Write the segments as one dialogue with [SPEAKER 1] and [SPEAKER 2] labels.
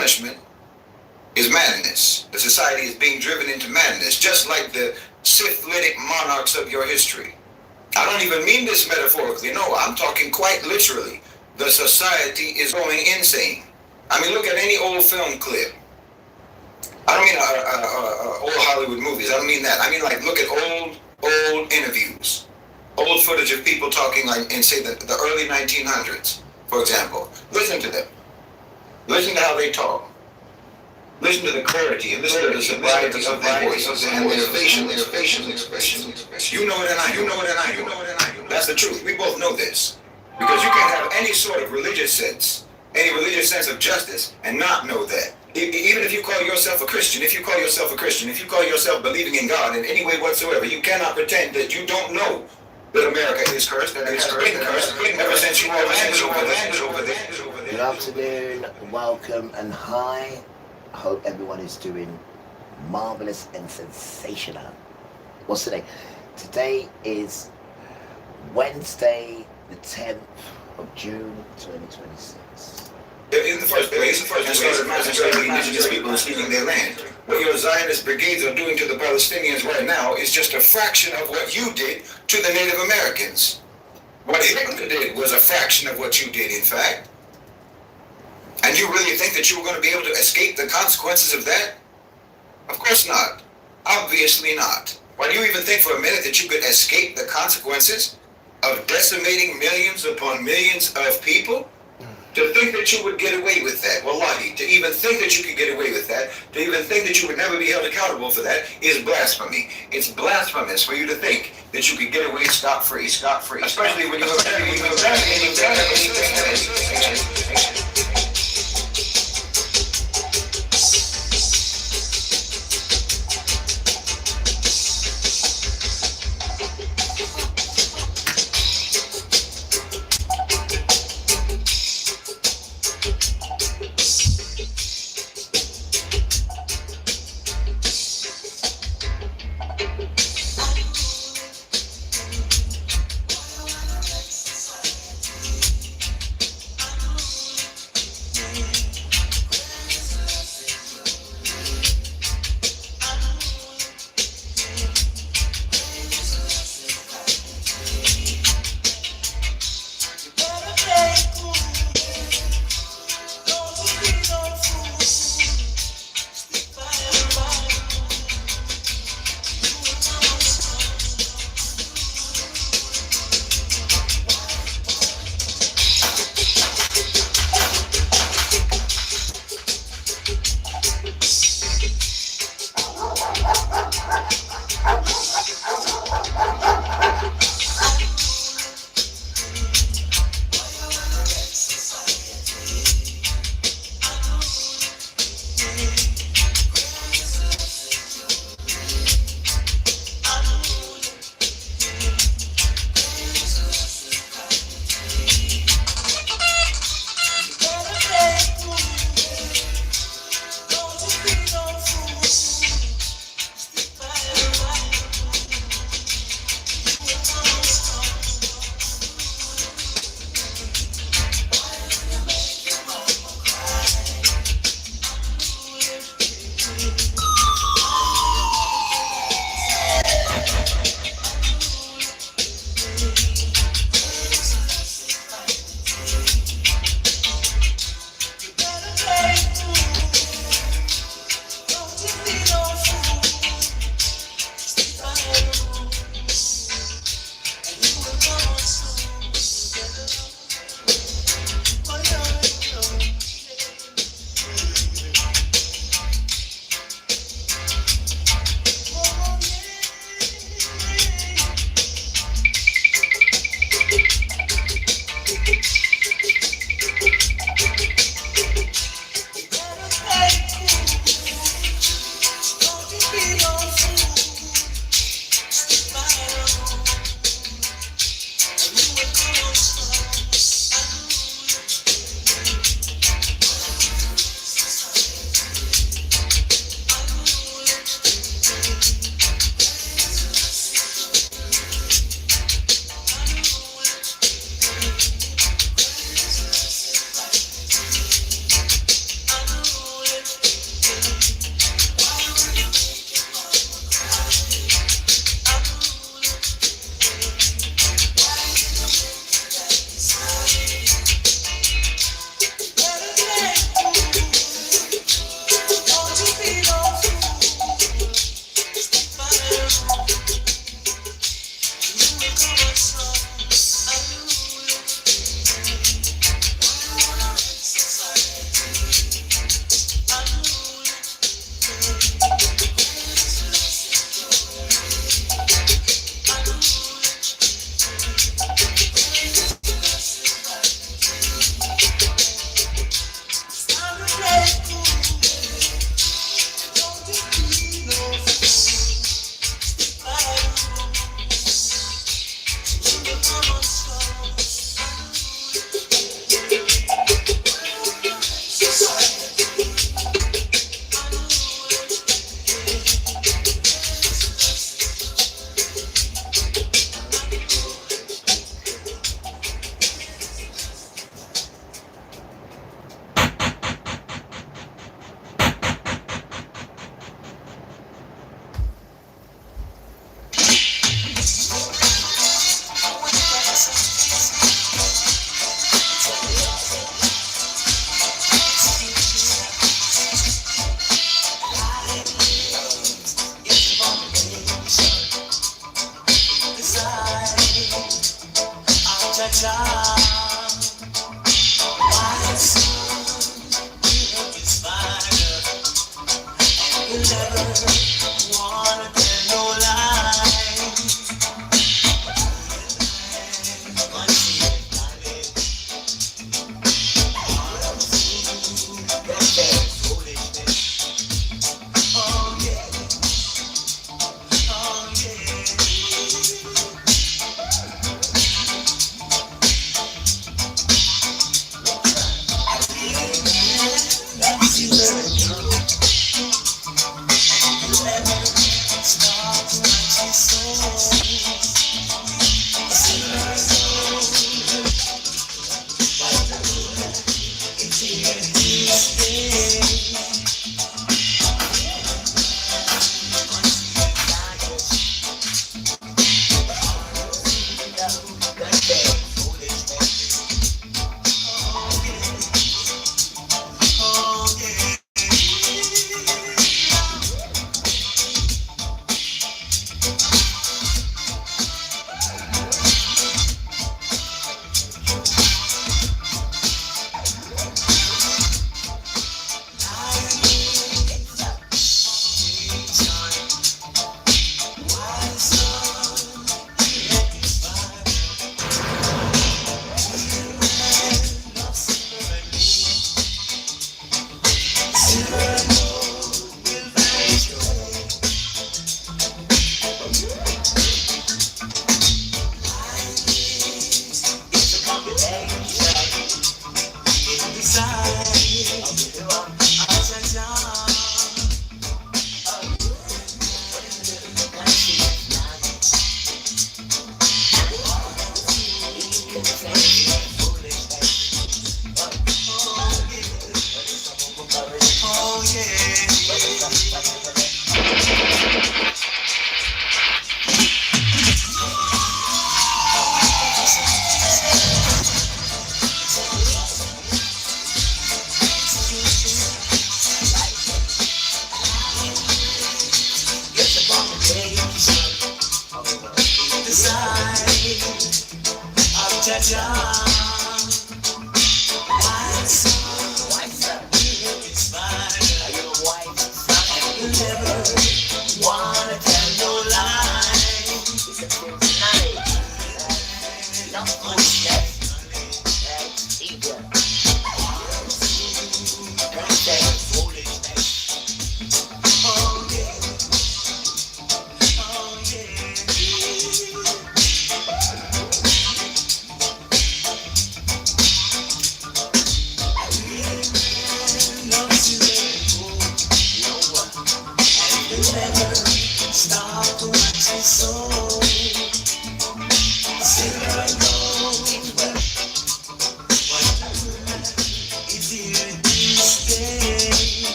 [SPEAKER 1] punishment is madness. The society is being driven into madness, just like the syphilitic monarchs of your history. I don't even mean this metaphorically. No, I'm talking quite literally. The society is going insane. I mean, look at any old film clip. I don't mean old Hollywood movies. I don't mean that. I mean, like, look at old interviews, old footage of people talking, like, in, say, the early 1900s, for example. Listen to them. Listen to how they talk. Listen to the clarity and listen to the sobriety of their voices and their facial expressions. You know it and I know it. That's the truth. We both know this. Because you can't have any sort of religious sense, any religious sense of justice, and not know that. Even if you call yourself a Christian, if you call yourself believing in God in any way whatsoever, you cannot pretend that you don't know that America is cursed, that it has been cursed ever since you all landed over there.
[SPEAKER 2] Good afternoon, welcome, and hi. I hope everyone is doing marvelous and sensational. What's today? Today is Wednesday, the 10th of June, 2026.
[SPEAKER 1] In the first place, and started massacring indigenous people and stealing their land. What your Zionist brigades are doing to the Palestinians right now is just a fraction of what you did to the Native Americans. What Hitler did was a fraction of what you did, in fact. And you really think that you were going to be able to escape the consequences of that? Of course not. Obviously not. Why do you even think for a minute that you could escape the consequences of decimating millions upon millions of people? To think that you would get away with that, wallahi, to even think that you could get away with that, to even think that you would never be held accountable for that is blasphemy. It's blasphemous for you to think that you could get away scot-free, especially when you have done anything.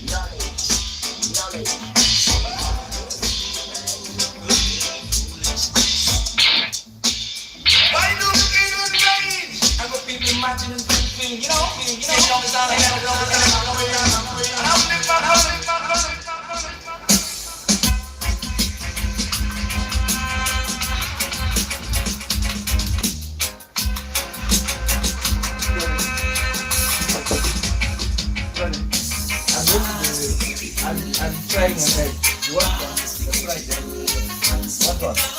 [SPEAKER 2] Knowledge.
[SPEAKER 3] I'm trying and like, you want one? That's right then. What one?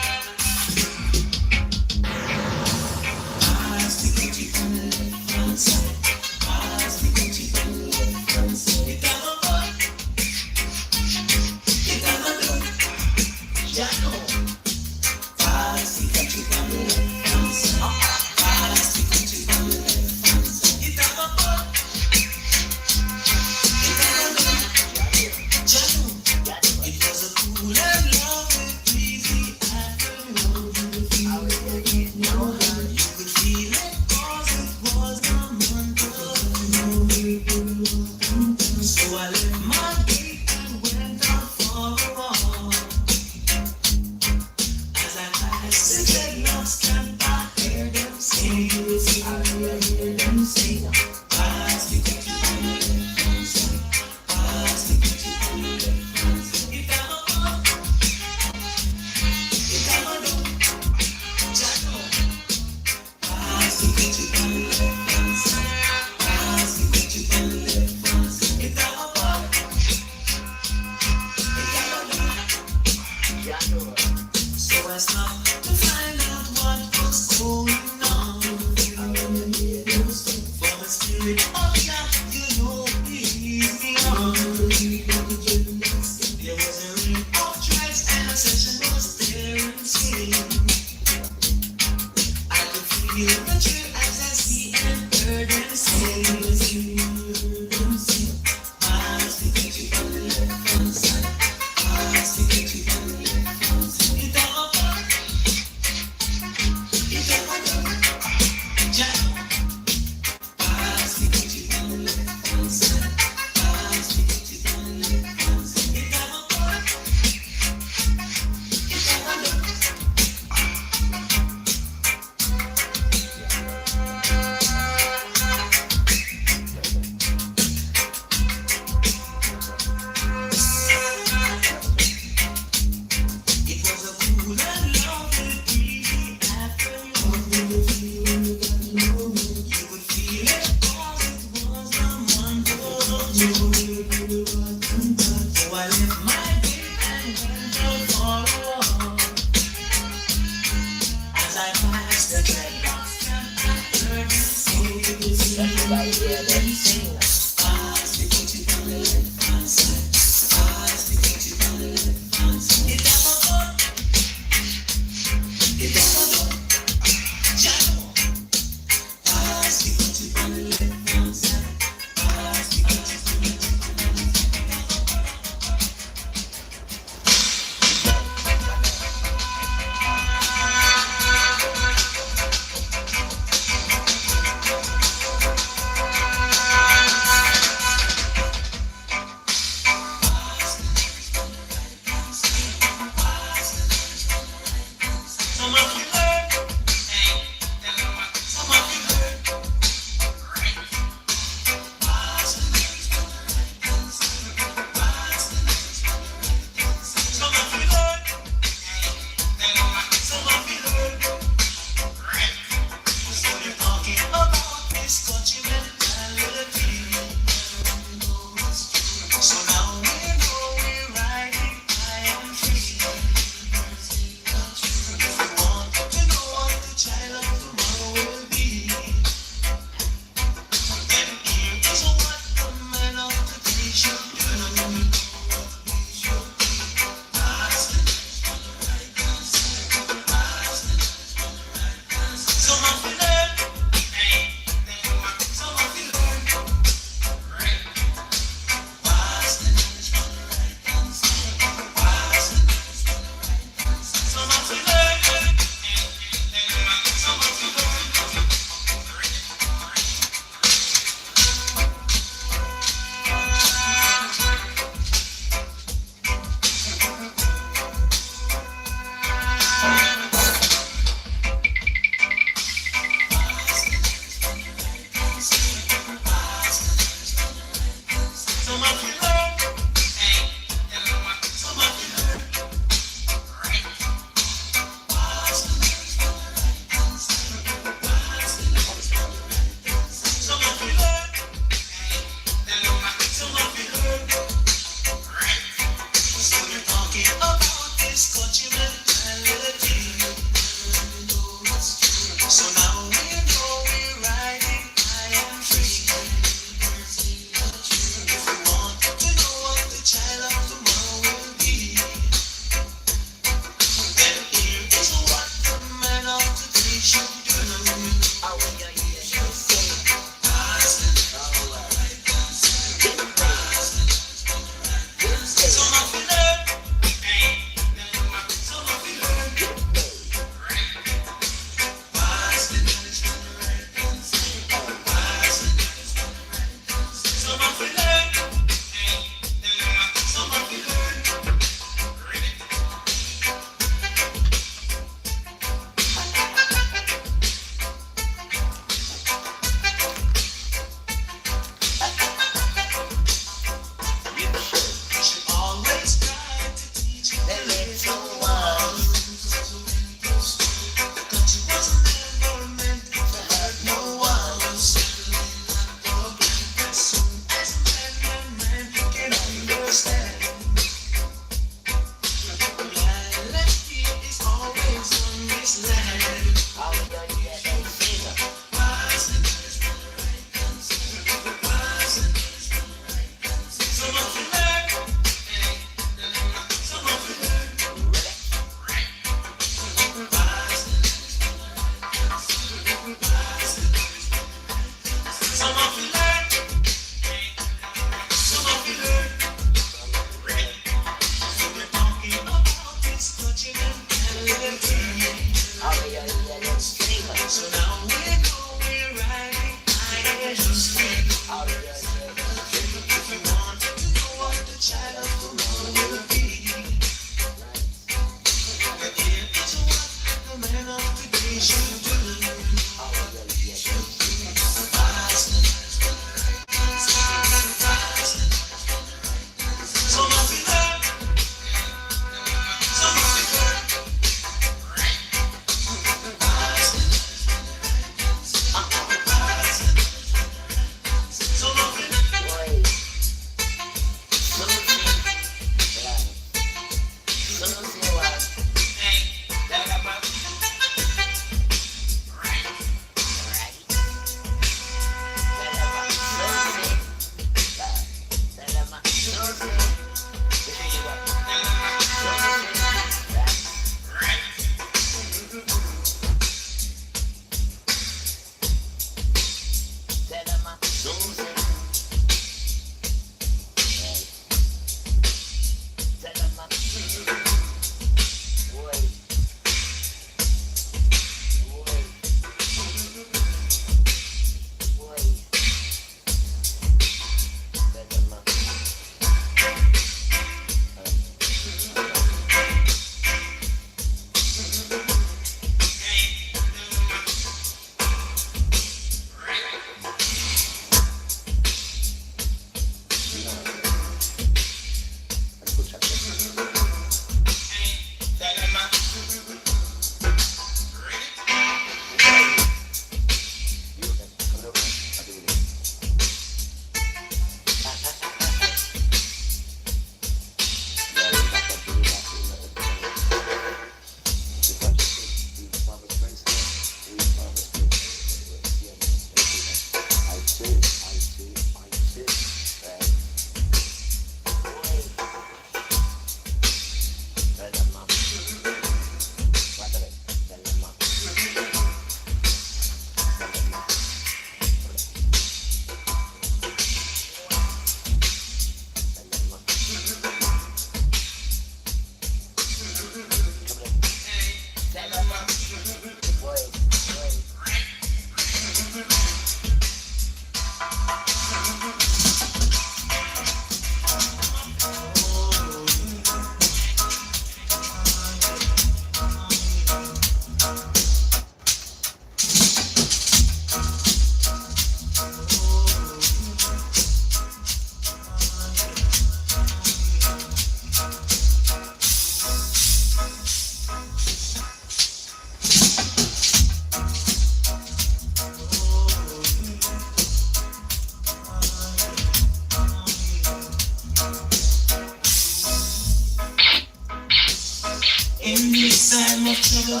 [SPEAKER 1] In this time of trouble,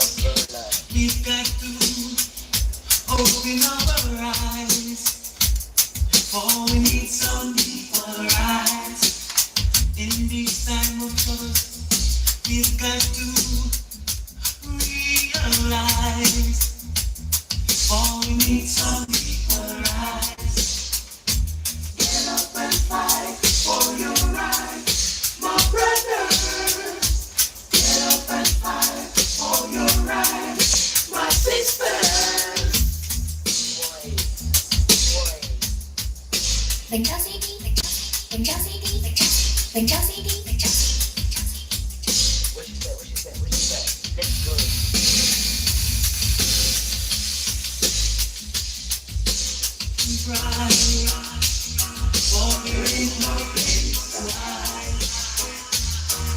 [SPEAKER 1] we've got to open our eyes, for we need some people rise. In this time of trouble, we've got to realize, for we need some people rise. Get up and fight for your rights, my brother. Get up and fight for your rights, my sisters. Let's go. Right, for there ain't no place to hide.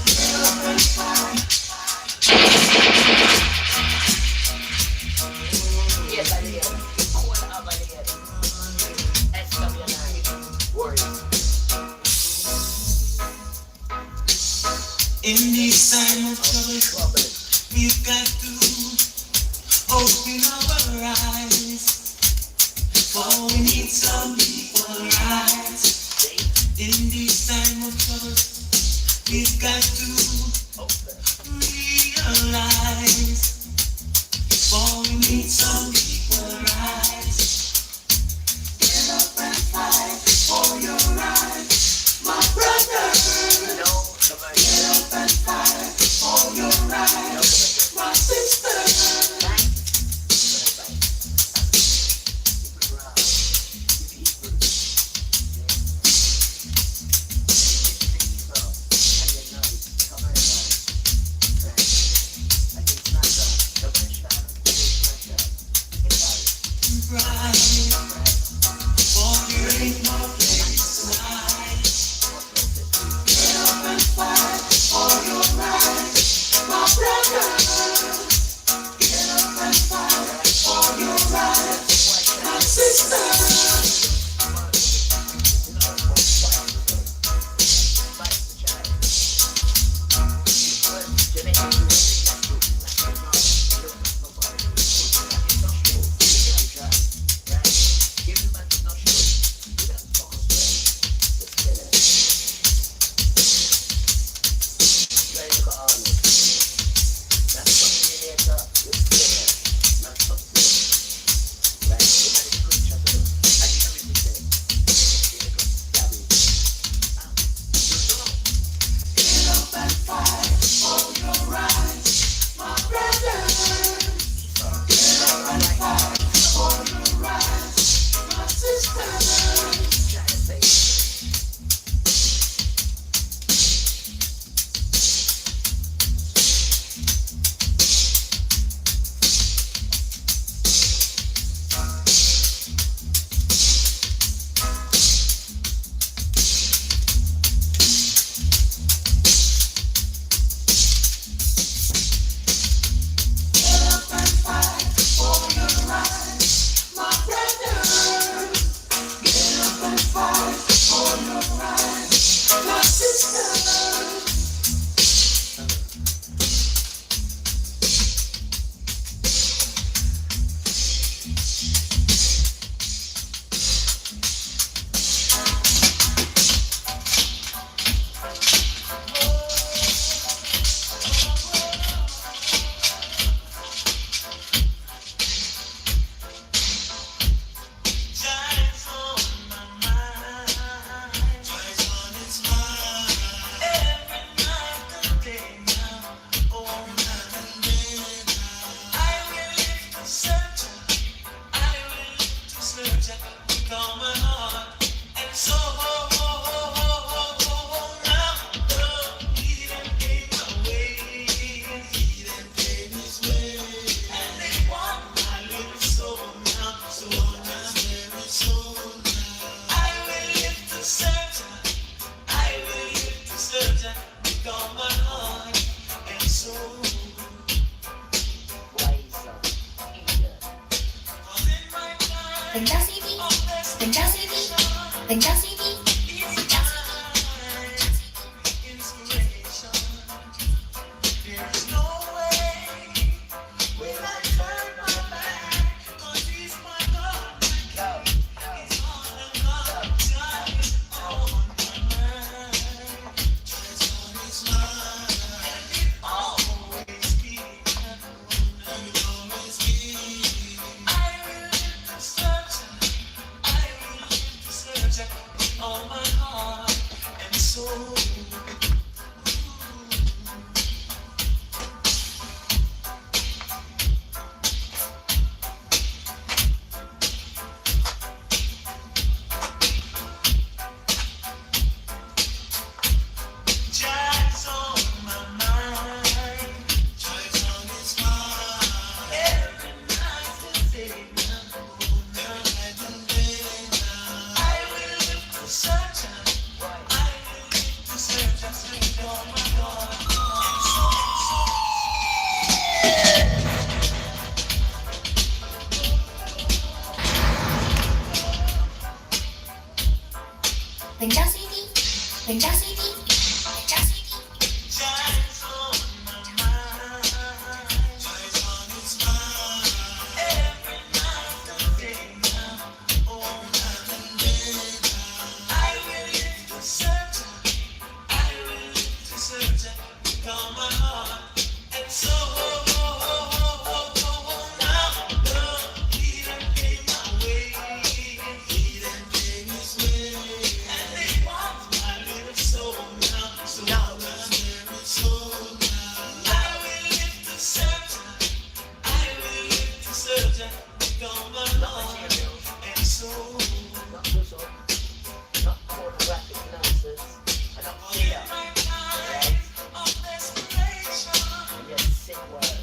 [SPEAKER 1] Get up and fight. Yes, I did. I want to have a did. SW9. Worries. In this time of trouble, we've got to open our eyes, for we need some people rise. In this time of trouble, we've got to realize, for we need some people rise. Get up and fight for your rights, my brother. Get up and fight for your rights, my sister.
[SPEAKER 4] There's no
[SPEAKER 2] Not puzzle, not pornographic nonsense, and not fear. Yes, sick word.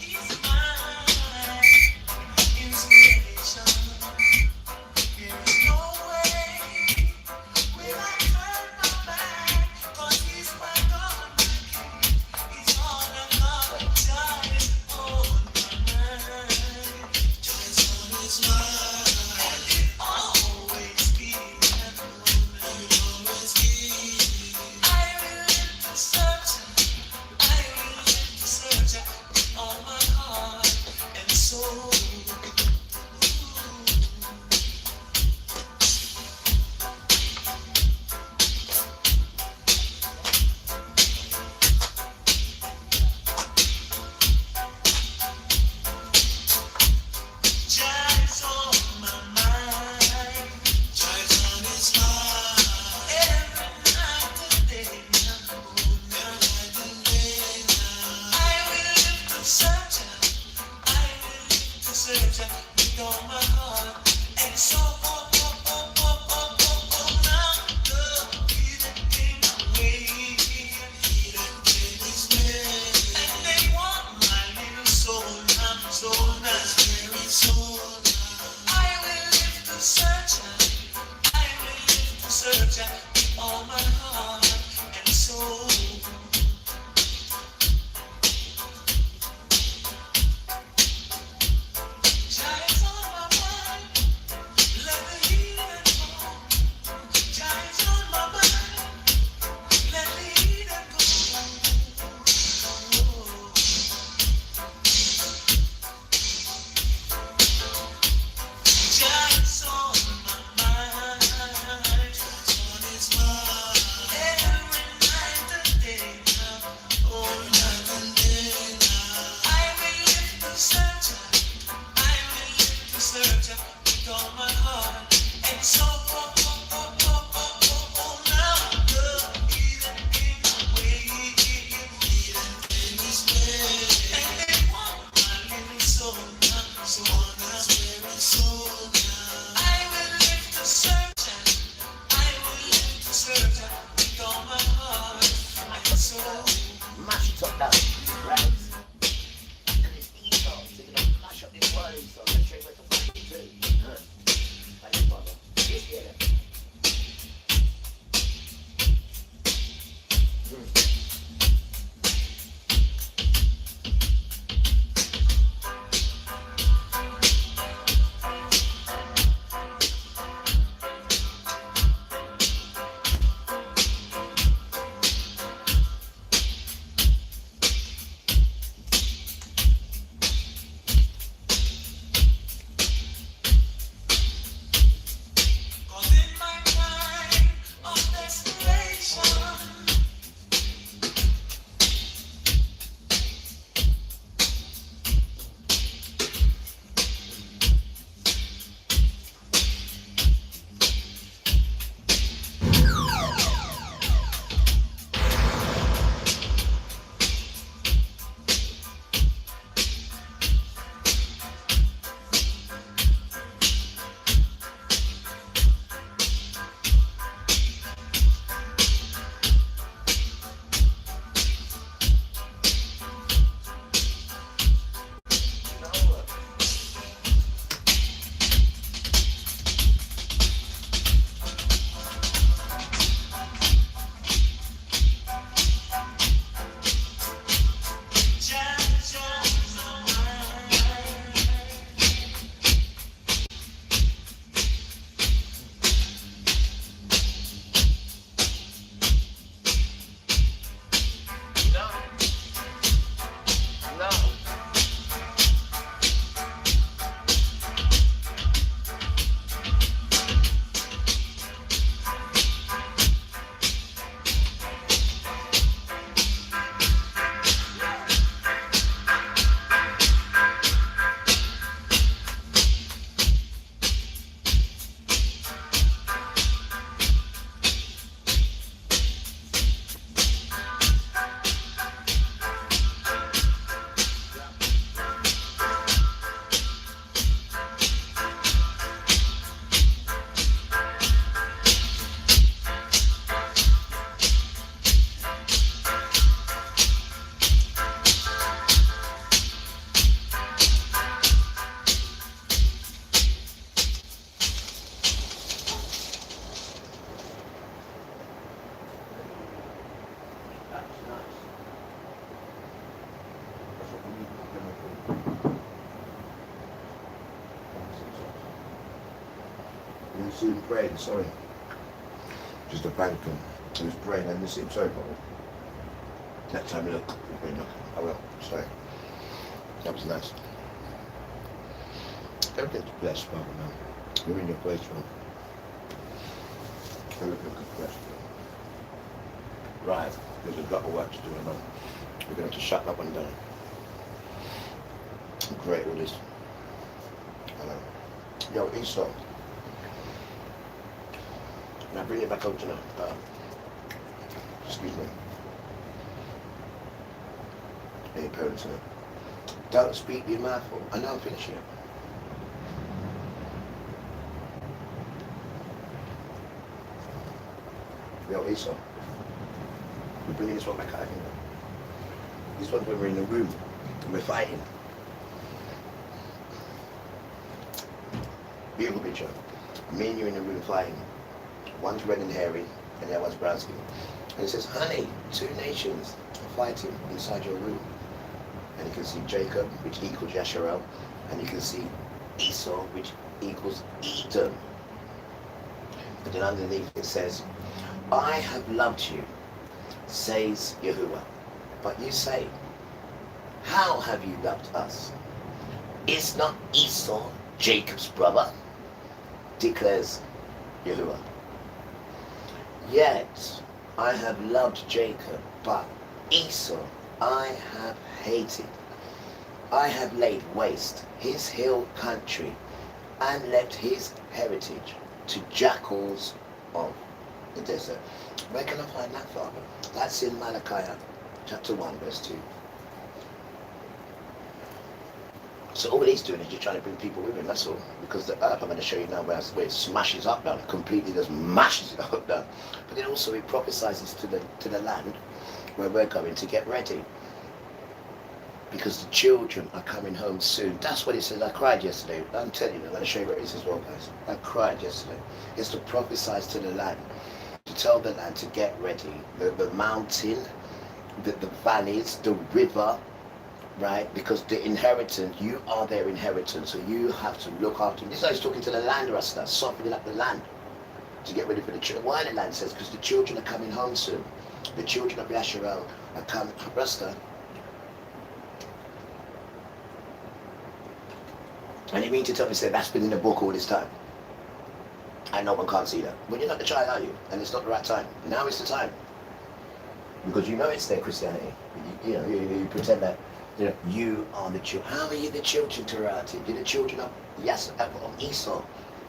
[SPEAKER 2] Mash it up now, right? And it's ego, so you're gonna mash up this word so let's show you what to fucking do. I didn't bother. Just hear that.
[SPEAKER 4] soon praying, sorry. Just a banker. He was praying and this is sorry, Papa. Next time you look, I will, sorry. That was nice. Everything's blessed, Papa, man. You're in your place, man. Everything's blessed. Right, there's a lot of work to do, man. We're going to have to shut that one down. Great with this. Yo, Esau. Now bring it back over to now. Excuse me. Any parents now? Don't speak your mouth. I know I'm finishing it. Yo, Esau. We're bringing this one back out here. This one's when we're in the room and we're fighting. Beautiful picture. Me and you in the room fighting. One's red and hairy, and the other one's brown skin. And it says, honey, 2 nations are fighting inside your room. And you can see Jacob, which equals Yasharel, and you can see Esau, which equals Edom. And then underneath it says, I have loved you, says Yahuwah. But you say, how have you loved us? Is not Esau Jacob's brother? Declares Yahuwah. Yet I have loved Jacob, but Esau I have hated. I have laid waste his hill country and left his heritage to jackals of the desert. Where can I find that, Father? That's in Malachi chapter 1 verse 2. So all he's doing is just trying to bring people with him, that's all. Because the earth, I'm going to show you now where it smashes up now, completely just mashes it up now. But then also it prophesies to the land where we're going to get ready. Because the children are coming home soon. That's what it says. I cried yesterday. I'm telling you, I'm going to show you where it is as well, guys. I cried yesterday. It's to prophesy to the land, to tell the land to get ready. The mountain, the valleys, the river, right? Because the inheritance, you are their inheritance, so you have to look after them. This is how he's talking to the land, Rasta, softening up the land to get ready for the children. Why the land says? Because the children are coming home soon. The children of Yasharel are coming, Rasta. And you mean to tell me, say, that's been in the book all this time? And no one can't see that. Well, you're not the child, are you? And it's not the right time. Now is the time. Because you know it's their Christianity. You pretend that, you are the children. How are you the children, Tarati? You're the children of Esau.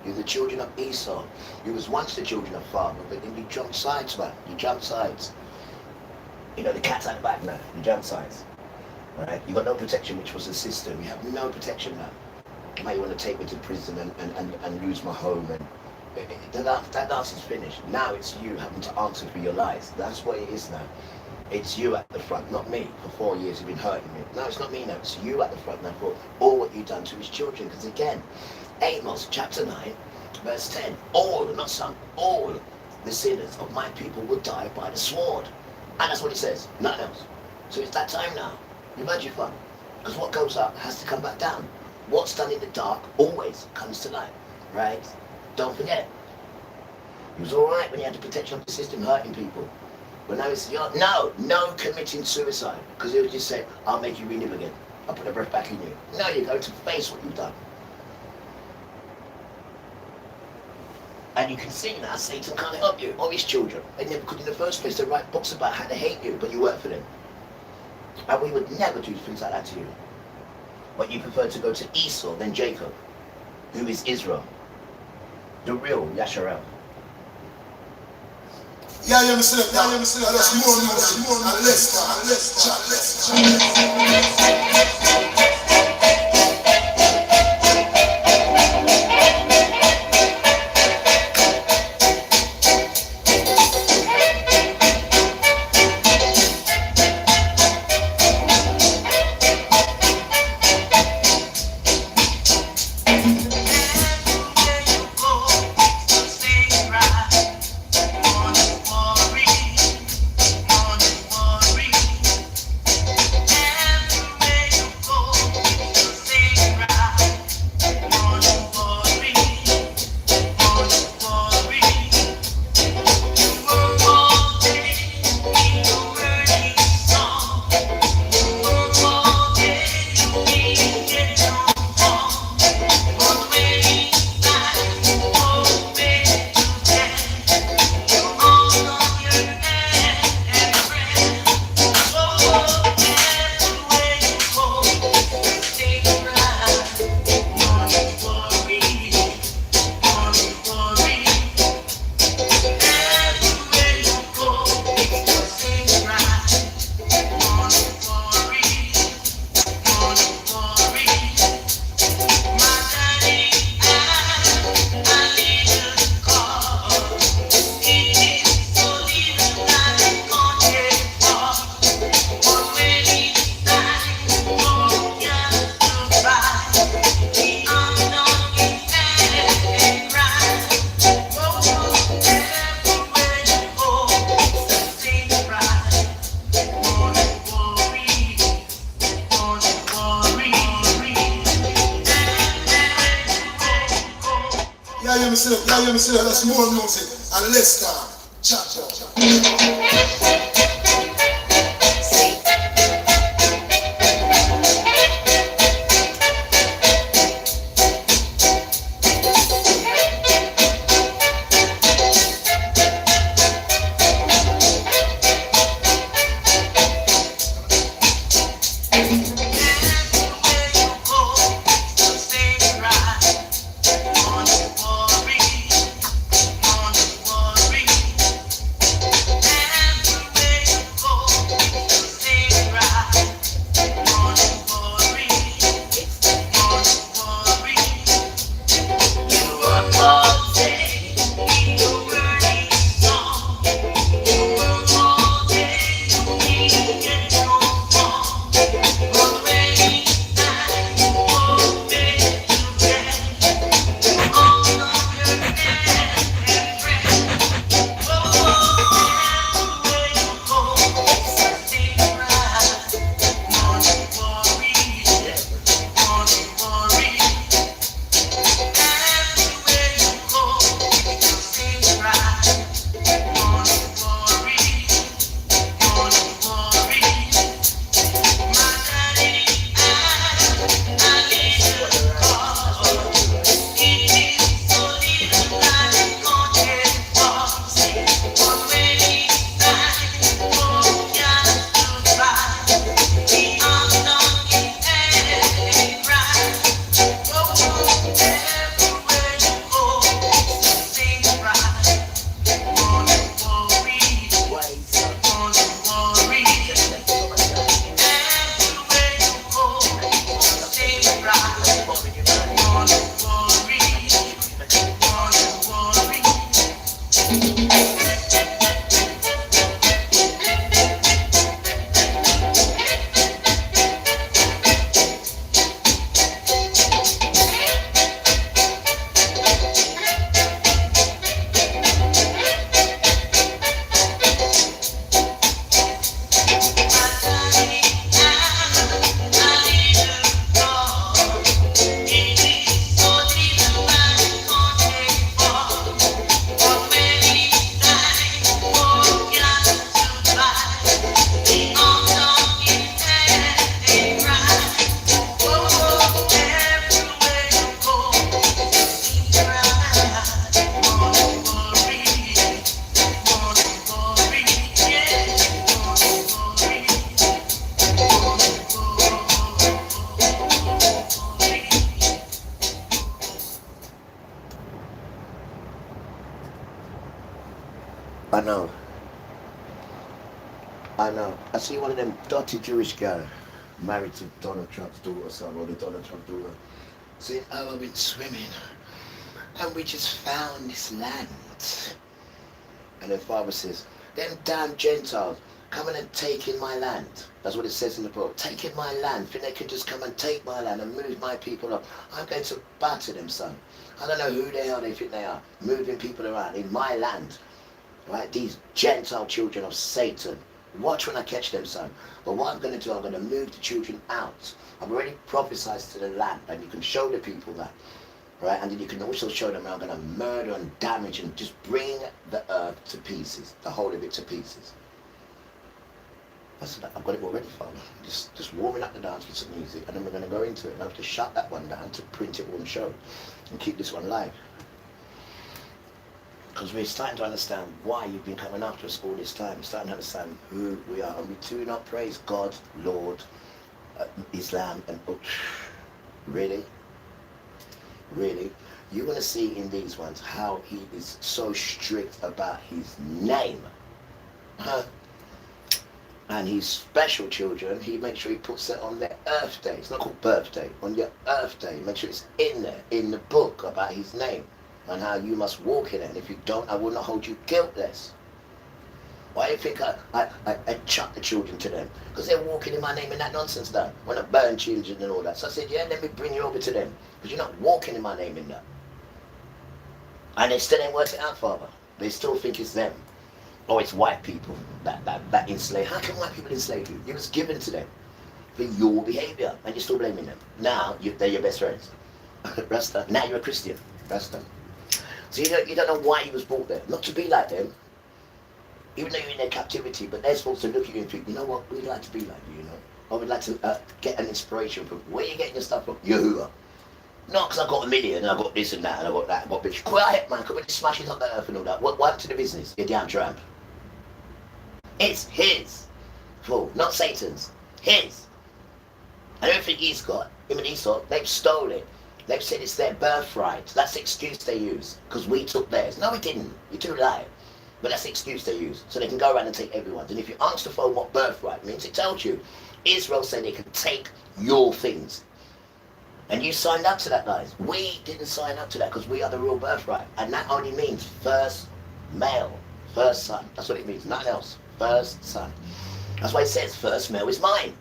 [SPEAKER 4] You're the children of Esau. You was once the children of Father, but then you jumped sides, man. You jumped sides. The cat's out the bag now. You jumped sides. Right? You got no protection, which was the system. You have no protection now. Now you want to take me to prison and lose my home, and that dance is finished. Now it's you having to answer for your lies. That's what it is now. It's you at the front, not me. For 4 years you've been hurting me. No, it's not me now. It's you at the front now for all what you've done to his children. Because again, Amos chapter 9, verse 10. All, not some, all the sinners of my people will die by the sword. And that's what it says. Nothing else. So it's that time now. You've had your fun. Because what goes up has to come back down. What's done in the dark always comes to light, right? Don't forget. It was all right when you had the protection of the system hurting people. But now it's, no committing suicide. Because it would just say, I'll make you relive again. I'll put the breath back in you. Now you're going to face what you've done. And you can see now Satan can't help you or his children. They never could in the first place. They write books about how they hate you, but you work for them. And we would never do things like that to you. But you prefer to go to Esau than Jacob, who is Israel, the real Yasharel.
[SPEAKER 5] Yeah, you understand? That's more and less. hear me say that? Y'all hear me say that? That's more music and less time. Cha cha.
[SPEAKER 4] I know. I know. I see one of them dirty Jewish guys married to Donald Trump's daughter, son, or the Donald Trump daughter, saying, oh, I've been swimming and we just found this land. And then father says, them damn Gentiles coming and taking my land. That's what it says in the book. Taking my land. Think they can just come and take my land and move my people up. I'm going to batter them, son. I don't know who they are, they think they are. Moving people around in my land. Right? These Gentile children of Satan. Watch when I catch them, son. But what I'm going to do, I'm going to move the children out. I've already prophesied to the land, and you can show the people that. Right? And then you can also show them how I'm going to murder and damage and just bring the earth to pieces. The whole of it to pieces. I've got it already, Father. Just warming up the dance with some music, and then we're going to go into it. And I have to shut that one down to print it on show and keep this one live. Because we're starting to understand why you've been coming after us all this time. We're starting to understand who we are. And we do not praise God, Lord, Islam, and really? Really? You're going to see in these ones how he is so strict about his name. And his special children, he makes sure he puts it on their earth day. It's not called birthday, on your earth day. Make sure it's in there, in the book about his name and how you must walk in it. And if you don't, I will not hold you guiltless. Why do you think I chuck the children to them? Because they're walking in my name and that nonsense done. When I burn children and all that. So I said, yeah, let me bring you over to them. Because you're not walking in my name in that. And they still ain't worked it out, Father. They still think it's them. Oh, it's white people that enslave. How can white people enslave you? It was given to them for your behavior, and you're still blaming them. Now they're your best friends. Rasta. Now you're a Christian. Rasta. So you don't know why you was brought there. Not to be like them, even though you're in their captivity, but they're supposed to look at you and think, you know what, we'd like to be like you, you know. I would like to get an inspiration from where you getting your stuff from? Yahuwah. Not because I got a million and I got this and that and I got that. But bitch, quiet man, come on, smash it up the earth and all that. What happened to the business? You damn tramp. It's his. Fool, not Satan's. His. And everything he's got, him and Esau, they've stolen it. They've said it's their birthright. That's the excuse they use. Because we took theirs. No, we didn't. You're too lying. But that's the excuse they use. So they can go around and take everyone's. And if you ask the phone what birthright means, it tells you. Israel said they can take your things. And you signed up to that, guys. We didn't sign up to that because we are the real birthright. And that only means first male, first son. That's what it means, nothing else. First son. That's why it says first male is mine.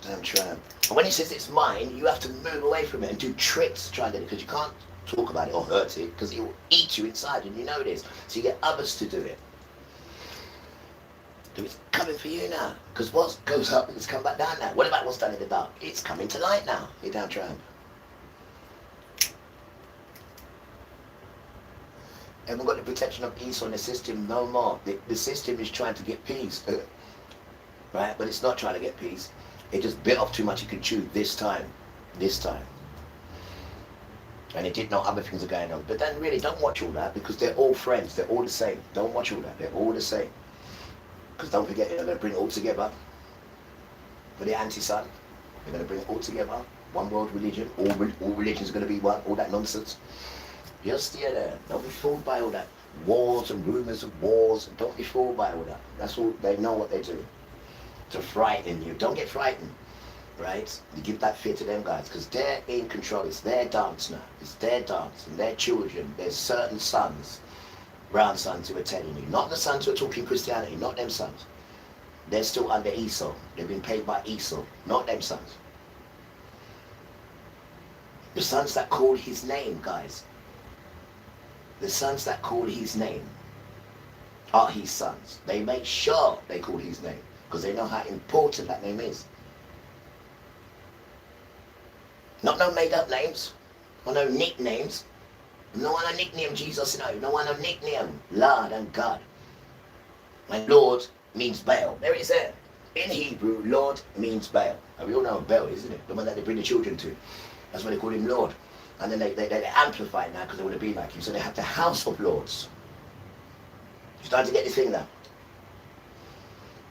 [SPEAKER 4] Damn tramp. And when he says it's mine, you have to move away from it and do tricks to try and get it, because you can't talk about it or hurt it, because it will eat you inside, and you know this. So you get others to do it. So it's coming for you now, because what goes up is come back down now. What about what's done in the dark? It's coming to light now, you damn tramp. Haven't got the protection of peace on the system no more. The system is trying to get peace, right? But it's not trying to get peace. It just bit off too much it could chew this time. And it didn't know other things are going on. But then really don't watch all that, because they're all friends. They're all the same. Don't watch all that. They're all the same. Because don't forget, they're going to bring it all together. For the anti-sun, they're going to bring it all together. One world religion. All religions are going to be one. All that nonsense. Just stay there. Don't be fooled by all that. Wars and rumours of wars. Don't be fooled by all that. That's all. They know what they do. To frighten you. Don't get frightened. Right? You give that fear to them guys, because they're in control. It's their dance now. It's their dance. And their children. There's certain sons, brown sons, who are telling you. Not the sons who are talking Christianity. Not them sons. They're still under Esau. They've been paid by Esau. Not them sons. The sons that call his name, guys. The sons that call his name are his sons. They make sure they call his name, because they know how important that name is. Not no made up names, or no nicknames. No one a nickname Jesus, no. No one a nickname Lord and God. And Lord means Baal. There it is there. In Hebrew, Lord means Baal. And we all know what Baal is, isn't it? The one that they bring the children to. That's why they call him Lord. And then they amplify it now because they want to be like him. So they have the house of lords. You're starting to get this thing now.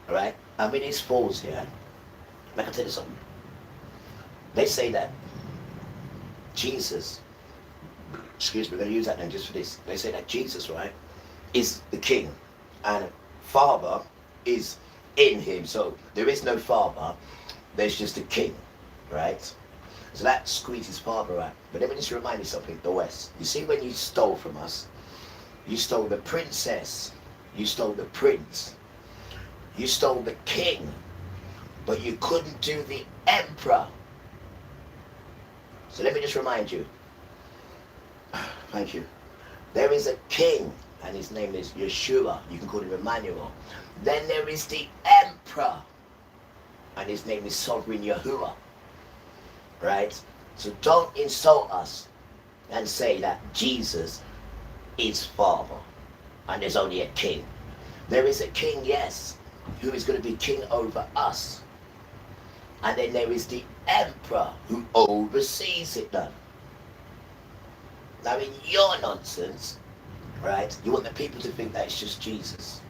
[SPEAKER 4] Alright? And when this falls here, like I tell you something. They say that Jesus, excuse me, we're going to use that name just for this. They say that Jesus, right, is the king. And Father is in him. So there is no Father. There's just a king. Right? So that squeezes Father out. But let me just remind you something, the West. You see, when you stole from us, you stole the princess, you stole the prince, you stole the king, but you couldn't do the emperor. So let me just remind you. Thank you. There is a king, and his name is Yeshua. You can call him Emmanuel. Then there is the emperor, and his name is Sovereign Yahuwah. Right? So don't insult us and say that Jesus is Father and there's only a king. There is a king, yes, who is going to be king over us. And then there is the emperor who oversees it then. Now in your nonsense, right, you want the people to think that it's just Jesus.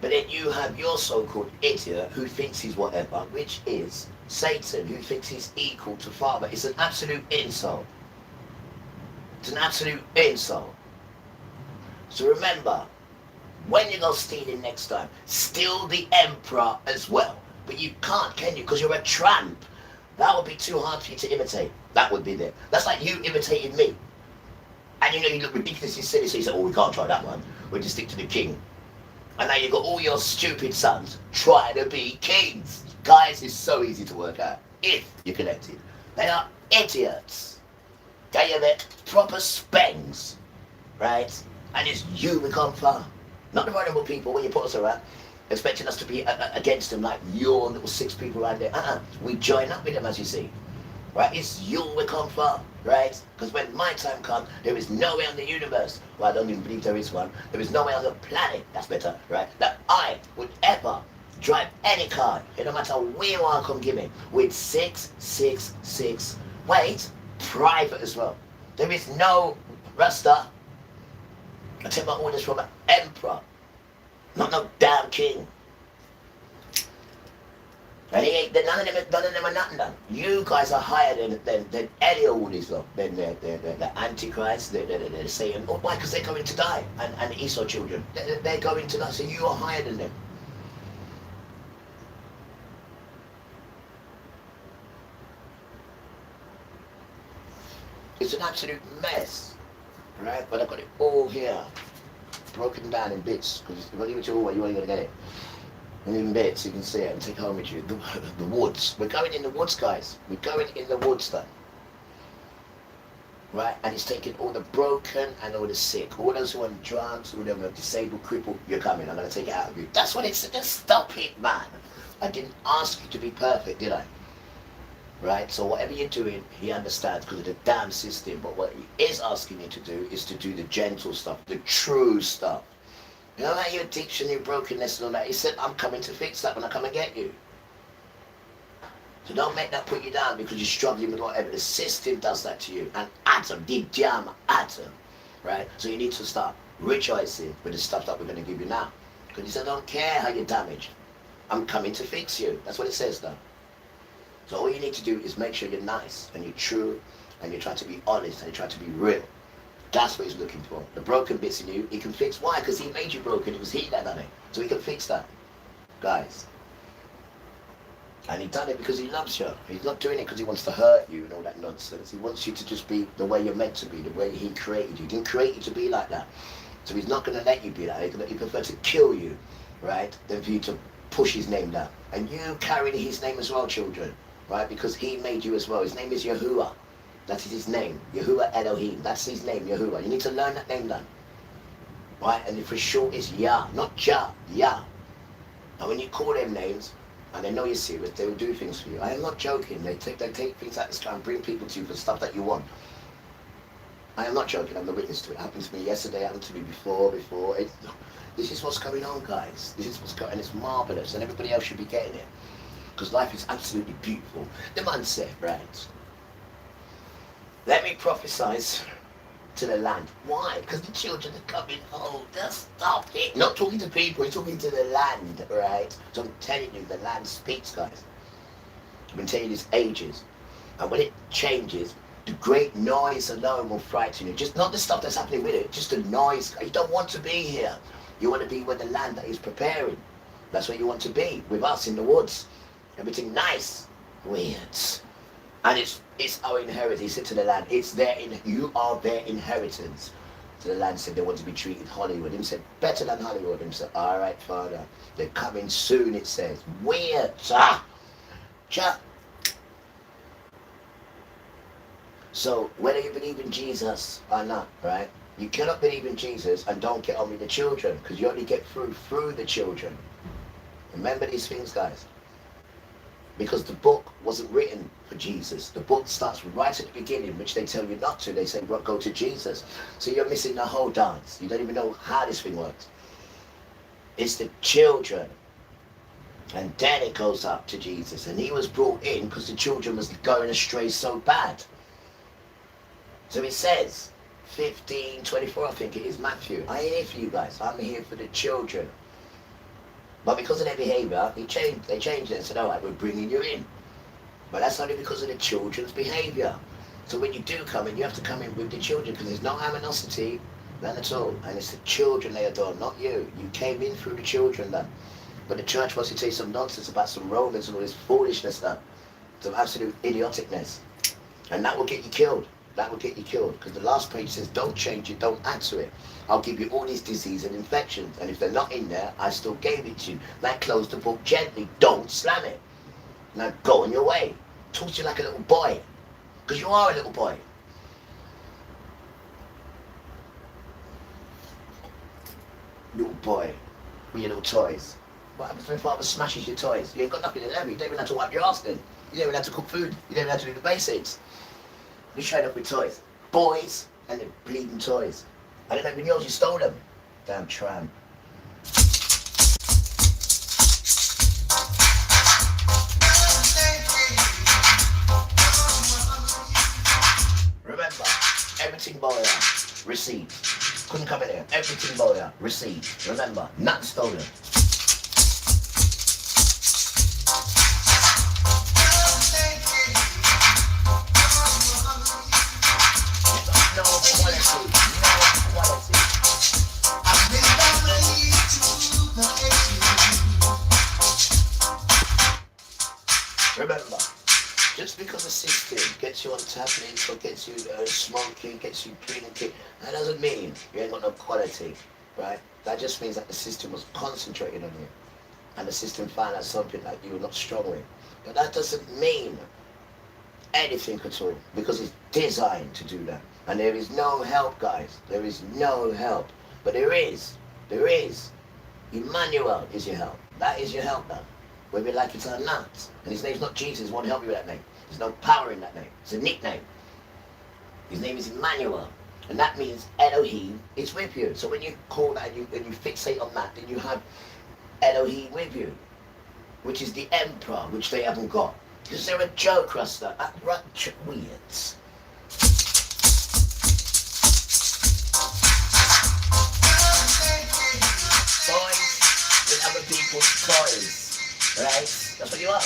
[SPEAKER 4] But then you have your so-called idiot who thinks he's whatever, which is Satan, who thinks he's equal to Father. It's an absolute insult. It's an absolute insult. So remember, when you go stealing next time, steal the emperor as well. But you can't, can you? Because you're a tramp. That would be too hard for you to imitate. That would be there. That's like you imitating me. And you know you look ridiculously silly, so you say, oh, we can't try that one. We'll just stick to the king. And now you've got all your stupid sons trying to be kings. Guys, it's so easy to work out if you're connected. They are idiots. They are the proper spengs, right? And it's you we come from. Not the vulnerable people when you put us around, expecting us to be against them like your little 6 people right there. We join up with them, as you see. right? It's you we come from, right? Because when my time comes, there is nowhere in the universe, well, I don't even believe there is one, there is nowhere on the planet, that's better, right, that I would ever drive any car, it no matter where I come give me, with 666, wait, private as well. There is no Rasta. I take my orders from an emperor, not no damn king. And he ain't, none of them are nothing done. You guys are higher than any of all these lot. Than the Antichrist, the Satan. Why? Because they're going to die. And the Esau children. They're going to die. So you are higher than them. It's an absolute mess. Right? But I've got it all here. Broken down in bits. Because if I leave it to you all, you ain't going to get it. And in bits, you can see it and take home with you. The woods. We're going in the woods, guys. We're going in the woods, then. Right? And it's taking all the broken and all the sick. All those who are on drugs, all them who are disabled, crippled, you're coming. I'm going to take it out of you. That's what it's... Just stop it, man. I didn't ask you to be perfect, did I? Right? So whatever you're doing, he understands because of the damn system. But what he is asking you to do is to do the gentle stuff, the true stuff. You know, like your addiction, your brokenness and all that. He said, I'm coming to fix that when I come and get you. So don't make that put you down because you're struggling with whatever. The system does that to you. And atom, the damn atom. Right? So you need to start rejoicing with the stuff that we're going to give you now. Because he said, I don't care how you're damaged. I'm coming to fix you. That's what it says though. So all you need to do is make sure you're nice and you're true and you try to be honest and you try to be real. That's what he's looking for. The broken bits in you, he can fix. Why? Because he made you broken. It was he that done it. So he can fix that. Guys. And he done it because he loves you. He's not doing it because he wants to hurt you and all that nonsense. He wants you to just be the way you're meant to be, the way he created you. He didn't create you to be like that. So he's not going to let you be like that. He prefers to kill you, right, than for you to push his name down. And you carry his name as well, children, right, because he made you as well. His name is Yahuwah. That is his name, Yahuwah Elohim. That's his name, Yahuwah. You need to learn that name then. Right? And for short is Yah, not Jah, Yah. And when you call them names, and they know you're serious, they will do things for you. I am not joking. They take things out of the sky and bring people to you for stuff that you want. I am not joking. I'm the witness to it. It happened to me yesterday, it happened to me before. This is what's going on, guys. This is what's going on. And it's marvellous. And everybody else should be getting it. Because life is absolutely beautiful. The man said, right, let me prophesy to the land. Why? Because the children are coming home. Just stop it. Not talking to people, he's talking to the land, right? So I'm telling you, the land speaks, guys. I've been telling you this ages. And when it changes, the great noise alone will frighten you. Just not the stuff that's happening with it, just the noise. You don't want to be here. You want to be where the land that is preparing. That's where you want to be, with us in the woods. Everything nice. Weird. And it's our inheritance. He said to the land, you are their inheritance. So the land said they want to be treated Hollywood. He said, better than Hollywood. He said, all right, Father. They're coming soon, it says. Weird. So whether you believe in Jesus or not, right? You cannot believe in Jesus and don't get on with the children, because you only get through the children. Remember these things, guys. Because the book wasn't written for Jesus. The book starts right at the beginning, which they tell you not to. They say, well, go to Jesus. So you're missing the whole dance. You don't even know how this thing works. It's the children. And then it goes up to Jesus. And he was brought in because the children was going astray so bad. So it says, 15:24, I think it is, Matthew. I ain't here for you guys. I'm here for the children. But because of their behaviour, they changed it and said, all right, we're bringing you in. But that's only because of the children's behaviour. So when you do come in, you have to come in with the children, because there's no animosity, none at all. And it's the children they adore, not you. You came in through the children then. But the church wants to tell you some nonsense about some Romans and all this foolishness then. Some absolute idioticness. And that will get you killed. That will get you killed. Because the last page says, don't change it, don't add to it. I'll give you all these diseases and infections. And if they're not in there, I still gave it to you. Now close the book gently. Don't slam it. Now go on your way. Talk to you like a little boy. Because you are a little boy. Little boy. With your little toys. What happens when father smashes your toys? You ain't got nothing in them. You don't even have to wipe your ass then. You don't even have to cook food. You don't even have to do the basics. You showed up with toys. Boys and the bleeding toys. I don't know even yours, you stole them. Damn tramp. Remember, everything boya, receipt. Couldn't come in here. Everything boya, receipt. Remember, not stolen. No quality, no quality.
[SPEAKER 5] I've been down the lead to the edge.
[SPEAKER 4] Remember, just because the system gets you on tablets or gets you smoking, gets you drinking, that doesn't mean you ain't got no quality, right? That just means that the system was concentrating on you, and the system found out something that you were not strong with. But that doesn't mean anything at all, because it's designed to do that. And there is no help, guys. There is no help. But there is. Emmanuel is your help. That is your help now. Whether you like it or not. And his name's not Jesus, won't help you with that name. There's no power in that name. It's a nickname. His name is Emmanuel. And that means Elohim is with you. So when you call that and you fixate on that, then you have Elohim with you, which is the emperor, which they haven't got. Because they're a joke, Rasta. Right, weirds. Boys with other people's toys, right? That's what you are.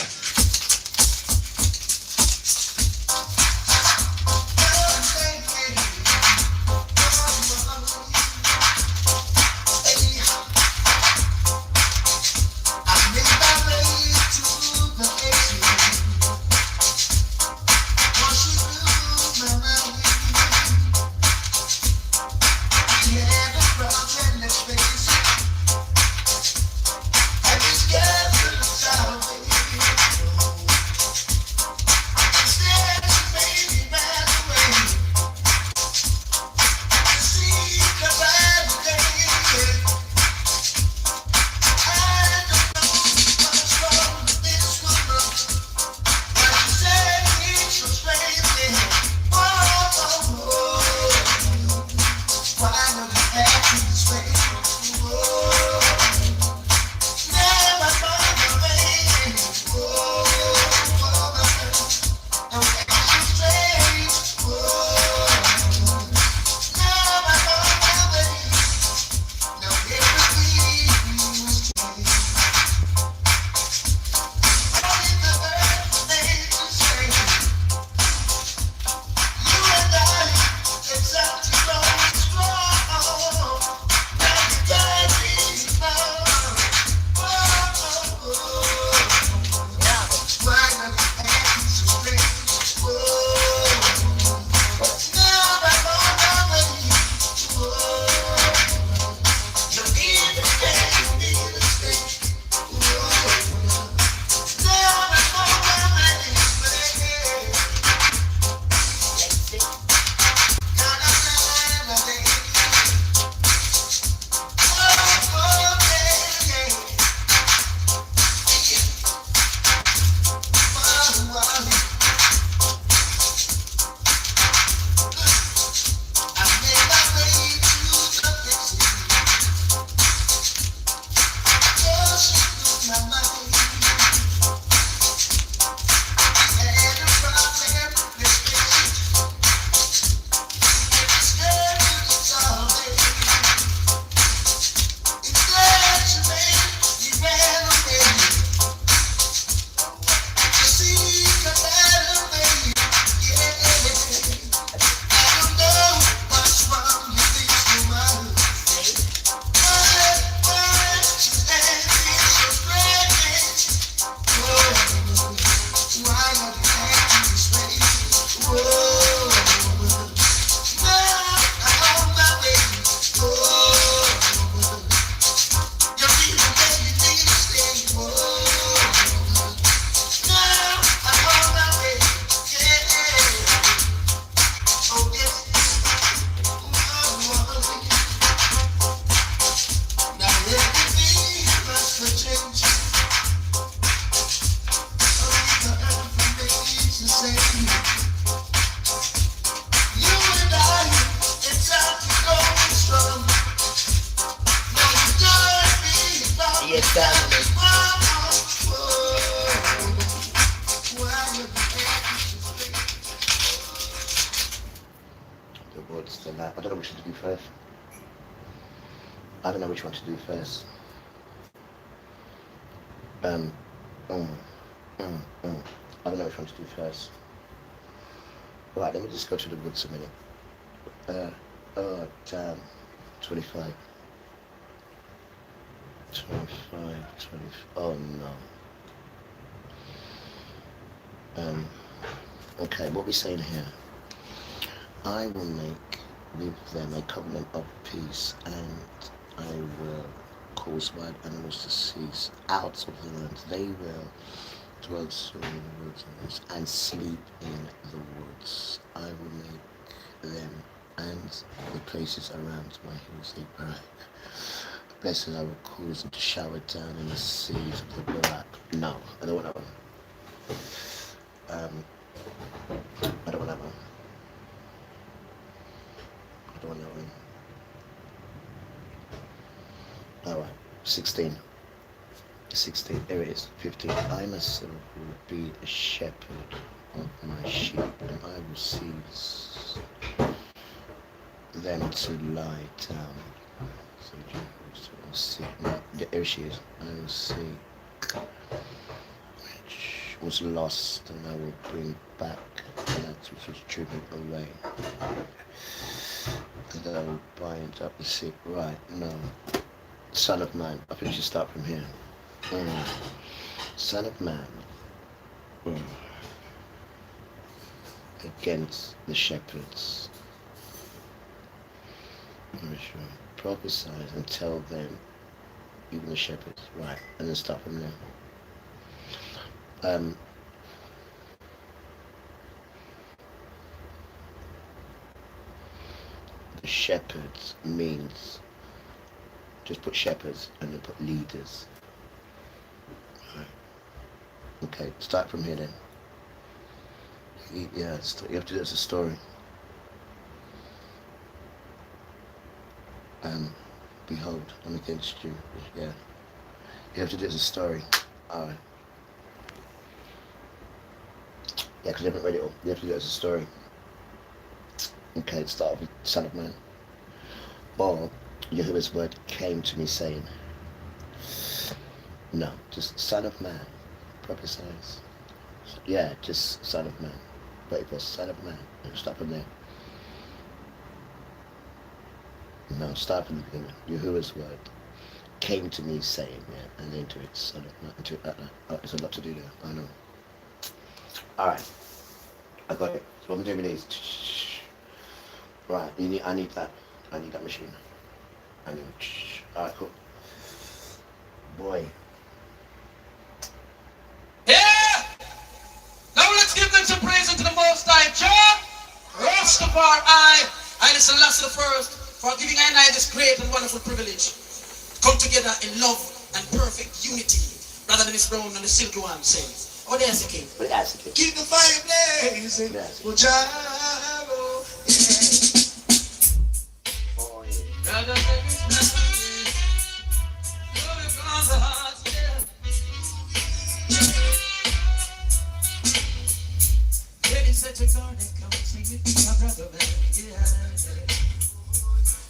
[SPEAKER 4] I don't know which one to do first. I don't know which one to do first. I don't know which one to do first. Right, let me just go to the woods a minute. Oh, damn. 25. 20. Oh, no. Okay, what we saying here? I will make with them a covenant of peace, and I will cause wild animals to cease out of the land. They will dwell soon in the wilderness and sleep in the woods. I will make them and the places around my hills a barack. Blessed I will cause them to shower down in the seas of the barack. No, I don't want that one. I don't want that one. I don't want that one. Alright, 16. 16, there it is. 15. I myself will be a shepherd of my sheep, and I will seize them to lie down. So I'll seek, there she is. I will seek which was lost, and I will bring back that which was driven away. And I will bind up the sick. Right, no. Son of man. I think you should start from here. Son of man. Against the shepherds. Prophesy and tell them, even the shepherds. Right, and then start from there. The shepherds means, just put shepherds and then put leaders. Right. Okay, start from here then. Yeah, you have to do it as a story. Behold, I'm against you. Yeah, you have to do it as a story. Alright. Yeah, because you haven't read it all. You have to do it as a story. Okay, let's start with Son of Man. Or Yahuwah's word came to me saying, no, just Son of Man. Prophesies. Yeah, just Son of Man. But it was Son of Man. Start from there. No, start from the beginning. Yahuwah's word came to me saying, yeah, and then to it, Son of Man. Into it, there's a lot to do there. I know. Alright. I got it. So what I'm doing is, right, I need that. I need that machine. Alright, cool. Boy.
[SPEAKER 6] Yeah! Now let's give them some praise unto the Most High. Jah, Rastafari, I listen last the first for giving I and I this great and wonderful privilege. Come together in love and perfect unity, rather than this brown and the silky one says. Oh, there's the king.
[SPEAKER 5] Keep the fire blazing. Well, Gyro,
[SPEAKER 6] Rather than this melody, glory from the heart, yeah. Ladies, set your guard and come and sing it, my brother, man, yeah.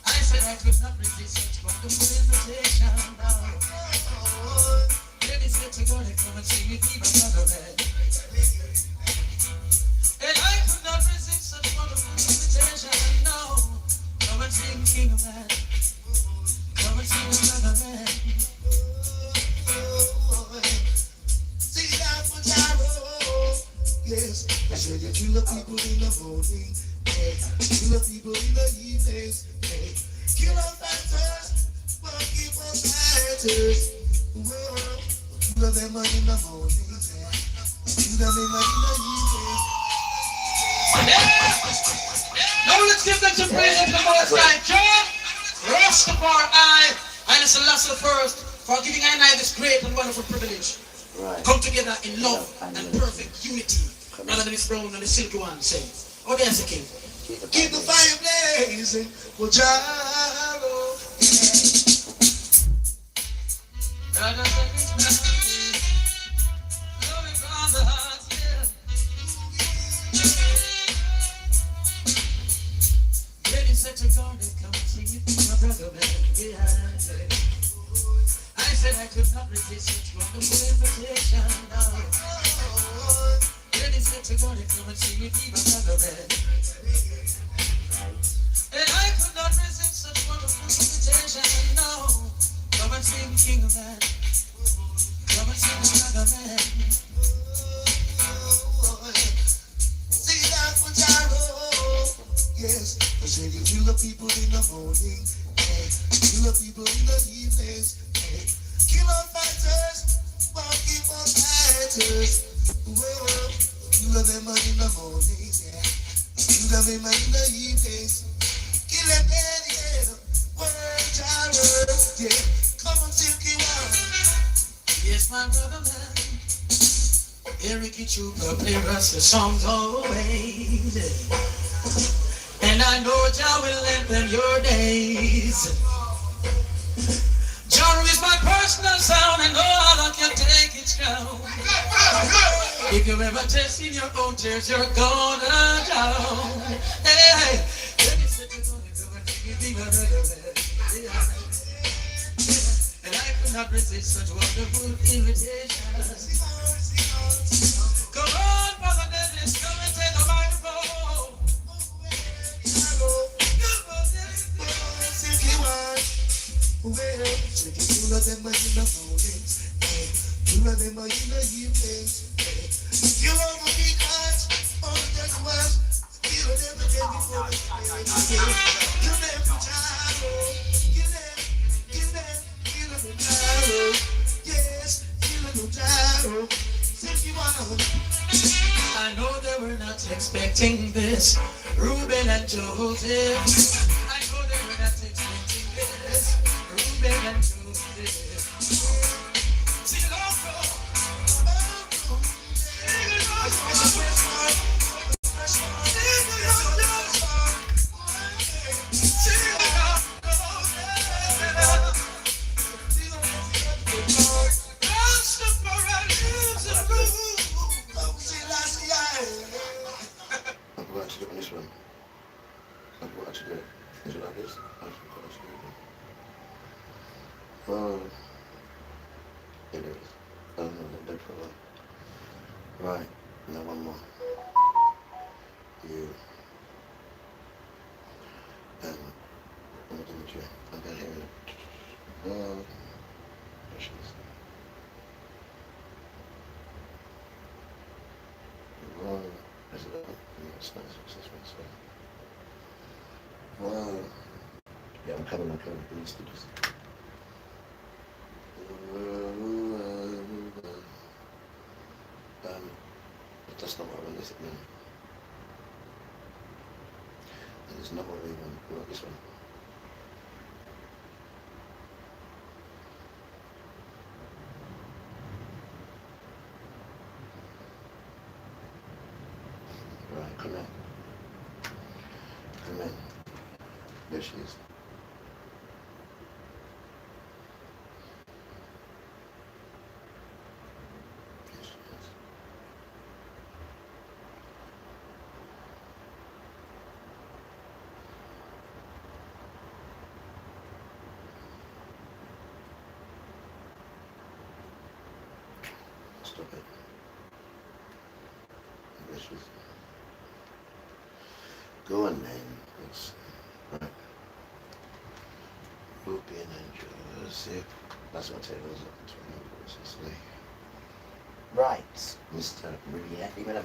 [SPEAKER 6] I said I could not resist such wonderful invitation now. Ladies, set your guard and come and sing it, my brother, man. And I could not resist such wonderful invitation now. Come and sing, King of Man. Come and sing another man.
[SPEAKER 5] see that for Gyro. Yes, I said that you love people in the morning. Hey, you love people in the evenings. Hey, kill our fighters, but keep us fighters. Whoa, you love them in the morning. You love them in the evening.
[SPEAKER 6] Now let's give them some praise unto the Most High. Jah, Rastafari, I listen last the first for giving I and I this great and wonderful privilege.
[SPEAKER 4] Right.
[SPEAKER 6] Come together in love and perfect unity, rather than this brown and the silky one says. Oh, there's the king.
[SPEAKER 5] Keep the fire blazing. Well, Gyro,
[SPEAKER 6] Rather than this melody, glory from the heart, yeah. Ladies, set your everybody come and see me, be my brother. And I could not resist such wonderful invitation. No, come and see me, King of Man. Come and see me, Brother Man.
[SPEAKER 5] See that for Gyro. Yes, I said you kill the people in the morning. Hey, kill the people in the evenings. Hey, kill our fighters, monkey for fighters. Whoa, kill them in the morning. Yeah, kill them in the evenings. Kill them dead, yeah. Word Gyro. Yeah, come on, Silky One.
[SPEAKER 6] Yes, my brother man. Eric, you play us the songs always. And I know Jah will lengthen your days. Jah is my personal sound, and all I can take it down. If you ever test in your own tears, you're gonna drown. Hey, let me say you're gonna go and give me my brother. And I could not resist such wonderful invitations. Come on, Brother Dennis, come and take the microphone.
[SPEAKER 5] Silky One. Well, check it, you know them in the mornings. Hey, you know them in the evenings. Hey, you know the big hearts, all the dead ones. You know them again before the day. You them for Gyro. Give them for Gyro. Yes, give them for Gyro. Silky One.
[SPEAKER 6] I know they were not expecting this, Reuben and Joseph. I know they were not expecting this, Reuben and Joseph. See the Lord go.
[SPEAKER 4] I forgot to do it on this one. I forgot to do it. Is it like this? I forgot to do it. Oh, it is. Oh no, no problem. Right, now one more. You. Let me give it to you. I got here. There she is. One. Is it up? It's nice. It's this one. So. One. Yeah, I'm coming. These stitches. But that's not what I want, is it, man? And it's not what I really want. What about this one? Right, come in. Come in. There she is. There she is. Stop it. There she is. Go on then. It's right. Ruben and Joseph. That's what tables up. Right, Mr. Riviere. You gonna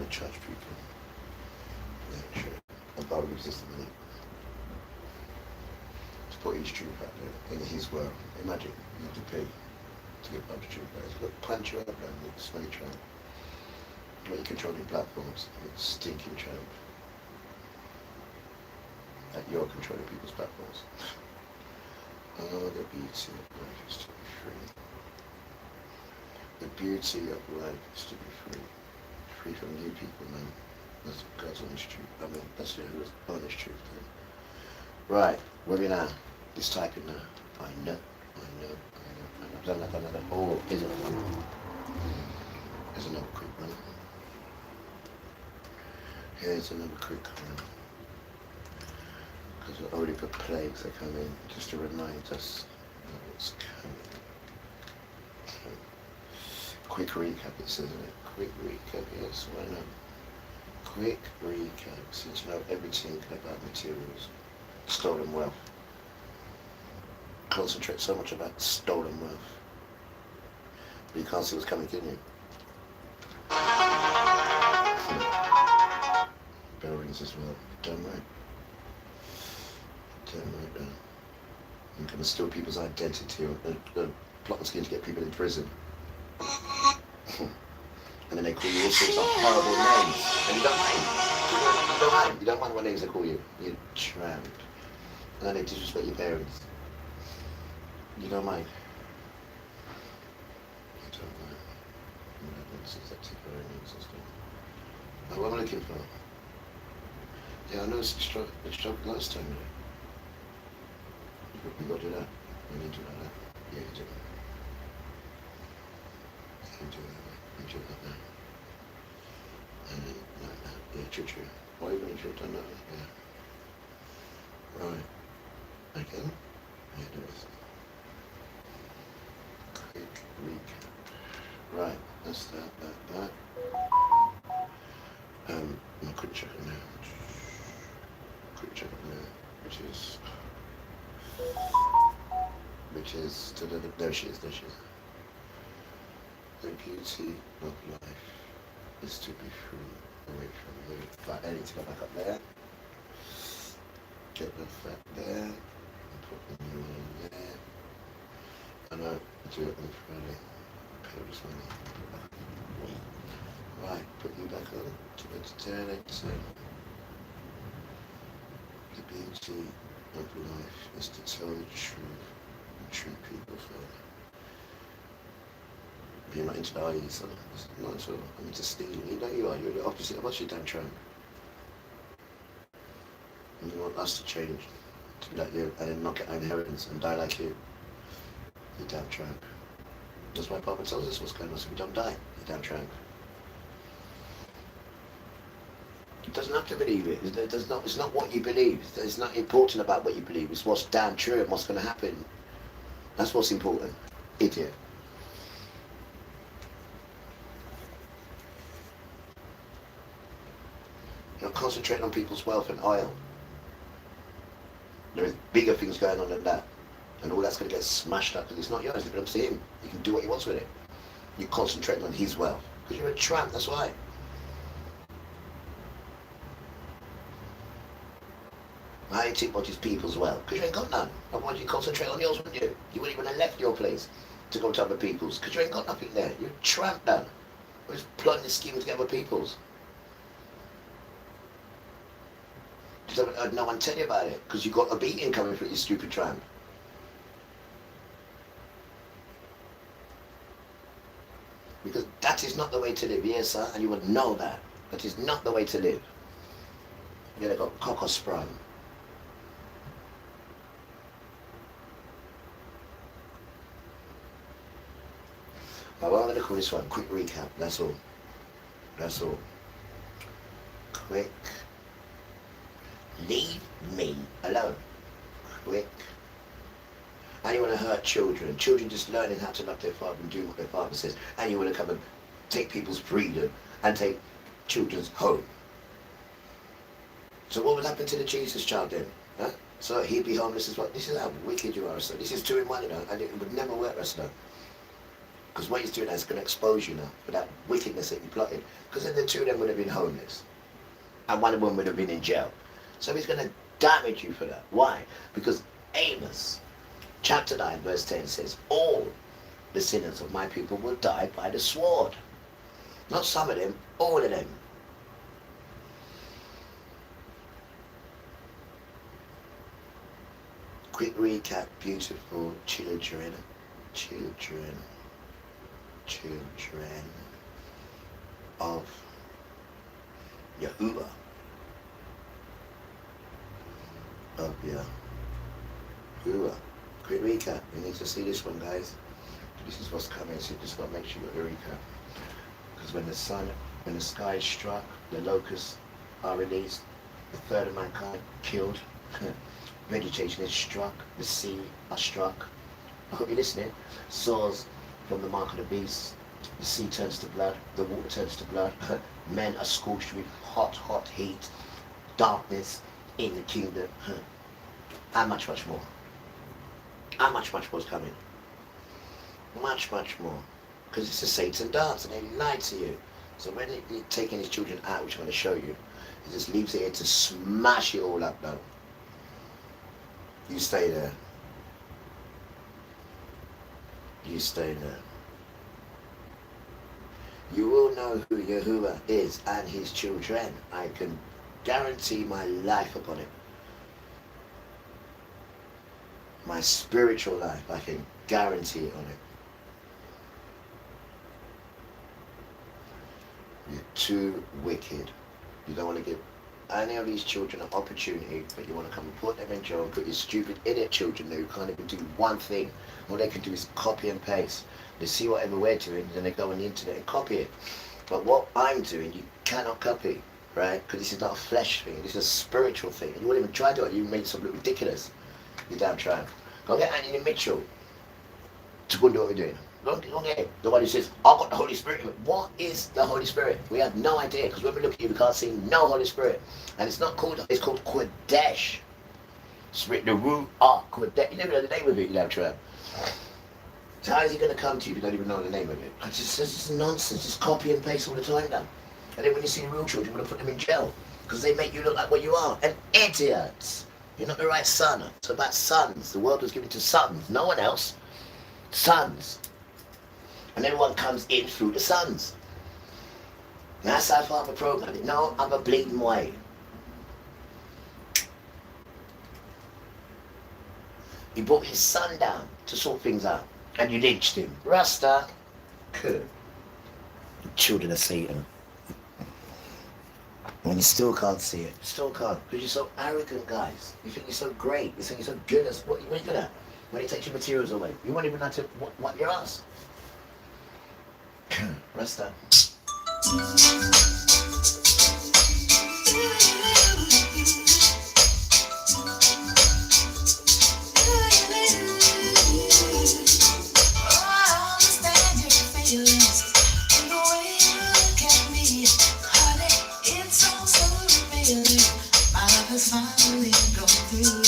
[SPEAKER 4] want to charge people. Yeah, sure. I've got to resist the money. To put each troop out there in his world. Imagine you have to pay to get a bunch of troop guys. Look, punch you up down there, smelly tramp. What you controlling platforms, you stinking tramp. That you're controlling people's platforms. Oh, the beauty of life is to be free. The beauty of life is to be free. Free from you people, man. That's God's honest truth. I mean, that's the honest truth, man. Right, where are we now? This typing now. I know. I've done that. Oh, here's another one. Here's another quick one. Here's another quick one. Because I already put plagues that come in just to remind us of what's coming. Quick recap, it says, isn't it? Quick recap, yes, why not? Quick recap, since you know everything about materials. Stolen wealth. Concentrate so much about stolen wealth. But you can't see what's coming, can you? Bell rings as well. Damn right. You're going to steal people's identity or plot and scheme to get people in prison. And then they call you all sorts of horrible names. And you don't mind. You don't mind what names they call you. You're tramp. And then they disrespect your parents. You don't mind. You don't mind. What am I looking for? Yeah, I know it's struck last time. We got to do that. We need to do that. Yeah, you do that. You do that. You do that now. And then like that. Yeah, true. Why even if you've done that? Yeah. Right. Again? Yeah, do this. Quick recap. Right. That's that. My quick check now. Quick check now. Which is there she is. The beauty of life is to be free away from you. But I need to go back up there. Get the fat there. And put the new one in there. And I do it on Friday. Pay this money. Right, put you back on to 10. The beauty of life is to tell the truth and treat people fairly. But you're not into that, are you? So it's not at all. I'm into stealing. You know you are. You're the opposite of us, you damn tramp. And you want us to change, to be like you, and then not get our inheritance and die like you. You damn tramp. That's why Papa tells us what's going on, so we don't die. You damn tramp. It doesn't have to believe it. It's not what you believe. It's not important about what you believe. It's what's damn true and what's going to happen. That's what's important. Idiot. You're concentrating on people's wealth and oil. There is bigger things going on than that. And all that's going to get smashed up because it's not yours. It belongs to him. He can do what he wants with it. You're concentrating on his wealth. Because you're a tramp, that's why. I ain't take what his people's well, because you ain't got none. Otherwise you concentrate on yours, wouldn't you? You wouldn't even have left your place to go to other people's, because you ain't got nothing there. You're a tramp, Dan. You're just plotting this scheme to get other people's. Just haven't heard no one tell you about it, because you got a beating coming for you stupid tramp. Because that is not the way to live, yes sir, and you would know that. That is not the way to live. You're like a cocker sprung. Well, what I'm going to call this one, quick recap, that's all. Quick. Leave me alone. Quick. And you want to hurt children. Children just learning how to love their father and do what their father says. And you want to come and take people's freedom and take children's home. So what would happen to the Jesus child then? Huh? So he'd be homeless as well. This is how wicked you are, sir. This is 2 in 1, you know, and it would never work, sir. Because what he's doing is going to expose you now for that wickedness that you plotted. Because then the two of them would have been homeless. And one of them would have been in jail. So he's going to damage you for that. Why? Because Amos chapter 9 verse 10 says, all the sinners of my people will die by the sword. Not some of them, all of them. Quick recap, beautiful children of Yahuwah, of Yahuwah. Quick recap, we need to see this one, guys. This is what's coming, so just got to make sure you got the recap. Because when the sky is struck, the locusts are released, the third of mankind killed, vegetation is struck, the sea are struck. I hope you're listening. Sores from the mark of the beast, the sea turns to blood, the water turns to blood, men are scorched with hot heat, darkness in the kingdom, and much more. And much more is coming. Much more. Because it's a Satan dance and they lie to you. So when he's taking his children out, which I'm going to show you, he just leaves it here to smash it all up now. You stay there. You stay there. You will know who Yahuwah is and his children. I can guarantee my life upon it. My spiritual life, I can guarantee it on it. You're too wicked. You don't want to give any of these children an opportunity, but you want to come and put them in jail and put your stupid idiot children who can't even do one thing. All they can do is copy and paste. They see whatever we're doing, then they go on the internet and copy it. But what I'm doing, you cannot copy, right? Because this is not a flesh thing, this is a spiritual thing. And you wouldn't even try to do it, you made something ridiculous. You're damn trying. Go get Anthony Mitchell to go and do what we're doing. Go get him. The one who says, I've got the Holy Spirit. What is the Holy Spirit? We have no idea, because when we look at you, we can't see no Holy Spirit. And it's not called, it's called Kodesh. Spirit, the root of Kodesh. You never know the name of it, you damn tramp. So how is he going to come to you if you don't even know the name of it? It's just nonsense, just copy and paste all the time now. And then when you see real children, you're going to put them in jail. Because they make you look like what you are, an idiot. You're not the right son. It's about sons. The world was given to sons, no one else. Sons. And everyone comes in through the sons. And that's how far the program. No, I'm a bleeding way. He brought his son down to sort things out. And you lynched him. Rasta. Good. Children of Satan. When you still can't see it. Still can't. Because you're so arrogant, guys. You think you're so great. You think you're so good. What are you looking at? When he takes your materials away. You won't even have to wipe your ass. Rasta.
[SPEAKER 5] Finally go through.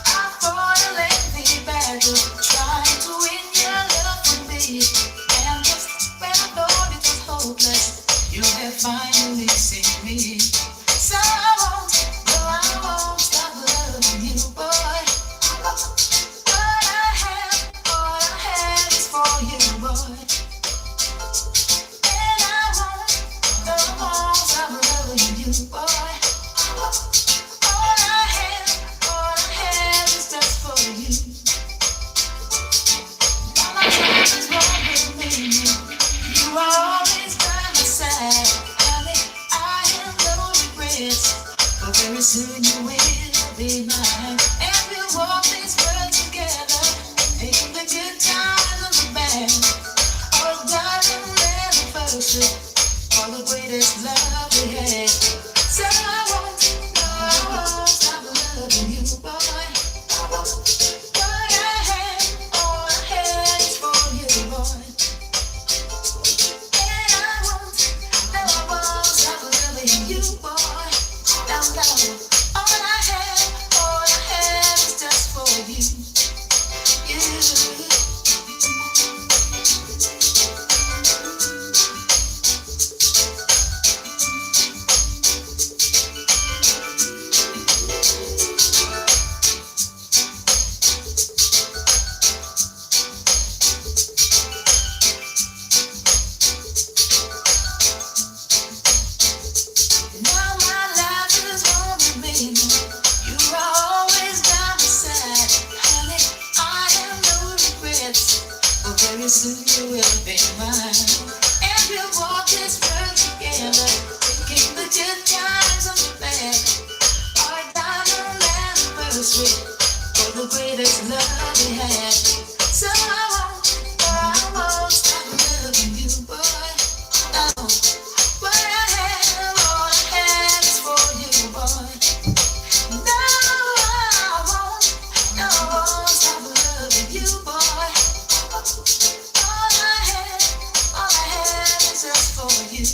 [SPEAKER 5] I fought a lengthy battle, trying to win your love from me. And just when I thought it was hopeless, you have finally seen me. So I won't stop loving you, boy. All I have is for you, boy. And I won't stop loving you, boy. Soon you will be mine, and we'll walk this world together, making the good times and the bad. Oh, darling, never first, for the greatest love we had. So I won't stop loving you, boy. All I had is for you, boy. And I won't stop loving you, boy. Down. All I have is just for you. Pretty soon you will be mine. And we'll walk this road together, thinking the good times of the bad. Our diamond anniversary for the greatest love we had. So I won't stop loving you, boy. No, what I have, all I have is for you, boy. No, I won't stop loving you, boy. All I have is just for you.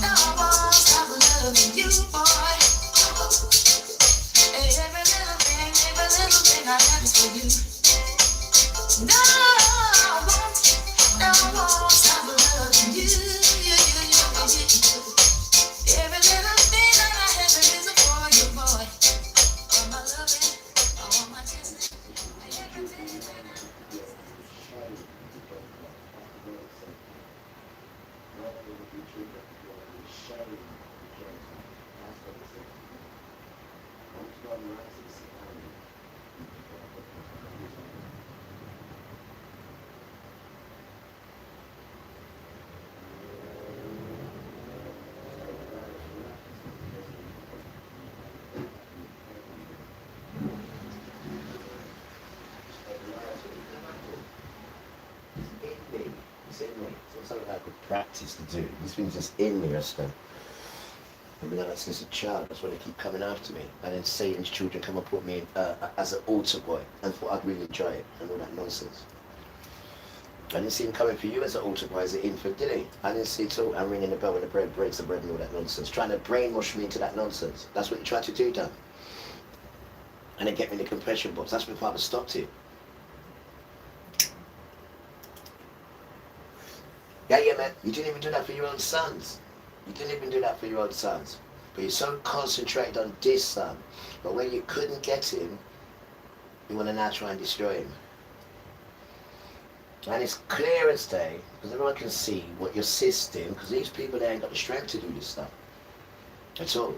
[SPEAKER 5] No, I won't stop loving you, boy. Every little thing I have is for you. No, I won't stop loving you. Every little thing that I have is for you, boy. All my loving, all my kissing, everything that I
[SPEAKER 4] It's in me. It's something I could practice to do. This thing's just in me, Rustin. I've been like that since a child. That's why they keep coming after me. And then Satan's children come and put me in, as an altar boy and thought I'd really enjoy it and all that nonsense. I didn't see him coming for you as an altar boy, as an infant, did he? I didn't see it all. I'm ringing the bell when the bread breaks the bread and all that nonsense. Trying to brainwash me into that nonsense. That's what you tried to do, Dan. And then get me in the compression box. That's when Father stopped it. Yeah, man. You didn't even do that for your own sons. You didn't even do that for your own sons. But you're so concentrated on this son. But when you couldn't get him, you want to now try and destroy him. And it's clear as day, because everyone can see what your system, because these people, they ain't got the strength to do this stuff. At all.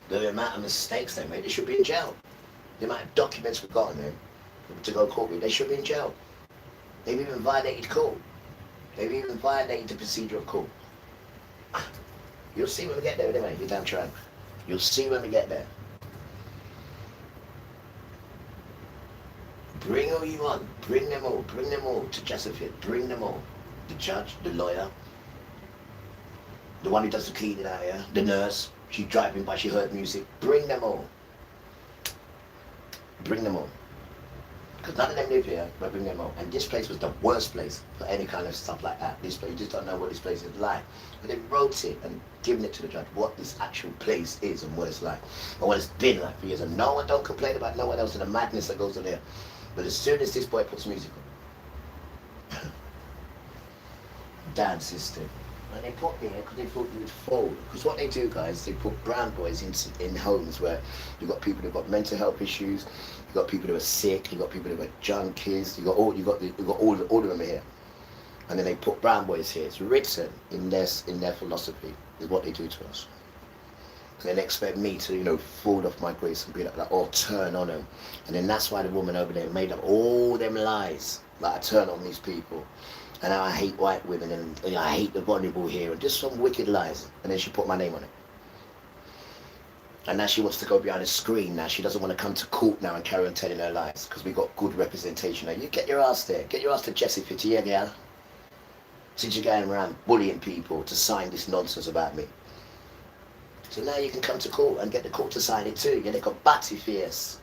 [SPEAKER 4] The amount of mistakes they made, they should be in jail. The amount of documents we've gotten them to go court with, they should be in jail. They've even violated court. They've even violated the procedure of court. You'll see when we get there anyway, you damn tramp. You'll see when we get there. Bring all you want. Bring them all to Josephine. Bring them all. The judge, the lawyer, the one who does the cleaning out here, the nurse, she's driving by, she heard music. Bring them all. Bring them all. Because none of them live here, but bring them all. And this place was the worst place for any kind of stuff like that. This place, you just don't know what this place is like. But they wrote it and given it to the judge, what this actual place is and what it's like. And what it's been like for years. And no one don't complain about no one else and the madness that goes on there. But as soon as this boy puts music on, dance system. And they put me here because they thought you would fold. Because what they do, guys, they put brown boys in homes where you've got people who've got mental health issues, you've got people who are sick, you've got people who've got junkies, you've got all of them here. And then they put brown boys here. It's written in their philosophy is what they do to us. And they expect me to, fall off my grace and be like, or turn on them. And then that's why the woman over there made up all them lies. Like, I turn on these people. And now I hate white women and I hate the vulnerable here. And just some wicked lies. And then she put my name on it. And now she wants to go behind a screen now. She doesn't want to come to court now and carry on telling her lies. Because we got good representation now. You get your ass there. Get your ass to Jesse Fitty, yeah, girl. Since you're going around bullying people to sign this nonsense about me. So now you can come to court and get the court to sign it too. You're like a batty fierce.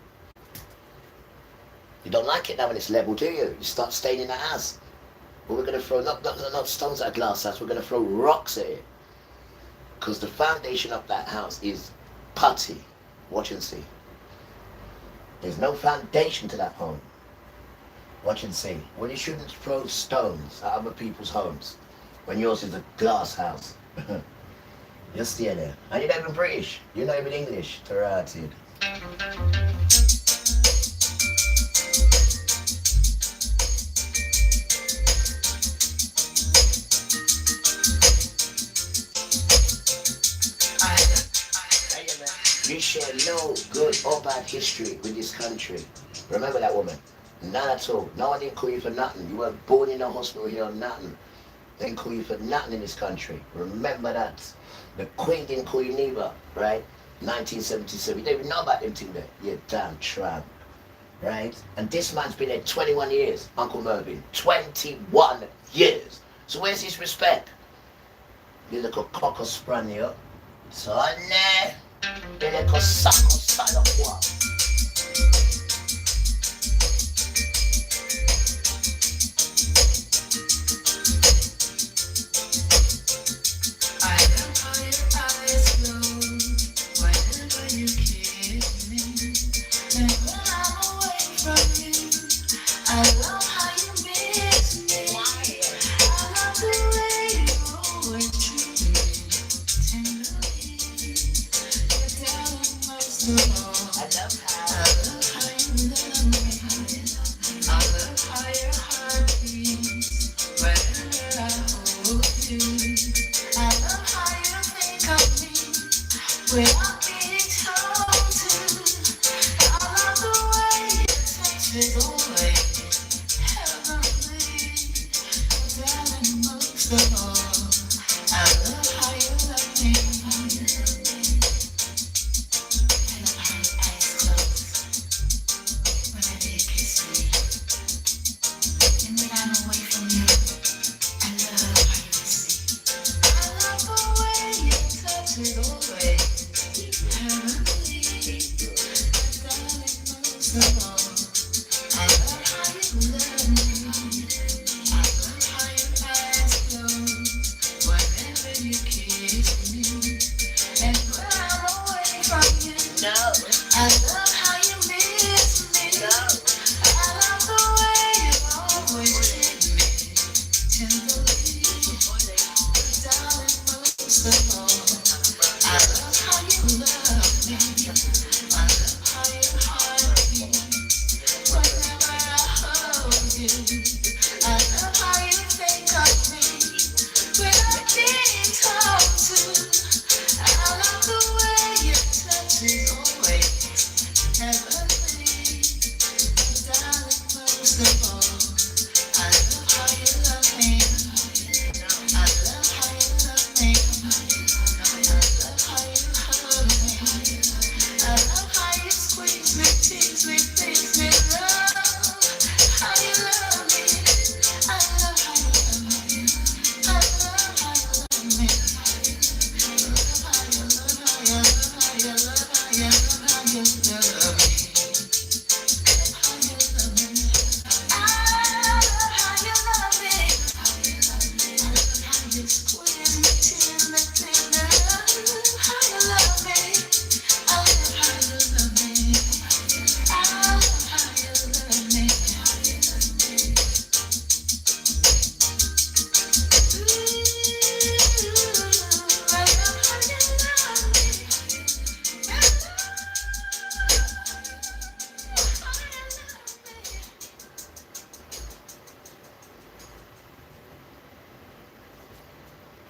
[SPEAKER 4] You don't like it now when it's level, do you? You start staining the house. Well, we're going to throw not stones at a glass house. We're going to throw rocks at it. Because the foundation of that house is putty. Watch and see. There's no foundation to that home. Watch and see. Well, you shouldn't throw stones at other people's homes when yours is a glass house. You're still there. And you're not even British. You're not even English. Tarantid. You share no good or bad history with this country. Remember that woman? None at all. No one didn't call you for nothing. You weren't born in a hospital here or nothing. They didn't call you for nothing in this country. Remember that. The Queen didn't call you neither, right? 1977. You didn't even know about them thing there. You damn tramp. Right? And this man's been there 21 years, Uncle Mervyn. 21 years. So where's his respect? You little cocker sprung you. So there, you little sucker son of one.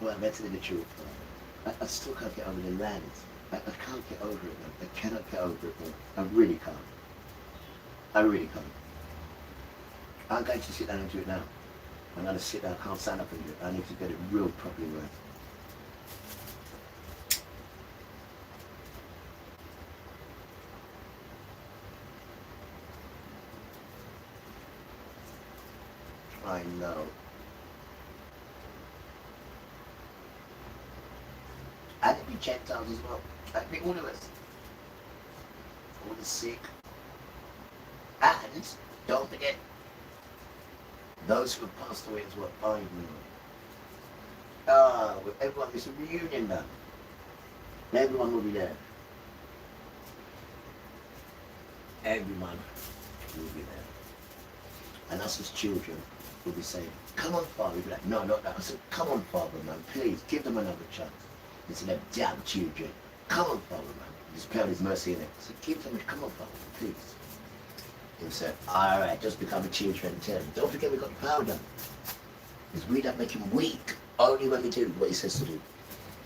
[SPEAKER 2] Well, I'm telling the truth. I still can't get over the land. I can't get over it, man. I cannot get over it, man. I really can't. I really can't. I'm going to sit down and do it now. I'm going to sit down. I can't stand up and do it. I need to get it real properly right. I know. And it'd be Gentiles as well. That'd be all of us. All the sick. And don't forget those who have passed away as well. I know. Everyone, it's a reunion now. Everyone will be there. Everyone will be there. And us as children will be saying, come on, Father. We'll be like, no, not that. I said, come on, Father, man. Please, give them another chance. Instead of damn children. Come on, Father, man. Just pray His mercy in it. So give them, come on, Father, please. He said, all right, just become a children and tell him. Don't forget we got the power done. Because we don't make him weak. Only when we do what He says to do.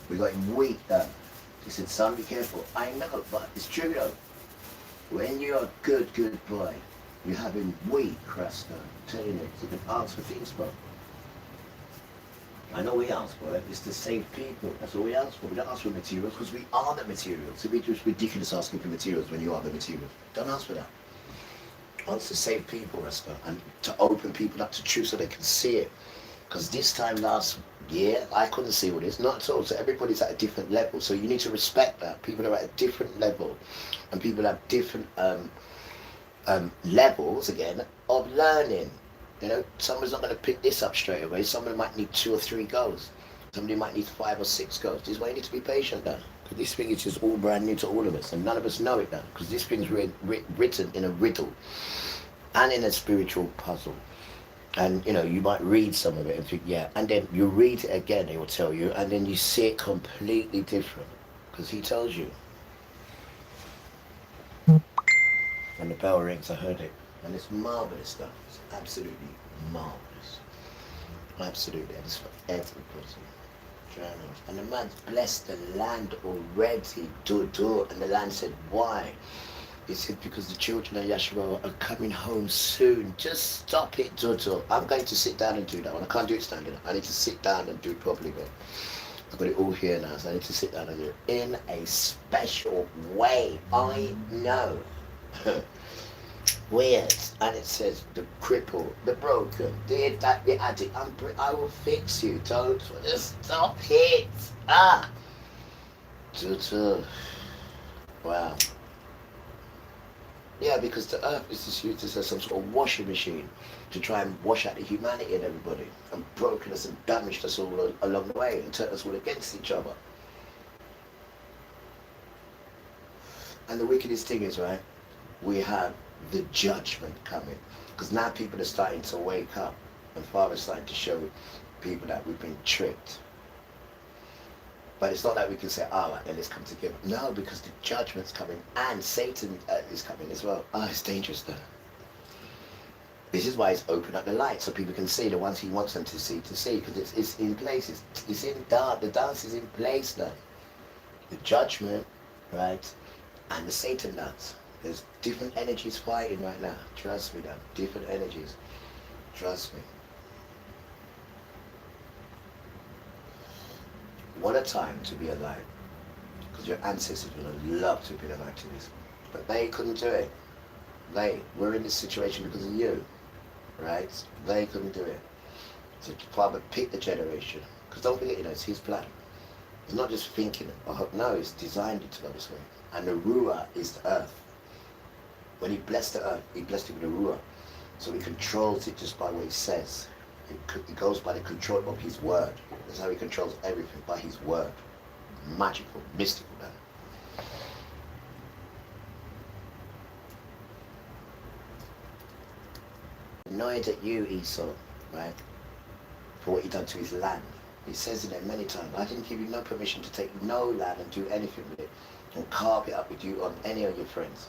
[SPEAKER 2] We got him weak done. He said, son, be careful. I know, but it's true though. When you're a good boy, you're having weed, Cresta. I'm telling you, you can ask for things, bro. I know we ask for it. It's to save people. That's all we ask for. We don't ask for materials because we are the materials. It'd be just ridiculous asking for materials when you are the materials. Don't ask for that. Ask to save people, Resta, and to open people up to truth so they can see it. Because this time last year, I couldn't see all this. Not at all. So everybody's at a different level. So you need to respect that. People are at a different level. And people have different levels, again, of learning. You know, someone's not going to pick this up straight away. Someone might need 2 or 3 goes. Somebody might need 5 or 6 goes. This is why you need to be patient now. Because this thing is just all brand new to all of us. And none of us know it now. Because this thing's written in a riddle. And in a spiritual puzzle. And, you know, you might read some of it and think, yeah. And then you read it again, it will tell you. And then you see it completely different. Because he tells you. And the bell rings, I heard it. And it's marvellous stuff. It's absolutely marvellous. Absolutely. And it's for everybody. Journals. And the man's blessed the land already. Do. And the land said, why? He said, because the children of Yeshua are coming home soon. Just stop it, Dodo. I'm going to sit down and do that one. I can't do it standing up. I need to sit down and do it properly, man. I've got it all here now, so I need to sit down and do it in a special way. I know. Weird. And it says, the cripple, the broken, the addict. I will fix you. Don't stop it. Dodo. Wow. Yeah, because the earth is just used as some sort of washing machine to try and wash out the humanity and everybody, and broken us and damaged us all along the way and turned us all against each other. And the wickedest thing is, right, we have the judgment coming. Because now people are starting to wake up, and Father's starting to show people that we've been tricked. But it's not like we can say, all right, then let's come together. No, because the judgment's coming, and Satan is coming as well. It's dangerous though. This is why he's opened up the light, so people can see the ones he wants them to see, because it's in place. It's in dark. The dance is in place now. The judgment, right, and the Satan dance. There's different energies fighting right now. Trust me, now. Different energies. Trust me. What a time to be alive. Because your ancestors would have loved to have been alive to this. But they couldn't do it. They were in this situation because of you. Right? They couldn't do it. So Father picked the generation. Because don't forget, you know, it's his plan. It's not just thinking. No, he's designed it to go this way. And the Ruah is the earth. When he blessed the earth, he blessed it with the Ruah. So he controls it just by what he says. It goes by the control of his word. That's how he controls everything, by his word. Magical, mystical, man. Annoyed at you, Esau, right? For what you done to his land. He says in there many times, I didn't give you no permission to take no land and do anything with it and carve it up with you on any of your friends.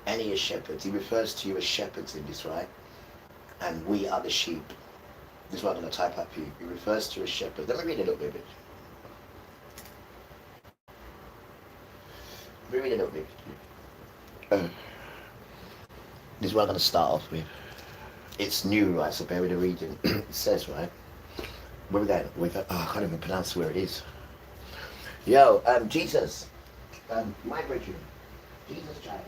[SPEAKER 2] Any of your shepherds. He refers to you as shepherds in this, right? And we are the sheep. This is what I'm going to type up for you. He refers to you as shepherds. Let me read a little bit. Let me read a little bit. This is what I'm going to start off with. It's new, right? So bear with the reading. It says, right? Where we going? I can't even pronounce where it is. Yo, Jesus. My brethren. Jesus child.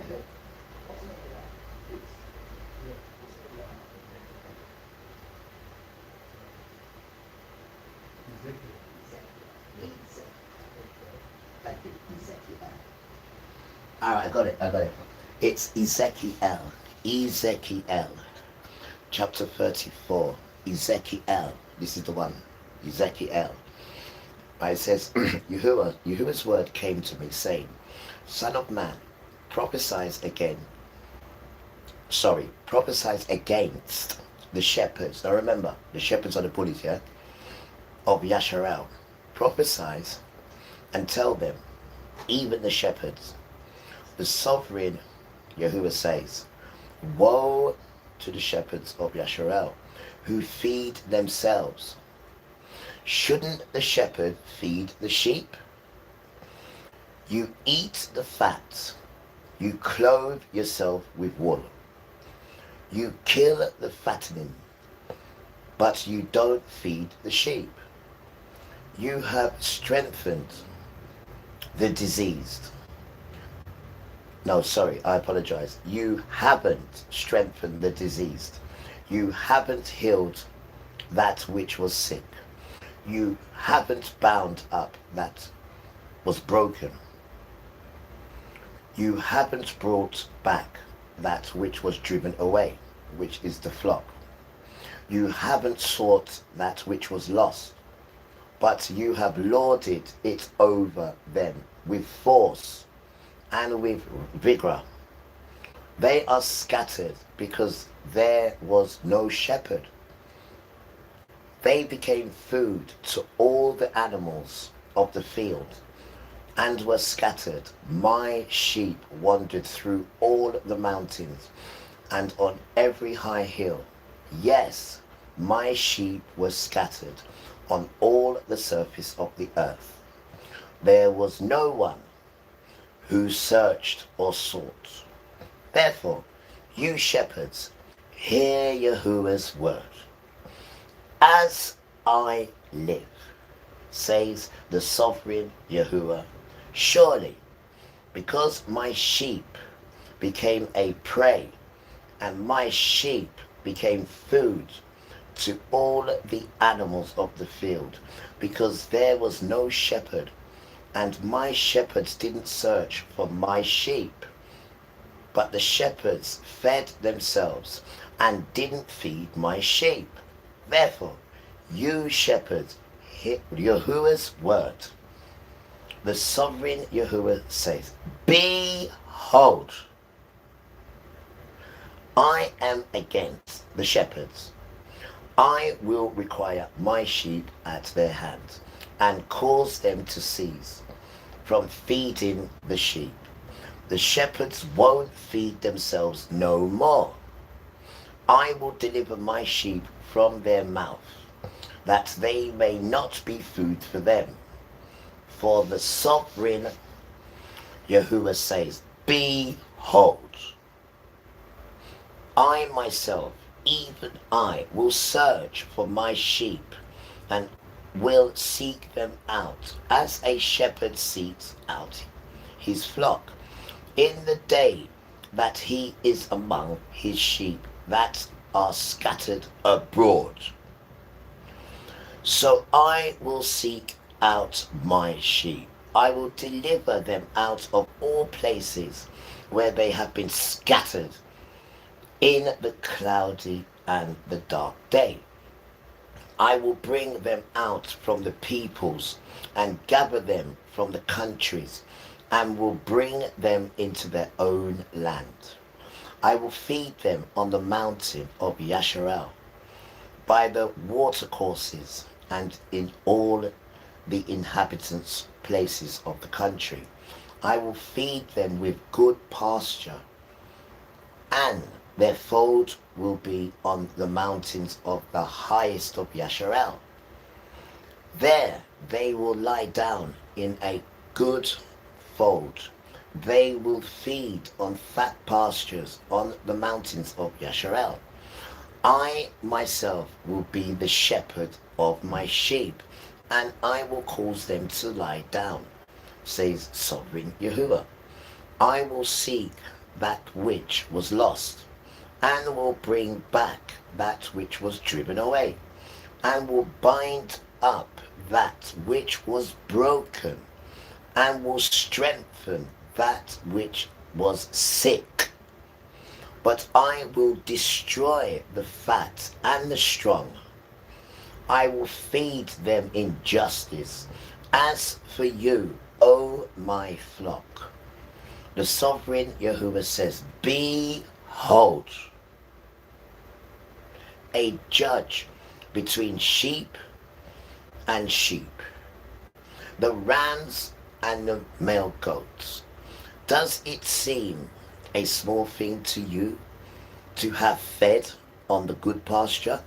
[SPEAKER 2] Alright, I got it. It's Ezekiel. Chapter 34. Ezekiel. This is the one. Ezekiel. It says, Yahuwah's word came to me, saying, Son of man, prophesies against the shepherds. Now remember, the shepherds are the bullies, yeah? Of Yasharel. Prophesies and tell them, even the shepherds, the sovereign Yahuwah says, woe to the shepherds of Yasharel, who feed themselves. Shouldn't the shepherd feed the sheep? You eat the fat. You clothe yourself with wool. You kill the fattening, but you don't feed the sheep. You have strengthened the diseased. No, sorry, I apologize. You haven't strengthened the diseased. You haven't healed that which was sick. You haven't bound up that was broken. You haven't brought back that which was driven away, which is the flock. You haven't sought that which was lost, but you have lorded it over them with force and with vigor. They are scattered because there was no shepherd. They became food to all the animals of the field and were scattered. My sheep wandered through all the mountains and on every high hill. Yes, my sheep were scattered on all the surface of the earth. There was no one who searched or sought. Therefore, you shepherds, hear Yahuwah's word. As I live, says the sovereign Yahuwah, surely, because my sheep became a prey, and my sheep became food to all the animals of the field, because there was no shepherd, and my shepherds didn't search for my sheep, but the shepherds fed themselves and didn't feed my sheep. Therefore, you shepherds, hear Yahuwah's word. The sovereign Yahuwah says, behold, I am against the shepherds. I will require my sheep at their hand and cause them to cease from feeding the sheep. The shepherds won't feed themselves no more. I will deliver my sheep from their mouth, that they may not be food for them. For the sovereign Yahuwah says, behold, I myself, even I, will search for my sheep and will seek them out, as a shepherd seeks out his flock, in the day that he is among his sheep that are scattered abroad. So I will seek out my sheep. I will deliver them out of all places where they have been scattered in the cloudy and the dark day. I will bring them out from the peoples and gather them from the countries and will bring them into their own land. I will feed them on the mountain of Yasharel, by the watercourses, and in all the inhabitants' places of the country. I will feed them with good pasture, and their fold will be on the mountains of the highest of Yasharel. There they will lie down in a good fold. They will feed on fat pastures on the mountains of Yasharel. I myself will be the shepherd of my sheep, and I will cause them to lie down, says sovereign Yahuwah. I will seek that which was lost, and will bring back that which was driven away, and will bind up that which was broken, and will strengthen that which was sick. But I will destroy the fat and the strong. I will feed them in justice. As for you, O my flock, the sovereign Yahuwah says, behold, a judge between sheep and sheep, the rams and the male goats. Does it seem a small thing to you to have fed on the good pasture?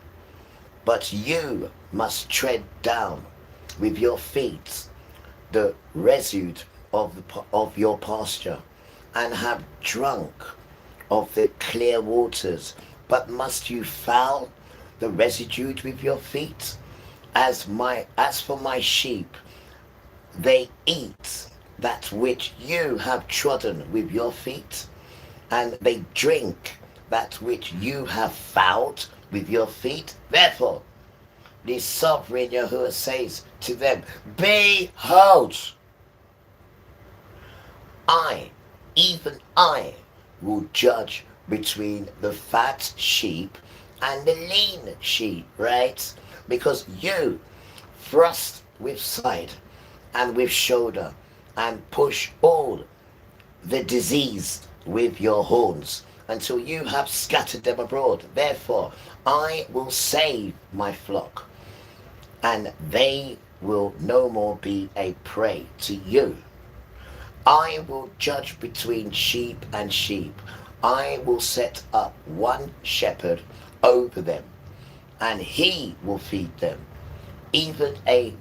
[SPEAKER 2] But you must tread down with your feet the residue of your pasture, and have drunk of the clear waters. But must you foul the residue with your feet? As for my sheep, they eat that which you have trodden with your feet, and they drink that which you have fouled with your feet. Therefore, the sovereign Yahuwah says to them, behold, I, even I, will judge between the fat sheep and the lean sheep, right? Because you thrust with side and with shoulder and push all the diseased with your horns until you have scattered them abroad. Therefore, I will save my flock, and they will no more be a prey to you. I will judge between sheep and sheep. I will set up one shepherd over them, and he will feed them, even a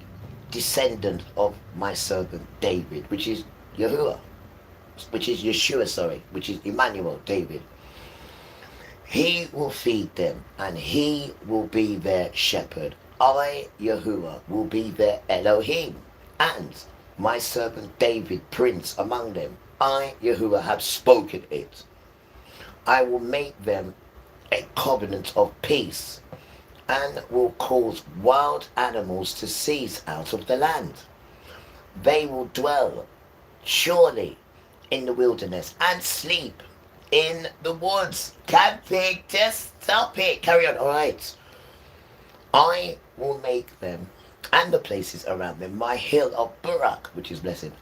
[SPEAKER 2] descendant of my servant David, which is Yahuwah, which is Yeshua, sorry, which is Emmanuel, David. He will feed them, and he will be their shepherd. I, Yahuwah, will be their Elohim, and my servant David, prince among them. I, Yahuwah, have spoken it. I will make them a covenant of peace, and will cause wild animals to cease out of the land. They will dwell surely in the wilderness and sleep in the woods. Camping, just stop it. Carry on. All right. I will make them and the places around them my hill of Barak, which is blessed.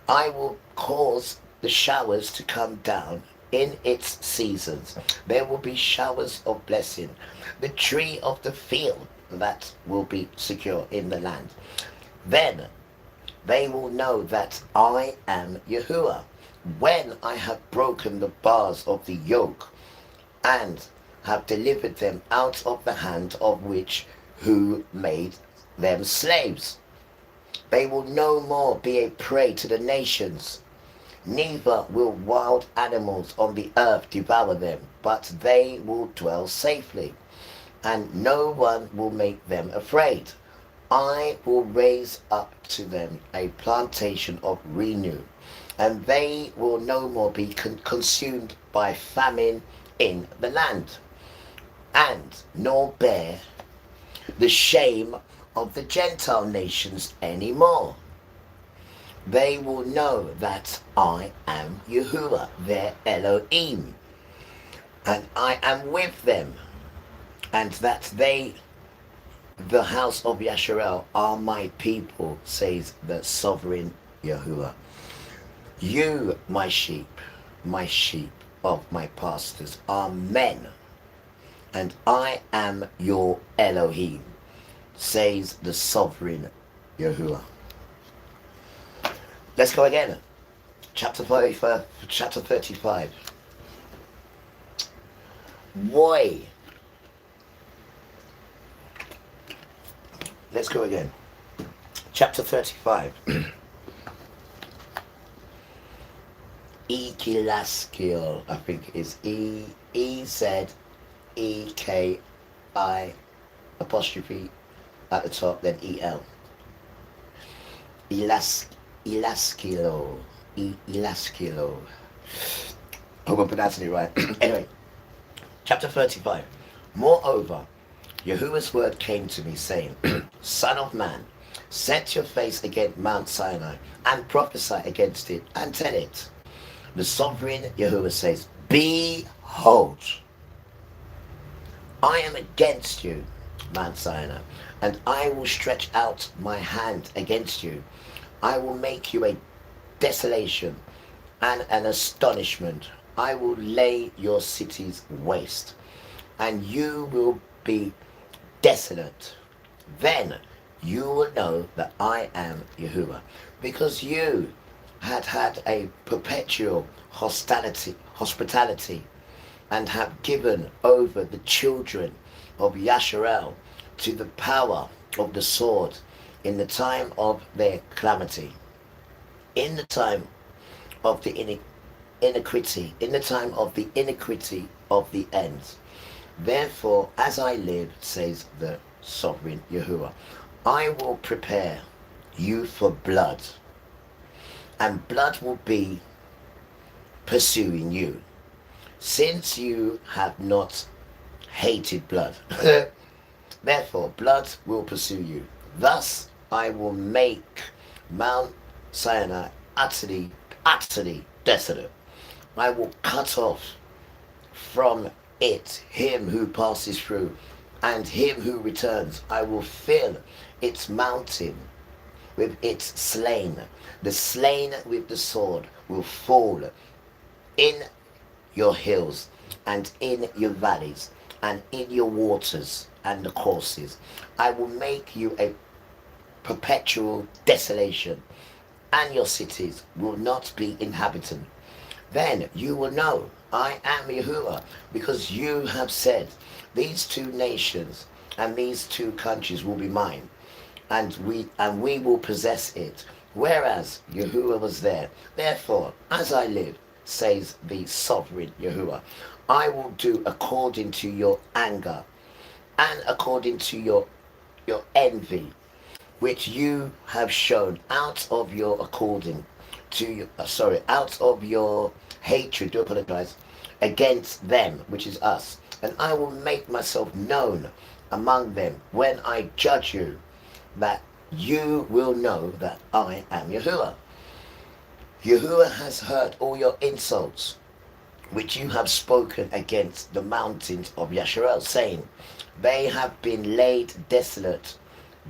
[SPEAKER 2] I will cause the showers to come down in its seasons. There will be showers of blessing. The tree of the field that will be secure in the land. Then they will know that I am Yahuwah, when I have broken the bars of the yoke and have delivered them out of the hand of which who made them slaves. They will no more be a prey to the nations, neither will wild animals on the earth devour them, but they will dwell safely, and no one will make them afraid. I will raise up to them a plantation of renew, and they will no more be consumed by famine in the land, and nor bear the shame of the Gentile nations anymore. They will know that I am Yahuwah, their Elohim, and I am with them, and that they, the house of Yasharel, are my people, says the sovereign Yahuwah. You, my sheep of my pastors, are men, and I am your Elohim, says the sovereign Yahuwah. Let's go again. Chapter 35. Why? Let's go again. Chapter 35. Ekilaskiel, I think is E-Z-E-K-I apostrophe at the top, then E-L. Ilaskilo. Hope I'm pronouncing it right. Anyway, chapter 35. Moreover, Yahuwah's word came to me, saying, Son of man, set your face against Mount Sinai, and prophesy against it, and tell it. The sovereign Yahuwah says, Behold, I am against you, Mount Sinai, and I will stretch out my hand against you. I will make you a desolation and an astonishment. I will lay your cities waste, and you will be desolate. Then you will know that I am Yahuwah, because you had a perpetual hospitality, and have given over the children of Yasharel to the power of the sword in the time of their calamity. in the time of the iniquity, in the time of the iniquity of the ends. Therefore, as I live, says the sovereign Yahuwah, I will prepare you for blood, and blood will be pursuing you, since you have not hated blood. Therefore, blood will pursue you. Thus, I will make Mount Sinai utterly, utterly desolate. I will cut off from it him who passes through, and him who returns. I will fill its mountain with its slain. The slain with the sword will fall in your hills, and in your valleys, and in your waters and the courses. I will make you a perpetual desolation, and your cities will not be inhabited. Then you will know I am Yahuwah, because you have said, these two nations and these two countries will be mine, and we will possess it. Whereas Yahuwah was there. Therefore, as I live, says the sovereign Yahuwah, I will do according to your anger and according to your envy, which you have shown out of your out of your hatred, do apologize, against them, which is us. And I will make myself known among them when I judge you, that you will know that I am Yahuwah. Yahuwah has heard all your insults, which you have spoken against the mountains of Yasharel, saying, they have been laid desolate,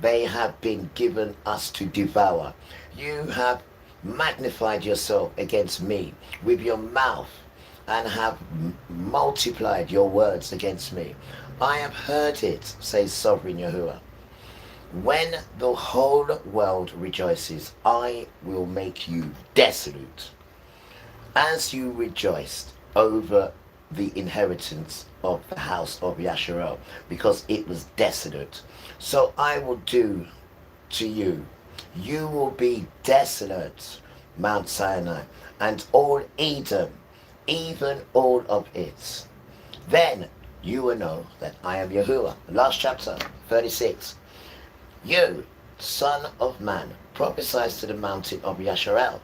[SPEAKER 2] they have been given us to devour. You have magnified yourself against me with your mouth, and have multiplied your words against me. I have heard it, says sovereign Yahuwah. When the whole world rejoices, I will make you desolate, as you rejoiced over the inheritance of the house of Yasharel, because it was desolate. So I will do to you. You will be desolate, Mount Sinai, and all Edom, even all of it. Then you will know that I am Yahuwah. Last chapter, 36. You, son of man, prophesy to the mountain of Yasharel,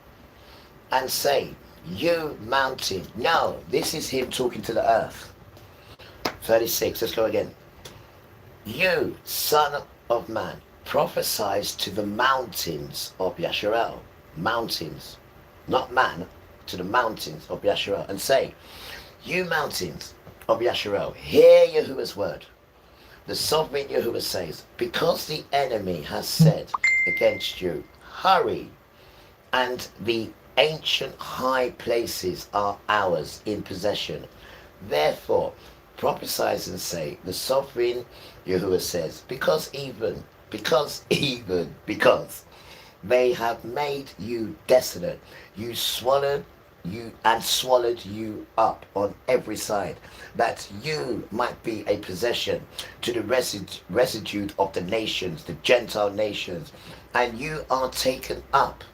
[SPEAKER 2] and say, you mountain. No, this is him talking to the earth. 36, let's go again. You, son of man, prophesies to the mountains of Yasharel. Mountains, not man, to the mountains of Yasharel, and say, you mountains of Yasharel, hear Yahuwah's word. The sovereign Yahuwah says, because the enemy has said against you, hurry, and the ancient high places are ours in possession. Therefore, prophesy and say, the sovereign Yahuwah says, because they have made you desolate, swallowed you up on every side, that you might be a possession to the residue of the nations, the Gentile nations, and you are taken up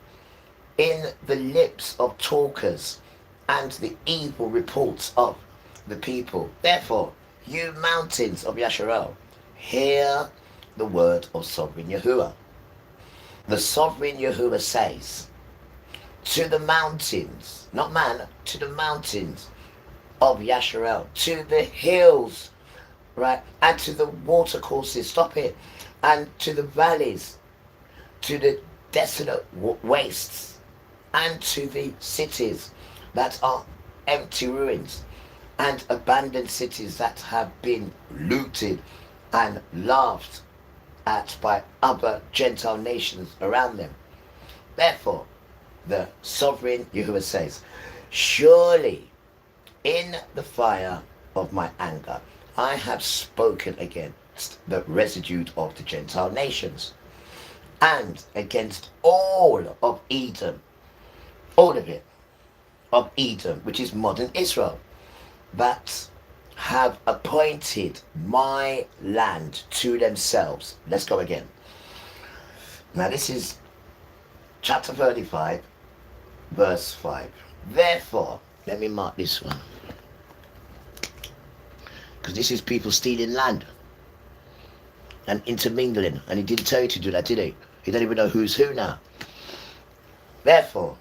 [SPEAKER 2] in the lips of talkers and the evil reports of the people. Therefore, you mountains of Yasharel, hear the word of sovereign Yahuwah. The sovereign Yahuwah says, to the mountains, not man, to the mountains of Yasharel, to the hills, right, and to the water courses, stop it, and to the valleys, to the desolate wastes, and to the cities that are empty ruins, and abandoned cities that have been looted and laughed at by other Gentile nations around them. Therefore, the sovereign Yahuwah says, surely in the fire of my anger, I have spoken against the residue of the Gentile nations, and against all of Edom, all of it, of Edom, which is modern Israel, that have appointed my land to themselves. Let's go again. Now this is chapter 35, verse 5. Therefore, let me mark this one, because this is people stealing land and intermingling, and he didn't tell you to do that, did he? He don't even know who's who now. Therefore,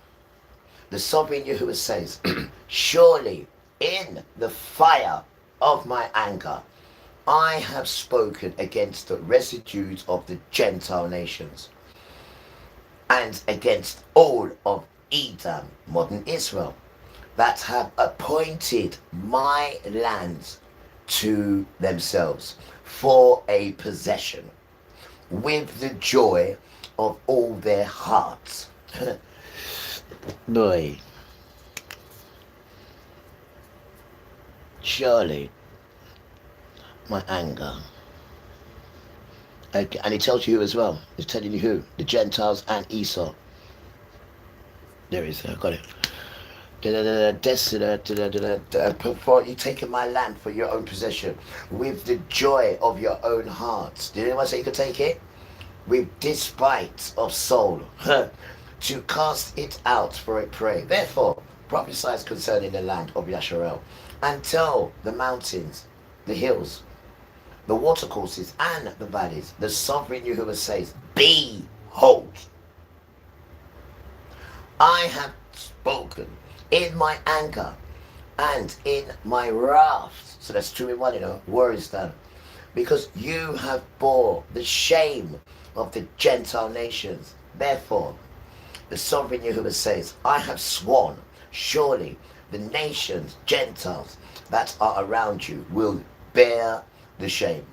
[SPEAKER 2] the sovereign Yahuwah says, surely in the fire of my anger I have spoken against the residues of the Gentile nations and against all of Edom, modern Israel, that have appointed my lands to themselves for a possession with the joy of all their hearts. Boy, surely my anger. Okay, and he tells you who as well. He's telling you who. The Gentiles and Esau. There it is. I got it. For you taken my land for your own possession with the joy of your own heart. Did anyone say you could take it? With despite of soul. To cast it out for a prey. Therefore, prophesy concerning the land of Yasharel, and tell the mountains, the hills, the watercourses, and the valleys, the sovereign Yahuwah says, behold, I have spoken in my anger and in my wrath. So that's 2 in 1, you know, war is done. Because you have bore the shame of the Gentile nations. Therefore, the sovereign Yahuwah says, I have sworn, surely the nations, Gentiles, that are around you will bear the shame.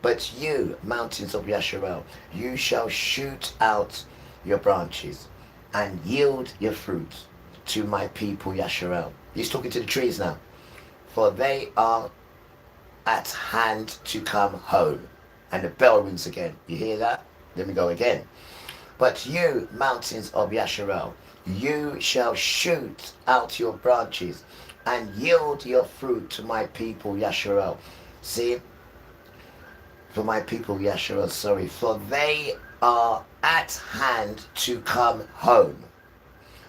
[SPEAKER 2] But you, mountains of Yasharel, you shall shoot out your branches and yield your fruit to my people Yasharel. He's talking to the trees now. For they are at hand to come home. And the bell rings again. You hear that? Let me go again. But you, mountains of Yasharel, you shall shoot out your branches and yield your fruit to my people Yasharel. See? For my people Yasharel, sorry. For they are at hand to come home.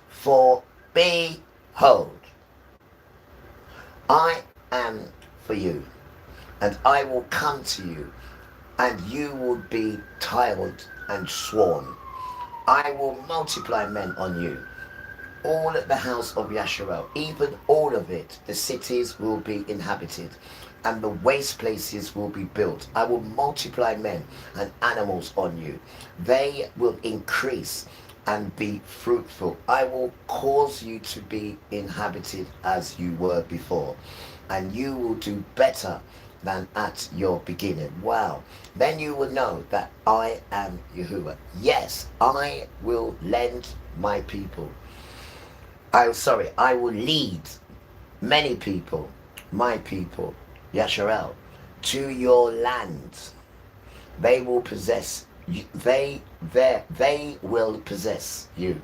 [SPEAKER 2] For behold, I am for you, and I will come to you, and you will be tiled and sworn. I will multiply men on you. All the house of Yasharel, even all of it, the cities will be inhabited, and the waste places will be built. I will multiply men and animals on you. They will increase and be fruitful. I will cause you to be inhabited as you were before, and you will do better than at your beginning. Wow. Then you will know that I am Yahuwah. Yes, I will lend my people. I will lead many people, my people, Yasharel, to your land. They will possess you. They will possess you,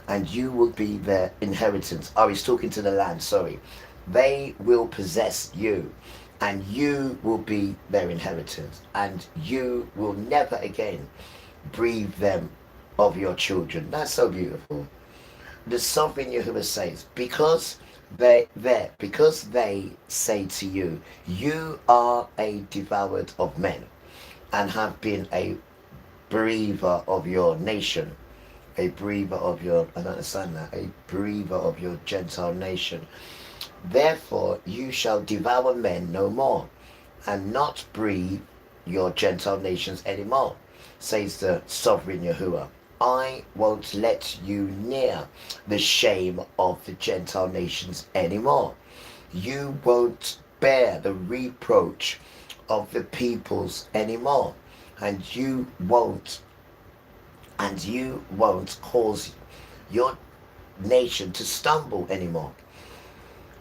[SPEAKER 2] and you will be their inheritance. Oh, he's talking to the land, sorry. They will possess you, and you will be their inheritance, and you will never again breathe them of your children. That's so beautiful. The sovereign Yahuwah says, because they say to you, you are a devoured of men, and have been a bereaver of your nation, a bereaver of your, I don't understand that, a bereaver of your Gentile nation. Therefore you shall devour men no more, and not breathe your Gentile nations anymore, says the sovereign Yahuwah. I won't let you near the shame of the Gentile nations anymore. You won't bear the reproach of the peoples anymore, and you won't cause your nation to stumble anymore,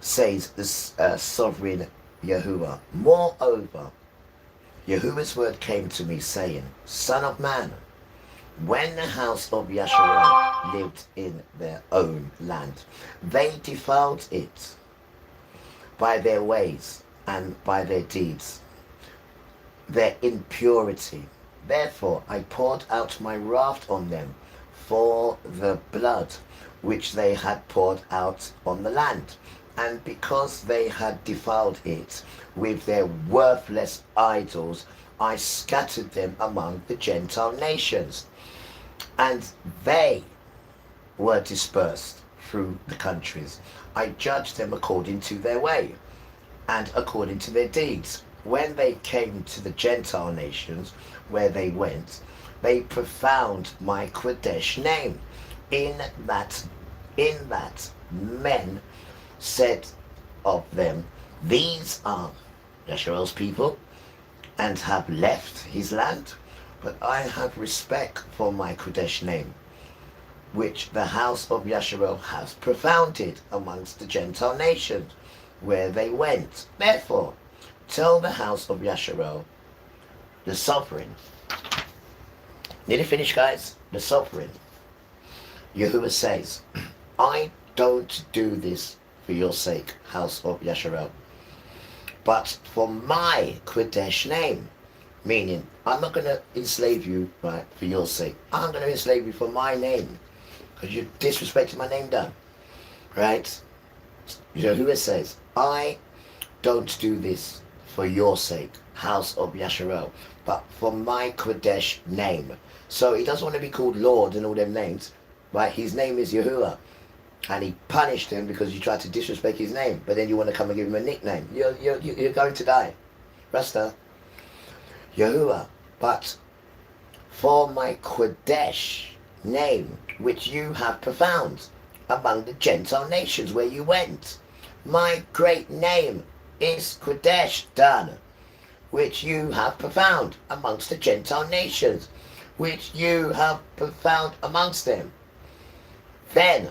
[SPEAKER 2] says the sovereign Yahuwah. Moreover, Yahuwah's word came to me, saying, Son of man, when the house of Yasharel lived in their own land, they defiled it by their ways and by their deeds, their impurity. Therefore I poured out my wrath on them for the blood which they had poured out on the land. And because they had defiled it with their worthless idols, I scattered them among the Gentile nations, and they were dispersed through the countries. I judged them according to their way and according to their deeds. When they came to the Gentile nations where they went, they profound my Kodesh name, in that men said of them, these are Yasharel's people, and have left his land. But I have respect for my Kodesh name, which the house of Yasharel has profounded amongst the Gentile nations where they went. Therefore, tell the house of Yasharel, the sovereign. Nearly finished, guys. The sovereign. Yahuwah says, I don't do this for your sake, house of Yasharel, but for my Kodesh name. Meaning, I'm not going to enslave you, right, for your sake. I'm going to enslave you for my name, because you disrespected my name down, right? Yahuwah says, I don't do this for your sake, house of Yasharel, but for my Kodesh name. So he doesn't want to be called Lord and all them names, right? His name is Yahuwah, and he punished him because you tried to disrespect his name. But then you want to come and give him a nickname. You're going to die, Rasta. Yahuwah, but for my Kodesh name, which you have profound among the Gentile nations where you went. My great name is Kodesh Dan, which you have profound amongst the Gentile nations, which you have profound amongst them. Then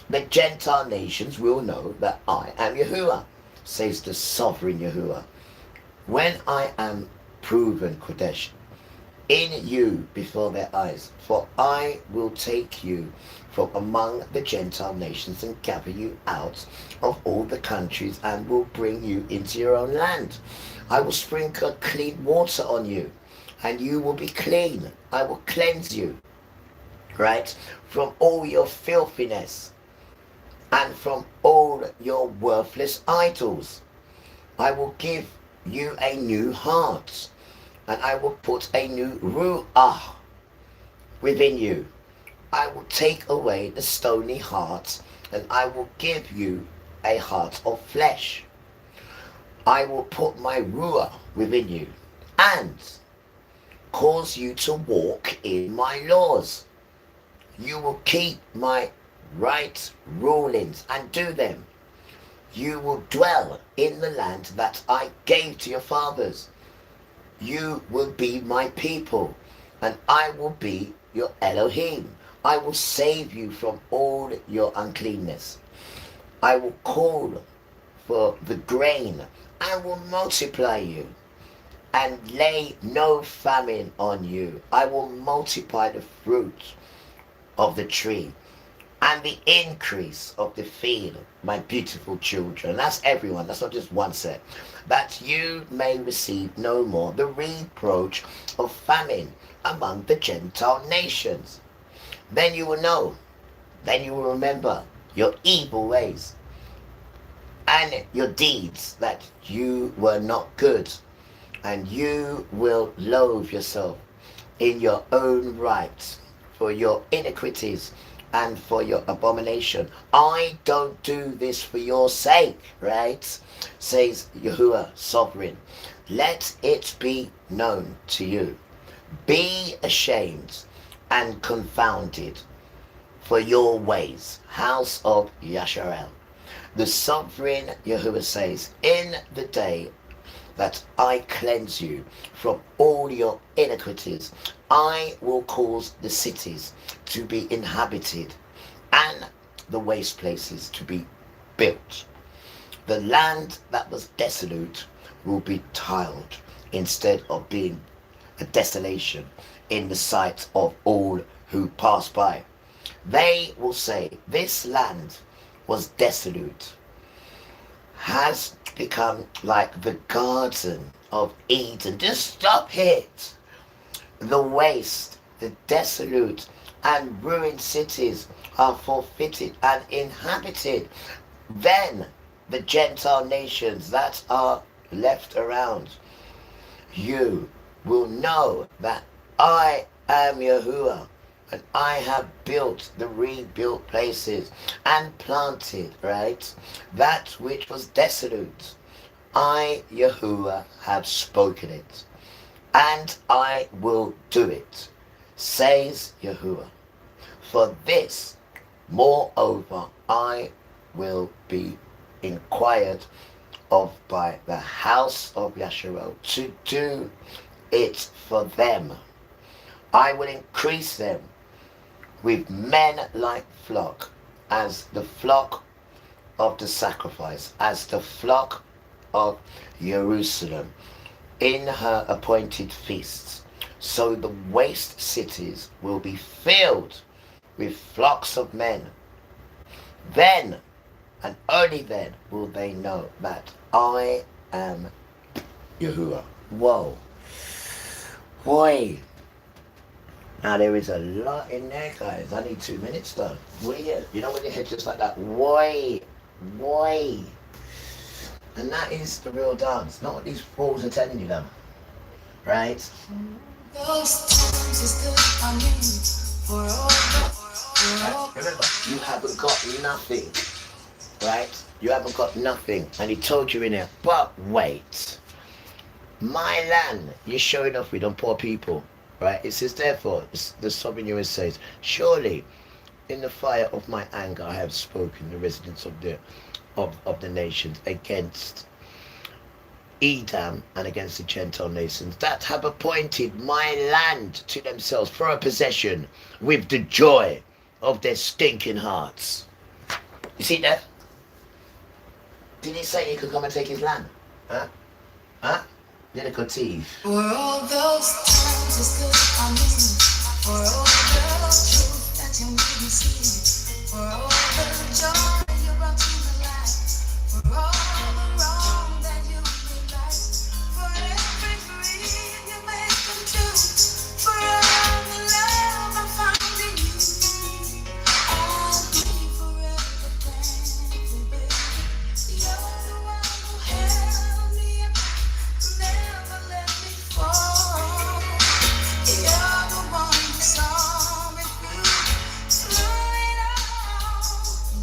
[SPEAKER 2] the Gentile nations will know that I am Yahuwah, says the sovereign Yahuwah, when I am proven Kodesh in you before their eyes. For I will take you from among the Gentile nations and gather you out of all the countries and will bring you into your own land. I will sprinkle clean water on you and you will be clean. I will cleanse you, right, from all your filthiness and from all your worthless idols. I will give you a new heart, and I will put a new ruach within you. I will take away the stony heart, and I will give you a heart of flesh. I will put my ruach within you, and cause you to walk in my laws. You will keep my right rulings and do them. You will dwell in the land that I gave to your fathers. You will be my people, and I will be your Elohim. I will save you from all your uncleanness. I will call for the grain. I will multiply you and lay no famine on you. I will multiply the fruit of the tree and the increase of the field, my beautiful children. That's everyone, that's not just one set. That you may receive no more the reproach of famine among the Gentile nations. Then you will know, then you will remember your evil ways and your deeds, that you were not good, and you will loathe yourself in your own right for your iniquities and for your abomination. I don't do this for your sake, right? Says Yahuwah, sovereign. Let it be known to you. Be ashamed and confounded for your ways, house of Yasharel. The sovereign Yahuwah says, in the day that I cleanse you from all your iniquities, I will cause the cities to be inhabited and the waste places to be built. The land that was desolate will be tiled instead of being a desolation in the sight of all who pass by. They will say, this land was desolate, has become like the Garden of Eden. Just stop it. The waste, the desolate and ruined cities are forfeited and inhabited, then the Gentile nations that are left around you will know that I am Yahuwah, and I have built the rebuilt places and planted, right, that which was desolate. I, Yahuwah, have spoken it, and I will do it, says Yahuwah. For this, moreover, I will be inquired of by the house of Yasharel to do it for them. I will increase them with men like flock, as the flock of the sacrifice, as the flock of Jerusalem in her appointed feasts. So the waste cities will be filled with flocks of men. Then, and only then, will they know that I am Yahuwah. Whoa. Boy. Now there is a lot in there, guys. I need 2 minutes though. Weird. You know when your head just like that? Why? And that is the real dance, not what these fools are telling you them. Right?
[SPEAKER 5] Those times is good, I mean, for all
[SPEAKER 2] Remember, you haven't got nothing. Right? You haven't got nothing. And he told you in there, but wait. My land, you're showing off with on poor people. Right? It says, therefore, the sovereign says, surely in the fire of my anger I have spoken the residents of the nations against Edom and against the Gentile nations that have appointed my land to themselves for a possession with the joy of their stinking hearts. You see that? Did he say he could come and take his land? Huh? Lyrical thief.
[SPEAKER 5] for all those times is good, I mean, for all the truth that you didn't see, for all the joy you brought to the light, for all the wrong that you made right, for every dream you made come true, for all the love I found in you. I'll be forever thankful, baby. You're the one who held me up, never let me fall. You're the one who saw me through it all.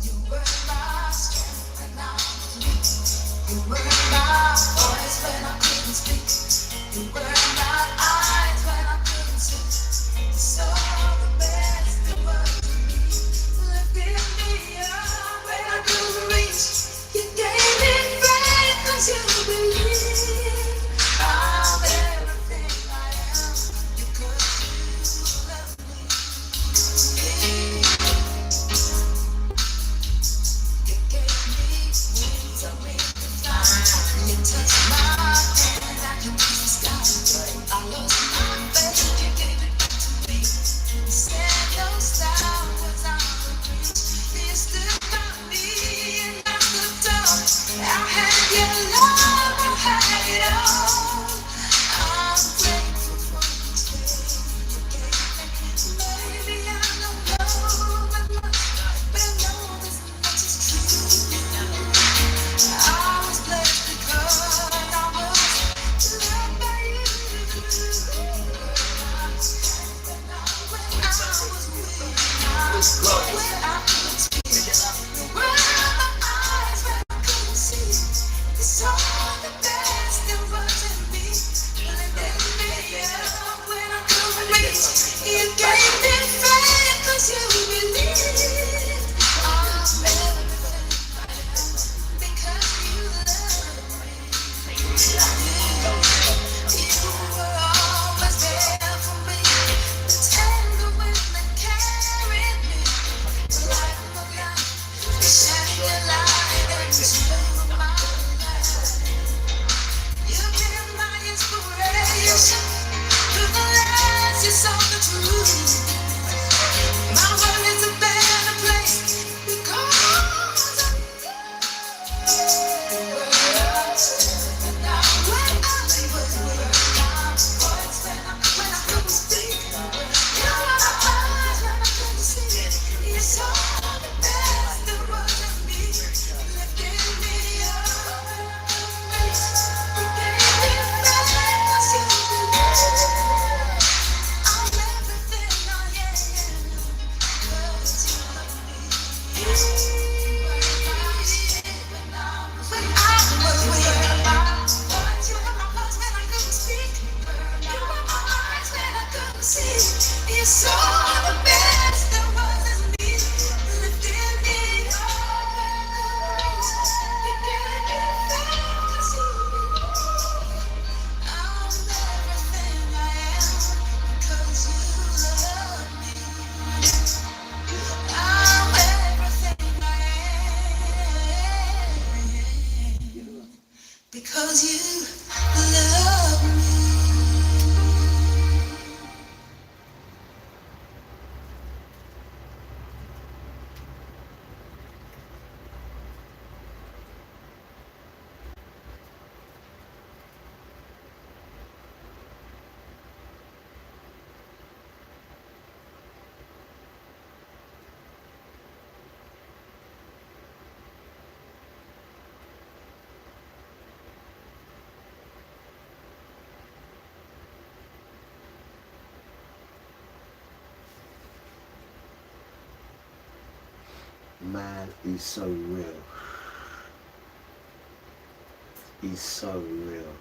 [SPEAKER 5] You were my strength when I was weak. You were my voice when I couldn't speak. You were my eyes when I couldn't see. You saw the best that was in me. Lifted me up when I couldn't reach. You gave me faith 'cause you believe I'm everything I am because you love me. You gave me wings of wings to fly. You touched my hand, I can reach the sky. I lost my faith, you gave it back to me. You said no style was out of reach. You stood by me and I stood tall. I had your love, I had it all. I'm grateful for each day you gave me. Maybe I don't know that much, but I know this much is true. I was blessed because I was loved by you. When I was weak, when I couldn't speak, you were my eyes when I couldn't see. You saw the best that was in me, lifted me up when I couldn't reach. You gave me faith 'cause you believed I'm everything I am because you love me. You were always there for me, the tender wind that carried me. The light of life, you shine your light into my life. You've been my inspiration. Through the lies, you saw the truth. My world is a better place because of you. You were my strength when I Because you love me.
[SPEAKER 4] Man is so real. He's so real.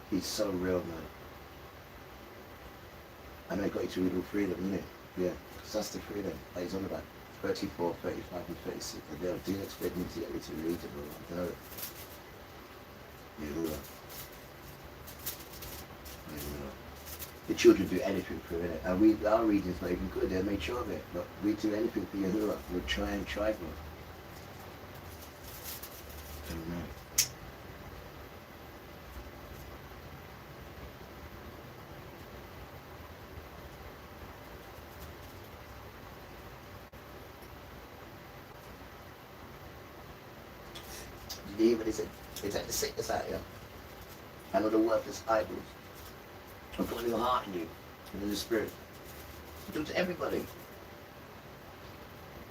[SPEAKER 4] He's so real, man. And I got you to read all three of them, innit? Yeah, because that's the freedom that he's on about. 34, 35, and 36. And they didn't expect me to get me to read them, bro. I know it. Yeah, the children do anything for it, and our reading's not even good. They made sure of it, but we do anything for Yahuwah. We'll try and try for it. Amen. Did you hear what he said? He said the sickness out here. I know the worthless idols. I'm putting your heart in you, and in the spirit. Do it to everybody.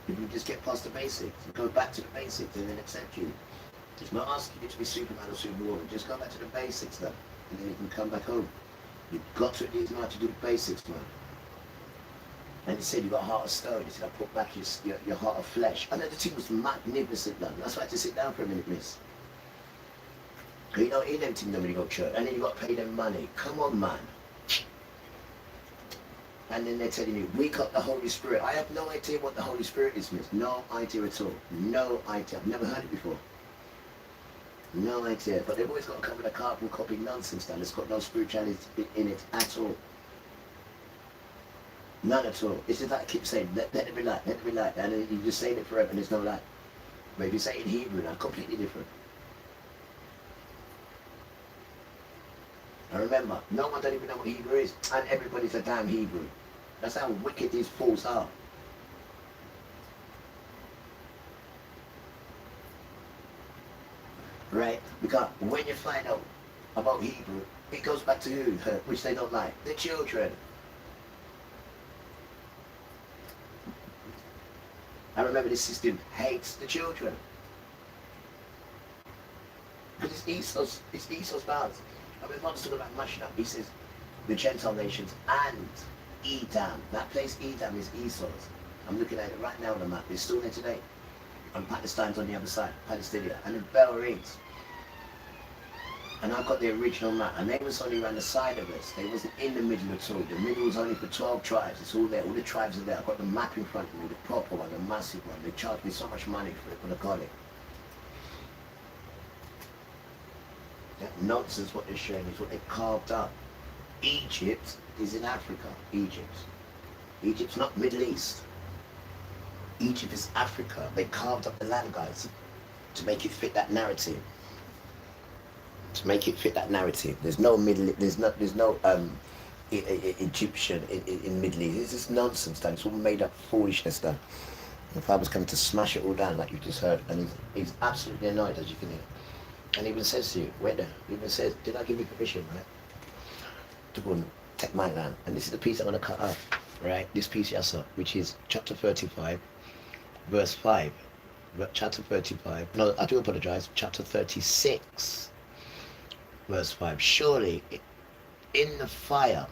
[SPEAKER 4] If you just get past the basics, and go back to the basics, and then accept you. It's not asking you to be Superman or Superwoman. Just go back to the basics, then, and then you can come back home. You've got to at least know how to do the basics, man. And he said, you've got a heart of stone. He said, I put back your heart of flesh. I know the team was magnificent, man. That's why I had to sit down for a minute, miss. You don't eat them things when you go to church. And then you got to pay them money. Come on, man. And then they're telling you, we got the Holy Spirit. I have no idea what the Holy Spirit is, miss. No idea at all. No idea. I've never heard it before. No idea. But they've always got to come with a carbon copy nonsense, then. It's got no spirituality in it at all. None at all. It's just like I keep saying, let it be light, let it be light. And then you just say it forever and there's no light. But if you say it in Hebrew, now completely different. And remember, no one don't even know what Hebrew is. And everybody's a damn Hebrew. That's how wicked these fools are. Right? Because when you find out about Hebrew, it goes back to who? Which they don't like. The children. I remember this system hates the children. Because it's Esau's balance. I mean, God's talking about mashing up. He says, the Gentile nations and Edom. That place Edom is Esau's. I'm looking at it right now on the map. It's still there today. And Palestine's on the other side, Palestine. And then Belarus. And I've got the original map. And they was only around the side of us. They wasn't in the middle at all. The middle was only for 12 tribes. It's all there. All the tribes are there. I've got the map in front of me, the proper one, the massive one. They charged me so much money for it, but I got it. That nonsense what they're showing is what they carved up. Egypt is in Africa. Egypt. Egypt's not Middle East. Egypt is Africa. They carved up the land, guys, to make it fit that narrative. To make it fit that narrative. There's no Egyptian in Middle East. It's just nonsense, done. It's all made up foolishness, done. The father's coming to smash it all down, like you just heard, and he's absolutely annoyed, as you can hear. And he even says to you, wait there, he even says, did I give you permission, right, to go and take my land? And this is the piece I'm going to cut off, right? This piece, yes, sir, which is chapter 35, verse 5. Chapter 35, no, I do apologize, chapter 36, verse 5. Surely, in the fire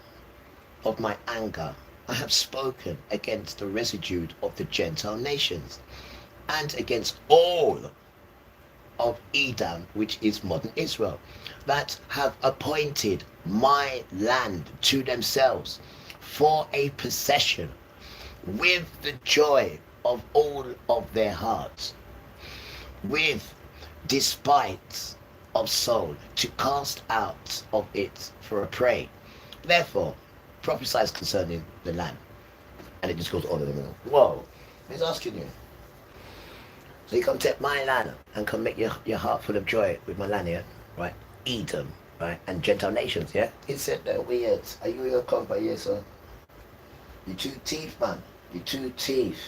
[SPEAKER 4] of my anger, I have spoken against the residue of the Gentile nations, and against all of Edom, which is modern Israel, that have appointed my land to themselves for a possession with the joy of all of their hearts, with despite of soul, to cast out of it for a prey. Therefore, prophesies concerning the land. And it just goes on and on. Whoa, he's asking you, So you come take my land and come make your heart full of joy with my land here, right? Edom, right? And Gentile nations, yeah? He said that weird. Are you your compa, yes, sir? You two teeth, man. You two teeth.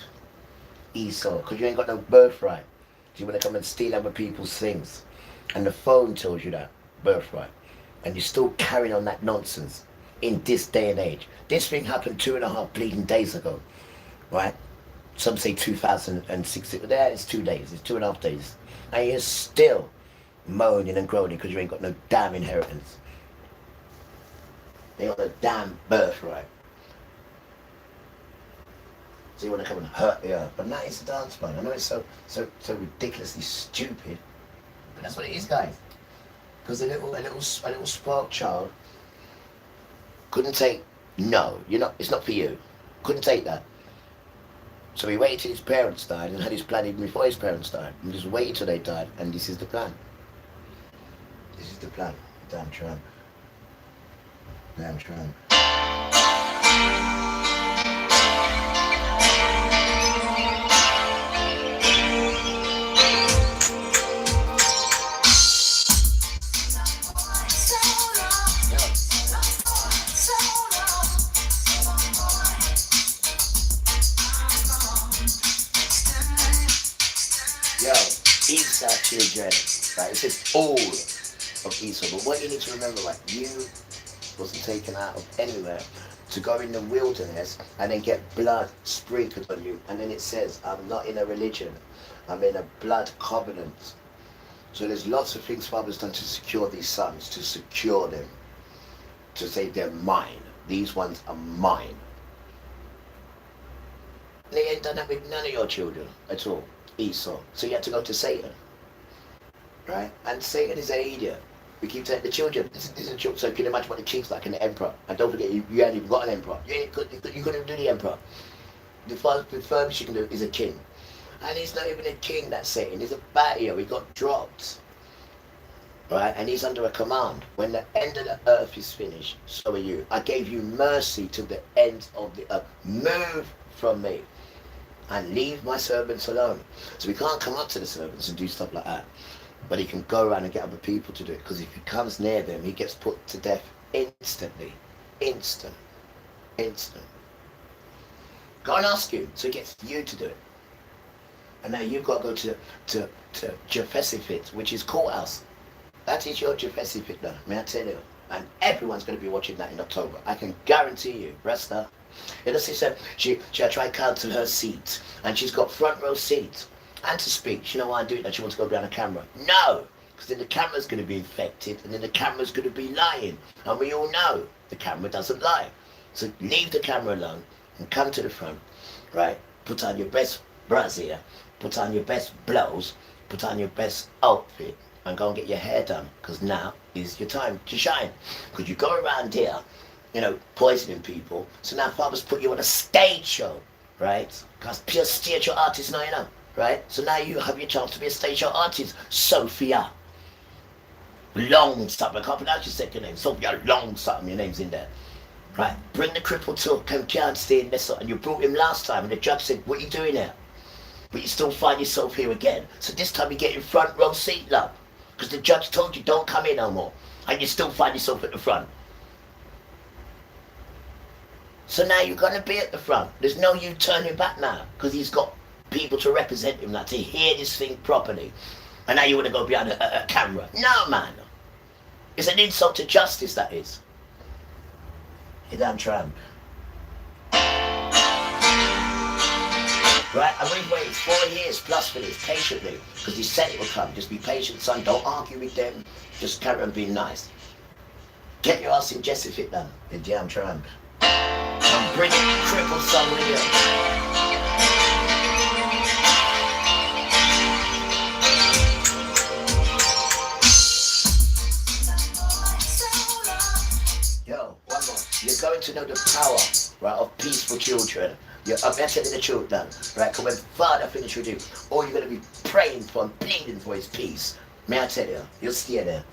[SPEAKER 4] Esau, because you ain't got no birthright. So you want to come and steal other people's things. And the phone tells you that, birthright. And you're still carrying on that nonsense in this day and age. This thing happened 2.5 bleeding days ago, right? Some say 2016. Yeah, it's 2 days. It's 2.5 days. And you're still moaning and groaning because you ain't got no damn inheritance. You ain't got no damn birthright. So you want to come and hurt the earth. But that is a dance, man. I know it's so ridiculously stupid. But that's what it is, guys. Because a little spark child couldn't take, no, it's not for you. Couldn't take that. So he waited till his parents died and had his plan even before his parents died. And just waited till they died, and this is the plan. This is the plan. Damn tramp. Damn tramp. Esau children, right? It says all of Esau. But what you need to remember, right? You wasn't taken out of anywhere to go in the wilderness and then get blood sprinkled on you. And then it says, I'm not in a religion. I'm in a blood covenant. So there's lots of things Father's done to secure these sons, to secure them, to say they're mine. These ones are mine. They ain't done that with none of your children at all. Esau. So you had to go to Satan, right? And Satan is an idiot. We keep telling the children, this is a joke. So you can imagine what the king's like, and the emperor. And don't forget, you haven't even got an emperor. You couldn't even do the emperor. The furthest you can do is a king. And he's not even a king, that's Satan. He's a batter. He got dropped, right? And he's under a command. When the end of the earth is finished, so are you. I gave you mercy to the end of the earth. Move from me and leave my servants alone. So we can't come up to the servants and do stuff like that. But he can go around and get other people to do it. Because if he comes near them, he gets put to death instantly. Instant. Go and ask him. So he gets you to do it. And now you've got to go to Jefesifit, which is courthouse. That is your Jefesifit now, may I tell you. And everyone's going to be watching that in October. I can guarantee you, Rasta. You know, she said she had tried to cancel her seat, and she's got front row seat, and to speak. She know why I do it, that she wants to go behind the camera. No, because then the camera's going to be infected, and then the camera's going to be lying, and we all know the camera doesn't lie. So leave the camera alone and come to the front, right? Put on your best brassiere, put on your best blouse, put on your best outfit, and go and get your hair done, because now is your time to shine. Because you go around here, you know, poisoning people. So now Father's put you on a stage show, right? Because pure stage show artist now, you know, right? So now you have your chance to be a stage show artist. Sophia Long something. I can't pronounce your second name. Sophia Long something. Your name's in there, right? Bring the cripple to can't stay in this, and you brought him last time, and the judge said, "What are you doing here?" But you still find yourself here again. So this time you get in front row seat, love, because the judge told you don't come in no more, and you still find yourself at the front. So now you're going to be at the front. There's no you turning back now, because he's got people to represent him now, to hear this thing properly. And now you want to go behind a camera. No, man. It's an insult to justice, that is. You damn tramp. Right, and we've waited 4 years plus for this, patiently, because he said it would come. Just be patient, son. Don't argue with them. Just carry on being nice. Get your ass in Jessifit now, you damn tramp. And bring it crippled son with you. Yo, one more. You're going to know the power, right, of peaceful children. I'm telling the children, right? Because when Father finishes with you, all you're going to be praying for and pleading for is peace. May I tell you, you'll stay there.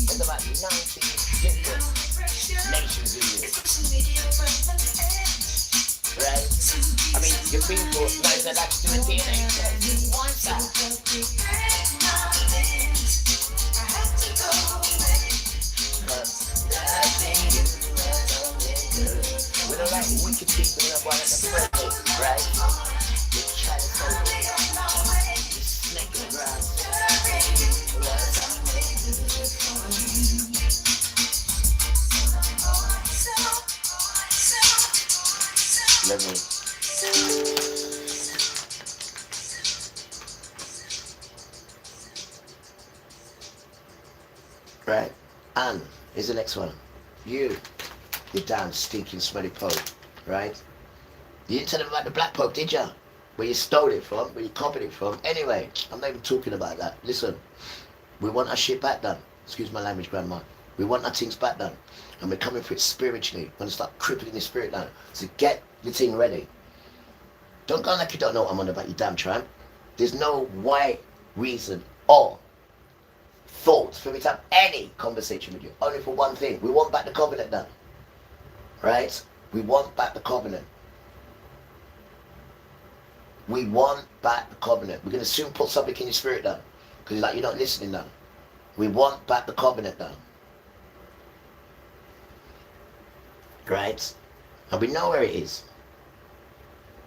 [SPEAKER 4] There's about 90 different nations in you. Right? I mean, your people, like that actually do a DNA test. Why's that? We don't like wicked people in the one at the friendly, right? We try to tell you, snake in the ground. Let me. Right? And here's the next one. You damn stinking smelly Pope, right? You didn't tell them about the black Pope, did ya? Where you stole it from, where you copied it from. Anyway, I'm not even talking about that. Listen, we want our shit back done. Excuse my language, Grandma. We want our things back done. And we're coming for it spiritually. We're going to start crippling the spirit down. So get your thing ready. Don't go like you don't know what I'm on about, you damn tramp. There's no why, reason, or thought for me to have any conversation with you. Only for one thing. We want back the covenant done. Right? We want back the covenant. We want back the covenant. We're going to soon put something in your spirit down. Because like you're not listening now. We want back the covenant down. Right? And we know where it is.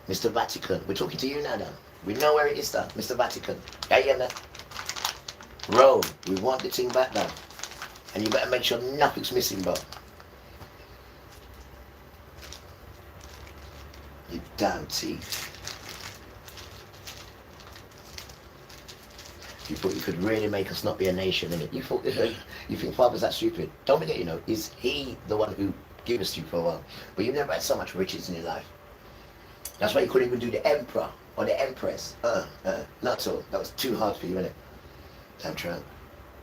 [SPEAKER 4] Mr. Vatican. We're talking to you now, Dan. We know where it is, Dan. Mr. Vatican. Yeah, yeah, man. Rome. We want the thing back, Dan. And you better make sure nothing's missing, bro. You damn teeth. You thought you could really make us not be a nation, innit? You thought you think Father's that stupid. Don't forget, you know, is he the one who gave us to you for a while? But you've never had so much riches in your life. That's why you couldn't even do the emperor or the empress. Not so. That was too hard for you, innit? Damn tramp.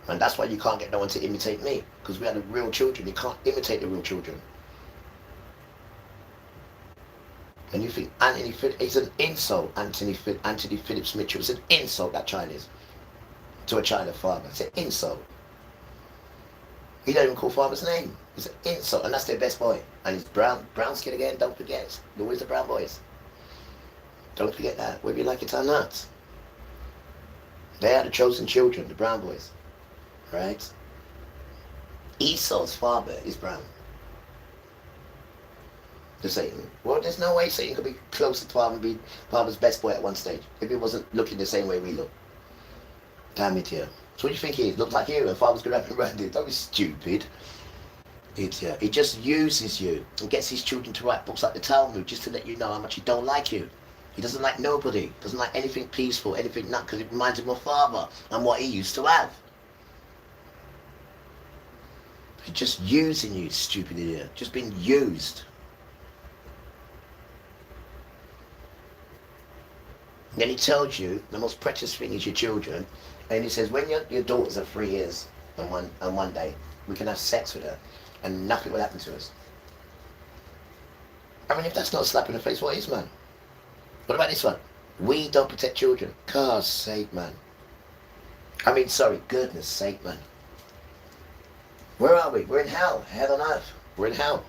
[SPEAKER 4] And that's why you can't get no one to imitate me. Because we are the real children. You can't imitate the real children. And you think Anthony Phillips, it's an insult, Anthony Phillips Mitchell. It's an insult, that child is. To a child of father. It's an insult. He don't even call father's name. It's an insult. And that's their best boy. And he's brown skin again, don't forget. Always the brown boys. Don't forget that, whether you like it or not. They are the chosen children, the brown boys. Right? Esau's father is brown. To Satan. Well, there's no way Satan could be close to father and be father's best boy at one stage. If he wasn't looking the same way we look. Damn it, yeah. So what do you think he is? Looks like you and father's gonna have him around it. Don't be stupid. Idiot. He just uses you and gets his children to write books like the Talmud just to let you know how much he don't like you. He doesn't like nobody. Doesn't like anything peaceful, anything not, because it reminds him of father and what he used to have. He's just using you, stupid idiot. Just being used. And then he tells you the most precious thing is your children. And he says, when your daughters are 3 years and one day, we can have sex with her and nothing will happen to us. I mean, if that's not a slap in the face, what is, man? What about this one? We don't protect children. God's sake, man. I mean, sorry, goodness sake, man. Where are we? We're in hell. Hell on earth. We're in hell.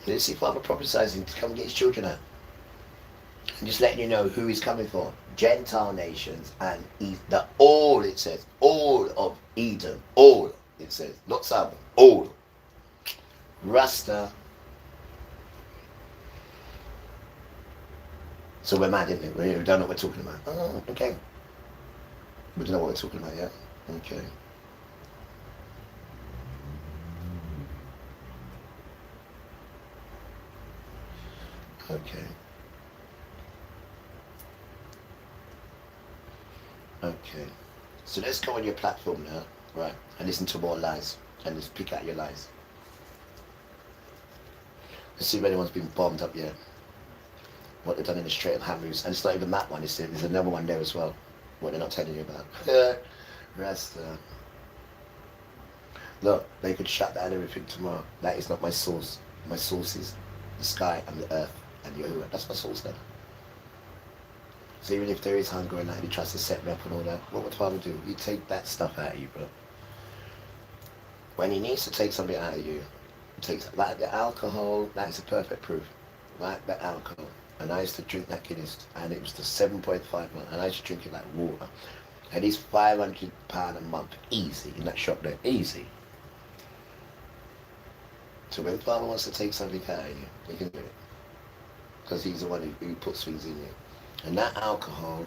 [SPEAKER 4] You see Father prophesizing to come get his children out. And just letting you know who he's coming for. Gentile nations and all, it says. All of Edom. All, it says. Not some. All. Rasta. So we're mad, isn't it? We don't know what we're talking about. Oh, okay. We don't know what we're talking about yet. Okay. Okay. Okay. So let's go on your platform now, right? And listen to more lies. And just pick out your lies. Let's see if anyone's been bombed up yet. what they've done in the Strait of Hormuz, and it's not even that one. There's another one there as well. What they're not telling you about. Rest. Look, they could shut down everything tomorrow. That is not my source. My source is the sky and the earth and Yahuwah. That's my source then. So even if there is hunger and that, and he tries to set me up and all that, what would Father do? He take that stuff out of you, bro. When he needs to take something out of you, he takes, like the alcohol, that is a perfect proof. Like the alcohol. And I used to drink that Guinness, and it was the 7.5 and I used to drink it like water. And he's £500 a month, easy, in that shop there, easy. So when Father wants to take something out of you, he can do it. Because he's the one who puts things in you. And that alcohol,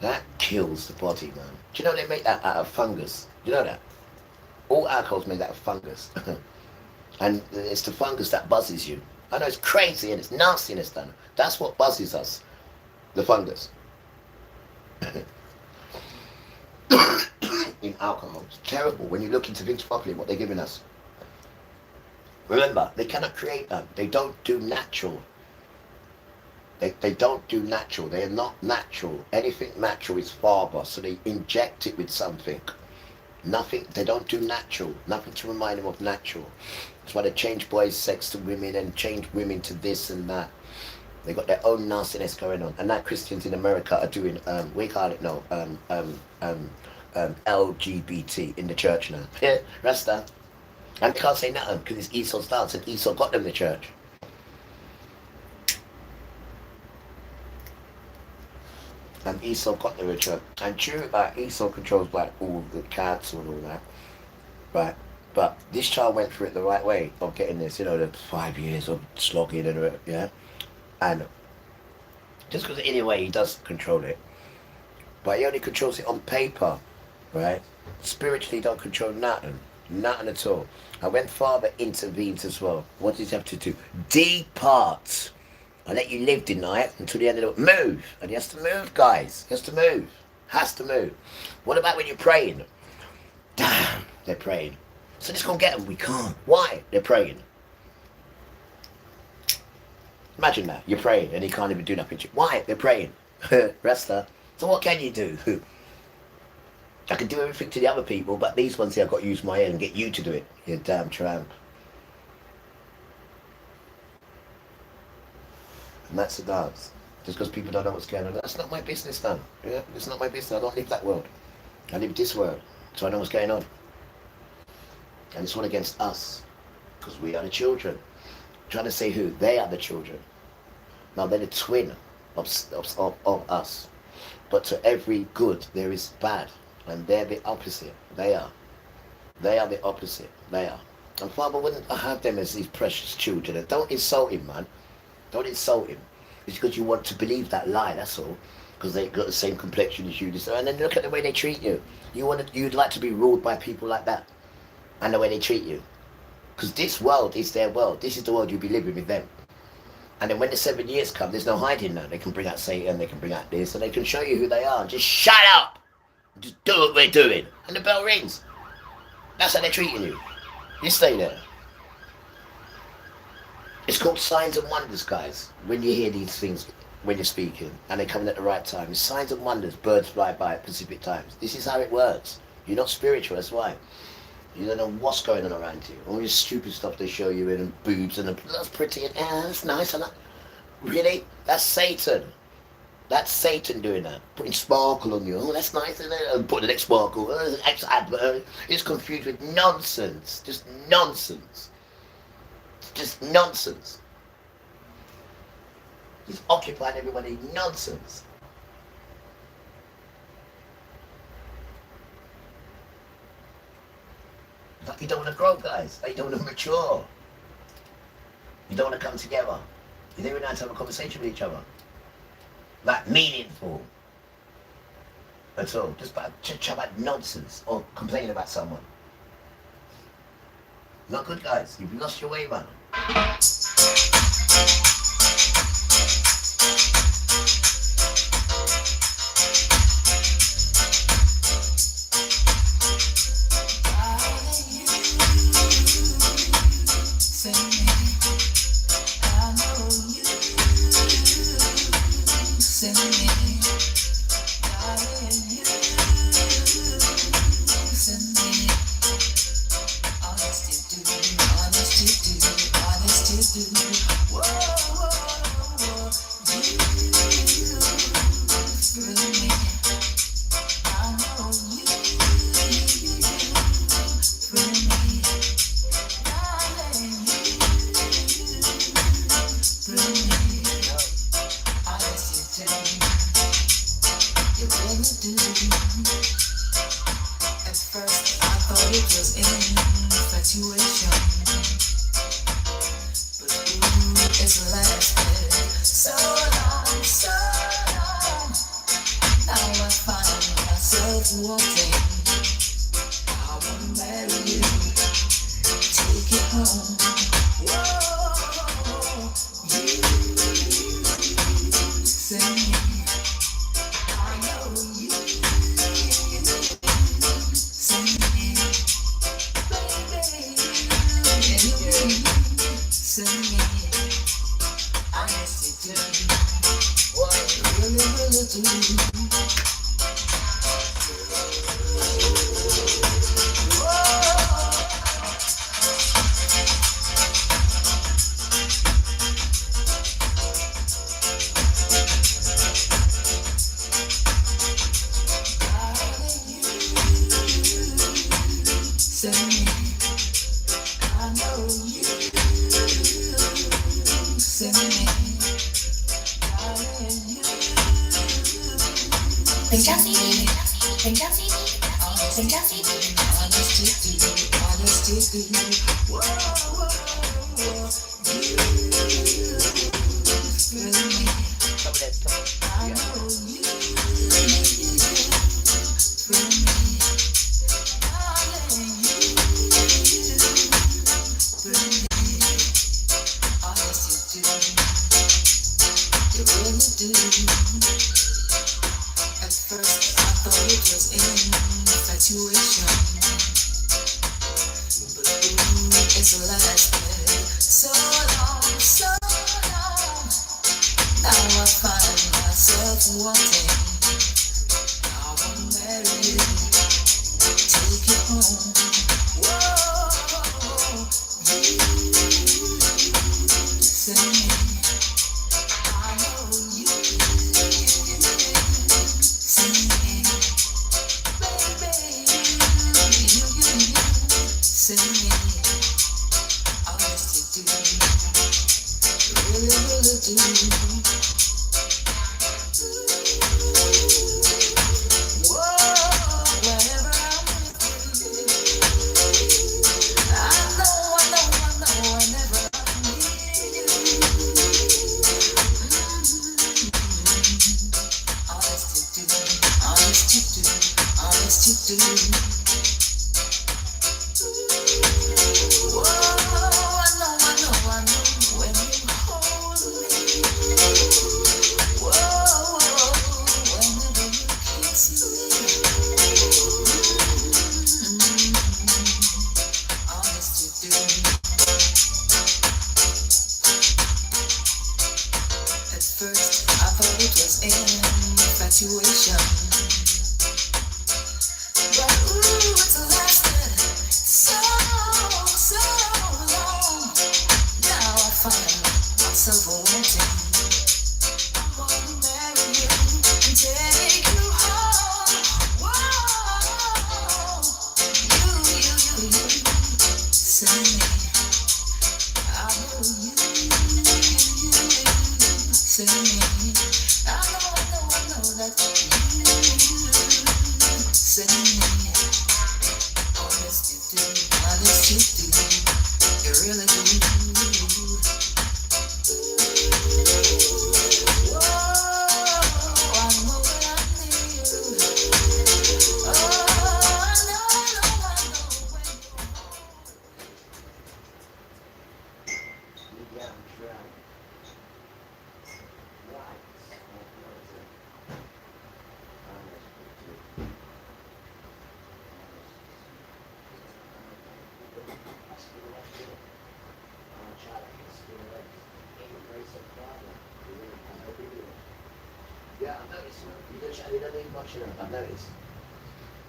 [SPEAKER 4] that kills the body, man. Do you know they make that out of fungus? Do you know that? All alcohol's made out of fungus. And it's the fungus that buzzes you. I know it's crazy and it's nasty and it's done. That's what buzzes us. The fungus. In alcohol. It's terrible when you look into things properly, what they're giving us. Remember, they cannot create them. They don't do natural. They don't do natural. They are not natural. Anything natural is father, so they inject it with something. Nothing, they don't do natural. Nothing to remind them of natural. That's why they change boys' sex to women and change women to this and that. They got their own nastiness going on. And now Christians in America are doing, we call it now, LGBT in the church now. Yeah, Rasta. And they can't say nothing because it's Esau's dance and Esau got them the church. And Esau got them the church. And true, like Esau controls like all the council and all that. Right. But this child went through it the right way of getting this, you know, the 5 years of slogging and yeah. And just because anyway he does control it. But he only controls it on paper, right? Spiritually he don't control nothing. Nothing at all. And when Father intervenes as well, what does he have to do? Depart. I let you live, didn't I? Until the end of the move. And he has to move, guys. He has to move. Has to move. What about when you're praying? Damn, they're praying. So let's go and get them. We can't. Why? They're praying. Imagine that. You're praying and he can't even do nothing. Why? They're praying. Rasta. So what can you do? I can do everything to the other people, but these ones here I've got to use my head and get you to do it. You damn tramp. And that's the dance. Just because people don't know what's going on. That's not my business, man. Yeah? It's not my business. I don't live that world. I live this world. So I know what's going on. And it's all against us. Because we are the children. Trying to say who? They are the children. Now they're the twin of us. But to every good there is bad. And they're the opposite. They are. They are the opposite. They are. And Father wouldn't have them as these precious children. And don't insult him, man. Don't insult him. It's because you want to believe that lie, that's all. Because they've got the same complexion as you. And then look at the way they treat you. You'd like to be ruled by people like that. And the way they treat you. Because this world is their world. This is the world you'll be living with them. And then when the 7 years come, there's no hiding now. They can bring out Satan, they can bring out this, and they can show you who they are. Just shut up! Just do what we're doing. And the bell rings. That's how they're treating you. You stay there. It's called signs and wonders, guys. When you hear these things, when you're speaking, and they're coming at the right time. It's signs and wonders. Birds fly by at Pacific times. This is how it works. You're not spiritual, that's why. You don't know what's going on around you. All this stupid stuff they show you in, and boobs, and that's pretty, and that's nice, and that. Really? That's Satan. That's Satan doing that. Putting sparkle on you. Oh, that's nice, isn't it? And put the next sparkle. Oh, next advert. It's confused with nonsense. Just nonsense. Just nonsense. He's occupying everybody. Nonsense. Like you don't want to grow, guys. Like you don't want to mature. You don't want to come together. You don't even have to have a conversation with each other. Like meaningful. At all. Just chat about nonsense or complaining about someone. Not good, guys. You've lost your way, man.
[SPEAKER 5] thought it was infatuation, but ooh, it's lasted so long, so long. Now I find myself wanting. I wanna marry you, take it home. Whoa, you say I know you say baby, say I asked you to what you really do. At first, I thought it was infatuation, but ooh, it's lasted so long, so long. Now I find myself wanting. I wanna marry you, take it home. Whoa, you say I know you. Infatuation, but ooh, it's lasted so long. Now I find myself wanting. I wanna marry you and take you home. Whoa, you say I know you say I know that you say honest you do, you really do. Whoa, I know what I need. Oh, I know when
[SPEAKER 2] Yeah, I've noticed. You don't need much, you know. I've noticed.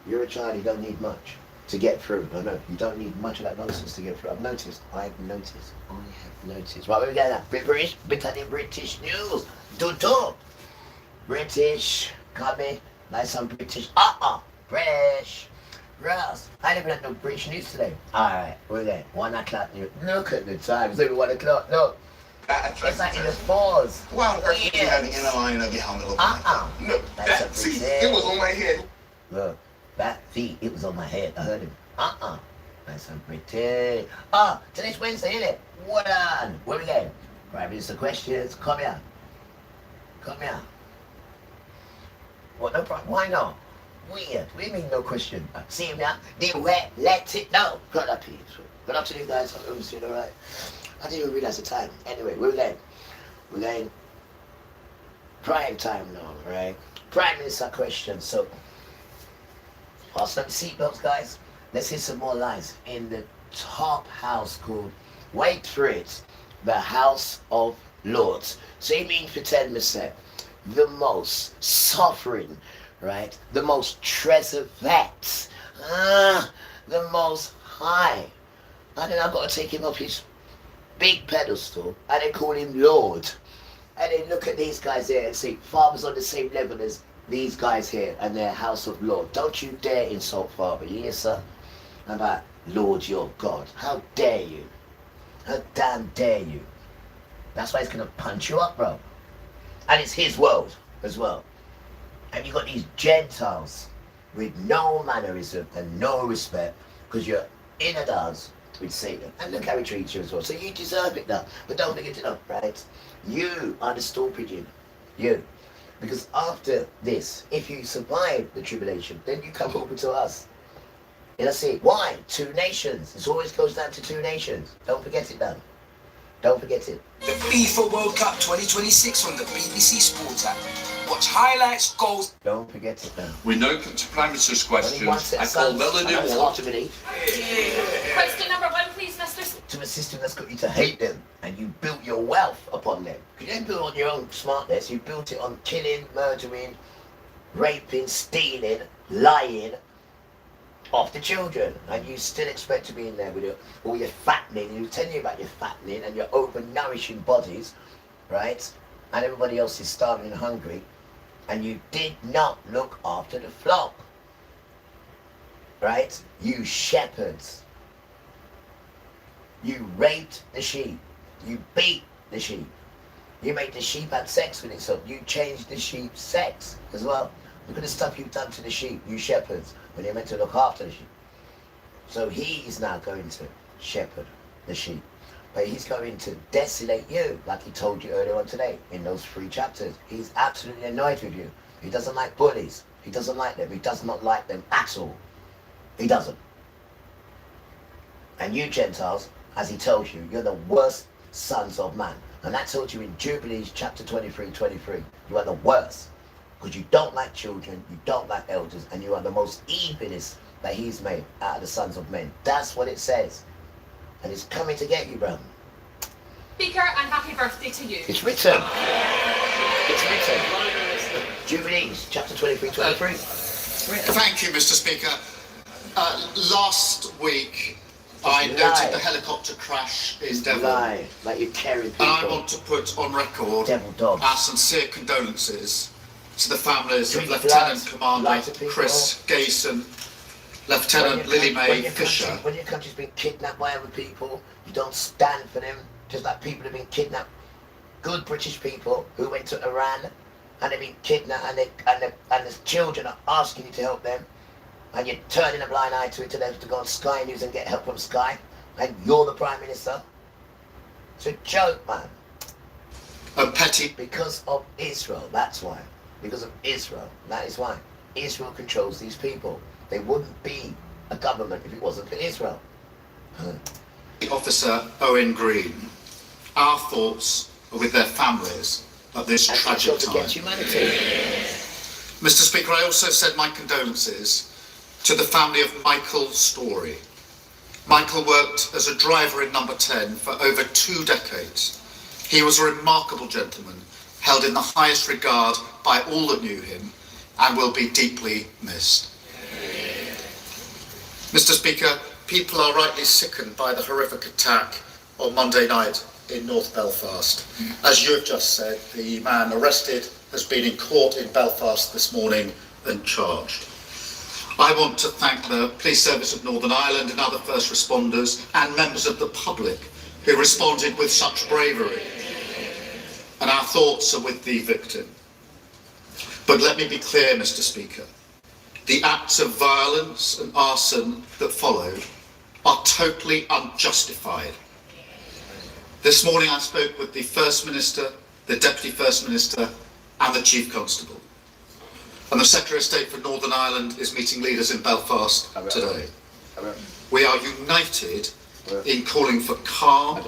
[SPEAKER 2] You're a child, you don't need much to get through. I know. You don't need much of that nonsense to get through. I've noticed. Right, where we go now? British, British news. Tutu. British, coming. Like some British. British. Ross, I never had no British news today. Alright, we're there. 1 o'clock news. Look at the time. It's only 1 o'clock. Look. It's like in the falls.
[SPEAKER 7] Why on earth did you have the inner line of your helmet open? No,
[SPEAKER 2] That's
[SPEAKER 7] that, see, it was on my head.
[SPEAKER 2] Look, that feet, it was on my head. I heard him. Nice and pretty. Today's Wednesday, isn't it? What on? Where we going? Prime Minister questions. Come here. Come here. What, no problem? Why not? Weird. What do you mean no question? See him now? The way, let it know. Good up here. Good afternoon, guys. Hope everyone's doing alright. I didn't even realise the time. Anyway, where we going? We're going prime time now, right? Prime Minister questions. So, fasten up the seatbelts, guys. Let's hear some more lines in the top house called, wait for it, the House of Lords. So it means for 10%, the most sovereign, right? The most treasure vet, the most high. And then I've got to take him off his big pedestal and then call him Lord. And then look at these guys here and see, Father's on the same level as these guys here and their House of Lord. Don't you dare insult Father, you hear, sir? How about Lord your God? How dare you? How damn dare you? That's why he's gonna punch you up, bro. And it's his world as well. And you got these Gentiles with no mannerism and no respect because you're in a dance with Satan. And look how he treats you as well. So you deserve it now. But don't forget to know, right? You are the stool pigeon. You. Because after this, if you survive the tribulation, then you come over to us. And that's it. Why? 2 nations. It always goes down to 2 nations. Don't forget it, Dan. Don't forget it.
[SPEAKER 8] The FIFA World Cup 2026 on the BBC Sports app. Watch highlights, goals.
[SPEAKER 2] Don't forget it, Dan.
[SPEAKER 9] We now come to Prime Minister's questions. I call Melody
[SPEAKER 2] Ward.
[SPEAKER 9] Ward.
[SPEAKER 10] Question number 1, please, Mr.
[SPEAKER 2] To a system that's got you to hate them, and you built your wealth upon them. You didn't build it on your own smartness. You built it on killing, murdering, raping, stealing, lying of the children, and you still expect to be in there with all your fattening. You tell you about your fattening and your over-nourishing bodies, right? And everybody else is starving and hungry, and you did not look after the flock, right? You shepherds. You raped the sheep. You beat the sheep. You made the sheep have sex with itself. You changed the sheep's sex as well. Look at the stuff you've done to the sheep, you shepherds, when you're meant to look after the sheep. So he is now going to shepherd the sheep. But he's going to desolate you, like he told you earlier on today, in those 3 chapters. He's absolutely annoyed with you. He doesn't like bullies. He doesn't like them. He does not like them at all. He doesn't. And you Gentiles, as he tells you, you're the worst sons of man. And that told you in Jubilees chapter 23:23. You are the worst. Because you don't like children, you don't like elders, and you are the most evilest that he's made out of the sons of men. That's what it says. And it's coming to get you, bro.
[SPEAKER 10] Speaker, and happy birthday to you.
[SPEAKER 2] It's written. It's written. Jubilees, chapter 23:23.
[SPEAKER 7] Thank you, Mr. Speaker. Last week, I noted the helicopter crash in Devon.
[SPEAKER 2] Lie, like you're carrying people.
[SPEAKER 7] And I want to put on record
[SPEAKER 2] Devil dogs.
[SPEAKER 7] our sincere condolences to the families of
[SPEAKER 2] Drink
[SPEAKER 7] Lieutenant
[SPEAKER 2] blood, lie to
[SPEAKER 7] Commander
[SPEAKER 2] people.
[SPEAKER 7] Chris Gayson, Lieutenant Lily Mae Fisher.
[SPEAKER 2] When your country's been kidnapped by other people, you don't stand for them. Just like people have been kidnapped. Good British people who went to Iran and they've been kidnapped, and the children are asking you to help them, and you're turning a blind eye to it, to them to go on Sky News and get help from Sky, and you're the Prime Minister. It's a joke, man.
[SPEAKER 7] And petty.
[SPEAKER 2] Because of Israel, that's why. Because of Israel, that is why. Israel controls these people. They wouldn't be a government if it wasn't for Israel.
[SPEAKER 7] Officer Owen Green, our thoughts are with their families at this tragic time.
[SPEAKER 2] Against humanity.
[SPEAKER 7] Mr. Speaker, I also said my condolences to the family of Michael Story. Michael worked as a driver in number 10 for over 2 decades. He was a remarkable gentleman, held in the highest regard by all that knew him, and will be deeply missed. Mr. Speaker, people are rightly sickened by the horrific attack on Monday night in North Belfast. As you have just said, the man arrested has been in court in Belfast this morning and charged. I want to thank the Police Service of Northern Ireland and other first responders and members of the public who responded with such bravery. And our thoughts are with the victim. But let me be clear, Mr. Speaker. The acts of violence and arson that followed are totally unjustified. This morning I spoke with the First Minister, the Deputy First Minister and the Chief Constable. And the Secretary of State for Northern Ireland is meeting leaders in Belfast today. We are united in calling for calm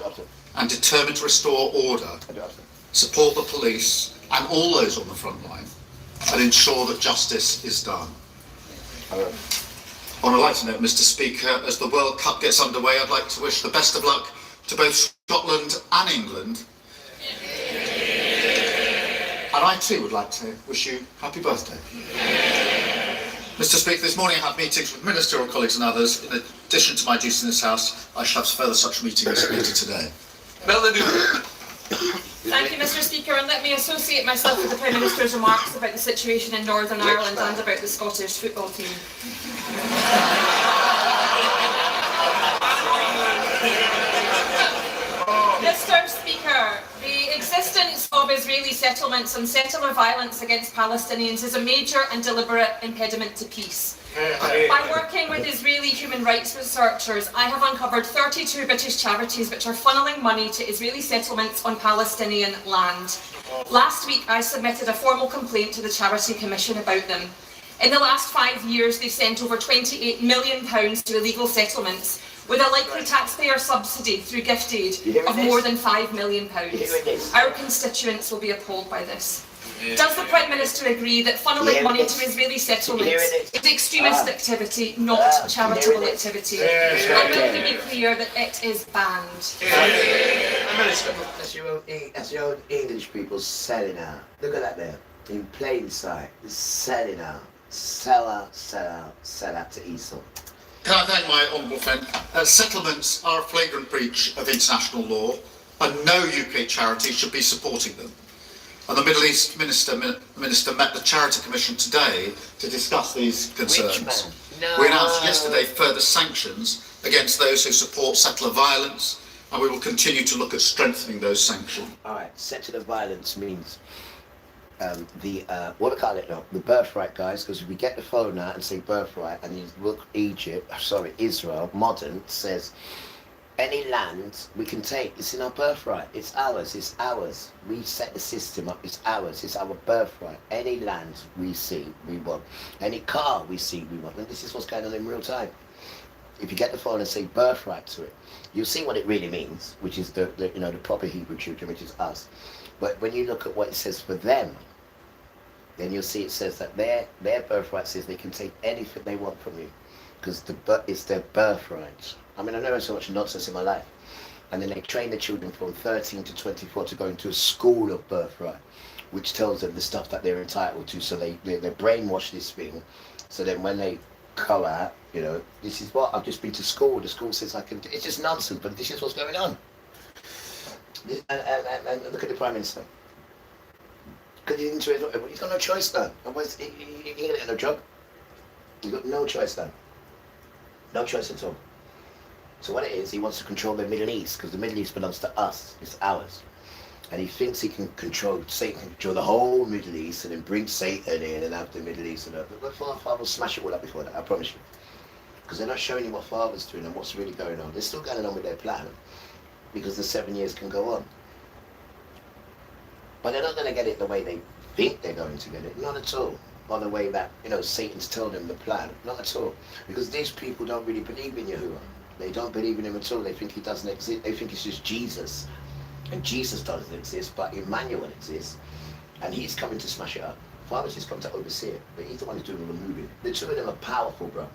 [SPEAKER 7] and determined to restore order, support the police and all those on the front line, and ensure that justice is done. On a lighter note, Mr. Speaker, as the World Cup gets underway, I'd like to wish the best of luck to both Scotland and England. And I too would like to wish you happy birthday. Mr. Speaker, this morning I have meetings with ministerial colleagues and others. In addition to my duties in this House, I shall have further such meetings later today.
[SPEAKER 10] Thank you, Mr. Speaker, and let me associate myself with the Prime Minister's remarks about the situation in Northern Ireland and about the Scottish football team. Mr. Speaker, the existence of Israeli settlements and settler violence against Palestinians is a major and deliberate impediment to peace. By working with Israeli human rights researchers, I have uncovered 32 British charities which are funneling money to Israeli settlements on Palestinian land. Last week, I submitted a formal complaint to the Charity Commission about them. In the last 5 years, they've sent over £28 million to illegal settlements, with a likely taxpayer subsidy through gift aid of more than £5 million. Our constituents will be appalled by this. Does the Prime Minister agree that funneling money to Israeli settlements is extremist activity, not charitable activity? And will he be clear that it is banned?
[SPEAKER 2] That's your own English people selling out. Look at that there. In plain sight. Selling out. Sell out, sell out, sell out to Esau.
[SPEAKER 7] Can I thank my honourable friend? Settlements are a flagrant breach of international law and no UK charity should be supporting them. And the Middle East Minister met the Charity Commission today to discuss these concerns.
[SPEAKER 2] No.
[SPEAKER 7] We announced yesterday further sanctions against those who support settler violence, and we will continue to look at strengthening those sanctions.
[SPEAKER 2] All right, settler violence means what do we call it now? The birthright, guys, because if we get the phone out and say birthright, and you look Israel, modern, says any land we can take, it's in our birthright, it's ours. We set the system up, it's ours, it's our birthright. Any land we see, we want. Any car we see, we want. And this is what's going on in real time. If you get the phone and say birthright to it, you'll see what it really means, which is the proper Hebrew children, which is us. But when you look at what it says for them, then you'll see it says that their birthright says they can take anything they want from you, because it's their birthright. I mean, I know so much nonsense in my life. And then they train the children from 13 to 24 to go into a school of birthright, which tells them the stuff that they're entitled to. So they brainwash this thing. So then when they go out, this is what, I've just been to school. The school says I can, it's just nonsense, but this is what's going on. And look at the Prime Minister. Because he's got no choice then. Otherwise, he ain't gonna get no job. He's got no choice then. No choice at all. So what it is, he wants to control the Middle East, because the Middle East belongs to us. It's ours. And he thinks he can control, Satan can control the whole Middle East and then bring Satan in and have the Middle East and everything. But Father will smash it all up before that, I promise you. Because they're not showing you what Father's doing and what's really going on. They're still going on with their plan, because the 7 years can go on. But they're not going to get it the way they think they're going to get it. Not at all. Or the way that, Satan's told them the plan. Not at all. Because these people don't really believe in Yahuwah. They don't believe in him at all. They think he doesn't exist. They think it's just Jesus. And Jesus doesn't exist, but Emmanuel exists. And he's coming to smash it up. Father's just come to oversee it. But he's the one who's doing all the moving. The two of them are powerful, bro.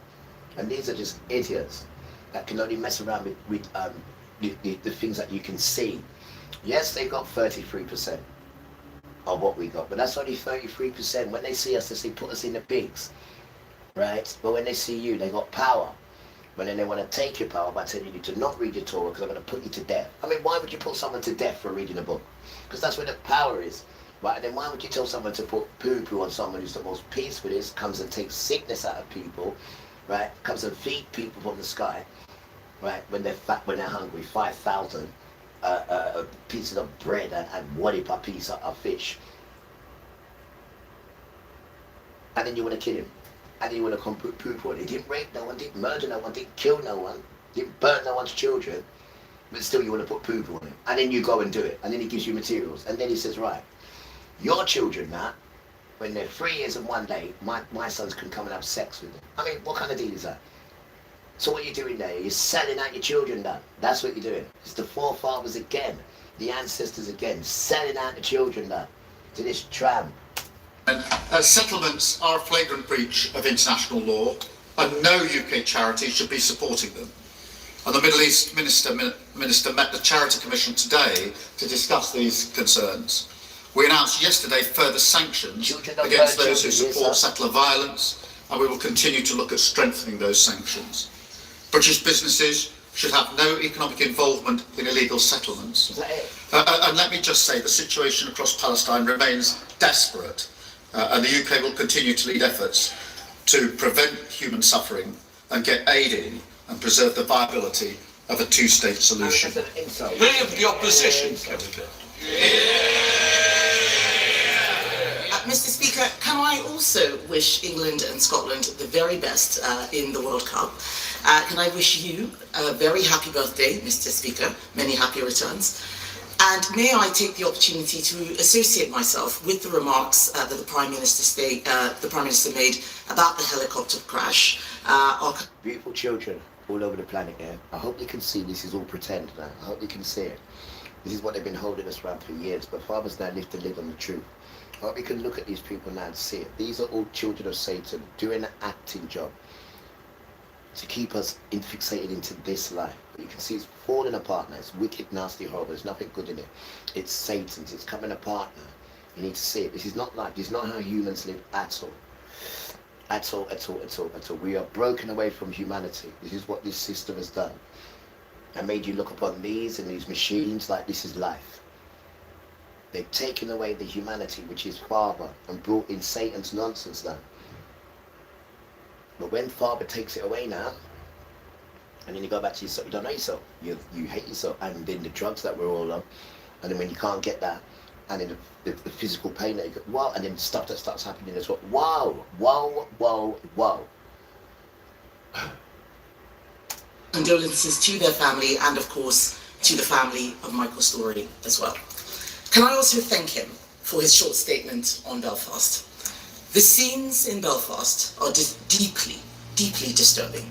[SPEAKER 2] And these are just idiots that can only mess around with the things that you can see. Yes, they got 33% of what we got, but that's only 33%. When they see us, they say put us in the pigs, right? But when they see you, they got power. But then they want to take your power by telling you to not read your Torah because I'm going to put you to death. I mean, why would you put someone to death for reading a book? Because that's where the power is, right? And then why would you tell someone to put poo-poo on someone who's the most peacefulest, comes and takes sickness out of people, right? Comes and feed people from the sky, right? When they're fat, when they're hungry, 5,000 pieces of bread and wadi per piece of fish. And then you want to kill him.
[SPEAKER 4] and then you want to come put poop on it. He didn't rape no one, didn't murder no one, didn't kill no one, didn't burn no one's children, but still you want to put poop on it. And then you go and do it, and then he gives you materials, and then he says, right, your children now, when they're 3 years and 1 day, my sons can come and have sex with them. I mean, what kind of deal is that? So what you're doing there, you're selling out your children now. That's what you're doing. It's the forefathers again, the ancestors again, selling out the children now to this tramp.
[SPEAKER 7] And settlements are a flagrant breach of international law, and no UK charity should be supporting them. And the Middle East Minister met the Charity Commission today to discuss these concerns. We announced yesterday further sanctions against those who support settler violence, and we will continue to look at strengthening those sanctions. British businesses should have no economic involvement in illegal settlements. And let me just say, the situation across Palestine remains desperate, and the UK will continue to lead efforts to prevent human suffering and get aid in and preserve the viability of a two-state solution.
[SPEAKER 9] They of the opposition.
[SPEAKER 11] Mr. Speaker, can I also wish England and Scotland the very best in the World Cup? Can I wish you a very happy birthday, Mr. Speaker, many happy returns. And may I take the opportunity to associate myself with the remarks that the Prime Minister made about the helicopter crash.
[SPEAKER 4] Beautiful children all over the planet here. I hope you can see this is all pretend now. I hope you can see it. This is what they've been holding us around for years, but fathers now lift the lid on the truth. I hope you can look at these people now and see it. These are all children of Satan doing an acting job to keep us fixated into this life. But you can see it's falling apart now. It's wicked, nasty, horrible. There's nothing good in it. It's Satan's. It's coming apart now. You need to see it. This is not life. This is not how humans live at all. At all, at all, at all, at all. We are broken away from humanity. This is what this system has done. And made you look upon these and these machines like this is life. They've taken away the humanity, which is Father, and brought in Satan's nonsense now. But when Father takes it away now, and then you go back to yourself, you don't know yourself, you hate yourself, and then the drugs that we're all on, and then when you can't get that, and then the physical pain that you get, wow, and then stuff that starts happening as well, wow, wow, wow, wow.
[SPEAKER 11] Condolences to their family and, of course, to the family of Michael Story as well. Can I also thank him for his short statement on Belfast? The scenes in Belfast are just deeply, deeply disturbing.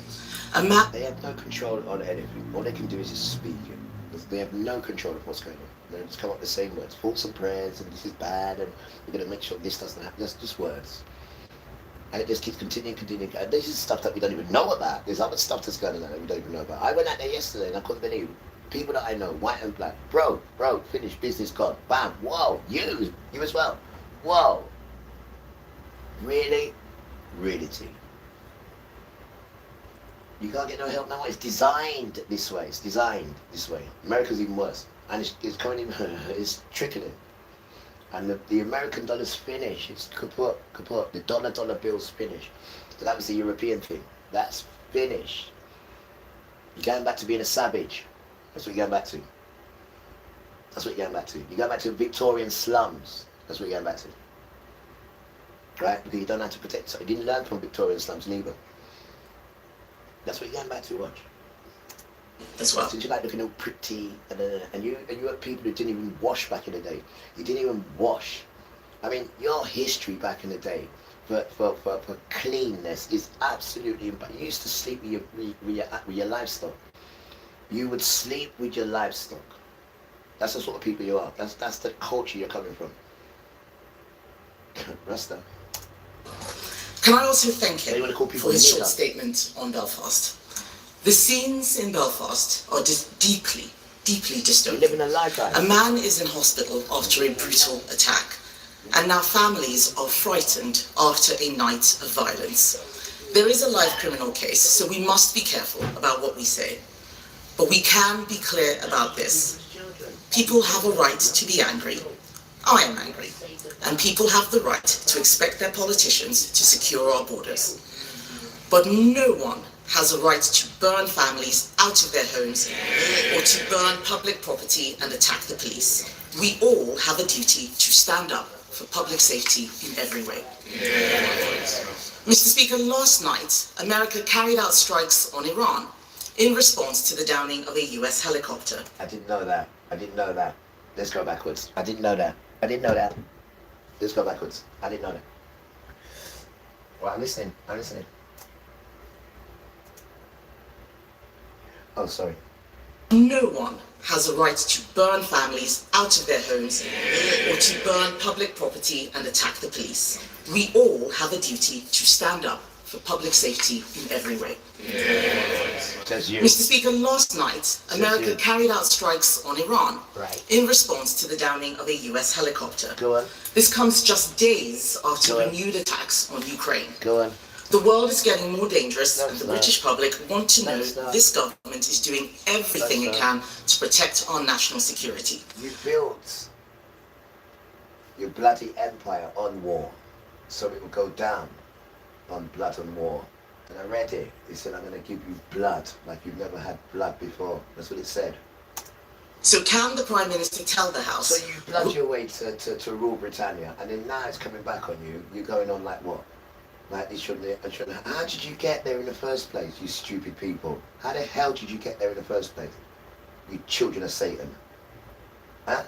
[SPEAKER 4] They have no control on anything. All they can do is just speak it. They have no control of what's going on. They just come up with the same words, thoughts and prayers, and this is bad, and we're going to make sure this doesn't happen. That's just words. And it just keeps continuing. And this is stuff that we don't even know about. There's other stuff that's going on that we don't even know about. I went out there yesterday and I couldn't believe it. People that I know, white and black, bro, finished, business gone, bam, whoa, you as well, whoa. Really? Really, T? You can't get no help now. It's designed this way. It's designed this way. America's even worse. And it's coming in, it's trickling. And the American dollar's finished. It's kaput. The dollar bill's finished. So that was the European thing. That's finished. You're going back to being a savage. That's what you're going back to. That's what you're going back to. You're going back to Victorian slums. That's what you're going back to. Right? Because you don't have to protect. So you didn't learn from Victorian slums neither. That's what you're going back to, watch.
[SPEAKER 11] That's well.
[SPEAKER 4] Since you like looking all pretty, and you had people who didn't even wash back in the day. You didn't even wash. I mean, your history back in the day for cleanness is absolutely. You used to sleep with your livestock. You would sleep with your livestock. That's the sort of people you are. That's the culture you're coming from. Rasta.
[SPEAKER 11] Can I also thank him for his short statement on Belfast? The scenes in Belfast are just deeply, deeply disturbing.
[SPEAKER 4] You're living a life, guys.
[SPEAKER 11] A man is in hospital after a brutal attack, and now families are frightened after a night of violence. There is a live criminal case, so we must be careful about what we say. But we can be clear about this. People have a right to be angry. I am angry. And people have the right to expect their politicians to secure our borders. But no one has a right to burn families out of their homes or to burn public property and attack the police. We all have a duty to stand up for public safety in every way. Mr. Speaker, last night, America carried out strikes on Iran in response to the downing of a US helicopter.
[SPEAKER 4] I didn't know that. I didn't know that. Let's go backwards. I didn't know that. I didn't know that. Let's go backwards. I didn't know that. Well, I'm listening. I'm listening. Oh, sorry.
[SPEAKER 11] No one has a right to burn families out of their homes or to burn public property and attack the police. We all have a duty to stand up for public safety in every way. Mr. Speaker, last night, America carried out strikes on Iran in response to the downing of a US helicopter.
[SPEAKER 4] Go on.
[SPEAKER 11] This comes just days after renewed attacks on Ukraine.
[SPEAKER 4] Go on.
[SPEAKER 11] The world is getting more dangerous, and the British public want to know this government is doing everything it can to protect our national security.
[SPEAKER 4] You built your bloody empire on war, so it will go down on blood and war. And I read it. It said, I'm going to give you blood like you've never had blood before. That's what it said.
[SPEAKER 11] So can the Prime Minister tell the House...
[SPEAKER 4] So you blood your way to rule Britannia, and then now it's coming back on you. You're going on like what? Like it shouldn't. How did you get there in the first place, you stupid people? How the hell did you get there in the first place? You children of Satan. Huh?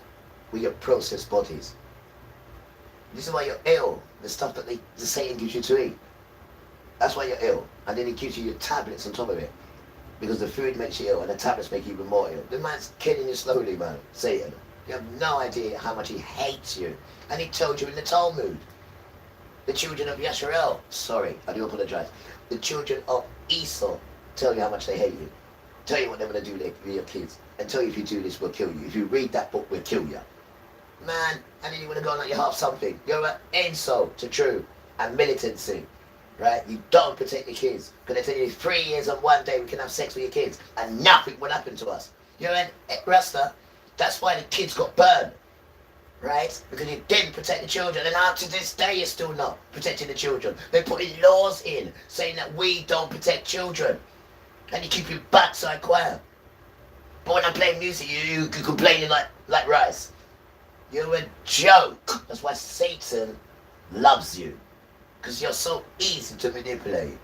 [SPEAKER 4] We are processed bodies. This is why you're ill. The stuff that the Satan gives you to eat. That's why you're ill. And then he gives you your tablets on top of it. Because the food makes you ill and the tablets make you even more ill. The man's killing you slowly, man. Satan. You have no idea how much he hates you. And he told you in the Talmud. The children of Yisrael, sorry, I do apologize. The children of Esau tell you how much they hate you. Tell you what they're going to do with your kids. And tell you if you do this, we'll kill you. If you read that book, we'll kill you. Man, and then you want to go on like you're half something. You're an insult to truth and militancy. Right? You don't protect your kids. Because they tell you 3 years and 1 day we can have sex with your kids. And nothing will happen to us. You're an Rasta. That's why the kids got burned. Right? Because you didn't protect the children, and up to this day you're still not protecting the children. They're putting laws in saying that we don't protect children, and you keep your backside quiet. But when I'm playing music, you complaining like rice. You're a joke. That's why Satan loves you, because you're so easy to manipulate.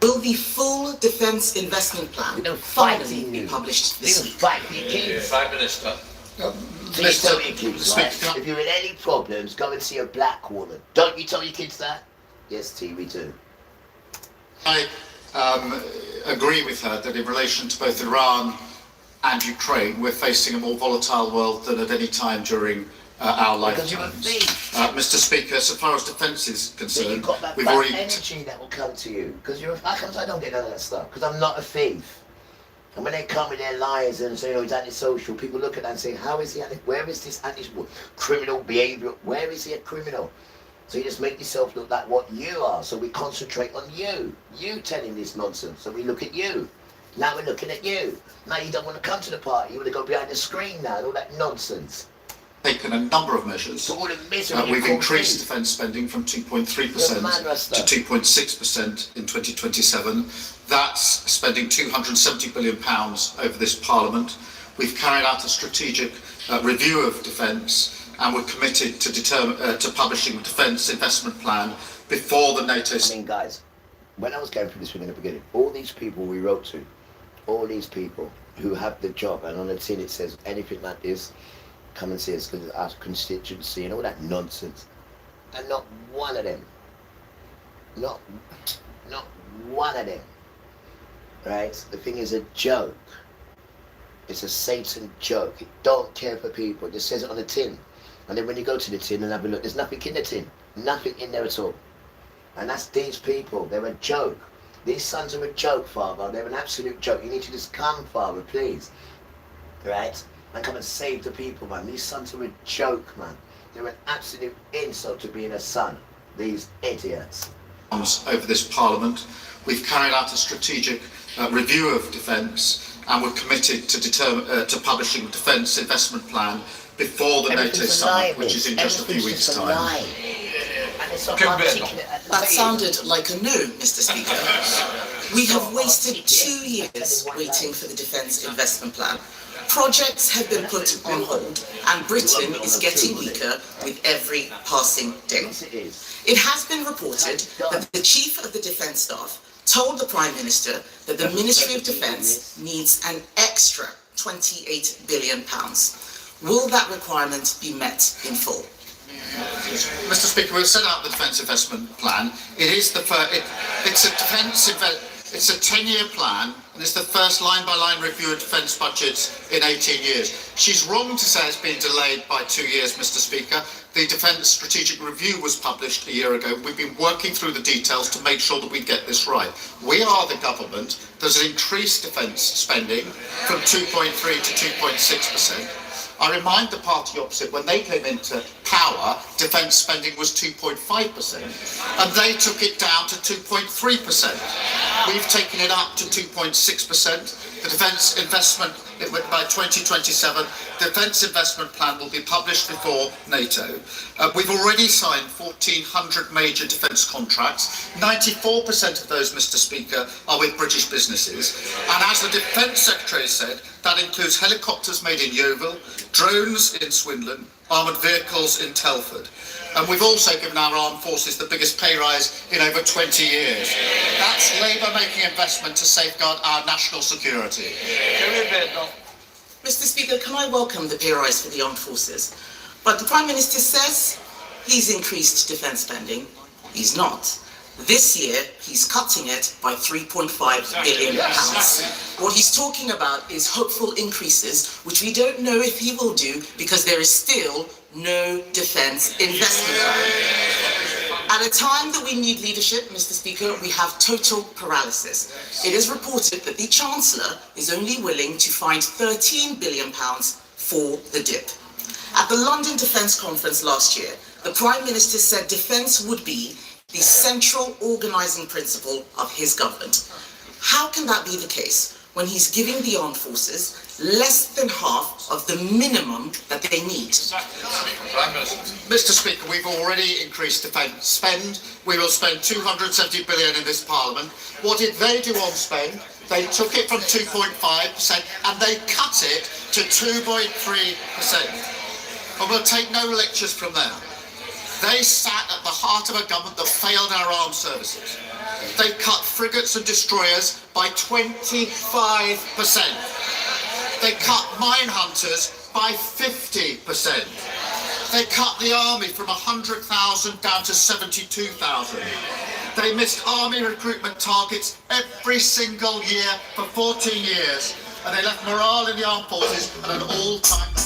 [SPEAKER 11] Will the full defence investment plan finally be published this week?
[SPEAKER 4] Fight for your kids.
[SPEAKER 9] Prime Minister.
[SPEAKER 4] Please tell your kids, right? If you're in any problems, go and see a black woman. Don't you tell your kids that? Yes, T, we do.
[SPEAKER 7] I agree with her that in relation to both Iran and Ukraine, we're facing a more volatile world than at any time during our lifetimes. Mr. Speaker, so far as defence is concerned,
[SPEAKER 4] you've got that
[SPEAKER 7] we've already...
[SPEAKER 4] energy that will come to you. Because how comes I don't get none of that stuff? Because I'm not a thief. And when they come with their lies and say, oh, he's antisocial, people look at that and say, how is he, where is this criminal behaviour? Where is he a criminal? So you just make yourself look like what you are. So we concentrate on you. You telling this nonsense. So we look at you. Now we're looking at you. Now you don't want to come to the party. You want to go behind the screen now and all that nonsense.
[SPEAKER 7] Taken a number of measures. We've increased defence spending from 2.3% to 2.6% in 2027. That's spending £270 billion over this Parliament. We've carried out a strategic review of defence, and we're committed to publishing a defence investment plan before the NATO...
[SPEAKER 4] I mean, guys, when I was going through this thing in the beginning, all these people we wrote to, all these people who have the job, and on the tin it says anything like this, come and see us because it's our constituency and all that nonsense. And not one of them, not one of them, right? The thing is a joke. It's a Satan joke. It don't care for people. It just says it on the tin. And then when you go to the tin and have a look, there's nothing in the tin. Nothing in there at all. And that's these people. They're a joke. These sons are a joke, Father. They're an absolute joke. You need to just come, Father, please. Right? And come and save the people, man. These sons are a joke, man. They're an absolute insult to being a son. These idiots.
[SPEAKER 7] Over this Parliament, we've carried out a strategic review of defence, and we're committed to publishing a defence investment plan before the NATO summit, which is in just a few weeks' time.
[SPEAKER 11] That sounded like a no, Mr. Speaker. We have wasted 2 years waiting for the Defence Investment Plan. Projects have been put on hold, and Britain is getting weaker with every passing day. It has been reported that the Chief of the Defence Staff told the Prime Minister that the Ministry of Defence needs an extra £28 billion. Will that requirement be met in full?
[SPEAKER 7] Mr. Speaker, we've set out the Defence Investment Plan. It is the first. It's a 10-year plan, and it's the first line-by-line review of defence budgets in 18 years. She's wrong to say it's been delayed by 2 years, Mr. Speaker. The Defence Strategic Review was published a year ago. We've been working through the details to make sure that we get this right. We are the government. There's an increased defence spending from 2.3 to 2.6%. I remind the party opposite, when they came into power, defence spending was 2.5%, and they took it down to 2.3%. We've taken it up to 2.6%. The defence investment, by 2027, the defence investment plan will be published before NATO. We've already signed 1,400 major defence contracts. 94% of those, Mr. Speaker, are with British businesses. And as the Defence Secretary said, that includes helicopters made in Yeovil, drones in Swindon, armoured vehicles in Telford. And we've also given our armed forces the biggest pay rise in over 20 years. That's Labour making investment to safeguard our national security.
[SPEAKER 11] Mr. Speaker, can I welcome the pay rise for the armed forces? But the Prime Minister says he's increased defence spending. He's not. This year, he's cutting it by £3.5 billion. What he's talking about is hopeful increases, which we don't know if he will do because there is still no defence investment. At a time that we need leadership, Mr. Speaker, we have total paralysis. It is reported that the Chancellor is only willing to find £13 billion for the dip. At the London Defence Conference last year, the Prime Minister said defence would be the central organising principle of his government. How can that be the case when he's giving the armed forces less than half of the minimum that they need?
[SPEAKER 7] Mr. Speaker, we've already increased defence spend. We will spend 270 billion in this Parliament. What did they do on spend? They took it from 2.5% and they cut it to 2.3%. And we'll take no lectures from them. They sat at the heart of a government that failed our armed services. They cut frigates and destroyers by 25%. They cut mine hunters by 50%. They cut the army from 100,000 down to 72,000. They missed army recruitment targets every single year for 14 years, and they left morale in the armed forces at an all-time low.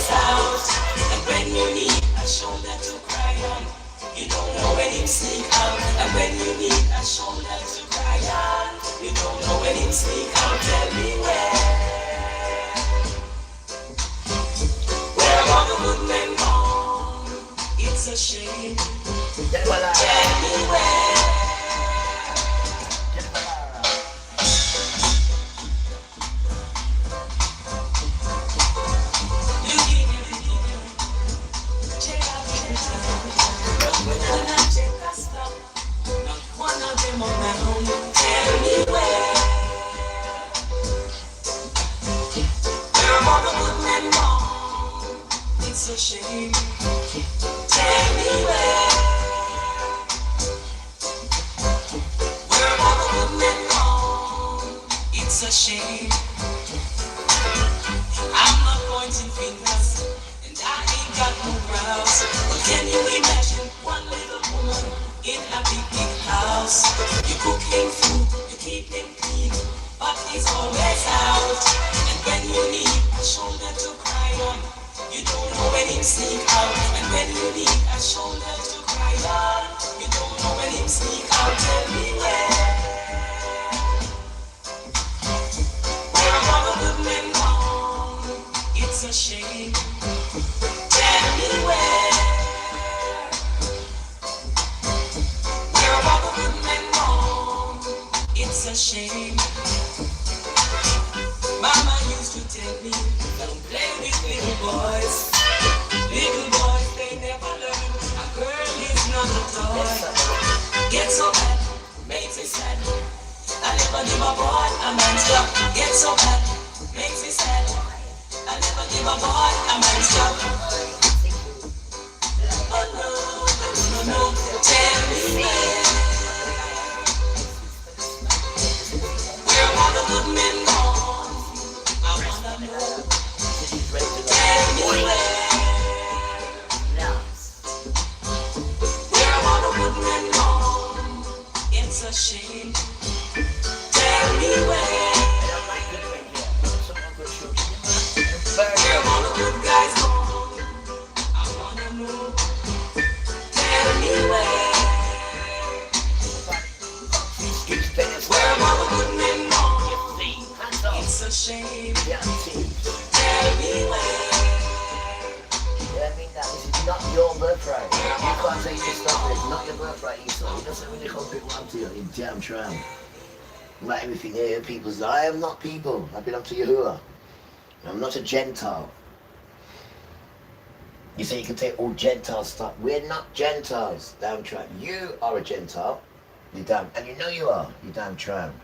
[SPEAKER 5] always out. And when you need a shoulder to cry on, you don't know when him sneak out. And when you need a shoulder to cry on, you don't know when him sneak out. Tell me where are the good men gone? It's a shame. Tell me where. It's a shame. Tell me where are all the good men gone? It's a shame. I'm not pointing fingers, and I ain't got no brows. But can you imagine one little woman in a big, big house? You cook him food, you keep him clean, but he's always out. And when you need a shoulder to cry on, you don't know when him sneak out. And when you need a shoulder to cry on, you don't know when him sneak out. Tell me where are all the good men gone? It's a shame. Tell me where are all the good men gone? It's a shame. Mama used to tell me, don't play with little boys. Little boys, they never learn. A girl is not a toy. Get so bad, makes me sad. I never give a boy a man's job. Get so bad, makes me sad. I never give a boy a man's job. Oh no, no, no, no. Tell me where are all the good men gone? I wanna know. Tell me where are all the good men gone? It's a shame. Tell me where are all the good guys gone? I wanna know. Tell me where are all the good men gone? It's a shame. Tell me where.
[SPEAKER 2] I mean that this is not your birthright. You can't say you stop it. It's not your birthright, Esau. It doesn't really come people up to you. You're damn trying. Like everything here, people say, I am not people. I belong to Yahuwah. I'm not a Gentile. You say you can take all Gentile stuff. We're not Gentiles, damn tramp. You are a Gentile. You damn, and you know you are. You damn tramp.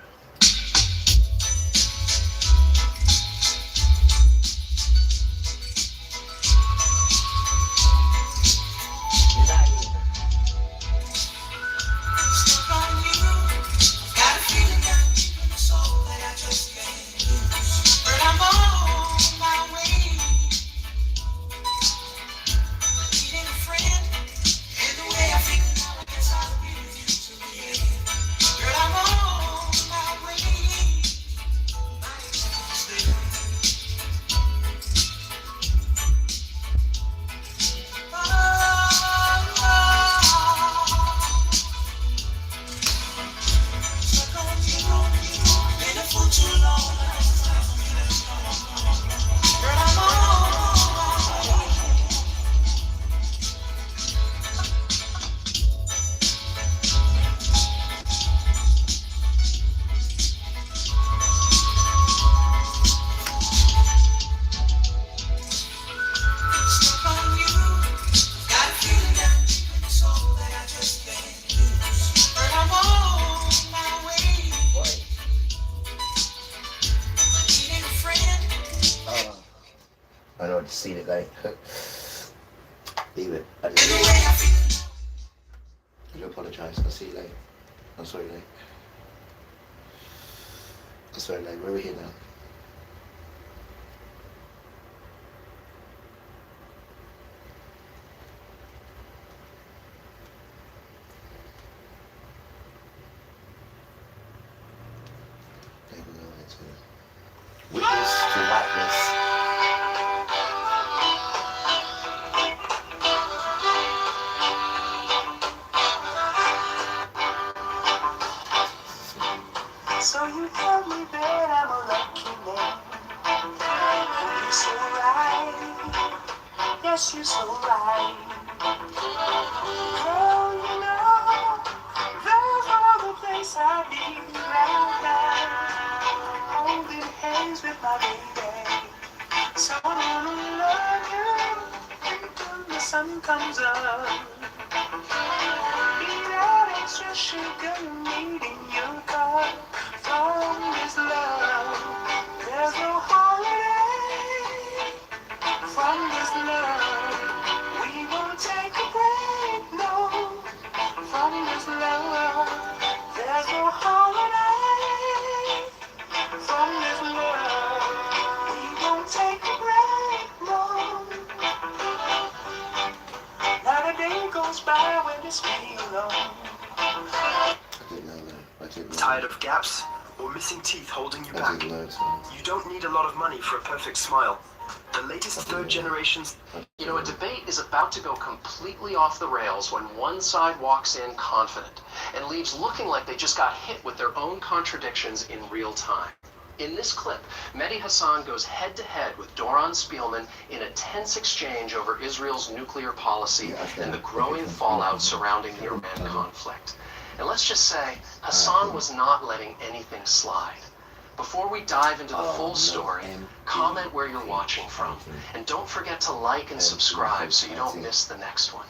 [SPEAKER 2] I know I've seen it like leave it. I do apologise. I'll see you later. I'm sorry, Lane. I'm sorry, Lane. We're here now. Witness to whiteness.
[SPEAKER 5] yes, you're so right. Girl, you know, there's no other place I'd be right now. Holding hands with my baby. So I'm gonna love you until the sun comes up. Be that extra sugar you need in your cup. From this love, there's no holiday. From this love, we won't take a break, no. From this love, there's no holiday. From this love, we won't take a break, no. Not a day goes by when it's me alone.
[SPEAKER 12] Tired of gaps or missing teeth holding you back? You don't need a lot of money for a perfect smile. The latest third generation's...
[SPEAKER 13] You know, a debate is about to go completely off the rails when one side walks in confident and leaves looking like they just got hit with their own contradictions in real time. In this clip, Mehdi Hassan goes head-to-head with Doron Spielman in a tense exchange over Israel's nuclear policy and the growing fallout surrounding the Iran conflict. And let's just say, Hassan was not letting anything slide. Before we dive into the full story, comment where you're watching from, and don't forget to like and subscribe so you don't miss the next one.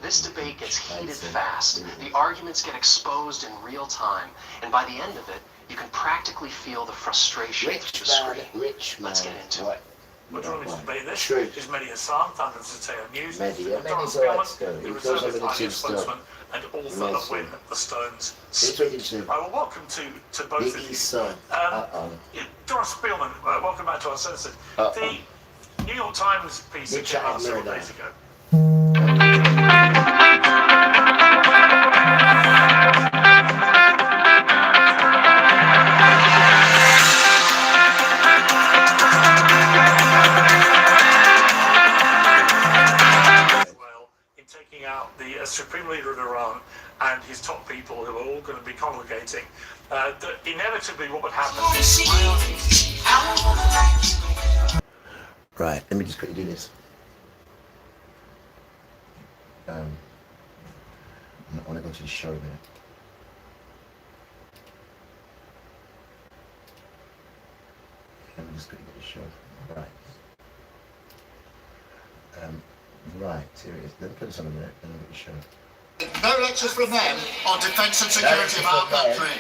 [SPEAKER 13] This debate gets heated fast, the arguments get exposed in real time, and by the end of it, you can practically feel the frustration through the screen. Let's get into it.
[SPEAKER 12] We're joining us today this is Mehdi Hassan, founder of Sateo News, and Doron Spielman, the Reserve Party spokesman and author of When the Stones Speak. Well, welcome to both of you. Doron Spielman, welcome back to our census. The New York Times piece that came out several days ago. Out the supreme leader of Iran and his top people who are all going to be congregating, that inevitably what would happen is...
[SPEAKER 4] Right, let me just quickly do this. I want to go to the show there. Let me just quickly get the show. Right. Right, here it is. Let me put this on a minute and I'll get the show.
[SPEAKER 7] No lectures from them on defence and security of our country.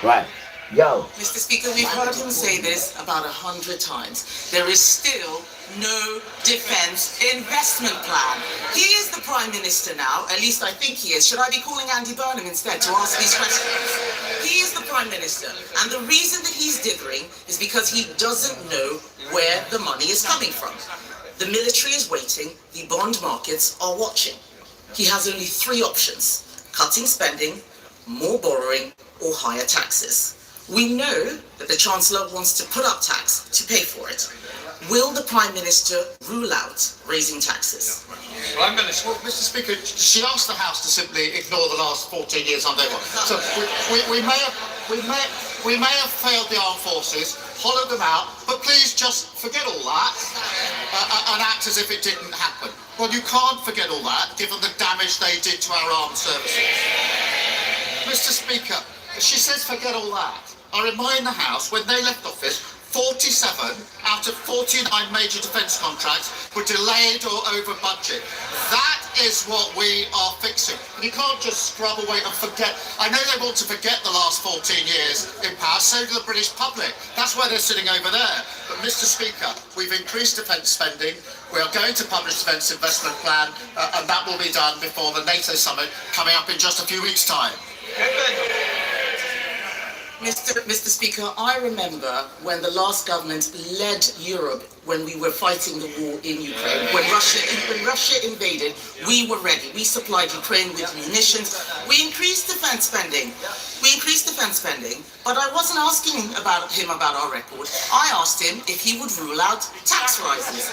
[SPEAKER 4] Right, yo.
[SPEAKER 11] Mr. Speaker, we've heard him say this about 100 times. There is still no defence investment plan. He is the Prime Minister now, at least I think he is. Should I be calling Andy Burnham instead to ask these questions? He is the Prime Minister, and the reason that he's dithering is because he doesn't know where the money is coming from. The military is waiting, the bond markets are watching. He has only three options: cutting spending, more borrowing, or higher taxes. We know that the Chancellor wants to put up tax to pay for it. Will the Prime Minister rule out raising taxes?
[SPEAKER 7] Prime Minister. Well, Mr. Speaker, she asked the House to simply ignore the last 14 years on their work. So we may have failed the armed forces, hollowed them out, but please just forget all that and act as if it didn't happen. Well, you can't forget all that, given the damage they did to our armed services. Mr. Speaker, she says forget all that. I remind the House, when they left office, 47 out of 49 major defence contracts were delayed or over budget. That is what we are fixing. And you can't just scrub away and forget. I know they want to forget the last 14 years in power, so do the British public. That's why they're sitting over there. But Mr. Speaker, we've increased defence spending. We are going to publish the defence investment plan, and that will be done before the NATO summit coming up in just a few weeks' time.
[SPEAKER 11] Mr. Speaker, I remember when the last government led Europe when we were fighting the war in Ukraine. When Russia invaded, we were ready. We supplied Ukraine with munitions. We increased defense spending. But I wasn't asking him about our record. I asked him if he would rule out tax rises.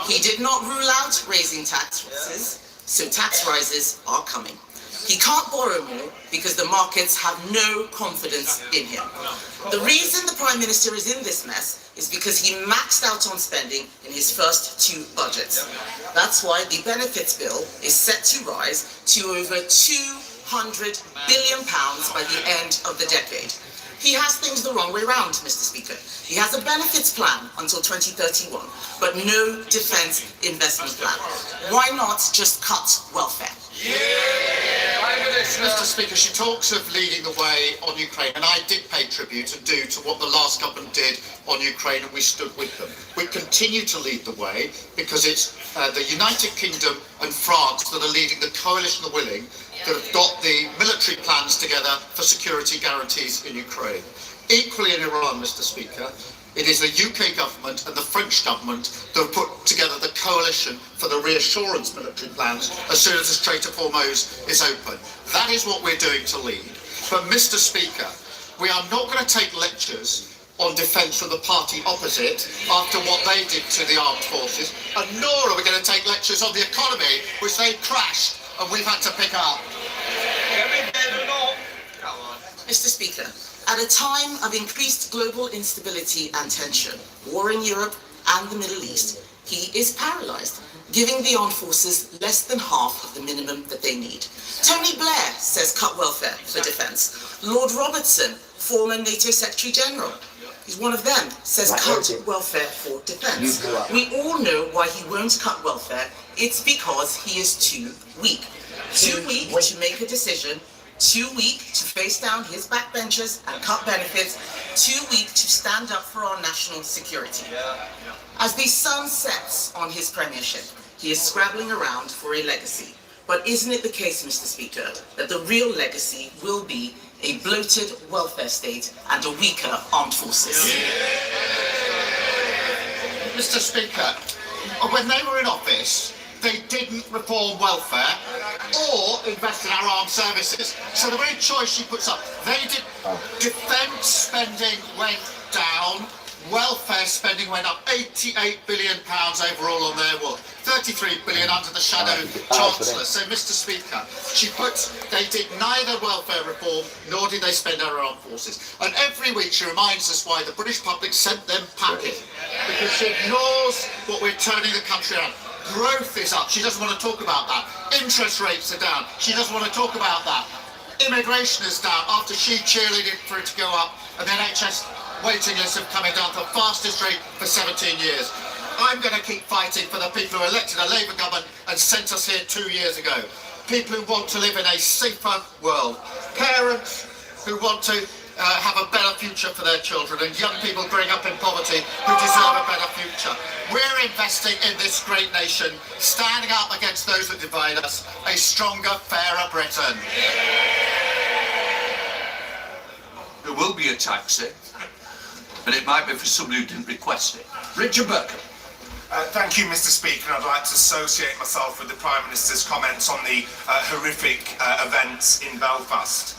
[SPEAKER 11] He did not rule out raising tax rises, so tax rises are coming. He can't borrow more because the markets have no confidence in him. The reason the Prime Minister is in this mess is because he maxed out on spending in his first 2 budgets. That's why the benefits bill is set to rise to over £200 billion by the end of the decade. He has things the wrong way round, Mr. Speaker. He has a benefits plan until 2031, but no defence investment plan. Why not just cut welfare?
[SPEAKER 7] Mr. Speaker, she talks of leading the way on Ukraine, and I did pay tribute and due to what the last government did on Ukraine, and we stood with them. We continue to lead the way because it's the United Kingdom and France that are leading the coalition of the willing that have got the military plans together for security guarantees in Ukraine. Equally in Iran, Mr. Speaker, it is the UK government and the French government that have put together the coalition for the reassurance military plans as soon as the Strait of Hormuz is open. That is what we're doing to lead. But, Mr. Speaker, we are not going to take lectures on defence from the party opposite after what they did to the armed forces, and nor are we going to take lectures on the economy, which they crashed and we've had to pick up.
[SPEAKER 11] Mr. Speaker, at a time of increased global instability and tension, war in Europe and the Middle East, he is paralysed, giving the armed forces less than half of the minimum that they need. Tony Blair says cut welfare for defence. Lord Robertson, former NATO Secretary General, he's one of them, says cut welfare for defence. We all know why he won't cut welfare. It's because he is too weak. Too weak to make a decision, too weak to face down his backbenchers and cut benefits, too weak to stand up for our national security. As the sun sets on his premiership, he is scrabbling around for a legacy. But isn't it the case, Mr. Speaker, that the real legacy will be a bloated welfare state and a weaker armed forces?
[SPEAKER 7] Mr. Speaker, when they were in office, they didn't reform welfare or invest in our armed services. So the very choice she puts up, they did. Defence spending went down, welfare spending went up, £88 billion overall on their work, 33 billion under the shadow Chancellor. So, Mr. Speaker, they did neither welfare reform nor did they spend our armed forces. And every week she reminds us why the British public sent them packing, because she ignores what we're turning the country around. Growth is up. She doesn't want to talk about that. Interest rates are down. She doesn't want to talk about that. Immigration is down after she cheerleaded for it to go up, and the NHS waiting lists have coming down to the fastest rate for 17 years. I'm going to keep fighting for the people who elected a Labour government and sent us here 2 years ago. People who want to live in a safer world. Parents who want to have a better future for their children, and young people growing up in poverty who deserve a better future. We're investing in this great nation, standing up against those that divide us, a stronger, fairer Britain.
[SPEAKER 9] There will be a taxi, but it might be for somebody who didn't request it. Richard Burkham.
[SPEAKER 14] Thank you, Mr. Speaker. I'd like to associate myself with the Prime Minister's comments on the horrific events in Belfast.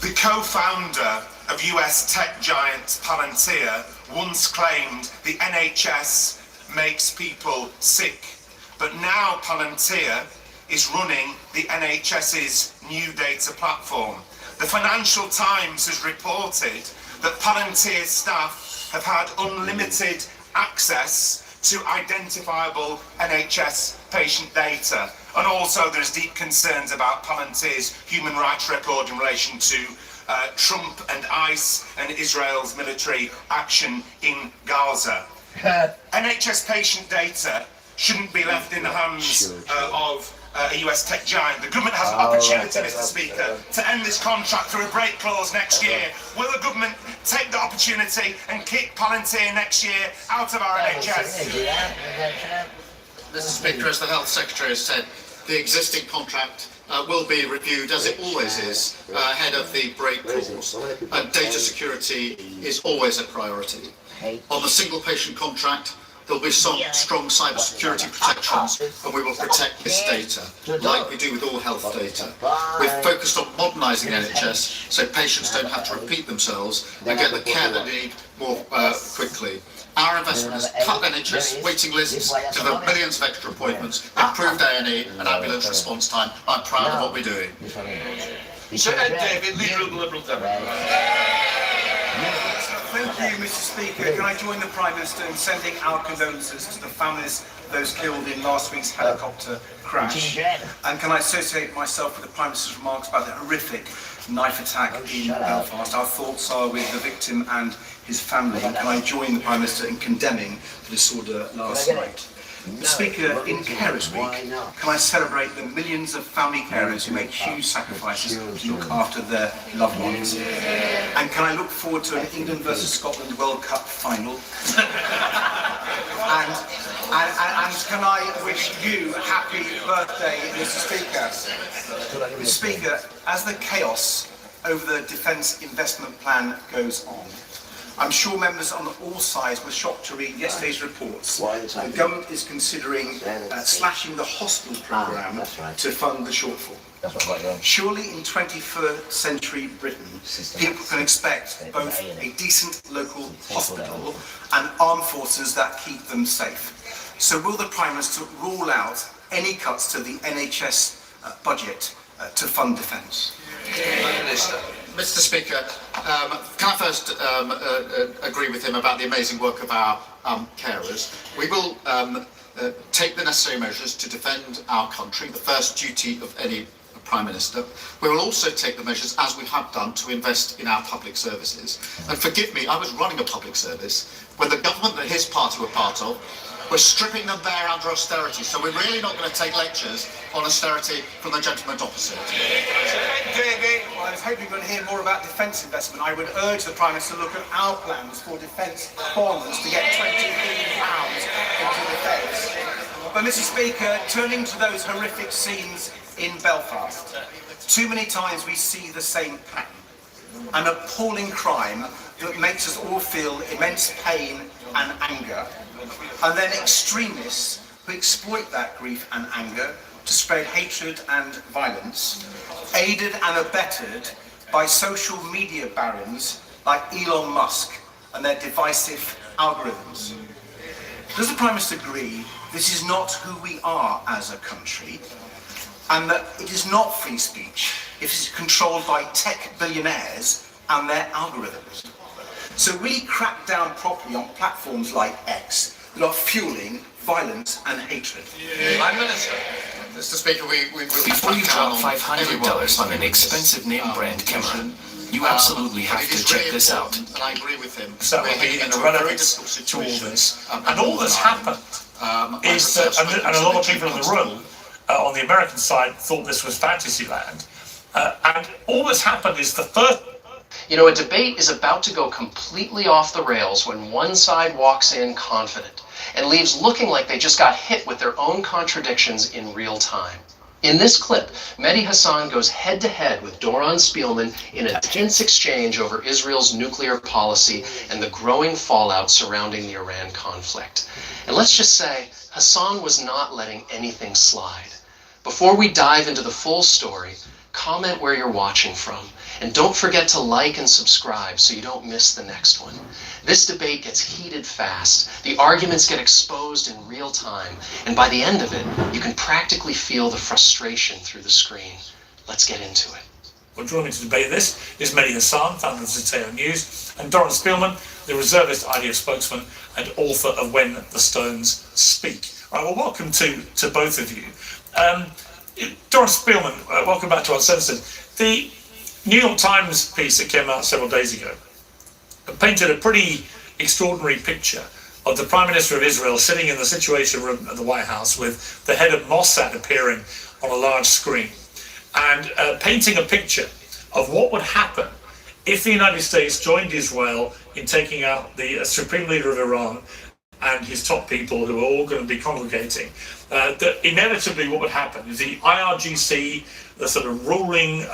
[SPEAKER 14] The co-founder of US tech giant Palantir once claimed the NHS makes people sick, but now Palantir is running the NHS's new data platform. The Financial Times has reported that Palantir staff have had unlimited access to identifiable NHS patient data. And also there's deep concerns about Palantir's human rights record in relation to Trump and ICE and Israel's military action in Gaza. NHS patient data shouldn't be left in the hands of a US tech giant. The government has an opportunity, Mr. Speaker, to end this contract through a break clause next year. Will the government take the opportunity and kick Palantir next year out of our NHS?
[SPEAKER 7] Mr. Speaker, as the Health Secretary has said, the existing contract will be reviewed, as it always is, ahead of the break clause. And data security is always a priority. On the single patient contract, there will be some strong cybersecurity protections, and we will protect this data, like we do with all health data. We've focused on modernising the NHS, so patients don't have to repeat themselves and get the care they need more quickly. Our investment has cut NHS waiting lists, developed millions of extra appointments, improved A&E and ambulance response time. I'm proud of what we're doing.
[SPEAKER 9] Sir Ed David, leader of the Liberal Democrats.
[SPEAKER 15] Thank you, Mr. Speaker. Can I join the Prime Minister in sending our condolences to the families of those killed in last week's helicopter crash? And can I associate myself with the Prime Minister's remarks about the horrific knife attack in Belfast? Our thoughts are with the victim and his family. Can I join the Prime Minister in condemning the disorder last night? Mr. Speaker, in Carers Week, can I celebrate the millions of family carers who make huge sacrifices to look after their loved ones? And can I look forward to an England versus Scotland World Cup final? and can I wish you happy birthday, Mr. Speaker? Mr. Speaker, as the chaos over the defence investment plan goes on, I'm sure members on all sides were shocked to read yesterday's reports. The government is considering slashing the hospital programme to fund the shortfall. Surely in 21st century Britain, people can expect both a decent local hospital and armed forces that keep them safe. So will the Prime Minister rule out any cuts to the NHS budget to fund defence?
[SPEAKER 7] Mr. Speaker, can I first agree with him about the amazing work of our carers? We will take the necessary measures to defend our country, the first duty of any Prime Minister. We will also take the measures, as we have done, to invest in our public services. And forgive me, I was running a public service when the government that his party were part of were stripping them bare under austerity. So we're really not going to take lectures on austerity from the gentleman opposite.
[SPEAKER 15] David, well, I was hoping you're going to hear more about defence investment. I would urge the Prime Minister to look at our plans for defence bonds to get £20 billion into defence. But Mr. Speaker, turning to those horrific scenes in Belfast, too many times we see the same pattern. An appalling crime that makes us all feel immense pain and anger, and then extremists who exploit that grief and anger to spread hatred and violence, aided and abetted by social media barons like Elon Musk and their divisive algorithms. Does the Prime Minister agree this is not who we are as a country, and that it is not free speech if it is controlled by tech billionaires and their algorithms? So really crack down properly on platforms like X that are fueling violence and hatred.
[SPEAKER 7] Prime Minister. Mr. Speaker, we will
[SPEAKER 8] Before you drop $500 on an expensive name brand camera, you absolutely have to check this out.
[SPEAKER 7] And I agree with him.
[SPEAKER 12] So that would be an irrelevance to all this. And all that's happened is that, and a lot of people in the room on the American side thought this was fantasy land. And all that's happened is the first...
[SPEAKER 13] You know, a debate is about to go completely off the rails when one side walks in confident and leaves looking like they just got hit with their own contradictions in real time. In this clip, Mehdi Hasan goes head-to-head with Doron Spielman in a tense exchange over Israel's nuclear policy and the growing fallout surrounding the Iran conflict. And let's just say, Hasan was not letting anything slide. Before we dive into the full story, comment where you're watching from, and don't forget to like and subscribe so you don't miss the next one. This debate gets heated fast, the arguments get exposed in real time, and by the end of it, you can practically feel the frustration through the screen. Let's get into it.
[SPEAKER 12] Well, joining me to debate this is Mehdi Hasan, founder of Zateo News, and Doron Spielman, the reservist IDF spokesman and author of When the Stones Speak. All right, well, welcome to both of you. Doron Spielman, welcome back to Uncensored. The New York Times piece that came out several days ago painted a pretty extraordinary picture of the Prime Minister of Israel sitting in the Situation Room at the White House with the head of Mossad appearing on a large screen and painting a picture of what would happen if the United States joined Israel in taking out the Supreme Leader of Iran and his top people who are all going to be congregating. That inevitably what would happen is the IRGC, the sort of ruling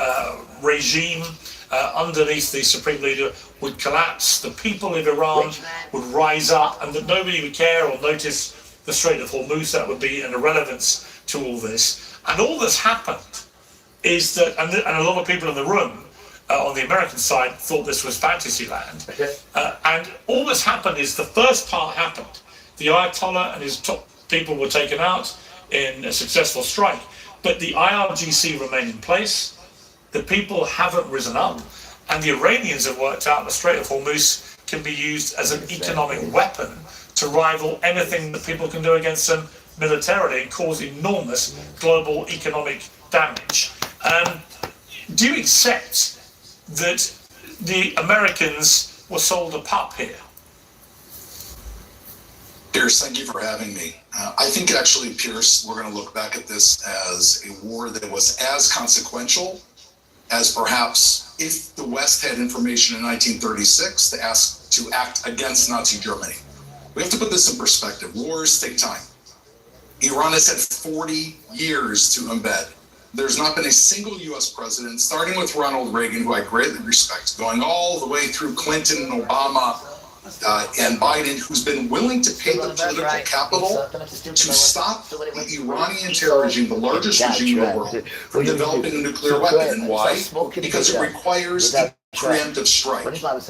[SPEAKER 12] regime underneath the Supreme Leader would collapse, the people of Iran would rise up, and that nobody would care or notice the Strait of Hormuz. That would be an irrelevance to all this. And all that's happened is that, and a lot of people in the room
[SPEAKER 16] on the American side thought this was fantasy land. And all that's happened is the first part happened. The Ayatollah and his top people were taken out in a successful strike, but the IRGC remained in place. The people haven't risen up, and the Iranians have worked out the Strait of Hormuz can be used as an economic weapon to rival anything that people can do against them militarily and cause enormous global economic damage. Do you accept that the Americans were sold a pup here?
[SPEAKER 17] Pierce, thank you for having me. I think actually, Pierce, we're going to look back at this as a war that was as consequential as perhaps if the West had information in 1936 to act against Nazi Germany. We have to put this in perspective. Wars take time. Iran has had 40 years to embed. There's not been a single U.S. president, starting with Ronald Reagan, who I greatly respect, going all the way through Clinton and Obama and Biden, who's been willing to pay the political capital to stop the Iranian terror regime, the largest regime in the world, from developing a nuclear weapon. And why? Because it requires a preemptive strike.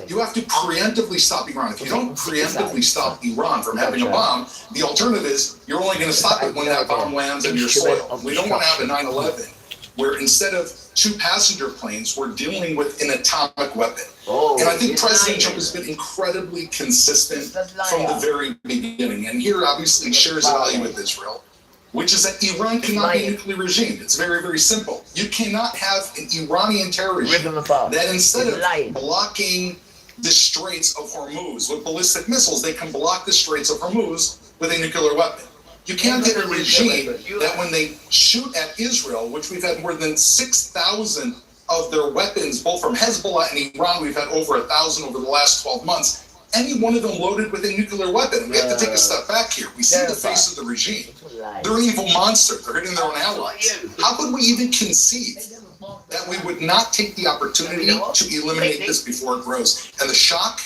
[SPEAKER 17] You have to preemptively stop Iran. If you don't preemptively stop Iran from having a bomb, the alternative is you're only going to stop it when that bomb lands on your soil. We don't want to have a 9/11 where instead of 2 passenger planes, we're dealing with an atomic weapon. And I think President Trump has been incredibly consistent from the very beginning. And here obviously shares a value with Israel, which is that Iran cannot be a nuclear regime. It's very, very simple. You cannot have an Iranian terror regime that instead of blocking the Straits of Hormuz with ballistic missiles, they can block the Straits of Hormuz with a nuclear weapon. You can't get a regime that when they shoot at Israel, which we've had more than 6,000 of their weapons, both from Hezbollah and Iran, we've had over 1,000 over the last 12 months, any one of them loaded with a nuclear weapon. We have to take a step back here. We see the face of the regime. They're an evil monster. They're hitting their own allies. How could we even conceive that we would not take the opportunity to eliminate this before it grows? And the shock,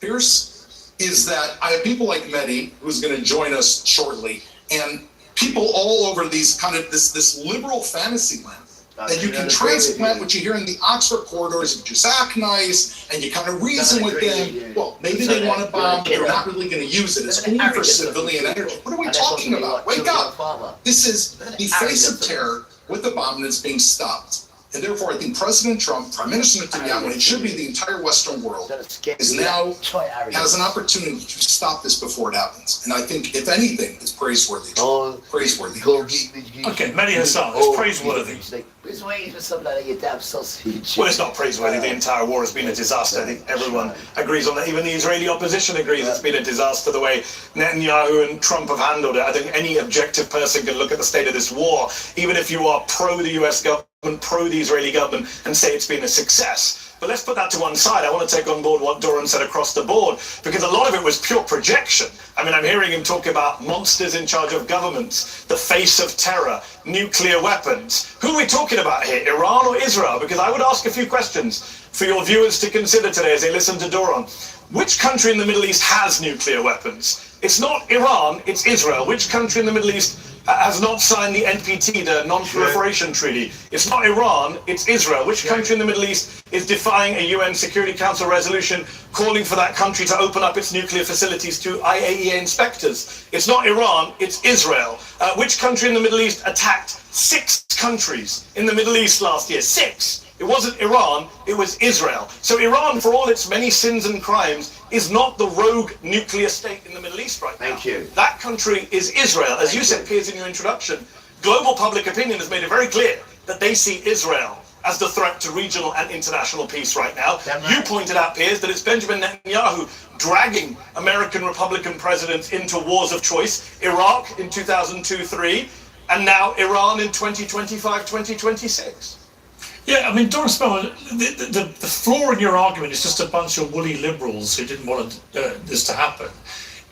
[SPEAKER 17] Pierce, is that I have people like Mehdi, who's going to join us shortly, and people all over these kind of this liberal fantasy land. That you can transplant what you hear in the Oxford corridors, you just act nice, and you kind of reason with them. Well, maybe they want a bomb, but they're not really going to use it. It's only for civilian energy. What are we talking about? Wake up! This is the face of terror with a bomb that's being stopped. And therefore, I think President Trump, Prime Minister Netanyahu, and it should be the entire Western world, is now has an opportunity to stop this before it happens. And I think, if anything, it's praiseworthy. Praiseworthy.
[SPEAKER 16] Okay, Mehdi Hassan, it's praiseworthy. Well, it's not praiseworthy. The entire war has been a disaster. I think everyone agrees on that. Even the Israeli opposition agrees it's been a disaster the way Netanyahu and Trump have handled it. I think any objective person can look at the state of this war, even if you are pro the US government, pro the Israeli government, and say it's been a success. But let's put that to one side. I want to take on board what Doran said across the board, because a lot of it was pure projection. I mean, I'm hearing him talk about monsters in charge of governments, the face of terror, nuclear weapons. Who are we talking about here, Iran or Israel? Because I would ask a few questions for your viewers to consider today as they listen to Doran. Which country in the Middle East has nuclear weapons? It's not Iran, it's Israel. Which country in the Middle East has not signed the NPT, the Non-Proliferation Treaty? It's not Iran, it's Israel. Which country in the Middle East is defying a UN Security Council resolution calling for that country to open up its nuclear facilities to IAEA inspectors? It's not Iran, it's Israel. Which country in the Middle East attacked 6 countries in the Middle East last year? 6! It wasn't Iran, it was Israel. So Iran, for all its many sins and crimes, is not the rogue nuclear state in the Middle East right now.
[SPEAKER 4] Thank you.
[SPEAKER 16] That country is Israel. As you said, Piers, in your introduction, global public opinion has made it very clear that they see Israel as the threat to regional and international peace right now. You pointed out, Piers, that it's Benjamin Netanyahu dragging American Republican presidents into wars of choice. Iraq in 2002-3, and now Iran in 2025-2026. Yeah, I mean, Doran Spellman, the flaw in your argument is just a bunch of woolly liberals who didn't want this to happen.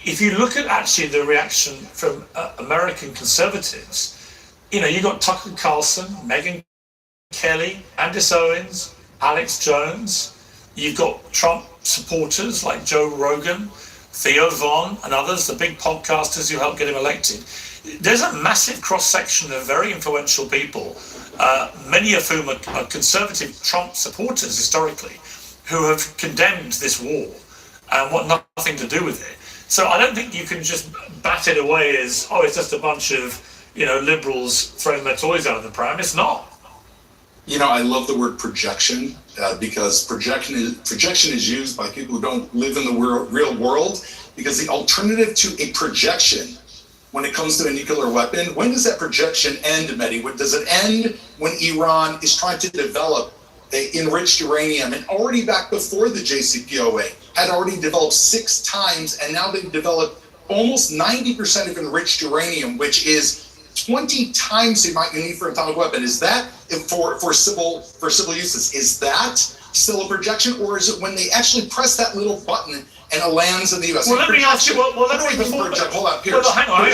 [SPEAKER 16] If you look at actually the reaction from American conservatives, you know, you got Tucker Carlson, Megyn Kelly, Candace Owens, Alex Jones. You've got Trump supporters like Joe Rogan, Theo Von, and others, the big podcasters who helped get him elected. There's a massive cross-section of very influential people
[SPEAKER 12] many of whom are conservative Trump supporters historically, who have condemned this war and want nothing to do with it. So I don't think you can just bat it away as, oh, it's just a bunch of, liberals throwing their toys out of the pram. It's not.
[SPEAKER 17] I love the word projection because projection is used by people who don't live in the real world, because the alternative to a projection when it comes to a nuclear weapon, when does that projection end, Mehdi? Does it end when Iran is trying to develop enriched uranium, and already back before the JCPOA had already developed 6 times, and now they've developed almost 90% of enriched uranium, which is 20 times the amount you need for an atomic weapon? Is that for civil uses? Is that still a projection, or is it when they actually press that little button and it lands in the U.S.?
[SPEAKER 12] Well, let me ask you. Hold on, Pierce. Hang on.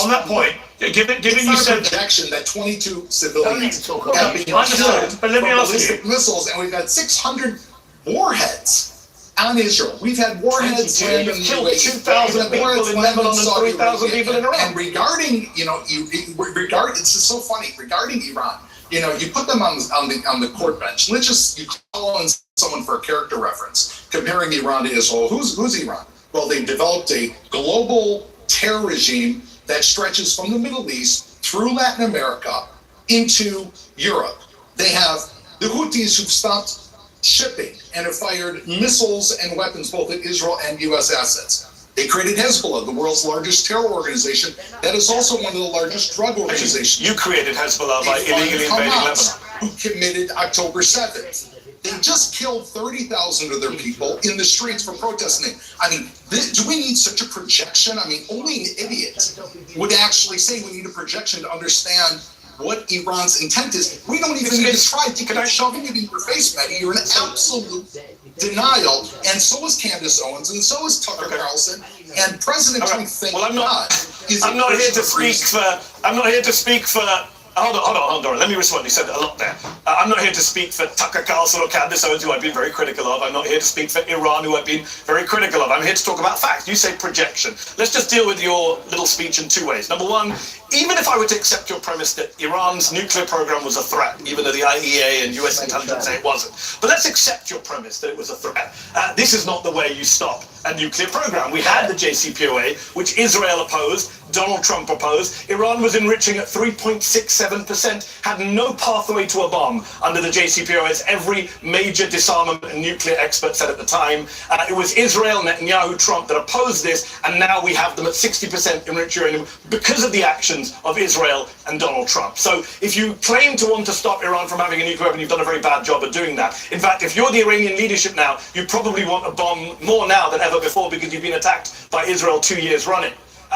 [SPEAKER 12] On that point, given you said
[SPEAKER 17] projection that 22 civilians have been
[SPEAKER 12] killed from
[SPEAKER 17] ballistic missiles, and we've had 600 warheads on Israel. We've had warheads land in the UAE.
[SPEAKER 12] 2,000 people in Lebanon and 3,000 people in Iraq.
[SPEAKER 17] And regarding, it's just so funny regarding Iran. You put them on the court bench. Let's just you call on someone for a character reference, comparing Iran to Israel. Who's Iran? Well, they've developed a global terror regime that stretches from the Middle East through Latin America into Europe. They have the Houthis who've stopped shipping and have fired missiles and weapons both at Israel and U.S. assets. They created Hezbollah, the world's largest terror organization that is also one of the largest drug organizations.
[SPEAKER 12] You created Hezbollah by illegally invading Lebanon.
[SPEAKER 17] Who committed October 7th. They just killed 30,000 of their people in the streets for protesting. Do we need such a projection? Only an idiot would actually say we need a projection to understand what Iran's intent is. We don't even need to try to shoving it in your face, Mehdi. You're in absolute denial, and so is Candace Owens, and so is Tucker Carlson, and President Trump.
[SPEAKER 12] I'm not here to speak for. Hold on. Let me respond. You said a lot there. I'm not here to speak for Tucker Carlson or Candace Owens, who I've been very critical of. I'm not here to speak for Iran, who I've been very critical of. I'm here to talk about facts. You say projection. Let's just deal with your little speech in 2 ways. Number one, even if I were to accept your premise that Iran's nuclear program was a threat, even though the IEA and US intelligence say it wasn't, but let's accept your premise that it was a threat. This is not the way you stop a nuclear program. We had the JCPOA, which Israel opposed, Donald Trump opposed. Iran was enriching at 3.67%, had no pathway to a bomb under the JCPOA, as every major disarmament and nuclear expert said at the time. It was Israel, Netanyahu, Trump that opposed this, and now we have them at 60% enriched uranium because of the actions of Israel and Donald Trump. So if you claim to want to stop Iran from having a nuclear weapon, you've done a very bad job of doing that. In fact, if you're the Iranian leadership now, you probably want a bomb more now than ever before, because you've been attacked by Israel 2 years running.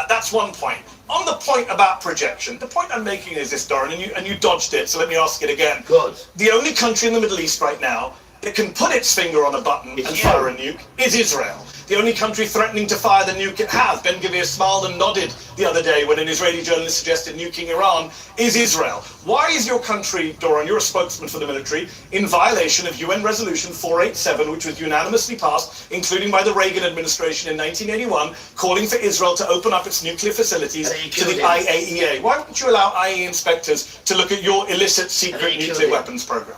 [SPEAKER 12] That's one point. On the point about projection, the point I'm making is this, Doran, and you dodged it, so let me ask it again.
[SPEAKER 2] Good.
[SPEAKER 12] The only country in the Middle East right now that can put its finger on a button and fire a nuke is Israel. The only country threatening to fire the nuke it has, Ben Gvir smiled and nodded the other day when an Israeli journalist suggested nuking Iran, is Israel. Why is your country, Doran, you're a spokesman for the military, in violation of UN Resolution 487, which was unanimously passed, including by the Reagan administration in 1981, calling for Israel to open up its nuclear facilities to the IAEA? Why wouldn't you allow IAEA inspectors to look at your illicit secret nuclear weapons program?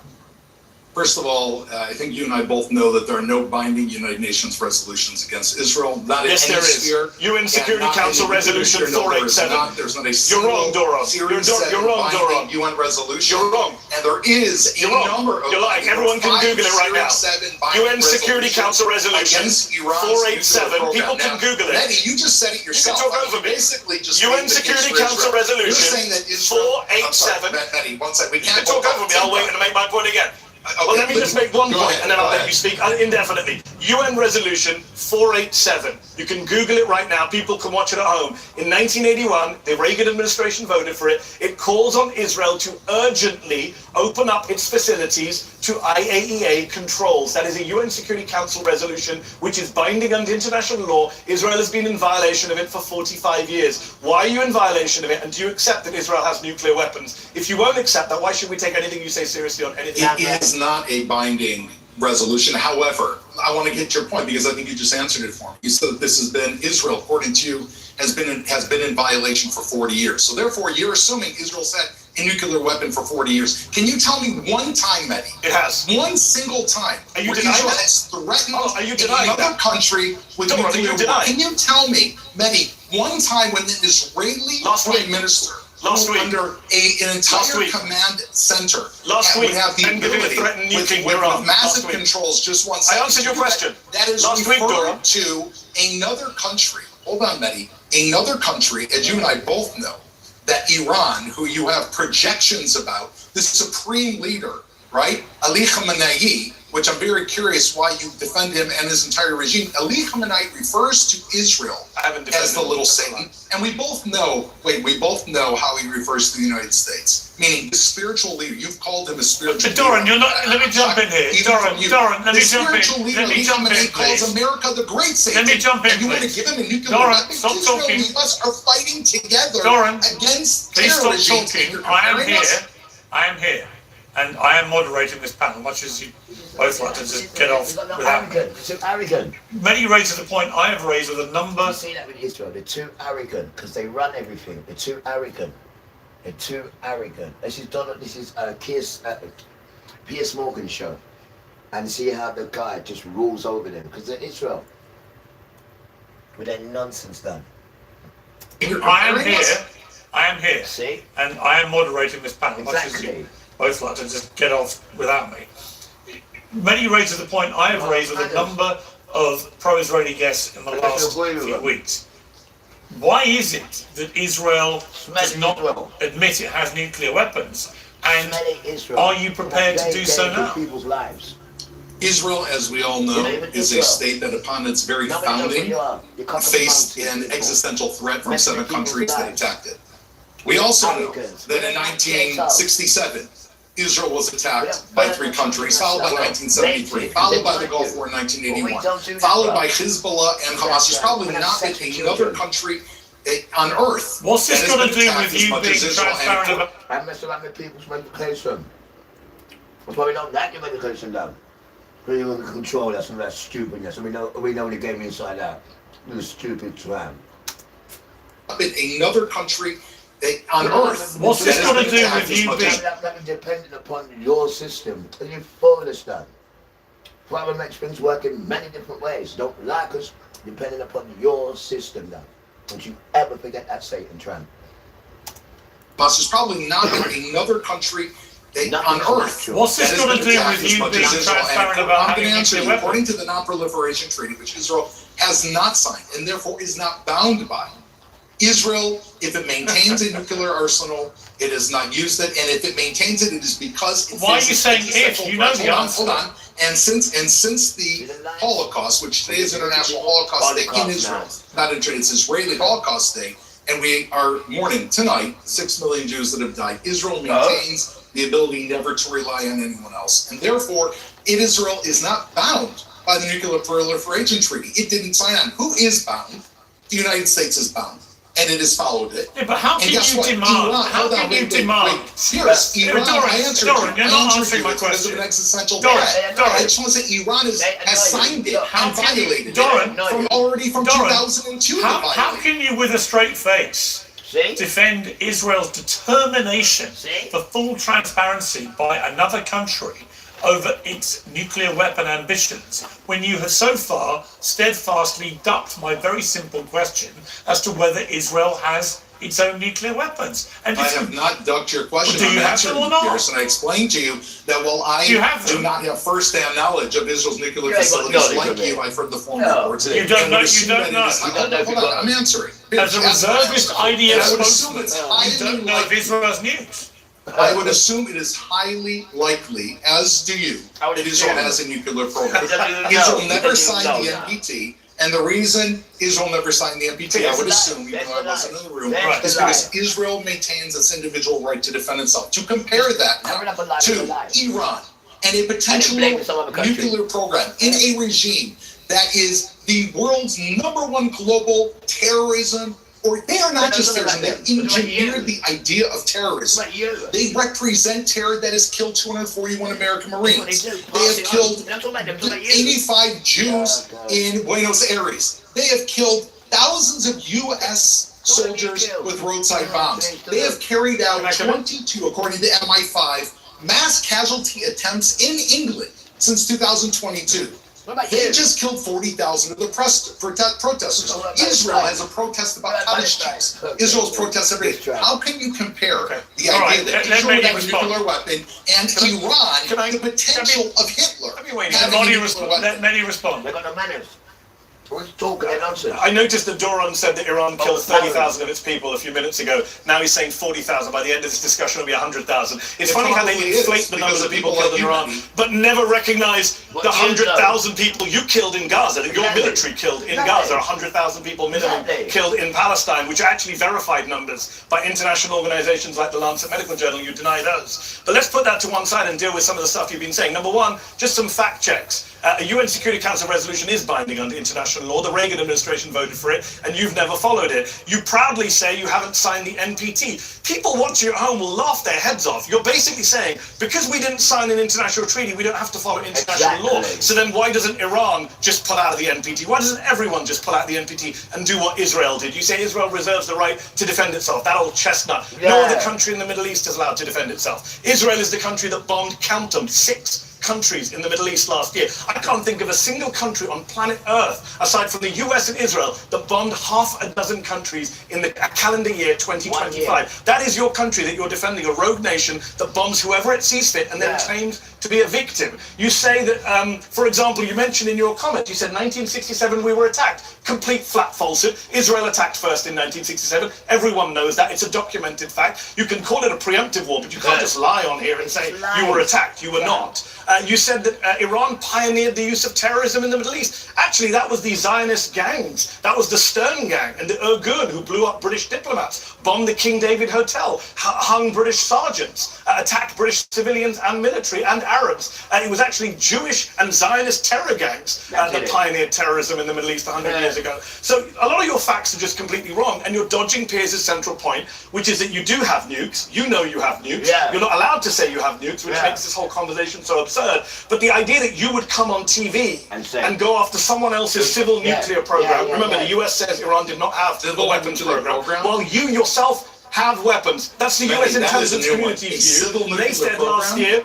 [SPEAKER 17] First of all, I think you and I both know that there are no binding United Nations resolutions against Israel.
[SPEAKER 12] Yes, there is. UN Security Council Resolution 487.
[SPEAKER 17] There's not a
[SPEAKER 12] You're wrong, Doron. You're wrong, Doron.
[SPEAKER 17] UN resolution.
[SPEAKER 12] You're wrong.
[SPEAKER 17] And there is a number of.
[SPEAKER 12] You're lying. Everyone can Google it right now. UN Security Council Resolution 487. People can Google it.
[SPEAKER 17] Mehdi, you just said it yourself.
[SPEAKER 12] You can talk over me.
[SPEAKER 17] Basically, just
[SPEAKER 12] UN Security Council Resolution 487.
[SPEAKER 17] Mehdi, one second.
[SPEAKER 12] You can talk over me. I'll wait and make my point again. Well, let me just make one point, and then I'll let you speak indefinitely. UN Resolution 487. You can Google it right now. People can watch it at home. In 1981, the Reagan administration voted for it. It calls on Israel to urgently open up its facilities to IAEA controls. That is a UN Security Council resolution, which is binding under international law. Israel has been in violation of it for 45 years. Why are you in violation of it? And do you accept that Israel has nuclear weapons? If you won't accept that, why should we take anything you say seriously on anything?
[SPEAKER 17] It is not a binding resolution. However, I want to get your point because I think you just answered it for me. You said that this has been Israel, according to you, has been in violation for 40 years. So therefore, you're assuming Israel's had a nuclear weapon for 40 years. Can you tell me one time, Mehdi?
[SPEAKER 16] It has.
[SPEAKER 17] One single time.
[SPEAKER 16] Are you
[SPEAKER 17] where
[SPEAKER 16] denying
[SPEAKER 17] Israel
[SPEAKER 16] that?
[SPEAKER 17] has threatened
[SPEAKER 16] Are you denying
[SPEAKER 17] another
[SPEAKER 16] that?
[SPEAKER 17] country with
[SPEAKER 16] Don't,
[SPEAKER 17] nuclear
[SPEAKER 16] are you
[SPEAKER 17] war?
[SPEAKER 16] denying?
[SPEAKER 17] Can you tell me, Mehdi, one time when the Israeli prime minister under an entire command center would have the ability with massive controls, just one second.
[SPEAKER 16] I answered your question.
[SPEAKER 17] That is referring to another country. Hold on, Mehdi. Another country, as you and I both know, that Iran, who you have projections about, the supreme leader, right? Ali Khamenei, which I'm very curious why you defend him and his entire regime. Ali Khamenei refers to Israel as the little Satan. And we both know how he refers to the United States, meaning the spiritual leader. You've called him a spiritual leader.
[SPEAKER 16] Doran, you're not, let me jump in here. Doran, let me jump in. Let me jump in, please.
[SPEAKER 17] Calls America the great Satan.
[SPEAKER 16] Let me jump in,
[SPEAKER 17] and you
[SPEAKER 16] please.
[SPEAKER 17] want to give him a nuclear weapon?
[SPEAKER 16] Stop
[SPEAKER 17] Israel
[SPEAKER 16] talking.
[SPEAKER 17] and us are fighting together against
[SPEAKER 16] please
[SPEAKER 17] terror
[SPEAKER 16] stop
[SPEAKER 17] regimes.
[SPEAKER 16] talking. I am here. And I am moderating this panel, much as you both like to just get off without me.
[SPEAKER 2] They're too arrogant.
[SPEAKER 16] Many raises the point I have raised with a number.
[SPEAKER 2] You see that with Israel, they're too arrogant because they run everything. They're too arrogant. They're too arrogant. This is Piers Morgan's show. And see how the guy just rules over them because they're Israel. With their nonsense done.
[SPEAKER 16] I am here.
[SPEAKER 2] See?
[SPEAKER 16] And I am moderating this panel, much as
[SPEAKER 2] Exactly.
[SPEAKER 16] you both like to just get off without me. Many raises the point I have raised with a number of pro-Israeli guests in the last few weeks. Why is it that Israel does not admit it has nuclear weapons? And are you prepared to do so now?
[SPEAKER 2] People's lives.
[SPEAKER 17] Israel, as we all know, is a state that upon its very founding faced an existential threat from 7 countries that attacked it. We also know that in 1967, Israel was attacked by 3 countries, followed by 1973, followed by the Gulf War in 1981, followed by Hezbollah and Hamas. There's probably not been another country on earth.
[SPEAKER 16] What's this got to do with you being transparent about?
[SPEAKER 2] I messed around with people's medication. That's why we don't like your medication down. We don't control us and that's stupidness. And we know the game inside out. You're stupid tram.
[SPEAKER 17] Another country on earth.
[SPEAKER 16] What's this got to do with you being
[SPEAKER 2] dependent upon your system? And you foolish that. Father makes things work in many different ways. Don't like us, depending upon your system now. Don't you ever forget that, Satan tram.
[SPEAKER 17] But there's probably not another country on earth.
[SPEAKER 16] What's this got to do with you being transparent about having nuclear weapons?
[SPEAKER 17] According to the Non-Proliferation Treaty, which Israel has not signed and therefore is not bound by, Israel, if it maintains a nuclear arsenal, it has not used it, and if it maintains it, it is because it
[SPEAKER 16] why are you saying if? You know the answer.
[SPEAKER 17] Hold on. And since the Holocaust, which today is International Holocaust Day in Israel, not in it's Israeli Holocaust Day, and we are mourning tonight 6 million Jews that have died. Israel maintains the ability never to rely on anyone else, and therefore, Israel is not bound by the Nuclear Proliferation Treaty. It didn't sign on. Who is bound? The United States is bound. And it has followed it.
[SPEAKER 16] Yeah, but how can you demand? How can you demand?
[SPEAKER 17] Yes, Iran. I answered you.
[SPEAKER 16] You're not answering my question.
[SPEAKER 17] An existential threat. I just want to say Iran has signed it and violated it from 2002.
[SPEAKER 16] How can you, with a straight face, defend Israel's determination for full transparency by another country over its nuclear weapon ambitions when you have so far steadfastly ducked my very simple question as to whether Israel has its own nuclear weapons? And
[SPEAKER 17] I have not ducked your question.
[SPEAKER 16] Do you have them or not?
[SPEAKER 17] Pierce, and I explained to you that while I do not have first-hand knowledge of Israel's nuclear facilities like you, I've heard the former reports.
[SPEAKER 16] You don't know. You don't know.
[SPEAKER 17] Hold on, I'm answering.
[SPEAKER 16] As a reservist IDF spokesman, you don't know
[SPEAKER 17] of
[SPEAKER 16] Israel's news.
[SPEAKER 17] I would assume it is highly likely, as do you, that Israel has a nuclear program. Israel never signed the NPT, and the reason Israel never signed the NPT, I would assume, even though I wasn't in the room, is because Israel maintains its individual right to defend itself. To compare that now to Iran and a potential nuclear program in a regime that is the world's #1 global terrorism Or they are not just terrorism, they engineered the idea of terrorism. They represent terror that has killed 241 American Marines. They have killed 85 Jews in Buenos Aires. They have killed thousands of U.S. soldiers with roadside bombs. They have carried out 22, according to MI5, mass casualty attempts in England since 2022. They just killed 40,000 of the protesters. Israel has a protest about cottage cheese. Israel's protest every day. How can you compare the idea that Israel would have a nuclear weapon and Iran, the potential of Hitler?
[SPEAKER 16] Let me respond.
[SPEAKER 4] They've got no manners. What's talking nonsense?
[SPEAKER 16] I noticed that Doron said that Iran killed 30,000 of its people a few minutes ago. Now he's saying 40,000. By the end of this discussion, it'll be 100,000. It's funny how they inflate the numbers of people killed in Iran, but never recognize the 100,000 people you killed in Gaza, that your military killed in Gaza. 100,000 people minimum killed in Palestine, which are actually verified numbers by international organizations like the Lancet Medical Journal. You deny those. But let's put that to one side and deal with some of the stuff you've been saying. Number one, just some fact checks. A UN Security Council resolution is binding under international law. The Reagan administration voted for it, and you've never followed it. You proudly say you haven't signed the NPT. People watching at home will laugh their heads off. You're basically saying, because we didn't sign an international treaty, we don't have to follow international law. So then why doesn't Iran just pull out of the NPT? Why doesn't everyone just pull out of the NPT and do what Israel did? You say Israel reserves the right to defend itself. That old chestnut. No other country in the Middle East is allowed to defend itself. Israel is the country that bombed, count them, 6 countries in the Middle East last year. I can't think of a single country on planet Earth, aside from the US and Israel, that bombed half a dozen countries in the calendar year 2025. That is your country that you're defending, a rogue nation that bombs whoever it sees fit and then claims to be a victim. You say that, for example, you mentioned in your comment, you said 1967 we were attacked. Complete flat falsehood. Israel attacked first in 1967. Everyone knows that. It's a documented fact. You can call it a preemptive war, but you can't just lie on here and say you were attacked. You were not. You said that Iran pioneered the use of terrorism in the Middle East. Actually, that was the Zionist gangs. That was the Stern Gang and the Irgun who blew up British diplomats, bombed the King David Hotel, hung British sergeants, attacked British civilians and military and Arabs. It was actually Jewish and Zionist terror gangs that pioneered terrorism in the Middle East 100 years ago. So a lot of your facts are just completely wrong, and you're dodging Piers' central point, which is that you do have nukes. You know you have nukes. You're not allowed to say you have nukes, which makes this whole conversation so absurd. But the idea that you would come on TV and go after someone else's civil nuclear program, remember the US says Iran did not have a weapons program, while you yourself have weapons. That's the US intelligence community's view. They said last year,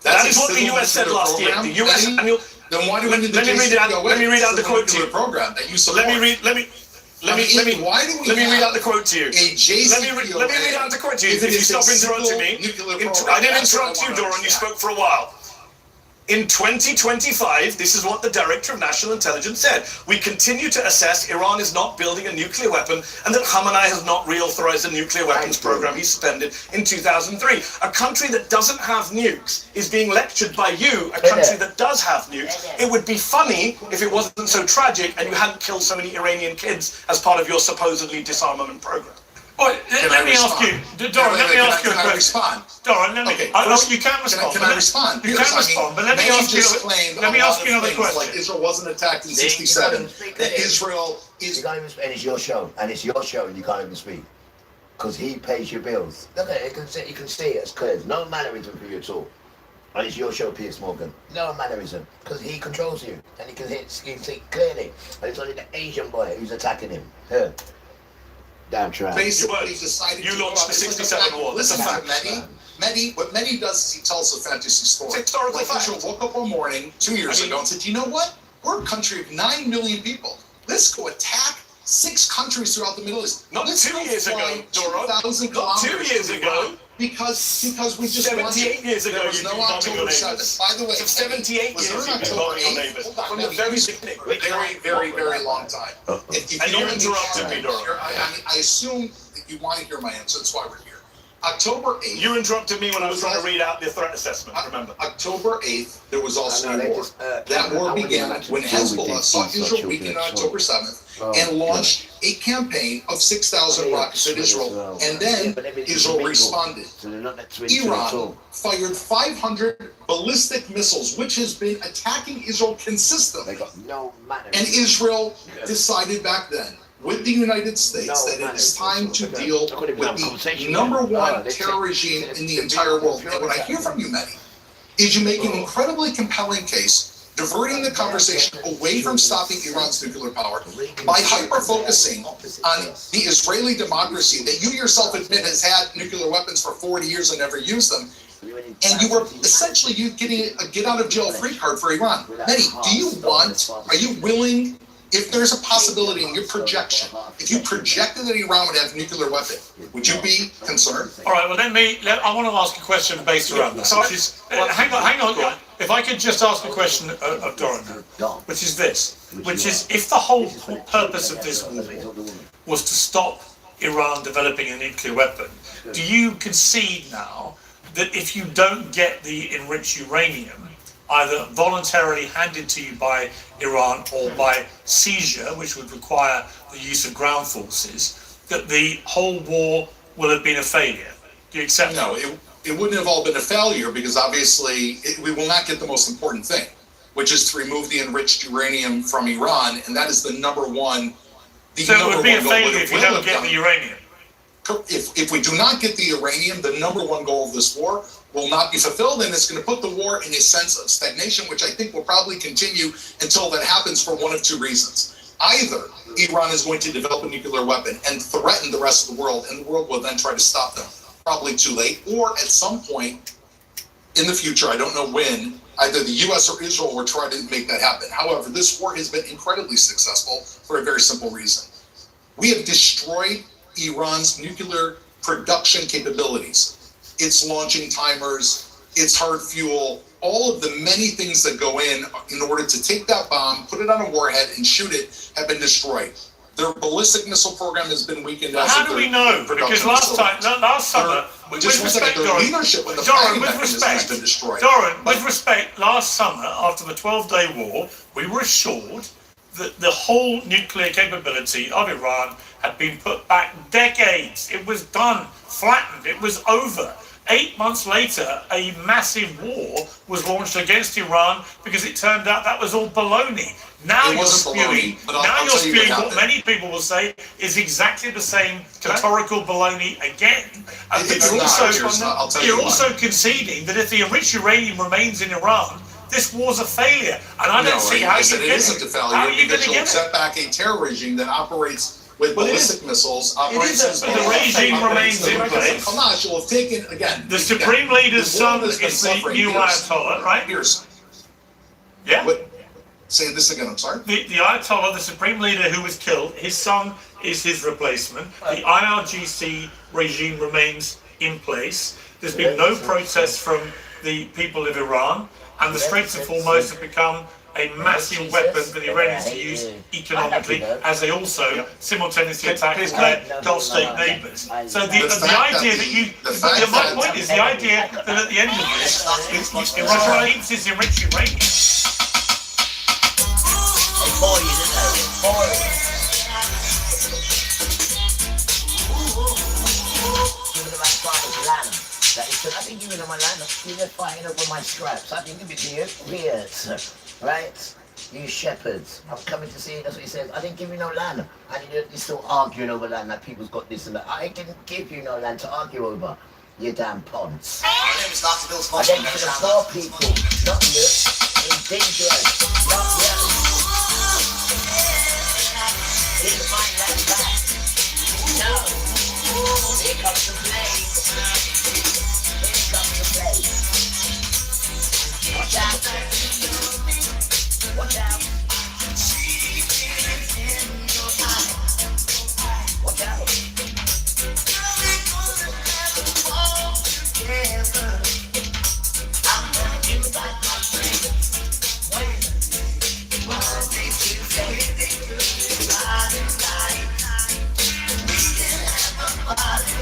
[SPEAKER 16] that is what the US said last year. The US annual.
[SPEAKER 17] Then why do we need
[SPEAKER 16] let me read out the quote to you.
[SPEAKER 17] Program that you
[SPEAKER 16] let me read out the quote to you. Let me read out the quote to you. If you stop interrupting me. I didn't interrupt you, Doron. You spoke for a while. In 2025, this is what the Director of National Intelligence said. We continue to assess Iran is not building a nuclear weapon and that Khamenei has not reauthorized a nuclear weapons program he suspended in 2003. A country that doesn't have nukes is being lectured by you, a country that does have nukes. It would be funny if it wasn't so tragic and you hadn't killed so many Iranian kids as part of your supposedly disarmament program.
[SPEAKER 12] Let me ask you, Doron, let me ask you a question. Doron, you can respond.
[SPEAKER 17] Can I respond?
[SPEAKER 12] You can respond, but let me ask you another question.
[SPEAKER 17] Like Israel wasn't attacked in 67. That Israel is...
[SPEAKER 4] You can't even speak, and it's your show, and you can't even speak. Because he pays your bills. Look at it, you can see it as clear. There's no mannerism for you at all. And it's your show, Piers Morgan. No mannerism. Because he controls you, and he can see clearly. And it's only the Asian boy who's attacking him. Here. Damn try.
[SPEAKER 17] Basically decided
[SPEAKER 16] you launched the 67 war.
[SPEAKER 17] Listen to Mehdi. What Mehdi does is he tells a fantasy story.
[SPEAKER 16] It's historical fact.
[SPEAKER 17] Israel woke up one morning 2 years ago and said, you know what? We're a country of 9 million people. Let's go attack 6 countries throughout the Middle East.
[SPEAKER 16] Not 2 years ago, Doron.
[SPEAKER 17] Not
[SPEAKER 16] 2 years ago.
[SPEAKER 17] Because we just
[SPEAKER 16] 78 years ago,
[SPEAKER 17] there was no October 7th. By the way,
[SPEAKER 16] 78 years you've been bombing your neighbors. From the very beginning.
[SPEAKER 17] Very long time.
[SPEAKER 16] And you interrupted me, Doron.
[SPEAKER 17] I assume that you want to hear my answer. That's why we're here. October 8th.
[SPEAKER 16] You interrupted me when I was trying to read out the threat assessment, remember.
[SPEAKER 17] October 8th, there was also a war. That war began when Hezbollah sought Israel weakened on October 7th and launched a campaign of 6,000 rockets at Israel. And then Israel responded. Iran fired 500 ballistic missiles, which has been attacking Israel consistently. And Israel decided back then with the United States that it is time to deal with the number one terror regime in the entire world. And what I hear from you, many, is you make an incredibly compelling case diverting the conversation away from stopping Iran's nuclear power by hyper-focusing on the Israeli democracy that you yourself admit has had nuclear weapons for 40 years and never used them. And you were essentially getting a get-out-of-jail-free card for Iran. Mehdi, are you willing, if there's a possibility in your projection, if you projected that Iran would have a nuclear weapon, would you be concerned?
[SPEAKER 12] All right, well, I want to ask a question based around that. Which is, hang on. If I could just ask a question of Doran, which is this, which is, if the whole purpose of this war was to stop Iran developing a nuclear weapon, do you concede now that if you don't get the enriched uranium, either voluntarily handed to you by Iran or by seizure, which would require the use of ground forces, that the whole war will have been a failure? Do you accept that?
[SPEAKER 17] No, it wouldn't have all been a failure, because obviously we will not get the most important thing, which is to remove the enriched uranium from Iran, and that is the number one.
[SPEAKER 12] So it would be a failure if you don't get the uranium?
[SPEAKER 17] If we do not get the uranium, the number one goal of this war will not be fulfilled, and it's going to put the war in a sense of stagnation, which I think will probably continue until that happens for one of two reasons. Either Iran is going to develop a nuclear weapon and threaten the rest of the world, and the world will then try to stop them. Probably too late, or at some point in the future, I don't know when, either the US or Israel will try to make that happen. However, this war has been incredibly successful for a very simple reason. We have destroyed Iran's nuclear production capabilities, its launching timers, its hard fuel, all of the many things that go in order to take that bomb, put it on a warhead, and shoot it have been destroyed. Their ballistic missile program has been weakened.
[SPEAKER 12] How do we know? Because last summer, with respect, Doran, with respect, last summer, after the 12-day war, we were assured that the whole nuclear capability of Iran had been put back decades. It was done, flattened, it was over. 8 months later, a massive war was launched against Iran because it turned out that was all baloney. Now you're spewing what many people will say is exactly the same rhetorical baloney again. You're also conceding that if the enriched uranium remains in Iran, this war's a failure. And I don't see how you
[SPEAKER 17] get it. It isn't a failure because you'll set back a terror regime that operates with ballistic missiles.
[SPEAKER 12] The regime remains in place.
[SPEAKER 17] Hamas will have taken, again,
[SPEAKER 12] the Supreme Leader's son is the new Ayatollah, right? Yeah.
[SPEAKER 17] Say this again, I'm sorry?
[SPEAKER 12] The Ayatollah, the Supreme Leader who was killed, his son is his replacement. The IRGC regime remains in place. There's been no protests from the people of Iran, and the Straits of Hormuz have become a massive weapon for the Iranians to use economically, as they also simultaneously attack their Gulf state neighbours. So the idea that you, my point is the idea that at the end of this, Iran keeps its enriched uranium.
[SPEAKER 2] I've been giving them my land. You're just fighting over my scraps. I didn't give it to you. Weird. Right? You shepherds. I'm coming to see you. That's what he says. I didn't give you no land. And you're still arguing over land that people's got this and that. I didn't give you no land to argue over. You damn ponds. I gave it to the poor people. Not you. It's dangerous. Not you. Give my land back. No. Here comes the blade. Watch out. Watch out. Watch out. I'm gonna give it back my friend. Monday, Tuesday, Friday night. We can have a party.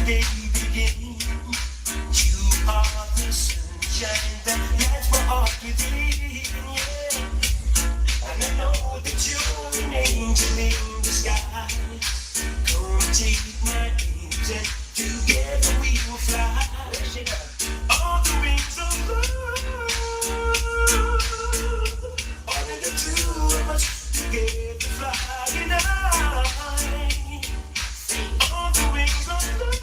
[SPEAKER 5] today begin. You are the sunshine that lights my heart within, yeah. And I know that you're an angel in the sky. Come take my wings and together we will fly. On the wings of love. Only the two of us together flying high. On the wings of love.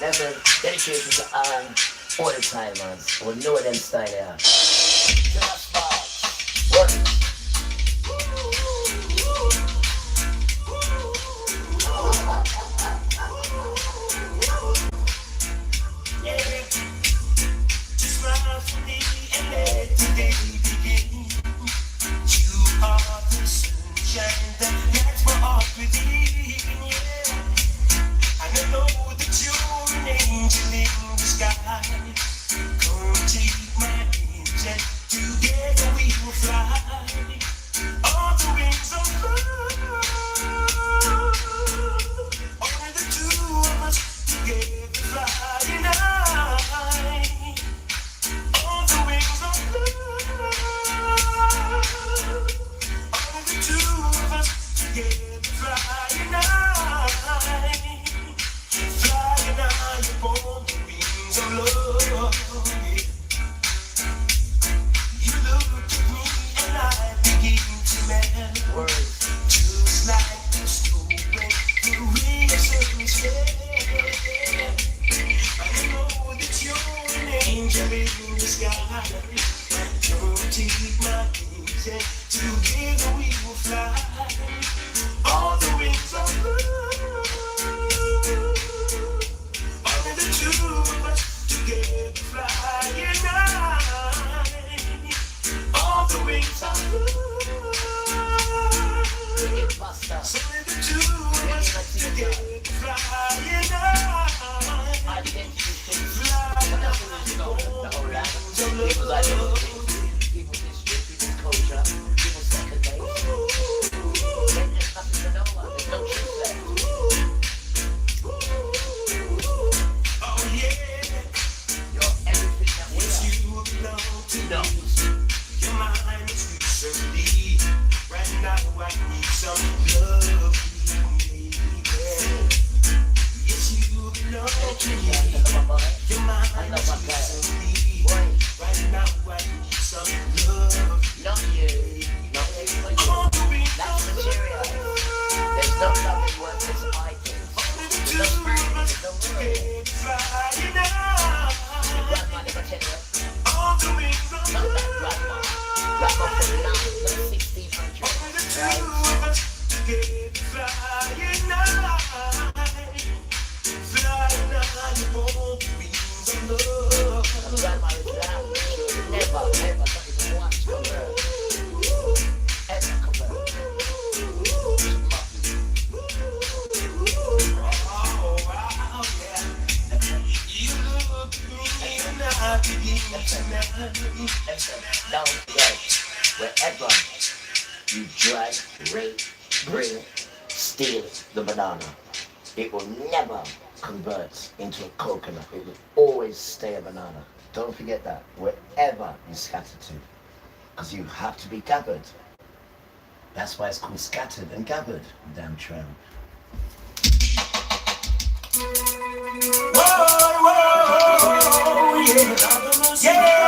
[SPEAKER 2] Never dedicated to all the timers. Or know them style here. Just fast. Work. Wherever you drag, rape, bring, steal the banana, it will never convert into a coconut. It will always stay a banana. Don't forget that. Wherever you scatter to, because you have to be gathered. That's why it's called scattered and gathered, damn tramp.
[SPEAKER 5] Whoa, yeah, yeah.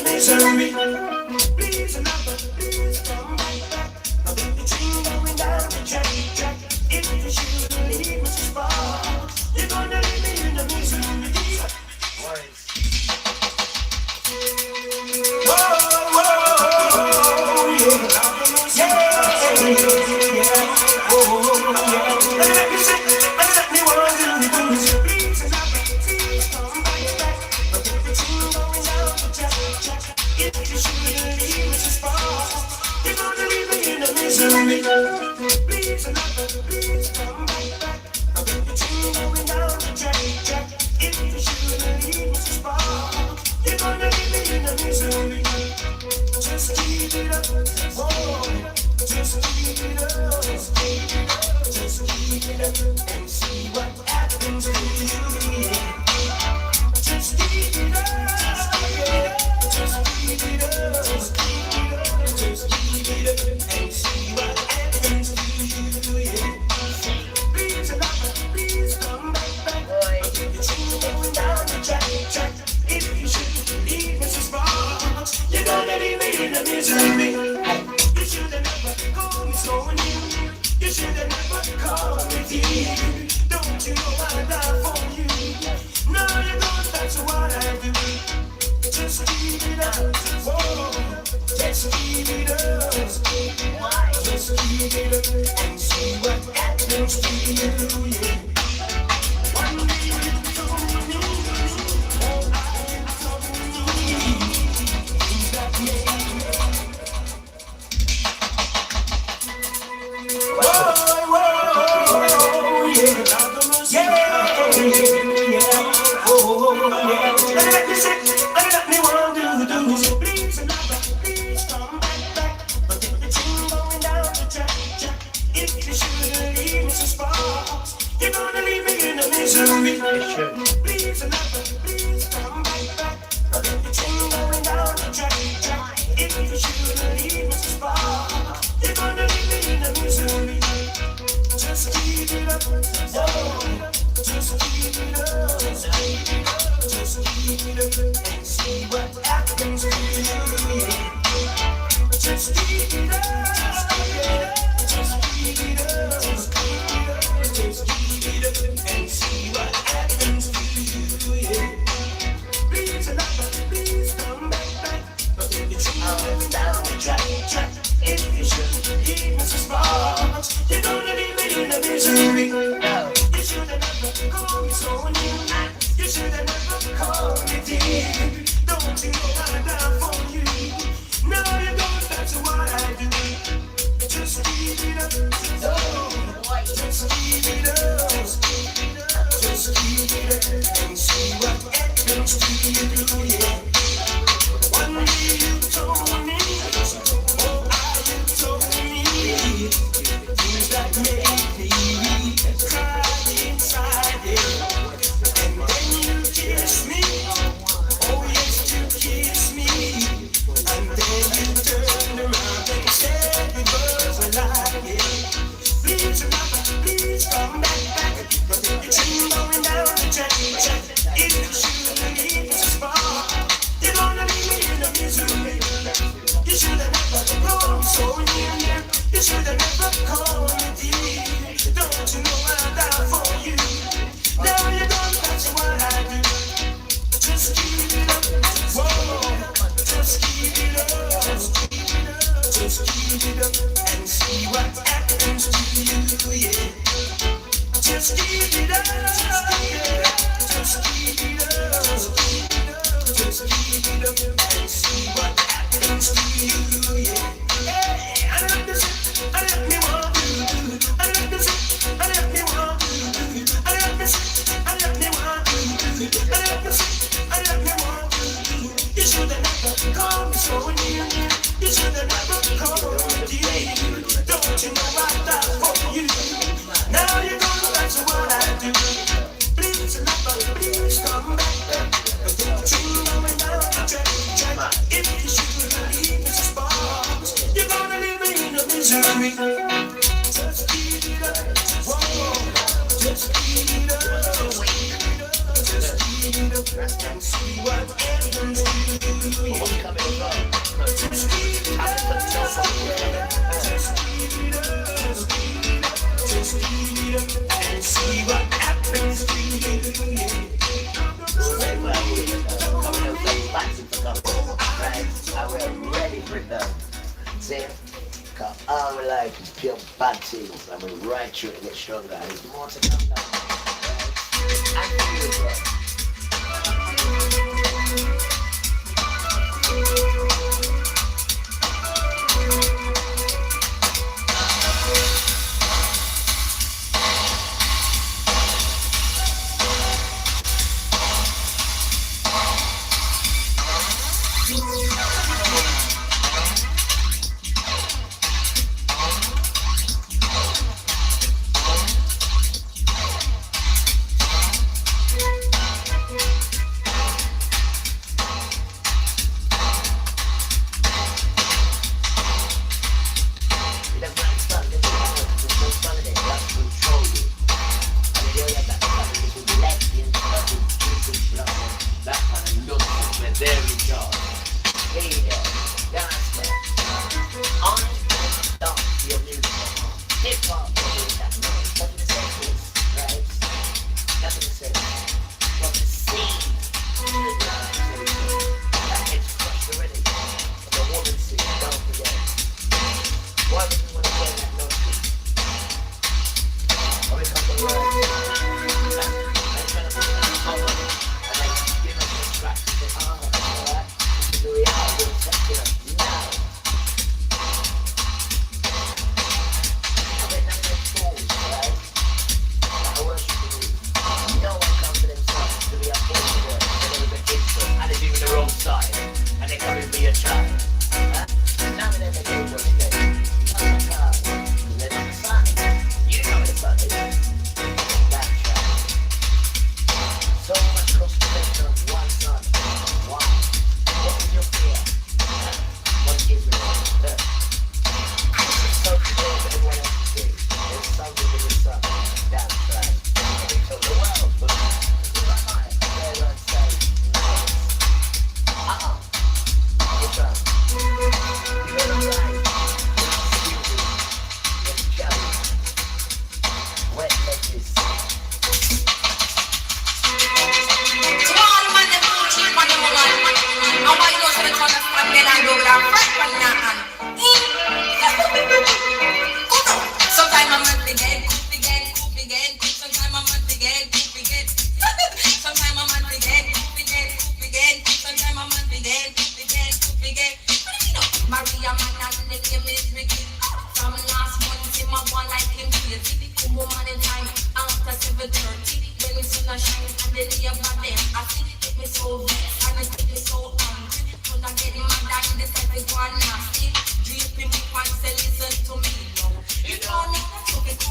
[SPEAKER 5] Misery. Please another, please come back. I think the team going down the track. If you should leave Mrs. Sparks, you're gonna leave me in the misery. Whoa, yeah. Oh, yeah. Let me say, let me wonder, please another, please come back. I think the team going down the track. If you should leave Mrs. Sparks, you're gonna leave me in the misery. Please never, please come back. I'll get the train going down the track. If you should leave me to spark, you're gonna leave me in a misery. Just keep it up, whoa. Just keep it up, just keep it up, and see what happens to you. Just keep it up, just keep it up, just keep it up, and see what happens to you. Please, please come back. I'll get the train going down the track. If you should leave Mrs. Fox, you're gonna leave me in a misery. You should have never called me so near. You should have never called me dear. Don't you know I die for you? Now you know that's what I do. Just keep it up, whoa. Just keep it up, just keep it up, and see what happens to you. Yeah. One day you told me, oh, I told me, that made me. You're gonna leave me in a misery. Please, please come back. I'll get the train going down the track. If you should leave Mrs. Fox, you're gonna leave me in a misery. Just keep it up, oh, just keep it up, just keep it up, and see what happens to you. Just keep it up, just keep it up, just keep it up, just keep it up, and see what happens to you. Yeah. Please, please come back. I'll get the train going down the track. If you should leave Mrs. Fox, you're gonna leave me in a misery. You should have never called me so near. You should have never called me dear. Don't you know I die for you? Now you know that's what I do. Just keep it up, oh, just keep it up, just keep it up, and see what happens to you. Yeah. One day you told me, oh, you told me things that made me cry inside, yeah. And then you kissed me, oh yes, you kissed me, and then you turned around and said it was a lie, yeah. Please come back, but if you're train going down the track, if you should leave Mrs. Fox, you're gonna leave me in a misery. You should have never gone so near. You should have never called me dear. Don't you know I die for you? Now you're gone, that's what I do. Just keep it up, whoa. Just keep it up, just keep it up, and see what happens to you. Yeah. Just keep it up, just keep it up, just keep it up, just keep it up, and see what happens to you. Yeah. Hey, I love this, I love me want to, I love this, I love me want to, I love this, I love me want to, I love this, I love me want to. You should have never called me so near. You should have never called me dear. Don't you know I die for you? Now you're gonna, that's what I do. Please, please come back. I'll get the train going down the track. If you should leave Mrs. Fox, you're gonna leave me in a misery. Just keep it up, whoa. Just keep it up, just keep it up, and see what happens to you. Just keep it up, just keep it up, just keep it up, and see what happens to you.
[SPEAKER 2] I will ready for them. See? Cause all we like is pure bad things, and we right through it and get stronger, and there's more to come now. I feel it, bro.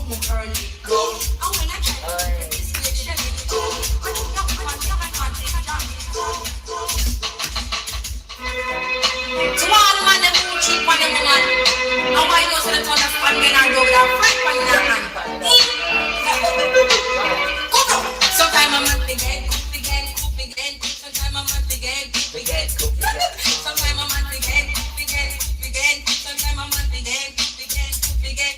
[SPEAKER 5] come home early. Go. And when I try to get this bitch, let me go. I do not want to have a contact. To all man, them who cheat on them woman. And why you know so they turn the fan men and dog that fight on their hand. Sometimes I'm at the game, cook again. Sometimes I'm at the game, cook again. Sometimes I'm at the game, cook again. Sometimes I'm at the game, cook again.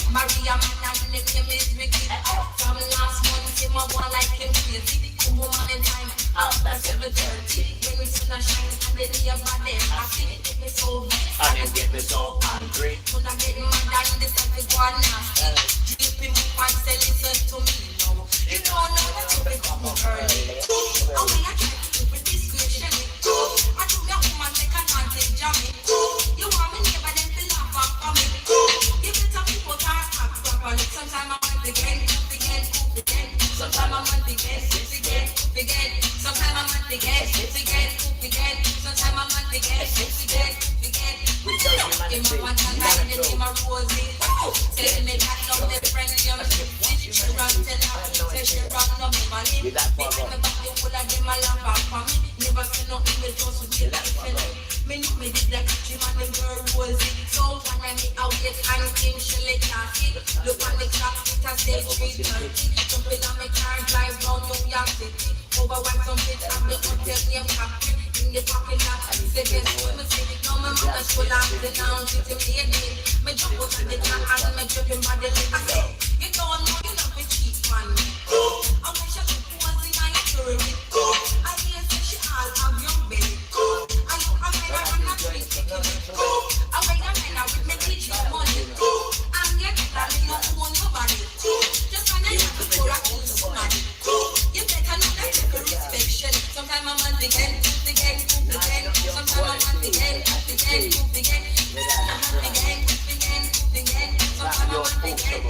[SPEAKER 5] Maria man and the name is Ricky. From last month, him a one like him crazy. Come home on in time, after 7:30. When we see the shine, and the day of my day, I see it get me so vexed.
[SPEAKER 4] And it get me so angry.
[SPEAKER 5] When I get mad and this type of one nasty. Drip him up and say listen to me now. You don't know that you become early. And when I try to keep it discretion, I do your woman take advantage of me. You want me neighbor them to laugh after me. You better people can't act properly. Sometimes I want to get cook again. Sometimes I want to get cook again. Sometimes I want to get cook again. Sometimes I want to get cook again. In my one hand, in the name of Rosie. Tell me that love the friend you she run tell her, say she run no me money. Behind me back the whole of them a laugh after me. Never see nothing with just with the life in me. Me know me did that she man them girl Rosie. So when I me out get and clean she let her see. Look on the clock, it has say 3:30. Jumping on my car, drive round New York City. Over one some bitch at the hotel name Capri. In the parking lot, say guess what me say. Now my mother school after now, she tell me again. Me jump out of the car and me dripping body like I say. You don't know you love me cheap man. I wish I could pose in my jewelry. I hear say she all have young belly. I know I'm not really taking it. I wait a minute with me teach you money. And yet that me not own nobody. Just when I have to pour a kill somebody. You better know that you can respect shit. Sometimes I'm on the game, sometimes I'm on the game, sometimes I'm on the game. Sometimes I'm on the game.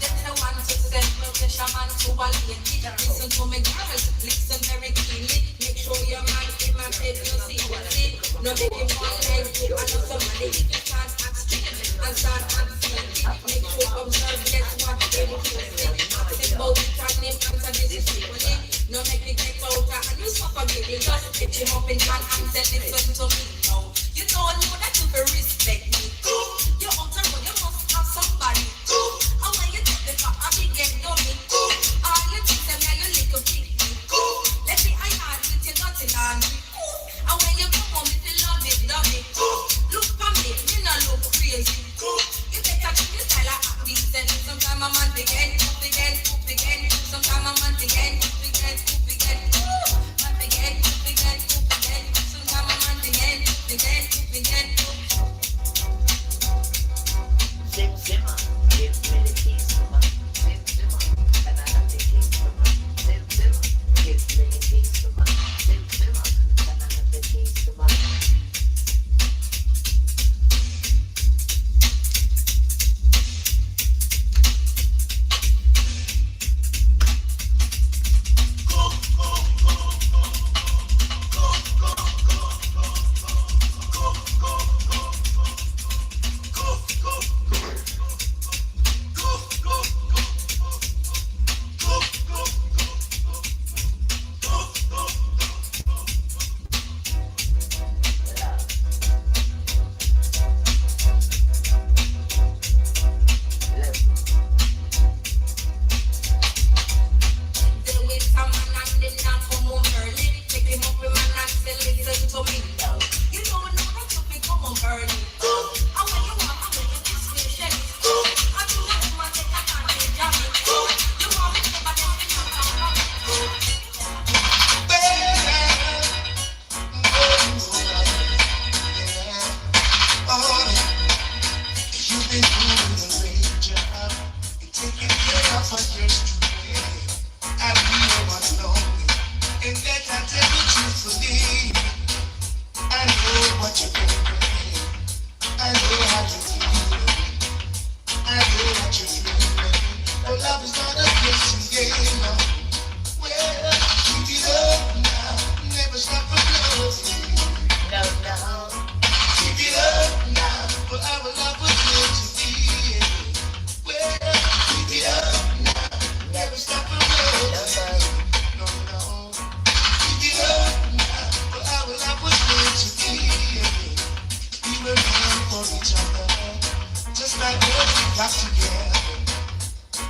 [SPEAKER 5] That's the one to set me the shaman to a lady. Listen to me girls, listen very keenly. Make sure your man in my head you see what see. No make him one leg to another somebody. If you can't act straight and start acting, make sure observe guess what they will do. Say about it and name answer this is simply. No make me get out and you suffer baby. Just pick him up in hand and say listen to me now. You don't know that you can respect me. You're out the road, you must have somebody. And when you take the car, I be get dummy. All you think them now you little pick me. Let me hide with your dirty laundry. And when you come home, if you love it, dummy. Look for me, me not look crazy. You better keep your style like a decent. Sometimes I'm on the again. Sometimes I'm on the again. Sometimes I'm on the again.
[SPEAKER 2] Zimmer, give me the keys to my Zimmer, and I have the keys to my Zimmer, give me the keys to my Zimmer, and I have the keys to my.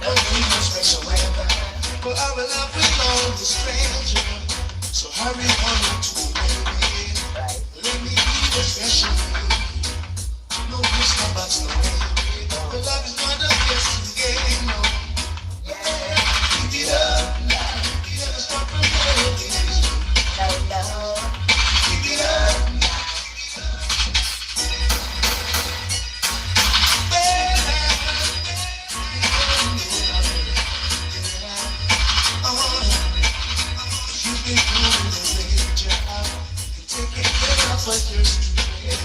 [SPEAKER 5] Don't be no special weather, for our love belongs to stranger. So hurry on to me, let me be the special lady. No whisper but no way. The love is not a guessing game, no. Keep it up now, you never stop from loving. Keep it up now. But you're stupid,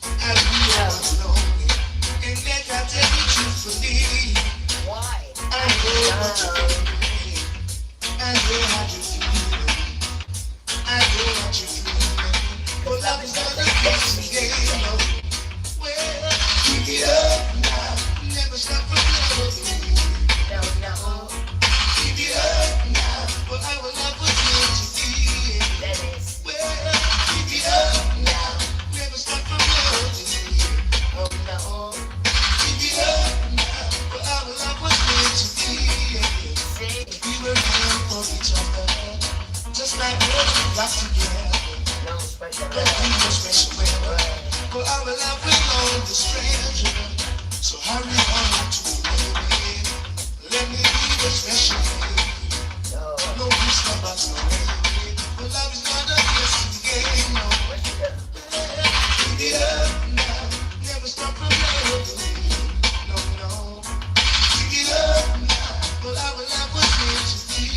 [SPEAKER 5] and we all know it. And let I tell you truthfully, why? I know what you're feeling. I know how you're feeling. I know what you're feeling. But love is not a guessing game, no. Well, keep it up now. Never stop from loving me. No. Keep it up now. But I will love was meant to be. That is. Well, keep it up. Just like we're lost together. No special weather. For our love belongs to stranger. So hurry on to me. Let me be the special lady. No whisper but no way. For love is not a guessing game, no. Keep it up now. Never stop from loving me. No. Keep it up now. For our love was meant to be.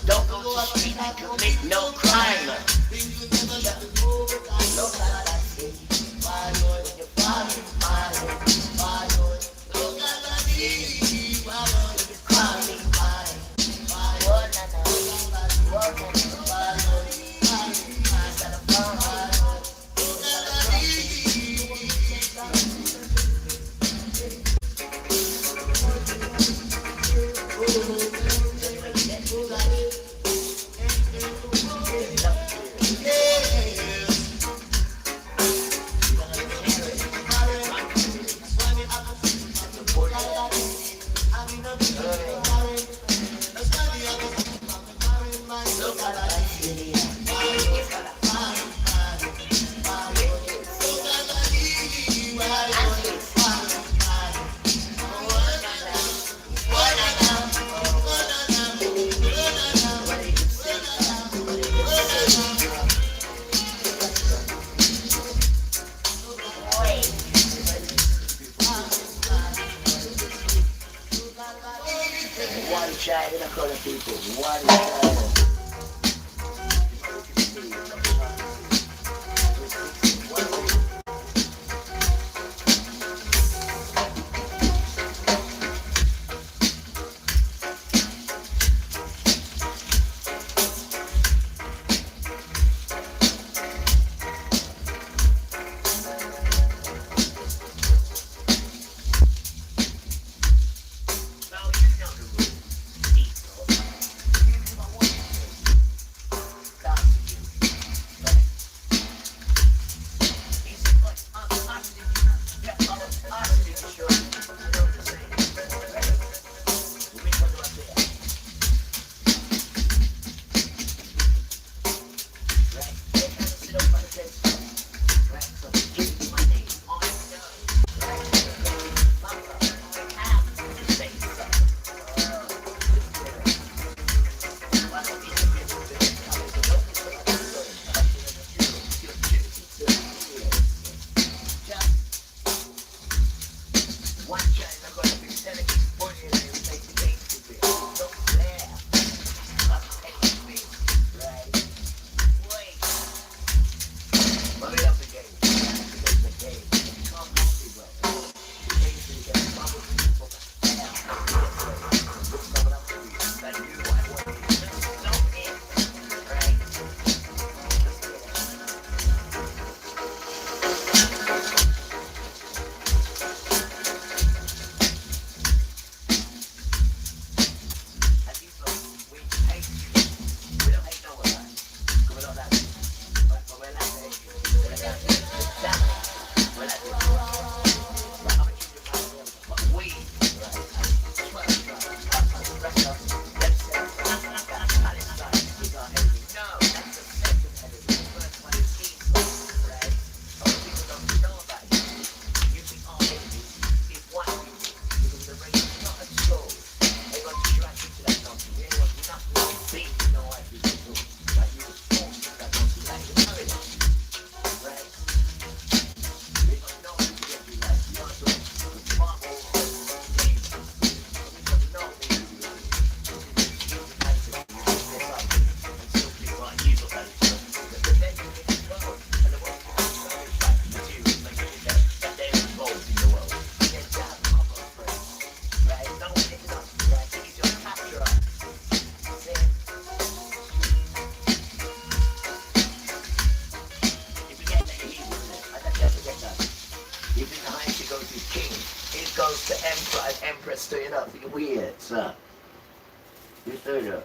[SPEAKER 2] Don't go to the street and commit no crime.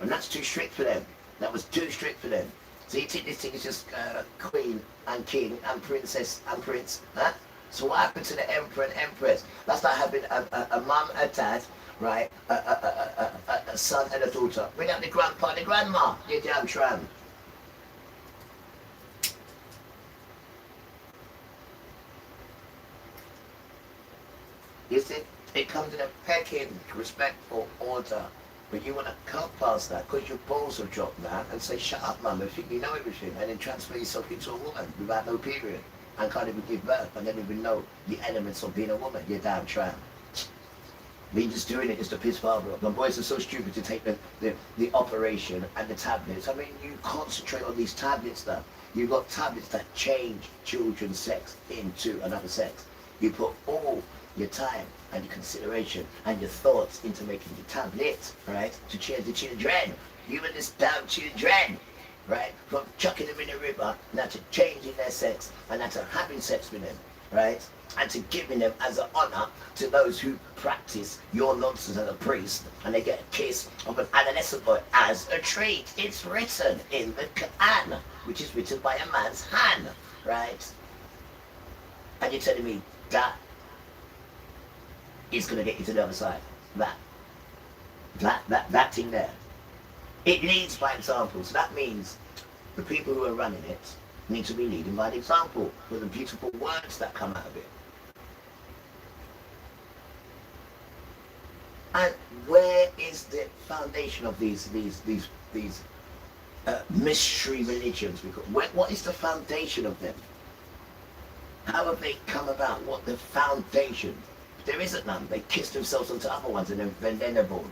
[SPEAKER 2] And that's too strict for them. That was too strict for them. So you think this thing is just queen and king and princess and prince, huh? So what happened to the emperor and empress? That's like having a mum, a dad, right? A son and a daughter. Bring out the grandpa and the grandma, you damn tramp. You see, it comes in a pecking, respectful order. But you want to cut past that because your balls have dropped now and say, shut up, mum, and think you know everything, and then transfer yourself into a woman without no period and can't even give birth and don't even know the elements of being a woman, you damn tramp. Me just doing it just to piss father off. My boys are so stupid to take the operation and the tablets. I mean, you concentrate on these tablets now. You've got tablets that change children's sex into another sex. You put all your time and your consideration and your thoughts into making the tablet, right, to change the children. Even this damn children, right, from chucking them in the river, now to changing their sex, and now to having sex with them, right, and to giving them as an honor to those who practice your nonsense as a priest, and they get a kiss of an adolescent boy as a treat. It's written in the Quran, which is written by a man's hand, right? And you're telling me that is going to get you to the other side. That thing there. It leads by example. So that means the people who are running it need to be leading by the example with the beautiful words that come out of it. And where is the foundation of these mystery religions? What is the foundation of them? How have they come about? What the foundation? There isn't none. They kiss themselves onto other ones and then they're born.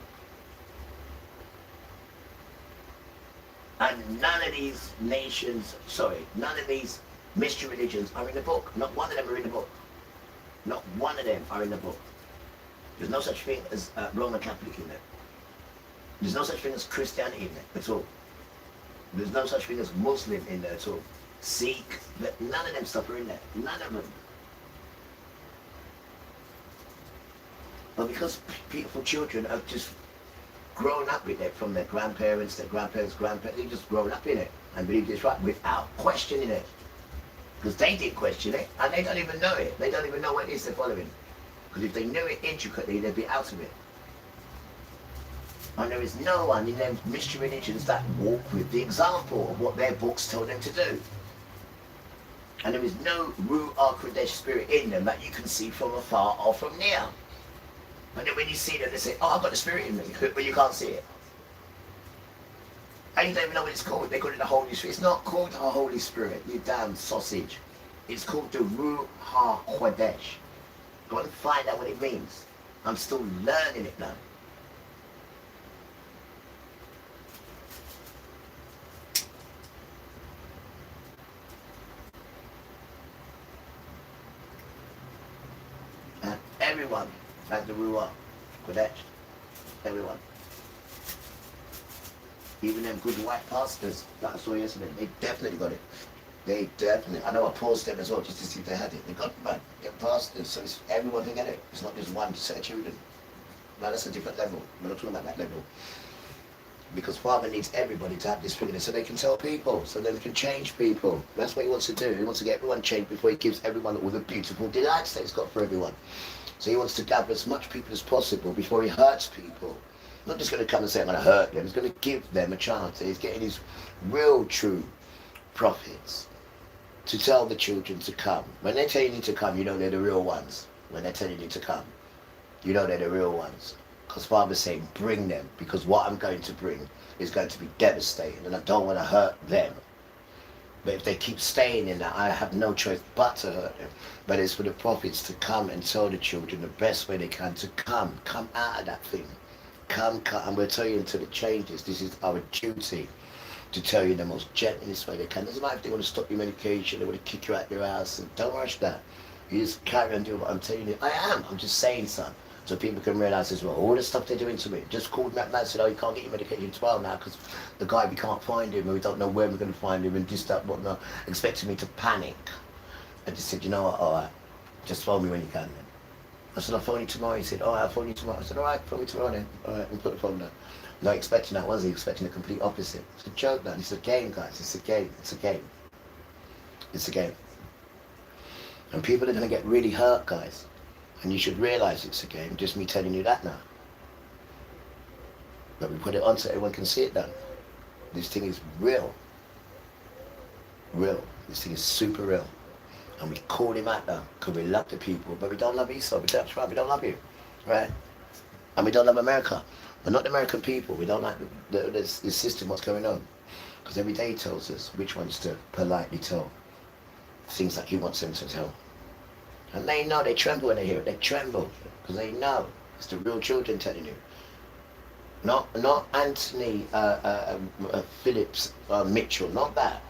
[SPEAKER 2] And none of these nations, none of these mystery religions are in the book. Not one of them are in the book. Not one of them are in the book. There's no such thing as Roman Catholic in there. There's no such thing as Christianity in there at all. There's no such thing as Muslim in there at all. Sikh, none of them stuff are in there. None of them. But because beautiful children have just grown up with it from their grandparents, they've just grown up in it and believe it's right without questioning it. Because they did question it and they don't even know it. They don't even know what it is they're following. Because if they knew it intricately, they'd be out of it. And there is no one in them mystery religions that walk with the example of what their books tell them to do. And there is no Ruach Kodesh spirit in them that you can see from afar or from near. And then when you see them, they say, oh, I've got the spirit in me, but you can't see it. And you don't even know what it's called. They call it the Holy Spirit. It's not called the Holy Spirit, you damn sausage. It's called the Ruach Kodesh. Go and find out what it means. I'm still learning it now. And everyone has the Ruach Kodesh. Everyone. Even them good white pastors that I saw yesterday, they definitely got it. They definitely, I know I paused them as well just to see if they had it. They got it, man. They're pastors, so it's, everyone can get it. It's not just one set of children. No, that's a different level. We're not talking about that level. Because Father needs everybody to have this feeling so they can tell people, so they can change people. That's what he wants to do. He wants to get everyone changed before he gives everyone all the beautiful delights that he's got for everyone. So he wants to gather as much people as possible before he hurts people. Not just going to come and say, I'm going to hurt them. He's going to give them a chance. He's getting his real, true prophets to tell the children to come. When they tell you to come, you know they're the real ones. When they're telling you to come, you know they're the real ones. Because Father's saying, bring them. Because what I'm going to bring is going to be devastating. And I don't want to hurt them. But if they keep staying in that, I have no choice but to hurt them. But it's for the prophets to come and tell the children the best way they can to come. Come out of that thing. Come, and we'll tell you until it changes. This is our duty to tell you the most gentlest way they can. It doesn't matter if they want to stop your medication, they want to kick you out your house, and don't rush that. You just carry on doing what I'm telling you. I'm just saying, son, so people can realise as well, all the stuff they're doing to me. Just called that man, said, oh, you can't get your medication 12 now because the guy, we can't find him, and we don't know where we're going to find him, and this, that, whatnot, expecting me to panic. I just said, you know what, all right, just phone me when you can then. I said, I'll phone you tomorrow. He said, all right, I'll phone you tomorrow. I said, all right, phone me tomorrow then. All right, and put the phone down. Not expecting that, was he? Expecting the complete opposite. It's a joke, man. It's a game, guys. It's a game. It's a game. It's a game. And people are going to get really hurt, guys. And you should realise it's a game. Just me telling you that now. But we put it on so everyone can see it now. This thing is real. Real. This thing is super real. And we call him out now because we love the people, but we don't love Esau. That's right, we don't love you, right? And we don't love America. We're not the American people. We don't like the system, what's going on. Because every day he tells us which ones to politely tell. Things that he wants them to tell. And they know, they tremble when they hear it. They tremble because they know. It's the real children telling you. Not Anthony Phillips Mitchell, not that.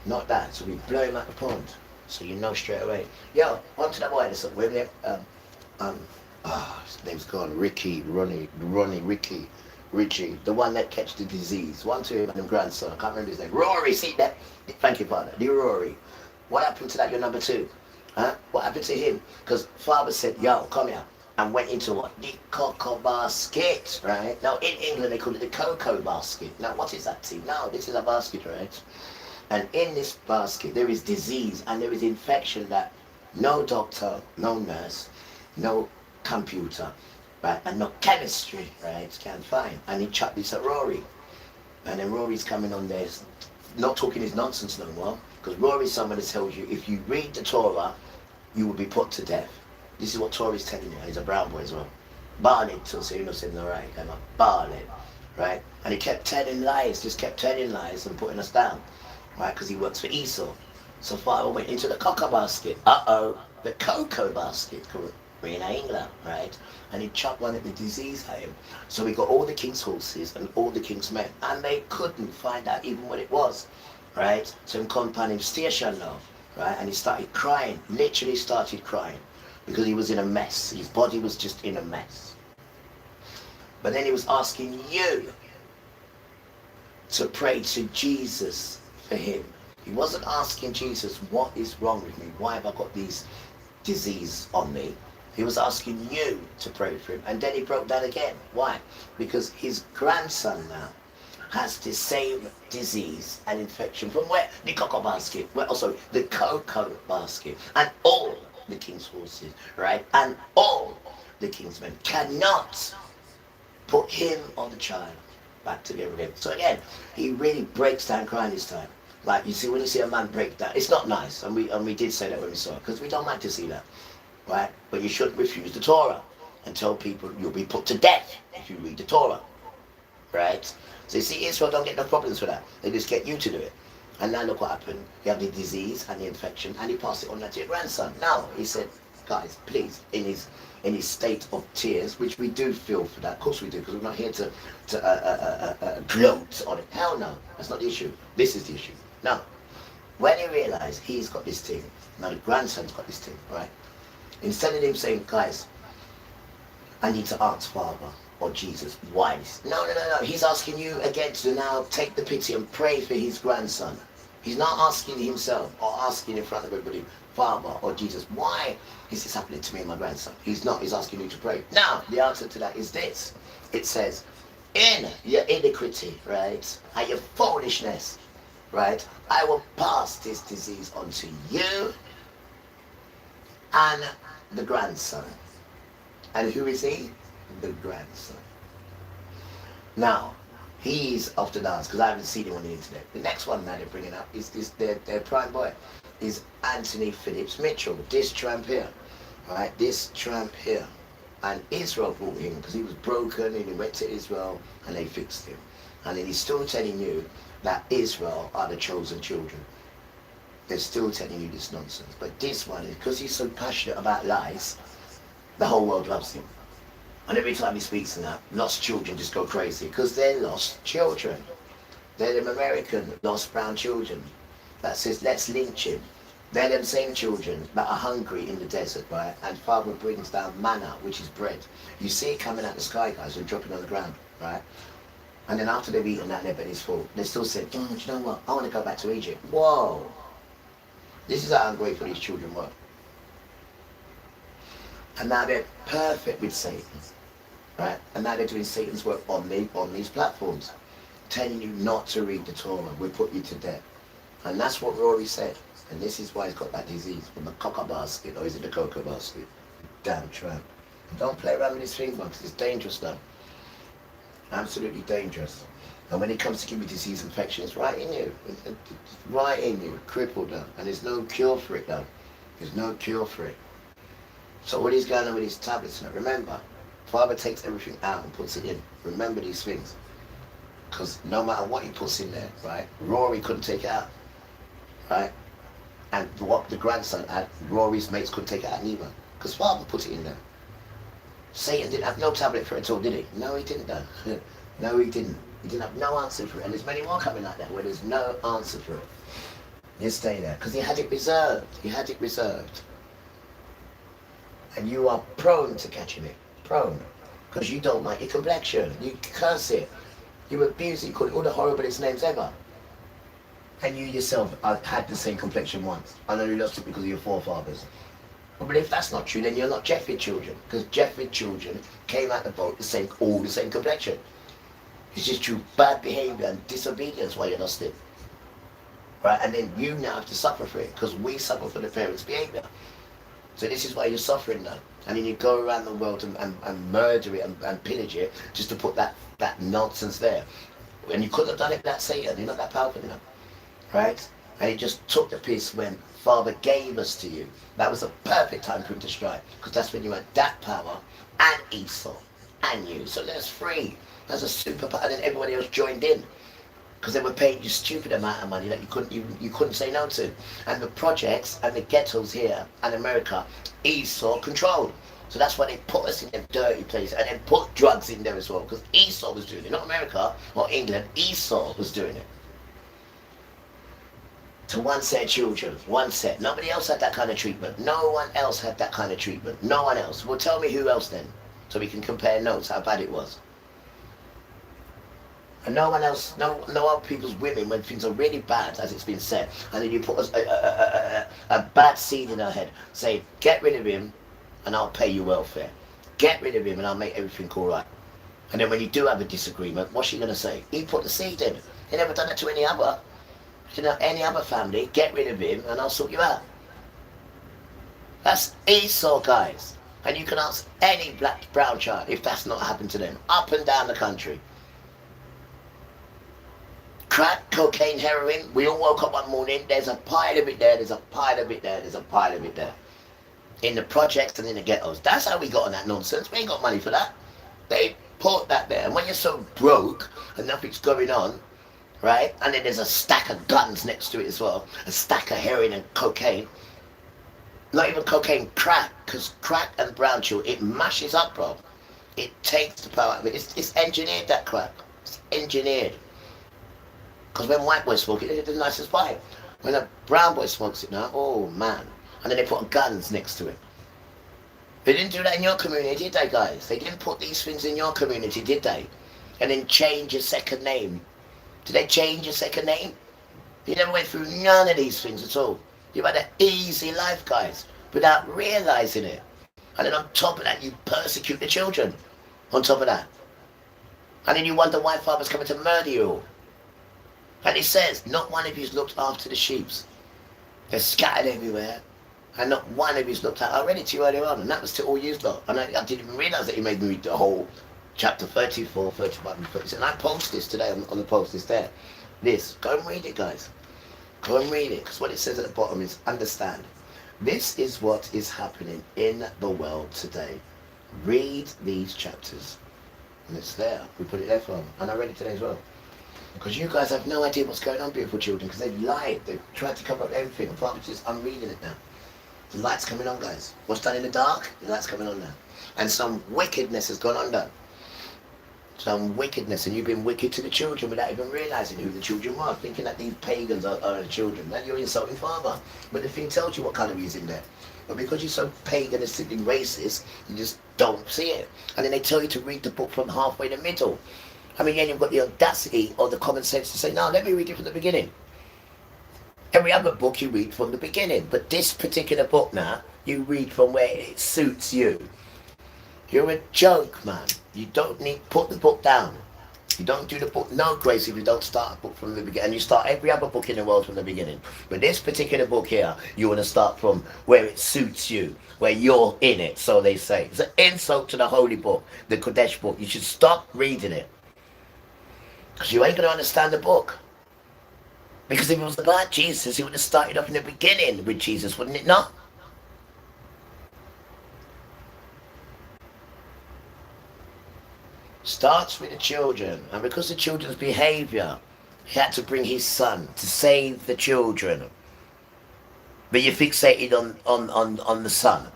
[SPEAKER 2] Not that. So we blow him out the pond. So you know straight away. Yo, on to that boy. Listen, wait a minute. His name's gone. Ricky, Richie, the one that catch the disease. One to him and his grandson. I can't remember his name. Rory, see that? Thank you, Father. The Rory. What happened to that? Your number 2. Huh? What happened to him? Because Father said, yo, come here. And went into what? The cocoa basket, right? Now, in England, they call it the cocoa basket. Now, what is that, team? No, this is a basket, right? And in this basket, there is disease and there is infection that no doctor, no nurse, no computer, right, and no chemistry, right, can find. And he chucked this at Rory. And then Rory's coming on there, not talking his nonsense no more, because Rory's someone that tells you, if you read the Torah, you will be put to death. This is what Torah's telling you. He's a brown boy as well. Barnett, so you know, saying the right, I'm a Barnett, right? And he kept telling lies, just kept telling lies and putting us down. Right, because he works for Esau. So Father went into the cocoa basket. The cocoa basket. in England, right? And he chucked one of the disease at him. So we got all the king's horses and all the king's men, and they couldn't find out even what it was, right? So him company him station now, right? And he started crying, literally started crying, because he was in a mess. His body was just in a mess. But then he was asking you to pray to Jesus for him. He wasn't asking Jesus, what is wrong with me? Why have I got these disease on me? He was asking you to pray for him. And then he broke down again. Why? Because his grandson now has the same disease and infection from where? The cocoa basket. Well, also the cocoa basket. And all the king's horses, right? And all the king's men cannot put him or the child back together again. So again, he really breaks down crying this time. Like, you see, when you see a man break down, it's not nice. And we did say that when we saw it, because we don't like to see that, right? But you shouldn't refuse the Torah and tell people you'll be put to death if you read the Torah, right? So you see, Israel don't get no problems for that. They just get you to do it. And now look what happened. You have the disease and the infection, and he passed it on to your grandson. Now, he said, guys, please, in his state of tears, which we do feel for that. Of course we do, because we're not here to gloat on it. Hell no, that's not the issue. This is the issue. Now, when he realized he's got this thing, now the grandson's got this thing, right? Instead of him saying, guys, I need to ask Father or Jesus, why this? No. He's asking you again to now take the pity and pray for his grandson. He's not asking himself or asking in front of everybody, Father or Jesus, why is this happening to me and my grandson? He's not. He's asking you to pray. Now, the answer to that is this. It says, in your iniquity, right, and your foolishness, right, I will pass this disease onto you and the grandson. And who is he? The grandson. Now, he's off the dance, because I haven't seen him on the internet. The next one that they're bringing up is their prime boy, is Anthony Phillips Mitchell, this tramp here, right? This tramp here. And Israel brought him because he was broken, and he went to Israel and they fixed him. And then he's still telling you that Israel are the chosen children. They're still telling you this nonsense. But this one, because he's so passionate about lies, the whole world loves him. And every time he speaks in that, lost children just go crazy, because they're lost children. They're them American lost brown children that says, let's lynch him. They're them same children that are hungry in the desert, right? And Father brings down manna, which is bread. You see it coming out the sky, guys, and dropping on the ground, right? And then after they've eaten that and their belly's full, they still say, do you know what? I want to go back to Egypt. Whoa. This is how ungrateful these children were. And now they're perfect with Satan, right? And now they're doing Satan's work on these platforms, telling you not to read the Torah. We'll put you to death. And that's what Rory said. And this is why he's got that disease from the cocoa basket, or is it the cocoa basket? Damn tramp. Don't play around with this thing, man, because it's dangerous now. Absolutely dangerous. And when it comes to giving disease infection, it's right in you. It's right in you, crippled now. And there's no cure for it now. There's no cure for it. So what he's going on with his tablets now, remember, Father takes everything out and puts it in. Remember these things. Because no matter what he puts in there, right, Rory couldn't take it out, right? And what the grandson had, Rory's mates couldn't take it out neither. Because Father put it in there. Satan didn't have no tablet for it at all, did he? No, he didn't, though. No, he didn't. He didn't have no answer for it. And there's many more coming like that where there's no answer for it. You stay there. Because he had it reserved. He had it reserved. And you are prone to catching it. Prone. Because you don't like your complexion. You curse it. You abuse it. You call it all the horriblest names ever. And you yourself had the same complexion once. I know you lost it because of your forefathers. But if that's not true, then you're not Jeffrey children. Because Jeffrey children came out the boat all the same complexion. It's just through bad behavior and disobedience why you lost it. Right? And then you now have to suffer for it, because we suffer for the parents' behavior. So this is why you're suffering now. And then you go around the world and murder it and pillage it just to put that nonsense there. And you couldn't have done it without Satan. You're not that powerful enough. Right? And he just took the piss when Father gave us to you. That was a perfect time for him to strike, because that's when you had that power and Esau and you. So there's free. That's a super power. And then everybody else joined in, because they were paying you stupid amount of money that you couldn't say no to. And the projects and the ghettos here and America, Esau controlled.
[SPEAKER 4] So that's why they put us in a dirty place and then put drugs in there as well. Because Esau was doing it, not America or England. Esau was doing it. To one set of children, one set. Nobody else had that kind of treatment. No one else had that kind of treatment. No one else. Well, tell me who else then, so we can compare notes how bad it was. And no one else, no other people's women, when things are really bad, as it's been said, and then you put a bad seed in her head, say, get rid of him and I'll pay you welfare. Get rid of him and I'll make everything all right. And then when you do have a disagreement, what's she going to say? He put the seed in. He never done it to any other. You know, any other family, get rid of him and I'll sort you out. That's Esau, guys. And you can ask any black, brown child if that's not happened to them, up and down the country. Crack, cocaine, heroin, we all woke up one morning, there's a pile of it there, there's a pile of it there, there's a pile of it there. In the projects and in the ghettos. That's how we got on that nonsense. We ain't got money for that. They put that there. And when you're so broke and nothing's going on, right? And then there's a stack of guns next to it as well. A stack of heroin and cocaine. Not even cocaine, crack. Because crack and brown chill, it mashes up, bro. It takes the power out of it. It's engineered, that crack. It's engineered. Because when white boys smoke it, it's the nicest pipe. When a brown boy smokes it now, oh man. And then they put guns next to it. They didn't do that in your community, did they, guys? They didn't put these things in your community, did they? And then change your second name. Did they change your second name? You never went through none of these things at all. You had an easy life, guys, without realizing it. And then on top of that, you persecute the children. On top of that. And then you wonder why father's coming to murder you all. And it says, not one of you's looked after the sheep. They're scattered everywhere. And not one of you's looked at. I read it to you earlier on, and that was to all you lot. And I didn't even realise that he made me read the whole chapter 34, 35, and 36. And I post this today on the post, it's there. This, go and read it, guys. Go and read it, because what it says at the bottom is, understand. This is what is happening in the world today. Read these chapters. And it's there. We put it there for them. And I read it today as well. Because you guys have no idea what's going on, beautiful children, because they've lied. They've tried to cover up everything. And Father says, I'm reading it now. The light's coming on, guys. What's done in the dark, the light's coming on now. And some wickedness has gone under. Some wickedness, and you've been wicked to the children without even realising who the children were, thinking that these pagans are the children. Then you're insulting Father. But the thing tells you what colour he's in there. But because you're so paganistically racist, you just don't see it. And then they tell you to read the book from halfway in the middle. I mean, you've got the audacity or the common sense to say, no, let me read it from the beginning. Every other book you read from the beginning, but this particular book now, you read from where it suits you. You're a joke, man. You don't need, put the book down. You don't do the book, no grace if you don't start a book from the beginning. And you start every other book in the world from the beginning. But this particular book here, you want to start from where it suits you, where you're in it, so they say. It's an insult to the holy book, the Kodesh book. You should stop reading it. Because you ain't going to understand the book. Because if it was about Jesus, he would have started off in the beginning with Jesus, wouldn't it not? Starts with the children. And because the children's behaviour, he had to bring his son to save the children. But you're fixated on the son.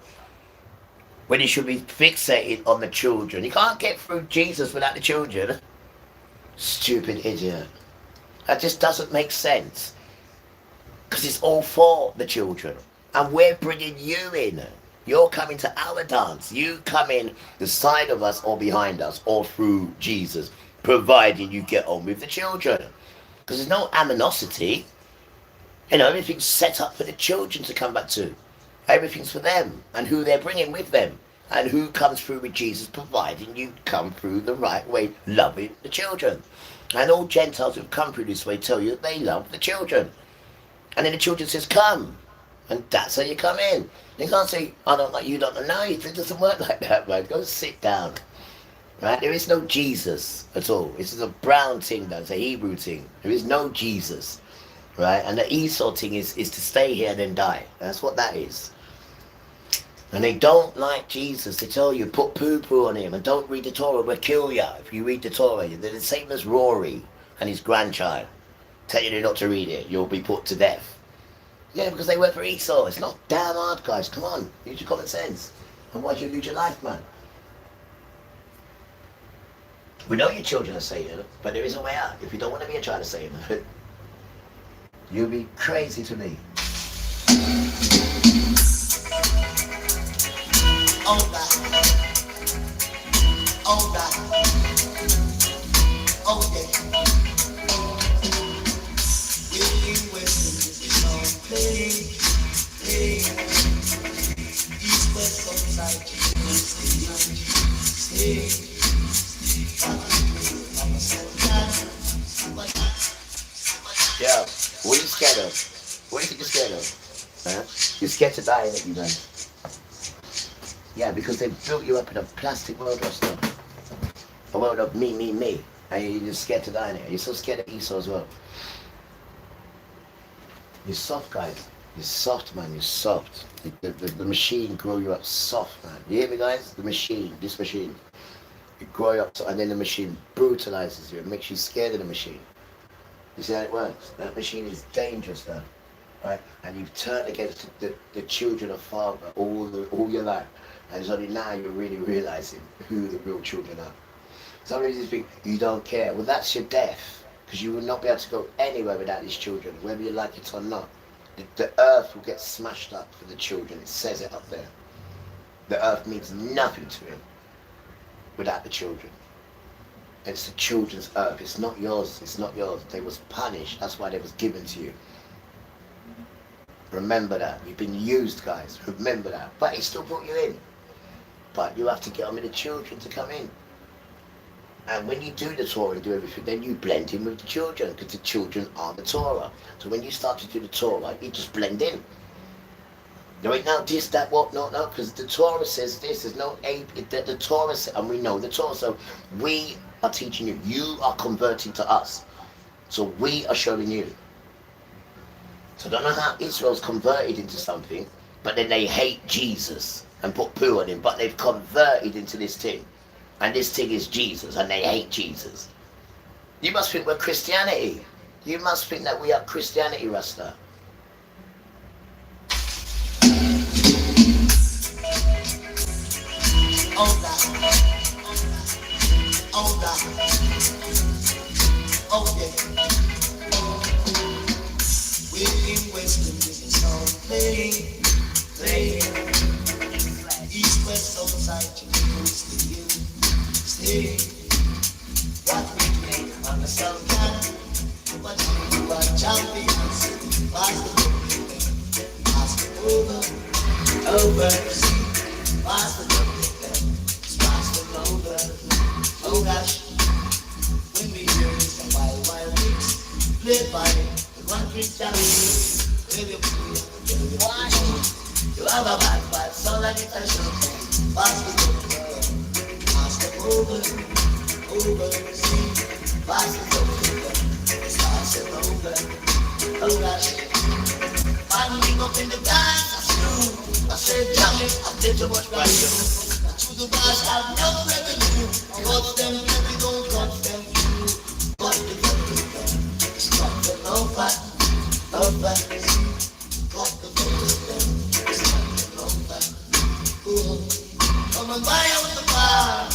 [SPEAKER 4] When you should be fixated on the children. You can't get through Jesus without the children. Stupid idiot. That just doesn't make sense. Because it's all for the children. And we're bringing you in. You're coming to our dance. You come in the side of us or behind us or through Jesus. Providing you get on with the children. Because there's no animosity. You know, everything's set up for the children to come back to. Everything's for them. And who they're bringing with them. And who comes through with Jesus, providing you come through the right way, loving the children. And all Gentiles who've come through this way tell you that they love the children. And then the children says, come. And that's how you come in. You can't say, I don't like you, don't know. No, it doesn't work like that, man. Go sit down. Right? There is no Jesus at all. This is a brown thing, though. It's a Hebrew thing. There is no Jesus. Right? And the Esau thing is to stay here and then die. That's what that is. And they don't like Jesus. They tell you, put poo-poo on him and don't read the Torah. We'll kill you if you read the Torah. They're the same as Rory and his grandchild. Tell you not to read it. You'll be put to death. Yeah, because they work for Esau. It's not damn hard, guys. Come on. Use your common sense. And why do you lose your life, man? We know your children are Satan, but there is a way out. If you don't want to be a child of Satan, you'll be crazy to me.
[SPEAKER 5] Oh God, oh God, oh yeah. Within Western is on play. East, West, outside, stay.
[SPEAKER 4] Yeah, what are you scared of? What do you think you're scared of? Huh? You're scared to die, ain't you, man? Yeah, because they built you up in a plastic world of stuff. A world of me. And you're just scared to die in it. You're so scared of Esau as well. You're soft, guys. You're soft, man. You're soft. The machine grow you up soft, man. You hear me, guys? The machine, this machine. It grow you up, and then the machine brutalizes you. It makes you scared of the machine. You see how it works? That machine is dangerous now, right? And you've turned against the children of Father all your life. And it's only now you're really realizing who the real children are. Some of you think you don't care. Well, that's your death. Because you will not be able to go anywhere without these children, whether you like it or not. The earth will get smashed up for the children. It says it up there. The earth means nothing to him without the children. It's the children's earth. It's not yours. It's not yours. They was punished. That's why they was given to you. Remember that. You've been used, guys. Remember that. But he still brought you in. But you have to get on with the children to come in. And when you do the Torah and do everything, then you blend in with the children, because the children are the Torah. So when you start to do the Torah, you just blend in. There ain't no this, that, what, no, because the Torah says this. There's no ape. The Torah says, and we know the Torah. So we are teaching you. You are converting to us. So we are showing you. So I don't know how Israel's converted into something, but then they hate Jesus and put poo on him, but they've converted into this thing. And this thing is Jesus, and they hate Jesus. You must think we're Christianity. You must think that we are Christianity, Rasta.
[SPEAKER 5] Oh God, oh God, oh yeah. Within Western business on play. East, West, outside, stay. What we make on the sun can, but you are champions. Pass the over, pass the over. Oh gosh, when we hear it's a wild mix, played by the one Christian. Why? You have a bad soul and it's a show. Pass the over, see, pass it over. Oh gosh, finally up in the dance, I said, Johnny, I did too much by you. To the bars have no revenue. Watch them, baby, don't touch them. Got the it's not the low fat. Got the it's not the low fat. Come and buy out the bar.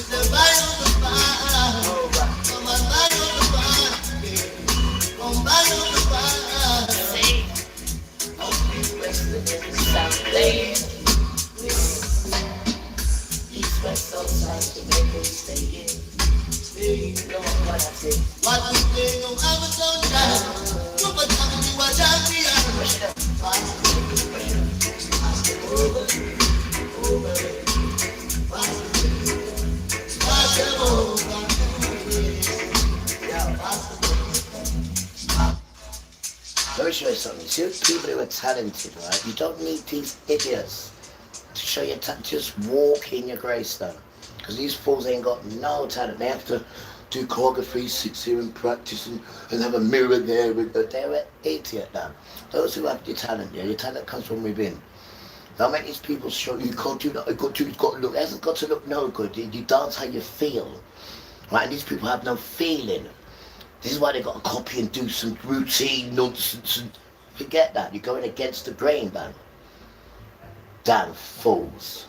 [SPEAKER 5] Come and buy out the bar. Come buy out the bar. I'll be Western in the South Lane. East, West, outside to make them stay in. You know what I say. What we play, no have a sundown. No, but I'm you a champion. Pass it over.
[SPEAKER 4] Let me show you something. See, people who are talented, right? You don't need these idiots to show your talent. Just walk in your gravestone. Because these fools ain't got no talent. They have to do choreography, sit here and practice and have a mirror there. They're an idiot now. Those who have your talent, yeah, your talent comes from within. Don't make these people show you can't do that. You've got to look. It hasn't got to look no good. You dance how you feel. Right? And these people have no feeling. This is why they've got to copy and do some routine nonsense. And forget that. You're going against the grain, man.
[SPEAKER 2] Damn fools.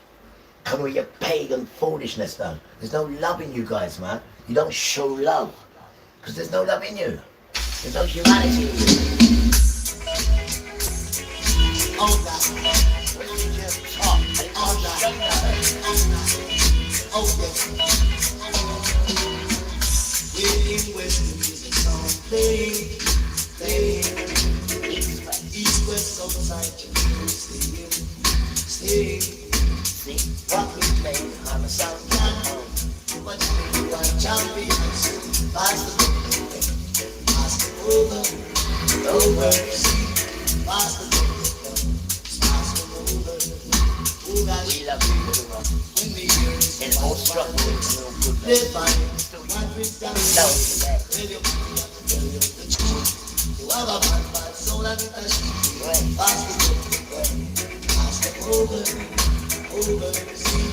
[SPEAKER 2] Come with your pagan foolishness, though. There's no love in you guys, man. You don't show love. Because there's no love in you. There's no humanity in you.
[SPEAKER 5] Oh, God.
[SPEAKER 2] When you just talk, and it can't show nothing.
[SPEAKER 5] Oh, yes. We're in Western music song. Play. East, west, south side. Stay.
[SPEAKER 2] See, what we play on the sound platform.
[SPEAKER 5] Too much pain, you are champions. Pass the over. Pass the over.
[SPEAKER 2] We love you,
[SPEAKER 5] when we hear it,
[SPEAKER 2] in all struggle, no good
[SPEAKER 5] they find
[SPEAKER 2] love today.
[SPEAKER 5] You have a bad soul and it has pass the over. See,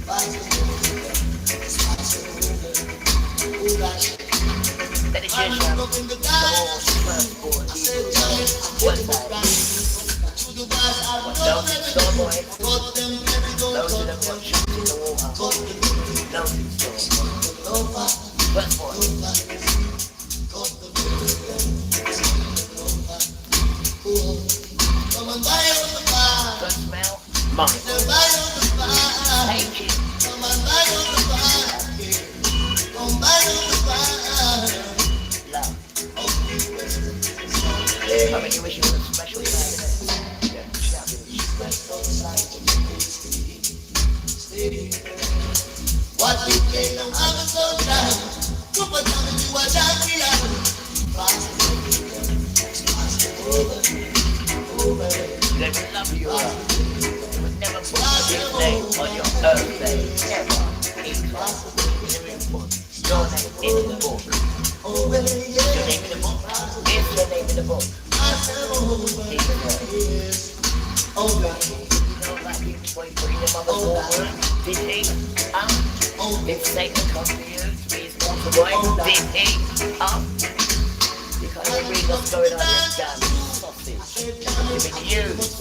[SPEAKER 5] pass the over.
[SPEAKER 2] Dedication,
[SPEAKER 5] I'm up in the dark. I said, giant, I'm getting the brand. To the bars, I'm not ready. Cut them, every go, cut them. Cut the loafer. Cut the come and buy on the bar.
[SPEAKER 2] Good smell, mine.
[SPEAKER 5] Buy on the bar.
[SPEAKER 2] Thank you.
[SPEAKER 5] Come and buy on the bar. Come buy on the bar.
[SPEAKER 2] Love. I mean, you wish you were a special guy today.
[SPEAKER 5] What we play now, I'm so down. Super down, you are champion. Pass over.
[SPEAKER 2] They would love you. They would never put your name on your birthday. Ever. Your name in the book. Your name in the book. It's your name in the book. Did he? Did Satan come to you to be his water boy? Did he? You can't even read what's going on in damn sausage. You've been used.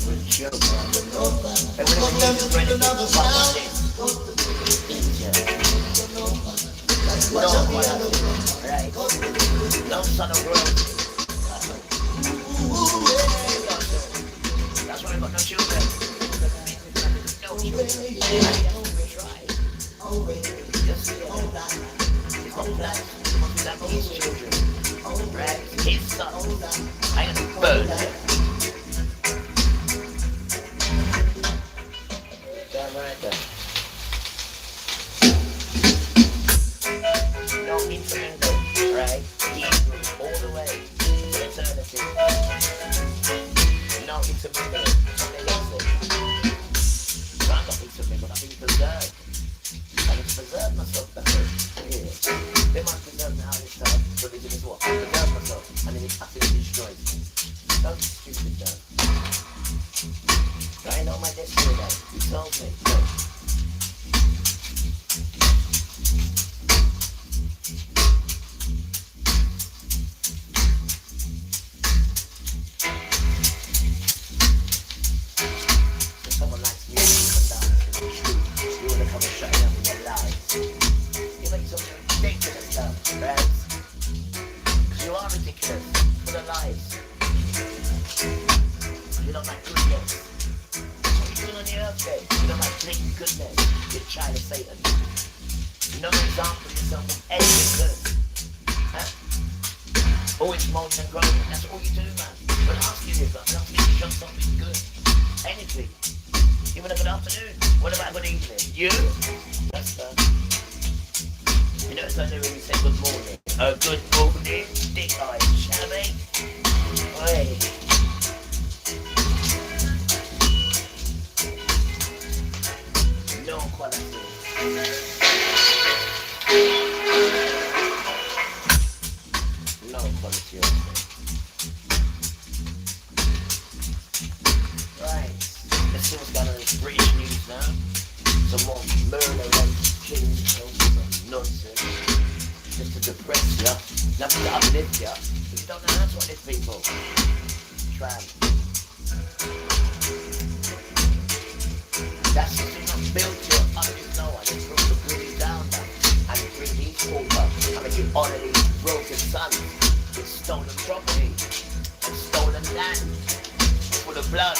[SPEAKER 2] Good joke. They would have been used for anything but this. No, right? No son of royalty. That's why I've got no children. No children. Just it's not that. That his children. Right? His son. I am a bird. Damn right there. No intermingle, right? Hebrew, all the way to eternity. No intermingle. I'm not intermingle, I've been preserved. I can preserve myself better. Yeah. They must preserve me how this time. Religion is what? I preserve myself, and then it absolutely destroys me. Don't be stupid, though. I know my destiny, though. You told me. No. just to depress you, nothing to uplift you, but you don't know how to uplift people. Tramp. That system not built to uplift no one, it's built to bring you down now, and it brings you over. I mean, you honor these broken sons with stolen property and stolen land, full of blood,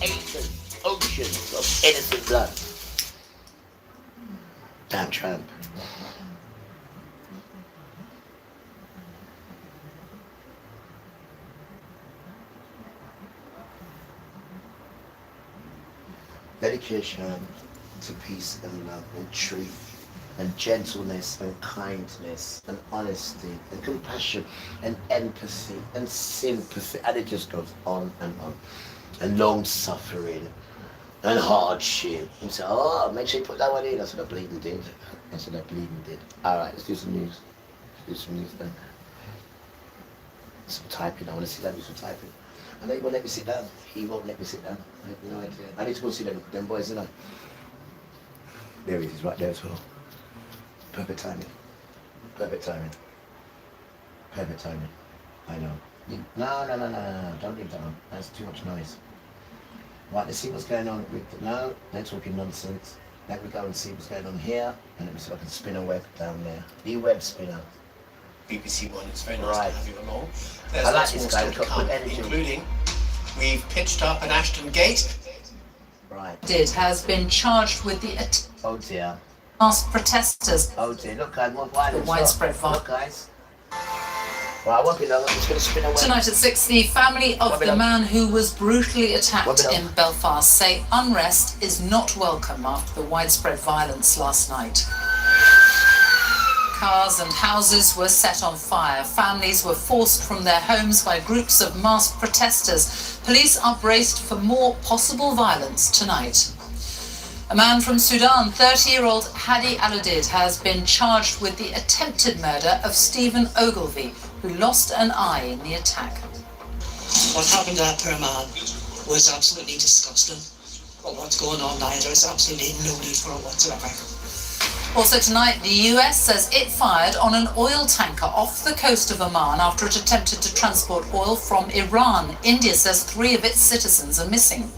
[SPEAKER 2] acres, oceans of innocent blood. Damn Trump. Dedication to peace and love and truth and gentleness and kindness and honesty and compassion and empathy and sympathy, and it just goes on, and long suffering and hardship. And so, oh, make sure you put that one in. That's what I bleeding did. That's what I bleeding did. All right, let's do some news. Let's do some news then. Some typing. I want to see that. Do some typing. I know he won't let me sit down. He won't let me sit down. I have no idea. I need to go see them boys, don't I? There he is, right there as well. Perfect timing. Perfect timing. Perfect timing. I know. No. Don't leave that on. That's too much noise. Right, let's see what's going on with... No, they're talking nonsense. Let me go and see what's going on here. And let me see if I can spin a web down there. The web spinner.
[SPEAKER 18] BBC One, it's very nice to have you along. There's
[SPEAKER 2] I like
[SPEAKER 18] lots
[SPEAKER 2] this
[SPEAKER 18] more
[SPEAKER 2] guy,
[SPEAKER 18] still to come, including we've pitched up at Ashton Gate.
[SPEAKER 2] Right.
[SPEAKER 19] Has been charged with the
[SPEAKER 2] oh dear.
[SPEAKER 19] masked protesters.
[SPEAKER 2] Oh dear, look guys, more violence.
[SPEAKER 19] The widespread violence.
[SPEAKER 2] Look guys. Right, I won't be long, I'm just going to spin away.
[SPEAKER 19] Tonight at 6, the family of the man who was brutally attacked in Belfast say unrest is not welcome after the widespread violence last night. Cars and houses were set on fire. Families were forced from their homes by groups of masked protesters. Police are braced for more possible violence tonight. A man from Sudan, 30-year-old Hadi Aludid, has been charged with the attempted murder of Stephen Ogilvie, who lost an eye in the attack.
[SPEAKER 20] What happened to that poor man was absolutely disgusting. But what's going on now, there's absolutely no need for it whatsoever.
[SPEAKER 19] Also tonight, the US says it fired on an oil tanker off the coast of Oman after it attempted to transport oil from Iran. India says 3 of its citizens are missing.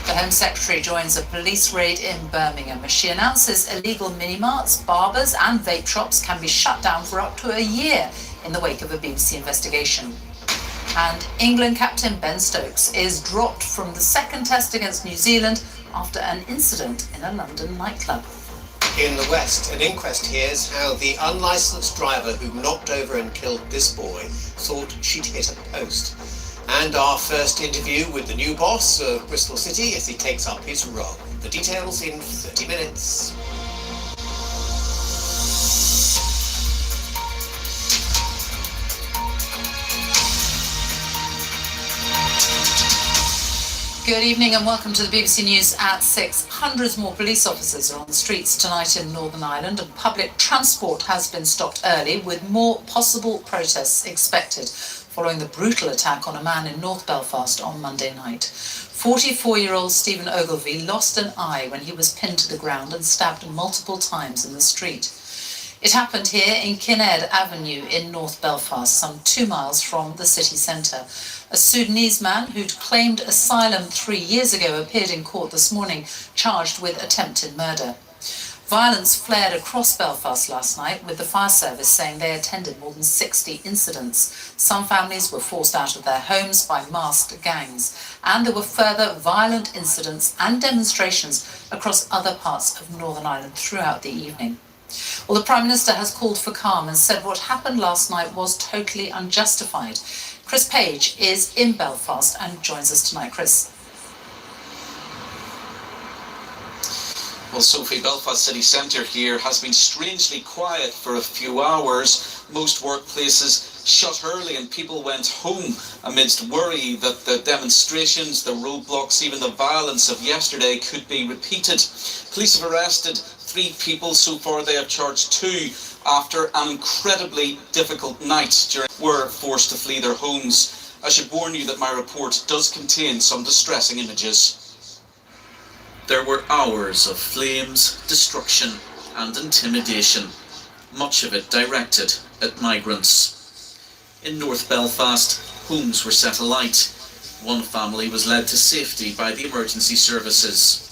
[SPEAKER 19] The Home Secretary joins a police raid in Birmingham as she announces illegal mini-marts, barbers and vape shops can be shut down for up to a year in the wake of a BBC investigation. And England captain Ben Stokes is dropped from the second test against New Zealand after an incident in a London nightclub.
[SPEAKER 18] In the West, an inquest hears how the unlicensed driver who knocked over and killed this boy thought she'd hit a post. And our first interview with the new boss of Bristol City as he takes up his role. The details in 30 minutes.
[SPEAKER 19] Good evening and welcome to the BBC News at 6. Hundreds more police officers are on the streets tonight in Northern Ireland, and public transport has been stopped early with more possible protests expected following the brutal attack on a man in North Belfast on Monday night. 44-year-old Stephen Ogilvie lost an eye when he was pinned to the ground and stabbed multiple times in the street. It happened here in Kinnaird Avenue in North Belfast, some 2 miles from the city centre. A Sudanese man who'd claimed asylum 3 years ago appeared in court this morning, charged with attempted murder. Violence flared across Belfast last night, with the fire service saying they attended more than 60 incidents. Some families were forced out of their homes by masked gangs, and there were further violent incidents and demonstrations across other parts of Northern Ireland throughout the evening. Well, the Prime Minister has called for calm and said what happened last night was totally unjustified. Chris Page is in Belfast and joins us tonight. Chris.
[SPEAKER 21] Well, Sophie, Belfast city centre here has been strangely quiet for a few hours. Most workplaces shut early and people went home amidst worry that the demonstrations, the roadblocks, even the violence of yesterday could be repeated. Police have arrested 3 people so far. They have charged 2 after an incredibly difficult night were forced to flee their homes. I should warn you that my report does contain some distressing images. There were hours of flames, destruction and intimidation. much of it directed at migrants. In North Belfast, homes were set alight. One family was led to safety by the emergency services.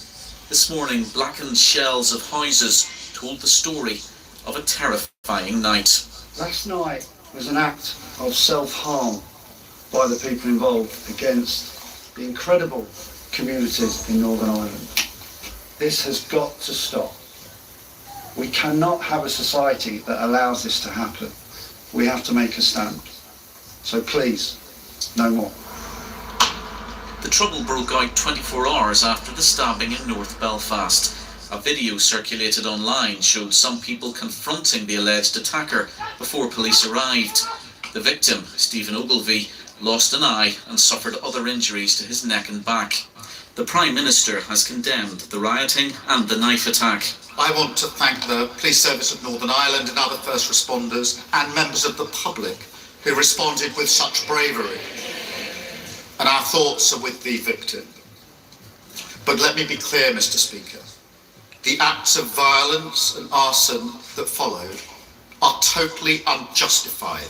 [SPEAKER 21] This morning, blackened shells of houses told the story of a terrifying night.
[SPEAKER 3] Last night was an act of self-harm by the people involved against the incredible communities in Northern Ireland. This has got to stop. We cannot have a society that allows this to happen. We have to make a stand. So please, no more.
[SPEAKER 21] The trouble broke out 24 hours after the stabbing in North Belfast. A video circulated online showed some people confronting the alleged attacker before police arrived. The victim, Stephen Ogilvie, lost an eye and suffered other injuries to his neck and back. The Prime Minister has condemned the rioting and the knife attack.
[SPEAKER 7] I want to thank the Police Service of Northern Ireland and other first responders and members of the public who responded with such bravery. And our thoughts are with the victim. But let me be clear, Mr. Speaker. The acts of violence and arson that followed are totally unjustified.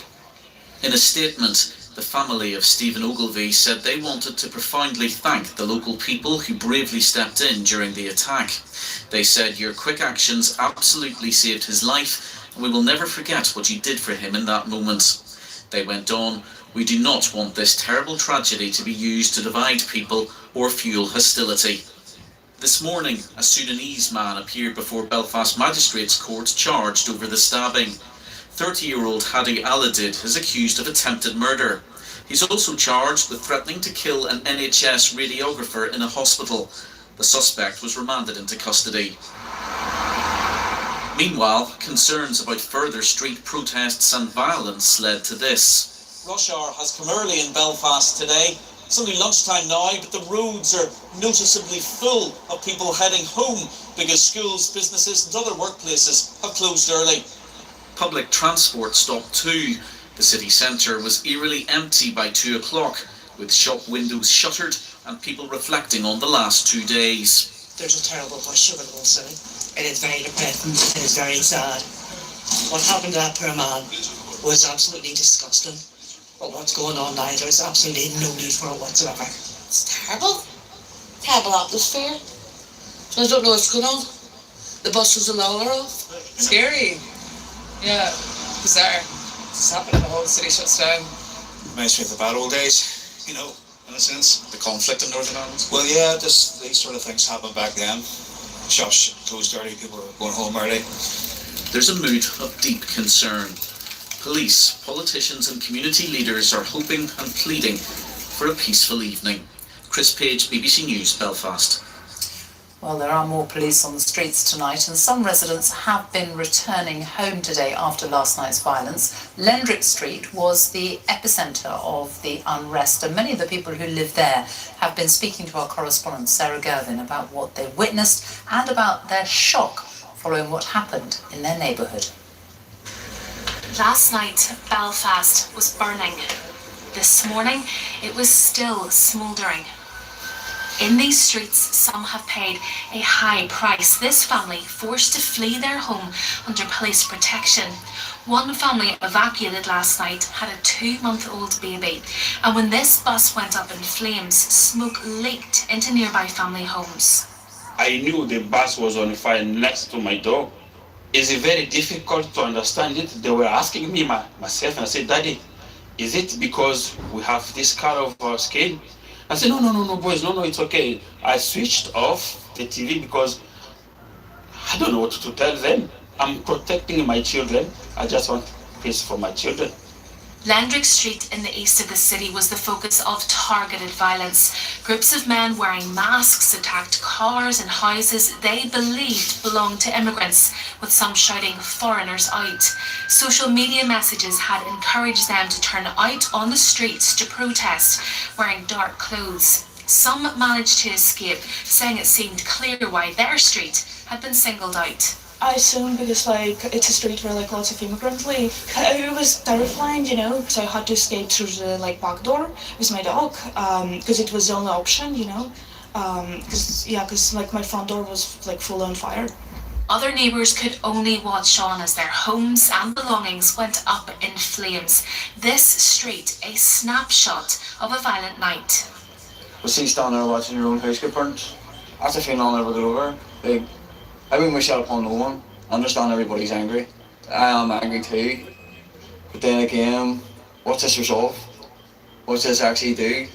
[SPEAKER 21] In a statement, the family of Stephen Ogilvie said they wanted to profoundly thank the local people who bravely stepped in during the attack. They said, "Your quick actions absolutely saved his life, and we will never forget what you did for him in that moment." They went on, "We do not want this terrible tragedy to be used to divide people or fuel hostility." This morning, a Sudanese man appeared before Belfast Magistrates Court charged over the stabbing. 30-year-old Hadi Aladid is accused of attempted murder. He's also charged with threatening to kill an NHS radiographer in a hospital. The suspect was remanded into custody. Meanwhile, concerns about further street protests and violence led to this. Rush hour has come early in Belfast today. It's only lunchtime now, but the roads are noticeably full of people heading home because schools, businesses and other workplaces have closed early. Public transport stopped too. The city centre was eerily empty by 2 o'clock, with shop windows shuttered and people reflecting on the last 2 days.
[SPEAKER 20] There's a terrible push over the whole city. It is very depressing. It is very sad. What happened to that poor man was absolutely disgusting. But what's going on now, there's absolutely no need for it whatsoever.
[SPEAKER 11] It's terrible. Terrible atmosphere. I don't know what's going on. The buses and all are off.
[SPEAKER 22] Scary. Yeah, bizarre. It's happening, the whole city shuts down.
[SPEAKER 23] Reminds me of the bad old days, you know, in a sense.
[SPEAKER 21] The conflict in Northern Ireland?
[SPEAKER 23] Well, yeah, these sort of things happened back then. Shops closed early, people were going home early.
[SPEAKER 21] There's a mood of deep concern. Police, politicians and community leaders are hoping and pleading for a peaceful evening. Chris Page, BBC News, Belfast.
[SPEAKER 19] Well, there are more police on the streets tonight, and some residents have been returning home today after last night's violence. Lendrick Street was the epicentre of the unrest, and many of the people who live there have been speaking to our correspondent Sarah Gervin about what they witnessed and about their shock following what happened in their neighbourhood.
[SPEAKER 24] Last night, Belfast was burning. This morning, it was still smouldering. In these streets, some have paid a high price. This family forced to flee their home under police protection. One family evacuated last night had a 2-month-old baby. And when this bus went up in flames, smoke leaked into nearby family homes.
[SPEAKER 25] I knew the bus was on fire next to my door. It's very difficult to understand it. They were asking me myself, and I said, "Daddy, is it because we have this color of skin?" I said, no, boys, no, it's okay. I switched off the TV because I don't know what to tell them. I'm protecting my children. I just want peace for my children.
[SPEAKER 24] Lendrick Street in the east of the city was the focus of targeted violence. Groups of men wearing masks attacked cars and houses they believed belonged to immigrants, with some shouting "foreigners out." Social media messages had encouraged them to turn out on the streets to protest, wearing dark clothes. Some managed to escape, saying it seemed clear why their street had been singled out.
[SPEAKER 26] I assume because it's a street where lots of immigrants live. It was terrifying, so I had to escape through the back door with my dog, because it was the only option, because my front door was full on fire.
[SPEAKER 24] Other neighbours could only watch on as their homes and belongings went up in flames. This street, a snapshot of a violent night.
[SPEAKER 23] We see standing there watching your own house get burnt. That's a feeling I'll never get over. Like, I wouldn't wish that upon no one. I understand everybody's angry. I am angry too. But then again, what's this resolve? What's this actually do?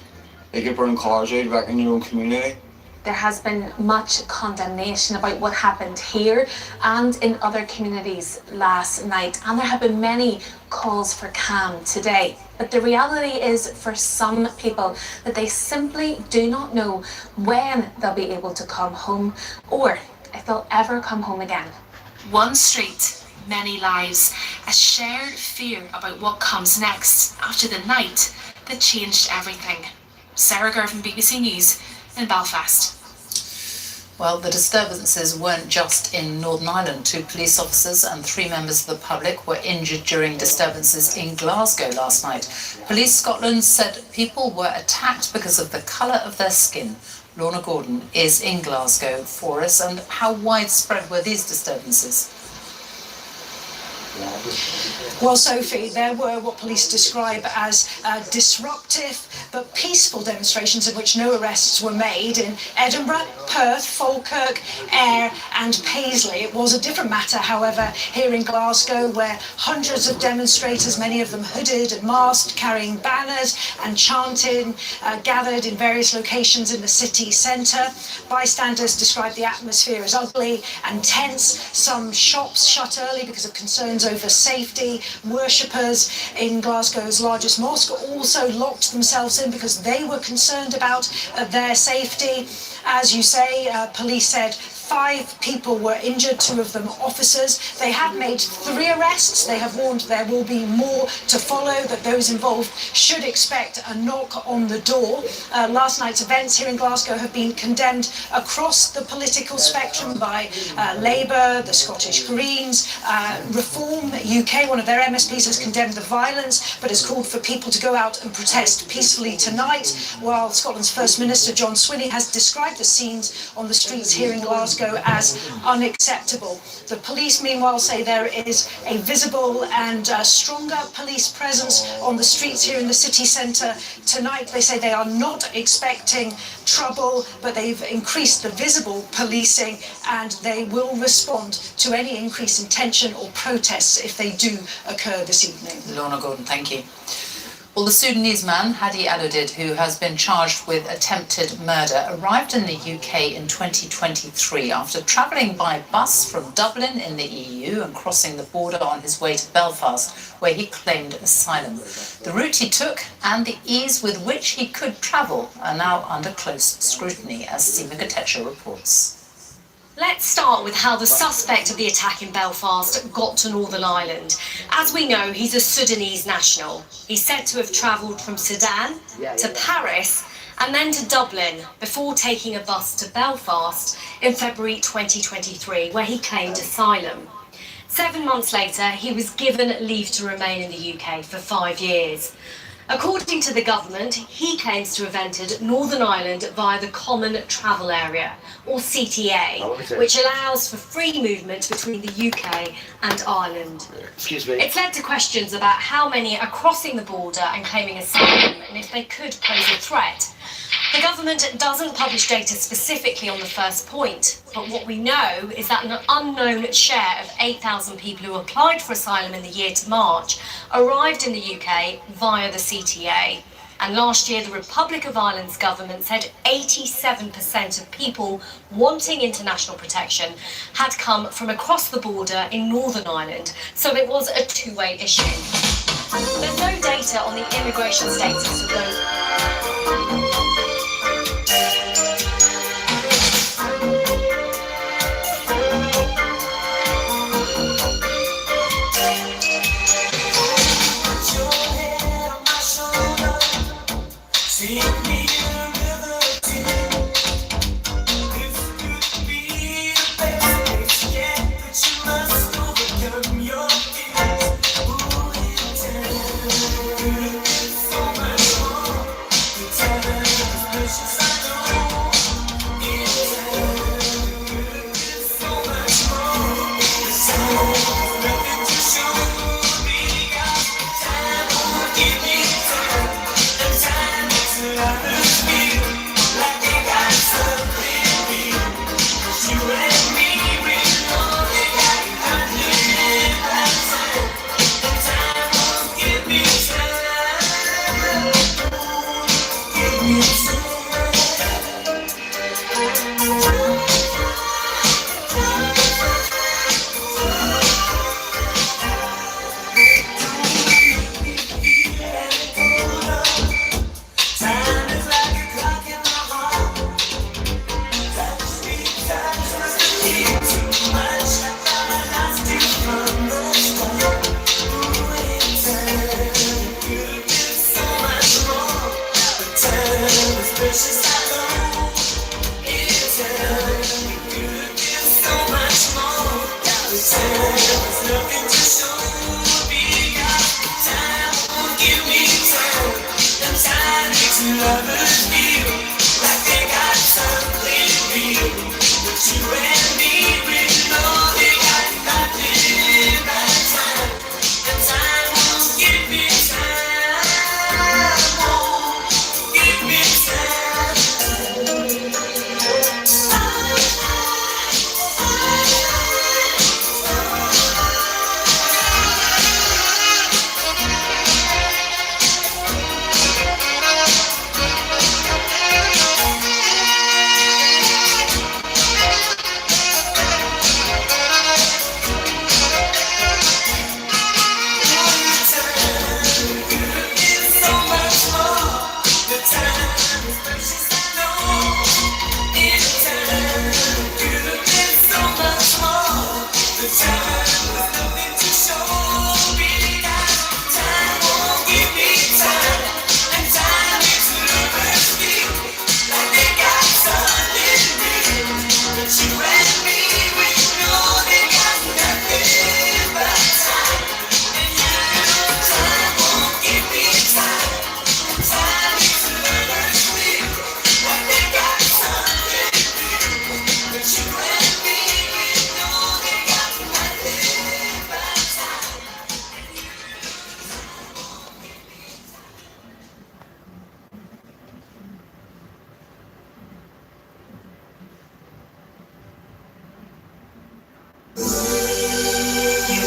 [SPEAKER 23] They get burning cars out back in your own community.
[SPEAKER 24] There has been much condemnation about what happened here and in other communities last night, and there have been many calls for calm today. But the reality is, for some people, that they simply do not know when they'll be able to come home or if they'll ever come home again. One street, many lives, a shared fear about what comes next after the night that changed everything. Sarah Gervin, BBC News in Belfast.
[SPEAKER 19] Well, the disturbances weren't just in Northern Ireland. 2 police officers and 3 members of the public were injured during disturbances in Glasgow last night. Police Scotland said people were attacked because of the colour of their skin. Lorna Gordon is in Glasgow for us. And how widespread were these disturbances?
[SPEAKER 1] Well, Sophie, there were what police describe as disruptive but peaceful demonstrations in which no arrests were made in Edinburgh, Perth, Falkirk, Ayr and Paisley. It was a different matter, however, here in Glasgow, where hundreds of demonstrators, many of them hooded and masked, carrying banners and chanting, gathered in various locations in the city centre. Bystanders described the atmosphere as ugly and tense. Some shops shut early because of concerns over safety. Worshippers in Glasgow's largest mosque also locked themselves in because they were concerned about their safety. As you say, police said 5 people were injured, 2 of them officers. They have made 3 arrests. They have warned there will be more to follow, that those involved should expect a knock on the door. Last night's events here in Glasgow have been condemned across the political spectrum by Labour, the Scottish Greens, Reform UK. One of their MSPs has condemned the violence, but has called for people to go out and protest peacefully tonight, while Scotland's First Minister John Swinney has described the scenes on the streets here in Glasgow as unacceptable. The police, meanwhile, say there is a visible and stronger police presence on the streets here in the city centre tonight. They say they are not expecting trouble, but they've increased the visible policing and they will respond to any increase in tension or protests if they do occur this evening.
[SPEAKER 19] Lorna Gordon, thank you. Well, the Sudanese man, Hadi Aludid, who has been charged with attempted murder, arrived in the UK in 2023 after travelling by bus from Dublin in the EU and crossing the border on his way to Belfast, where he claimed asylum. The route he took and the ease with which he could travel are now under close scrutiny, as Seema Gatecha reports.
[SPEAKER 6] Let's start with how the suspect of the attack in Belfast got to Northern Ireland. As we know, he's a Sudanese national. He's said to have travelled from Sudan to Paris and then to Dublin before taking a bus to Belfast in February 2023, where he claimed asylum. 7 months later, he was given leave to remain in the UK for 5 years. According to the government, he claims to have entered Northern Ireland via the Common Travel Area, or CTA, which allows for free movement between the UK and Ireland.
[SPEAKER 2] Excuse me.
[SPEAKER 6] It's led to questions about how many are crossing the border and claiming asylum, and if they could pose a threat. The government doesn't publish data specifically on the first point, but what we know is that an unknown share of 8,000 people who applied for asylum in the year to March arrived in the UK via the CTA. And last year, the Republic of Ireland's government said 87% of people wanting international protection had come from across the border in Northern Ireland, so it was a two-way issue. There's no data on the immigration status of those.
[SPEAKER 5] Together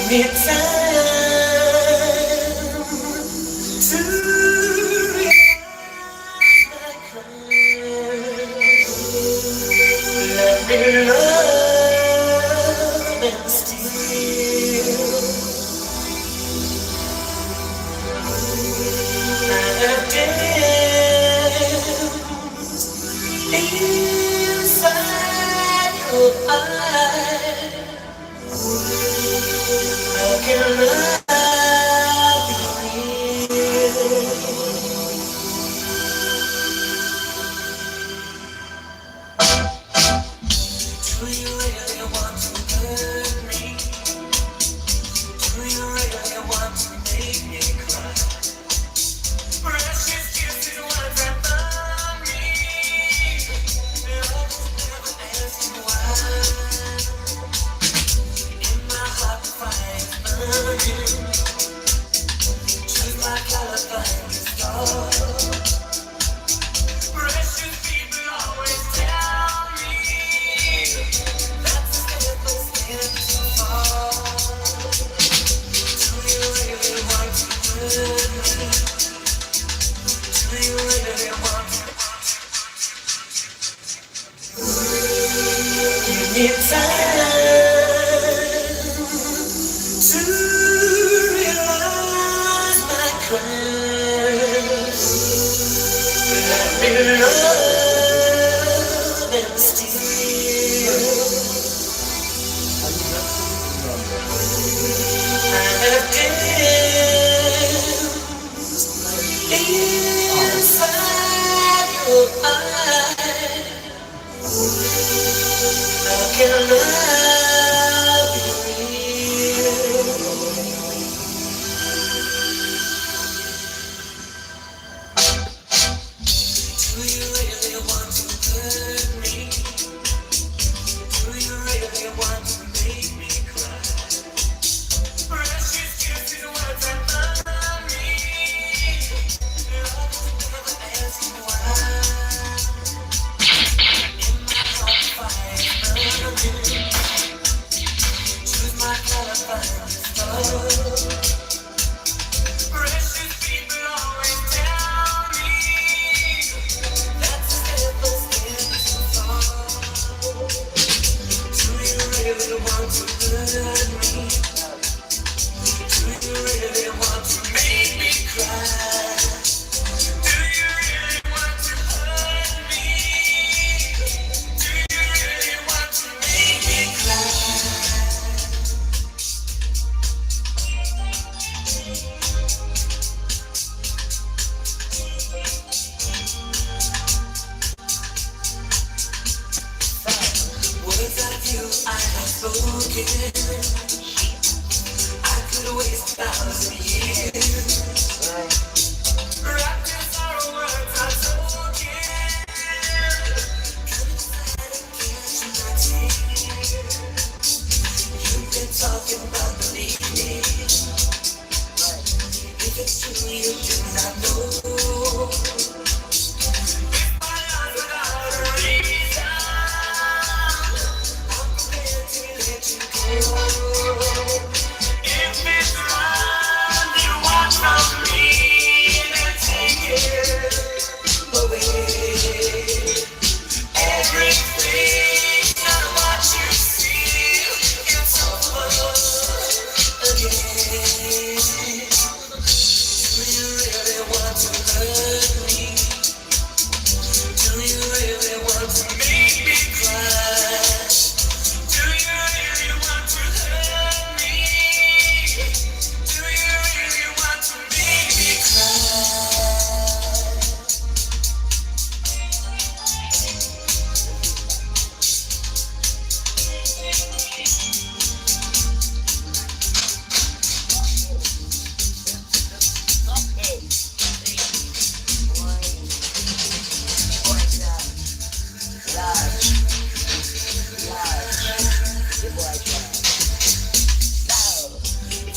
[SPEAKER 5] me time to realize my crime. Let me love and steal. I have danced inside your eyes. How can love be real? Do you really want to hurt me? Do you really want to make me cry? Precious kisses, ones that love me. Love never asked you why. In my heart, find you. Choose my color, find the star. Precious people always tell me that's a step too far. Do you really want to hurt me? Do you really want to? Give me time to realize my crimes. Let me love and steal. I have danced inside your eyes. How can love be real? Do you really want to hurt me? Do you really want to make me cry? Precious kisses, words that love me. Love never ask you why. In my heart, find you. Choose my color, find the star. Precious people always tell me that's a step too far. Do you really want to hurt me? Do you really want to make me cry? Do you really want to hurt me? Do you really want to make me cry? Words of you I have spoken. I could waste 1,000 years. Wrapped in sorrow, words I've spoken. Come inside and catch my tears. You've been talking about believe me. If it's true, you do not know. If my life without a reason, I'm prepared to let you go. If it's wrong, you want from me, then take it away. Everything, not what you see, it's over again. Do you really want to hurt me? Do you really want to make me cry? Do you really want to hurt me? Do you really want to make me cry?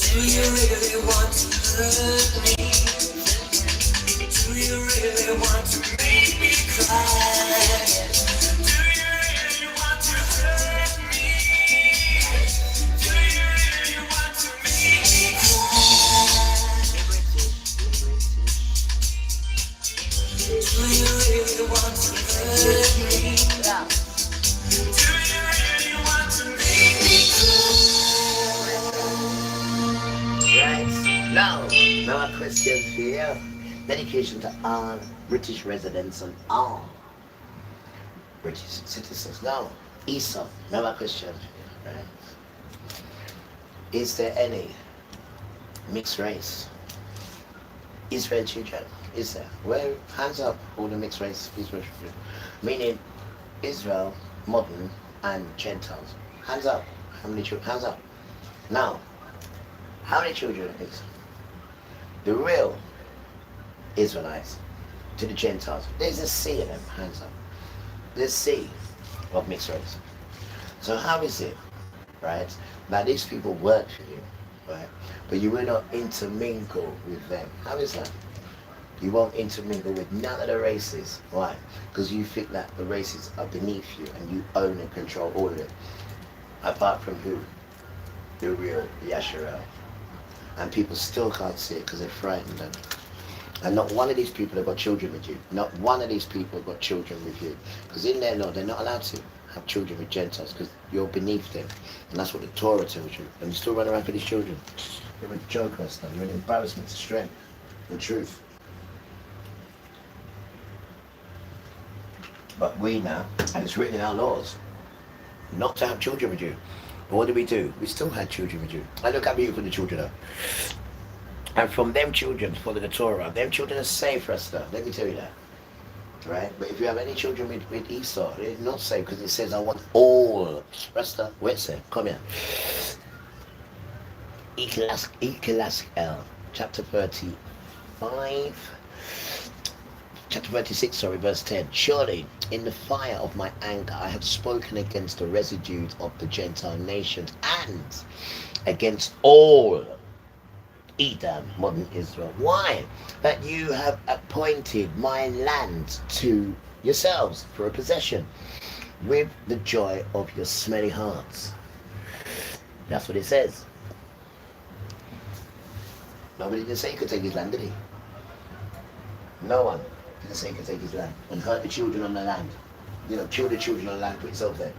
[SPEAKER 5] Do you really want to hurt me? Do you really want to make me cry? Do you really want to hurt me? Do you really want to make
[SPEAKER 2] Right? Now our question here. Dedication to all British residents and all British citizens. Now, Esau, now our question. Right? Is there any mixed race Israel children? Is there? Well, hands up, all the mixed race Israel children. Meaning Israel, modern, and Gentiles. Hands up. How many children? Hands up. Now, how many children is the real Israelites to the Gentiles? There's a sea of them. Hands up. There's a sea of mixed race. So how is it, right? Now these people work for you, right? But you will not intermingle with them. How is that? You won't intermingle with none of the races. Why? Because you think that the races are beneath you and you own and control all of it. Apart from who? The real Yasharel. And people still can't see it because they're frightened. And not one of these people have got children with you. Not one of these people have got children with you. Because in their law, they're not allowed to have children with Gentiles because you're beneath them. And that's what the Torah tells you. And you still run around for these children. You're a joke, Rasta. You're an embarrassment to strength and truth. But we now, and it's written in our laws, not to have children with you. But what do? We still had children with you. And look how beautiful the children are. And from them children, follow the Torah. Them children are safe, Rasta. Let me tell you that. Right? But if you have any children with Esau, they're not safe because it says, I want all. Rasta, where it says? Come here. Ecclesiastes, chapter 35. Chapter 36, sorry, verse 10. Surely, in the fire of my anger, I have spoken against the residues of the Gentile nations and against all Edom, modern Israel. Why? That you have appointed my land to yourselves for a possession with the joy of your smelly hearts. That's what it says. Nobody didn't say he could take his land, did he? No one didn't say he could take his land and hurt the children on the land. You know, kill the children on the land, put yourself there.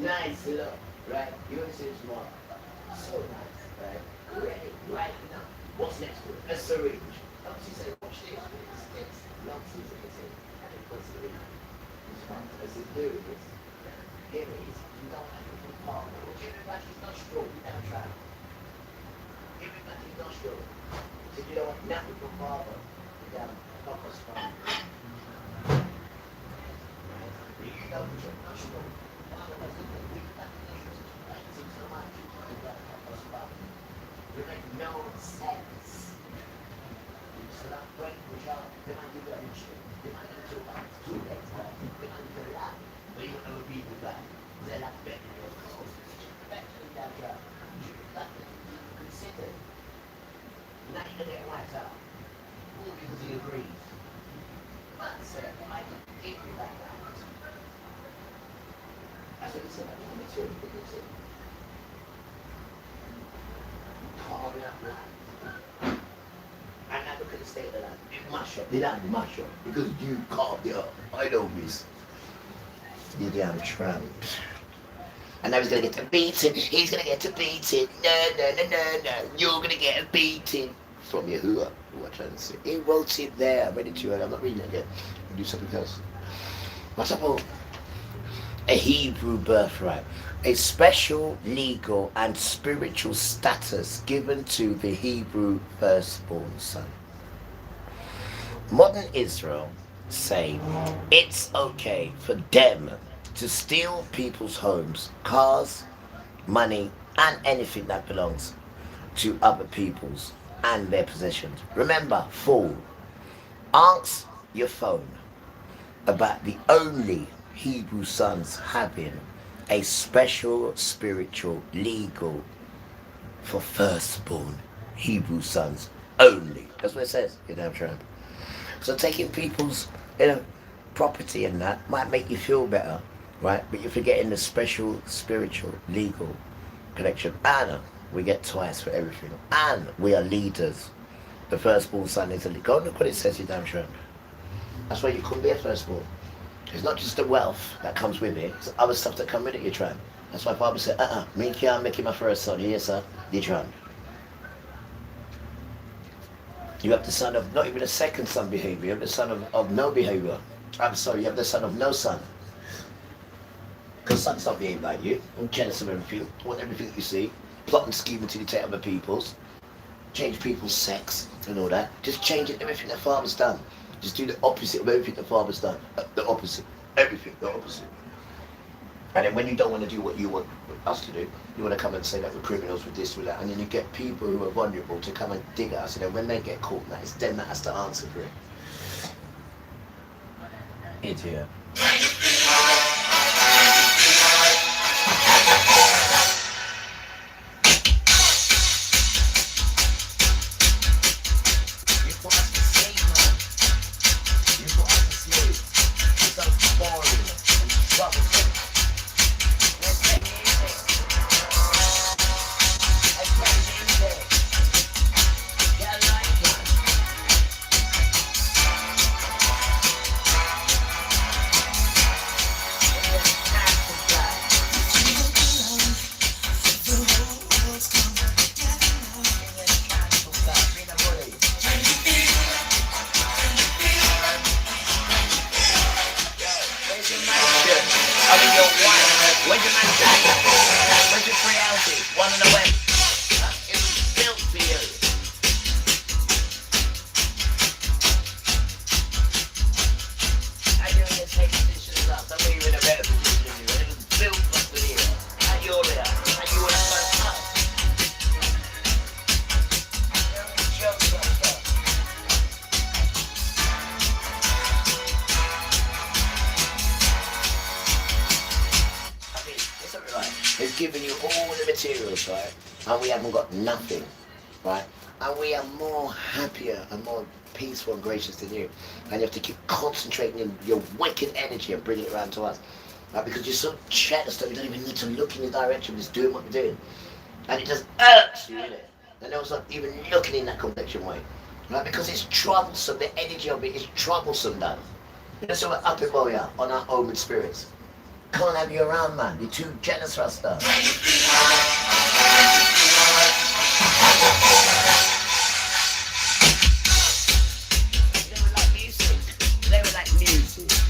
[SPEAKER 2] Nice, look, right? You understand smart. So nice, right? Great, right now. What's next to it? A syringe. Don't you say, watch this, this. Not you say, and it puts it in. It's fun. As it's doing this. Here it is. You don't have to put part. Give it back his nostril. You never try. Give it back his nostril. So you don't want nothing from father. You down. Not a spine. You don't put your nostril. You make no sense. So that break which are, they might do that in shit. They might do two legs, right? They might do that. But you won't ever be with that. They're like better than your clothes. Better than that job. You consider. Now you're gonna get wiped out. All because he agrees. But sir, they might not give you that right. That's what he said. I mean, it's really good. And I look at the state of the land. It mash up. They don't mash up because you carved it up. I know this. You damn tramp. And now he's gonna get to beating. He's gonna get to beating. No. You're gonna get a beating from Yahuwah. What I'm trying to say. He wrote it there. I read it to you and I'm not reading it again. I'll do something else. What's up, all? A Hebrew birthright. A special legal and spiritual status given to the Hebrew firstborn son. Modern Israel say it's okay for them to steal people's homes, cars, money, and anything that belongs to other people's and their possessions. Remember, fool, answer your phone about the only Hebrew sons having a special spiritual legal for firstborn Hebrew sons only. That's what it says, you know, Trump. So taking people's, property and that might make you feel better, right? But you're forgetting the special spiritual legal connection. And we get twice for everything. And we are leaders. The firstborn son is a leader. Go and look what it says, you damn Trump. That's why you couldn't be a firstborn. It's not just the wealth that comes with it, it's other stuff that come with it, you try. That's why Father said, me can't make you my first son. Yes, sir, you try. You have the son of not even a second son behavior, you have the son of no behavior. I'm sorry, you have the son of no son. Because sons don't behave like you. I'm jealous of everything, want everything you see, plot and scheming to take other people's, change people's sex and all that. Just change it, everything that Father's done. Just do the opposite of everything the Father's done. The opposite. Everything, the opposite. And then when you don't want to do what you want us to do, you want to come and say that we're criminals with this, with that, and then you get people who are vulnerable to come and dig at us, and then when they get caught, it's them that has to answer for it. Idiot. given you all the materials, right? And we haven't got nothing, right? And we are more happier and more peaceful and gracious than you. And you have to keep concentrating your wicked energy and bringing it around to us. Right? Because you're so jealous that you don't even need to look in your direction, we're just doing what we're doing. And it just irks you, innit? And they're also even looking in that complexion way. Right? Because it's troublesome, the energy of it is troublesome, Dan. So we're up in Moya on our omen spirits. Can't have you around, man. You're too jealous for us, though. They were like music. They were like music.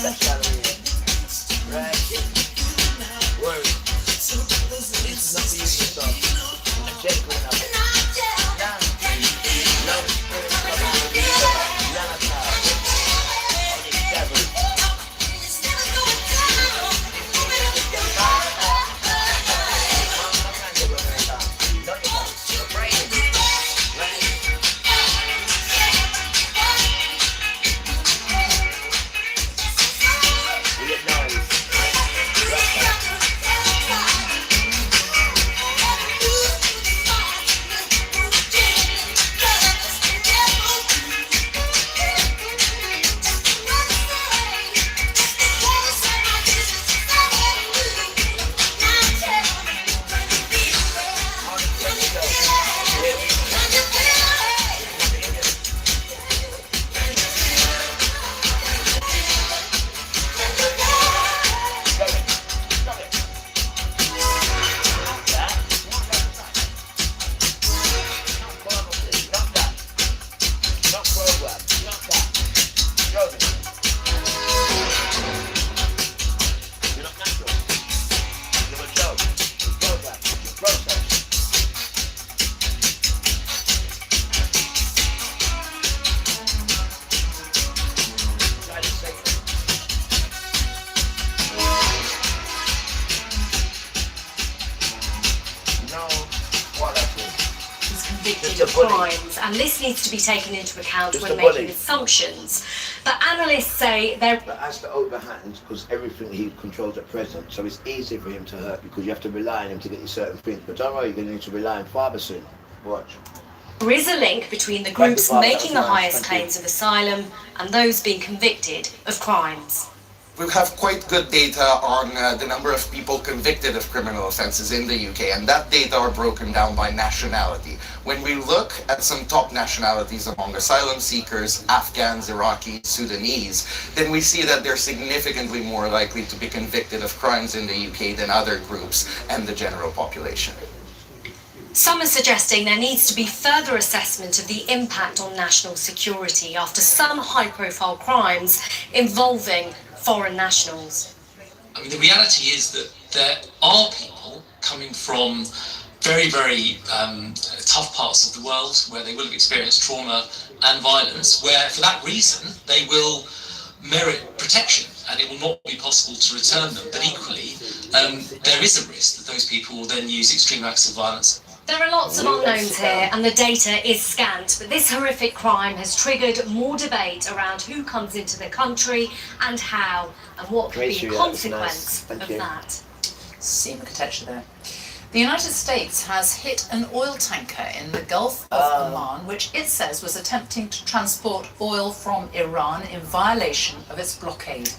[SPEAKER 2] That's how we are. Right? Word. This is not for you yourself. I'm gentle enough. Love spirit coming to me. Yanaka. All these devils.
[SPEAKER 6] Convicted of crimes, and this needs to be taken into account when making assumptions. But analysts say there.
[SPEAKER 2] But as the overhand, because everything he controls at present, so it's easy for him to hurt because you have to rely on him to get you certain things. But don't worry, you're going to need to rely on Father soon. Watch.
[SPEAKER 6] There is a link between the groups making the highest claims of asylum and those being convicted of crimes.
[SPEAKER 8] We have quite good data on the number of people convicted of criminal offences in the UK, and that data are broken down by nationality. When we look at some top nationalities among asylum seekers, Afghans, Iraqis, Sudanese, then we see that they're significantly more likely to be convicted of crimes in the UK than other groups and the general population.
[SPEAKER 6] Some are suggesting there needs to be further assessment of the impact on national security after some high-profile crimes involving foreign nationals.
[SPEAKER 9] I mean, the reality is that there are people coming from very, very tough parts of the world where they will have experienced trauma and violence, where for that reason they will merit protection and it will not be possible to return them. But equally, there is a risk that those people will then use extreme acts of violence.
[SPEAKER 6] There are lots of unknowns here and the data is scant, but this horrific crime has triggered more debate around who comes into the country and how, and what could be the consequence of that.
[SPEAKER 19] Seam architecture there. The United States has hit an oil tanker in the Gulf of Oman, which it says was attempting to transport oil from Iran in violation of its blockade.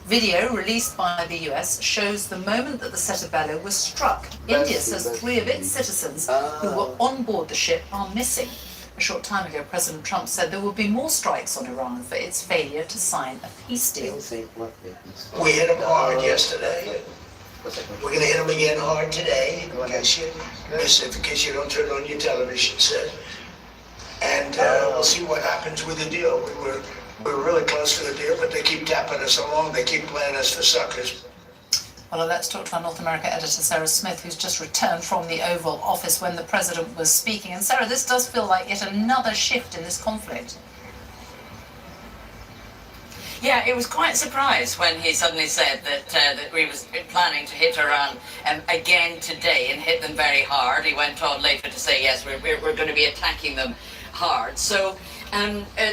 [SPEAKER 19] Video released by the US shows the moment that the Cetabello was struck. India says 3 of its citizens who were on board the ship are missing. A short time ago, President Trump said there would be more strikes on Iran for its failure to sign a peace deal.
[SPEAKER 10] We hit them hard yesterday. We're going to hit them again hard today, in case you don't turn on your television set. And we'll see what happens with the deal. We're really close to the deal, but they keep tapping us along. They keep playing us for suckers.
[SPEAKER 19] Well, let's talk to our North America editor, Sarah Smith, who's just returned from the Oval Office when the president was speaking. And Sarah, this does feel like yet another shift in this conflict.
[SPEAKER 13] Yeah, it was quite a surprise when he suddenly said that we was planning to hit Iran again today and hit them very hard. He went on later to say, yes, we're going to be attacking them hard. So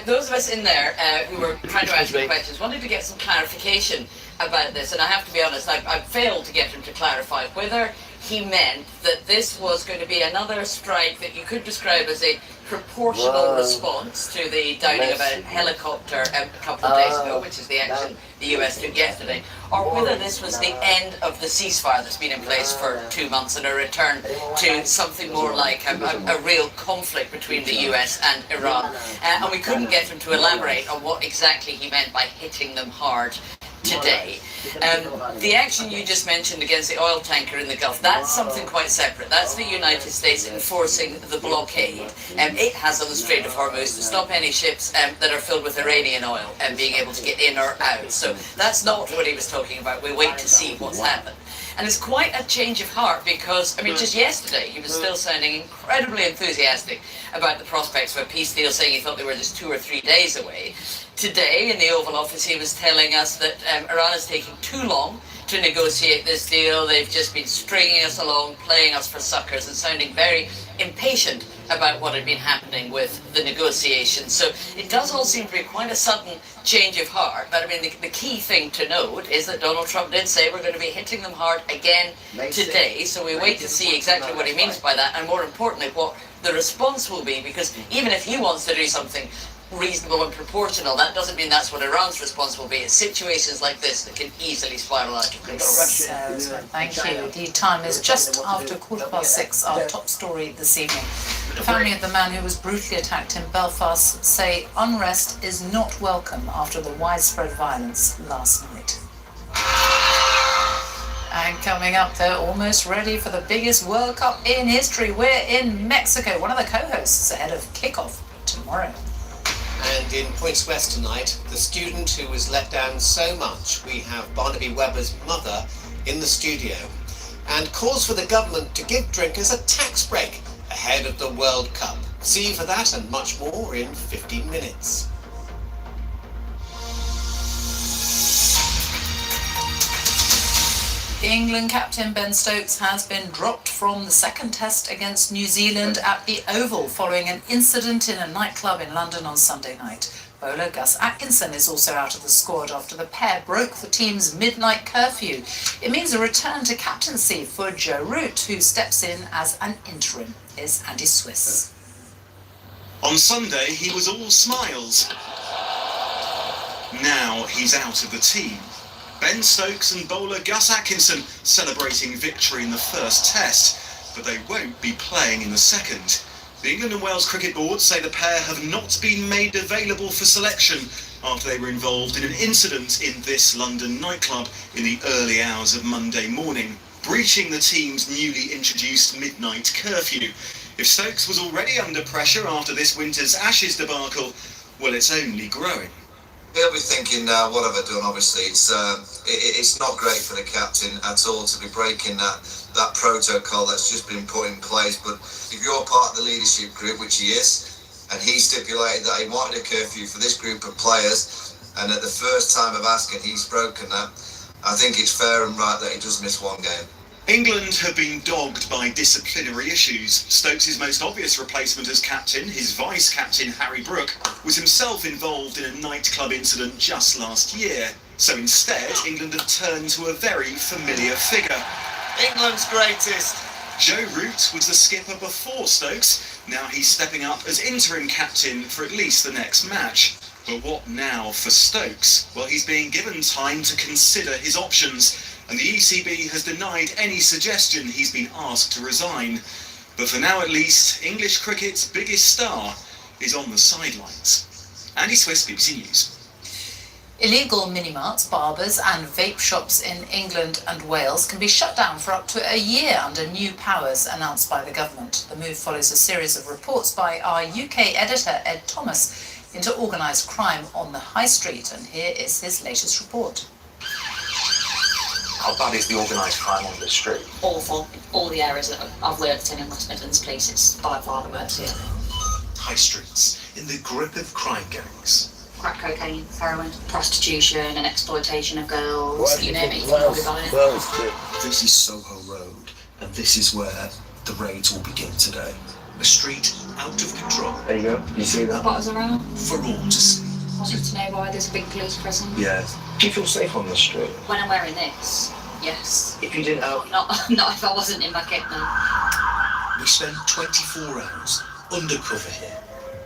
[SPEAKER 13] those of us in there who were trying to ask the questions wanted to get some clarification about this, and I have to be honest, I failed to get him to clarify whether he meant that this was going to be another strike that you could describe as a proportional response to the downing of a helicopter a couple of days ago, which is the action the US took yesterday, or whether this was the end of the ceasefire that's been in place for 2 months and a return to something more like a real conflict between the US and Iran. And we couldn't get him to elaborate on what exactly he meant by hitting them hard. today. The action you just mentioned against the oil tanker in the Gulf, that's something quite separate. That's the United States enforcing the blockade it has on the Strait of Hormuz to stop any ships that are filled with Iranian oil and being able to get in or out. So that's not what he was talking about. We wait to see what's happened. And it's quite a change of heart because, I mean, just yesterday he was still sounding incredibly enthusiastic about the prospects of a peace deal, saying he thought they were just 2 or 3 days away. Today, in the Oval Office, he was telling us that Iran is taking too long to negotiate this deal. They've just been stringing us along, playing us for suckers, and sounding very impatient about what had been happening with the negotiations. So it does all seem to be quite a sudden change of heart. But I mean, the key thing to note is that Donald Trump did say we're going to be hitting them hard again today. So we wait to see exactly what he means by that, and more importantly, what the response will be, because even if he wants to do something reasonable and proportional, that doesn't mean that's what Iran's response will be. It's situations like this that can easily spiral out of control.
[SPEAKER 19] Thank you. The time is just after 6:15. Our top story this evening. The family of the man who was brutally attacked in Belfast say unrest is not welcome after the widespread violence last night. And coming up, they're almost ready for the biggest World Cup in history. We're in Mexico. One of the co-hosts ahead of kickoff tomorrow.
[SPEAKER 18] And in Points West tonight, the student who was let down so much, we have Barnaby Webber's mother in the studio. And calls for the government to give drinkers a tax break ahead of the World Cup. See you for that and much more in 15 minutes.
[SPEAKER 19] England captain Ben Stokes has been dropped from the second test against New Zealand at the Oval following an incident in a nightclub in London on Sunday night. Bowler Gus Atkinson is also out of the squad after the pair broke the team's midnight curfew. It means a return to captaincy for Joe Root, who steps in as an interim. Here's Andy Swiss.
[SPEAKER 4] On Sunday, he was all smiles. Now he's out of the team. Ben Stokes and bowler Gus Atkinson celebrating victory in the first test, but they won't be playing in the second. The England and Wales Cricket Board say the pair have not been made available for selection after they were involved in an incident in this London nightclub in the early hours of Monday morning, breaching the team's newly introduced midnight curfew. If Stokes was already under pressure after this winter's Ashes debacle, well, it's only growing.
[SPEAKER 12] He'll be thinking, what have I done? Obviously, it's not great for the captain at all to be breaking that protocol that's just been put in place. But if you're part of the leadership group, which he is, and he stipulated that he wanted a curfew for this group of players, and at the first time of asking, he's broken that, I think it's fair and right that he does miss one game.
[SPEAKER 4] England have been dogged by disciplinary issues. Stokes' most obvious replacement as captain, his vice-captain Harry Brook, was himself involved in a nightclub incident just last year. So instead, England have turned to a very familiar figure.
[SPEAKER 12] England's greatest.
[SPEAKER 4] Joe Root was the skipper before Stokes. Now he's stepping up as interim captain for at least the next match. But what now for Stokes? Well, he's being given time to consider his options. And the ECB has denied any suggestion he's been asked to resign. But for now at least, English cricket's biggest star is on the sidelines. Andy Swiss, BBC News.
[SPEAKER 19] Illegal mini-marts, barbers and vape shops in England and Wales can be shut down for up to a year under new powers announced by the government. The move follows a series of reports by our UK editor Ed Thomas into organised crime on the high street, and here is his latest report.
[SPEAKER 14] How bad is the organised crime on the street?
[SPEAKER 15] Awful. All the areas that I've worked in West Midlands Police, it's by far the worst here.
[SPEAKER 14] High streets, in the grip of crime gangs.
[SPEAKER 15] Crack cocaine, heroin, prostitution and exploitation of girls, you name it, you can probably buy it.
[SPEAKER 14] This is Soho Road, and this is where the raids will begin today. A street out of control. There you go, you see that?
[SPEAKER 15] Spotters around.
[SPEAKER 14] For all to see.
[SPEAKER 15] Wanted to know why there's a big police presence.
[SPEAKER 14] Yeah. Do you feel safe on the street?
[SPEAKER 15] When I'm wearing this, yes.
[SPEAKER 14] If you didn't have...
[SPEAKER 15] Not if I wasn't in my kit, no.
[SPEAKER 14] We spend 24 hours undercover here.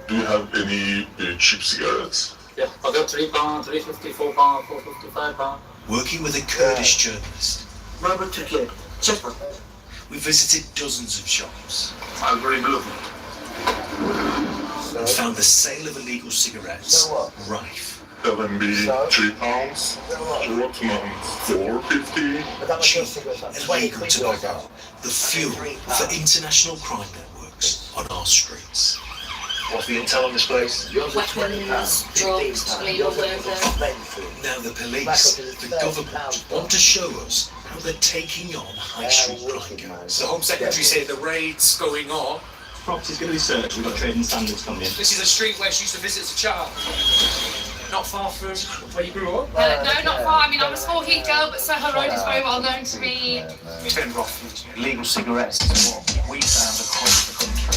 [SPEAKER 16] Do you have any cheap cigarettes?
[SPEAKER 14] Yeah, I got £3, £3.50, £4, £4.50, £5. Working with a Kurdish journalist. Robert Turkey, Chester. We visited dozens of shops.
[SPEAKER 16] I'm very blue.
[SPEAKER 14] And found the sale of illegal cigarettes rife.
[SPEAKER 16] LMB 3 pounds, Rotman 450.
[SPEAKER 5] It's legal to pick up the fuel for international crime networks on our streets.
[SPEAKER 10] What's the intel on this place?
[SPEAKER 15] Weapons, drugs, illegal workers.
[SPEAKER 5] Now the police, the government, want to show us how they're taking on high street crime gangs.
[SPEAKER 3] The Home Secretary said the raid's going on.
[SPEAKER 7] Property's going to be searched. We've got trading standards coming in.
[SPEAKER 3] This is a street where she used to visit as a child. Not far from where you grew up?
[SPEAKER 24] No, not far. I mean, I'm a small heat girl, but Soho Road is very well known to me.
[SPEAKER 3] Turn rough.
[SPEAKER 14] Illegal cigarettes is what we found across the country.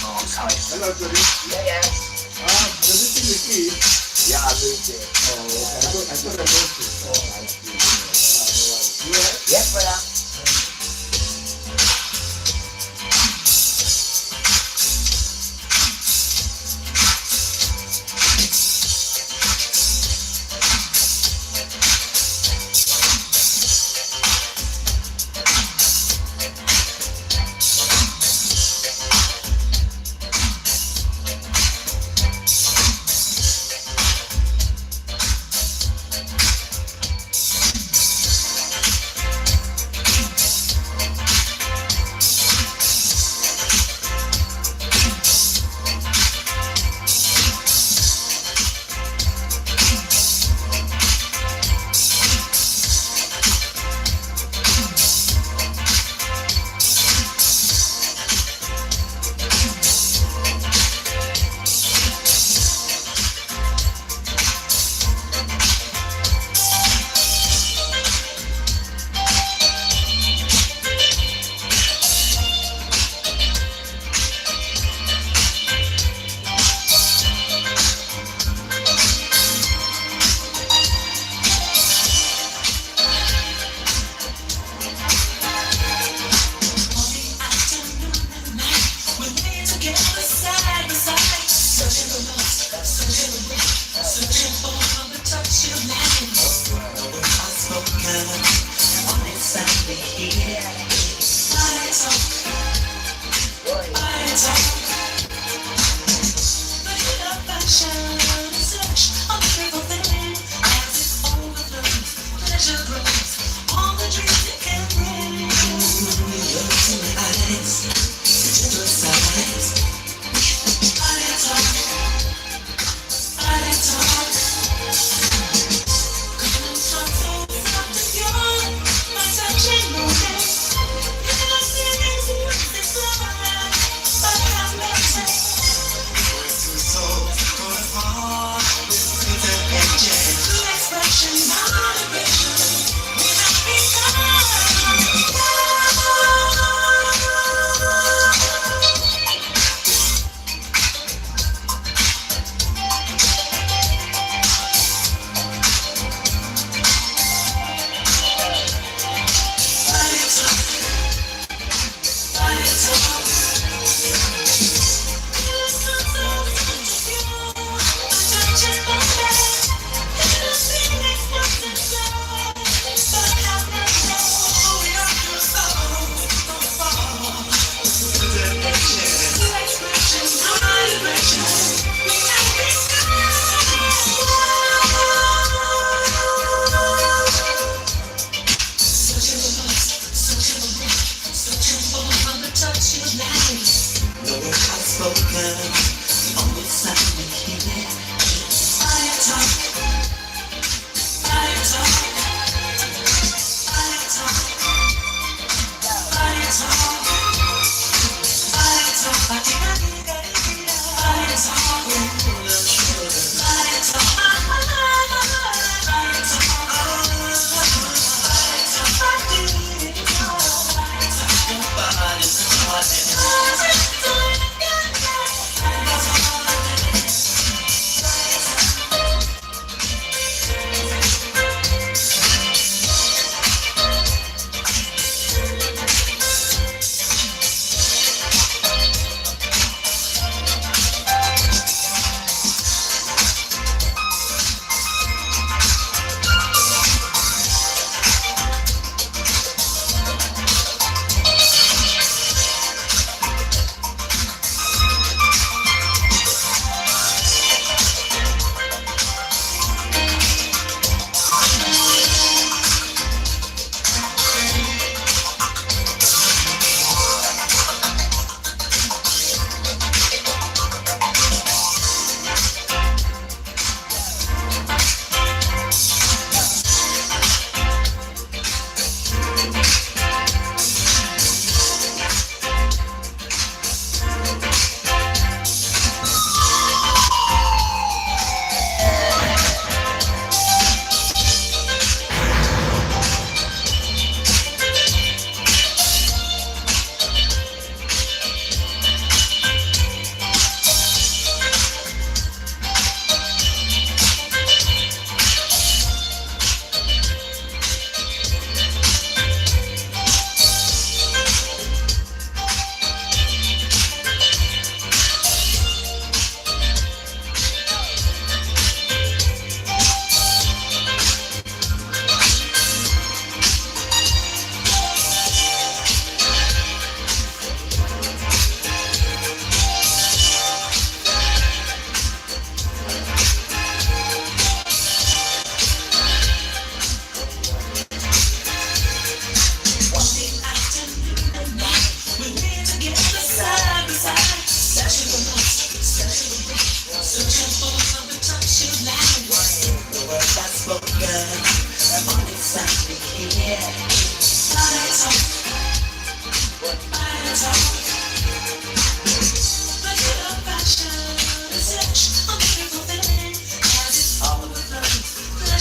[SPEAKER 14] Mark's height.
[SPEAKER 2] Hello, Judy. Yeah. Does it seem the key? Yeah, I moved it. I thought I moved it. Yes, brother.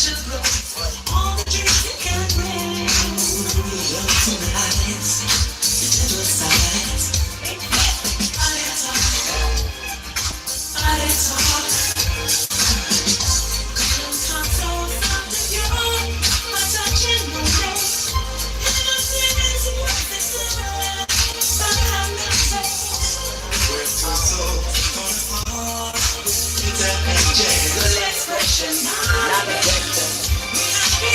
[SPEAKER 5] passion grows. All the dreams it can bring. Love to the eyes, the gentle sides. Body talk, body talk. Come so something pure, my touch and no rest. Innocent is what they say, but I'm not safe. We're so on far. Good expression, not rejection. We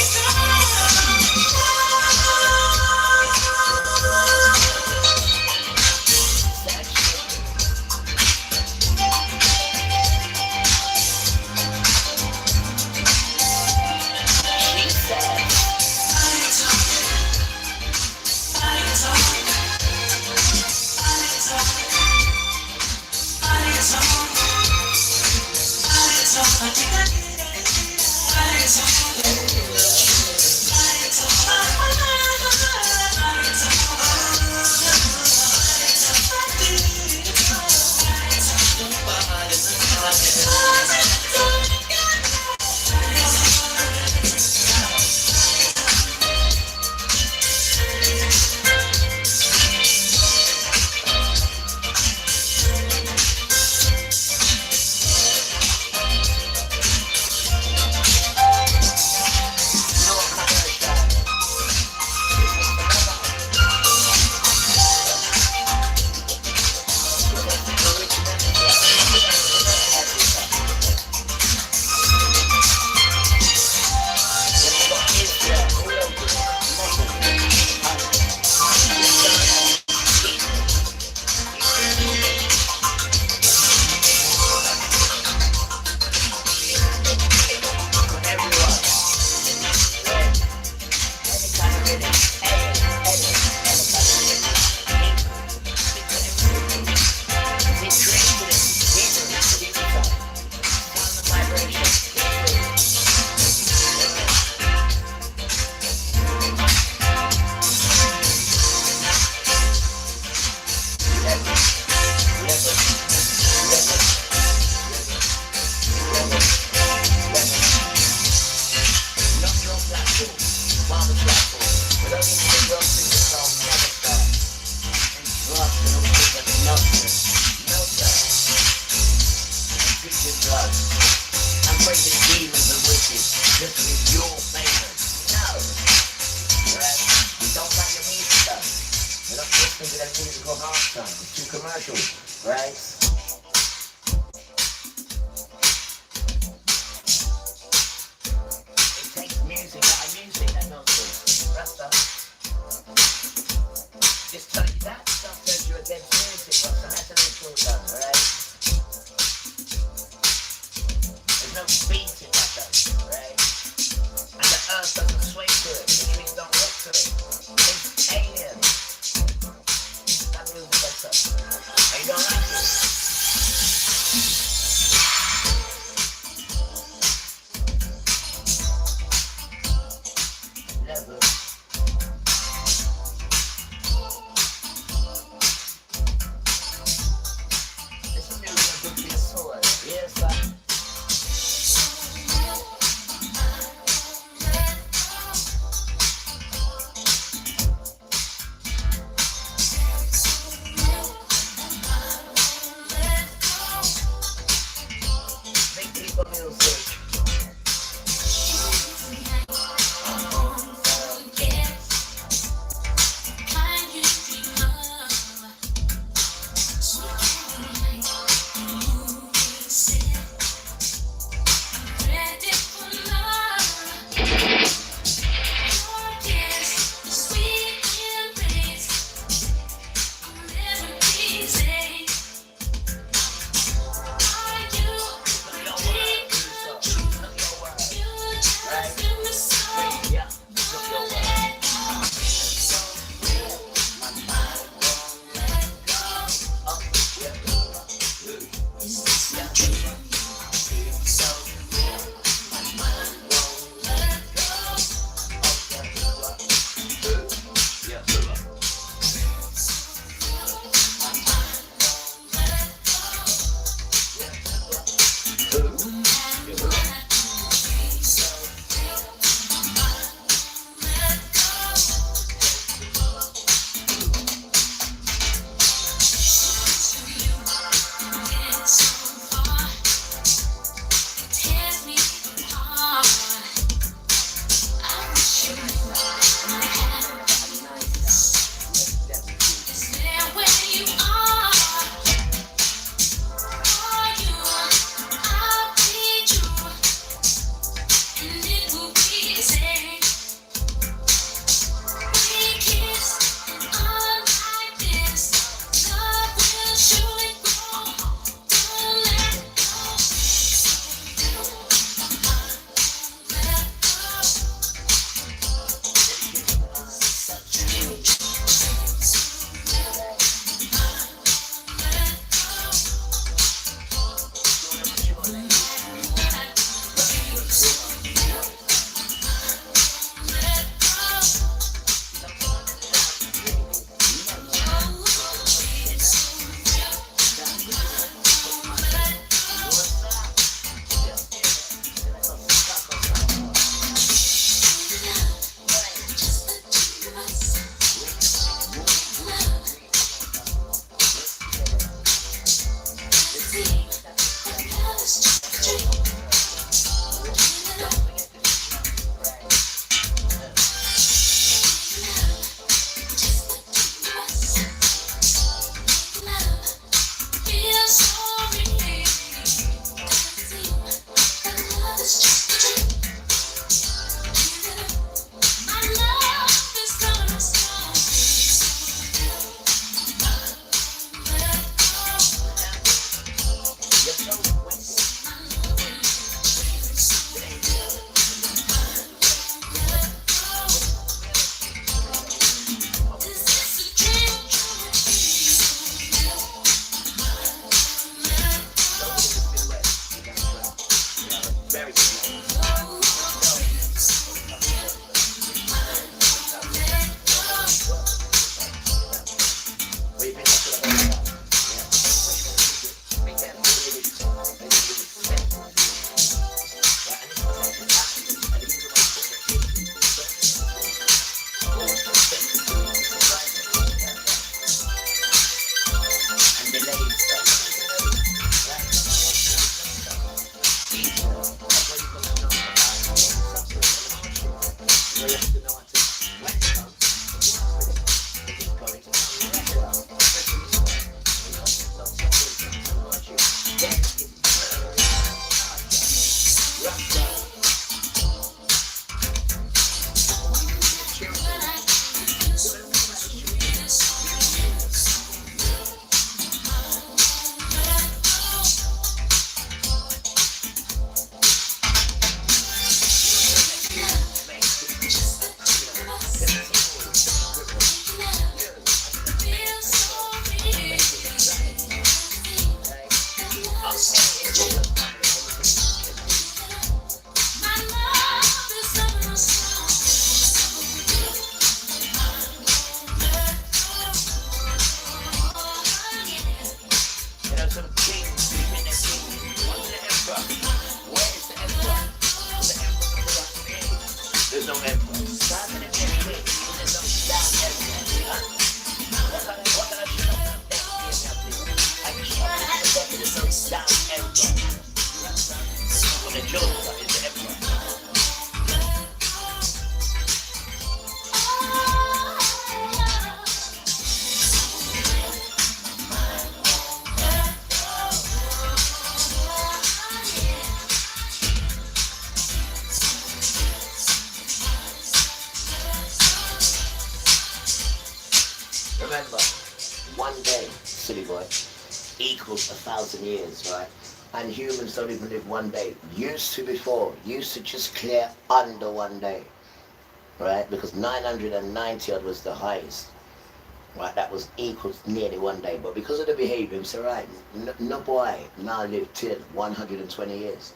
[SPEAKER 2] you have to know how to, when it comes, it is going to come well. There's no emperor. Remember, one day, silly boy, equals 1,000 years, right? And humans don't even live one day. Used to just clear under one day, right? Because 990 odd was the highest, right? That was equals nearly one day. But because of the behavior, it's all right. No boy now live till 120 years.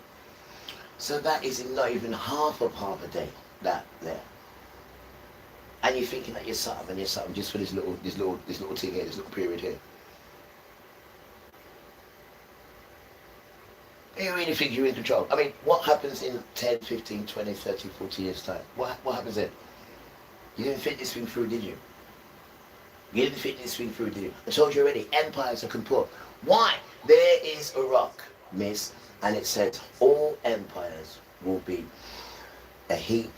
[SPEAKER 2] So that is not even half a day, that there. And you're thinking that you're something just for this little thing here, this little period here. You really think you're in control? I mean, what happens in 10, 15, 20, 30, 40 years time? What happens then? You didn't think this thing through, did you? You didn't think this thing through, did you? I told you already, empires are complete. Why? There is a rock, miss, and it says all empires will be a heap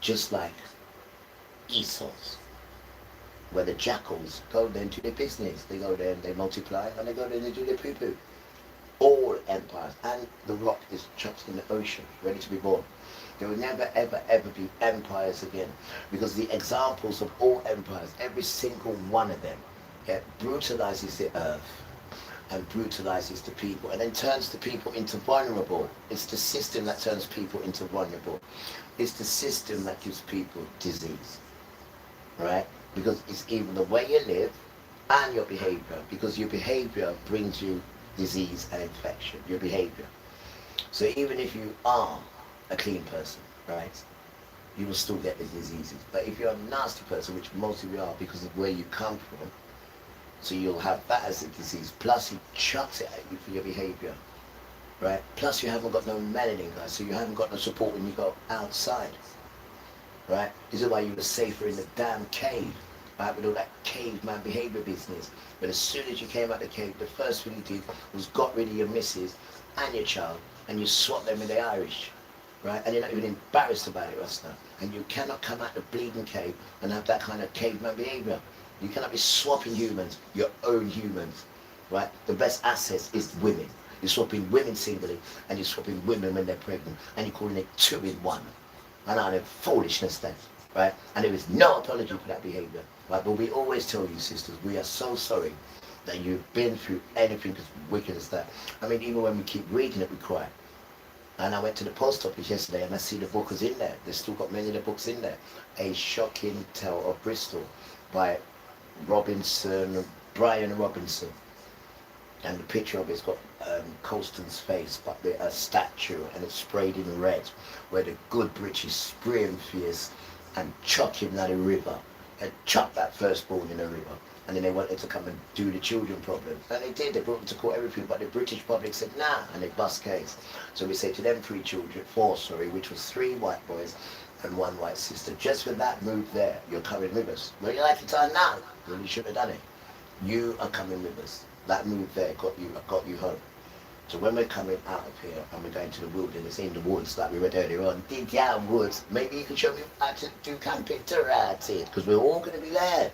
[SPEAKER 2] just like Esau's, where the jackals go there and do their business. They go there and they multiply, and they go there and they do their poo-poo. All empires, and the rock is chucked in the ocean, ready to be born. There will never, ever, ever be empires again, because the examples of all empires, every single one of them, brutalizes the earth and brutalizes the people, and then turns the people into vulnerable. It's the system that turns people into vulnerable. It's the system that gives people disease. Right? Because it's even the way you live and your behavior, because your behavior brings you disease and infection, your behavior. So even if you are a clean person, right, you will still get the diseases. But if you're a nasty person, which most of you are because of where you come from, so you'll have that as a disease, plus he chucks it at you for your behavior, right? Plus you haven't got no melanin, guys, so you haven't got no support when you go outside. Right? This is why you were safer in the damn cave, right? With all that caveman behavior business. But as soon as you came out the cave, the first thing you did was got rid of your missus and your child, and you swapped them with the Irish, right? And you're not even embarrassed about it, Rasta. And you cannot come out the bleeding cave and have that kind of caveman behavior. You cannot be swapping humans, your own humans, right? The best assets is women. You're swapping women singly, and you're swapping women when they're pregnant, and you're calling it 2-in-1. And out of foolishness then, right? And there is no apology for that behavior, right? But we always tell you, sisters, we are so sorry that you've been through anything as wicked as that. I mean, even when we keep reading it, we cry. And I went to the post office yesterday and I see the book was in there. They've still got many of the books in there. A Shocking Tale of Bristol by Brian Robinson. And the picture of it's got Colston's face, but with a statue, and it's sprayed in red, where the good British spray him fierce and chuck him down the river, and chuck that firstborn in the river. And then they wanted to come and do the children problem. And they did, they brought them to court, everything, but the British public said nah, and they bust case. So we say to them four, which was 3 white boys and 1 white sister. Just for that move there, you're coming with us. Well, you like it now, you really should have done it. You are coming with us. That move there got you home. So when we're coming out of here and we're going to the wilderness, in the woods, like we read earlier on, the damn woods, maybe you can show me how to do camping karate, because we're all going to be there,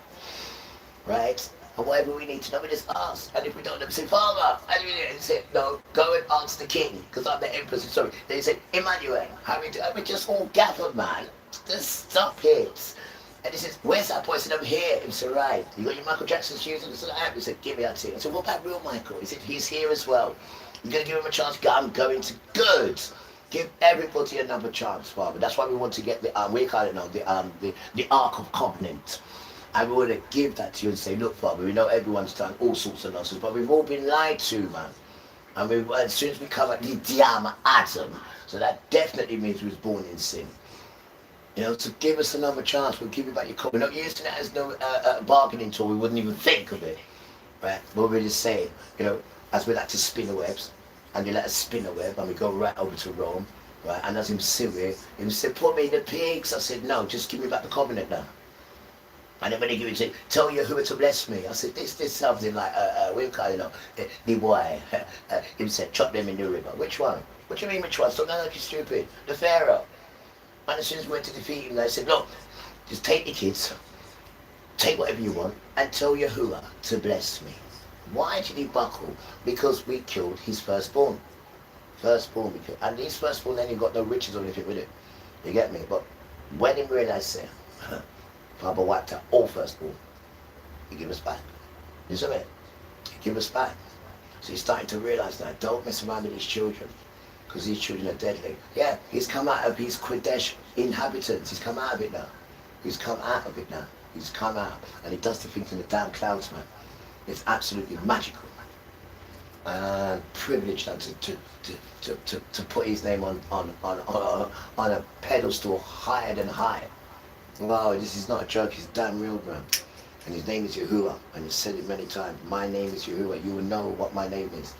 [SPEAKER 2] right? And whatever we need to know, we just ask. And if we don't know, we say, Father, and we say, no, go and ask the king, because I'm the empress. Sorry. They say, Emmanuel, how we do? And we just all gathered, man. Just stop it. And he says, where's that boy? I said, I'm here. He said, right. You got your Michael Jackson shoes? And I said, he said, give me that to you. I said, what about real Michael? He said, he's here as well. You're going to give him a chance? I'm going to. Good. Give everybody another chance, Father. That's why we want to get the, we call it now, the Ark of Covenant. And we want to give that to you and say, look, Father, we know everyone's done all sorts of nonsense, but we've all been lied to, man. And as soon as we come at the damn Adam, so that definitely means we was born in sin. You know, to give us another chance, we'll give you back your coat. We're not using it as no bargaining tool. We wouldn't even think of it, right? But we're just saying, you know, as we like to spin the webs, and you let us spin a web, and we go right over to Rome, right? And as him Syria, he said, put me in the pigs. I said, no, just give me back the covenant now. And then when he gave it, said, tell Yahuwah to bless me. I said, this something like, we call it, the boy. He said, chop them in the river. Which one? What do you mean which one? Stop like you're stupid. The Pharaoh. And as soon as we went to defeat him, they said, look, just take the kids, take whatever you want, and tell Yahuwah to bless me. Why did he buckle? Because we killed his firstborn. Firstborn we killed. And his firstborn then he got no riches or anything with it. You get me? But when he realized that, Father wiped out all firstborn, he give us back. You see it? He give us back. So he's starting to realize now, don't mess around with these children, because these children are deadly. Yeah, he's come out of his Kodesh inhabitants. He's come out of it now. He's come out of it now. He's come out. And he does the things in the damn clouds, man. It's absolutely magical. And privileged now to put his name on a pedestal higher than high. Wow, this is not a joke, it's damn real, man. And his name is Yahuwah, and he said it many times. My name is Yahuwah. You will know what my name is.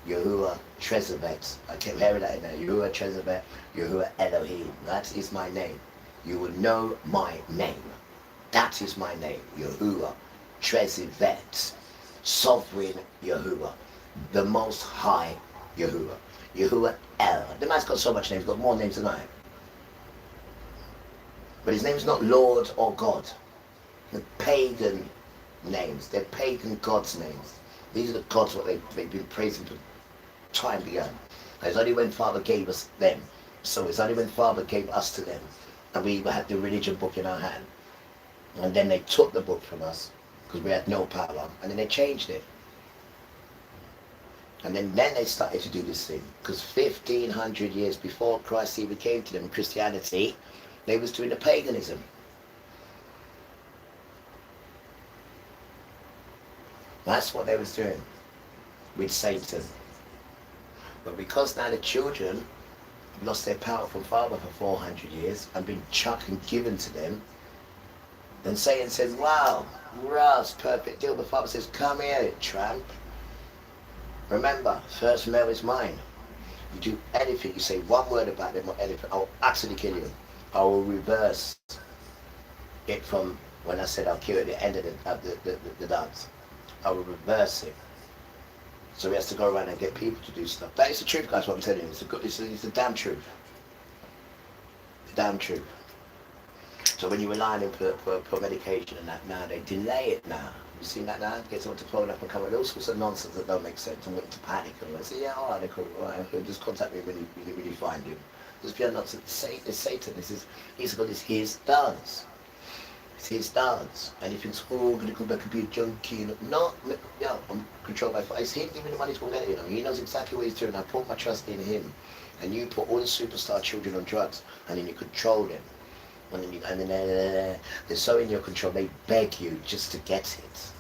[SPEAKER 2] Yahuwah Trezebet. I kept hearing that in there. Yahuwah Trezebet, Yahuwah Elohim. That is my name. You will know my name. That is my name. Yahuwah Trezebet. Sovereign Yahuwah. The Most High Yahuwah. Yahuwah El. The man's got so much names, he's got more names than I have. But his name's not Lord or God. They're pagan names. They're pagan gods' names. These are the gods what they've been praising for time began. And it's only when Father gave us them. So it's only when Father gave us to them. And we had the religion book in our hand. And then they took the book from us because we had no power. And then they changed it. And then they started to do this thing. Because 1,500 years before Christ even came to them in Christianity, they was doing the paganism. That's what they was doing with Satan. But because now the children have lost their power from Father for 400 years and been chucked and given to them, then Satan says, wow, it's perfect deal. The Father says, come here, tramp. Remember, first male is mine. You do anything, you say one word about them or anything, I'll actually kill you. I will reverse it from when I said I'll kill at the end of the dance. I will reverse it. So he has to go around and get people to do stuff. That is the truth, guys, what I'm telling you. It's the damn truth. The damn truth. So when you rely on him for medication and that, now they delay it now. You seen that now? Get someone to phone up and come with all sorts of nonsense that don't make sense and wait to panic. And I say, yeah, all right, cool. All right, just contact me when you find him. Just be a nonsense. It's Satan. He's got his dance. It's his dance. And he thinks, oh, I'm going to go back and be a junkie. No, yeah, I'm controlled by fire. It's him giving the money to go get it, you know. He knows exactly what he's doing. I put my trust in him. And you put all the superstar children on drugs, and then you control them. And then they're so in your control, they beg you just to get it.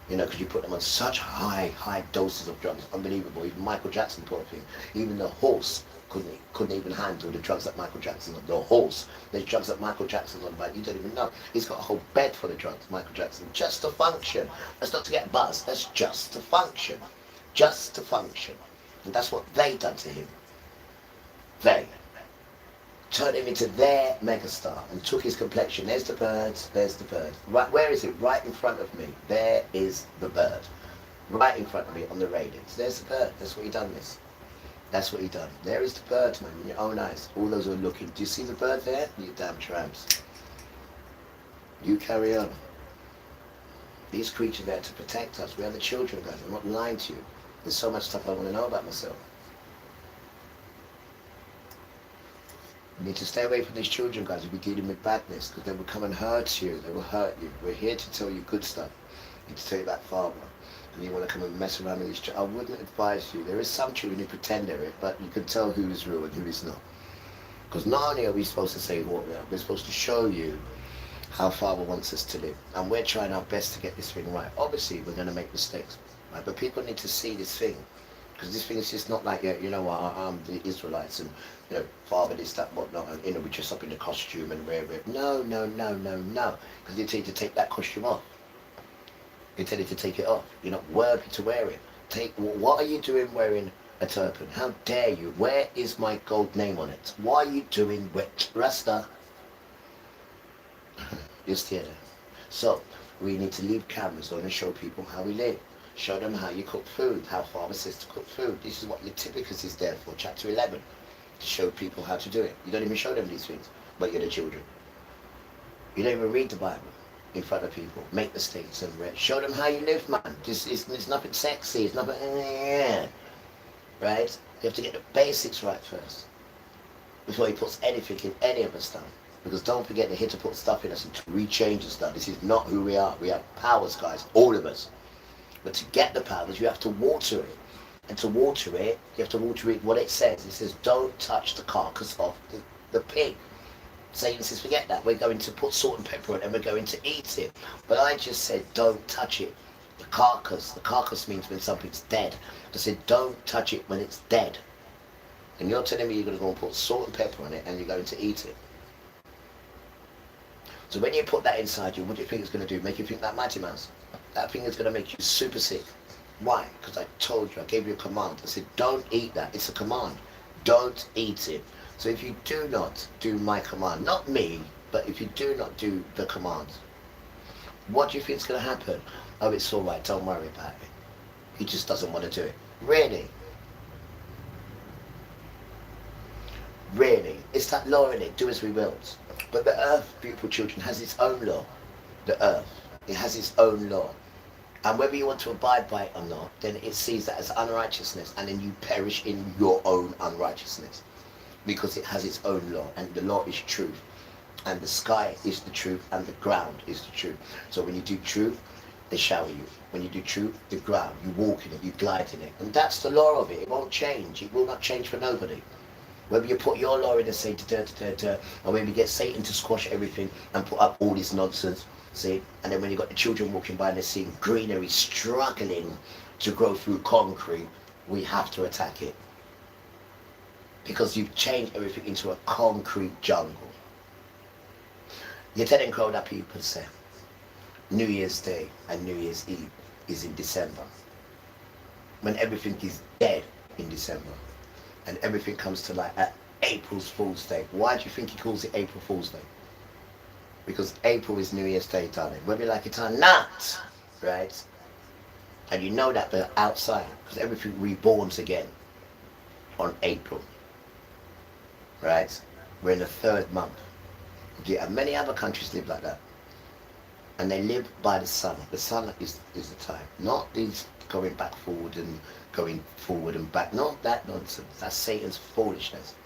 [SPEAKER 2] You know, because you put them on such high doses of drugs. Unbelievable. Even Michael Jackson, poor thing. Even the horse couldn't even handle the drugs that Michael Jackson's on. The horse, there's drugs that Michael Jackson's on, but you don't even know. He's got a whole bed full of drugs, Michael Jackson, just to function. That's not to get buzzed, that's just to function. Just to function. And that's what they done to him. They turned him into their megastar and took his complexion. There's the bird, there's the bird. Right, where is it? Right in front of me. There is the bird. right in front of me on the radiance. There's the bird. That's what he done, miss. That's what he done. There is the bird, man, in your own eyes. All those who are looking. Do you see the bird there? You damn tramps. You carry on. These creatures are there to protect us. We are the children, guys. I'm not lying to you. There's so much stuff I want to know about myself. You need to stay away from these children, guys. You'll be dealing with badness, because they will come and hurt you. They will hurt you. We're here to tell you good stuff. We need to tell you about Father. And you want to come and mess around with these children. I wouldn't advise you. There is some children who pretend they're it, but you can tell who is real and who is not. Because not only are we supposed to say what we are, we're supposed to show you how Father wants us to live. And we're trying our best to get this thing right. Obviously, we're going to make mistakes. Right? But people need to see this thing. Because this thing is just not like, you know what, I'm the Israelites and, you know, Father this, that, whatnot, and, you know, we dress up in the costume and wear it. No, no, no, no, no. Because they tell you to take that costume off. They tell you to take it off. You're not worthy to wear it. What are you doing wearing a turban? How dare you? Where is my gold name on it? Why are you doing wet Rasta? You're still there. So, we need to leave cameras on and show people how we live. Show them how you cook food, how Father says to cook food. This is what Leviticus is there for, chapter 11. To show people how to do it. You don't even show them these things, but you're the children. You don't even read the Bible in front of people. Make mistakes and read. Show them how you live, man. It's nothing sexy, it's nothing, right? You have to get the basics right first, before he puts anything in any of us stuff. Because don't forget, they're here to put stuff in us and to rechange the stuff. This is not who we are. We have powers, guys, all of us. But to get the powers, you have to water it. And to water it, you have to water it what it says. It says, don't touch the carcass of the pig. Satan says, forget that. We're going to put salt and pepper on it and we're going to eat it. But I just said, don't touch it. The carcass means when something's dead. I said, don't touch it when it's dead. And you're telling me you're going to go and put salt and pepper on it and you're going to eat it. So when you put that inside you, what do you think it's going to do? Make you think that Mighty Mouse? That thing is going to make you super sick. Why? Because I told you, I gave you a command. I said, don't eat that. It's a command. Don't eat it. So if you do not do my command, not me, but if you do not do the command, what do you think is going to happen? Oh, it's all right. Don't worry about it. He just doesn't want to do it. Really? Really? It's that law in it. Do as we will. But the earth, beautiful children, has its own law. The earth. It has its own law. And whether you want to abide by it or not, then it sees that as unrighteousness, and then you perish in your own unrighteousness. Because it has its own law, and the law is truth. And the sky is the truth, and the ground is the truth. So when you do truth, they shower you. When you do truth, the ground, you walk in it, you glide in it. And that's the law of it. It won't change. It will not change for nobody. Whether you put your law in and say, or maybe get Satan to squash everything and put up all this nonsense, see? And then when you've got the children walking by and they're seeing greenery struggling to grow through concrete, we have to attack it. Because you've changed everything into a concrete jungle. You're telling grown up people say, New Year's Day and New Year's Eve is in December. When everything is dead in December. And everything comes to light at April's Fool's Day. Why do you think he calls it April Fool's Day? Because April is New Year's Day, darling. Whether you like it or not, right? And you know that they're outside, because everything reborns again on April, right? We're in the 3rd month. Yeah, and many other countries live like that. And they live by the sun. The sun is the time. Not these going back forward and going forward and back. Not that nonsense. That's Satan's foolishness.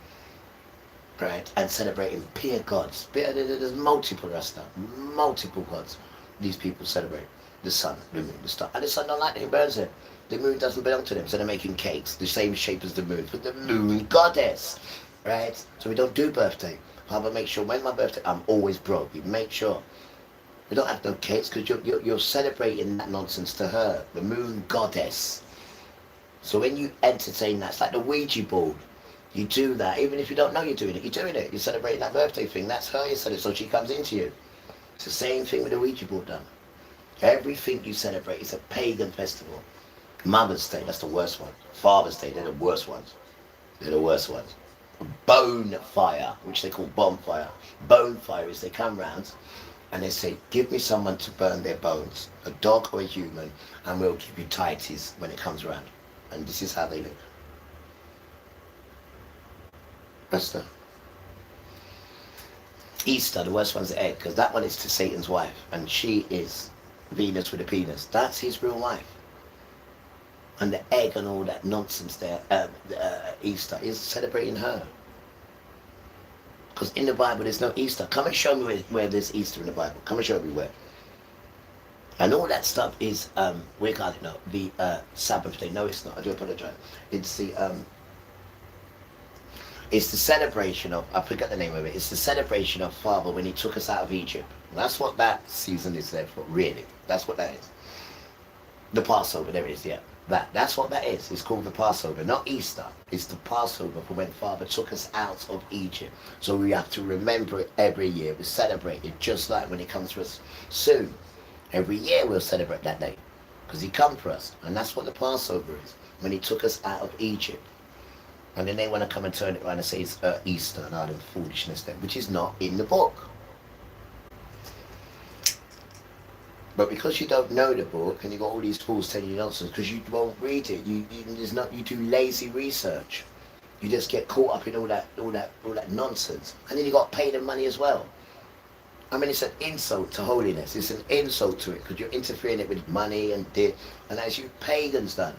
[SPEAKER 2] Right? And celebrating peer gods. There's multiple Rasta. Multiple gods. These people celebrate. The sun, the moon, the star. And the sun don't like it, it burns it. The moon doesn't belong to them, so they're making cakes. The same shape as the moon. But the moon goddess. Right? So we don't do birthday. Father, make sure when my birthday, I'm always broke. You make sure. We don't have no cakes because you're celebrating that nonsense to her, the moon goddess. So when you entertain that, it's like the Ouija board. You do that, even if you don't know you're doing it. You're doing it. You're celebrating that birthday thing. That's her. You celebrate, so she comes into you. It's the same thing with the Ouija board done. Everything you celebrate is a pagan festival. Mother's Day, that's the worst one. Father's Day, they're the worst ones. They're the worst ones. Bonfire, which they call bonfire. Bonfire is they come round And they say, give me someone to burn their bones, a dog or a human, and we'll give you tighties when it comes around. And this is how they live. Esther. Easter, the worst one's the egg, because that one is to Satan's wife, and she is Venus with a penis. That's his real wife. And the egg and all that nonsense there, Easter, is celebrating her. Because in the Bible there's no Easter. Come and show me where there's Easter in the Bible. Come and show me where. And all that stuff is, we call it now, the Sabbath day. No, it's not. I do apologize. It's the celebration of, I forget the name of it, it's the celebration of Father when he took us out of Egypt. That's what that season is there for, really. That's what that is. The Passover, there it is, yeah. That's what that is. It's called the Passover, not Easter. It's the Passover for when Father took us out of Egypt. So we have to remember it every year. We celebrate it just like when he comes for us soon. Every year we'll celebrate that day because he come for us. And that's what the Passover is, when he took us out of Egypt. And then they want to come and turn it around and say it's Easter and all the foolishness there, which is not in the book. But because you don't know the book and you got all these fools telling you nonsense because you won't read it, you do lazy research. You just get caught up in all that nonsense, and then you got to pay them money as well. I mean, it's an insult to holiness. It's an insult to it because you're interfering it with money and as you pagans done,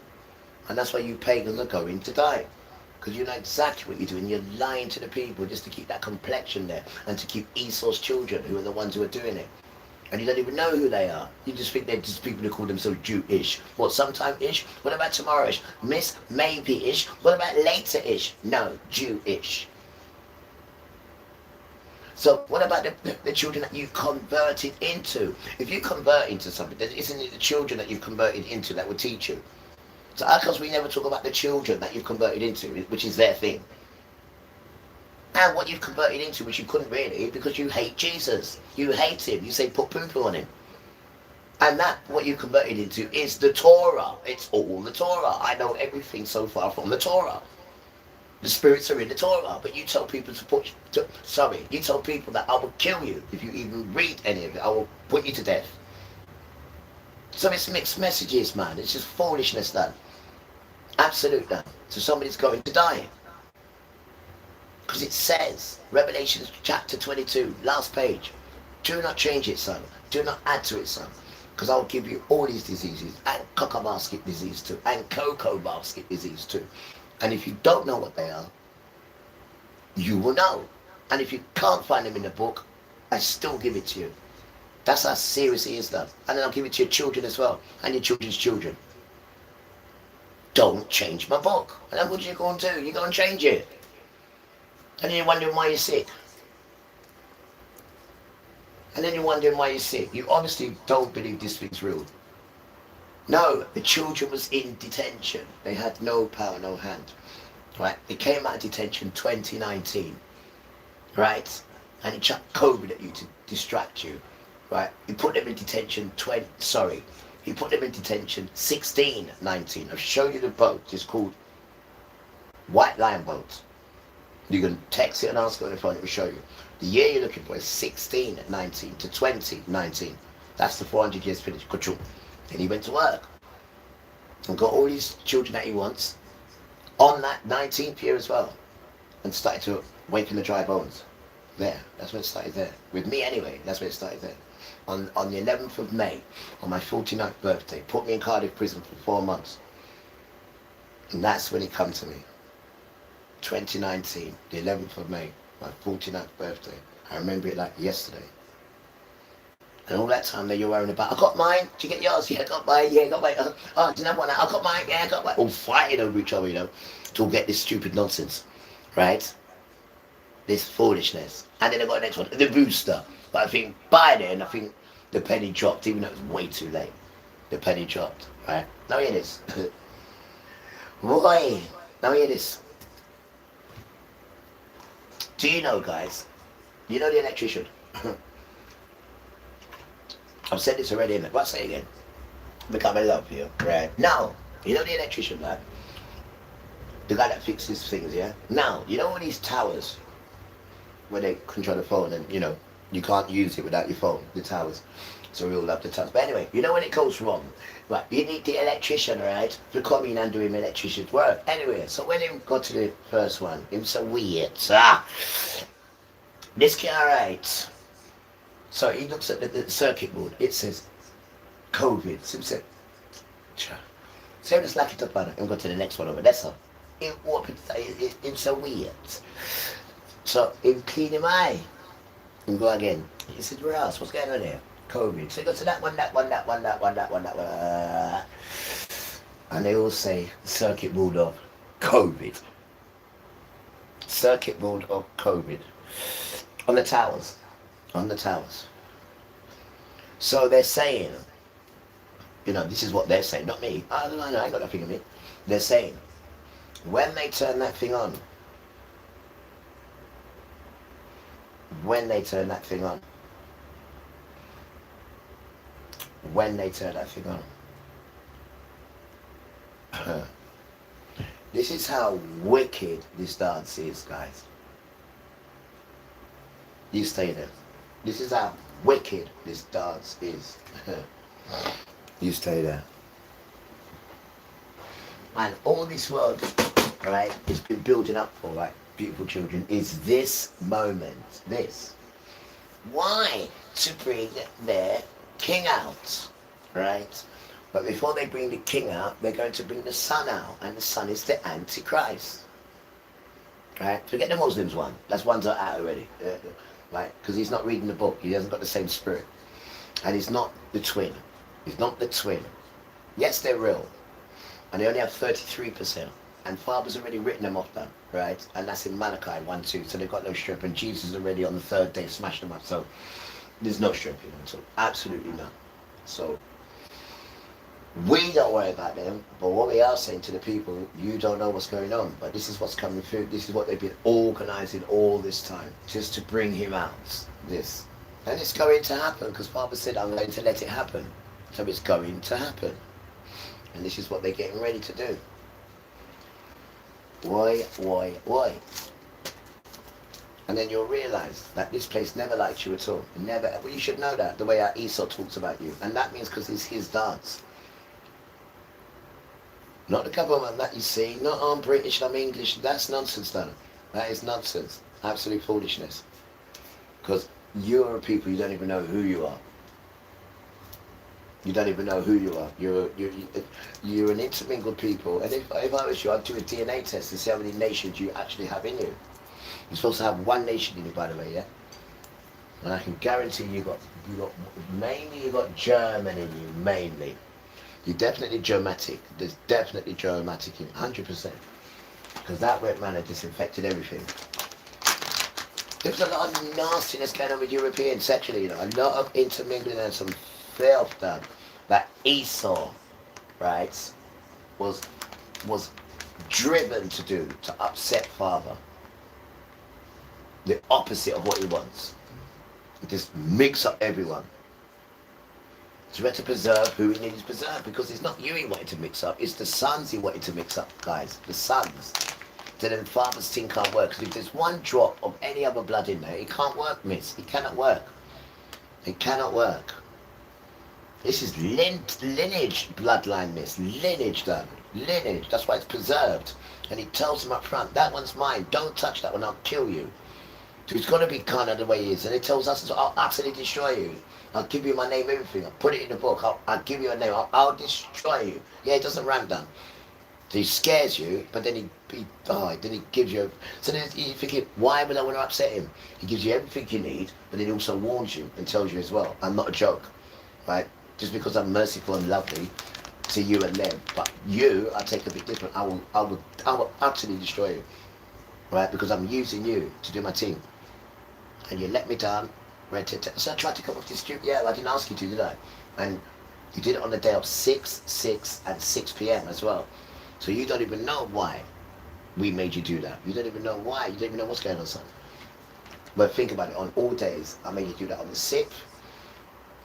[SPEAKER 2] and that's why you pagans are going to die. Because you know exactly what you're doing. You're lying to the people just to keep that complexion there and to keep Esau's children, who are the ones who are doing it. And you don't even know who they are. You just think they're just people who call themselves Jew-ish. What, sometime-ish? What about tomorrow-ish? Miss, maybe-ish? What about later-ish? No, Jew-ish. So what about the children that you converted into? If you convert into something, then isn't it the children that you've converted into that will teach you? So how come we never talk about the children that you've converted into, which is their thing? And what you've converted into, which you couldn't really, because you hate Jesus. You hate him. You say put poo-poo on him. And that, what you converted into, is the Torah. It's all the Torah. I know everything so far from the Torah. The spirits are in the Torah. But you tell people you tell people that I will kill you if you even read any of it. I will put you to death. So it's mixed messages, man. It's just foolishness, that. Absolute, that. So somebody's going to die. Because it says, Revelation chapter 22, last page, do not change it, son. Do not add to it, son. Because I will give you all these diseases, and cocoa basket disease too, and cocoa basket disease too. And if you don't know what they are, you will know. And if you can't find them in the book, I still give it to you. That's how serious it is, that. And then I'll give it to your children as well, and your children's children. Don't change my book. And then what are you going to do? You're going to change it. And then you're wondering why you're sick. And then you're wondering why you're sick. You honestly don't believe this thing's real. No, the children was in detention. They had no power, no hand. Right? They came out of detention 2019. Right? And he chucked COVID at you to distract you. Right? He put them in detention he put them in detention 1619. I've shown you the boat. It's called White Lion Boat. You can text it and ask it on the phone, it will show you. The year you're looking for is 1619 to 2019. That's the 400 years finished. Then he went to work and got all these children that he wants on that 19th year as well, and started to waken the dry bones. There, that's when it started there. With me anyway, that's when it started there. On the 11th of May, on my 49th birthday, put me in Cardiff prison for 4 months. And that's when he come to me. 2019, the 11th of May, my 49th birthday. I remember it like yesterday. And all that time that you're worrying about, I got mine, did you get yours? Yeah, I got mine, yeah, I got mine. Oh, didn't have one, I got mine, yeah, I got mine. All fighting over each other, you know, to get this stupid nonsense, right? This foolishness. And then I got the next one, the booster. But I think by then, I think the penny dropped, even though it was way too late. The penny dropped, right? Now hear this. Boy, now hear this. Do you know, guys, you know the electrician? I've said this already, but I'll say it again. Become in love with you, right? Now, you know the electrician, man? The guy that fixes things, yeah? Now, you know all these towers where they control the phone and, you know, You can't use it without your phone, the towers. So we all love the towers. But anyway, you know when it goes wrong? Right, you need the electrician, right, to come in and do him electrician's work. Anyway, so when he got to the first one, it was so weird. This guy, right? So he looks at the circuit board. It says COVID. So he said, so let's lock it up on it and go to the next one over. That's all. It's so weird. So he clean him eye and go again. He said, where else? What's going on here? COVID. So he goes to that one. And they all say circuit board of COVID. Circuit board of COVID. On the towers. So they're saying, this is what they're saying, not me. I don't know, I ain't got nothing on me. They're saying, when they turn that thing on, when they turn that thing on, this is how wicked this dance is, guys. You stay there. This is how wicked this dance is. You stay there. And all this world, right, it's been building up for, right, beautiful children, is this moment. This. Why? To bring their king out, right? But before they bring the king out, they're going to bring the son out. And the son is the Antichrist. Right? Forget the Muslims one. That's one's out already. Right? Because he's not reading the book. He hasn't got the same spirit. And he's not the twin. He's not the twin. Yes, they're real. And they only have 33%. And Father's already written them off then, right? And that's in Malachi 1:2. So they've got no strength. And Jesus already on the third day smashed them up. So there's no strength in them. So absolutely none. So we don't worry about them. But what we are saying to the people, you don't know what's going on. But this is what's coming through. This is what they've been organizing all this time. Just to bring him out. This. And it's going to happen. Because Father said, I'm going to let it happen. So it's going to happen. And this is what they're getting ready to do. Why? And then you'll realise that this place never liked you at all. Never. Well, you should know that, the way our Esau talks about you. And that means because it's his dance. Not the government that you see, not I'm British, I'm English. That's nonsense, Donna. That is nonsense. Absolute foolishness. Because you are a people, you don't even know who you are. You don't even know who you are. You're an intermingled people. And if I was you, I'd do a DNA test to see how many nations you actually have in you. You're supposed to have one nation in you, by the way, yeah? And I can guarantee you got German in you, mainly. You're definitely Germatic. There's definitely Germatic in 100%. Because that wet man had disinfected everything. There's a lot of nastiness going on with Europeans sexually, a lot of intermingling and some filth done. That Esau, right, was driven to do, to upset Father. The opposite of what he wants. Just mix up everyone. So we had to preserve who he needed to preserve, because it's not you he wanted to mix up, it's the sons he wanted to mix up, guys. The sons. So then Father's thing can't work, because if there's one drop of any other blood in there, it can't work, miss. It cannot work. It cannot work. This is lineage bloodline, miss. Lineage, done. Lineage. That's why it's preserved. And he tells them up front, that one's mine. Don't touch that one, I'll kill you. So it's got to be kind of the way he is. And he tells us, I'll utterly destroy you. I'll give you my name, everything. I'll put it in the book. I'll give you a name. I'll destroy you. Yeah, it doesn't rhyme down. So he scares you, but then then he gives you. So then you're thinking, why would I want to upset him? He gives you everything you need, but then he also warns you and tells you as well, I'm not a joke, right? Just because I'm merciful and lovely to you and them, but you, I take a bit different. I will utterly destroy you, right? Because I'm using you to do my team, and you let me down. So I tried to come up with this stupid. Yeah, I didn't ask you to, did I? And you did it on the day of 6 and 6 p.m. as well. So you don't even know why we made you do that. You don't even know why. You don't even know what's going on, son. But think about it. On all days, I made you do that on the 6th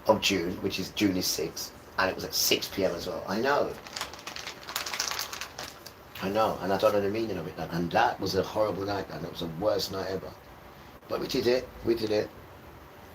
[SPEAKER 2] of June, which is June is 6, and it was at 6 p.m. as well. I know, and I don't know the meaning of it. And that was a horrible night, and it was the worst night ever. But we did it.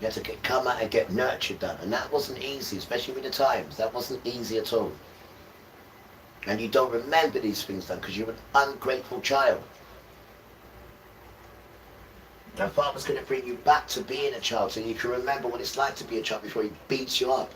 [SPEAKER 2] You had to come out and get nurtured done. And that wasn't easy, especially with the times. That wasn't easy at all. And you don't remember these things done because you're an ungrateful child. Your father's going to bring you back to being a child so you can remember what it's like to be a child before he beats you up.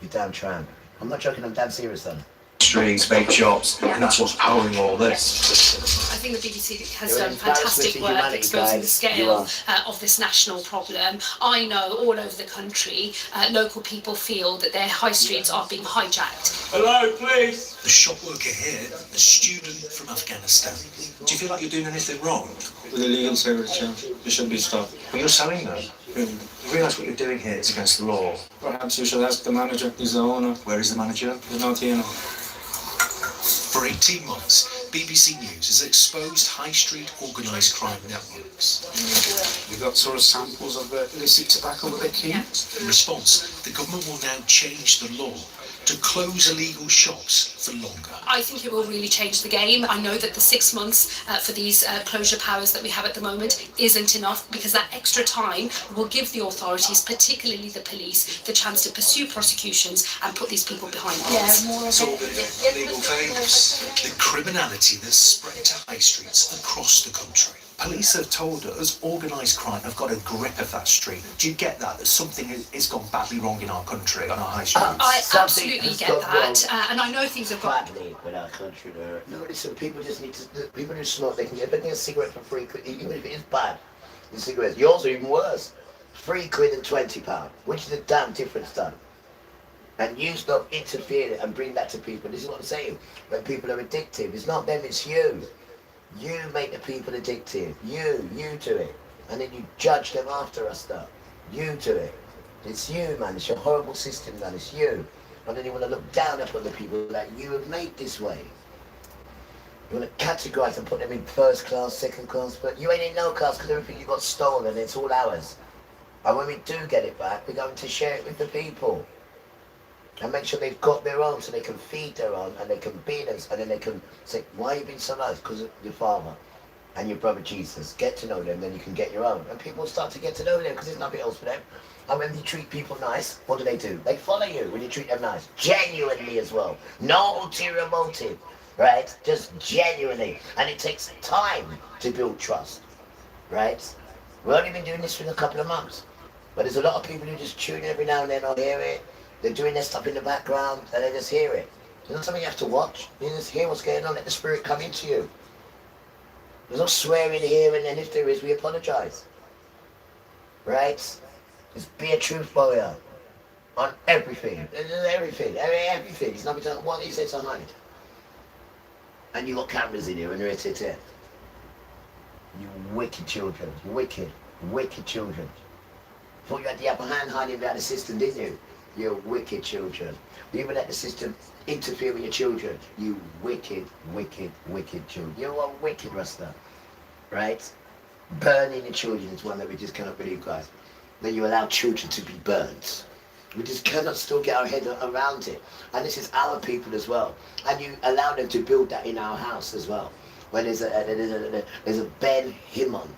[SPEAKER 2] You damn tramp. I'm not joking, I'm damn serious then.
[SPEAKER 11] Streets, bake shops, and that's what's powering all this.
[SPEAKER 24] I think the BBC has
[SPEAKER 2] You're an
[SPEAKER 24] done fantastic
[SPEAKER 2] embarrassment to
[SPEAKER 24] work
[SPEAKER 2] humanity,
[SPEAKER 24] exposing the
[SPEAKER 2] guys.
[SPEAKER 24] scale of this national problem. I know all over the country, local people feel that their high streets are being hijacked.
[SPEAKER 11] Hello, please.
[SPEAKER 14] The shop worker here, a student from Afghanistan. Do you feel like you're doing anything wrong?
[SPEAKER 7] With illegal cigarettes, you shouldn't be stopped.
[SPEAKER 14] But you're selling them. You realise what you're doing here is against the law.
[SPEAKER 7] Perhaps you should ask the manager. He's the owner.
[SPEAKER 14] Where is the manager?
[SPEAKER 7] He's not here now.
[SPEAKER 14] For 18 months, BBC News has exposed high street organised crime networks.
[SPEAKER 11] We've got sort of samples of the illicit tobacco that they keep.
[SPEAKER 14] In response, the government will now change the law to close illegal shops for longer.
[SPEAKER 24] I think it will really change the game. I know that the 6 months for these closure powers that we have at the moment isn't enough, because that extra time will give the authorities, particularly the police, the chance to pursue prosecutions and put these people behind bars.
[SPEAKER 14] It's all the illegal things. The criminality that's spread to high streets across the country.
[SPEAKER 11] Police have told us organised crime have got a grip of that street. Do you get that? That something has gone badly wrong in our country, on our high streets?
[SPEAKER 24] I absolutely get that, and I know things have got
[SPEAKER 2] badly with our country. No, listen, people just need to, people who smoke, they can get a cigarette for free, even if it is bad. The cigarettes, yours are even worse. £3 and £20, which is a damn difference done. And you stop interfering and bring that to people. This is what I'm saying. When people are addictive, it's not them, it's you. You make the people addictive. You do it. And then you judge them after us stuff. You do it. It's you, man. It's your horrible system, man. It's you. And then you want to look down upon the people that you have made this way. You want to categorise and put them in first class, second class, but you ain't in no class because everything you got stolen, it's all ours. And when we do get it back, we're going to share it with the people. And make sure they've got their own so they can feed their own and they can be them, and then they can say, why are you being so nice? Because of your father and your brother Jesus. Get to know them, then you can get your own. And people start to get to know them because there's nothing else for them. And when you treat people nice, what do? They follow you when you treat them nice. Genuinely as well. No ulterior motive, right? Just genuinely. And it takes time to build trust, right? We've only been doing this for a couple of months. But there's a lot of people who just tune in every now and then or hear it. They're doing their stuff in the background and they just hear it. It's not something you have to watch. You just hear what's going on. Let the Spirit come into you. There's no swearing here, and then if there is, we apologise. Right? Just be a truth warrior on everything. Everything. It's not between what he says to hide. And you got cameras in here and they're here. You wicked children. Wicked children. Thought you had the upper hand hiding behind the system, didn't you? You wicked children. You even let the system interfere with your children. You wicked children. You are wicked, Rasta. Right? Burning your children is one that we just cannot believe, guys. That you allow children to be burnt. We just cannot still get our head around it. And this is our people as well. And you allow them to build that in our house as well. When there's a Ben Himon,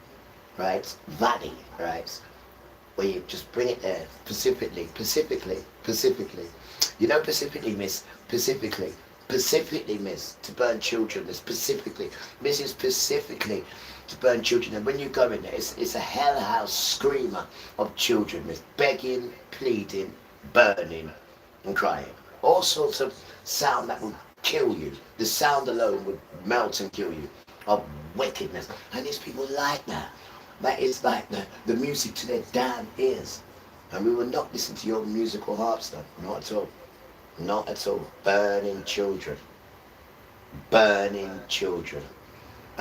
[SPEAKER 2] right? Valley, right? Where you just bring it there, pacifically. You know pacifically, miss, to burn children, specifically. Miss is specifically to burn children. And when you go in there, it's a hell house screamer of children, miss, begging, pleading, burning, and crying. All sorts of sound that will kill you. The sound alone would melt and kill you, of wickedness. And these people like that. That is like the music to their damn ears. And we will not listen to your musical harp stuff. Not at all. Not at all. Burning children. And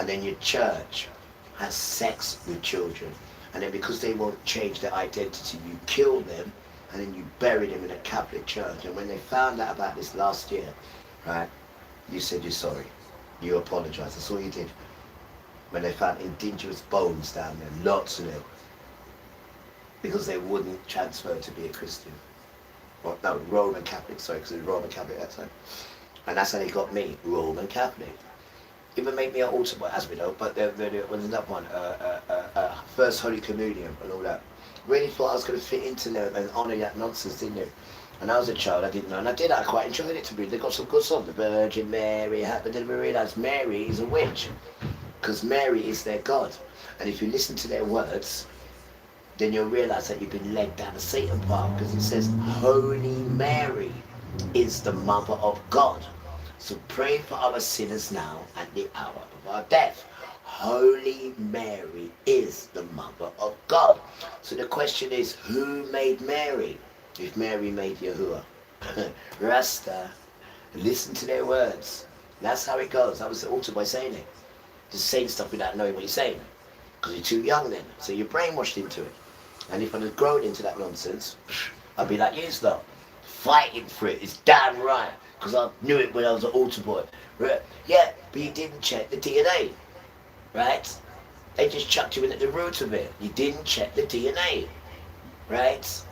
[SPEAKER 2] then your church has sex with children. And then because they won't change their identity, you kill them and then you bury them in a Catholic church. And when they found out about this last year, right, you said you're sorry. You apologise. That's all you did. When they found indigenous bones down there, lots of them, because they wouldn't transfer to be a Christian. Well, no, Roman Catholic, sorry, because it was Roman Catholic at that time. And that's how they got me, Roman Catholic. Even made me an altar boy, as we know, but there was another one, First Holy Communion and all that. Really thought I was going to fit into them and honour that nonsense, didn't you? And I was a child, I didn't know, and I did. I quite enjoyed it to be. They got some good songs. The Virgin Mary, but then we realised Mary is a witch, because Mary is their God. And if you listen to their words, then you'll realise that you've been led down the Satan path, because it says Holy Mary is the mother of God. So pray for our sinners now at the hour of our death. Holy Mary is the mother of God. So the question is, who made Mary? If Mary made Yahuwah. Rasta, listen to their words. That's how it goes. That was the altar boy saying it. Just saying stuff without knowing what you're saying. Because you're too young then. So you're brainwashed into it. And if I'd have grown into that nonsense, I'd be like you, though. Fighting for it. It's damn right. Because I knew it when I was an altar boy. Right? Yeah, but you didn't check the DNA. Right? They just chucked you in at the root of it. You didn't check the DNA. Right?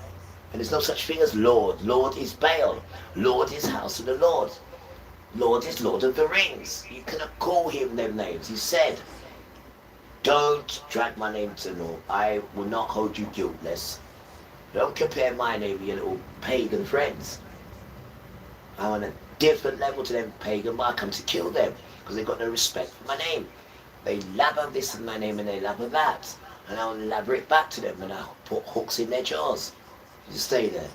[SPEAKER 2] And there's no such thing as Lord. Lord is Baal. Lord is House of the Lord. Lord is Lord of the Rings. You cannot call him them names. He said, don't drag my name to law. I will not hold you guiltless. Don't compare my name with your little pagan friends. I'm on a different level to them pagan, but I come to kill them because they've got no respect for my name. They lather this in my name and they lather that. And I'll lather it back to them and I'll put hooks in their jaws. You stay there.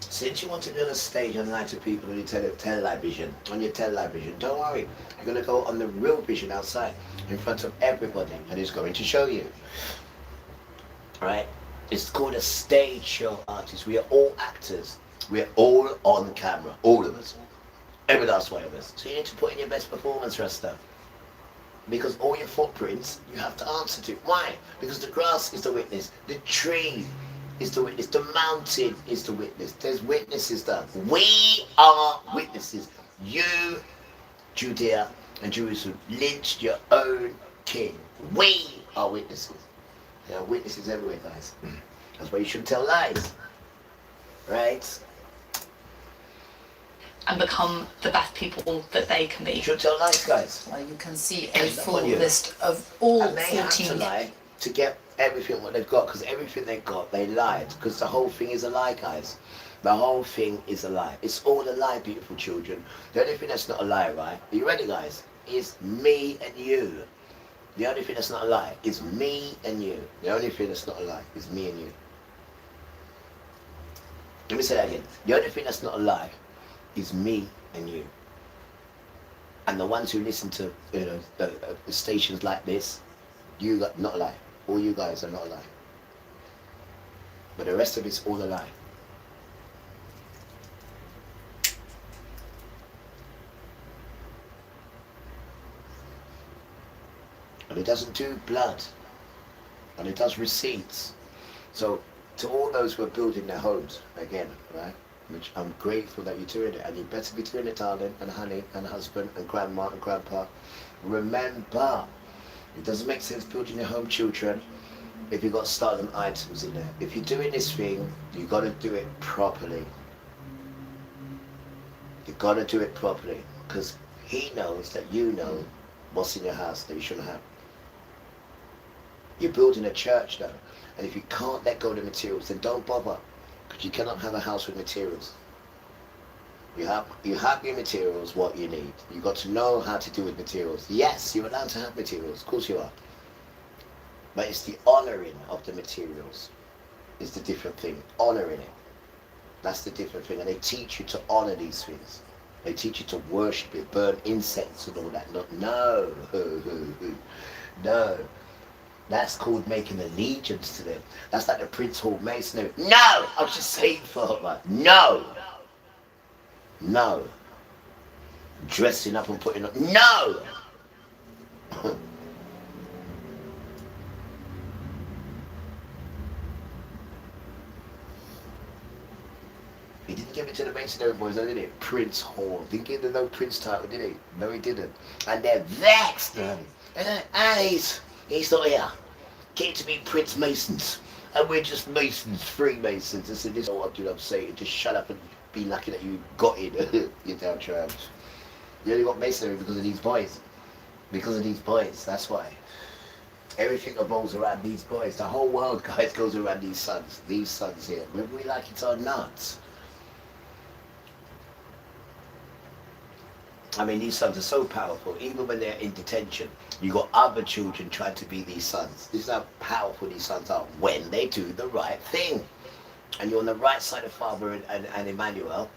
[SPEAKER 2] Since you want to be on a stage and lie to people on your television, don't worry. You're going to go on the real vision outside in front of everybody and it's going to show you. Right? It's called a stage show artist. We are all actors. We are all on camera. All of us. Every last one of us. So you need to put in your best performance, Rasta. Because all your footprints, you have to answer to. Why? Because the grass is the witness. The tree is the witness. The mountain is the witness. There's witnesses there. We are witnesses. You, Judea and Jerusalem, lynched your own king. We are witnesses. There are witnesses everywhere, guys. That's why you shouldn't tell lies. Right?
[SPEAKER 19] And become the best people that they can be.
[SPEAKER 2] You should tell lies, guys.
[SPEAKER 19] Well, you can see a full list of all 14.
[SPEAKER 2] And they have to lie to get everything what they've got, because everything they've got, they lied. Because the whole thing is a lie, guys. The whole thing is a lie. It's all a lie, beautiful children. The only thing that's not a lie, right? Are you ready, guys? Is me and you. The only thing that's not a lie is me and you. The only thing that's not a lie is me and you. Let me say that again. The only thing that's not a lie is me and you. And the ones who listen to the stations like this, you got not a lie. All you guys are not a lie. But the rest of it's all a lie. And it doesn't do blood. And it does receipts. So to all those who are building their homes, again, right? Which I'm grateful that you're doing it, and you better be doing it, darling, and honey, and husband, and grandma, and grandpa. Remember, it doesn't make sense building your home, children, if you've got stardom items in there. If you're doing this thing, you've got to do it properly. You've got to do it properly, because he knows that you know what's in your house that you shouldn't have. You're building a church now, and if you can't let go of the materials, then don't bother. Because you cannot have a house with materials. You have your materials, what you need. You've got to know how to deal with materials. Yes, you're allowed to have materials, of course you are. But it's the honouring of the materials is the different thing. Honouring it. That's the different thing. And they teach you to honour these things. They teach you to worship it, burn incense and all that. No. No. That's called making allegiance to them. That's like the Prince Hall Masonry. No! I was just saying for her. No! No. Dressing up and putting on. No! He didn't give it to the Masonry boys, did he? Prince Hall. Didn't give them no Prince title, did he? No, he didn't. And they're vexed. And he's not here. Get to be Prince Masons. And we're just Masons, Freemasons. I said, this is what I'm saying. Just shut up and be lucky that you got in. You damn tramps. You only got Masonry because of these boys. Because of these boys, that's why. Everything revolves around these boys. The whole world, guys, goes around these sons here. Whether we like it or not. I mean, these sons are so powerful. Even when they're in detention, you got other children trying to be these sons. This is how powerful these sons are when they do the right thing. And you're on the right side of Father and Emmanuel,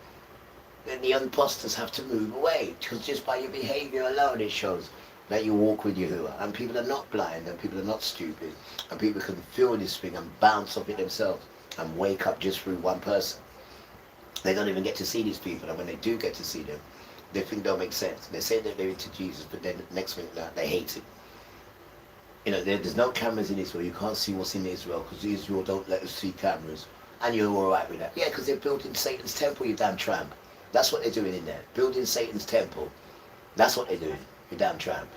[SPEAKER 2] then the imposters have to move away. Because just by your behavior alone, it shows that you walk with Yahuwah. And people are not blind, and people are not stupid. And people can feel this thing and bounce off it themselves and wake up just through one person. They don't even get to see these people. And when they do get to see them, they think don't make sense. They say that they're into Jesus, but then the next thing they hate him. You know, there's no cameras in Israel. You can't see what's in Israel because Israel don't let us see cameras. And you're all right with that. Yeah, because they're building Satan's temple, you damn tramp. That's what they're doing in there. Building Satan's temple. That's what they're doing, you damn tramp.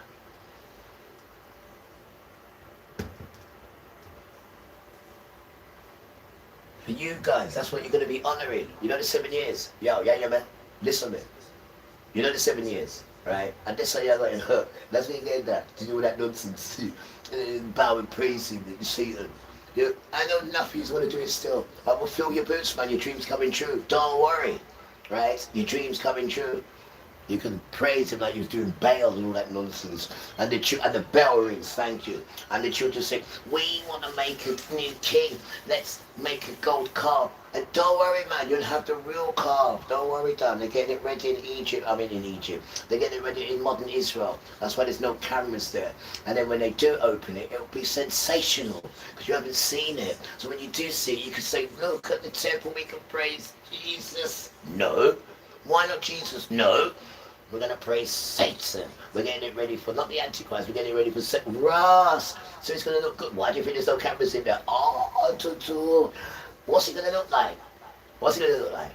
[SPEAKER 2] For you guys, that's what you're going to be honoring. You know the 7 years? Yo, yeah, man. Listen, man. You know the 7 years, right? And that's how you got hurt. That's when you get that. To do all that nonsense. Bow and praising Satan. I know nothing's going to do it still. I will fill your boots, man. Your dream's coming true. Don't worry, right? Your dream's coming true. You can praise him like he was doing Baal and all that nonsense. And the bell rings, thank you. And the children say, we want to make a new king. Let's make a gold calf. And don't worry, man, you'll have the real calf. Don't worry, darling. They're getting it ready in Egypt. I mean, in Egypt. They're getting it ready in modern Israel. That's why there's no cameras there. And then when they do open it, it'll be sensational. Because you haven't seen it. So when you do see it, you can say, look at the temple. We can praise Jesus. No. Why not Jesus? No. We're going to praise Satan. We're getting it ready for, not the Antichrist, we're getting it ready for Satan. Ras. So it's going to look good. Why do you think there's no cameras in there? Oh, what's it going to look like? What's it going to look like?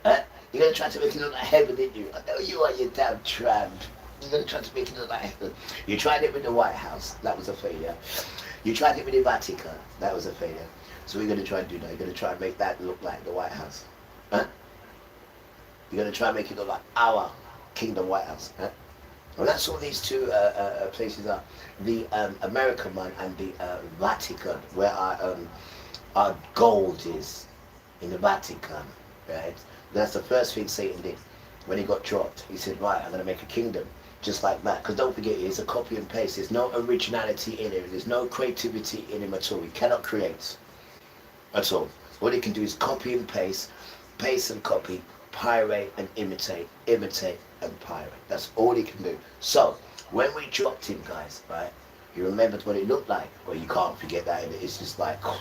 [SPEAKER 2] Huh? You're going to try to make it look like heaven, didn't you? I know you are, you damn tramp. You're going to try to make it look like heaven. You tried it with the White House. That was a failure. You tried it with the Vatican. That was a failure. So we're going to try and do that. You're going to try and make that look like the White House. Huh? You're going to try and make it look like our Kingdom White House. Huh? Well, that's all these two places are. The American one and the Vatican, where our gold is, in the Vatican, right? That's the first thing Satan did when he got dropped. He said, right, I'm going to make a kingdom just like that. Because don't forget, it's a copy and paste. There's no originality in it. There's no creativity in him at all. He cannot create at all. What he can do is copy and paste and copy, pirate and imitate and pirate. That's all he can do. So when we dropped him, guys, right, he remembered what it looked like. Well, you can't forget that. It's just like a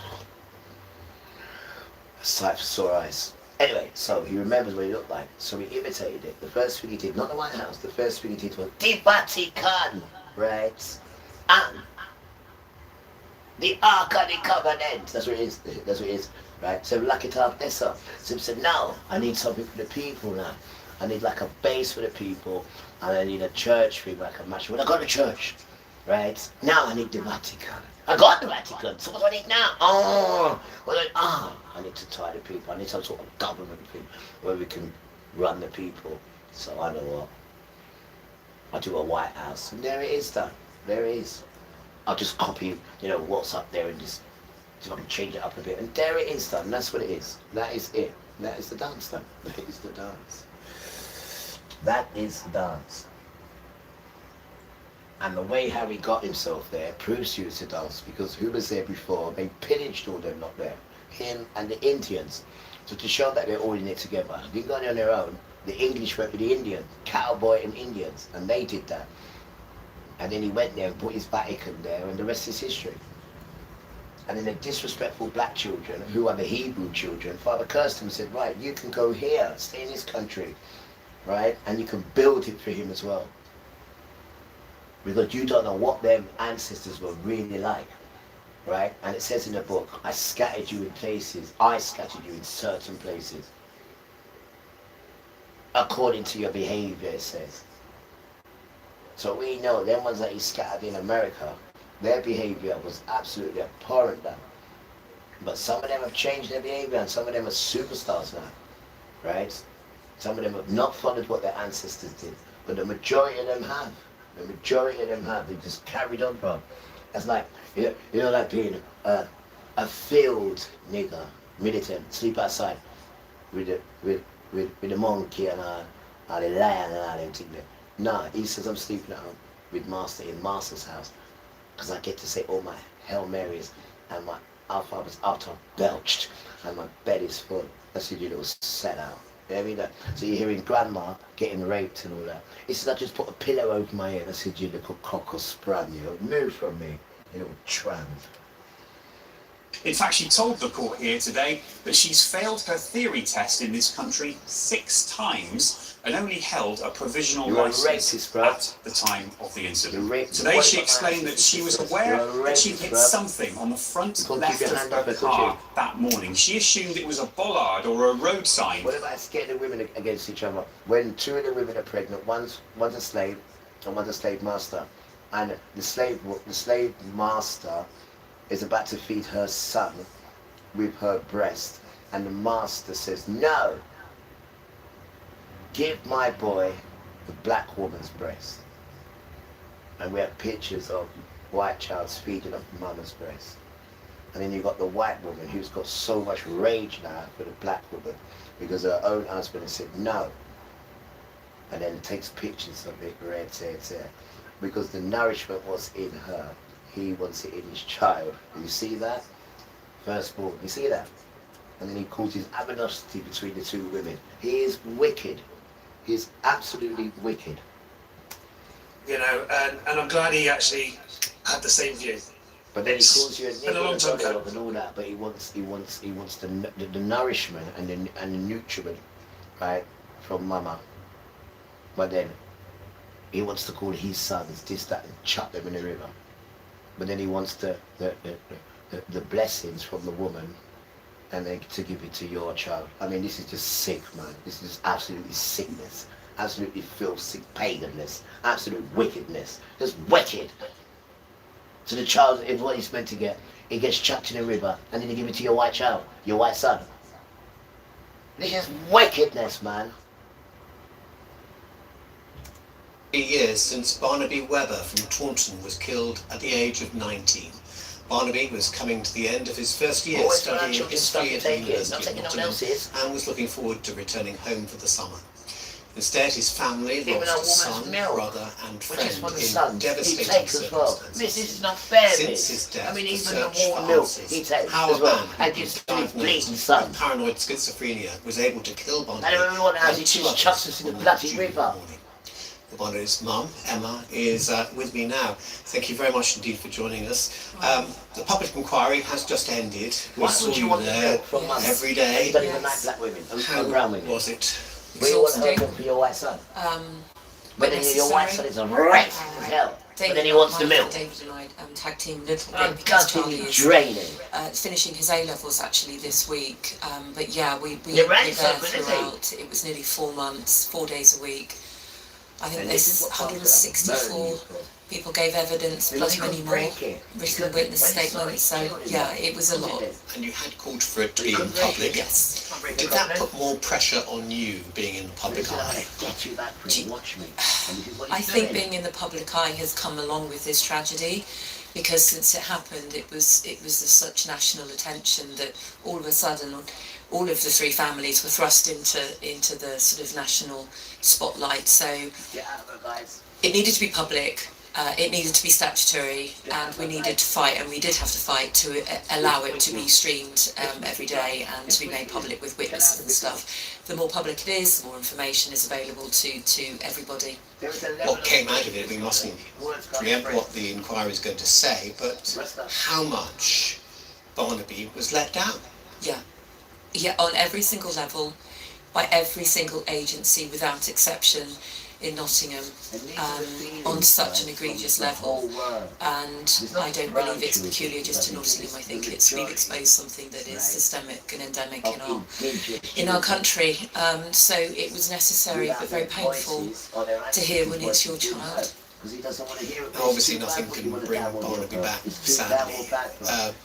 [SPEAKER 2] sight for sore eyes. Anyway, so he remembers what it looked like. So he imitated it. The first thing he did, not the White House, the first thing he did was the Vatican, right? And the Ark of the Covenant. That's what it is. That's what it is. Right? So lock it up, this up. So he said, no, I need something for the people now. I need like a base for the people, and I need a church thing, like a match. Well, I got a church, right? Now I need the Vatican. I got the Vatican, so what do I need now? I need to tie the people. I need some sort of government thing where we can run the people. So I know what? I'll do a White House. And there it is, done. There it is. I'll just copy, what's up there and just see if I can change it up a bit. And there it is, done. That's what it is. That is it. That is the dance, done. That is the dance. That is the dance. And the way how he got himself there proves to you it's a dance, because who was there before? They pillaged all them lot there. Him and the Indians. So to show that they're all in it together. They didn't go on their own. The English went with the Indians, cowboy and Indians, and they did that. And then he went there and put his Vatican there, and the rest is history. And then the disrespectful black children, who are the Hebrew children, Father cursed them and said, right, you can go here, stay in this country, right? And you can build it for him as well. Because you don't know what them ancestors were really like, right? And it says in the book, I scattered you in places, I scattered you in certain places. According to your behavior, it says. So we know them ones that he scattered in America, their behavior was absolutely abhorrent then. But some of them have changed their behavior, and some of them are superstars now, right? Some of them have not followed what their ancestors did, but the majority of them have. The majority of them have. They just carried on, bro. That's like, you know, like being a field nigger, militant, sleep outside with the monkey and the lion and all them things there. Nah, he says I'm sleeping at home with Master in Master's house because I get to say all my Hail Marys and my alphabets out of belched and my bed is full. That's your little set out. You know what I mean? So you're hearing grandma getting raped and all that. He said, I just put a pillow over my head. I said, you little cock or spran, you know, move from me, you little tramp.
[SPEAKER 17] In fact, she told the court here today that she's failed her theory test in this country 6 times and only held a provisional license at the time of the incident. Today she explained that she was aware that she hit something on the front left of her car that morning. She assumed it was a bollard or a road sign.
[SPEAKER 2] What about scaring the women against each other? When 2 of the women are pregnant, one's a slave and one's a slave master. And the slave master is about to feed her son with her breast. And the master says, no, give my boy the black woman's breast. And we have pictures of white child's feeding off the mama's breast. And then you've got the white woman who's got so much rage now for the black woman because her own husband has said no. And then takes pictures of it, red, because the nourishment was in her. He wants it in his child. You see that? Firstborn. You see that? And then he causes animosity between the 2 women. He is wicked. He is absolutely wicked.
[SPEAKER 20] You know, and I'm glad he actually had the same view.
[SPEAKER 2] But then he calls you a nigger and all that. But he wants the nourishment and the nutriment, right, from mama. But then he wants to call his sons this, that, and chuck them in the river. But then he wants the blessings from the woman and then to give it to your child. I mean, this is just sick, man. This is absolutely sickness. Absolutely filthy paganness. Absolute wickedness. Just wicked. So the child, if what he's meant to get, he gets chucked in the river and then you give it to your white child, your white son. This is wickedness, man.
[SPEAKER 18] 3 years since Barnaby Webber from Taunton was killed at the age of 19. Barnaby was coming to the end of his first year studying history at the University of Nottingham and was looking forward to returning home for the summer. Instead, his family lost a son, brother and friend in devastating circumstances.
[SPEAKER 2] This is not fair.
[SPEAKER 18] Since his death,
[SPEAKER 2] I mean,
[SPEAKER 18] the
[SPEAKER 2] even the
[SPEAKER 18] search
[SPEAKER 2] warm
[SPEAKER 18] for
[SPEAKER 2] milk
[SPEAKER 18] answers
[SPEAKER 2] he takes
[SPEAKER 18] how
[SPEAKER 2] as
[SPEAKER 18] a
[SPEAKER 2] well.
[SPEAKER 18] man
[SPEAKER 2] And
[SPEAKER 18] who
[SPEAKER 2] gives
[SPEAKER 18] was
[SPEAKER 2] to his bleeding
[SPEAKER 18] diagnosed
[SPEAKER 2] son.
[SPEAKER 18] with paranoid schizophrenia was able to kill Barnaby
[SPEAKER 2] And everyone has, he
[SPEAKER 18] and 2
[SPEAKER 2] just
[SPEAKER 18] others
[SPEAKER 2] chucks us in the
[SPEAKER 18] on
[SPEAKER 2] bloody
[SPEAKER 18] June
[SPEAKER 2] river.
[SPEAKER 18] morning. Barnaby's mum, Emma, is with me now. Thank you very much indeed for joining us. The public inquiry has just ended.
[SPEAKER 2] Why would you want the milk from mum?
[SPEAKER 18] Every day.
[SPEAKER 2] You don't even like black women and brown women.
[SPEAKER 18] Was it?
[SPEAKER 2] But you want her milk for your white son. But then your white son is a rat as hell. But then he wants the milk.
[SPEAKER 21] David and I tag team a little bit
[SPEAKER 2] I'm
[SPEAKER 21] because Charlie is
[SPEAKER 2] draining.
[SPEAKER 21] finishing his A-levels actually this week. But yeah, we were
[SPEAKER 2] You're
[SPEAKER 21] there
[SPEAKER 2] right, son, but is he?
[SPEAKER 21] throughout. It was nearly 4 months, 4 days a week. I think
[SPEAKER 2] And
[SPEAKER 21] there's
[SPEAKER 2] this is what
[SPEAKER 21] 164 people gave evidence,
[SPEAKER 2] They
[SPEAKER 21] plus
[SPEAKER 2] don't
[SPEAKER 21] many
[SPEAKER 2] even
[SPEAKER 21] more
[SPEAKER 2] break it.
[SPEAKER 21] written witness statements. So yeah, it was a lot.
[SPEAKER 18] And you had called for it to be in public.
[SPEAKER 21] Yes.
[SPEAKER 18] Did that put more pressure on you being in the public eye?
[SPEAKER 21] I think being in the public eye has come along with this tragedy, because since it happened, it was of such national attention that all of a sudden, all of the 3 families were thrust into the sort of national spotlight. So it needed to be public. It needed to be statutory, and we needed to fight, and we did have to fight to allow it to be streamed every day and to be made public with witnesses and stuff. The more public it is, the more information is available to everybody.
[SPEAKER 18] What came out of it, we mustn't preempt what the inquiry is going to say, but how much Barnaby was let down?
[SPEAKER 21] Yeah, on every single level, by every single agency without exception in Nottingham, on such an egregious level. And I don't believe it's peculiar just to Nottingham. I think we've exposed something that is systemic and endemic in our country. So it was necessary but very painful to hear when it's your child.
[SPEAKER 2] because he doesn't want to hear it.
[SPEAKER 18] Obviously, nothing can bring Barnaby back, sadly.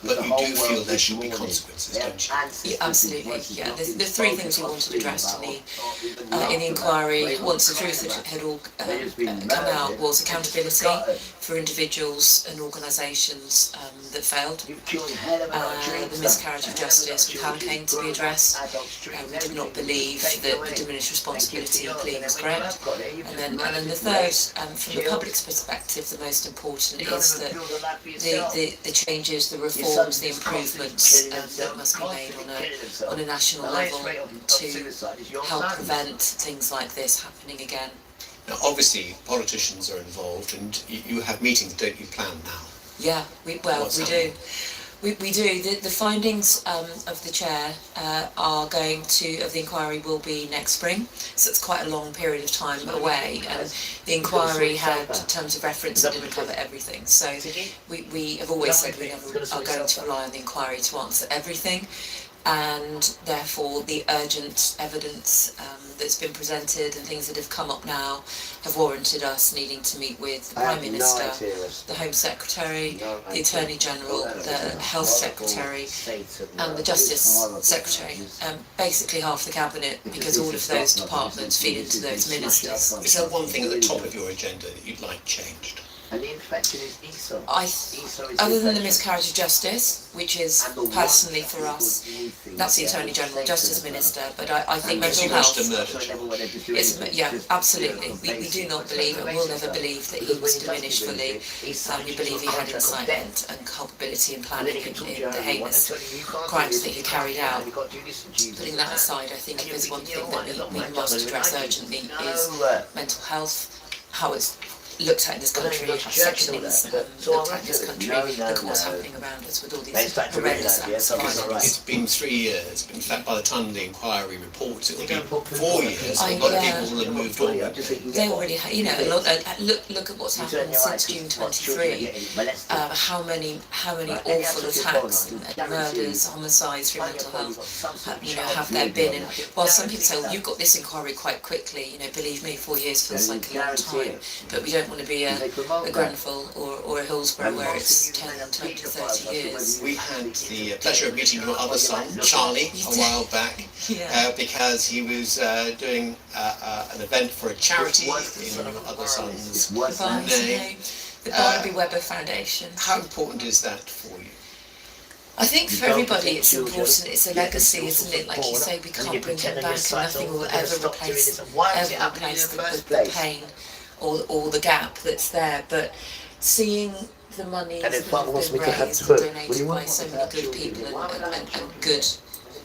[SPEAKER 18] But you do feel there should be consequences, don't you?
[SPEAKER 21] Yeah, absolutely. Yeah, the three things we wanted addressed in the inquiry, once the truth had all come out, was accountability for individuals and organisations that failed, the miscarriage of justice with Hal Cain to be addressed. We did not believe that the diminished responsibility plea was correct. And then the third, from the public's perspective, the most important is that the changes, the reforms, the improvements that must be made on a national level to help prevent things like this happening again.
[SPEAKER 18] Now, obviously, politicians are involved, and you have meetings, don't you, planned now?
[SPEAKER 21] Yeah, we do. We do. The findings of the chair of the inquiry will be next spring, so it's quite a long period of time away. And the inquiry had terms of reference that didn't cover everything. So we have always said we never are going to rely on the inquiry to answer everything, and therefore the urgent evidence that's been presented and things that have come up now have warranted us needing to meet with the Prime Minister, the Home Secretary, the Attorney General, the Health Secretary and the Justice Secretary, basically half the Cabinet, because all of those departments feed into those ministers.
[SPEAKER 18] Is there one thing at the top of your agenda that you'd like changed?
[SPEAKER 2] And the infection is ESO.
[SPEAKER 21] Other than the miscarriage of justice, which is personally for us, that's the Attorney General, Justice Minister, but I think mental health is, yeah, absolutely. We do not believe and will never believe that he was diminished fully. We believe he had incitement and culpability and planning in the heinous crimes that he carried out. Putting that aside, I think if there's one thing that we must address urgently is mental health, how it's looked at in this country, how sectioning's looked at in this country, look at what's happening around us with all these horrendous acts of violence.
[SPEAKER 18] It's been 3 years. In fact, by the time the inquiry reports, it will be 4 years. A lot of people will have moved on.
[SPEAKER 21] They already, look at what's happened since June 23. How many awful attacks and murders, homicides through mental health, have there been? And while some people say, well, you've got this inquiry quite quickly, believe me, 4 years feels like a long time, but we don't want to be a Grenfell or a Hillsborough where it's 10, 20, 30 years.
[SPEAKER 18] We had the pleasure of meeting your other son, Charlie, a while back, because he was doing an event for a charity in your other son's name.
[SPEAKER 21] The Barnaby Webber Foundation.
[SPEAKER 18] How important is that for you?
[SPEAKER 21] I think for everybody it's important, it's a legacy, isn't it? Like you say, we can't bring him back and nothing will ever replace the pain or the gap that's there, but seeing the money that has been raised and donated by so many good people and good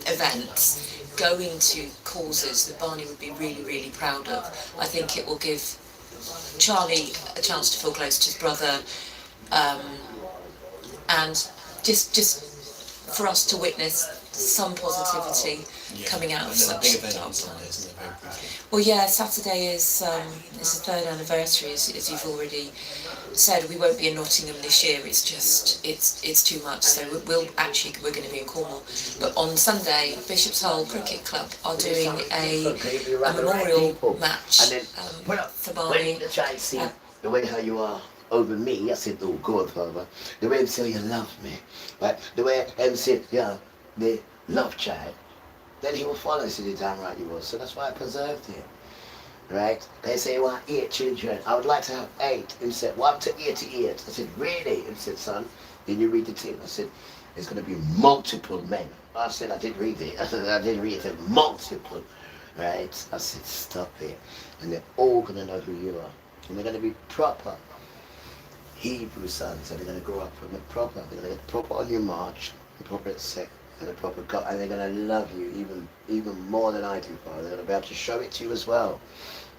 [SPEAKER 21] events going to causes that Barney would be really, really proud of, I think it will give Charlie a chance to feel close to his brother, and just for us to witness some positivity coming out of such dark times. Well, yeah, Saturday is the third anniversary, as you've already said. We won't be in Nottingham this year. It's just it's too much. So we're going to be in Cornwall. But on Sunday, Bishop's Hole Cricket Club are doing a memorial match for Barney.
[SPEAKER 2] The way how you are over me, I said, oh God, Father. The way him say you love me, right? The way him said, yeah, the love child. Then he will follow. I said, you're damn right he was. So that's why I preserved him, right? They say, well, 8 children. I would like to have 8. He said, well, up to 88. I said, really? He said, son, did you read the thing? I said, there's going to be multiple men. I said, I did read it. I said, I did read it. I said, multiple, right? I said, stop it. And they're all going to know who you are. And they're going to be proper Hebrew sons. And they're going to grow up from the proper. They're going to get proper on your march, the proper at sect, and the proper God. And they're going to love you even more than I do, Father. They're going to be able to show it to you as well.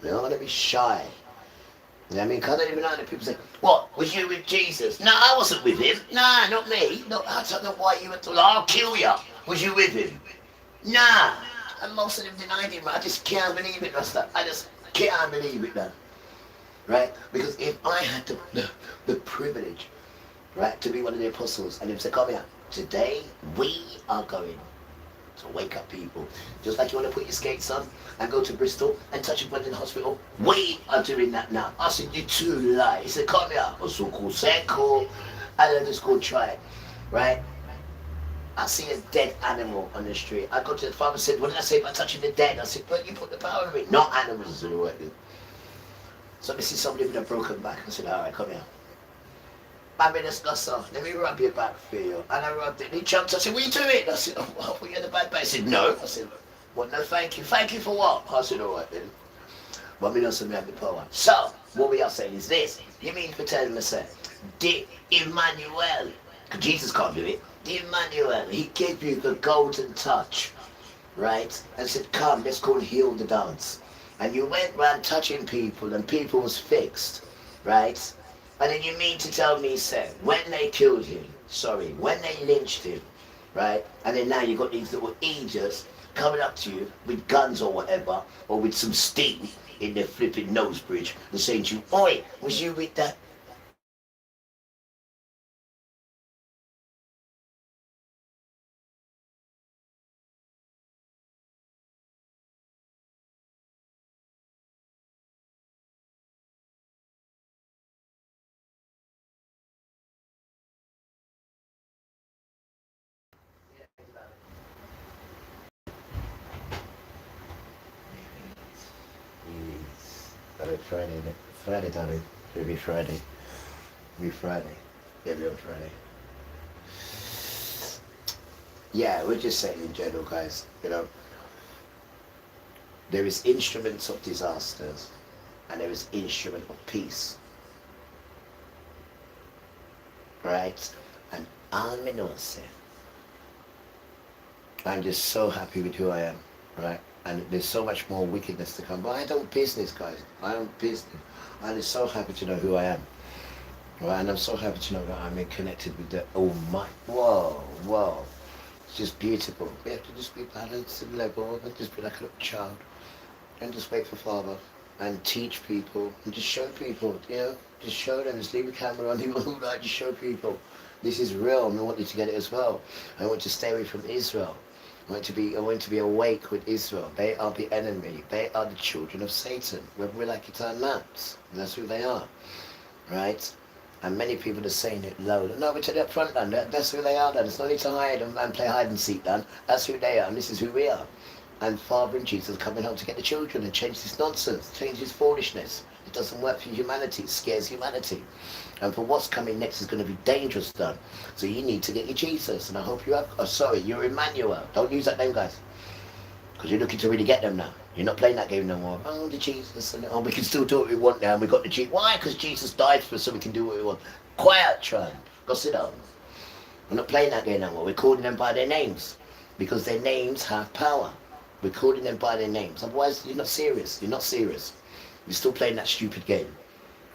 [SPEAKER 2] They're not going to be shy. You know what I mean? Because I don't even know that people say, what, was you with Jesus? No, I wasn't with him. Nah, not me. No, I don't know why you were told, I'll kill you. Was you with him? Nah. And most of them denied him. I just can't believe it, Rasta. I just can't believe it, man. Right? Because if I had the privilege, right, to be one of the apostles, and him say, come here, today we are going So wake up, people. Just like you want to put your skates on and go to Bristol and touch a bud in the hospital. We are doing that now. I said, you're too light. He said, come here. I so cool, say cool. And then just go try it, right? I see a dead animal on the street. I go to the farmer and said, what did I say about touching the dead? I said, but you put the power in it. Not animals in the way. So this is somebody with a broken back. I said, all right, come here. I'm in a scusser. Let me rub your back for you. And I rubbed it. He jumped. I said, what are you doing? I said, oh, well, you're in the bad back. He said, no. I said, well, no, thank you. Thank you for what? I said, all right then. Well, we know some have the power. So, what we are saying is this. You mean for telling me, sir, the Emmanuel, because Jesus can't do it. The Emmanuel, he gave you the golden touch, right? And said, come, let's go and heal the dance. And you went round touching people and people was fixed, right? And then you mean to tell me, sir, when they killed him, when they lynched him, right? And then now you got these little idiots coming up to you with guns or whatever, or with some steam in their flipping nose bridge and saying to you, oi, was you with that? Friday, Friday, darling. It'll be Friday. It'll be Friday. It'll be on Friday. Yeah, we're just saying in general, guys, you know, there is instruments of disasters and there is instrument of peace. Right? And I'm just so happy with who I am, right? And there's so much more wickedness to come. But I don't business, guys. I don't business. I'm just so happy to know who I am. Right? And I'm so happy to know that I'm connected with the Almighty. Whoa, whoa. It's just beautiful. We have to just be balanced and level and just be like a little child. And just wait for Father. And teach people. And just show people, you know. Just show them. Just leave the camera on. All night. Just show people. This is real. And I want you to get it as well. I want to stay away from Israel. I want to be awake with Israel. They are the enemy. They are the children of Satan. Whether we like it or not, that's who they are, right? And many people are saying it low. No, we tell you up front, then. That's who they are, then. There's no need to hide and play hide and seek, then. That's who they are, and this is who we are. And Father and Jesus are coming home to get the children and change this nonsense, change this foolishness. It doesn't work for humanity. It scares humanity. And for what's coming next is going to be dangerous, done. So you need to get your Jesus. And I hope you have... Oh, sorry, you're Emmanuel. Don't use that name, guys. Because you're looking to really get them now. You're not playing that game no more. Oh, the Jesus. And, oh, we can still do what we want now. And we got the Jesus. Why? Because Jesus died for us so we can do what we want. Quiet, Tron. Go sit down. We're not playing that game no more. We're calling them by their names. Because their names have power. We're calling them by their names. Otherwise, you're not serious. You're not serious. You're still playing that stupid game.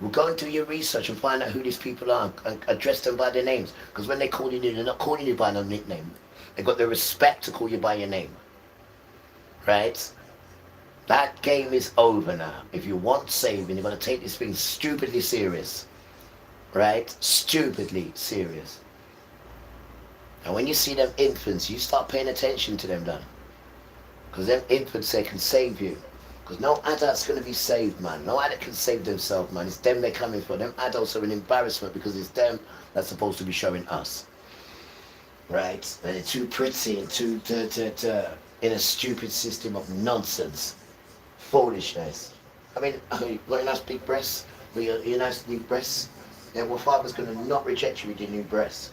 [SPEAKER 2] Well, go and do your research and find out who these people are and address them by their names. Because when they call you, they're not calling you by no nickname. They've got the respect to call you by your name. Right? That game is over now. If you want saving, you're going to take this thing stupidly serious. Right? Stupidly serious. And when you see them infants, you start paying attention to them, then. Because them infants, they can save you. Because no adult's going to be saved, man. No adult can save themselves, man. It's them they're coming for. Them adults are an embarrassment because it's them that's supposed to be showing us. Right? And they're too pretty and too in a stupid system of nonsense. Foolishness. I mean, you got a nice big breasts? Your nice new breasts? Yeah, well, Father's going to not reject you with your new breasts.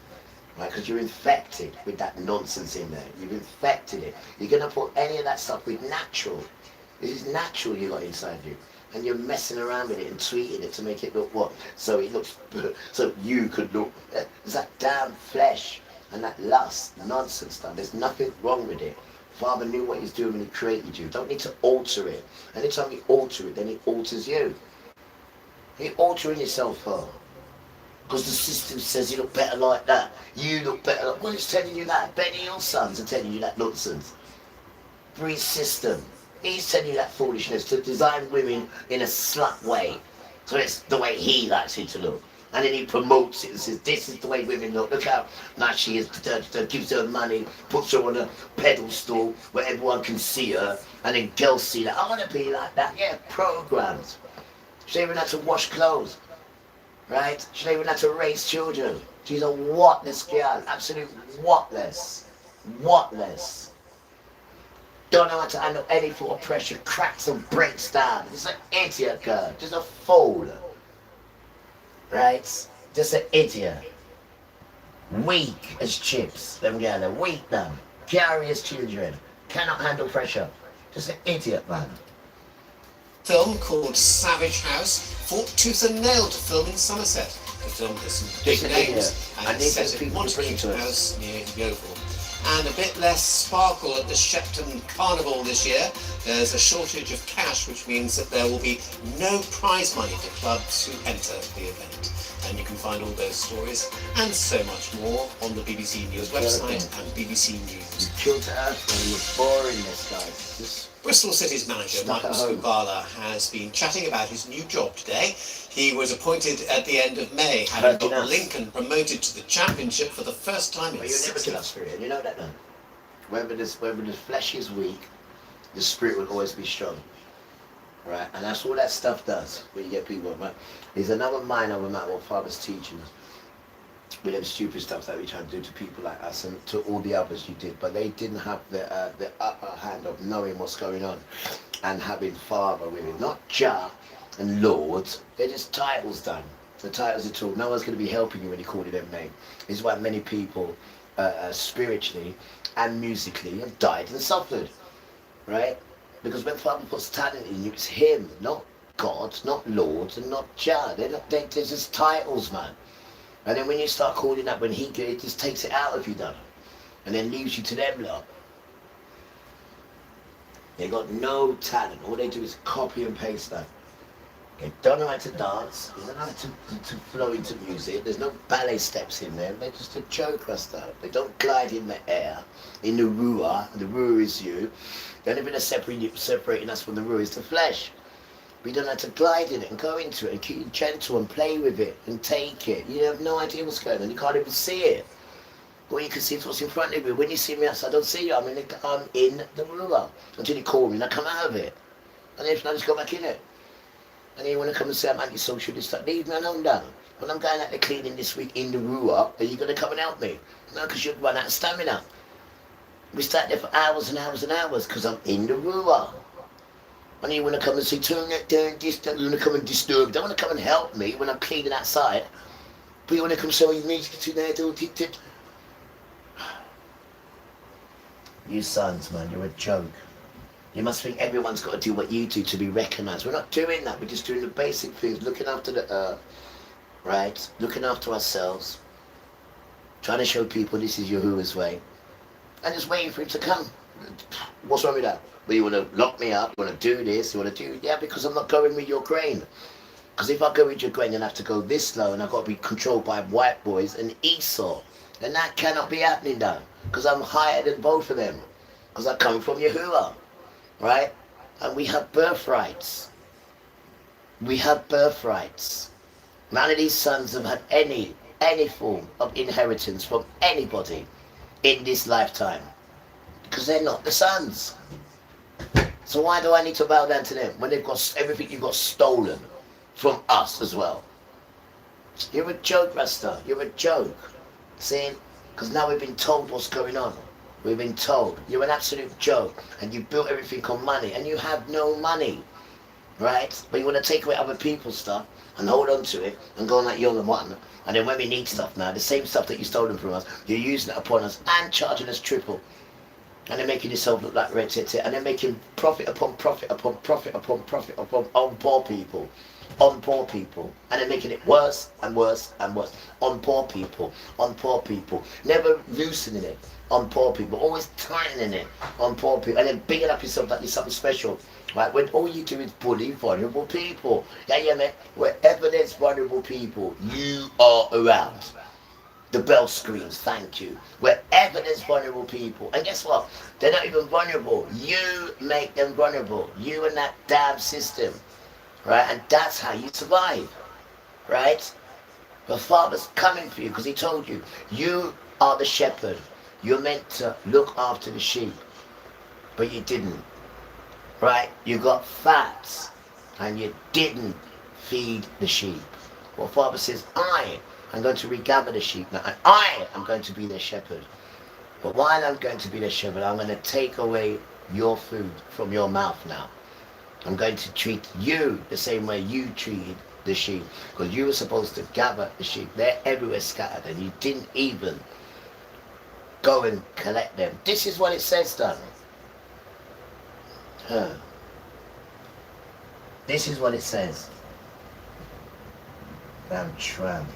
[SPEAKER 2] Right? Because you're infected with that nonsense in there. You've infected it. You're going to put any of that stuff with natural. This is natural you got inside you. And you're messing around with it and tweeting it to make it look what? So it looks, so you could look. There's that damn flesh and that lust, nonsense stuff. There's nothing wrong with it. Father knew what he's doing when he created you. Don't need to alter it. Anytime you alter it, then he alters you. You're altering yourself for. Because the system says you look better like that. You look better like, well, it's telling you that. Benny, your sons are telling you that nonsense. Free system. He's telling you that foolishness to design women in a slut way. So it's the way he likes it to look. And then he promotes it and says, this is the way women look. Look how nice she is. Gives her money, puts her on a pedestal where everyone can see her. And then girls see that. I want to be like that. Yeah, programs. She don't even have to wash clothes. Right? She don't even have to raise children. She's a whatless girl. Absolute whatless. Whatless. Don't know how to handle any form of pressure. Cracks and breaks down. Just an idiot girl. Just a fool. Right? Just an idiot. Weak as chips. Them girls are weak now. Carry as children. Cannot handle pressure. Just an idiot, man.
[SPEAKER 18] Film called Savage House fought tooth and nail to film in Somerset. The film has some big names and it's set in Montague House near Yeovil. And a bit less sparkle at the Shepton Carnival this year. There's a shortage of cash, which means that there will be no prize money for clubs who enter the event. And you can find all those stories and so much more on the BBC News website and BBC News.
[SPEAKER 2] You killed Earth and you're boring this guy.
[SPEAKER 18] Bristol City's manager, Michael Scubala, has been chatting about his new job today. He was appointed at the end of May, having got Lincoln promoted to the championship for the first time in 6 years.
[SPEAKER 2] You know that now. Whether the flesh is weak, the spirit will always be strong. Right? And that's all that stuff does when you get people, right? There's another mind over matter what Father's teaching us. With them stupid stuff that we try to do to people like us and to all the others you did, but they didn't have the upper hand of knowing what's going on and having Father with it. Not Jah and Lord, they're just titles done. The titles are talk. No one's going to be helping you when you call it them name. This is why many people spiritually and musically have died and suffered, right? Because when Father puts talent in you, it's him, not God, not Lord, and not Jah. They're just titles, man. And then when you start calling up when he it just takes it out of you, done. And then leaves you to them lot. They got no talent. All they do is copy and paste that. They don't know how to dance. They don't know how to flow into music. There's no ballet steps in them. They're just a joke stuff. They don't glide in the air, in the ruah. The ruah is you. The only thing that's separating us from the ruah is the flesh. We don't have to glide in it and go into it and keep it gentle and play with it and take it. You have no idea what's going on. You can't even see it. All you can see is what's in front of you. When you see me outside, I don't see you. I'm in the ruler until you call me and I come out of it. And then I just go back in it. And then you want to come and say I'm anti-socialist, leave me alone down. When I'm going out there cleaning this week in the ruler, are you going to come and help me? No, because you'd run out of stamina. We start there for hours and hours and hours because I'm in the ruler. And you want to come and say, turn that down, you want to come and disturb. You don't want to come and help me when I'm cleaning outside. But you want to come and say, oh, you need to get in there, do it. You sons, man, you're a joke. You must think everyone's got to do what you do to be recognised. We're not doing that. We're just doing the basic things, looking after the earth, right? Looking after ourselves. Trying to show people this is Yahuwah's way. And just waiting for him to come. What's wrong with that? Well, you want to lock me up, you want to do this, you want to do... Yeah, because I'm not going with your grain. Because if I go with your grain, then I have to go this low and I've got to be controlled by white boys and Esau. And that cannot be happening now. Because I'm higher than both of them. Because I come from Yahuwah. Right? And we have birthrights. We have birthrights. None of these sons have had any form of inheritance from anybody in this lifetime. Because they're not the sons. So why do I need to bow down to them when they've got everything you've got stolen from us as well? You're a joke, Rasta. You're a joke. See? Because now we've been told what's going on. We've been told. You're an absolute joke. And you built everything on money. And you have no money. Right? But you want to take away other people's stuff and hold on to it and go on like you're the one. And then when we need stuff now, the same stuff that you stolen from us, you're using it upon us and charging us triple. And they're making yourself look like red tit, and they're making profit upon profit upon profit upon profit upon on poor people. On poor people. And they're making it worse and worse and worse. On poor people. On poor people. Never loosening it. On poor people. Always tightening it. On poor people. And then bigging up yourself like you're something special. Right? When all you do is bully vulnerable people. Yeah, man. Wherever there's vulnerable people, you are around. The bell screams, thank you. Wherever there's vulnerable people. And guess what? They're not even vulnerable. You make them vulnerable. You and that damn system. Right? And that's how you survive. Right? Your Father's coming for you because he told you, you are the shepherd. You're meant to look after the sheep, but you didn't. Right? You got fat and you didn't feed the sheep. Well, Father says, I am going to regather the sheep now, and I am going to be their shepherd. But while I'm going to be the shepherd, I'm going to take away your food from your mouth now. I'm going to treat you the same way you treated the sheep, because you were supposed to gather the sheep. They're everywhere scattered, and you didn't even go and collect them. This is what it says, darling. This is what it says. I'm tramp.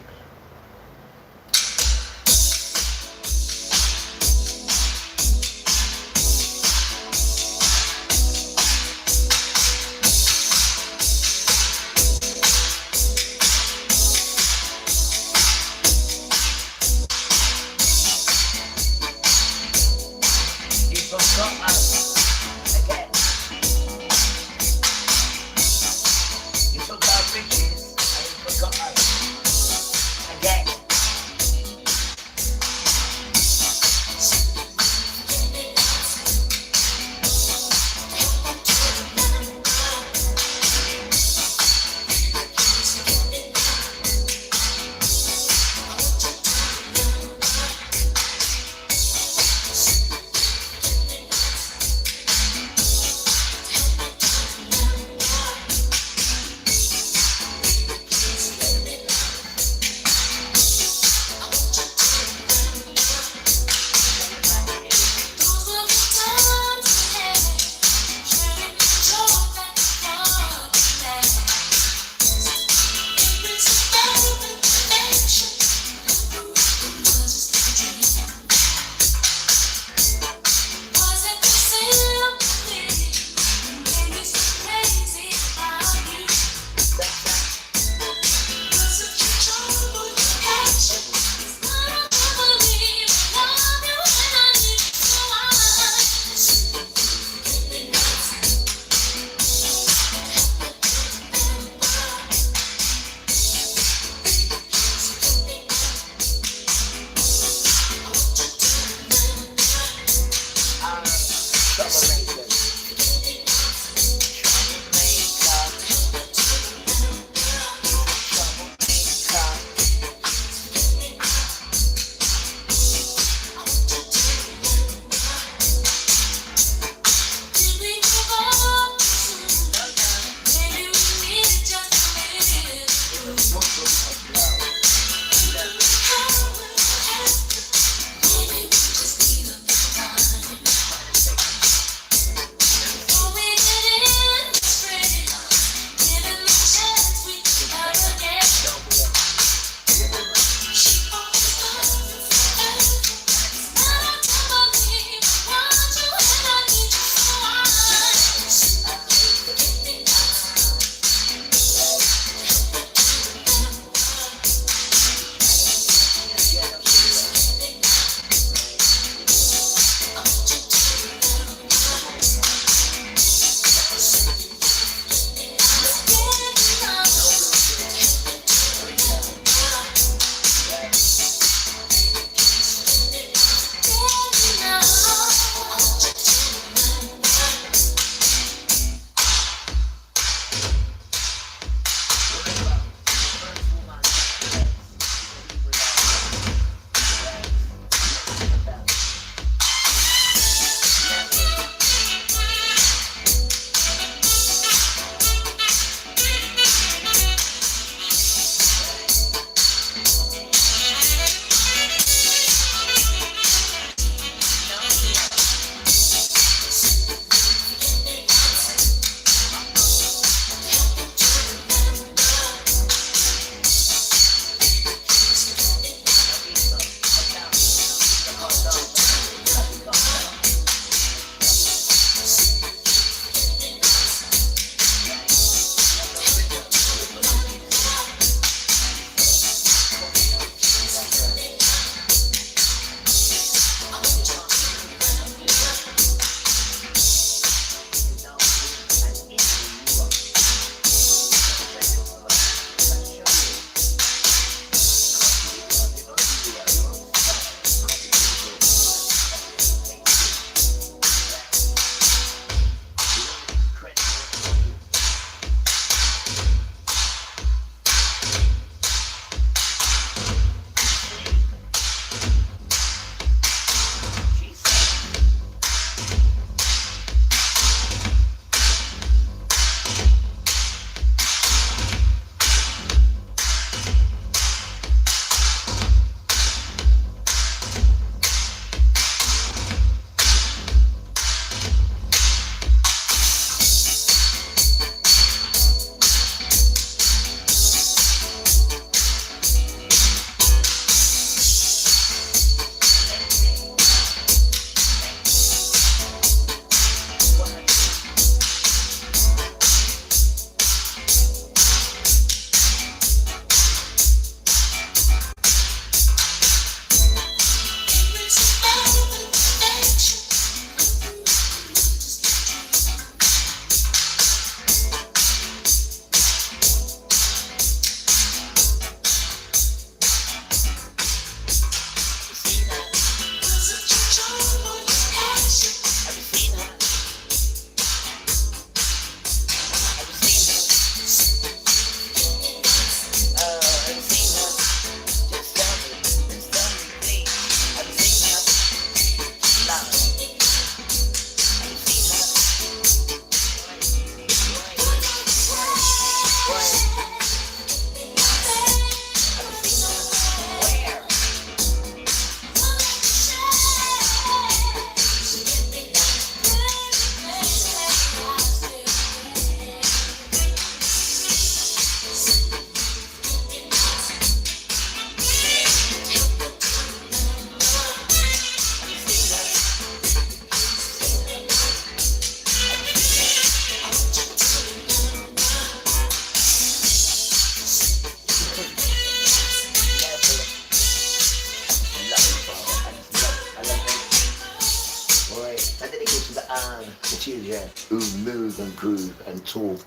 [SPEAKER 2] the children who move and groove and talk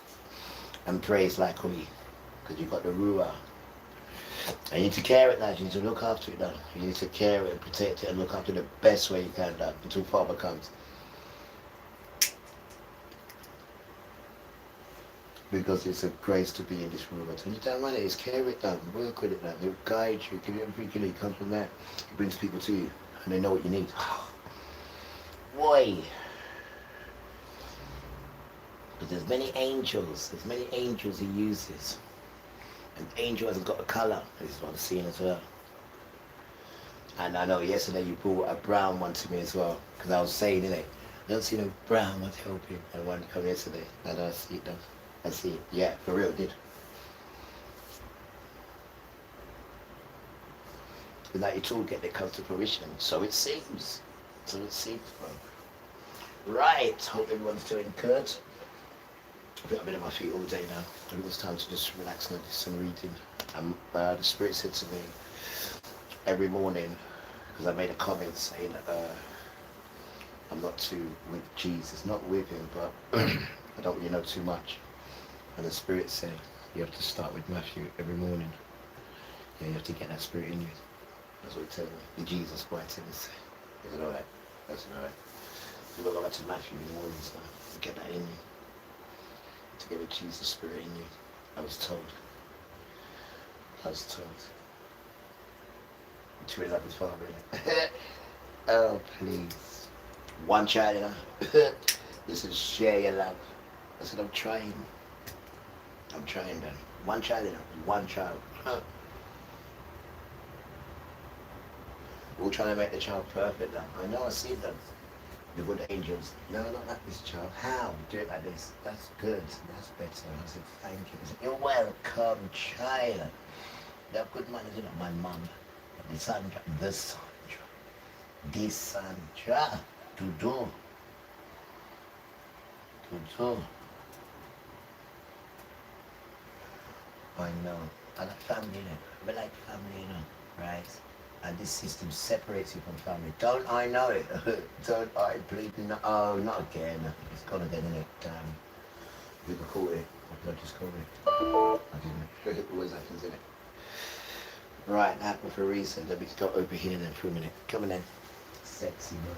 [SPEAKER 2] and praise like we. Because you got the Ruah. And you need to care it now. You need to look after it now. You need to care it and protect it and look after it the best way you can now until Father comes. Because it's a grace to be in this room. When you don't run it, it's care it down, work with it now. It'll guide you, give you everything you need, comes from that. It brings people to you and they know what you need. Boy. But there's many angels he uses. An angel hasn't got a colour. This is what I'm seeing as well. And I know yesterday you brought a brown one to me as well. Because I was saying, innit, I don't see no brown ones helping. And one come yesterday. I don't see it though. I see it. Yeah, for real, did. But now you all get that comes to fruition. So it seems. So it seems, bro. Right. Hope everyone's doing good. I've been on my feet all day now. I think it's time to just relax and do some reading. The Spirit said to me every morning, because I made a comment saying I'm not too with Jesus, not with him, but I don't really know too much. And the Spirit said you have to start with Matthew every morning. Yeah, you have to get that Spirit in you. That's what he told me. The Jesus boy said this. Is it alright? That's alright. You go back to Matthew in the morning, so get that in you. To get the Jesus Spirit in you. I was told. To raise up his Father, innit? Oh, please. One child, you know? This is share your love. I said, I'm trying then. One child, you know? One child. We're all trying to make the child perfect now. I know, I see them. The good angels. No, not like this child. How? Do it like this. That's good. That's better. I said, thank you. I said, you're welcome, child. They're good manners, you know, my mum. The Sandra. To do. I know. I like family, you know. I like family, you know. Right? And this system separates you from family. Don't I know it? Don't I bleeding? Oh, not again. It's gone again, isn't it? You can call it. I just call it. I didn't. It always happens, isn't it? Right, that happened for a reason. Let me go over here then for a minute. Come on then. Sexy man.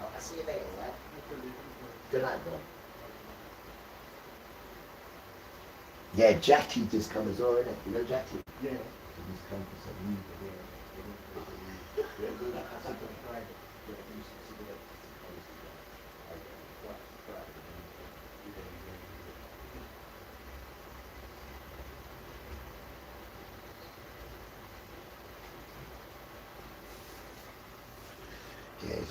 [SPEAKER 2] I'll see you later, right? Good night, bro. Yeah, Jackie just come as well, innit? You know Jackie? Yeah. She just come for some music. Yeah.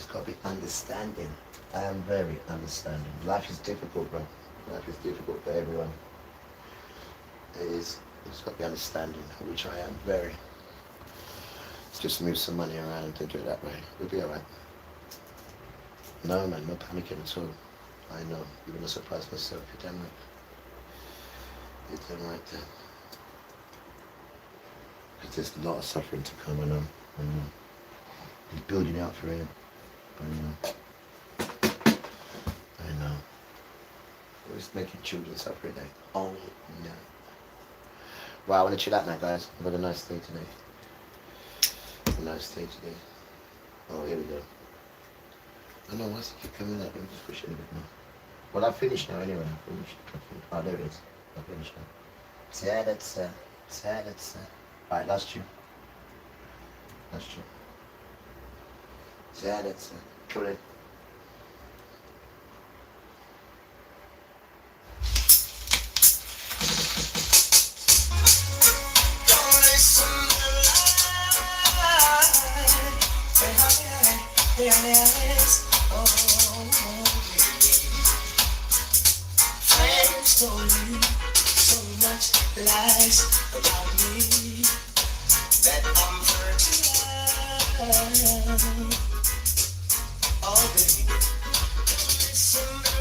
[SPEAKER 2] just got to be understanding. I am very understanding. Life is difficult, bro. Life is difficult for everyone. It is. You just got to be understanding, which I am very. Let's just move some money around and think of it that way. We'll be alright. No, man, no panicking at all. I know. You're going to surprise myself. You're damn right. You're damn right there. There's a lot of suffering to come, I know. He's building it up for him. I know. Always making children suffer today. Oh no. Wow, I want to chill out now, guys. I've had a nice day today. A nice day today. Oh, here we go. I know, why does it keep coming up? Let me just push it a bit more. Well, I've finished now anyway. I finished. Oh, there it is. I've finished now. That's Alright, last tune. Last tune. That's cool.
[SPEAKER 5] Friends told you so much lies about me that I'm fertile. Oh baby, listen to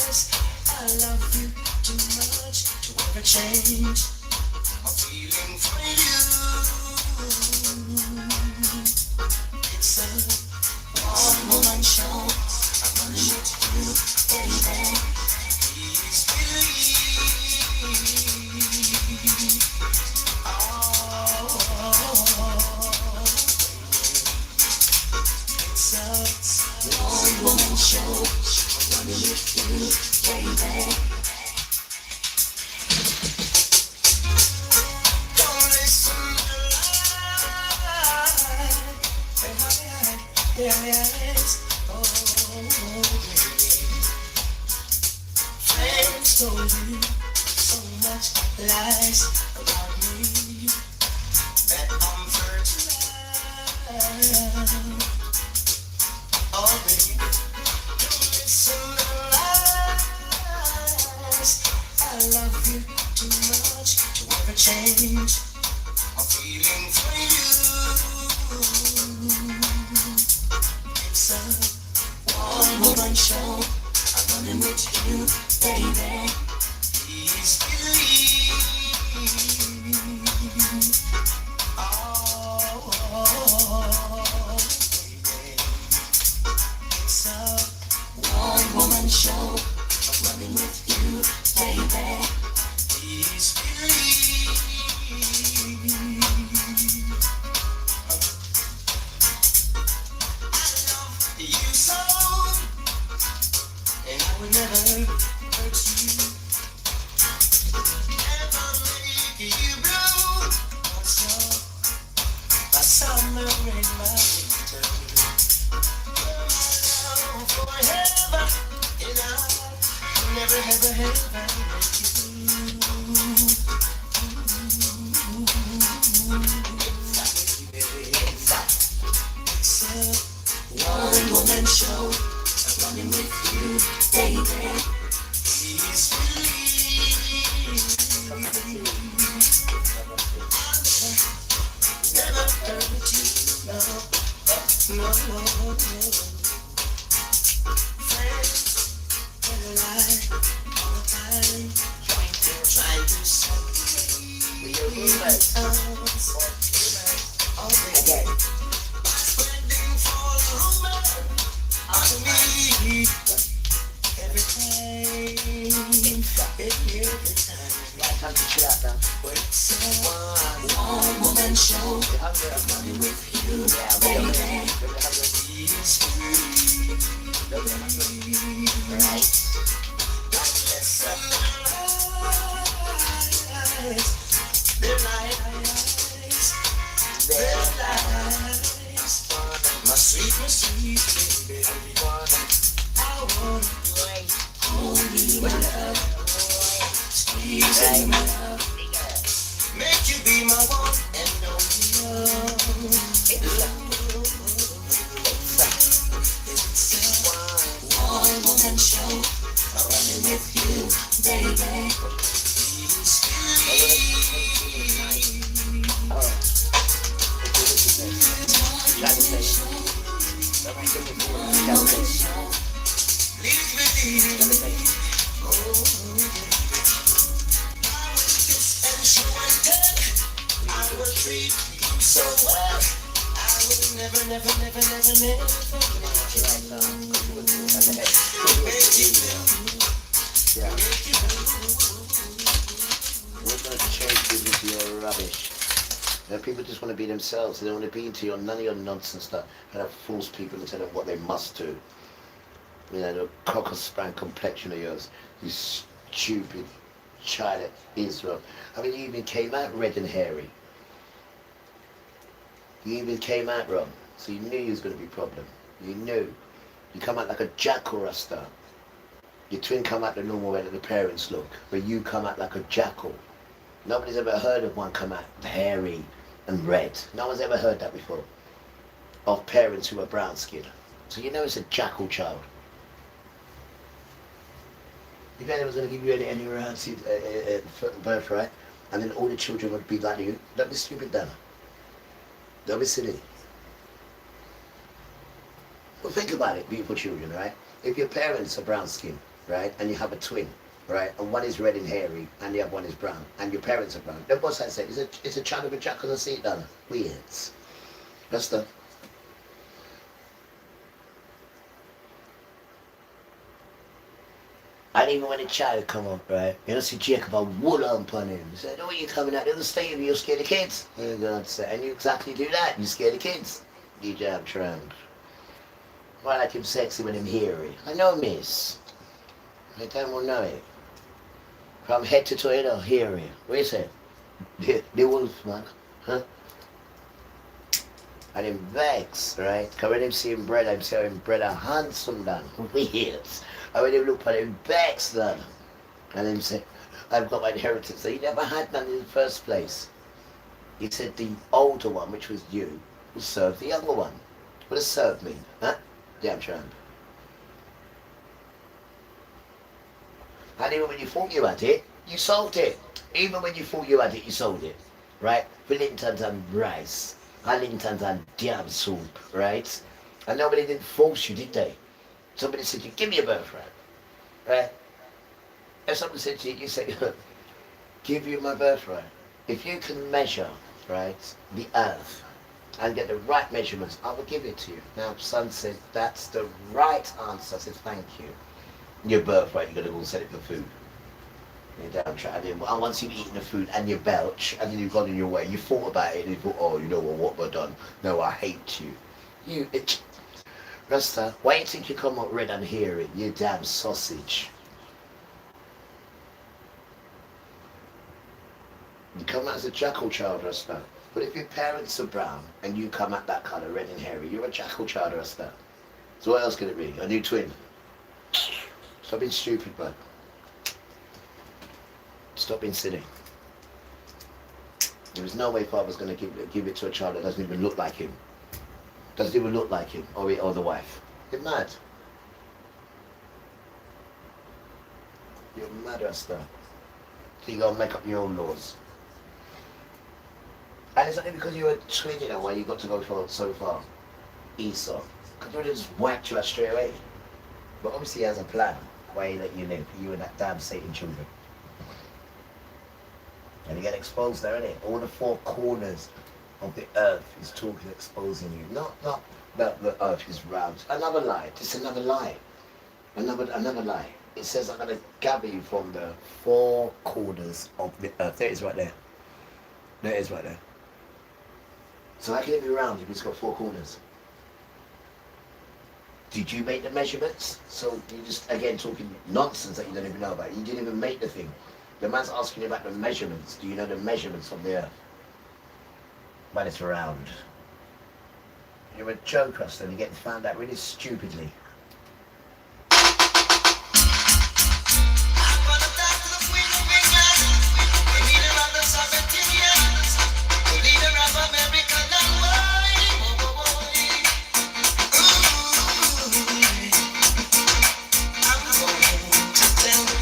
[SPEAKER 5] lies. I love you too much to ever change my feeling for you. It's a one-woman show. I'm gonna let you, baby. Please believe. It's a one-woman show. I'm gonna let you, baby. Don't listen to lies. Friends told you so much lies about me that I'm fertile. Oh baby, don't listen to lies. I love you too much to ever change my feeling for you. It's a one-woman show. I'm running with you, baby. Please believe. Baby. It's a one-woman show. I'm running with you, baby. Please believe. I love you so. And I would never hurt you, never make you blue. Also, by summer in my winter, you're my love forever, and I'll never, ever, ever let you. It's a one-woman show. I'm running with you, baby. Please believe. Never hurt you, no, no. Friends tell a lie all the time, trying to separate us. All day. Spreading false rumors on me every time.
[SPEAKER 2] Time to chill out now.
[SPEAKER 5] But it's a one-woman show. I'm running with you, baby. Please believe.
[SPEAKER 2] Right.
[SPEAKER 5] Listen to lies. They're lies. They're lies. My sweet baby. I want to hold you, my love. Squeeze you, my love. Make you be my one and only love. with you, baby. I will treat you so well. I will never, never, never, never, never
[SPEAKER 2] We're going to change people into your rubbish. You know, people just want to be themselves. They don't want to be into none of your nonsense stuff. And force people to tell them what they must do. You know, the cocker spaniel complexion of yours. You stupid child of Israel. I mean, you even came out red and hairy. You even came out wrong. So you knew you was going to be a problem. You knew. You come out like a jackal rasta. Your twin come out the normal way that the parents look. But you come out like a jackal. Nobody's ever heard of one come out hairy and red. No one's ever heard that before. Of parents who are brown skinned. So you know it's a jackal child. If anyone was going to give you any birthright, and then all the children would be like you, don't be stupid, Dana. Don't be silly. Well, think about it, beautiful children, right? If your parents are brown skinned, right, and you have a twin, right, and one is red and hairy, and the other one is brown, and your parents are brown, then what's that say? It's a child of a jackal, I see it, Dana. Weird. That's the... And even when a child come up, right, you don't see Jacob a wool upon him. You say, no, you're coming out of the state of you, you're scared of kids. And you exactly do that, you scared of kids. You damn tramp. Why like him sexy when him hairy? I know, miss. I damn well know it. From head to toe, you know, hairy. What you say? The wolf, man. Huh? And him vex, right? Because when him see him bread, I'm saying him bread a handsome man. Weird. And when him look at him vex, then. And him say, I've got my inheritance. So he never had none in the first place. He said the older one, which was you, will serve the younger one. What does serve mean? Huh? Damn tramp. And even when you thought you had it, you sold it. Even when you thought you had it, you sold it. Right? For Lintons and rice. Lintons and damn soup, right? And nobody didn't force you, did they? Somebody said to you, give me a birthright, right? If somebody said to you, you say, give you my birthright. If you can measure, right, the earth and get the right measurements, I will give it to you. Now, son said, that's the right answer. I said, thank you. Your birthright, you're going to go and sell it for food. You're damn trying. And once you've eaten the food and you belch, and then you've gone on your way, you thought about it and you thought, oh, you know what have I done? No, I hate you. You, Rasta, why do you think you come up red and hairy, you damn sausage? You come out as a jackal child, Rasta. But if your parents are brown and you come out that colour, red and hairy, you're a jackal child, Rasta. So what else can it be? A new twin? Stop being stupid, bud. Stop being silly. There is no way father's going to give it to a child that doesn't even look like him. Doesn't even look like him, or the wife. You're mad. You're mad, Rasta. So you got to make up your own laws. And it's only because you're a twin, you know, why you got to go for so far. Esau. Because they just whacked you out straight away. But obviously he has a plan why he let you live, you and that damn Satan children. And you get exposed there, innit? All the four corners of the earth is talking, exposing you. Not that the earth is round. Another lie. Just another lie. Another lie. It says I'm going to gather you from the four corners of the earth. There it is right there. There it is right there. So how can it be round if it's got four corners? Did you make the measurements? So you're just, again, talking nonsense that you don't even know about. You didn't even make the thing. The man's asking you about the measurements. Do you know the measurements of the earth? But it's round. You're a joke, Rustin. You're getting found out really stupidly.
[SPEAKER 5] I'm going to tell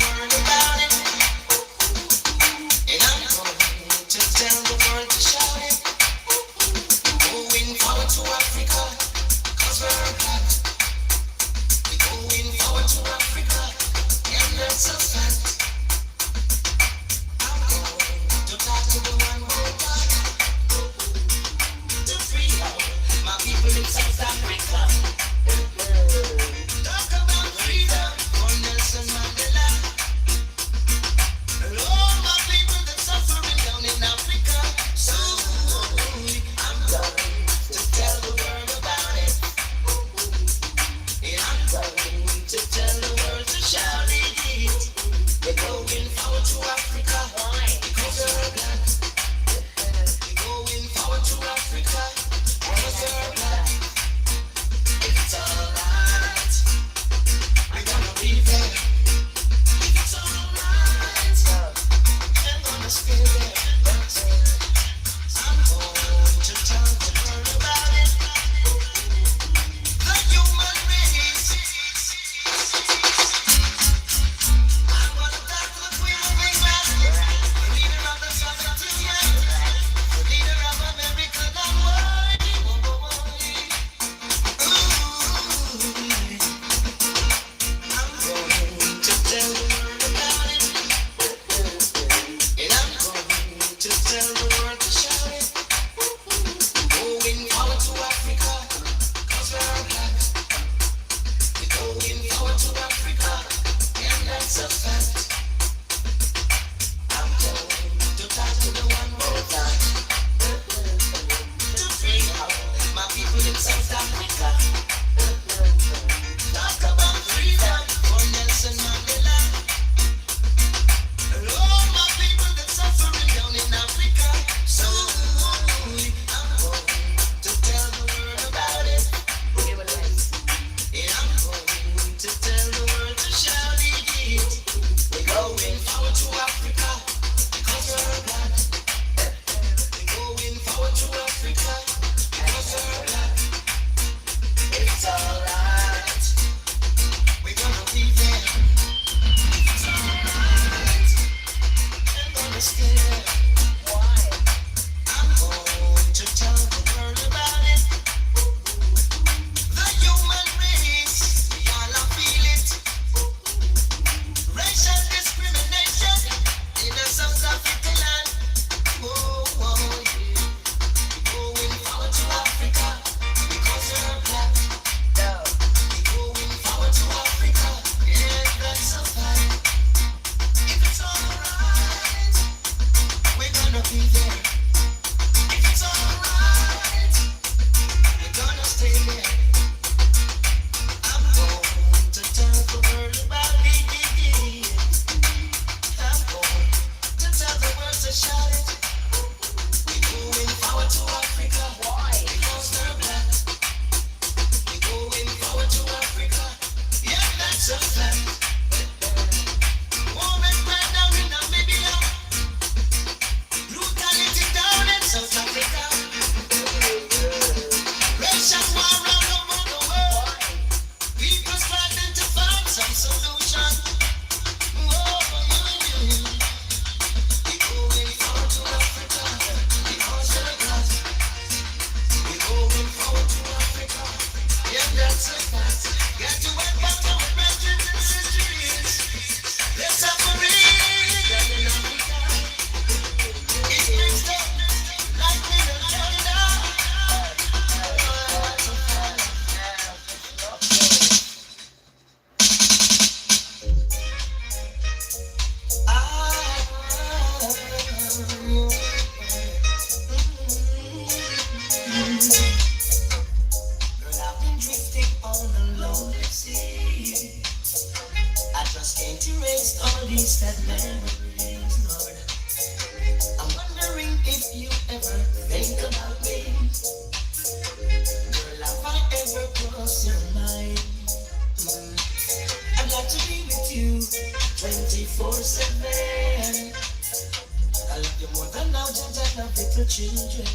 [SPEAKER 5] just came to erase all these sad memories, Lord. I'm wondering if you ever think about me. Girl, have I ever crossed your mind? I'd like to be with you 24/7. I love you more than now, just I love little children.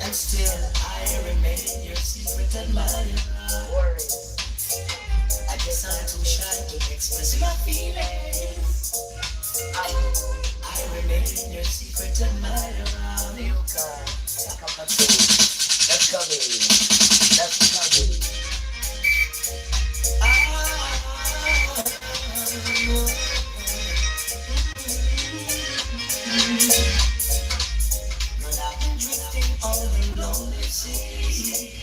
[SPEAKER 5] And still I remain your secret admirer. I guess I'm too shy to express my feelings. I remain your secret admirer.
[SPEAKER 2] Let's go, baby. Let's go, baby.
[SPEAKER 5] Girl, I've been drifting on the lonely sea.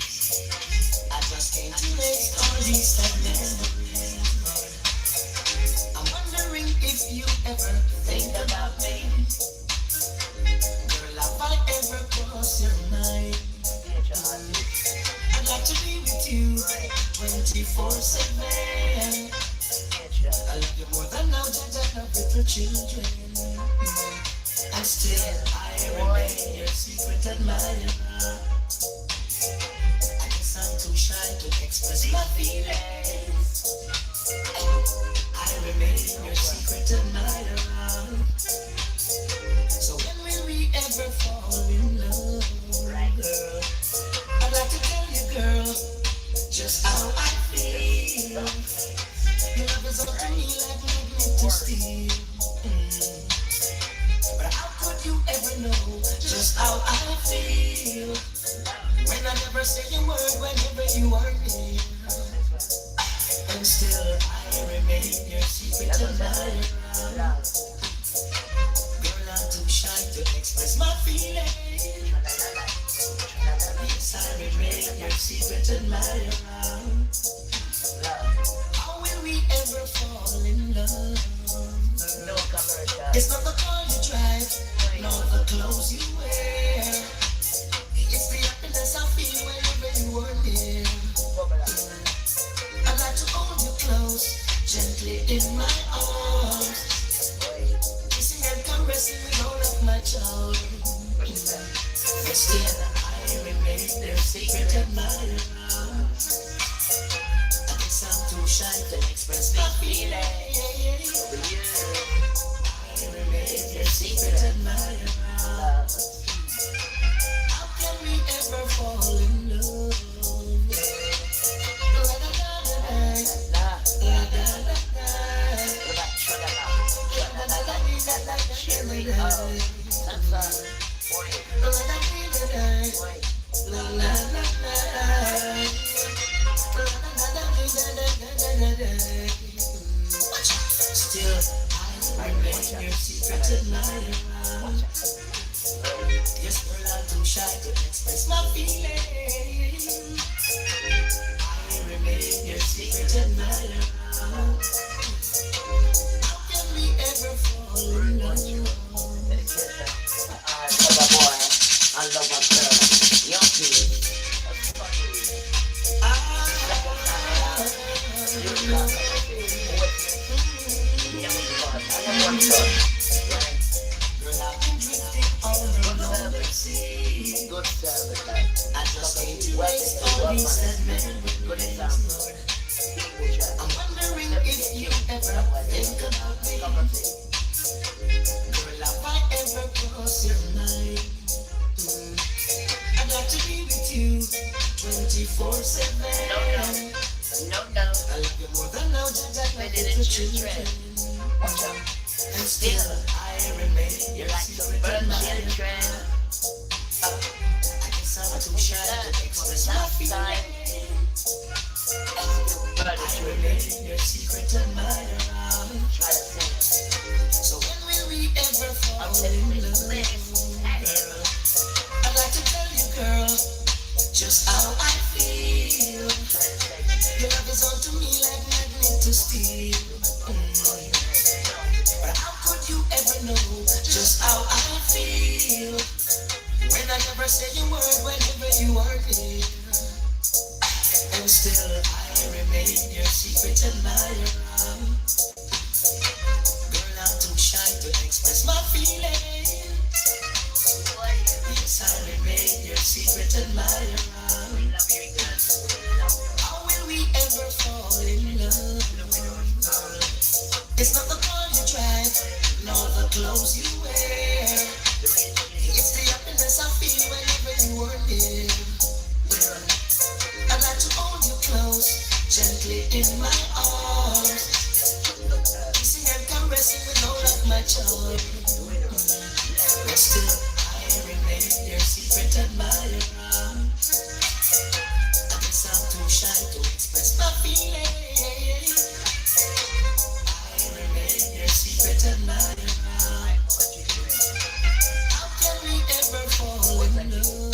[SPEAKER 5] I just came to erase all these sad memories. I'm wondering if you ever think about me. Girl, have I ever crossed your mind? I'd like to be with you 24/7. I love you more than now, just I love little children. And still I remain your secret admirer. I guess I'm too shy to express my feelings. I remain your secret admirer. So when will we ever fall in love, girl? I'd like to tell you, girl, just how I feel. Your love is up to me like magnet to steel. But how could you ever know just how I feel when I never say a word whenever you are near? And still I remain your secret admirer. Girl, I'm too shy to express my feelings. Yes, I remain your secret admirer. How will we ever fall in love? It's not the car you drive, nor the clothes you wear. It's the happiness I feel whenever you are near. I'd like to hold you close, gently in my arms, kissing and caressing with all of my charm. But still I remain their secret admirer. I guess I'm too shy to express my feelings. I remain your secret admirer. How can we ever fall in love? Still, I remain your secret admirer. Yes, girl, I'm too shy to express my feelings. I remain your secret admirer. How can we ever fall in love?
[SPEAKER 2] I love my girl. Yucky. Good service, I just came to waste all these sad memories. I'm wondering if you ever think about me. Girl, have I ever crossed your mind? I'd like to be with you 24/7. No. I love you more than now, just like little children. And still I remain your secret admirer. I guess I'm too shy to express my feelings. I remain your secret admirer. So when will we ever fall in love, girl? I'd like to tell you, girl, just how I feel. Your love is on to me like magnet to steel. But how could you ever know just how I feel when I never say a word whenever you are near? And still I remain your secret admirer.
[SPEAKER 5] It's not the car you drive, nor the clothes you wear. It's the happiness I feel whenever you are near. I'd like to hold you close, gently in my arms, kissing and caressing with all of my charm. But still, I remain your secret admirer. I guess I'm too shy to express my feelings. I remain your secret admirer. How can we ever fall in love?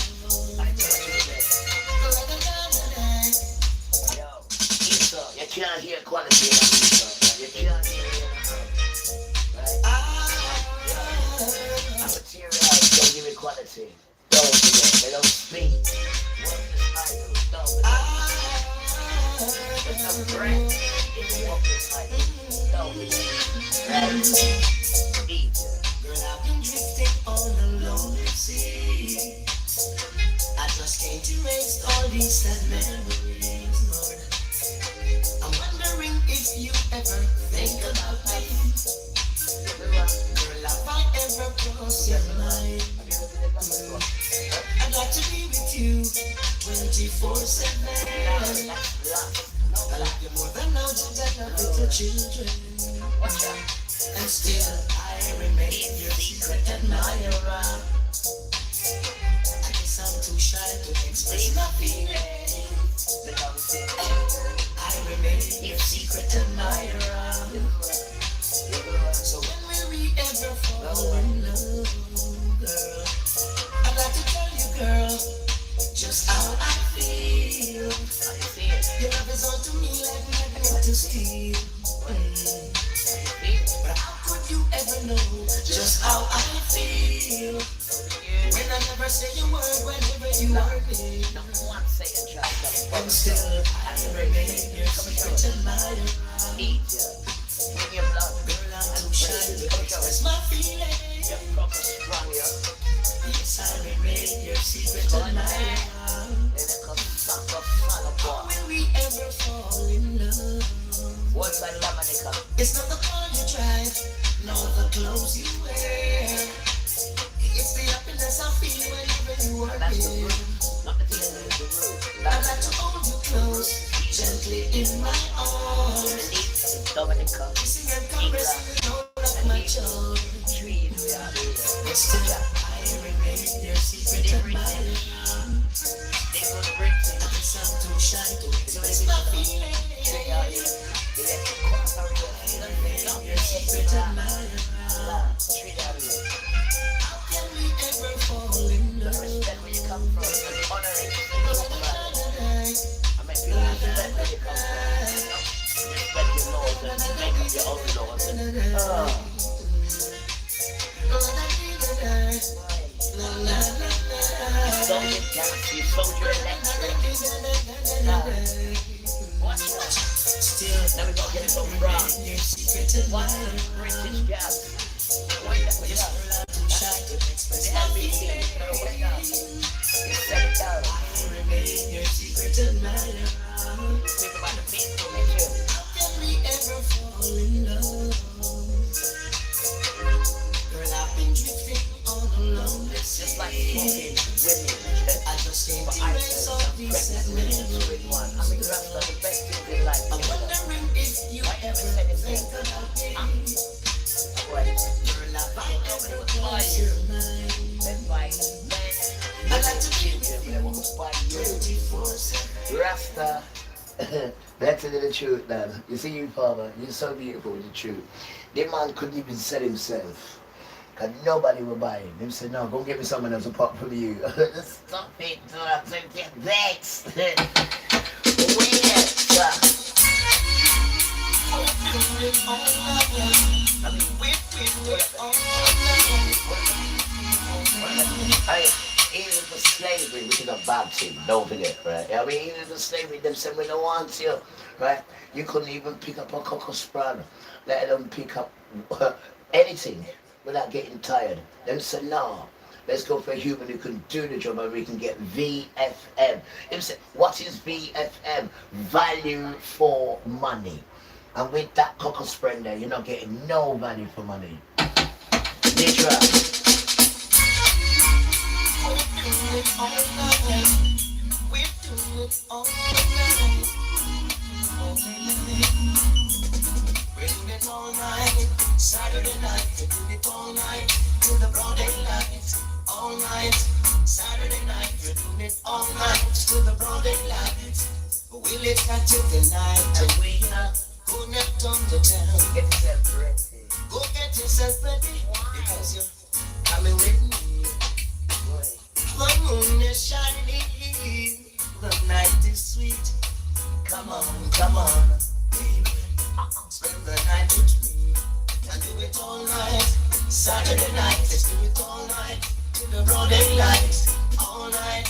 [SPEAKER 2] You can't hear quality in Isa. You can't hear it. Right? I'm material. Don't give it quality. Don't forget. They don't speak. Work this idol. Don't forget. There's no breath. If you walk this idol. Don't forget. Right? Eat.
[SPEAKER 5] Girl, I've been drifting on a lonely sea. I just can't erase all these sad memories, Lord. I'm wondering if you ever think about me. Girl, have I ever crossed your mind? I'd like to be with you 24/7. I love you more than now, just I love little children. And still, I remain your secret admirer. I guess I'm too shy to express my feelings. I remain your secret admirer. So when will we ever fall in love, girl? I'd like to tell you, girl, just how I feel. Your love is on to me like magnet to steel. But how could you ever know just how I feel? When I never say a word whenever you are me. And still I remain your secret admirer. Girl, I'm too shy to express my feelings. Yes, I remain your secret admirer. How will we ever fall in love? It's not the car you drive, nor the clothes you wear. It's the happiness I feel whenever you are here. I'd like to hold you close, gently in my arms, kissing and caressing with all of my charm. But still, I remain your secret admirer. I guess I'm too shy to express my feelings. Your secret admirer. How can we ever fall in love?
[SPEAKER 2] Respect where you come from. Honor it. I mean, people respect where you come from. Respect your laws and make up your own laws. Don't get gas, you sold your electric. Watch that.
[SPEAKER 5] Still,
[SPEAKER 2] now we gotta get some brown. What's the British gas? Wait up, wait up. They have me here. Wait up. You said it down.
[SPEAKER 5] Your secret admirer.
[SPEAKER 2] Think about the people, me too.
[SPEAKER 5] How can we ever fall in love? Girl, I've been drifting on a lonely sea.
[SPEAKER 2] Just like smoking women.
[SPEAKER 5] I just can't erase all these sad memories.
[SPEAKER 2] I mean, that's the best thing in life.
[SPEAKER 5] I'm wondering if you ever think about me. Girl, have I ever crossed your mind? I'd like to be with you 24/7.
[SPEAKER 2] Rasta. That's the truth, man. You see, you, Father, you're so beautiful with the truth. The man couldn't even sell himself. Because nobody will buy him. He said, no, go get me someone else apart from you. Stop it, don't get vexed. Weird. Even for slavery, which is a bad thing, don't forget, right? I mean, even for slavery, them said we don't want you, right? You couldn't even pick up a cocoa sprout, let alone pick up anything without getting tired. Them said, no, let's go for a human who can do the job and we can get VFM. Them said, what is VFM? Value for money. And with that cocoa spread there, you're not getting no value for money. Literal.
[SPEAKER 5] We're doing it all night, Saturday night. We're doing it all night, till the broad daylight. All night, Saturday night. We're doing it all night, till the broad daylight. We'll it catch it tonight, and we are going up on the town.
[SPEAKER 2] Get yourself ready.
[SPEAKER 5] Go get yourself ready, because you're coming with me. The moon is shining, the night is sweet. Come on, baby. Spend the night with me and do it all night. Saturday night, let's do it all night till the broad daylight. All night,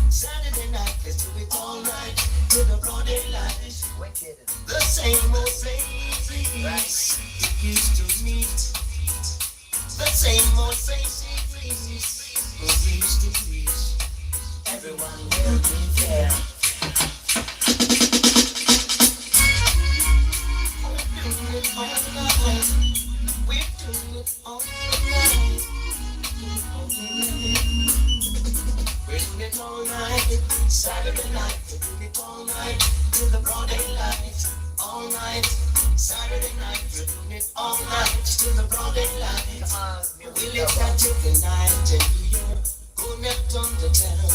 [SPEAKER 5] Saturday night, let's do it all night till the broad daylight. The same old faces we used to meet. The same old faces we used to reach. Everyone will be there. All night. We're doing it all night. We're doing it all night. Saturday night. We're doing it all night till the broad daylight. All night. Saturday night. We're doing it all night till the broad daylight. We'll let that take the night and you're going up on the town.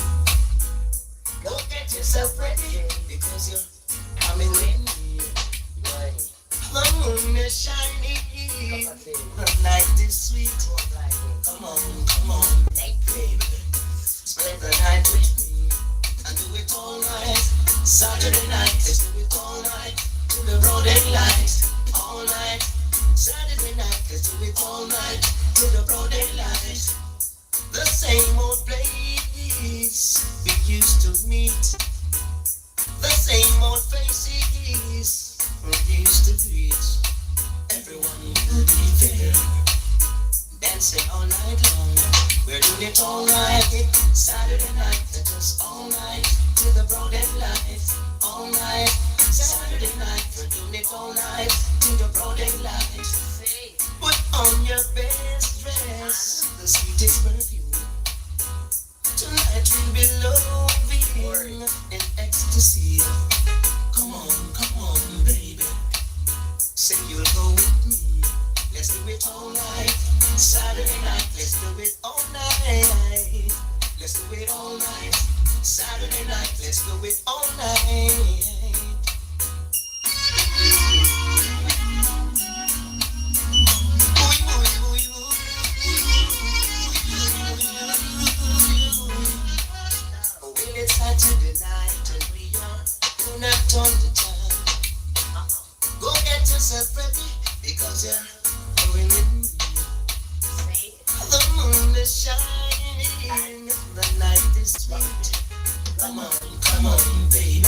[SPEAKER 5] Go get yourself ready because you're coming with me. The moon is shining, the night is sweet. Come on, baby. Spend the night with me and do it all night. Saturday night, let's do it all night till the broad daylight. All night, Saturday night, let's do it all night till the broad daylight. The same old place we used to meet. The same old faces we used to greet. Everyone will be there, dancing all night long. We're doing it all night, Saturday night. Let us all night till the broad daylight. All night, Saturday night. We're doing it all night till the broad daylight. Put on your best dress, the sweetest perfume. Tonight we'll be loving in ecstasy. Come on, baby. Say you'll go with me. Let's do it all night. Saturday night, let's do it all night. Let's do it all night. Saturday night, let's do it all night. Well, it's Saturday night and we are going out on the town. Go get yourself ready because you're going with me. The moon is shining, the night is sweet. Come on, baby.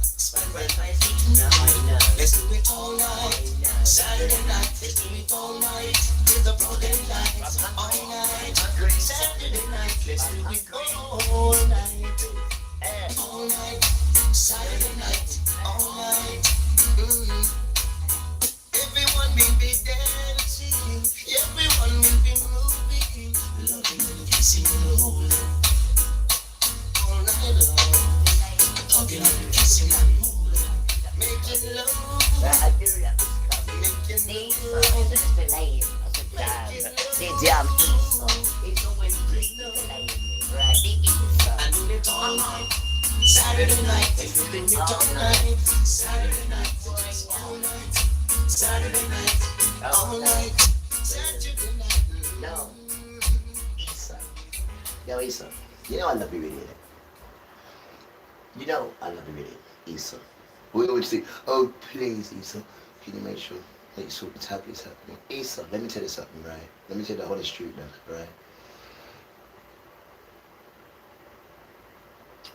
[SPEAKER 5] Spend my night tonight. Let's do it all night. Saturday night, let's do it all night till the broad daylight. All night, Saturday night, let's do it all night. All night, Saturday night, all night. Everyone will be dancing, everyone will be moving, loving and kissing and holding all night long, hugging and kissing and holding, making love, making love. I do it all night. Saturday night, if you do it all night. Saturday night, all night. Saturday night, all night. Saturday night.
[SPEAKER 2] No. Issa. Yo, Issa. You know I love you really. You know I love you really, Issa. We always say, oh please, Issa, can you make sure that you're super happy it's happening? Issa, let me tell you something, right? Let me tell you the honest truth now, right?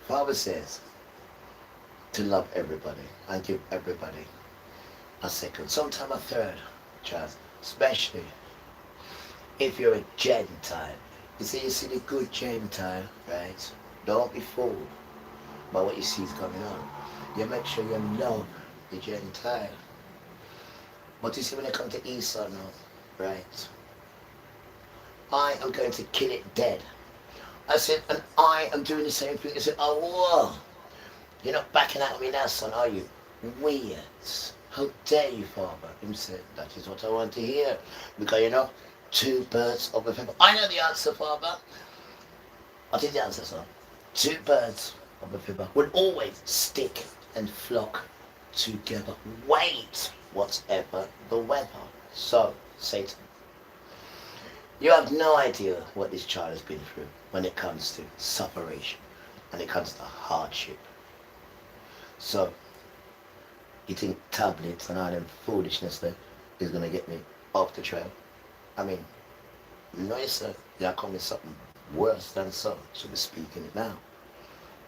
[SPEAKER 2] Father says to love everybody and give everybody a second, sometime a third chance, especially if you're a Gentile. You see the good Gentile, right? Don't be fooled by what you see is going on. You make sure you love the Gentile. But you see, when it comes to Esau now, right? I am going to kill it dead. I said, and I am doing the same thing. He said, oh, whoa. You're not backing out of me now, son, are you? Weird. How dare you, father? Him said, that is what I want to hear. Because, you know, two birds of a feather. I know the answer, father. I think the answer, son. Two birds of a feather would always stick and flock together. Wait, whatever the weather. So, Satan, you have no idea what this child has been through when it comes to separation, when it comes to hardship. So, you think tablets and all them foolishness there is going to get me off the trail? I mean, no, sir, you're coming something worse than so we're speaking it now.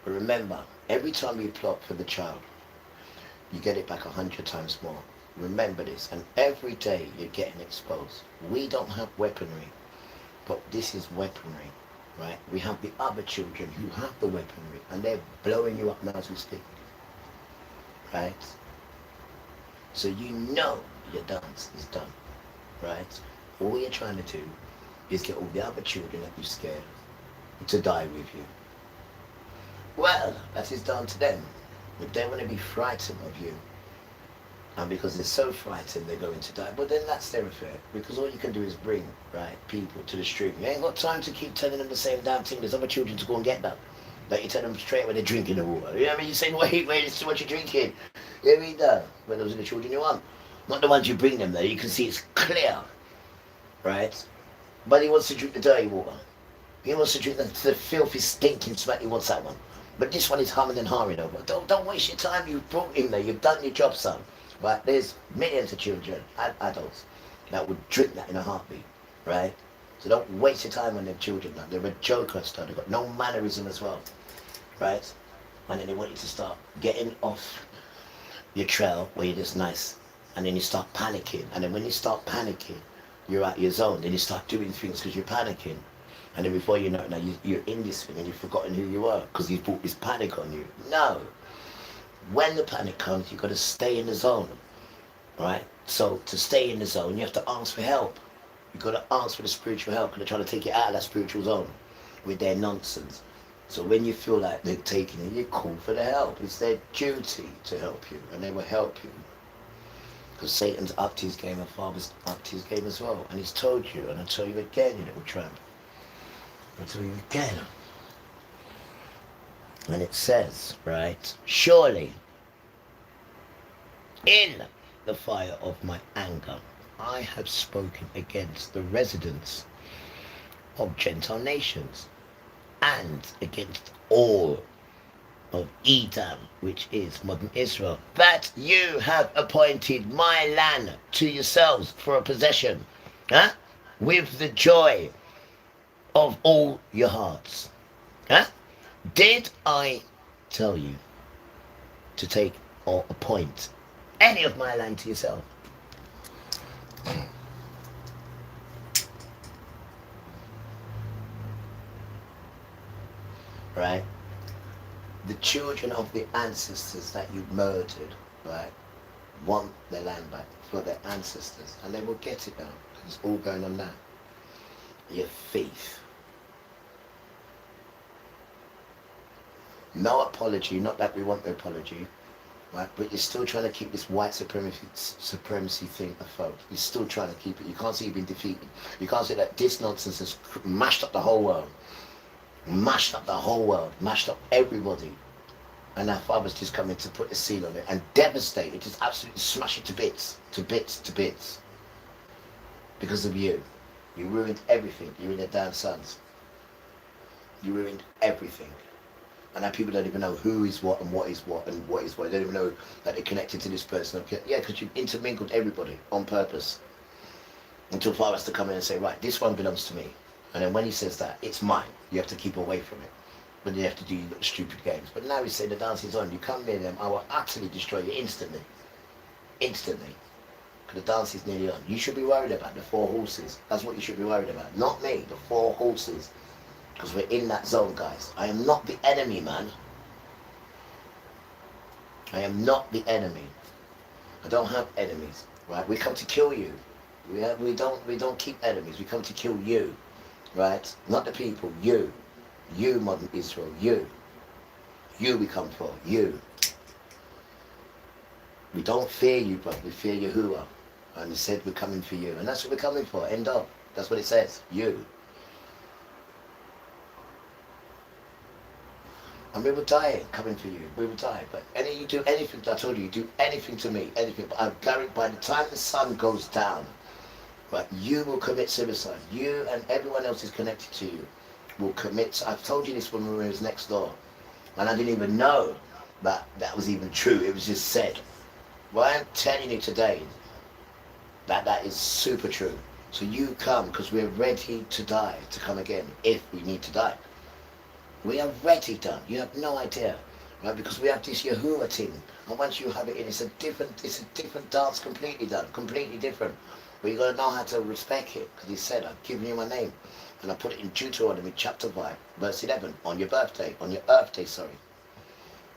[SPEAKER 2] But remember, every time you plot for the child, you get it back 100 times more. Remember this, and every day you're getting exposed. We don't have weaponry, but this is weaponry, right? We have the other children who have the weaponry, and they're blowing you up now as we speak, right? So you know your dance is done, right? All you're trying to do is get all the other children that you scared to die with you. Well, that is down to them. If they want to be frightened of you, and because they're so frightened they're going to die, but then that's their affair, because all you can do is bring, right, people to the street. You ain't got time to keep telling them the same damn thing. There's other children to go and get them. Like you tell them straight when they're drinking the water. You know what I mean? You say, wait, it's too much you're drinking. You read that? Well, those are the children you want. Not the ones you bring them there. You can see it's clear, right? But he wants to drink the dirty water. He wants to drink the filthy, stinking smack. He wants that one. But this one is humming and hawing over. Don't waste your time. You've brought him there. You've done your job, son. Right? There's millions of children and adults that would drink that in a heartbeat, right? So don't waste your time on them children. Now. They're a joker, stuff. They've got no mannerism as well, right? And then they want you to start getting off your trail where you're just nice. And then you start panicking. And then when you start panicking, you're out your zone. Then you start doing things because you're panicking. And then before you know it, now you're in this thing and you've forgotten who you are because you've brought this panic on you. No. When the panic comes, you've got to stay in the zone, right? So to stay in the zone, you have to ask for help. You've got to ask for the spiritual help because they're trying to take you out of that spiritual zone with their nonsense. So when you feel like they're taking it, you call for the help. It's their duty to help you, and they will help you. Because Satan's upped his game and Father's upped his game as well. And he's told you, and I'll tell you again, you little tramp. I'll tell you again. And it says, right, surely in the fire of my anger I have spoken against the residents of Gentile nations and against all of Edom, which is modern Israel, that you have appointed my land to yourselves for a possession, with the joy of all your hearts. Did I tell you to take or appoint any of my land to yourself? Right? The children of the ancestors that you murdered, right, want their land back for their ancestors, and they will get it now. It's all going on now. Your thief. No apology, not that we want the apology, right? But you're still trying to keep this white supremacy thing afloat. You're still trying to keep it. You can't see you've been defeated. You can't see that this nonsense has mashed up the whole world. Mashed up the whole world. Mashed up everybody. And our Father's just coming to put a seal on it and devastate it. Just absolutely smash it to bits. To bits, to bits. Because of you. You ruined everything. You ruined their damn sons. You ruined everything. And now people don't even know who is what and what is what and what is what. They don't even know that they're connected to this person. Yeah, because you intermingled everybody on purpose. Until Father has to come in and say, right, this one belongs to me. And then when he says that, it's mine. You have to keep away from it. But you have to do your little stupid games. But now he's saying the dance is on. You come near them, I will utterly destroy you instantly. Instantly. Because the dance is nearly on. You should be worried about the 4 horses. That's what you should be worried about. Not me, the 4 horses. Because we're in that zone, guys. I am not the enemy, man. I am not the enemy. I don't have enemies. right? We come to kill you. We don't keep enemies. We come to kill you, right? Not the people. You, modern Israel. You we come for. You. We don't fear you, but we fear Yahuwah. And he said we're coming for you, and that's what we're coming for. End of. That's what it says. You. And we will die coming for you. We will die. But you do anything, I told you do anything to me, anything. But I'm guaranteed by the time the sun goes down, right, you will commit suicide. You and everyone else is connected to you will commit. I've told you this when we were next door. And I didn't even know that was even true. It was just said. Well, I'm telling you today that is super true. So you come because we're ready to die, to come again, if we need to die. We are ready done. You have no idea, right? Because we have this Yahuwah thing, and once you have it in, it's a different dance, completely done, completely different. But you gotta know how to respect it, because he said, "I've given you my name," and I put it in Deuteronomy chapter 5, verse 11, on your Earth Day, sorry.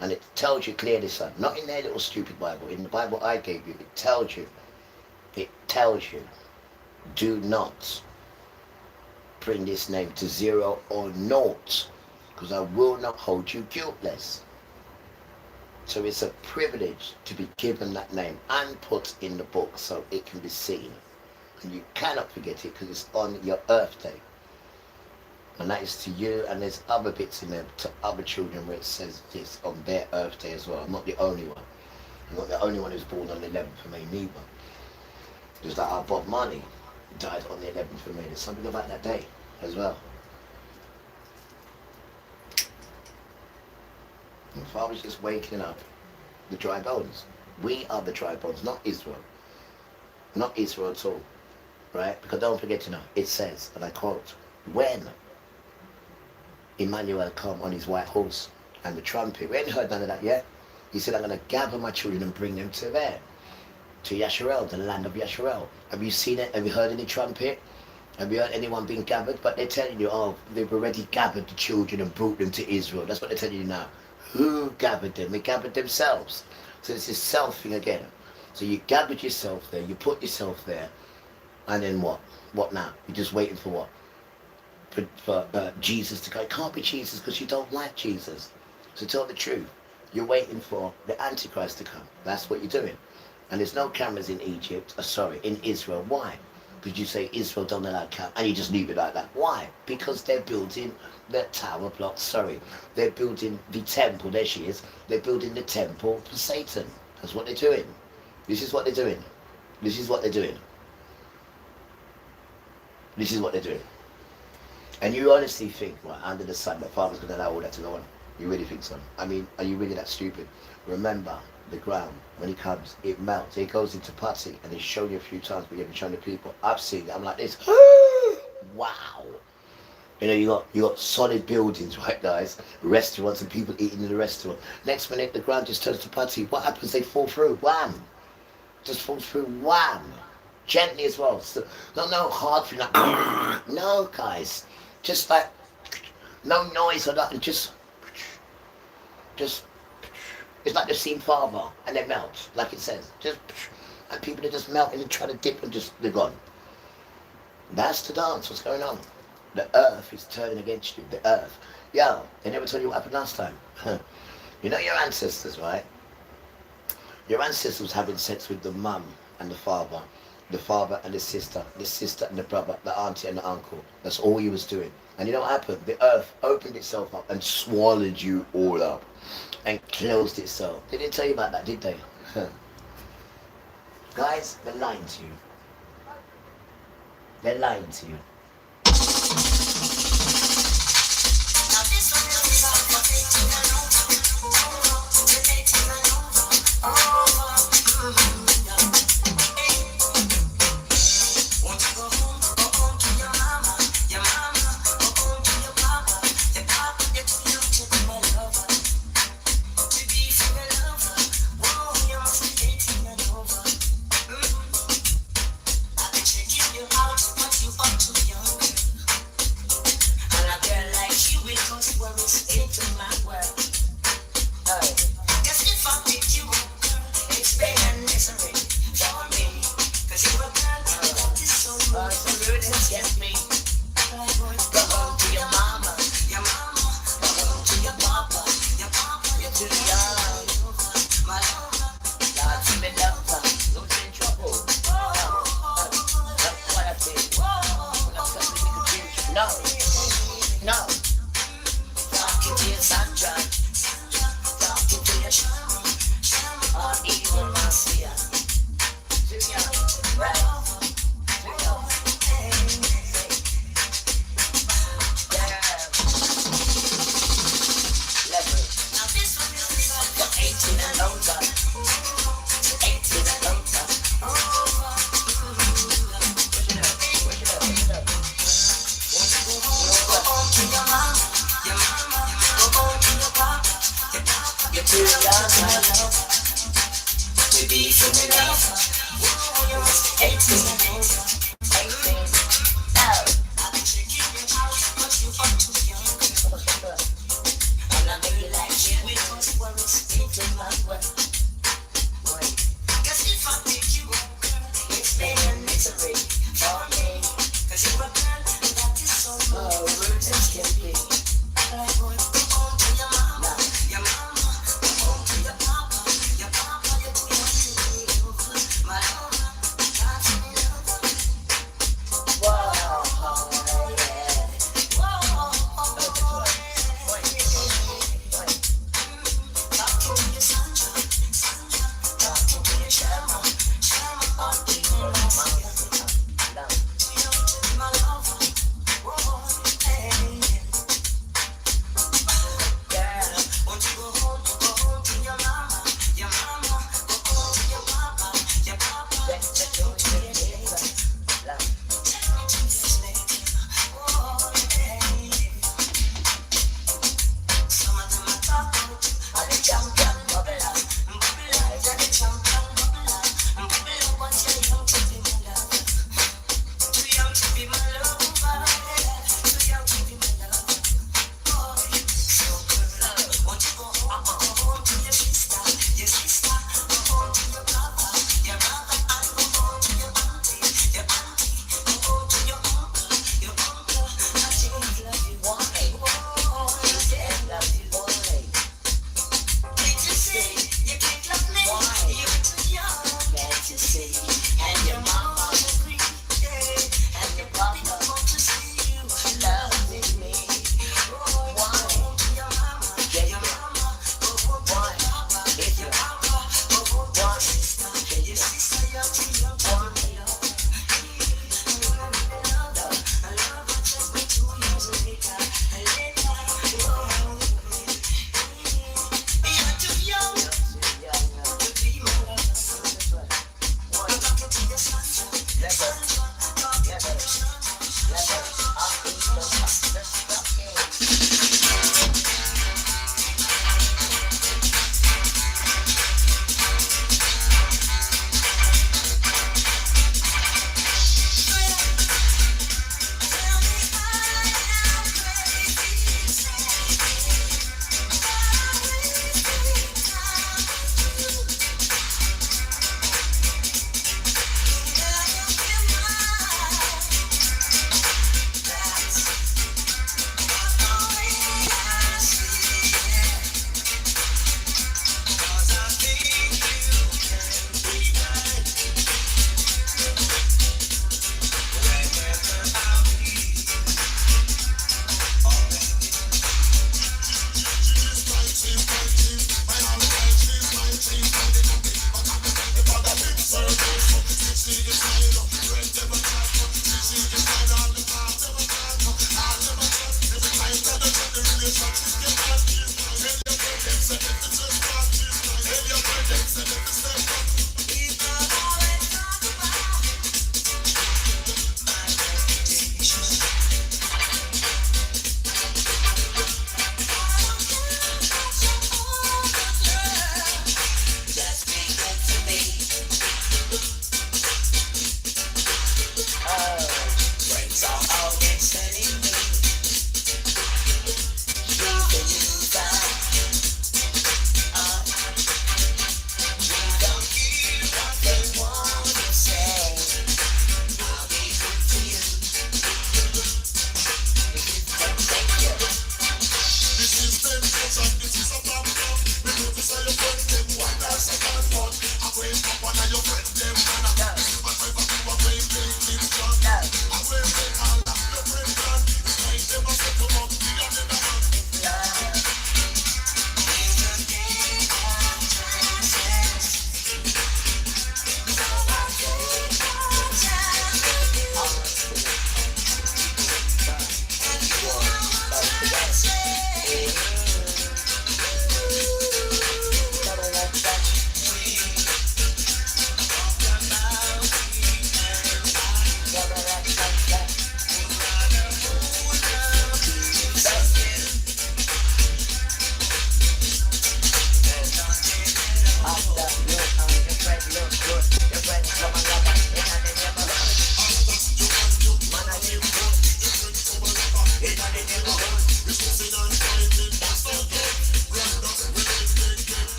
[SPEAKER 2] And it tells you clearly, son, not in their little stupid Bible, in the Bible I gave you, it tells you, do not bring this name to 0 or naught, because I will not hold you guiltless. So it's a privilege to be given that name and put in the book so it can be seen. And you cannot forget it because it's on your Earth Day. And that is to you, and there's other bits in there to other children where it says this on their Earth Day as well. I'm not the only one. I'm not the only one who's born on the 11th of May neither. Just like our Bob Marley died on the 11th of May. There's something about that day as well. And Father's just waking up the dry bones. We are the dry bones, not Israel. Not Israel at all. Right? Because don't forget to know, it says, and I quote, when Emmanuel come on his white horse and the trumpet, we ain't heard none of that yet. He said, I'm going to gather my children and bring them to there, to Yasharel, the land of Yasharel. Have you seen it? Have you heard any trumpet? Have you heard anyone being gathered? But they're telling you, oh, they've already gathered the children and brought them to Israel. That's what they're telling you now. Who gathered them? They gathered themselves. So it's this self thing again. So you gathered yourself there, you put yourself there, and then what? What now? You're just waiting for what? For Jesus to go. It can't be Jesus because you don't like Jesus. So tell the truth. You're waiting for the Antichrist to come. That's what you're doing. And there's no cameras in Egypt, in Israel. Why? Because you say Israel don't allow cameras, and you just leave it like that. Why? Because they're building the tower blocks, they're building the temple, there she is, they're building the temple for Satan. That's what they're doing. This is what they're doing. This is what they're doing. This is what they're doing. And you honestly think, right, under the sun, that Father's going to allow all that to go on? You really think so? I mean, are you really that stupid? Remember, the ground, when it comes, it melts. It goes into putty, and it's shown you a few times, but you haven't shown the people. I've seen it. I'm like this. Wow. You know, you got solid buildings, right, guys? Restaurants and people eating in the restaurant. Next minute, the ground just turns to putty. What happens? They fall through. Wham! Just falls through. Wham! Gently as well. So, no hard thing like. No, guys. Just like no noise or nothing. Just. It's like they've seen Father, and they melt, like it says. And people are just melting and trying to dip, and they're gone. That's the dance. What's going on? The earth is turning against you. The earth. Yo, they never told you what happened last time. You know your ancestors, right? Your ancestors was having sex with the mum and the father and the sister and the brother, the auntie and the uncle. That's all he was doing. And you know what happened? The earth opened itself up and swallowed you all up and closed itself. They didn't tell you about that, did they? Guys, they're lying to you. They're lying to you.
[SPEAKER 5] Checking you out, what you up to.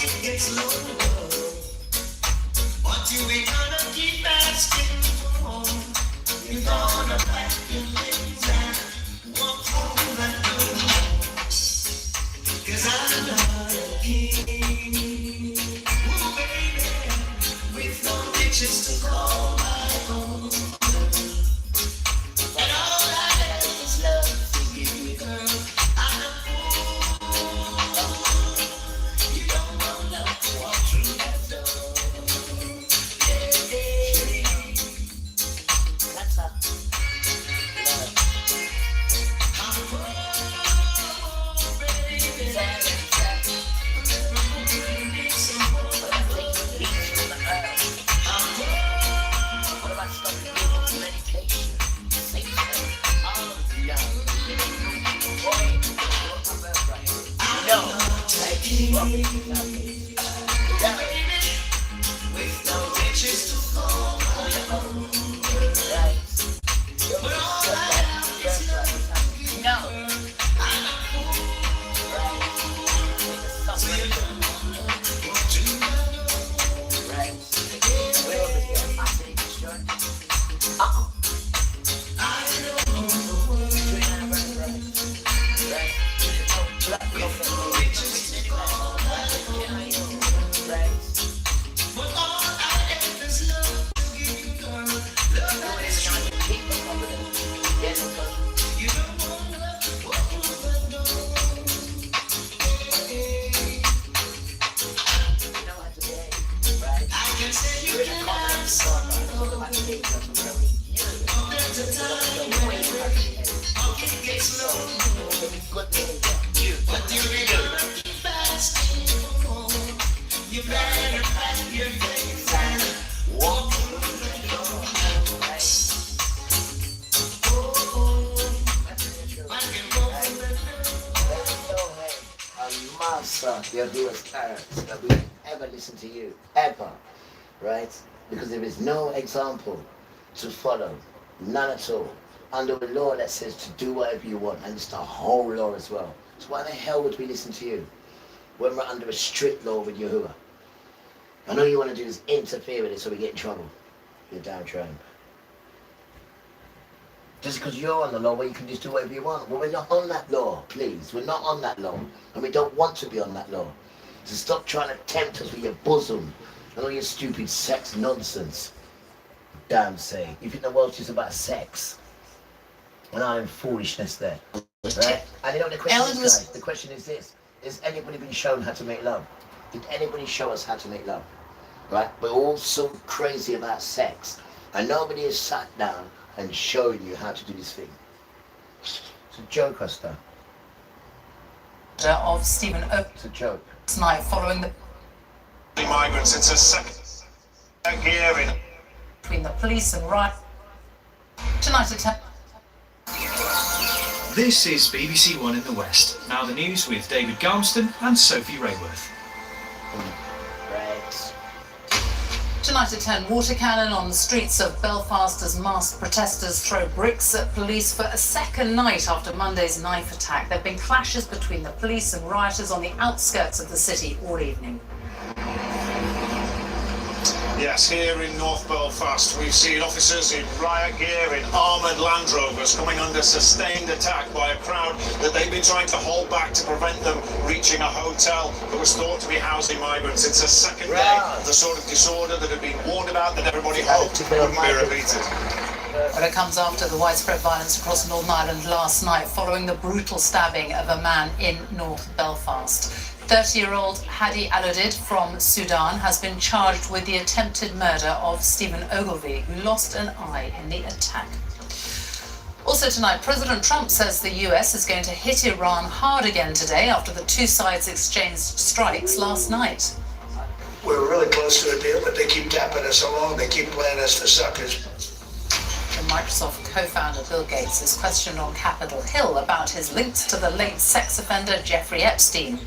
[SPEAKER 5] It gets lower, but you ain't gonna keep asking for more. You're gonna pack your things and walk through that door. 'Cause I'm not a king, ooh baby, with no riches to call my own. And all I have is love to give you, girl. I'm a fool. You don't want love to walk through that door. That's up. I'm poor, baby. Need some more. I'm poor. What about stuff with medication? Oh, no. Boy, no. With no riches to call my own. But all I have is love. No. I'm a fool. So you don't want to know. Right. We're over here. I think it's short. I know the world. Right. With no riches to call my own. Right. But all I have is love to give you, girl. Love that is true. You don't want love to walk through the door. You know how to behave, right? I can say you can have some. There's a time when it gets low. But you never keep asking for more. You better pack your things and walk through the door.
[SPEAKER 2] Master, your dearest parents, that we ever listen to you, ever, right? Because there is no example to follow, none at all. Under a law that says to do whatever you want, and it's the whole law as well. So why the hell would we listen to you when we're under a strict law with Yahuwah? And all you want to do is interfere with it so we get in trouble. You're downtrodden. Just because you're on the law where you can just do whatever you want. Well, we're not on that law, please. We're not on that law. And we don't want to be on that law. So stop trying to tempt us with your bosom and all your stupid sex nonsense. Damn say. You think the world's just about sex? And I'm foolishness there. Right? And you know what the question is, guys? The question is this. Has anybody been shown how to make love? Did anybody show us how to make love? Right? We're all so crazy about sex. And nobody has sat down and showing you how to do this thing. It's a joke, Esther.
[SPEAKER 19] Of Stephen Oak.
[SPEAKER 2] It's a joke.
[SPEAKER 19] Tonight, following the
[SPEAKER 1] migrants, it's a second hearing
[SPEAKER 19] between the police and riot. Tonight at 10.
[SPEAKER 11] This is BBC One in the West. Now the news with David Garmston and Sophie Rayworth.
[SPEAKER 2] Right.
[SPEAKER 19] Tonight at 10, water cannon on the streets of Belfast as masked protesters throw bricks at police for a second night after Monday's knife attack. There have been clashes between the police and rioters on the outskirts of the city all evening.
[SPEAKER 1] Yes, here in North Belfast, we've seen officers in riot gear, in armoured Land Rovers, coming under sustained attack by a crowd that they've been trying to hold back to prevent them reaching a hotel that was thought to be housing migrants. It's a second day of the sort of disorder that had been warned about, that everybody hoped wouldn't be repeated.
[SPEAKER 19] But it comes after the widespread violence across Northern Ireland last night following the brutal stabbing of a man in North Belfast. 30-year-old Hadi Aludid from Sudan has been charged with the attempted murder of Stephen Ogilvie, who lost an eye in the attack. Also tonight, President Trump says the US is going to hit Iran hard again today after the two sides exchanged strikes last night.
[SPEAKER 10] We're really close to a deal, but they keep tapping us along. They keep playing us for suckers.
[SPEAKER 19] The Microsoft co-founder Bill Gates is questioned on Capitol Hill about his links to the late sex offender Jeffrey Epstein.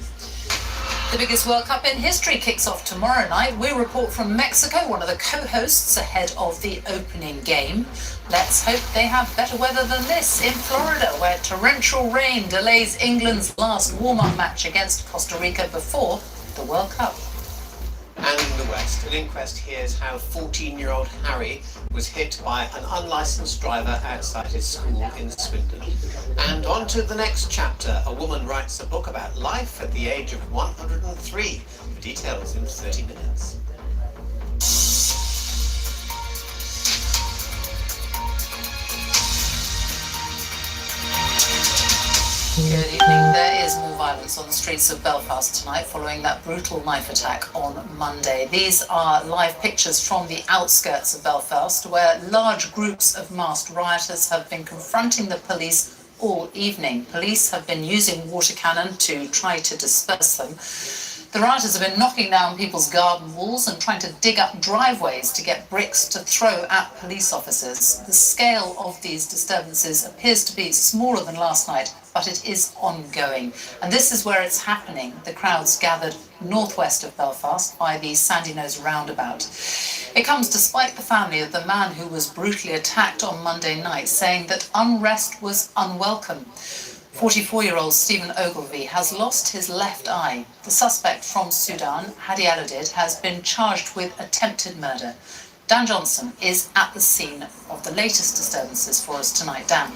[SPEAKER 19] The biggest World Cup in history kicks off tomorrow night. We report from Mexico, one of the co-hosts ahead of the opening game. Let's hope they have better weather than this in Florida, where torrential rain delays England's last warm-up match against Costa Rica before the World Cup.
[SPEAKER 18] And in the West, an inquest hears how 14-year-old Harry was hit by an unlicensed driver outside his school in Swindon. And on to the next chapter. A woman writes a book about life at the age of 103. The details in 30 minutes.
[SPEAKER 19] Good evening. There is more violence on the streets of Belfast tonight following that brutal knife attack on Monday. These are live pictures from the outskirts of Belfast, where large groups of masked rioters have been confronting the police all evening. Police have been using water cannon to try to disperse them. The rioters have been knocking down people's garden walls and trying to dig up driveways to get bricks to throw at police officers. The scale of these disturbances appears to be smaller than last night, but it is ongoing. And this is where it's happening. The crowds gathered northwest of Belfast by the Sandyknows roundabout. It comes despite the family of the man who was brutally attacked on Monday night, saying that unrest was unwelcome. 44-year-old Stephen Ogilvie has lost his left eye. The suspect from Sudan, Hadi Aladid, has been charged with attempted murder. Dan Johnson is at the scene of the latest disturbances for us tonight. Dan.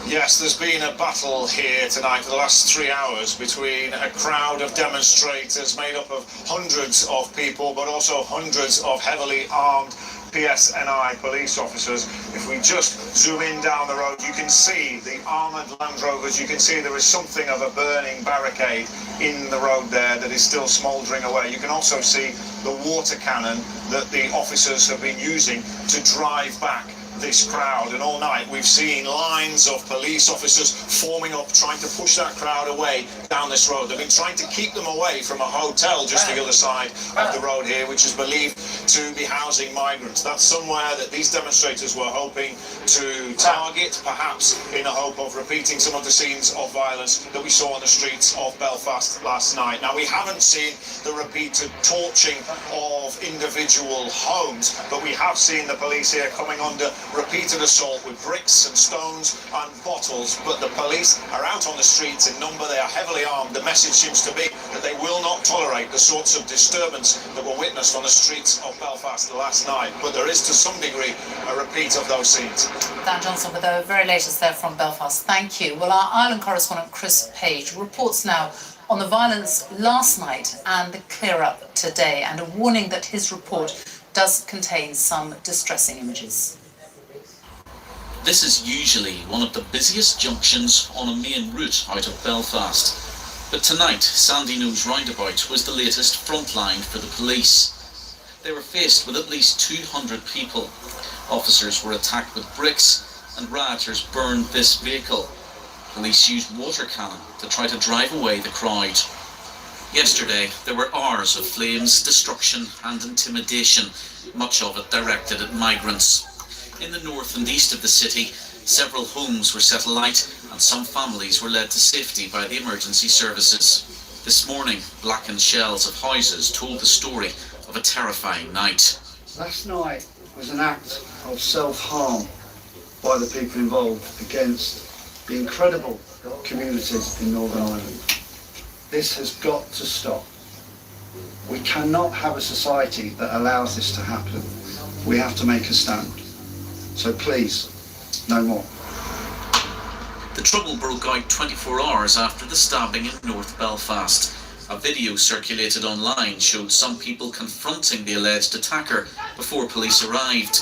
[SPEAKER 1] Yes, there's been a battle here tonight for the last 3 hours between a crowd of demonstrators made up of hundreds of people, but also hundreds of heavily armed PSNI police officers. If we just zoom in down the road, you can see the armoured Land Rovers. You can see there is something of a burning barricade in the road there that is still smouldering away. You can also see the water cannon that the officers have been using to drive back this crowd. And all night we've seen lines of police officers forming up, trying to push that crowd away down this road. They've been trying to keep them away from a hotel just the other side of the road here, which is believed to be housing migrants. That's somewhere that these demonstrators were hoping to target, perhaps in the hope of repeating some of the scenes of violence that we saw on the streets of Belfast last night. Now, we haven't seen the repeated torching of individual homes, but we have seen the police here coming under repeated assault with bricks and stones and bottles. But the police are out on the streets in number. They are heavily armed. The message seems to be that they will not tolerate the sorts of disturbance that were witnessed on the streets of Belfast last night. But there is, to some degree, a repeat of those scenes.
[SPEAKER 19] Dan Johnson with the very latest there from Belfast. Thank you. Well, our Ireland correspondent Chris Page reports now on the violence last night and the clear-up today, and a warning that his report does contain some distressing images.
[SPEAKER 8] This is usually one of the busiest junctions on a main route out of Belfast. But tonight, Sandyknows roundabout was the latest front line for the police. They were faced with at least 200 people. Officers were attacked with bricks and rioters burned this vehicle. Police used water cannon to try to drive away the crowd. Yesterday, there were hours of flames, destruction and intimidation, much of it directed at migrants. In the north and east of the city, several homes were set alight and some families were led to safety by the emergency services. This morning, blackened shells of houses told the story of a terrifying night.
[SPEAKER 9] Last night was an act of self-harm by the people involved against the incredible communities in Northern Ireland. This has got to stop. We cannot have a society that allows this to happen. We have to make a stand. So please, no more.
[SPEAKER 8] The trouble broke out 24 hours after the stabbing in North Belfast. A video circulated online showed some people confronting the alleged attacker before police arrived.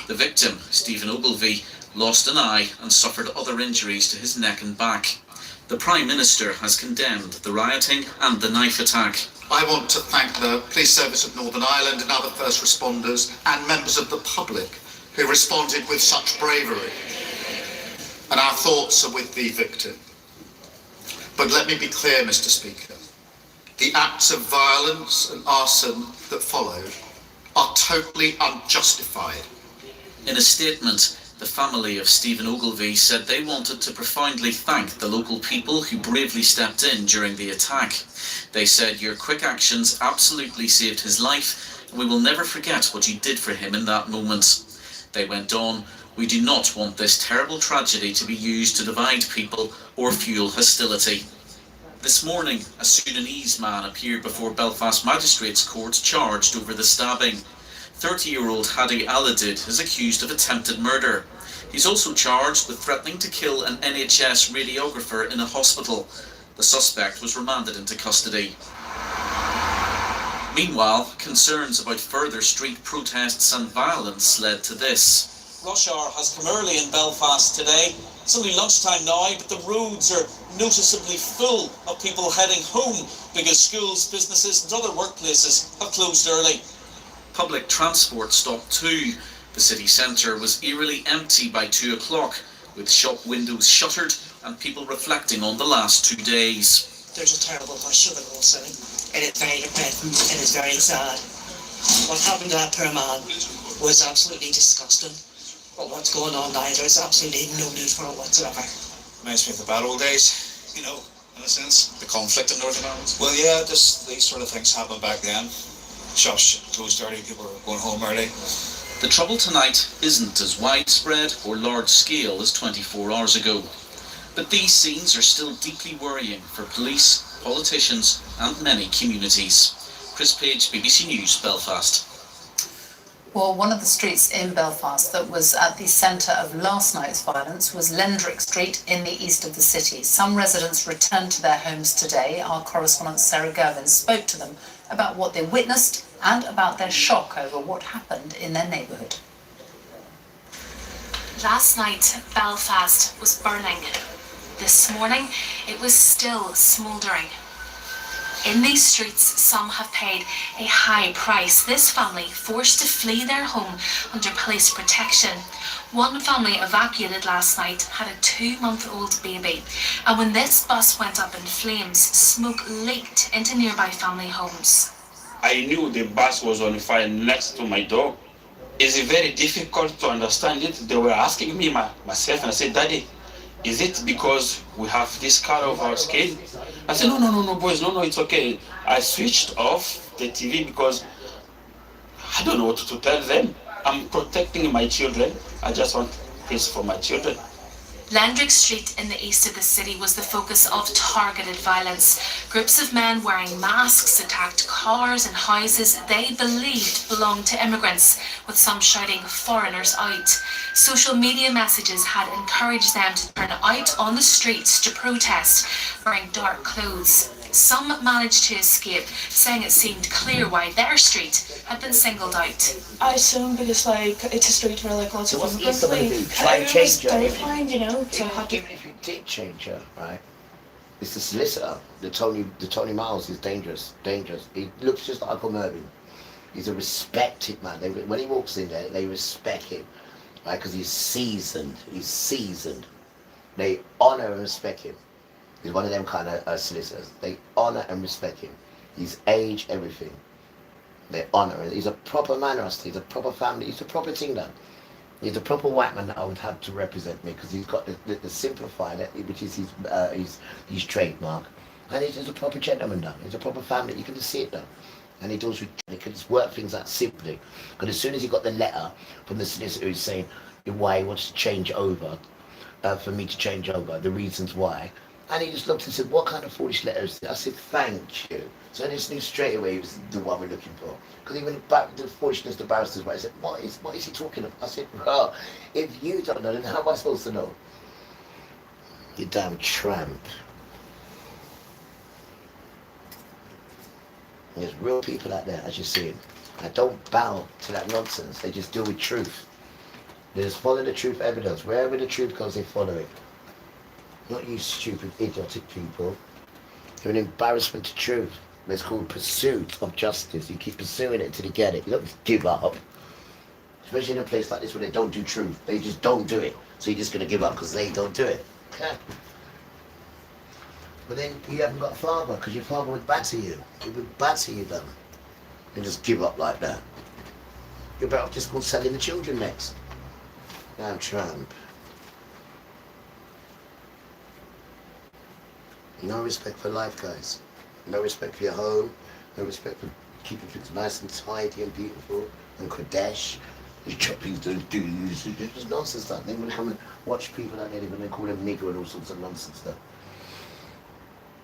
[SPEAKER 8] The victim, Stephen Ogilvie, lost an eye and suffered other injuries to his neck and back. The Prime Minister has condemned the rioting and the knife attack.
[SPEAKER 22] I want to thank the Police Service of Northern Ireland and other first responders and members of the public who responded with such bravery. And our thoughts are with the victim. But let me be clear, Mr. Speaker. The acts of violence and arson that followed are totally unjustified.
[SPEAKER 8] In a statement, The family of Stephen Ogilvie said they wanted to profoundly thank the local people who bravely stepped in during the attack. They said, "Your quick actions absolutely saved his life, and we will never forget what you did for him in that moment." They went on, "We do not want this terrible tragedy to be used to divide people or fuel hostility." This morning, a Sudanese man appeared before Belfast Magistrates Court charged over the stabbing. 30-year-old Hadi Aladid is accused of attempted murder. He's also charged with threatening to kill an NHS radiographer in a hospital. The suspect was remanded into custody. Meanwhile, concerns about further street protests and violence led to this.
[SPEAKER 6] Rush hour has come early in Belfast today. It's only lunchtime now, but the roads are noticeably full of people heading home because schools, businesses and other workplaces have closed early.
[SPEAKER 8] Public transport stopped too. The city centre was eerily empty by 2 o'clock, with shop windows shuttered and people reflecting on the last 2 days.
[SPEAKER 12] There's a terrible hush of the whole city. It is very depressing, it is very sad. What happened to that poor man was absolutely disgusting. But what's going on now, there's absolutely no need for it whatsoever.
[SPEAKER 13] Reminds me of the bad old days, you know, in a sense.
[SPEAKER 6] The conflict in Northern Ireland?
[SPEAKER 13] Well, yeah, these sort of things happened back then. Shops closed early, people were going home early.
[SPEAKER 8] The trouble tonight isn't as widespread or large scale as 24 hours ago. But these scenes are still deeply worrying for police, politicians and many communities. Chris Page, BBC News, Belfast.
[SPEAKER 19] Well, one of the streets in Belfast that was at the centre of last night's violence was Lendrick Street in the east of the city. Some residents returned to their homes today. Our correspondent Sarah Gervin spoke to them about what they witnessed and about their shock over what happened in their neighbourhood.
[SPEAKER 24] Last night, Belfast was burning. This morning, it was still smouldering. In these streets, some have paid a high price. This family forced to flee their home under police protection. One family evacuated last night had a 2-month-old baby. And when this bus went up in flames, smoke leaked into nearby family homes.
[SPEAKER 23] I knew the bus was on fire next to my door. It's very difficult to understand it. They were asking me myself, and I said, "Daddy, is it because we have this color of our skin?" I said, no, boys, no, it's okay. I switched off the TV because I don't know what to tell them. I'm protecting my children. I just want peace for my children.
[SPEAKER 24] Lendrick Street in the east of the city was the focus of targeted violence. Groups of men wearing masks attacked cars and houses they believed belonged to immigrants, with some shouting "foreigners out." Social media messages had encouraged them to turn out on the streets to protest, wearing dark clothes. Some managed to escape, saying it seemed clear why their street had been singled out.
[SPEAKER 25] I assume because it's a street where lots of immigrants live.
[SPEAKER 2] Try and change her.
[SPEAKER 25] Terrifying, you know.
[SPEAKER 2] Even if you did change her, right? It's the solicitor, the Tony Miles is dangerous. He looks just like Uncle Mervyn. He's a respected man. When he walks in there, they respect him, right? Because he's seasoned. They honour and respect him. He's one of them kind of solicitors. They honour and respect him. His age, everything. They honour him. He's a proper mannerist. He's a proper family. He's a proper thing done. He's a proper white man that I would have to represent me because he's got the simplified, which is his trademark. And he's just a proper gentleman done. He's a proper family. You can just see it done. And he does. He can just work things out simply. Because as soon as he got the letter from the solicitor who's saying why he wants to change over, for me to change over, the reasons why. And he just looked and said, "What kind of foolish letter is this?" I said, "Thank you." So I just knew straight away he was the one we're looking for. Because even about the foolishness the barristers were, I said, what is he talking about? I said, "Well, if you don't know, then how am I supposed to know?" You damn tramp. There's real people out there, as you see. I don't bow to that nonsense. They just deal with truth. They just follow the truth evidence. Wherever the truth goes, they follow it. Not you stupid, idiotic people. You're an embarrassment to truth. It's called pursuit of justice. You keep pursuing it until you get it. You don't give up. Especially in a place like this where they don't do truth. They just don't do it. So you're just going to give up because they don't do it. Okay. But then you haven't got a father because your father would batter you. He would batter you then. And just give up like that. You're better off just going selling the children next. Now Trump. No respect for life, guys. No respect for your home. No respect for keeping things nice and tidy and beautiful and Kodesh. These choppies don't do this. It's just nonsense stuff. They want to come and watch people out there and they call them nigger and all sorts of nonsense stuff.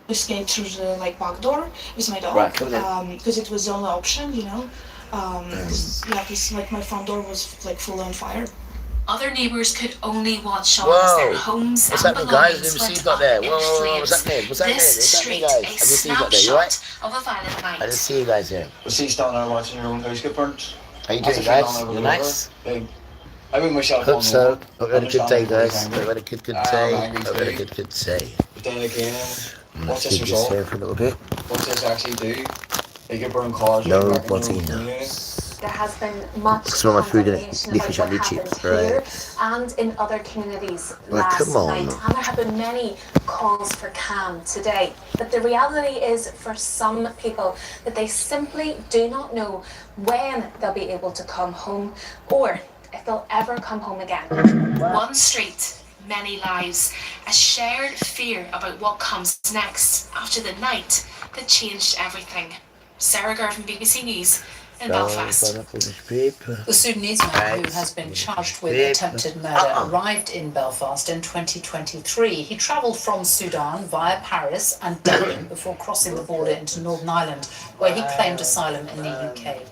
[SPEAKER 25] Escaped through the back door with my dog.
[SPEAKER 2] Right, come on.
[SPEAKER 25] Because it was the only option, you know. Because my front door was full on fire.
[SPEAKER 24] Other neighbours could only watch on as their homes
[SPEAKER 2] What's
[SPEAKER 24] and
[SPEAKER 2] happening, guys?
[SPEAKER 24] belongings
[SPEAKER 2] Have you
[SPEAKER 24] went
[SPEAKER 2] seen that
[SPEAKER 24] up
[SPEAKER 2] there?
[SPEAKER 24] in
[SPEAKER 2] Whoa, what's
[SPEAKER 24] flames.
[SPEAKER 2] happening? What's happening?
[SPEAKER 24] This
[SPEAKER 2] What's happening,
[SPEAKER 24] street,
[SPEAKER 2] guys?
[SPEAKER 24] a
[SPEAKER 2] Have you seen that there? You
[SPEAKER 24] snapshot
[SPEAKER 2] right?
[SPEAKER 24] of a violent night.
[SPEAKER 2] I didn't see you guys here.
[SPEAKER 13] I see you standing there watching your own house get burnt.
[SPEAKER 2] How you doing, guys? You nice?
[SPEAKER 13] I went myself
[SPEAKER 2] Hope
[SPEAKER 13] on the
[SPEAKER 2] so.
[SPEAKER 13] wall.
[SPEAKER 2] Hope you had a good day, guys.
[SPEAKER 13] Understandably
[SPEAKER 2] Hope you had a good day.
[SPEAKER 13] angry
[SPEAKER 2] Hope you had a
[SPEAKER 13] too.
[SPEAKER 2] good day.
[SPEAKER 13] But then again, what's
[SPEAKER 2] Let's
[SPEAKER 13] this
[SPEAKER 2] keep this
[SPEAKER 13] result?
[SPEAKER 2] here for a little bit.
[SPEAKER 13] What's this actually do? They get burned cars.
[SPEAKER 2] Nobody knows.
[SPEAKER 3] There has been much
[SPEAKER 2] Some of my food in it.
[SPEAKER 3] consternation
[SPEAKER 2] Leafy
[SPEAKER 3] about what
[SPEAKER 2] chip,
[SPEAKER 3] happened
[SPEAKER 2] right?
[SPEAKER 3] here and in other communities
[SPEAKER 2] Well,
[SPEAKER 3] last
[SPEAKER 2] come on.
[SPEAKER 3] night. And there have been many calls for calm today. But the reality is for some people that they simply do not know when they'll be able to come home or if they'll ever come home again.
[SPEAKER 24] One street, many lives, a shared fear about what comes next after the night that changed everything. Sarah Gurr from BBC News in Belfast.
[SPEAKER 19] The Sudanese man who has been charged with attempted murder arrived in Belfast in 2023. He travelled from Sudan via Paris and Dublin before crossing the border into Northern Ireland, where he claimed asylum in the UK.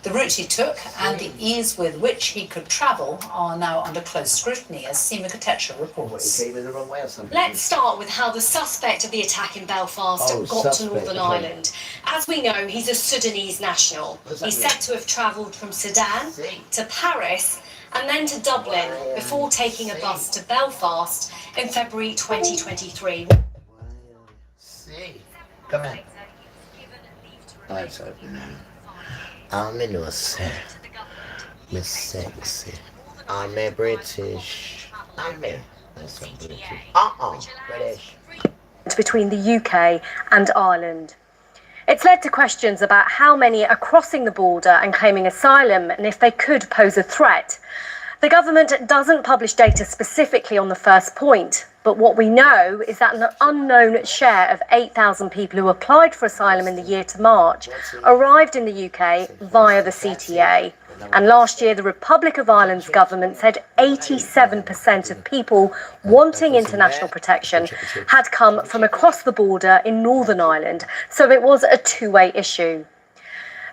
[SPEAKER 19] The route he took and the ease with which he could travel are now under close scrutiny, as Seema Katecha reports.
[SPEAKER 2] He came in the wrong way or something?
[SPEAKER 4] Let's start with how the suspect of the attack in Belfast got to Northern Ireland. As we know, he's a Sudanese national. He's said to have travelled from Sudan to Paris and then to Dublin before taking a bus to Belfast in February 2023.
[SPEAKER 2] Come on. I'm sorry. I'm innocent. Miss Sexy. I'm a British. I'm a British. British.
[SPEAKER 4] Between the UK and Ireland. It's led to questions about how many are crossing the border and claiming asylum and if they could pose a threat. The government doesn't publish data specifically on the first point, but what we know is that an unknown share of 8,000 people who applied for asylum in the year to March arrived in the UK via the CTA. And last year, the Republic of Ireland's government said 87% of people wanting international protection had come from across the border in Northern Ireland, so it was a two-way issue.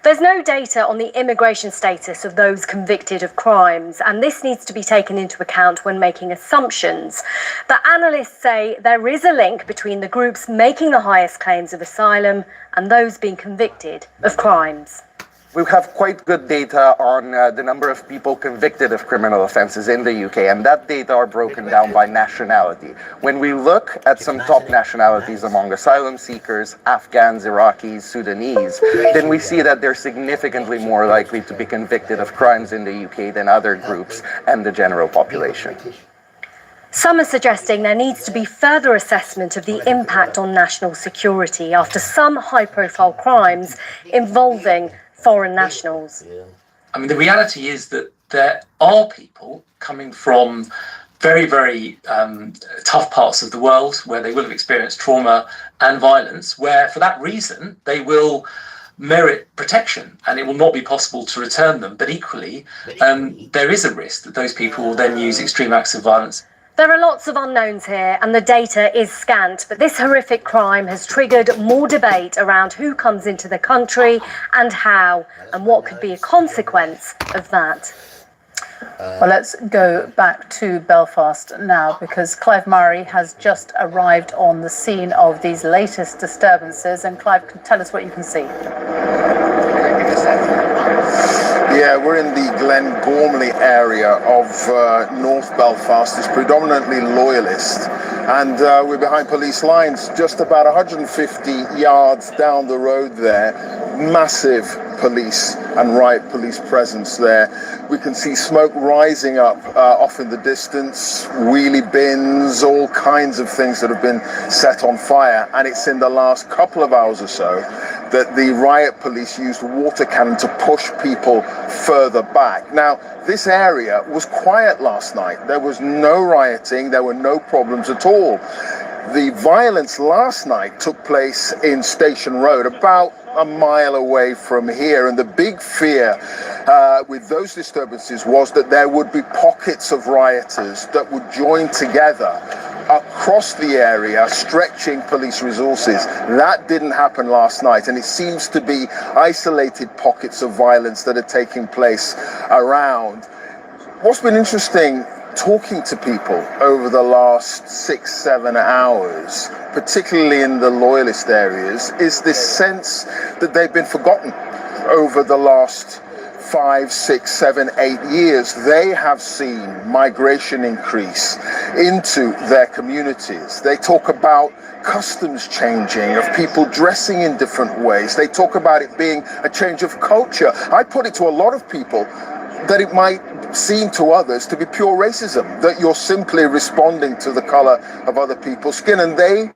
[SPEAKER 4] There's no data on the immigration status of those convicted of crimes, and this needs to be taken into account when making assumptions. But analysts say there is a link between the groups making the highest claims of asylum and those being convicted of crimes.
[SPEAKER 7] We have quite good data on the number of people convicted of criminal offences in the UK, and that data are broken down by nationality. When we look at some top nationalities among asylum seekers, Afghans, Iraqis, Sudanese, then we see that they're significantly more likely to be convicted of crimes in the UK than other groups and the general population.
[SPEAKER 4] Some are suggesting there needs to be further assessment of the impact on national security after some high-profile crimes involving foreign nationals.
[SPEAKER 15] I mean, the reality is that there are people coming from very, very tough parts of the world where they will have experienced trauma and violence, where for that reason they will merit protection and it will not be possible to return them. But equally, there is a risk that those people will then use extreme acts of violence.
[SPEAKER 4] There are lots of unknowns here and the data is scant, but this horrific crime has triggered more debate around who comes into the country and how, and what could be a consequence of that.
[SPEAKER 16] Well, let's go back to Belfast now, because Clive Murray has just arrived on the scene of these latest disturbances. And Clive, tell us what you can see.
[SPEAKER 26] Yeah, we're in the Glengormley area of North Belfast. It's predominantly loyalist, and we're behind police lines, just about 150 yards down the road there. Massive police and riot police presence there. We can see smoke rising up off in the distance, wheelie bins, all kinds of things that have been set on fire, and it's in the last couple of hours or so that the riot police used water cannon to push people further back. Now, this area was quiet last night. There was no rioting, there were no problems at all. The violence last night took place in Station Road, about a mile away from here, and the big fear with those disturbances was that there would be pockets of rioters that would join together across the area, stretching police resources. That didn't happen last night, and it seems to be isolated pockets of violence that are taking place around. What's been interesting talking to people over the last 6-7 hours, particularly in the loyalist areas, is this sense that they've been forgotten over the last 5, 6, 7, 8 years. They have seen migration increase into their communities. They talk about customs changing, of people dressing in different ways. They talk about it being a change of culture. I put it to a lot of people that it might seem to others to be pure racism, that you're simply responding to the color of other people's skin, and they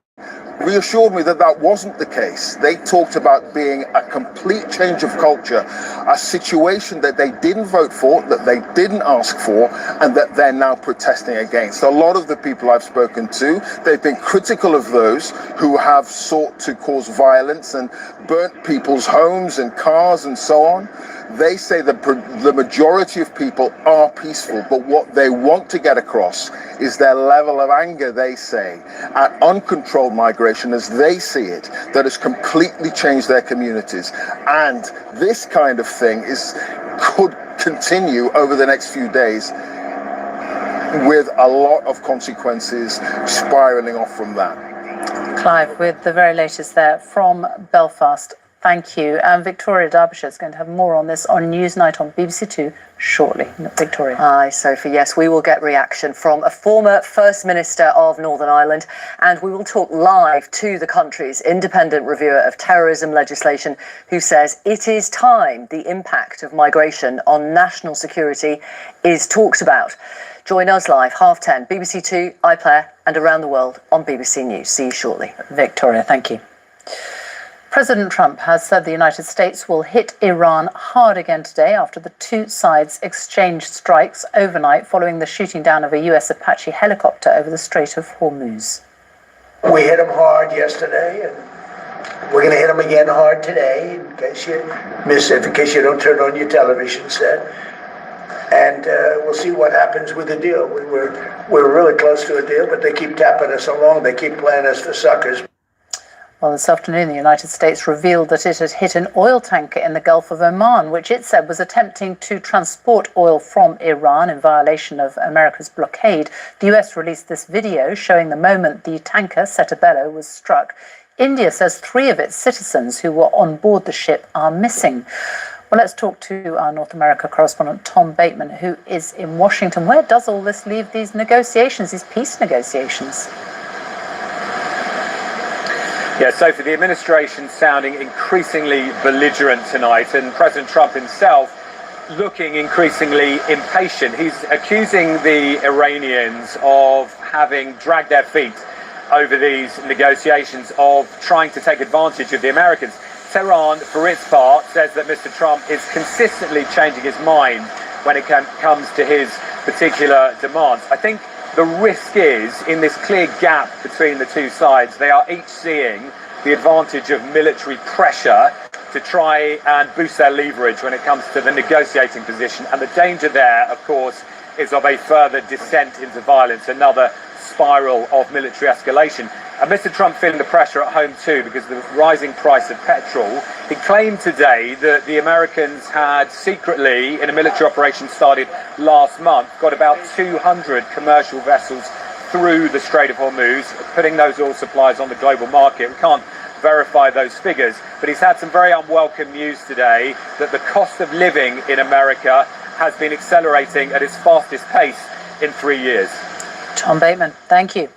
[SPEAKER 26] reassured me that that wasn't the case. They talked about being a complete change of culture, a situation that they didn't vote for, that they didn't ask for, and that they're now protesting against. A lot of the people I've spoken to, they've been critical of those who have sought to cause violence and burnt people's homes and cars and so on. They say that the majority of people are peaceful, but what they want to get across is their level of anger, they say, at uncontrolled migration as they see it, that has completely changed their communities. And this kind of thing could continue over the next few days with a lot of consequences spiraling off from that.
[SPEAKER 16] Clive, with the very latest there from Belfast. Thank you. And Victoria Derbyshire is going to have more on this on Newsnight on BBC Two shortly. Victoria.
[SPEAKER 4] Hi, Sophie. Yes, we will get reaction from a former First Minister of Northern Ireland, and we will talk live to the country's independent reviewer of terrorism legislation, who says it is time the impact of migration on national security is talked about. Join us live, 10:30, BBC Two, iPlayer, and around the world on BBC News. See you shortly.
[SPEAKER 16] Victoria, thank you. President Trump has said the United States will hit Iran hard again today after the two sides exchanged strikes overnight following the shooting down of a US Apache helicopter over the Strait of Hormuz.
[SPEAKER 10] We hit them hard yesterday, and we're going to hit them again hard today, in case you miss it, in case you don't turn on your television set. And we'll see what happens with the deal. We're really close to a deal, but they keep tapping us along. They keep playing us for suckers.
[SPEAKER 16] Well, this afternoon, the United States revealed that it had hit an oil tanker in the Gulf of Oman, which it said was attempting to transport oil from Iran in violation of America's blockade. The US released this video showing the moment the tanker, set abello, was struck. India says 3 of its citizens who were on board the ship are missing. Well, let's talk to our North America correspondent, Tom Bateman, who is in Washington. Where does all this leave these negotiations, these peace negotiations?
[SPEAKER 5] Yeah, so for the administration sounding increasingly belligerent tonight, and President Trump himself looking increasingly impatient. He's accusing the Iranians of having dragged their feet over these negotiations, of trying to take advantage of the Americans. Tehran, for its part, says that Mr. Trump is consistently changing his mind when it comes to his particular demands. I think the risk is, in this clear gap between the two sides, they are each seeing the advantage of military pressure to try and boost their leverage when it comes to the negotiating position. And the danger there, of course, is of a further descent into violence, another spiral of military escalation. And Mr. Trump feeling the pressure at home too, because of the rising price of petrol. He claimed today that the Americans had secretly, in a military operation started last month, got about 200 commercial vessels through the Strait of Hormuz, putting those oil supplies on the global market. We can't verify those figures, but he's had some very unwelcome news today that the cost of living in America has been accelerating at its fastest pace in 3 years.
[SPEAKER 16] Tom Bateman, thank you.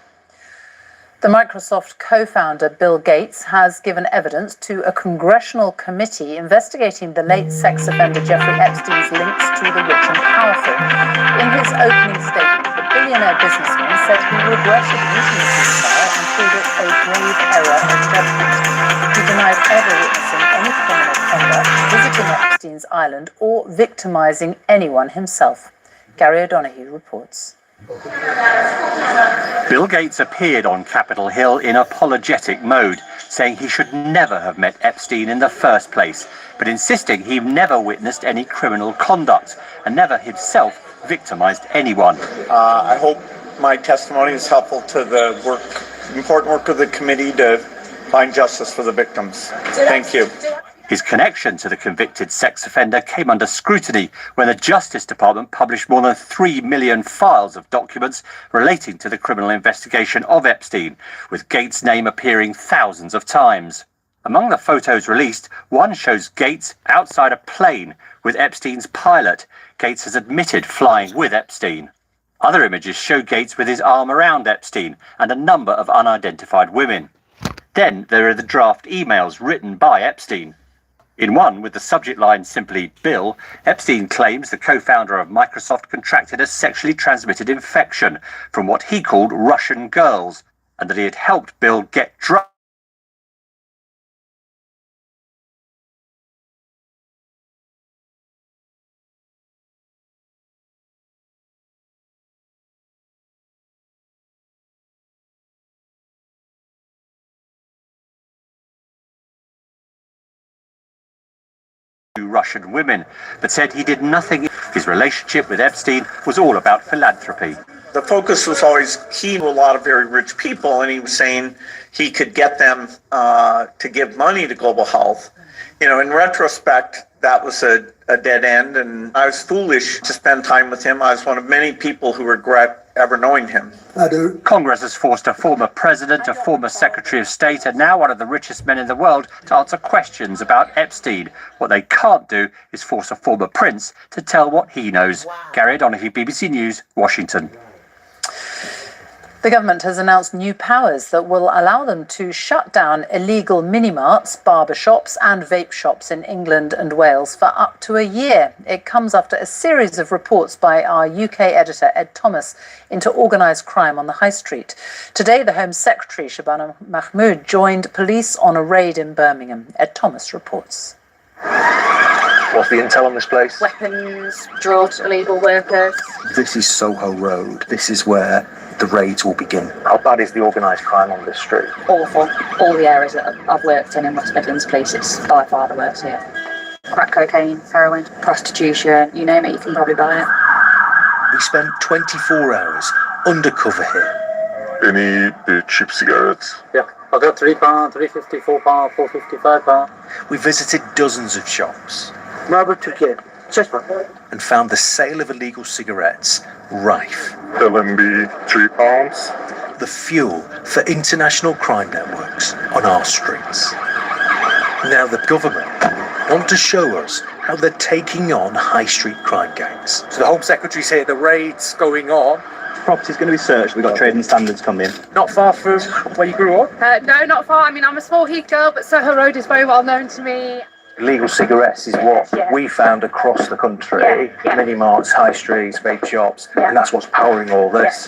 [SPEAKER 16] The Microsoft co-founder Bill Gates has given evidence to a congressional committee investigating the late sex offender Jeffrey Epstein's links to the rich and powerful. In his opening statement, the billionaire businessman said he regretted using the ceasefire and called it a grave error of judgment. He denied ever witnessing Epstein's island or victimising anyone himself. Gary O'Donoghue reports.
[SPEAKER 11] Bill Gates appeared on Capitol Hill in apologetic mode, saying he should never have met Epstein in the first place, but insisting he never witnessed any criminal conduct and never himself victimized anyone.
[SPEAKER 14] I hope my testimony is helpful to the important work of the committee to find justice for the victims. Thank you.
[SPEAKER 11] His connection to the convicted sex offender came under scrutiny when the Justice Department published more than 3 million files of documents relating to the criminal investigation of Epstein, with Gates' name appearing thousands of times. Among the photos released, one shows Gates outside a plane with Epstein's pilot. Gates has admitted flying with Epstein. Other images show Gates with his arm around Epstein and a number of unidentified women. Then there are the draft emails written by Epstein. In one, with the subject line simply Bill, Epstein claims the co-founder of Microsoft contracted a sexually transmitted infection from what he called Russian girls, and that he had helped Bill get drunk. Russian women, but said he did nothing. His relationship with Epstein was all about philanthropy.
[SPEAKER 14] The focus was always he knew a lot of very rich people, and he was saying he could get them to give money to global health. You know, in retrospect, that was a dead end, and I was foolish to spend time with him. I was one of many people who regret ever knowing him.
[SPEAKER 11] Congress has forced a former president, a former Secretary of State, and now one of the richest men in the world to answer questions about Epstein. What they can't do is force a former prince to tell what he knows. Gary O'Donoghue, BBC News, Washington.
[SPEAKER 16] The government has announced new powers that will allow them to shut down illegal mini-marts, barber shops and vape shops in England and Wales for up to a year. It comes after a series of reports by our UK editor Ed Thomas into organised crime on the high street. Today, the Home Secretary, Shabana Mahmood, joined police on a raid in Birmingham. Ed Thomas reports.
[SPEAKER 17] What's the intel on this place?
[SPEAKER 18] Weapons, drug, illegal workers.
[SPEAKER 17] This is Soho Road. This is where the raids will begin. How bad is the organised crime on this street?
[SPEAKER 18] Awful. All the areas that I've worked in West Midlands police, it's by far the worst here. Crack cocaine, heroin, prostitution, you name it, you can probably buy it.
[SPEAKER 17] We spent 24 hours undercover here.
[SPEAKER 26] Any cheap cigarettes?
[SPEAKER 15] Yeah, I've got £3, £3.50, £4, £4.50, £5.
[SPEAKER 17] We visited dozens of shops.
[SPEAKER 18] And
[SPEAKER 17] found the sale of illegal cigarettes rife.
[SPEAKER 26] LMB, £3.
[SPEAKER 17] The fuel for international crime networks on our streets. Now the government want to show us how they're taking on high street crime gangs.
[SPEAKER 5] So the Home Secretary's here, the raid's going on.
[SPEAKER 20] Property's going to be searched, we've got trading standards coming in.
[SPEAKER 5] Not far from where you grew up?
[SPEAKER 18] No, not far. I mean, I'm a small Heath girl, but Soho Road is very well known to me.
[SPEAKER 17] Illegal cigarettes is what we found across the country. Mini-marts, high streets, vape shops, and that's what's powering all this.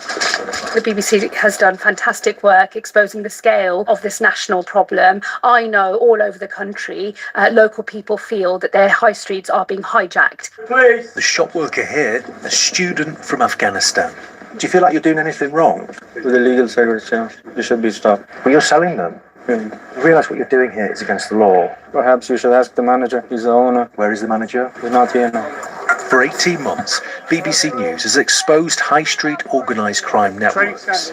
[SPEAKER 18] The BBC has done fantastic work exposing the scale of this national problem. I know all over the country, local people feel that their high streets are being hijacked.
[SPEAKER 17] Please. The shop worker here, a student from Afghanistan. Do you feel like you're doing anything wrong?
[SPEAKER 20] With illegal cigarettes, yeah, you should be stopped.
[SPEAKER 17] But you're selling them. You realise what you're doing here is against the law.
[SPEAKER 20] Perhaps you should ask the manager. He's the owner.
[SPEAKER 17] Where is the manager?
[SPEAKER 20] He's not here now.
[SPEAKER 17] For 18 months, BBC News has exposed high street organised crime networks.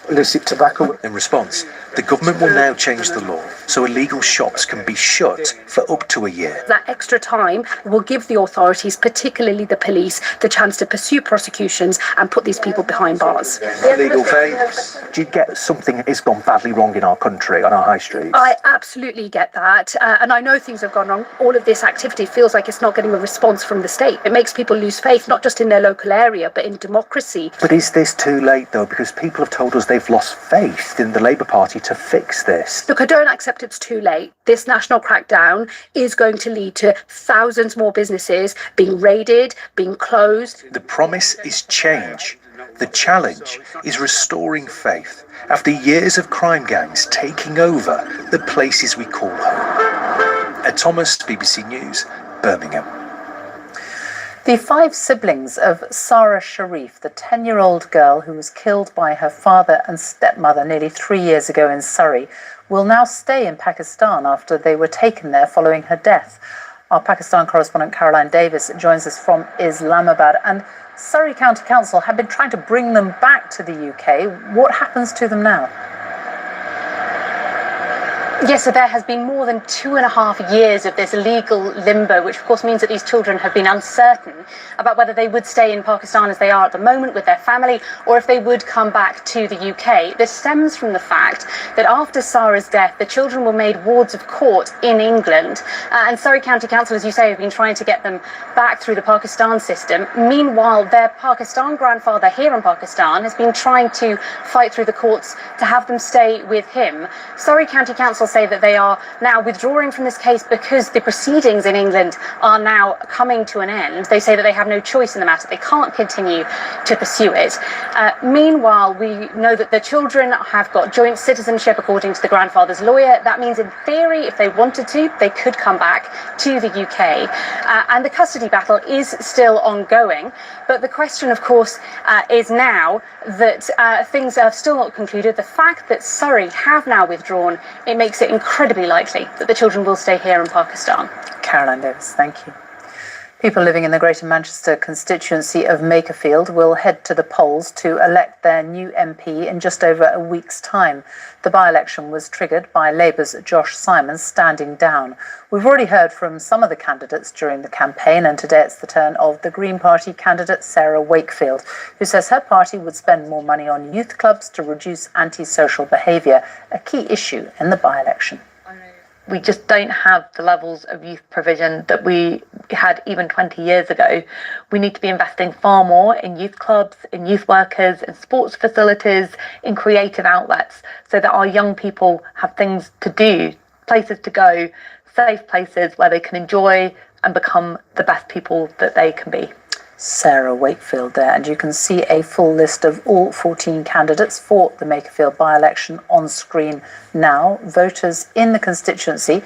[SPEAKER 17] Illicit tobacco. In response, the government will now change the law so illegal shops can be shut for up to a year.
[SPEAKER 18] That extra time will give the authorities, particularly the police, the chance to pursue prosecutions and put these people behind bars.
[SPEAKER 17] Illegal vapes. Do you get something that has gone badly wrong in our country, on our high streets?
[SPEAKER 18] I absolutely get that. And I know things have gone wrong. All of this activity feels like it's not getting a response from the state. It makes people lose faith, not just in their local area, but in democracy.
[SPEAKER 17] But is this too late, though? Because people have told us they've lost faith in the Labour Party to fix this.
[SPEAKER 18] Look, I don't accept it's too late. This national crackdown is going to lead to thousands more businesses being raided, being closed.
[SPEAKER 17] The promise is change. The challenge is restoring faith after years of crime gangs taking over the places we call home. Ed Thomas, BBC News, Birmingham.
[SPEAKER 16] The 5 siblings of Sarah Sharif, the 10-year-old girl who was killed by her father and stepmother nearly 3 years ago in Surrey, will now stay in Pakistan after they were taken there following her death. Our Pakistan correspondent Caroline Davis joins us from Islamabad. And Surrey County Council have been trying to bring them back to the UK. What happens to them now?
[SPEAKER 4] Yes, so there has been more than 2.5 years of this legal limbo, which of course means that these children have been uncertain about whether they would stay in Pakistan as they are at the moment with their family, or if they would come back to the UK. This stems from the fact that after Sarah's death, the children were made wards of court in England, and Surrey County Council, as you say, have been trying to get them back through the Pakistan system. Meanwhile, their Pakistan grandfather here in Pakistan has been trying to fight through the courts to have them stay with him. Surrey County Council say that they are now withdrawing from this case because the proceedings in England are now coming to an end. They say that they have no choice in the matter. They can't continue to pursue it. Meanwhile, we know that the children have got joint citizenship according to the grandfather's lawyer. That means in theory, if they wanted to, they could come back to the UK. And the custody battle is still ongoing. But the question, of course, is now that things are still not concluded. The fact that Surrey have now withdrawn, it makes it incredibly likely that the children will stay here in Pakistan.
[SPEAKER 16] Caroline Davis, thank you. People living in the Greater Manchester constituency of Makerfield will head to the polls to elect their new MP in just over a week's time. The by-election was triggered by Labour's Josh Simons standing down. We've already heard from some of the candidates during the campaign, and today it's the turn of the Green Party candidate Sarah Wakefield, who says her party would spend more money on youth clubs to reduce antisocial behaviour, a key issue in the by-election.
[SPEAKER 1] We just don't have the levels of youth provision that we had even 20 years ago. We need to be investing far more in youth clubs, in youth workers, in sports facilities, in creative outlets, so that our young people have things to do, places to go, safe places where they can enjoy and become the best people that they can be.
[SPEAKER 16] Sarah Wakefield there, and you can see a full list of all 14 candidates for the Makerfield by-election on screen now. Voters in the constituency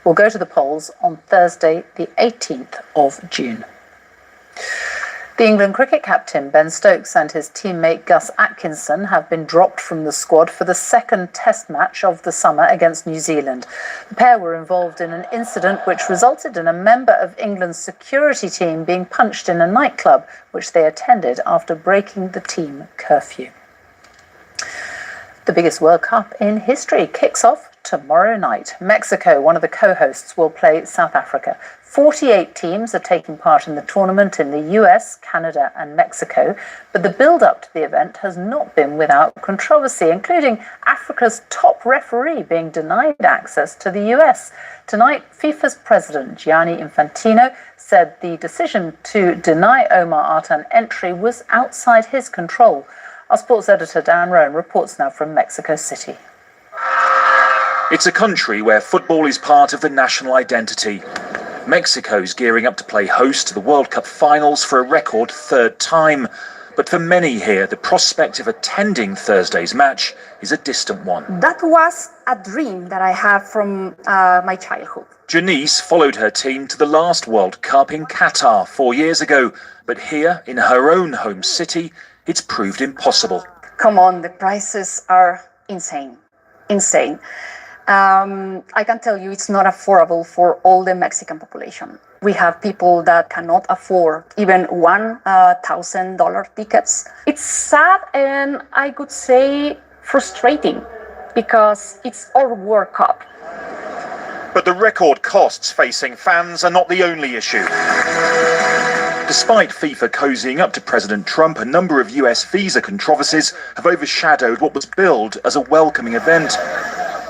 [SPEAKER 16] will go to the polls on Thursday, the 18th of June. The England cricket captain Ben Stokes and his teammate Gus Atkinson have been dropped from the squad for the second test match of the summer against New Zealand. The pair were involved in an incident which resulted in a member of England's security team being punched in a nightclub which they attended after breaking the team curfew. The biggest World Cup in history kicks off tomorrow night. Mexico, one of the co-hosts, will play South Africa. 48 teams are taking part in the tournament in the US, Canada and Mexico, but the build-up to the event has not been without controversy, including Africa's top referee being denied access to the US. Tonight, FIFA's president, Gianni Infantino, said the decision to deny Omar Artan entry was outside his control. Our sports editor, Dan Rowan, reports now from Mexico City.
[SPEAKER 6] It's a country where football is part of the national identity. Mexico's gearing up to play host to the World Cup finals for a record third time. But for many here, the prospect of attending Thursday's match is a distant one.
[SPEAKER 9] That was a dream that I had from my childhood.
[SPEAKER 6] Janice followed her team to the last World Cup in Qatar 4 years ago. But here, in her own home city, it's proved impossible.
[SPEAKER 9] Come on, the prices are insane. Insane. I can tell you it's not affordable for all the Mexican population. We have people that cannot afford even $1,000 tickets. It's sad and I could say frustrating because it's our World Cup.
[SPEAKER 6] But the record costs facing fans are not the only issue. Despite FIFA cozying up to President Trump, a number of US visa controversies have overshadowed what was billed as a welcoming event.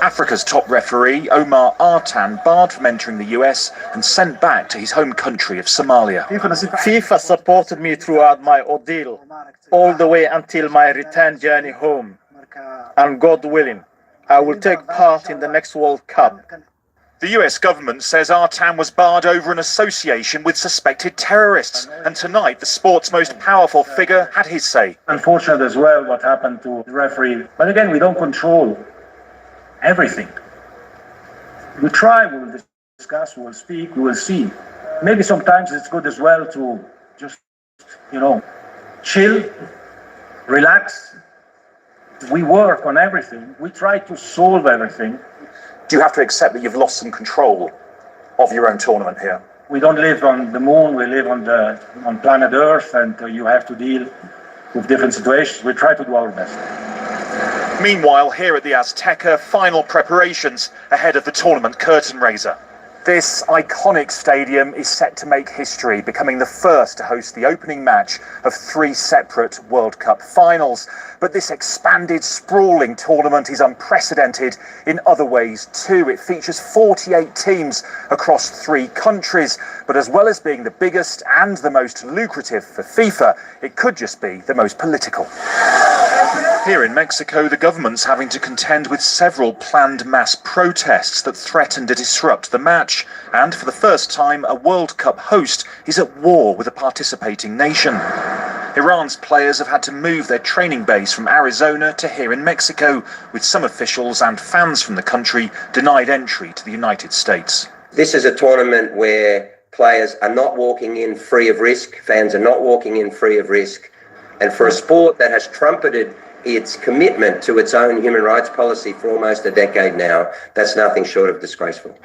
[SPEAKER 6] Africa's top referee, Omar Artan, barred from entering the US and sent back to his home country of Somalia.
[SPEAKER 12] FIFA supported me throughout my ordeal, all the way until my return journey home. And God willing, I will take part in the next World Cup.
[SPEAKER 6] The US government says Artan was barred over an association with suspected terrorists, and tonight the sport's most powerful figure had his say.
[SPEAKER 21] Unfortunate as well what happened to the referee, but again we don't control everything. We try, discuss, we will speak, we will see. Maybe sometimes it's good as well to just, chill, relax. We work on everything. We try to solve everything.
[SPEAKER 6] Do you have to accept that you've lost some control of your own tournament here?
[SPEAKER 21] We don't live on the moon, we live on planet Earth, and you have to deal with different situations. We try to do our best.
[SPEAKER 6] Meanwhile, here at the Azteca, final preparations ahead of the tournament curtain raiser. This iconic stadium is set to make history, becoming the first to host the opening match of 3 separate World Cup finals. But this expanded, sprawling tournament is unprecedented in other ways too. It features 48 teams across 3 countries. But as well as being the biggest and the most lucrative for FIFA, it could just be the most political. Here in Mexico, the government's having to contend with several planned mass protests that threaten to disrupt the match. And for the first time, a World Cup host is at war with a participating nation. Iran's players have had to move their training base from Arizona to here in Mexico, with some officials and fans from the country denied entry to the United States.
[SPEAKER 3] This is a tournament where players are not walking in free of risk, fans are not walking in free of risk. And for a sport that has trumpeted its commitment to its own human rights policy for almost a decade now, that's nothing short of disgraceful.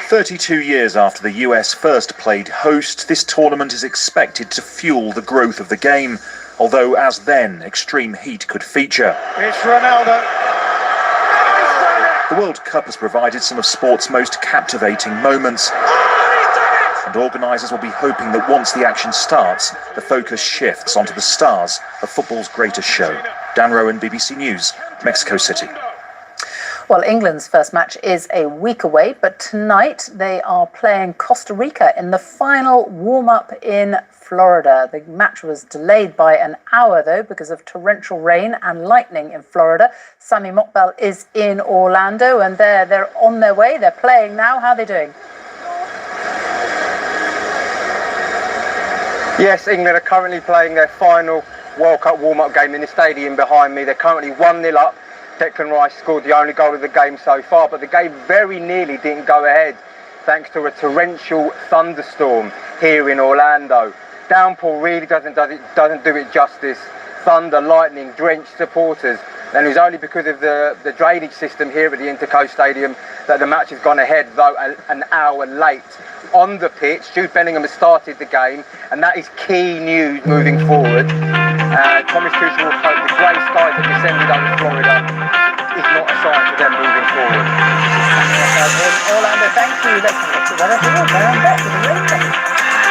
[SPEAKER 6] 32 years after the US first played host, this tournament is expected to fuel the growth of the game, although as then, extreme heat could feature.
[SPEAKER 12] It's Ronaldo.
[SPEAKER 6] The World Cup has provided some of sport's most captivating moments, and organisers will be hoping that once the action starts, the focus shifts onto the stars of football's greatest show. Dan Rowan, BBC News, Mexico City.
[SPEAKER 16] Well, England's first match is a week away, but tonight they are playing Costa Rica in the final warm-up in Florida. The match was delayed by an hour, though, because of torrential rain and lightning in Florida. Sami Mokbel is in Orlando, and they're on their way. They're playing now. How are they doing?
[SPEAKER 8] Yes, England are currently playing their final World Cup warm-up game in the stadium behind me. They're currently 1-0 up. Declan Rice scored the only goal of the game so far, but the game very nearly didn't go ahead thanks to a torrential thunderstorm here in Orlando. Downpour really doesn't do it justice. Thunder, lightning, drenched supporters. And it was only because of the drainage system here at the Intercoast Stadium that the match has gone ahead, though an hour late. On the pitch, Jude Bellingham has started the game, and that is key news moving forward. Thomas Tuchel will hope the grey skies that descended over Florida is not a sign for them moving forward.
[SPEAKER 16] Orlando, thank you. Let's have a look at the weather here. Down back with the rain.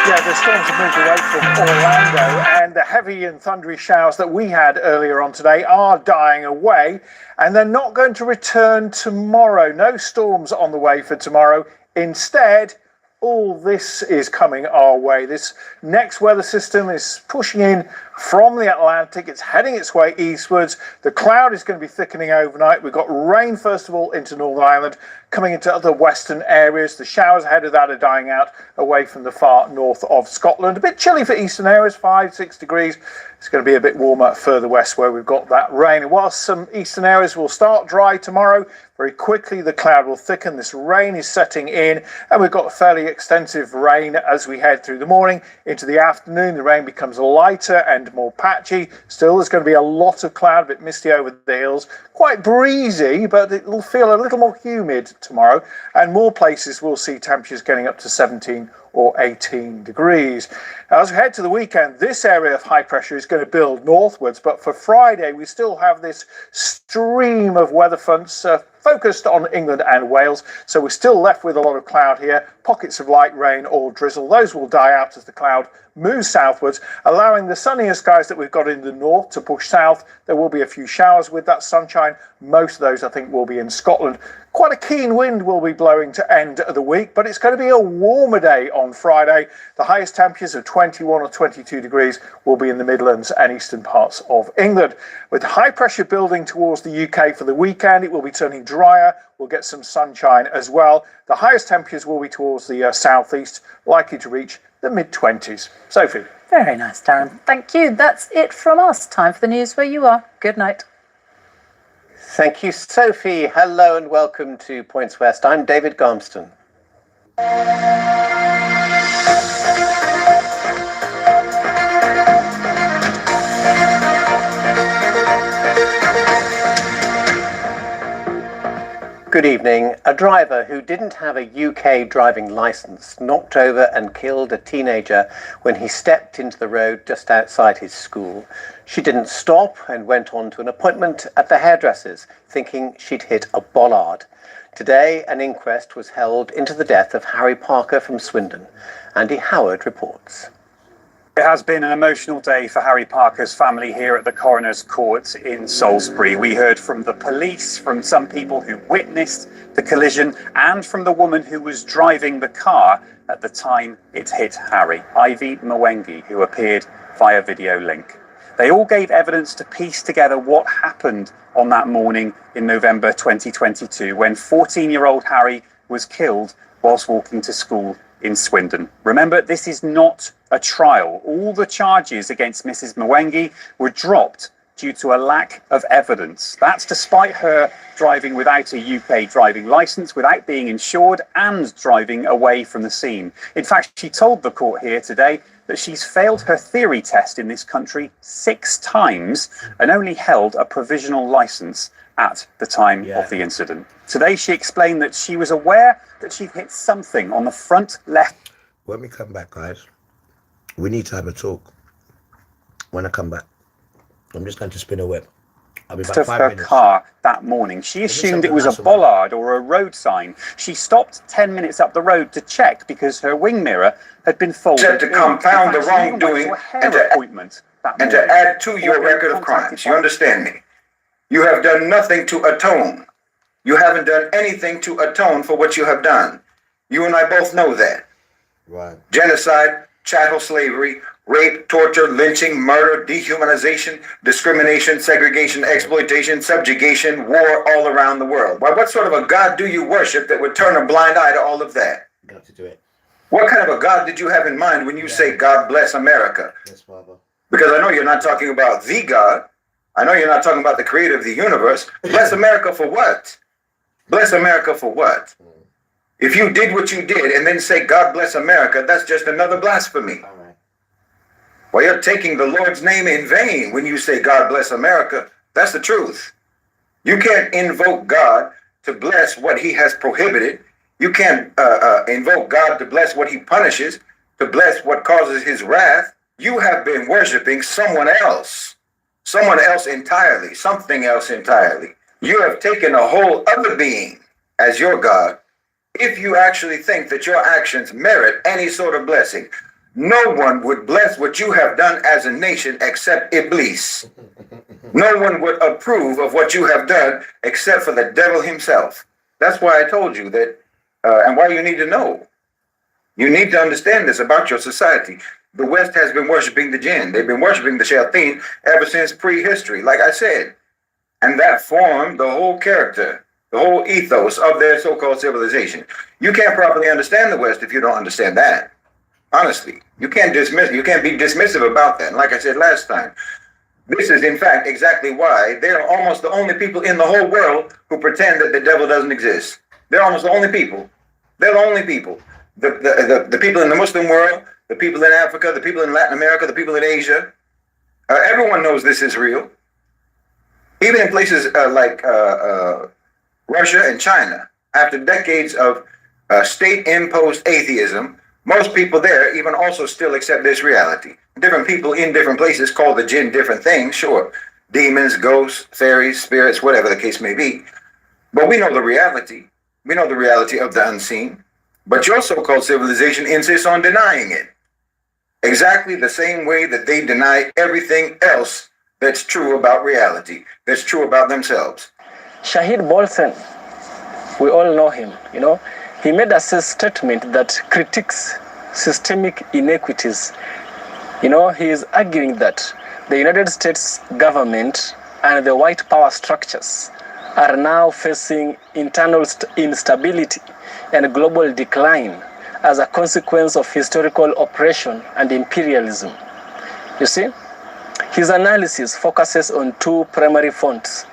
[SPEAKER 12] Yeah, the storms have moved away from Orlando, and the heavy and thundery showers that we had earlier on today are dying away, and they're not going to return tomorrow. No storms on the way for tomorrow. Instead, all this is coming our way. This next weather system is pushing in from the Atlantic. It's heading its way eastwards. The cloud is going to be thickening overnight. We've got rain, first of all, into Northern Ireland, coming into other western areas. The showers ahead of that are dying out away from the far north of Scotland. A bit chilly for eastern areas, 5-6 degrees. It's going to be a bit warmer further west where we've got that rain. And whilst some eastern areas will start dry tomorrow, very quickly the cloud will thicken. This rain is setting in, and we've got fairly extensive rain as we head through the morning into the afternoon. The rain becomes lighter and more patchy. Still, there's going to be a lot of cloud, a bit misty over the hills. Quite breezy, but it will feel a little more humid tomorrow, and more places will see temperatures getting up to 17 or 18 degrees. Now, as we head to the weekend, this area of high pressure is going to build northwards, but for Friday we still have this stream of weather fronts focused on England and Wales, so we're still left with a lot of cloud here, pockets of light rain or drizzle. Those will die out as the cloud moves southwards, allowing the sunnier skies that we've got in the north to push south. There will be a few showers with that sunshine. Most of those, I think, will be in Scotland. Quite a keen wind will be blowing to end of the week, but it's going to be a warmer day on Friday. The highest temperatures of 21 or 22 degrees will be in the Midlands and eastern parts of England. With high pressure building towards the UK for the weekend, it will be turning drier. We'll get some sunshine as well. The highest temperatures will be towards the southeast, likely to reach the mid-20s. Sophie.
[SPEAKER 16] Very nice, Darren. Thank you. That's it from us. Time for the news where you are. Good night.
[SPEAKER 13] Thank you, Sophie. Hello and welcome to Points West. I'm David Garmston. Good evening. A driver who didn't have a UK driving licence knocked over and killed a teenager when he stepped into the road just outside his school. She didn't stop and went on to an appointment at the hairdresser's, thinking she'd hit a bollard. Today, an inquest was held into the death of Harry Parker from Swindon. Andy Howard reports.
[SPEAKER 19] It has been an emotional day for Harry Parker's family here at the Coroner's Court in Salisbury. We heard from the police, from some people who witnessed the collision, and from the woman who was driving the car at the time it hit Harry, Ivy Mwengi, who appeared via video link. They all gave evidence to piece together what happened on that morning in November 2022 when 14-year-old Harry was killed whilst walking to school in Swindon. Remember, this is not a trial. All the charges against Mrs. Mwengi were dropped due to a lack of evidence. That's despite her driving without a UK driving licence, without being insured, and driving away from the scene. In fact, she told the court here today that she's failed her theory test in this country 6 times and only held a provisional licence at the time of the incident. Today, she explained that she was aware that she'd hit something on the front left.
[SPEAKER 2] When we come back, guys, we need to have a talk. When I come back, I'm just going to spin a whip. I'll be back
[SPEAKER 19] Of
[SPEAKER 2] 5
[SPEAKER 19] her
[SPEAKER 2] minutes.
[SPEAKER 19] car that morning. She assumed it was a bollard or a road sign. She stopped 10 minutes up the road to check because her wing mirror had been folded.
[SPEAKER 22] Except to compound the wrongdoing and to add to your record of crimes. You understand me? You have done nothing to atone. You haven't done anything to atone for what you have done. You and I both know that.
[SPEAKER 2] Right.
[SPEAKER 22] Genocide, chattel slavery, rape, torture, lynching, murder, dehumanization, discrimination, segregation, exploitation, subjugation, war all around the world. Why, what sort of a God do you worship that would turn a blind eye to all of that?
[SPEAKER 2] Got to do it.
[SPEAKER 22] What kind of a God did you have in mind when you say God bless America?
[SPEAKER 2] Yes, Father.
[SPEAKER 22] Because I know you're not talking about the God. I know you're not talking about the creator of the universe. Bless America for what? Bless America for what? If you did what you did and then say God bless America, that's just another blasphemy.
[SPEAKER 2] All right.
[SPEAKER 22] Well, you're taking the Lord's name in vain when you say God bless America. That's the truth. You can't invoke God to bless what he has prohibited. You can't invoke God to bless what he punishes, to bless what causes his wrath. You have been worshiping someone else entirely, something else entirely. You have taken a whole other being as your God. If you actually think that your actions merit any sort of blessing, no one would bless what you have done as a nation except Iblis. No one would approve of what you have done except for the devil himself. That's why I told you that, and why you need to know. You need to understand this about your society. The West has been worshiping the jinn. They've been worshiping the shayateen ever since prehistory, like I said. And that formed the whole character, the whole ethos of their so-called civilization. You can't properly understand the West if you don't understand that. Honestly, you can't be dismissive about that. And like I said last time, this is in fact exactly why they're almost the only people in the whole world who pretend that the devil doesn't exist. They're almost the only people. They're the only people. The people in the Muslim world, the people in Africa, the people in Latin America, the people in Asia, everyone knows this is real. Even in places like Russia and China, after decades of state-imposed atheism, most people there even also still accept this reality. Different people in different places call the jinn different things, sure. Demons, ghosts, fairies, spirits, whatever the case may be. But we know the reality. We know the reality of the unseen. But your so-called civilization insists on denying it. Exactly the same way that they deny everything else that's true about reality, that's true about themselves.
[SPEAKER 23] Shahid Bolton, we all know him, you know. He made a statement that critiques systemic inequities. You know, he is arguing that the United States government and the white power structures are now facing internal instability and global decline as a consequence of historical oppression and imperialism. You see, his analysis focuses on 2 primary fronts,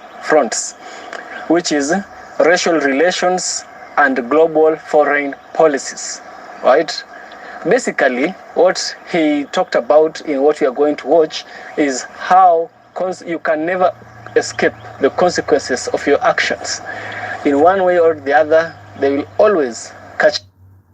[SPEAKER 23] which is racial relations and global foreign policies, right? Basically, what he talked about in what we are going to watch is how you can never escape the consequences of your actions. In one way or the other, they will always catch.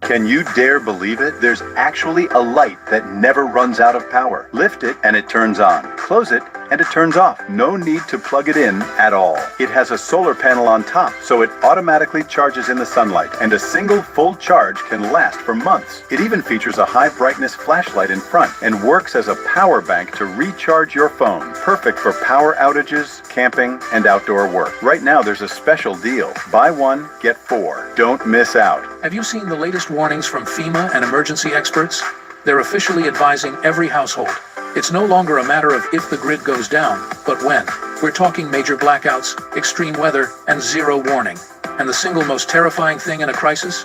[SPEAKER 7] Can you dare believe it? There's actually a light that never runs out of power. Lift it and it turns on. Close it and it turns off. No need to plug it in at all. It has a solar panel on top, so it automatically charges in the sunlight, and a single full charge can last for months. It even features a high brightness flashlight in front and works as a power bank to recharge your phone. Perfect for power outages, camping, and outdoor work. Right now there's a special deal. Buy one, get 4. Don't miss out.
[SPEAKER 10] Have you seen the latest warnings from FEMA and emergency experts? They're officially advising every household. It's no longer a matter of if the grid goes down, but when. We're talking major blackouts, extreme weather, and zero warning. And the single most terrifying thing in a crisis?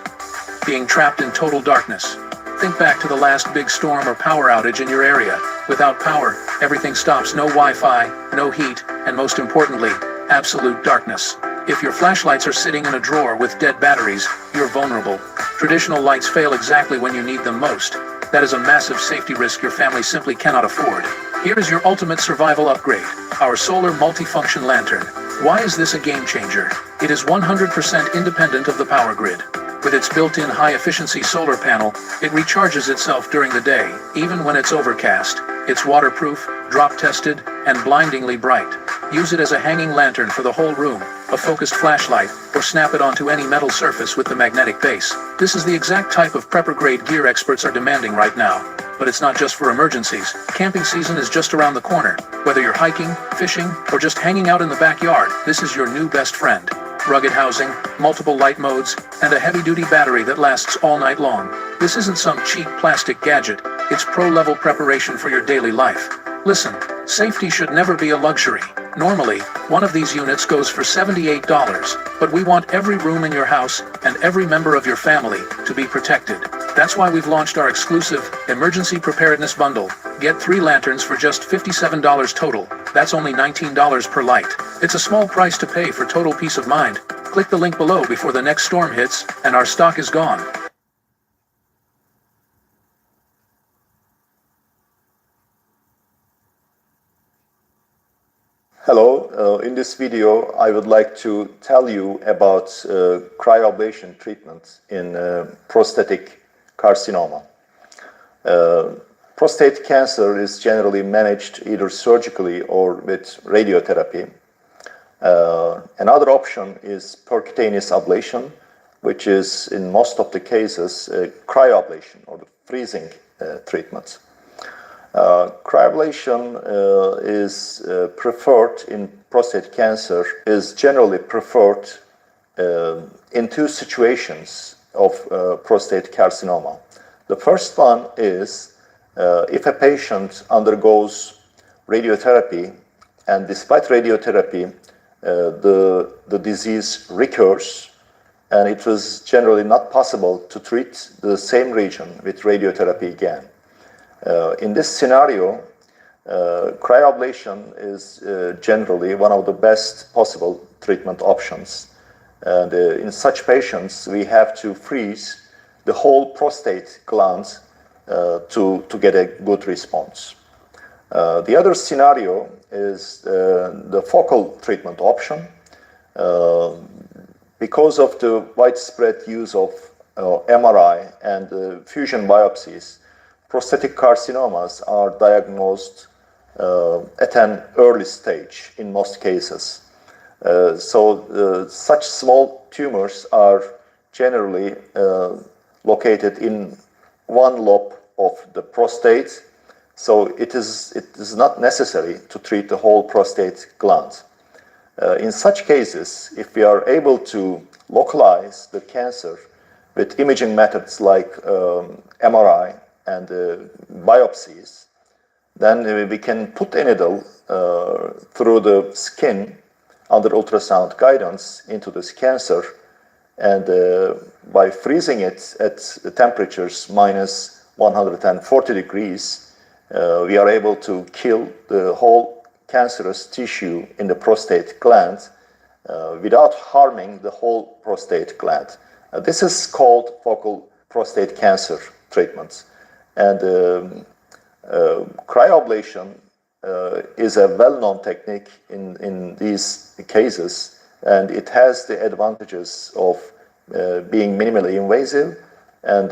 [SPEAKER 10] Being trapped in total darkness. Think back to the last big storm or power outage in your area. Without power, everything stops. No Wi-Fi, no heat, and most importantly, absolute darkness. If your flashlights are sitting in a drawer with dead batteries, you're vulnerable. Traditional lights fail exactly when you need them most. That is a massive safety risk your family simply cannot afford. Here is your ultimate survival upgrade, our solar multifunction lantern. Why is this a game changer? It is 100% independent of the power grid. With its built-in high-efficiency solar panel, it recharges itself during the day, even when it's overcast. It's waterproof, drop-tested, and blindingly bright. Use it as a hanging lantern for the whole room, a focused flashlight, or snap it onto any metal surface with the magnetic base. This is the exact type of prepper-grade gear experts are demanding right now. But it's not just for emergencies. Camping season is just around the corner. Whether you're hiking, fishing, or just hanging out in the backyard, this is your new best friend. Rugged housing, multiple light modes, and a heavy-duty battery that lasts all night long. This isn't some cheap plastic gadget. It's pro-level preparation for your daily life. Listen, safety should never be a luxury. Normally, one of these units goes for $78, but we want every room in your house and every member of your family to be protected. That's why we've launched our exclusive Emergency Preparedness Bundle. Get 3 lanterns for just $57 total. That's only $19 per light. It's a small price to pay for total peace of mind. Click the link below before the next storm hits, and our stock is gone.
[SPEAKER 11] Hello, in this video I would like to tell you about cryoablation treatment in prostatic carcinoma. Prostate cancer is generally managed either surgically or with radiotherapy. Another option is percutaneous ablation, which is in most of the cases cryoablation or the freezing treatment. Cryoablation is preferred in prostate cancer, is generally preferred in 2 situations of prostate carcinoma. The first one is if a patient undergoes radiotherapy and despite radiotherapy the disease recurs and it was generally not possible to treat the same region with radiotherapy again. In this scenario, cryoablation is generally one of the best possible treatment options. And in such patients, we have to freeze the whole prostate gland to get a good response. The other scenario is the focal treatment option. Because of the widespread use of MRI and fusion biopsies, prostatic carcinomas are diagnosed at an early stage in most cases. Such small tumors are generally located in one lobe of the prostate, so it is not necessary to treat the whole prostate gland. In such cases, if we are able to localize the cancer with imaging methods like MRI and biopsies, then we can put a needle through the skin under ultrasound guidance into this cancer, and by freezing it at temperatures minus 140 degrees, we are able to kill the whole cancerous tissue in the prostate gland without harming the whole prostate gland. This is called focal prostate cancer treatments. And cryoablation is a well-known technique in these cases, and it has the advantages of being minimally invasive and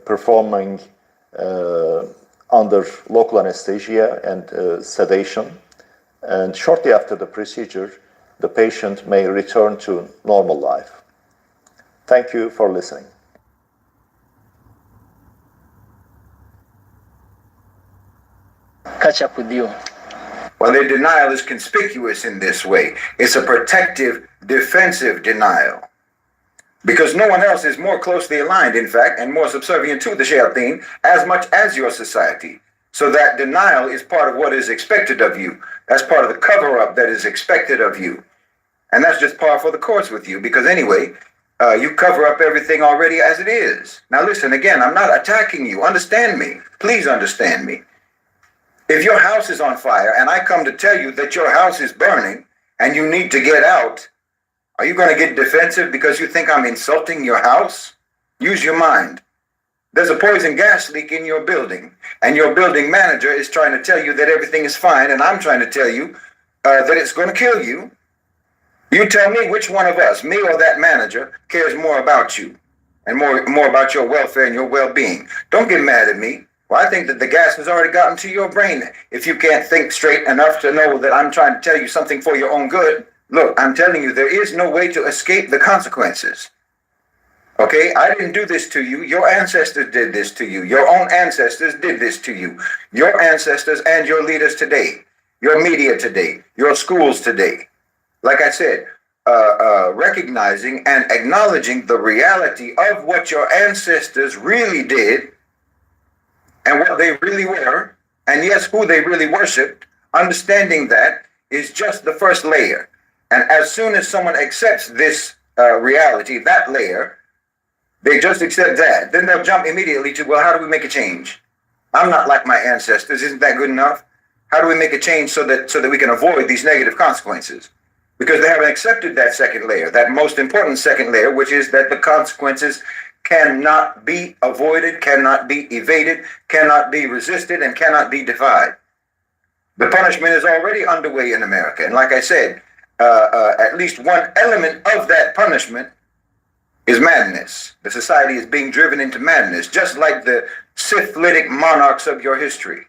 [SPEAKER 11] performing under local anesthesia and sedation. And shortly after the procedure, the patient may return to normal life. Thank you for listening.
[SPEAKER 23] Catch up with you.
[SPEAKER 22] Well, their denial is conspicuous in this way. It's a protective, defensive denial. Because no one else is more closely aligned, in fact, and more subservient to the shayateen as much as your society. So that denial is part of what is expected of you. That's part of the cover-up that is expected of you. And that's just par for the course with you, because anyway, you cover up everything already as it is. Now listen, again, I'm not attacking you. Understand me. Please understand me. If your house is on fire and I come to tell you that your house is burning and you need to get out, are you going to get defensive because you think I'm insulting your house? Use your mind. There's a poison gas leak in your building, and your building manager is trying to tell you that everything is fine, and I'm trying to tell you that it's going to kill you. You tell me which one of us, me or that manager, cares more about you and more about your welfare and your well-being. Don't get mad at me. Well, I think that the gas has already gotten to your brain. If you can't think straight enough to know that I'm trying to tell you something for your own good, look, I'm telling you, there is no way to escape the consequences. Okay, I didn't do this to you. Your ancestors did this to you. Your own ancestors did this to you. Your ancestors and your leaders today, your media today, your schools today. Like I said, recognizing and acknowledging the reality of what your ancestors really did and what they really were, and yes, who they really worshipped, understanding that is just the first layer. And as soon as someone accepts this reality, that layer, they just accept that. Then they'll jump immediately to, well, how do we make a change? I'm not like my ancestors. Isn't that good enough? How do we make a change so that we can avoid these negative consequences? Because they haven't accepted that second layer, that most important second layer, which is that the consequences cannot be avoided, cannot be evaded, cannot be resisted, and cannot be defied. The punishment is already underway in America. And like I said, at least one element of that punishment is madness. The society is being driven into madness, just like the syphilitic monarchs of your history.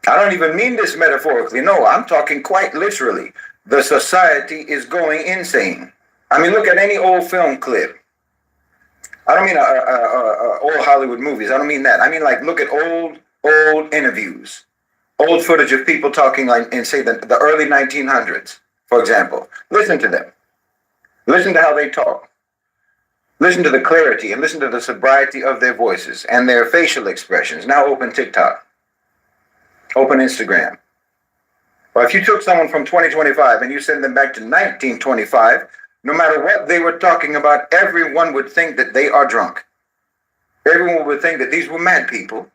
[SPEAKER 22] I don't even mean this metaphorically. No, I'm talking quite literally. The society is going insane. I mean, look at any old film clip. I don't mean old Hollywood movies. I don't mean that. I mean, like, look at old interviews, old footage of people talking like in, say, the early 1900s, for example. Listen to them. Listen to how they talk. Listen to the clarity and listen to the sobriety of their voices and their facial expressions. Now open TikTok. Open Instagram. Well, if you took someone from 2025 and you send them back to 1925, no matter what they were talking about, everyone would think that they are drunk. Everyone would think that these were mad people,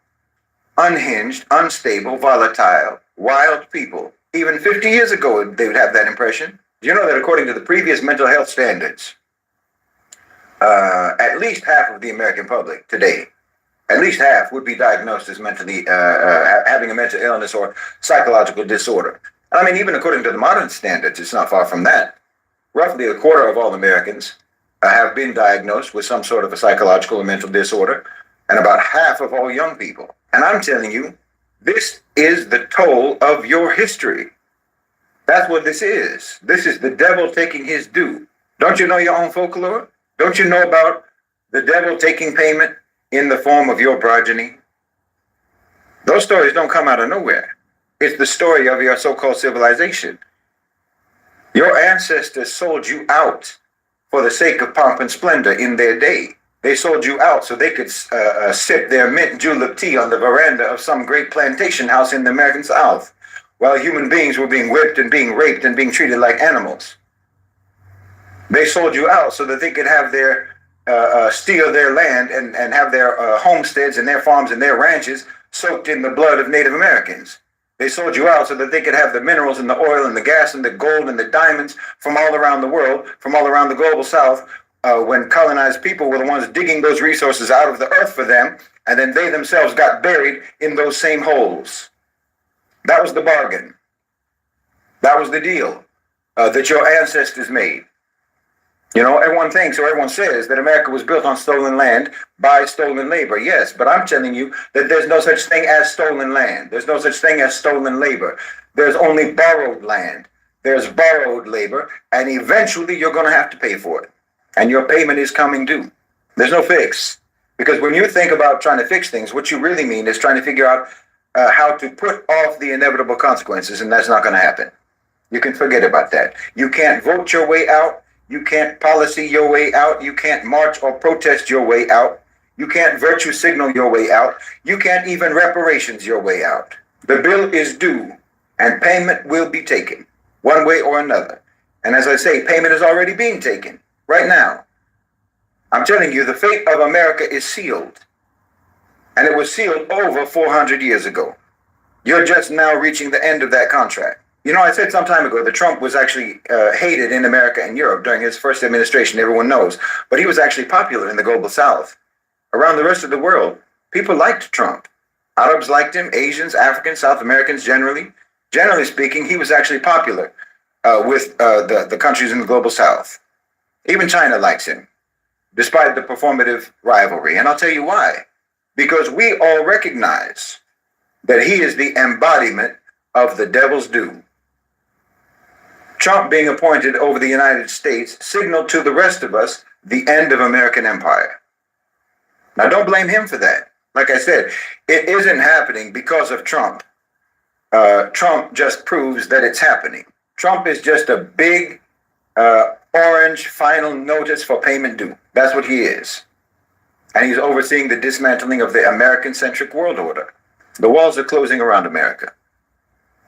[SPEAKER 22] unhinged, unstable, volatile, wild people. Even 50 years ago, they would have that impression. Do you know that according to the previous mental health standards, at least half of the American public today, at least half would be diagnosed as mentally having a mental illness or psychological disorder. I mean, even according to the modern standards, it's not far from that. Roughly a quarter of all Americans have been diagnosed with some sort of a psychological or mental disorder, and about half of all young people. And I'm telling you, this is the toll of your history. That's what this is. This is the devil taking his due. Don't you know your own folklore? Don't you know about the devil taking payment in the form of your progeny? Those stories don't come out of nowhere. It's the story of your so-called civilization. Your ancestors sold you out for the sake of pomp and splendor in their day. They sold you out so they could sip their mint julep tea on the veranda of some great plantation house in the American South, while human beings were being whipped and being raped and being treated like animals. They sold you out so that they could have their steal their land and have their homesteads and their farms and their ranches soaked in the blood of Native Americans. They sold you out so that they could have the minerals and the oil and the gas and the gold and the diamonds from all around the world, from all around the global South, when colonized people were the ones digging those resources out of the earth for them, and then they themselves got buried in those same holes. That was the bargain. That was the deal that your ancestors made. You know, everyone thinks, or everyone says, that America was built on stolen land by stolen labor. Yes, but I'm telling you that there's no such thing as stolen land. There's no such thing as stolen labor. There's only borrowed land. There's borrowed labor, and eventually you're going to have to pay for it. And your payment is coming due. There's no fix. Because when you think about trying to fix things, what you really mean is trying to figure out how to put off the inevitable consequences, and that's not going to happen. You can forget about that. You can't vote your way out. You can't policy your way out. You can't march or protest your way out. You can't virtue signal your way out. You can't even reparations your way out. The bill is due, and payment will be taken one way or another. And as I say, payment is already being taken right now. I'm telling you, the fate of America is sealed. And it was sealed over 400 years ago. You're just now reaching the end of that contract. You know, I said some time ago that Trump was actually hated in America and Europe during his first administration, everyone knows. But he was actually popular in the global South. Around the rest of the world, people liked Trump. Arabs liked him, Asians, Africans, South Americans generally. Generally speaking, he was actually popular with the countries in the global South. Even China likes him, despite the performative rivalry. And I'll tell you why. Because we all recognize that he is the embodiment of the devil's due. Trump being appointed over the United States signaled to the rest of us the end of American empire. Now, don't blame him for that. Like I said, it isn't happening because of Trump. Trump just proves that it's happening. Trump is just a big orange final notice for payment due. That's what he is. And he's overseeing the dismantling of the American-centric world order. The walls are closing around America.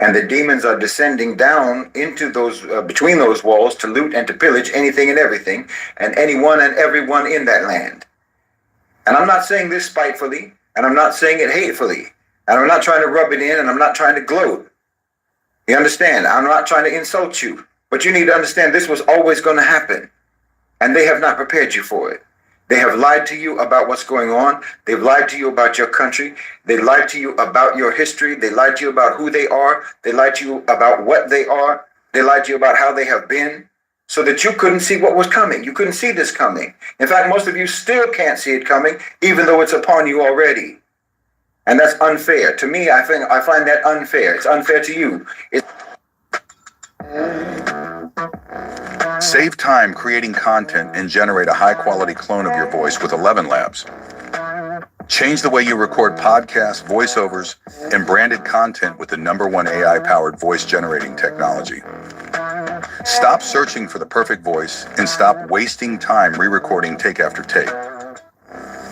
[SPEAKER 22] And the demons are descending down into those, between those walls to loot and to pillage anything and everything, and anyone and everyone in that land. And I'm not saying this spitefully, and I'm not saying it hatefully, and I'm not trying to rub it in, and I'm not trying to gloat. You understand? I'm not trying to insult you, but you need to understand this was always going to happen, and they have not prepared you for it. They have lied to you about what's going on. They've lied to you about your country. They lied to you about your history. They lied to you about who they are. They lied to you about what they are. They lied to you about how they have been, so that you couldn't see what was coming. You couldn't see this coming. In fact, most of you still can't see it coming, even though it's upon you already. And that's unfair. To me, I find that unfair. It's unfair to you.
[SPEAKER 7] Save time creating content and generate a high-quality clone of your voice with 11 Labs. Change the way you record podcasts, voiceovers, and branded content with the #1 AI-powered voice-generating technology. Stop searching for the perfect voice and stop wasting time re-recording take after take.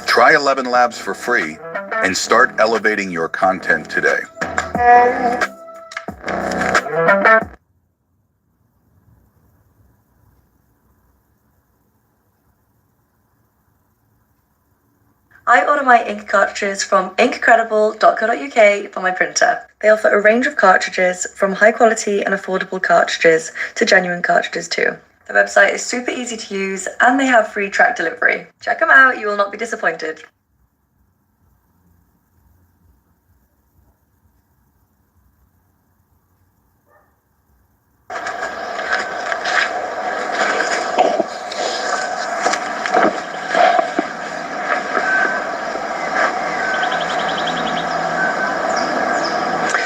[SPEAKER 7] Try 11 Labs for free and start elevating your content today.
[SPEAKER 1] I order my ink cartridges from inkcredible.co.uk for my printer. They offer a range of cartridges, from high quality and affordable cartridges to genuine cartridges too. The website is super easy to use and they have free track delivery. Check them out, you will not be disappointed.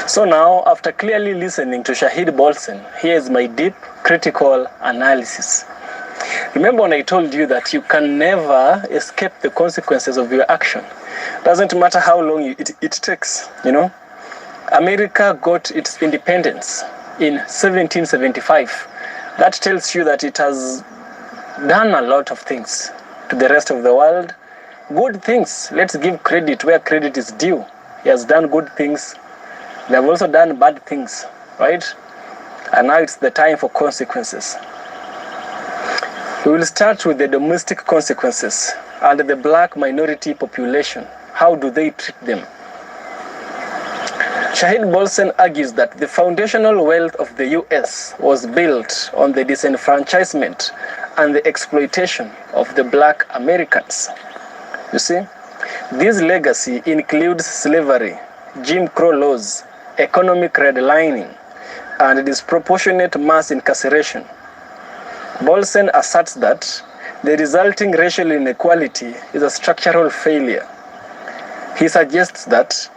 [SPEAKER 23] So now, after clearly listening to Shahid Bolsen, here's my deep, critical analysis. Remember when I told you that you can never escape the consequences of your action? Doesn't matter how long it takes, you know? America got its independence in 1775. That tells you that it has done a lot of things to the rest of the world. Good things. Let's give credit where credit is due. He has done good things. They have also done bad things, right? And now it's the time for consequences. We will start with the domestic consequences and the black minority population. How do they treat them? Shahid Bolsen argues that the foundational wealth of the US was built on the disenfranchisement and the exploitation of the black Americans. You see, this legacy includes slavery, Jim Crow laws, economic redlining, and disproportionate mass incarceration. Bolsen asserts that the resulting racial inequality is a structural failure. He suggests that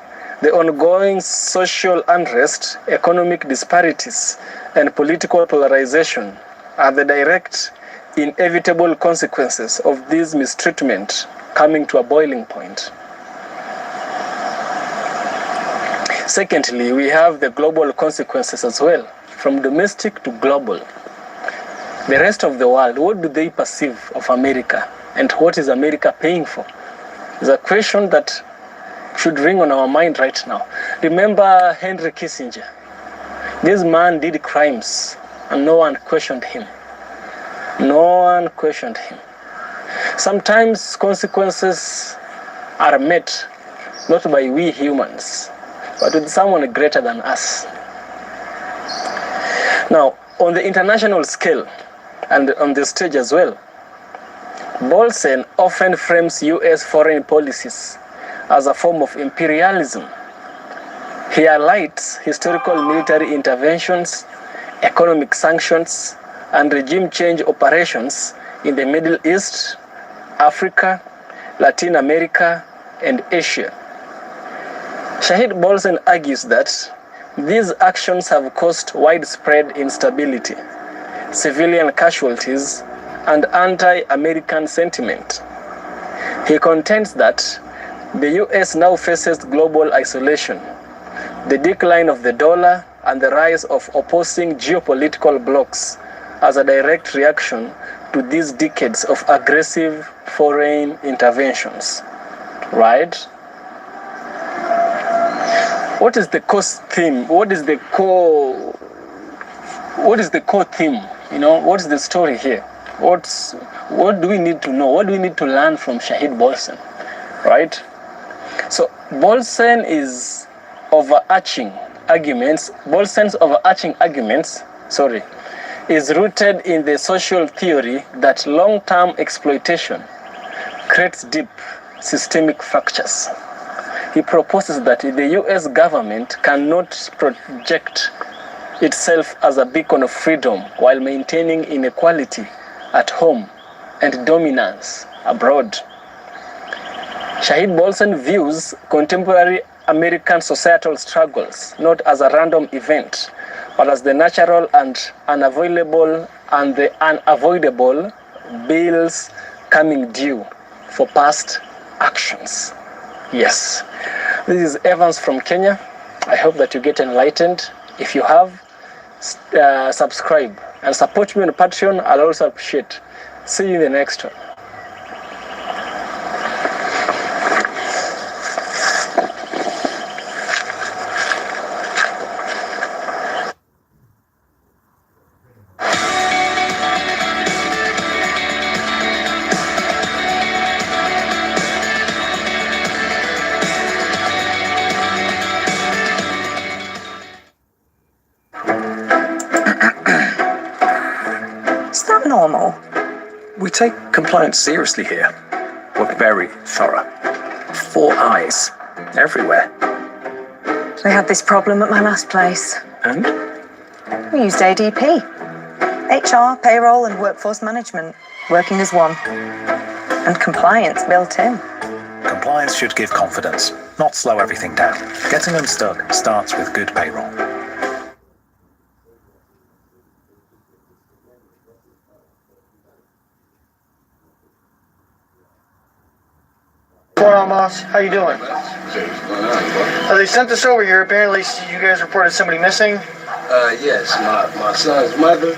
[SPEAKER 23] the ongoing social unrest, economic disparities, and political polarization are the direct, inevitable consequences of this mistreatment coming to a boiling point. Secondly, we have the global consequences as well, from domestic to global. The rest of the world, what do they perceive of America? And what is America paying for? It's a question that should ring on our mind right now. Remember Henry Kissinger. This man did crimes and no one questioned him. No one questioned him. Sometimes consequences are met not by we humans, but with someone greater than us. Now, on the international scale and on the stage as well, Bolsen often frames US foreign policies as a form of imperialism. He highlights historical military interventions, economic sanctions, and regime change operations in the Middle East, Africa, Latin America, and Asia. Shahid Bolsen argues that these actions have caused widespread instability, civilian casualties, and anti-American sentiment. He contends that the US now faces global isolation, the decline of the dollar, and the rise of opposing geopolitical blocs as a direct reaction to these decades of aggressive foreign interventions. Right? What is the core theme? What is the core theme? You know, what is the story here? What do we need to know? What do we need to learn from Shahid Bolsen? Right? So Bolsen's overarching arguments is rooted in the social theory that long-term exploitation creates deep systemic fractures. He proposes that the US government cannot project itself as a beacon of freedom while maintaining inequality at home and dominance abroad. Shahid Bolsen views contemporary American societal struggles not as a random event, but as the natural and unavoidable bills coming due for past actions. Yes. This is Evans from Kenya. I hope that you get enlightened. If you have, subscribe and support me on Patreon. I'll also appreciate. See you in the next one.
[SPEAKER 5] Normal.
[SPEAKER 17] We take compliance seriously here. We're very thorough. 4 eyes everywhere.
[SPEAKER 5] We had this problem at my last place.
[SPEAKER 17] And?
[SPEAKER 5] We used ADP. HR, payroll, and workforce management, working as one. And compliance built in.
[SPEAKER 17] Compliance should give confidence, not slow everything down. Getting unstuck starts with good payroll.
[SPEAKER 14] What's going on, boss? How you doing? They sent this over here. Apparently, you guys reported somebody missing.
[SPEAKER 15] Yes, my son's mother.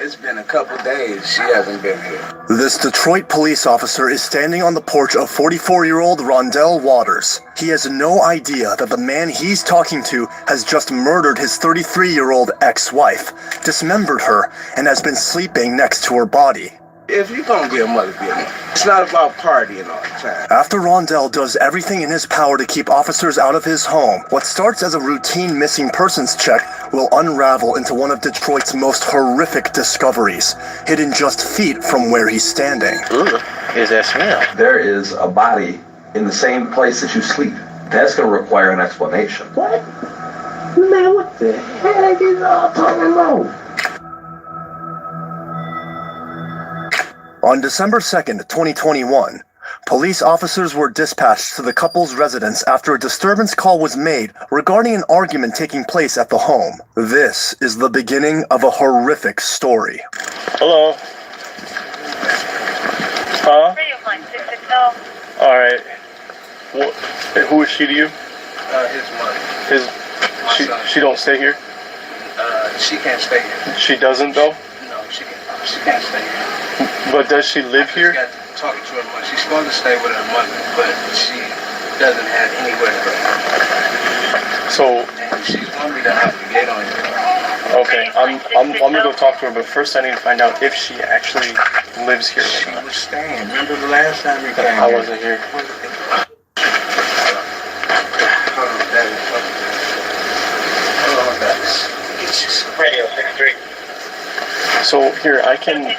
[SPEAKER 15] It's been a couple days. She hasn't been here.
[SPEAKER 24] This Detroit police officer is standing on the porch of 44-year-old Rondell Waters. He has no idea that the man he's talking to has just murdered his 33-year-old ex-wife, dismembered her, and has been sleeping next to her body.
[SPEAKER 15] if you're gonna be a mother, be a mother. It's not about partying all the time.
[SPEAKER 24] After Rondell does everything in his power to keep officers out of his home, what starts as a routine missing persons check will unravel into one of Detroit's most horrific discoveries, hidden just feet from where he's standing.
[SPEAKER 4] Is that smell?
[SPEAKER 9] There is a body in the same place that you sleep. That's going to require an explanation.
[SPEAKER 15] What? Man, what the heck is all talking about?
[SPEAKER 24] On December 2nd, 2021, police officers were dispatched to the couple's residence after a disturbance call was made regarding an argument taking place at the home. This is the beginning of a horrific story.
[SPEAKER 18] Hello. Huh? Alright. Who is she to you?
[SPEAKER 15] His mother.
[SPEAKER 18] She don't stay here?
[SPEAKER 15] She can't stay here.
[SPEAKER 18] She doesn't though?
[SPEAKER 15] No, she can't stay here.
[SPEAKER 18] But does she live here?
[SPEAKER 15] Got talking to her mother. She's supposed to stay with her mother, but she doesn't have anywhere to go.
[SPEAKER 18] So
[SPEAKER 15] and she's want me to have to get on you.
[SPEAKER 18] Okay, I'm gonna go talk to her, but first I need to find out if she actually lives here.
[SPEAKER 15] She was staying. Remember the last time you came?
[SPEAKER 18] I wasn't here.
[SPEAKER 15] Radio 63.
[SPEAKER 18] So here, I can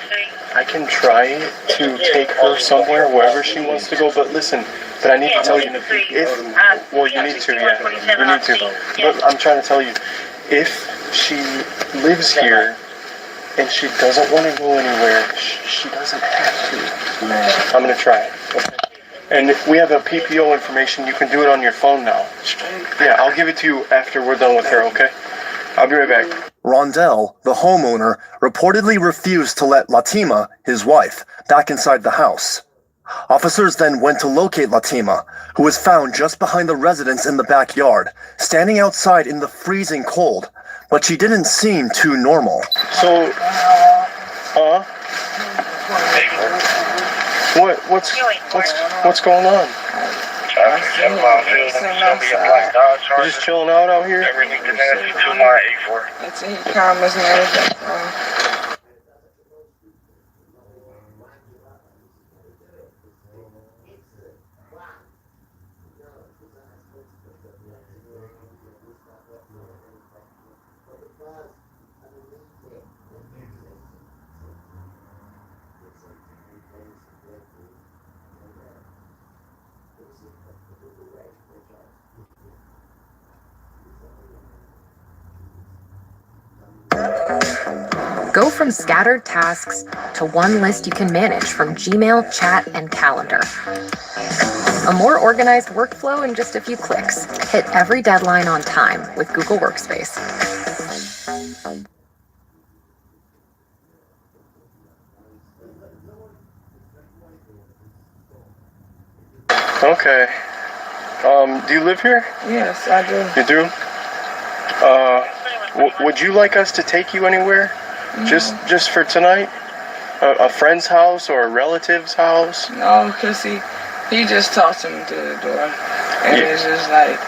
[SPEAKER 18] try to take her somewhere, wherever she wants to go, but listen, but I need to tell you, well, you need to, yeah, you need to, but I'm trying to tell you, if she lives here, and she doesn't want to go anywhere, she doesn't have to. I'm going to try it, okay? And if we have a PPO information, you can do it on your phone now. Yeah, I'll give it to you after we're done with her, okay? I'll be right back.
[SPEAKER 24] Rondell, the homeowner, reportedly refused to let Latima, his wife, back inside the house. Officers then went to locate Latima, who was found just behind the residence in the backyard, standing outside in the freezing cold, but she didn't seem too normal.
[SPEAKER 18] So, what's going on? You're just chilling out here?
[SPEAKER 20] That's it. Calm as everything.
[SPEAKER 25] Go from scattered tasks to one list you can manage from Gmail, chat, and calendar. A more organized workflow in just a few clicks. Hit every deadline on time with Google Workspace.
[SPEAKER 18] Okay. Do you live here?
[SPEAKER 20] Yes, I do.
[SPEAKER 18] You do? Would you like us to take you anywhere? Just for tonight? A friend's house or a relative's house?
[SPEAKER 20] No, because he just talked to me through the door. And it's just like,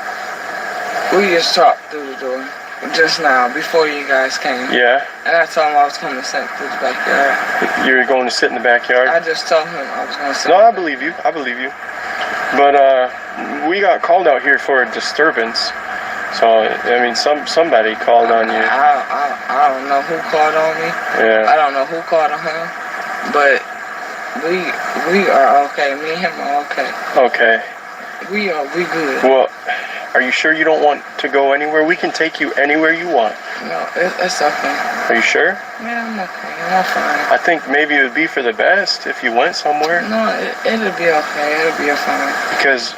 [SPEAKER 20] we just talked through the door just now, before you guys came.
[SPEAKER 18] Yeah.
[SPEAKER 20] And I told him I was coming to sit through the backyard.
[SPEAKER 18] You're going to sit in the backyard?
[SPEAKER 20] I just told him I was going to sit.
[SPEAKER 18] No, I believe you. I believe you. But we got called out here for a disturbance. So, I mean, somebody called on you.
[SPEAKER 20] I don't know who called on me.
[SPEAKER 18] Yeah.
[SPEAKER 20] I don't know who called on him. But we are okay. Me and him are okay.
[SPEAKER 18] Okay.
[SPEAKER 20] We good.
[SPEAKER 18] Well, are you sure you don't want to go anywhere? We can take you anywhere you want.
[SPEAKER 20] No, it's okay.
[SPEAKER 18] Are you sure?
[SPEAKER 20] Yeah, I'm okay. I'm fine.
[SPEAKER 18] I think maybe it would be for the best if you went somewhere.
[SPEAKER 20] No, it'll be okay. It'll be fine.
[SPEAKER 18] Because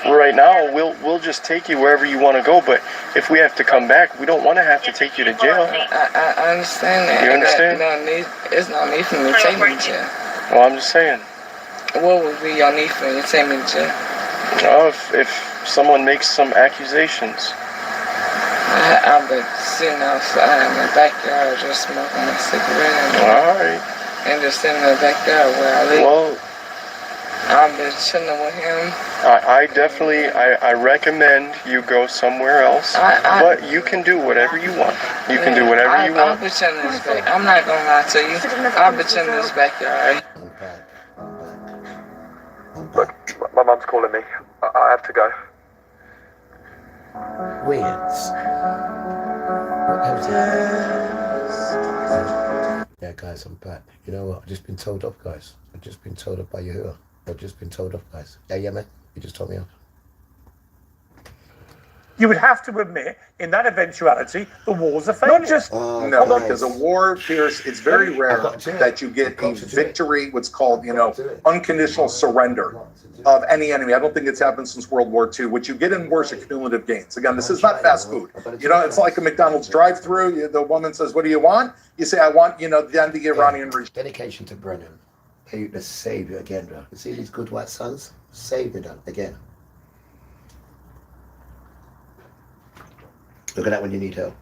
[SPEAKER 18] right now, we'll just take you wherever you want to go, but if we have to come back, we don't want to have to take you to jail.
[SPEAKER 20] I understand that.
[SPEAKER 18] You understand?
[SPEAKER 20] It's no need for me to take me to jail.
[SPEAKER 18] Well, I'm just saying.
[SPEAKER 20] What would be your need for me to take me to jail?
[SPEAKER 18] Oh, if someone makes some accusations.
[SPEAKER 20] I've been sitting outside in the backyard just smoking my cigarette.
[SPEAKER 18] Alright.
[SPEAKER 20] And just sitting in the backyard where I live.
[SPEAKER 18] Well,
[SPEAKER 20] I've been chilling with him.
[SPEAKER 18] I definitely, I recommend you go somewhere else, but you can do whatever you want. You can do whatever you want.
[SPEAKER 20] I'll be chilling in his back. I'm not gonna lie to you. I'll be chilling in his backyard.
[SPEAKER 17] Look, my mum's calling me. I have to go.
[SPEAKER 2] Weirds. Yeah, guys, I'm back. You know what? I've just been told off, guys. I've just been told off by Yahuwah. I've just been told off, guys. Yeah, man. You just told me off.
[SPEAKER 12] You would have to admit, in that eventuality, the war's a failure.
[SPEAKER 2] Not just
[SPEAKER 3] no, because a war, Pierce, it's very rare that you get a victory, what's called, unconditional surrender of any enemy. I don't think it's happened since World War II. What you get in wars are cumulative gains. Again, this is not fast food. It's like a McDonald's drive-through. The woman says, "What do you want?" You say, "I want, then the Iranian regime."
[SPEAKER 2] Dedication to Brennan. Hey, the savior again, bro. You see these good white sons? Save me, then, again. Look at that when you need help.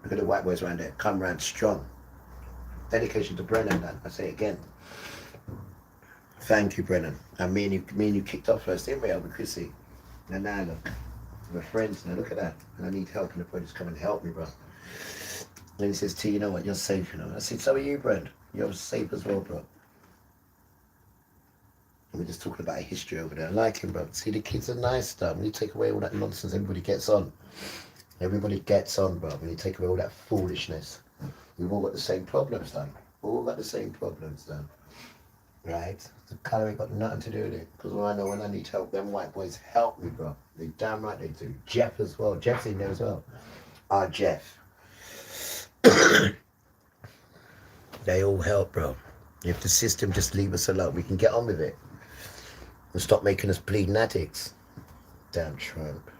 [SPEAKER 2] Look at the white boys around there. Come round strong. Dedication to Brennan, man. I say again. Thank you, Brennan. And me and you kicked off first, didn't we, Albert Chrissy? Now look. We're friends now. Look at that. And I need help, and the boy just come and help me, bro. And he says, T, you know what? You're safe, I said, so are you, Brent. You're safe as well, bro. And we're just talking about history over there. I like him, bro. See, the kids are nice, though. When you take away all that nonsense, everybody gets on. Everybody gets on, bro. When you take away all that foolishness, we've all got the same problems, then. All got the same problems, then. Right? The colour ain't got nothing to do with it. Because I know when I need help, them white boys help me, bro. They damn right they do. Jeff as well. Jeff's in there as well. Jeff. They all help, bro. If the system just leave us alone, we can get on with it. And stop making us bleeding addicts. Damn Trump.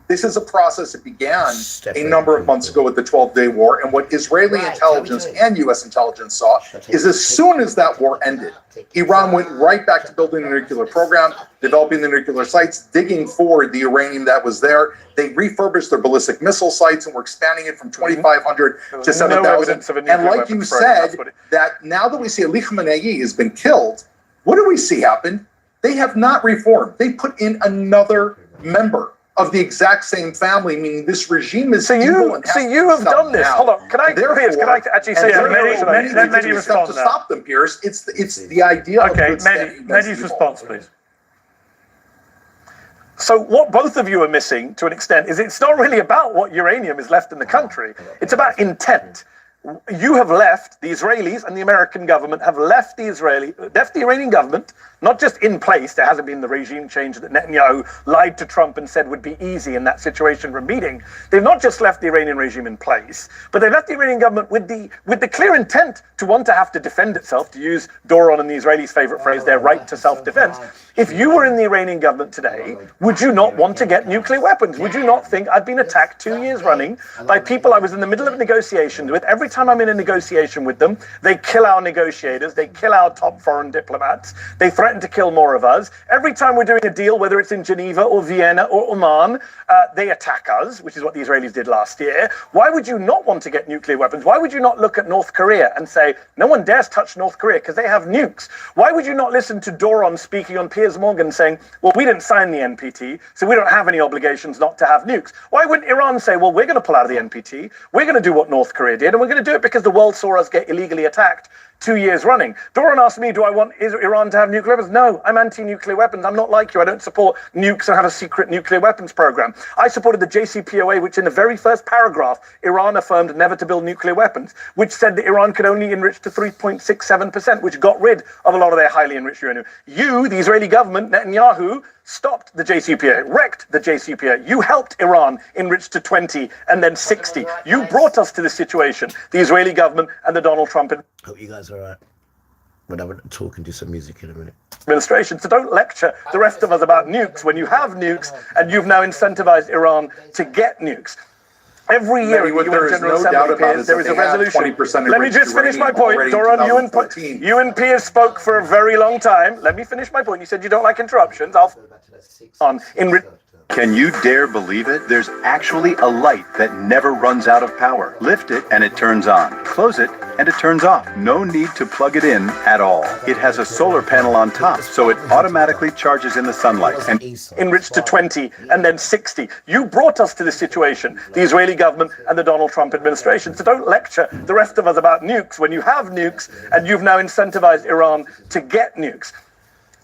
[SPEAKER 3] This is a process that began a number of months ago with the 12-Day War, and what Israeli intelligence and U.S. intelligence saw is as soon as that war ended, Iran went right back to building a nuclear program, developing the nuclear sites, digging for the uranium that was there. They refurbished their ballistic missile sites and were expanding it from 2,500 to 7,000. And like you said, that now that we see Ali Khamenei has been killed, what do we see happen? They have not reformed. They put in another member of the exact same family, meaning this regime is evil.
[SPEAKER 12] So you have done this. Hold on, can I actually say Mehdi's response
[SPEAKER 3] to stop them, Pierce? It's the idea.
[SPEAKER 12] Okay, Mehdi's response, please. So what both of you are missing, to an extent, is it's not really about what uranium is left in the country. It's about intent. You have left, the Israelis and the American government have left the Iranian government, not just in place. There hasn't been the regime change that Netanyahu lied to Trump and said would be easy in that situation from meeting. They've not just left the Iranian regime in place, but they left the Iranian government with the clear intent to want to have to defend itself, to use Doron and the Israelis' favorite phrase, their right to self-defense. If you were in the Iranian government today, would you not want to get nuclear weapons? Would you not think, I've been attacked 2 years running by people I was in the middle of negotiations with? Every time I'm in a negotiation with them, they kill our negotiators, they kill our top foreign diplomats, they threaten to kill more of us. Every time we're doing a deal, whether it's in Geneva or Vienna or Oman, they attack us, which is what the Israelis did last year. Why would you not want to get nuclear weapons? Why would you not look at North Korea and say, no one dares touch North Korea because they have nukes? Why would you not listen to Doron speaking on Piers Morgan saying, well, we didn't sign the NPT, so we don't have any obligations not to have nukes? Why wouldn't Iran say, well, we're going to pull out of the NPT, we're going to do what North Korea did, and we're going to do it because the world saw us get illegally attacked 2 years running? Doron asked me, do I want Iran to have nuclear weapons? No, I'm anti-nuclear weapons. I'm not like you. I don't support nukes and have a secret nuclear weapons program. I supported the JCPOA, which in the very first paragraph, Iran affirmed never to build nuclear weapons, which said that Iran could only enrich to 3.67%, which got rid of a lot of their highly enriched uranium. You, the Israeli government, Netanyahu, stopped the JCPOA, wrecked the JCPOA. You helped Iran enrich to 20 and then 60. You brought us to this situation, the Israeli government and the Donald Trump
[SPEAKER 2] Hope you guys are all right. But I'm going to talk and do some music in a minute.
[SPEAKER 12] Administration. So don't lecture the rest of us about nukes when you have nukes and you've now incentivized Iran to get nukes. Every year, there is no doubt about it. There is a resolution. Let me just finish my point, Doron. You and Piers spoke for a very long time. Let me finish my point. You said you don't like interruptions.
[SPEAKER 7] Can you dare believe it? There's actually a light that never runs out of power. Lift it and it turns on. Close it and it turns off. No need to plug it in at all. It has a solar panel on top, so it automatically charges in the sunlight and
[SPEAKER 4] enriched to 20 and then 60. You brought us to this situation, the Israeli government and the Donald Trump administration. So don't lecture the rest of us about nukes when you have nukes and you've now incentivized Iran to get nukes.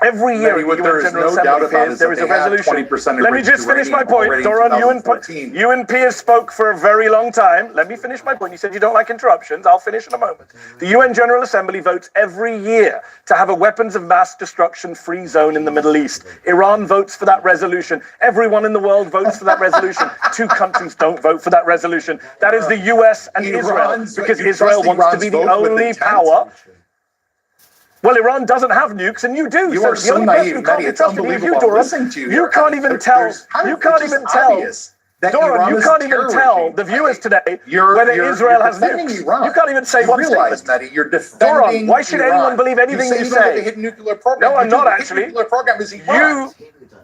[SPEAKER 4] Every year in the UN General Assembly appears, there is a resolution. Let me just finish my point. Doron, you and Piers spoke for a very long time. Let me finish my point. You said you don't like interruptions. I'll finish in a moment. The UN General Assembly votes every year to have a weapons of mass destruction free zone in the Middle East. Iran votes for that resolution. Everyone in the world votes for that resolution. 2 countries don't vote for that resolution. That is the US and Israel, because Israel wants to be the only power. Well, Iran doesn't have nukes, and you do.
[SPEAKER 3] You are so naive, Mehdi. It's unbelievable. I'm listening to you.
[SPEAKER 4] You can't even tell. You can't even tell. Doron, you can't even tell the viewers today whether Israel has nukes. You can't even say one statement.
[SPEAKER 3] Mehdi, you're defending
[SPEAKER 4] Doron, why should anyone believe anything you say?
[SPEAKER 3] The hidden nuclear program.
[SPEAKER 4] No, I'm not actually.
[SPEAKER 3] Nuclear program is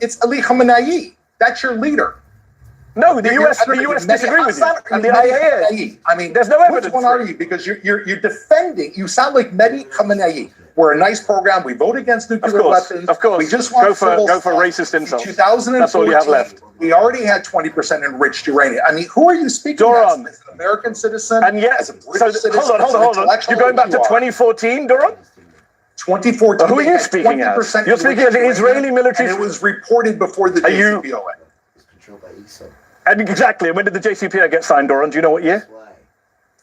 [SPEAKER 3] it's Ali Khamenei. That's your leader.
[SPEAKER 4] No, the US disagree with you. And the IAEA.
[SPEAKER 3] I mean,
[SPEAKER 4] there's no evidence.
[SPEAKER 3] Which one are you? Because you're defending. You sound like Mehdi Khamenei. We're a nice program. We vote against nuclear weapons.
[SPEAKER 4] Of course.
[SPEAKER 3] We just want
[SPEAKER 4] go for racist insults.
[SPEAKER 3] 2014,
[SPEAKER 4] that's all you have left.
[SPEAKER 3] We already had 20% enriched uranium. I mean, who are you speaking
[SPEAKER 4] Doron,
[SPEAKER 3] as an American citizen?
[SPEAKER 4] And yet,
[SPEAKER 3] as a British citizen?
[SPEAKER 4] Hold on. You're going back to 2014, Doron?
[SPEAKER 3] 2014.
[SPEAKER 4] Who are you speaking as? You're speaking as the Israeli military.
[SPEAKER 3] And it was reported before the JCPOA.
[SPEAKER 4] And exactly. And when did the JCPOA get signed, Doron? Do you know what year?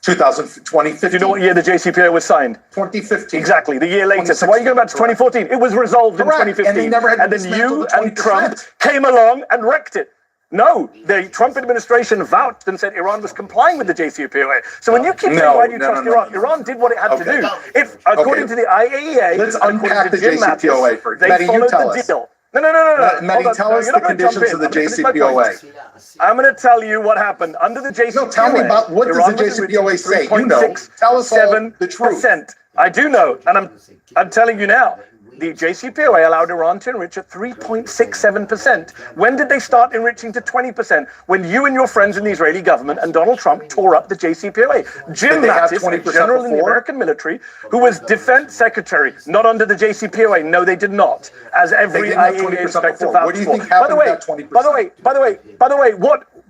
[SPEAKER 3] 2015.
[SPEAKER 4] Do you know what year the JCPOA was signed?
[SPEAKER 3] 2015.
[SPEAKER 4] Exactly, the year later. So why are you going back to 2014? It was resolved in 2015. And then you and Trump came along and wrecked it. No, the Trump administration vouched and said Iran was complying with the JCPOA. So when you keep saying why do you trust Iran, Iran did what it had to do. If, according to the IAEA,
[SPEAKER 3] let's unpack the JCPOA first.
[SPEAKER 4] They followed the deal. No.
[SPEAKER 3] Mehdi, tell us the conditions of the JCPOA.
[SPEAKER 4] I'm going to tell you what happened under the JCPOA.
[SPEAKER 3] No, tell me about what does the JCPOA say? You know, tell us all the truth.
[SPEAKER 4] I do know, and I'm telling you now. The JCPOA allowed Iran to enrich at 3.67%. When did they start enriching to 20%? When you and your friends in the Israeli government and Donald Trump tore up the JCPOA. Jim Mattis, a general in the American military, who was defense secretary, not under the JCPOA. No, they did not. As every IAEA inspector vouched for.
[SPEAKER 3] What do you think happened to that 20%?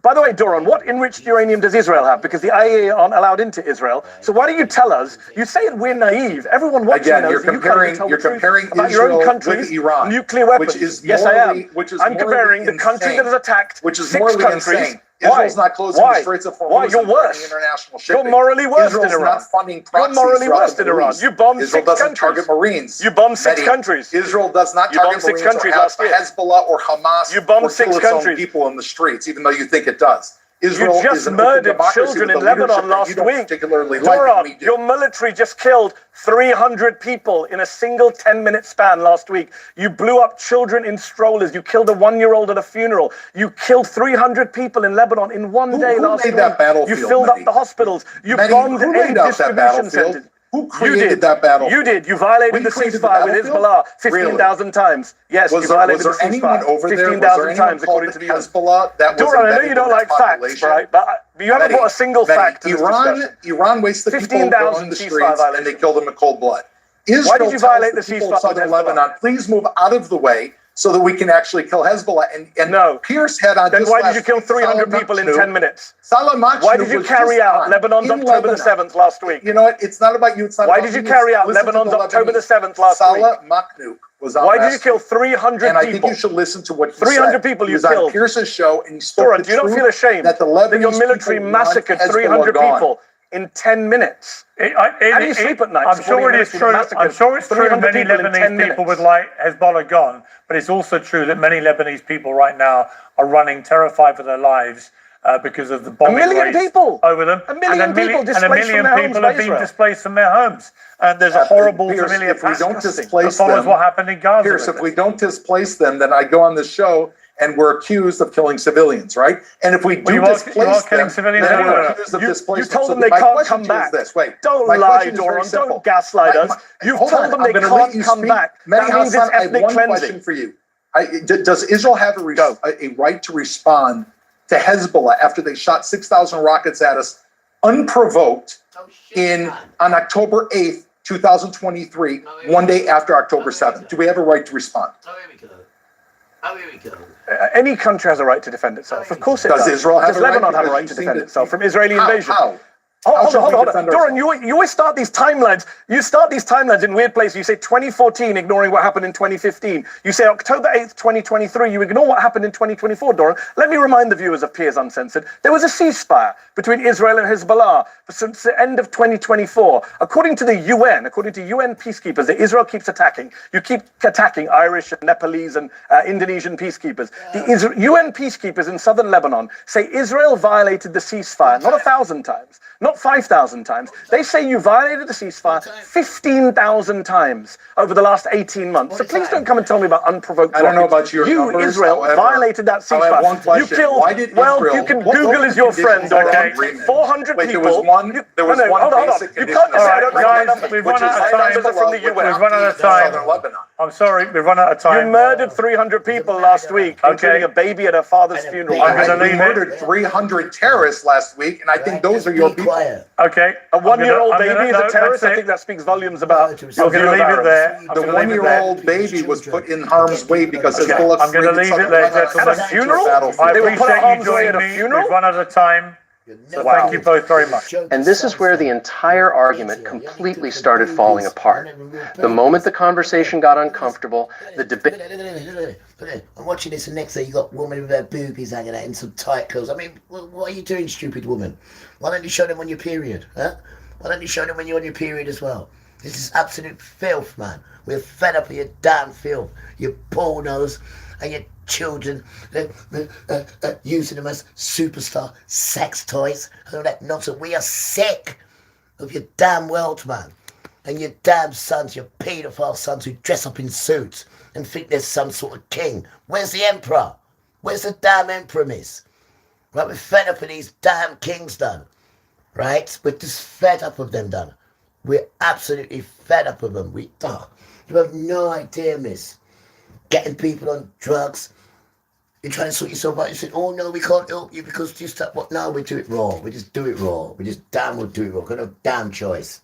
[SPEAKER 4] By the way, Doron, what enriched uranium does Israel have? Because the IAEA aren't allowed into Israel. So why do you tell us? You say that we're naive. Everyone watching knows
[SPEAKER 3] you're comparing
[SPEAKER 4] about
[SPEAKER 3] Israel
[SPEAKER 4] your own country's
[SPEAKER 3] with Iran,
[SPEAKER 4] nuclear weapons.
[SPEAKER 3] Which is
[SPEAKER 4] yes, I am. I'm
[SPEAKER 3] insane,
[SPEAKER 4] comparing the country that has attacked
[SPEAKER 3] which is
[SPEAKER 4] 6 countries.
[SPEAKER 3] Insane. Israel's not closing the Straits of Hormuz.
[SPEAKER 4] Why? You're worse.
[SPEAKER 3] International shipping.
[SPEAKER 4] You're morally worse
[SPEAKER 3] Israel's
[SPEAKER 4] than Iran.
[SPEAKER 3] Not funding proxies.
[SPEAKER 4] You're morally worse than Iran. You bombed
[SPEAKER 3] Israel
[SPEAKER 4] 6
[SPEAKER 3] doesn't
[SPEAKER 4] countries.
[SPEAKER 3] Target Marines.
[SPEAKER 4] You bombed 6 countries.
[SPEAKER 3] Israel does not
[SPEAKER 4] you
[SPEAKER 3] target
[SPEAKER 4] bombed 6
[SPEAKER 3] Marines
[SPEAKER 4] countries
[SPEAKER 3] or
[SPEAKER 4] last year.
[SPEAKER 3] Hezbollah or Hamas.
[SPEAKER 4] You bombed
[SPEAKER 3] or
[SPEAKER 4] 6
[SPEAKER 3] its own
[SPEAKER 4] countries.
[SPEAKER 3] people in the streets, even though you think it does. Israel
[SPEAKER 4] you just murdered children in Lebanon last week. Doron, your military just killed 300 people in a single 10-minute span last week. You blew up children in strollers. You killed a 1-year-old at a funeral. You killed 300 people in Lebanon in one day last week. You filled up the hospitals. You bombed aid distribution centers.
[SPEAKER 3] Who created that battlefield?
[SPEAKER 4] You did. You violated the ceasefire with Hezbollah 15,000 times. Yes, you violated the ceasefire 15,000 times according to the
[SPEAKER 3] Hezbollah.
[SPEAKER 4] Doron, I know you don't like facts, right? But you haven't brought a single fact to this discussion.
[SPEAKER 3] Iran wastes the people going in the streets and they kill them in cold blood. Israel
[SPEAKER 4] Why did you violate the ceasefire?
[SPEAKER 3] Southern Lebanon, please move out of the way so that we can actually kill Hezbollah. And
[SPEAKER 4] no.
[SPEAKER 3] Pierce had on.
[SPEAKER 4] Then why did you kill 300 people in 10 minutes? Why did you carry out Lebanon's October the 7th last week?
[SPEAKER 3] You know what? It's not about you. It's not.
[SPEAKER 4] Why did you carry out Lebanon's October the 7th last week?
[SPEAKER 3] Salah Maknouk was on.
[SPEAKER 4] Why did you kill 300 people?
[SPEAKER 3] And I think you should listen to what he
[SPEAKER 4] 300 people you killed.
[SPEAKER 3] On Pierce's show, and he spoke
[SPEAKER 4] do you not feel ashamed that your military massacred 300 people in 10 minutes? How do you sleep at night?
[SPEAKER 12] I'm sure it is true. I'm sure it's true that many Lebanese people would like Hezbollah gone, but it's also true that many Lebanese people right now are running terrified for their lives because of the bombing
[SPEAKER 4] raids
[SPEAKER 12] over them.
[SPEAKER 4] A million people
[SPEAKER 12] have been displaced from their homes. And there's a horrible familiar past that follows what happened in Gaza.
[SPEAKER 3] Pierce, if we don't displace them, then I go on the show and we're accused of killing civilians, right? And if we do displace them, then we're accused of displacement.
[SPEAKER 4] You told them they can't come back. Don't lie, Doron. Don't gaslight us. You've told them they can't come back. That means it's ethnic cleansing.
[SPEAKER 3] For you. Does Israel have a right to respond to Hezbollah after they shot 6,000 rockets at us unprovoked on October 8th, 2023, one day after October 7th? Do we have a right to respond?
[SPEAKER 4] Any country has a right to defend itself. Of course it does.
[SPEAKER 3] Does Israel have
[SPEAKER 4] Does
[SPEAKER 3] a right?
[SPEAKER 4] Lebanon have a
[SPEAKER 3] Because
[SPEAKER 4] right
[SPEAKER 3] you
[SPEAKER 4] to
[SPEAKER 3] seem
[SPEAKER 4] defend
[SPEAKER 3] to-
[SPEAKER 4] itself from Israeli invasion?
[SPEAKER 3] How?
[SPEAKER 4] Hold on. Doran, you always start these timelines. You start these timelines in weird places. You say 2014, ignoring what happened in 2015. You say October 8th, 2023. You ignore what happened in 2024, Doran. Let me remind the viewers of Piers Uncensored. There was a ceasefire between Israel and Hezbollah since the end of 2024. According to the UN, according to UN peacekeepers that Israel keeps attacking, you keep attacking Irish and Nepalese and Indonesian peacekeepers. The UN peacekeepers in southern Lebanon say Israel violated the ceasefire, not 1,000 times, not 5,000 times. They say you violated the ceasefire 15,000 times over the last 18 months. So please don't come and tell me about unprovoked.
[SPEAKER 3] I don't know about your
[SPEAKER 4] You,
[SPEAKER 3] numbers,
[SPEAKER 4] Israel,
[SPEAKER 3] however,
[SPEAKER 4] violated that
[SPEAKER 3] I have
[SPEAKER 4] ceasefire.
[SPEAKER 3] one question.
[SPEAKER 4] You killed.
[SPEAKER 3] Why did
[SPEAKER 4] well,
[SPEAKER 3] Israel-
[SPEAKER 4] you can.
[SPEAKER 3] what
[SPEAKER 4] Google
[SPEAKER 3] were
[SPEAKER 4] is
[SPEAKER 3] the
[SPEAKER 4] your
[SPEAKER 3] conditions
[SPEAKER 4] friend.
[SPEAKER 3] of that
[SPEAKER 4] Okay,
[SPEAKER 3] agreement?
[SPEAKER 4] 400
[SPEAKER 3] Wait,
[SPEAKER 4] people.
[SPEAKER 3] there was one
[SPEAKER 4] Hold on. You
[SPEAKER 3] condition.
[SPEAKER 4] can't just say I don't
[SPEAKER 3] All
[SPEAKER 4] know
[SPEAKER 3] right,
[SPEAKER 4] my
[SPEAKER 3] guys,
[SPEAKER 4] numbers.
[SPEAKER 3] we've
[SPEAKER 4] Which
[SPEAKER 3] run
[SPEAKER 4] is
[SPEAKER 3] out of
[SPEAKER 4] my
[SPEAKER 3] time.
[SPEAKER 4] numbers are from the UN.
[SPEAKER 3] We've run out of time.
[SPEAKER 4] Southern Lebanon.
[SPEAKER 19] I'm sorry, we've run out of time.
[SPEAKER 4] You murdered 300 people last week, including a baby at her father's funeral.
[SPEAKER 3] I'm going to leave. Murdered 300 terrorists last week, and I think those are your people.
[SPEAKER 19] Okay.
[SPEAKER 4] A one-year-old baby is a
[SPEAKER 19] no,
[SPEAKER 4] terrorist.
[SPEAKER 19] that's
[SPEAKER 4] I think that speaks volumes about your
[SPEAKER 19] I'm going
[SPEAKER 4] view
[SPEAKER 19] to
[SPEAKER 4] of
[SPEAKER 19] leave it
[SPEAKER 4] Arabs.
[SPEAKER 19] there.
[SPEAKER 3] The one-year-old baby was put in harm's way because Hezbollah.
[SPEAKER 19] I'm going to leave it there, gentlemen.
[SPEAKER 4] At a funeral?
[SPEAKER 19] I
[SPEAKER 4] They were put
[SPEAKER 19] appreciate
[SPEAKER 4] at
[SPEAKER 19] you
[SPEAKER 4] harm's way
[SPEAKER 19] joining
[SPEAKER 4] at a
[SPEAKER 19] me.
[SPEAKER 4] funeral?
[SPEAKER 19] We've run out of time. So thank you both very much.
[SPEAKER 6] And this is where the entire argument completely started falling apart. The moment the conversation got uncomfortable, the debate.
[SPEAKER 2] I'm watching this, and next day you got a woman with her boobies hanging out in some tight clothes. I mean, what are you doing, stupid woman? Why don't you show them on your period, huh? Why don't you show them when you're on your period as well? This is absolute filth, man. We're fed up of your damn filth, your pornos, and your children using them as superstar sex toys and all that nonsense. We are sick of your damn world, man. And your damn sons, your paedophile sons who dress up in suits and think there's some sort of king. Where's the emperor? Where's the damn emperor, miss? Right, we're fed up of these damn kings done. Right? We're just fed up of them done. We're absolutely fed up of them. You have no idea, miss. Getting people on drugs. You're trying to sort yourself out. You said, oh no, we can't help you because just that. What? No, we do it raw. We just do it raw. We just damn well do it raw. Got no damn choice.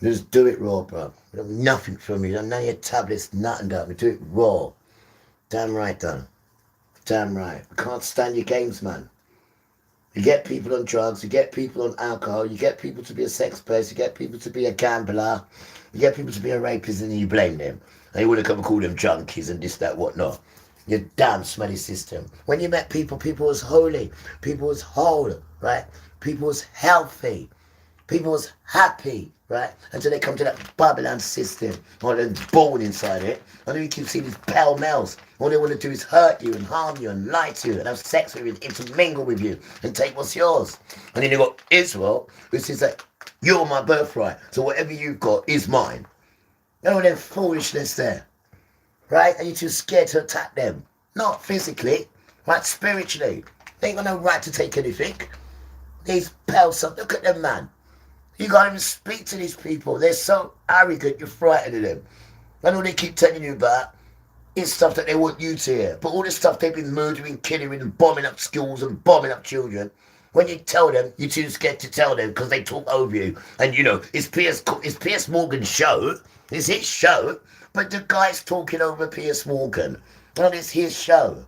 [SPEAKER 2] We just do it raw, bro. We have nothing from you. None of your tablets, nothing done. We do it raw. Damn right, done. Damn right. We can't stand your games, man. You get people on drugs, you get people on alcohol, you get people to be a sex person, you get people to be a gambler, you get people to be a rapist, and you blame them. And you want to come and call them junkies and this, that, whatnot. Your damn smelly system. When you met people, people was holy, people was whole, right? People was healthy, people was happy, right? Until they come to that Babylon system, or they're born inside it, and then you can see these pale males. All they want to do is hurt you and harm you and lie to you and have sex with you and intermingle with you and take what's yours. And then you've got Israel, who says that you're my birthright, so whatever you've got is mine. You know that foolishness there, right? And you're too scared to attack them. Not physically, right? Spiritually. They ain't got no right to take anything. These pale sons, look at them, man. You can't even speak to these people. They're so arrogant, you're frightened of them. And all they keep telling you about is stuff that they want you to hear. But all the stuff they've been murdering, killing, and bombing up schools and bombing up children, when you tell them, you're too scared to tell them because they talk over you. And you know, it's Piers Morgan's show. It's his show. But the guy's talking over Piers Morgan. Well, it's his show.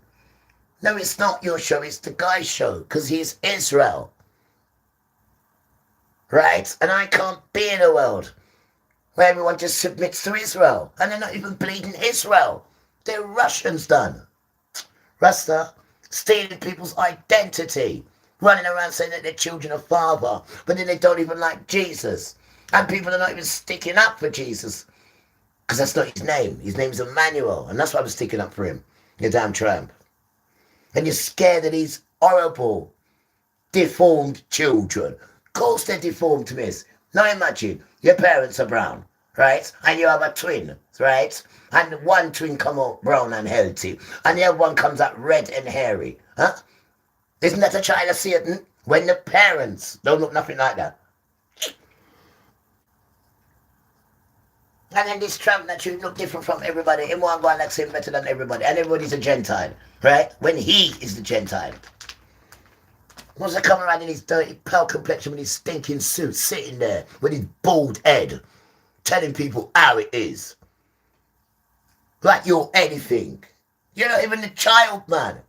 [SPEAKER 2] No, it's not your show. It's the guy's show because he's Israel. Right? And I can't be in a world where everyone just submits to Israel. And they're not even bleeding Israel. They're Russians done. Rasta, stealing people's identity. Running around saying that their children are father. But then they don't even like Jesus. And people are not even sticking up for Jesus. Because that's not his name. His name's Emmanuel. And that's why I'm sticking up for him. You damn tramp. And you're scared of these horrible, deformed children. Of course they're deformed, miss. Now imagine, your parents are brown, right? And you have a twin, right? And one twin come out brown and healthy. And the other one comes out red and hairy, huh? Isn't that a child of Satan? When the parents don't look nothing like that. And then this Trump that you look different from everybody, him one going like him better than everybody, and everybody's a Gentile, right? When he is the Gentile. What's he coming around in his dirty pale complexion with his stinking suit, sitting there with his bald head, telling people how it is. Like you're anything. You're not even a child, man.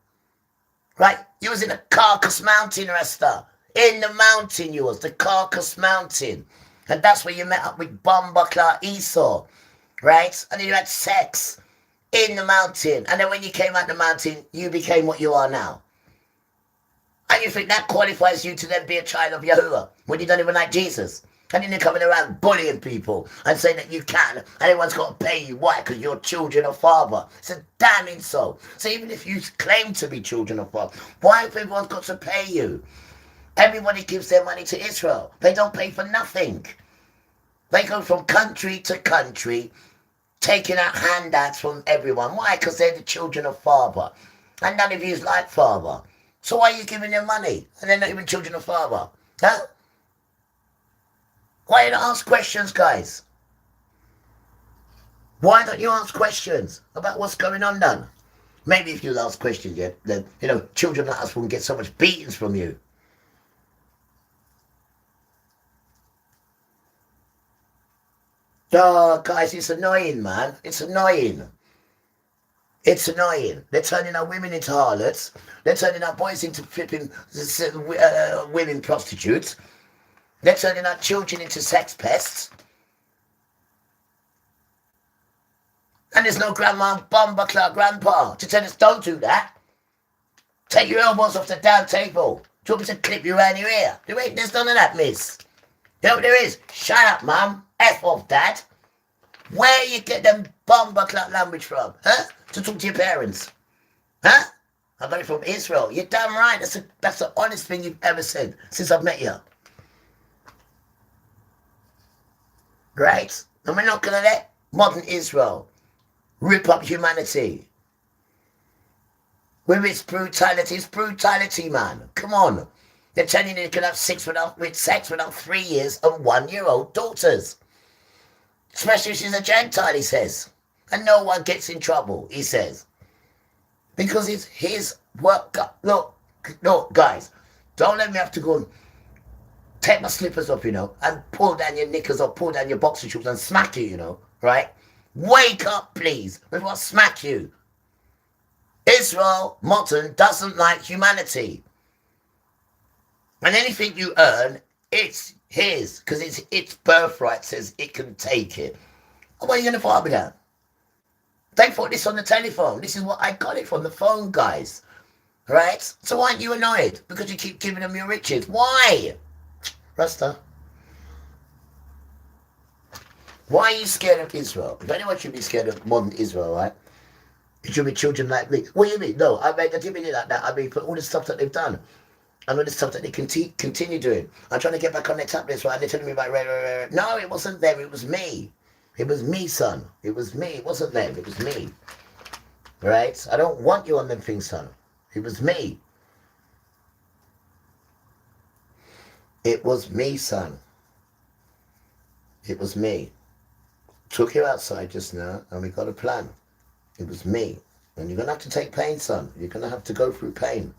[SPEAKER 2] Right? You was in the Carcass Mountain, Rasta. In the mountain you was, the Carcass Mountain. And that's where you met up with Bumbuckler Esau. Right? And then you had sex in the mountain. And then when you came out the mountain, you became what you are now. And you think that qualifies you to then be a child of Yahuwah when you don't even like Jesus. And then you're coming around bullying people and saying that you can, and everyone's got to pay you. Why? Because you're children of Father. It's a damn insult. So even if you claim to be children of Father, why have everyone's got to pay you? Everybody gives their money to Israel. They don't pay for nothing. They go from country to country, taking out handouts from everyone. Why? Because they're the children of Father. And none of you is like Father. So why are you giving them money? And they're not even children of Father. Huh? Why don't you ask questions, guys? Why don't you ask questions about what's going on then? Maybe if you ask questions, yeah, then, you know, children like us won't get so much beatings from you. Oh, guys, it's annoying, man. It's annoying. It's annoying. They're turning our women into harlots. They're turning our boys into flipping women prostitutes. They're turning our children into sex pests. And there's no grandma, bumbuckler, grandpa to tell us don't do that. Take your elbows off the damn table. Do you want me to clip you around your ear? There's none of that, miss. You know what there is? Shut up, mum. F off, dad. Where you get them bumbuckler language from? Huh? To talk to your parents. Huh? I got it from Israel. You're damn right. That's the honest thing you've ever said since I've met you. Right? And we're not going to let modern Israel rip up humanity. With its brutality, man. Come on. They're telling you you can have sex without 3 years and 1-year-old daughters. Especially if she's a Gentile, he says. And no one gets in trouble, he says. Because it's his work. Look, guys. Don't let me have to go and take my slippers off, you know, and pull down your knickers or pull down your boxer shorts and smack you, you know, right? Wake up, please, before I smack you. Israel, modern, doesn't like humanity. And anything you earn, it's his, because its birthright says it can take it. Why are you going to fight with that? They put this on the telephone. This is what I got it from the phone, guys. Right? So why aren't you annoyed? Because you keep giving them your riches. Why? Rasta. Why are you scared of Israel? If anyone should be scared of modern Israel, right? It should be children like me. What do you mean? No, I didn't mean it like that. I mean, for all the stuff that they've done. And all the stuff that they continue doing. I'm trying to get back on their tablets, right? They're telling me about no, it wasn't them. It was me. It was me, son. It was me. It wasn't them. It was me. Right? I don't want you on them things, son. It was me. It was me, son. It was me. Took you outside just now, and we got a plan. It was me. And you're going to have to take pain, son. You're going to have to go through pain.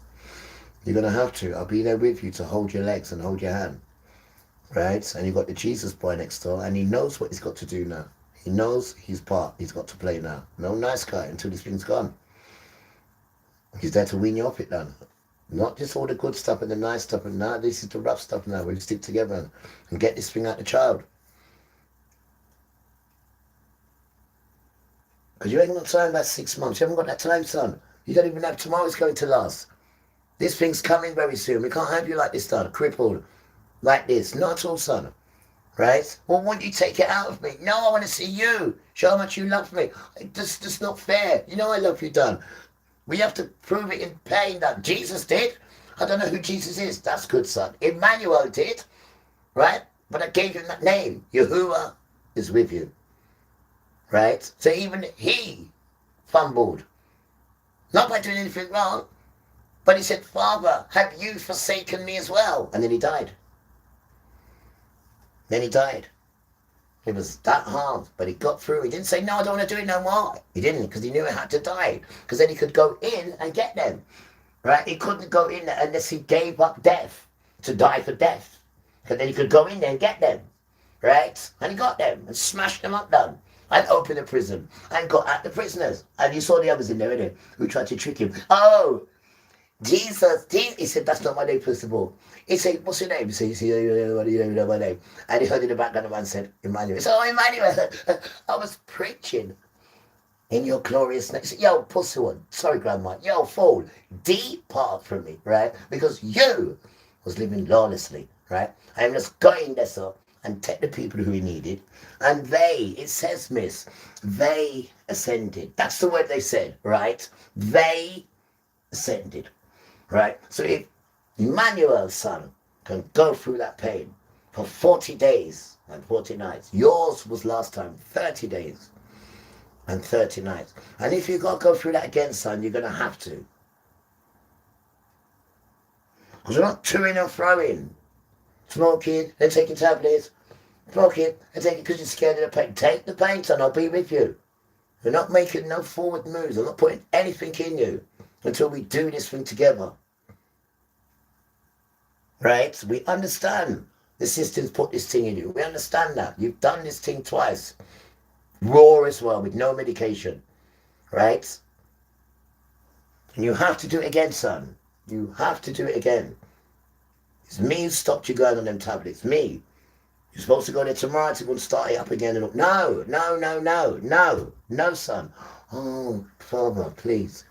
[SPEAKER 2] You're going to have to. I'll be there with you to hold your legs and hold your hand. Right? And you've got the Jesus boy next door, and he knows what he's got to do now. He knows his part he's got to play now. No nice guy until this thing's gone. He's there to wean you off it then. Not just all the good stuff and the nice stuff, and now this is the rough stuff now. We stick together and get this thing out the child. Because you ain't got time about 6 months. You haven't got that time, son. You don't even have tomorrow's going to last. This thing's coming very soon. We can't have you like this, son. Crippled. Like this. Not at all, son. Right? Well, won't you take it out of me? No, I want to see you. Show how much you love me. That's not fair. You know I love you, Don. We have to prove it in pain that Jesus did. I don't know who Jesus is. That's good, son. Emmanuel did. Right? But I gave him that name. Yahuwah is with you. Right? So even he fumbled. Not by doing anything wrong. But he said, Father, have you forsaken me as well? And then he died. Then he died. It was that hard, but he got through. He didn't say, no, I don't want to do it no more. He didn't, because he knew he had to die. Because then he could go in and get them, right? He couldn't go in there unless he gave up death to die for death. Because then he could go in there and get them, right? And he got them and smashed them up down and opened the prison and got at the prisoners. And you saw the others in there, innit, who tried to trick him. Oh, Jesus, he said, that's not my name, first of all. He said, what's your name? He said, what do you know my name? And he heard in the background, the man said, Emmanuel. He said, oh, Emmanuel, I was preaching in your glorious name. He said, yo, pussy one, sorry, grandma, yo, fool, depart from me, right? Because you was living lawlessly, right? I'm just going there, so, and take the people who he needed. And they, it says, miss, they ascended. That's the word they said, right? They ascended. Right? So if Emmanuel's son can go through that pain for 40 days and 40 nights, yours was last time 30 days and 30 nights. And if you've got to go through that again, son, you're going to have to. Because you're not toing and throwing. Smoking and taking tablets. Smoking and taking because you're scared of the pain. Take the pain, son, I'll be with you. You're not making no forward moves. I'm not putting anything in you until we do this thing together. Right? We understand the system's put this thing in you. We understand that. You've done this thing twice. Raw as well, with no medication. Right? And you have to do it again, son. You have to do it again. It's me who stopped you going on them tablets. Me. You're supposed to go there tomorrow to go and start it up again. And no, no, no, no, no. No, son. Oh, Father, please.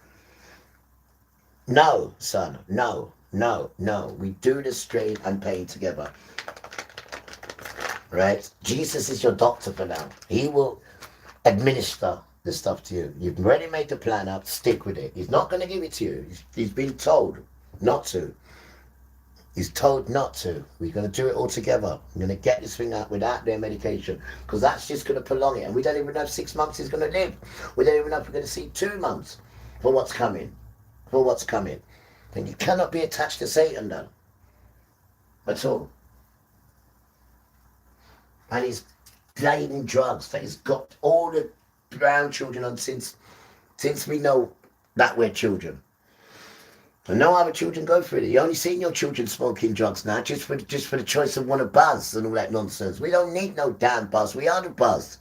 [SPEAKER 2] No, son, no, no, no. We do the strain and pain together. Right? Jesus is your doctor for now. He will administer the stuff to you. You've already made the plan up, stick with it. He's not going to give it to you. He's been told not to. He's told not to. We're going to do it all together. We're going to get this thing out without their medication. Because that's just going to prolong it. And we don't even know if 6 months is going to live. We don't even know if we're going to see 2 months for what's coming. For what's coming. And you cannot be attached to Satan, though. At all. And he's playing drugs. That he's got all the brown children on since we know that we're children. And no other children go through it. You only seen your children smoking drugs now just for the choice of want to buzz and all that nonsense. We don't need no damn buzz. We are the buzz.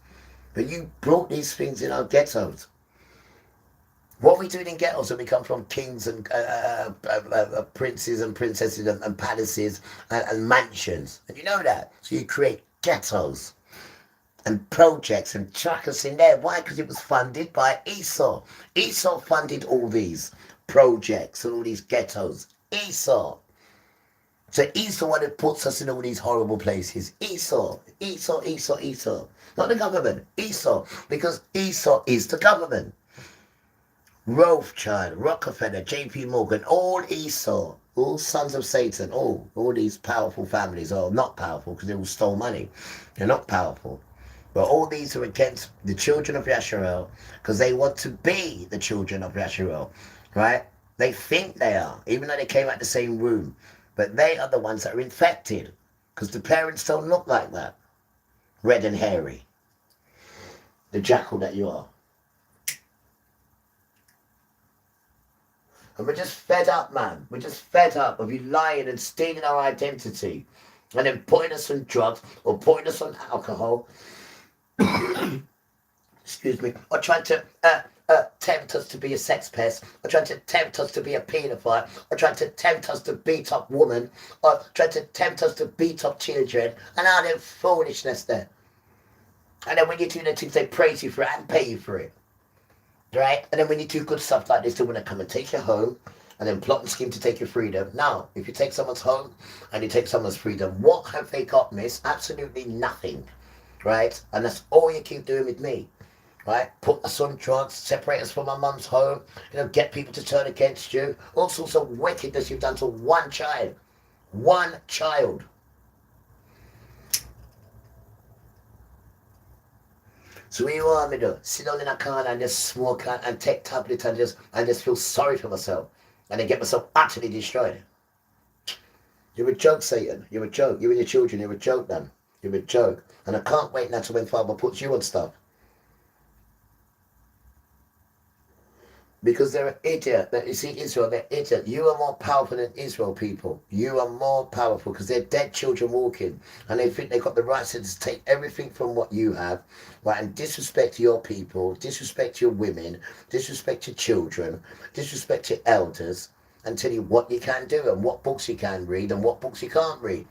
[SPEAKER 2] But you brought these things in our ghettos. What we doing in ghettos when we come from kings and princes and princesses and palaces and mansions? And you know that. So you create ghettos and projects and chuck us in there. Why? Because it was funded by Esau. Esau funded all these projects and all these ghettos. Esau. So Esau what it puts us in all these horrible places. Esau. Esau, Esau, Esau. Not the government. Esau. Because Esau is the government. Rothschild, Rockefeller, JP Morgan, all Esau, all sons of Satan, all these powerful families are not powerful because they all stole money. They're not powerful. But all these are against the children of Yasharel because they want to be the children of Yasharel, right? They think they are, even though they came out the same room. But they are the ones that are infected because the parents don't look like that. Red and hairy. The jackal that you are. And we're just fed up, man. We're just fed up of you lying and stealing our identity. And then putting us on drugs or putting us on alcohol. Excuse me. Or trying to tempt us to be a sex pest. Or trying to tempt us to be a paedophile. Or trying to tempt us to beat up women. Or trying to tempt us to beat up children. And all that foolishness there. And then when you do the things, they praise you for it and pay you for it. Right? And then when you do good stuff like this, they want to come and take you home and then plot and scheme to take your freedom. Now, if you take someone's home and you take someone's freedom, what have they got, miss? Absolutely nothing. Right? And that's all you keep doing with me. Right? Put us on drugs, separate us from our mum's home, get people to turn against you. All sorts of wickedness you've done to one child. One child. So what you want me to do? Sit down in a corner and just smoke and take tablets and just feel sorry for myself. And then get myself utterly destroyed. You're a joke, Satan. You're a joke. You and your children, you're a joke, then. You're a joke. And I can't wait now to when Father puts you on stuff. Because they're an idiot. You see, Israel, they're idiot. You are more powerful than Israel, people. You are more powerful because they're dead children walking. And they think they've got the right to just take everything from what you have, right, and disrespect your people, disrespect your women, disrespect your children, disrespect your elders, and tell you what you can do and what books you can read and what books you can't read,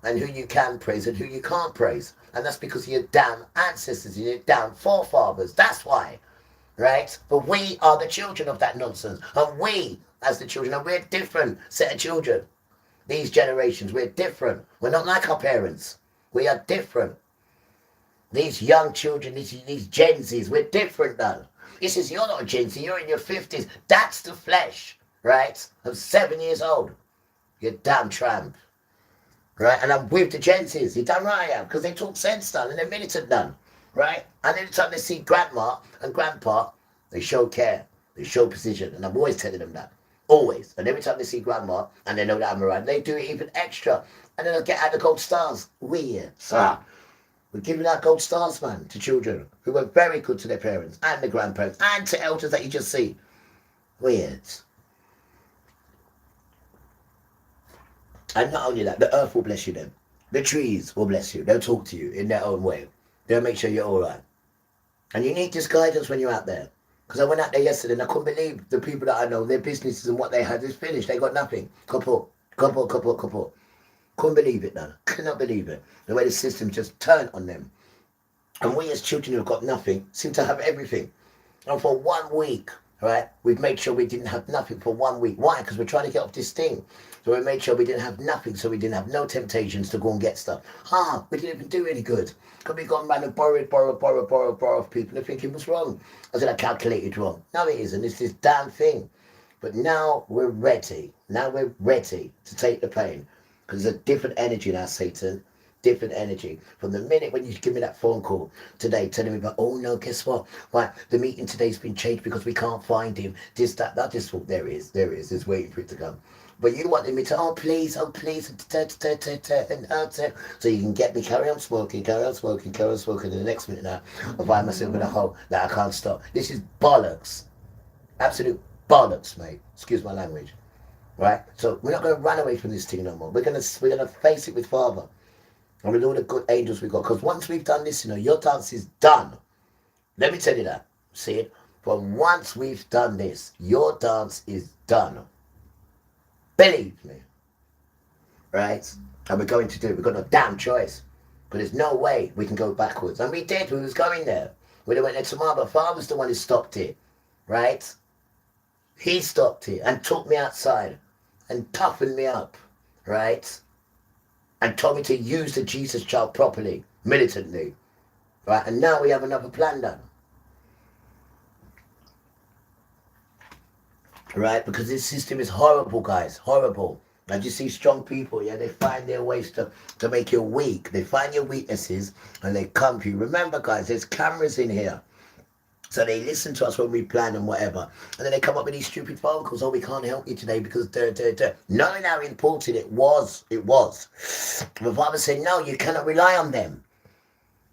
[SPEAKER 2] and who you can praise and who you can't praise. And that's because of your damn ancestors and your damn forefathers. That's why. Right? But we are the children of that nonsense. And we, as the children, and we're a different set of children. These generations, we're different. We're not like our parents. We are different. These young children, these Gen Zs, we're different though. This is, you're not a Gen Z, you're in your 50s. That's the flesh, right? I'm 7 years old. You damn tramp. Right? And I'm with the Gen Zs. You damn right I am, because they talk sense done and they're militant done. Right? And every time they see grandma and grandpa, they show care, they show precision. And I'm always telling them that. Always. And every time they see grandma and they know that I'm around, they do it even extra. And then they'll get out the gold stars. We're giving out gold stars, man, to children who were very good to their parents and the grandparents and to elders that you just see. Weird. And not only that, the earth will bless you then. The trees will bless you. They'll talk to you in their own way. They'll make sure you're all right. And you need this guidance when you're out there. Because I went out there yesterday and I couldn't believe the people that I know, their businesses and what they had is finished. They got nothing. Couple. Couldn't believe it, though. Could not believe it. The way the system just turned on them. And we as children who've got nothing seem to have everything. And for 1 week, right, we've made sure we didn't have nothing for 1 week. Why? Because we're trying to get off this thing. So we made sure we didn't have nothing, so we didn't have no temptations to go and get stuff. We didn't even do any good. Because we got around and borrow of people. They're thinking, what's wrong? I said, I calculated wrong. No, it isn't. It's this damn thing. But now we're ready. Now we're ready to take the pain. Because there's a different energy now, Satan. Different energy. From the minute when you give me that phone call today telling me about, oh no, guess what? Right, the meeting today's been changed because we can't find him. This, that, I just thought, there is. It's waiting for it to come. But you wanted me to, oh please, so you can get me, carry on smoking, and the next minute now, I find myself in a hole that I can't stop. This is bollocks. Absolute bollocks, mate. Excuse my language. Right? So we're not going to run away from this thing no more. We're gonna face it with Father. And with all the good angels we've got. Because once we've done this, your dance is done. Let me tell you that. See it? But once we've done this, your dance is done. Believe me. Right? And we're going to do it. We've got no damn choice. But there's no way we can go backwards. And we did. We was going there. We went there tomorrow. But Father's the one who stopped it. Right? He stopped it and took me outside and toughened me up. Right? And told me to use the Jesus child properly, militantly. Right? And now we have another plan done. Right? Because this system is horrible, guys. Horrible. And you see strong people, yeah, they find their ways to make you weak. They find your weaknesses and they come for you. Remember, guys, there's cameras in here. So they listen to us when we plan and whatever. And then they come up with these stupid phone calls. Oh, we can't help you today because knowing how important it was. The Father said, no, you cannot rely on them.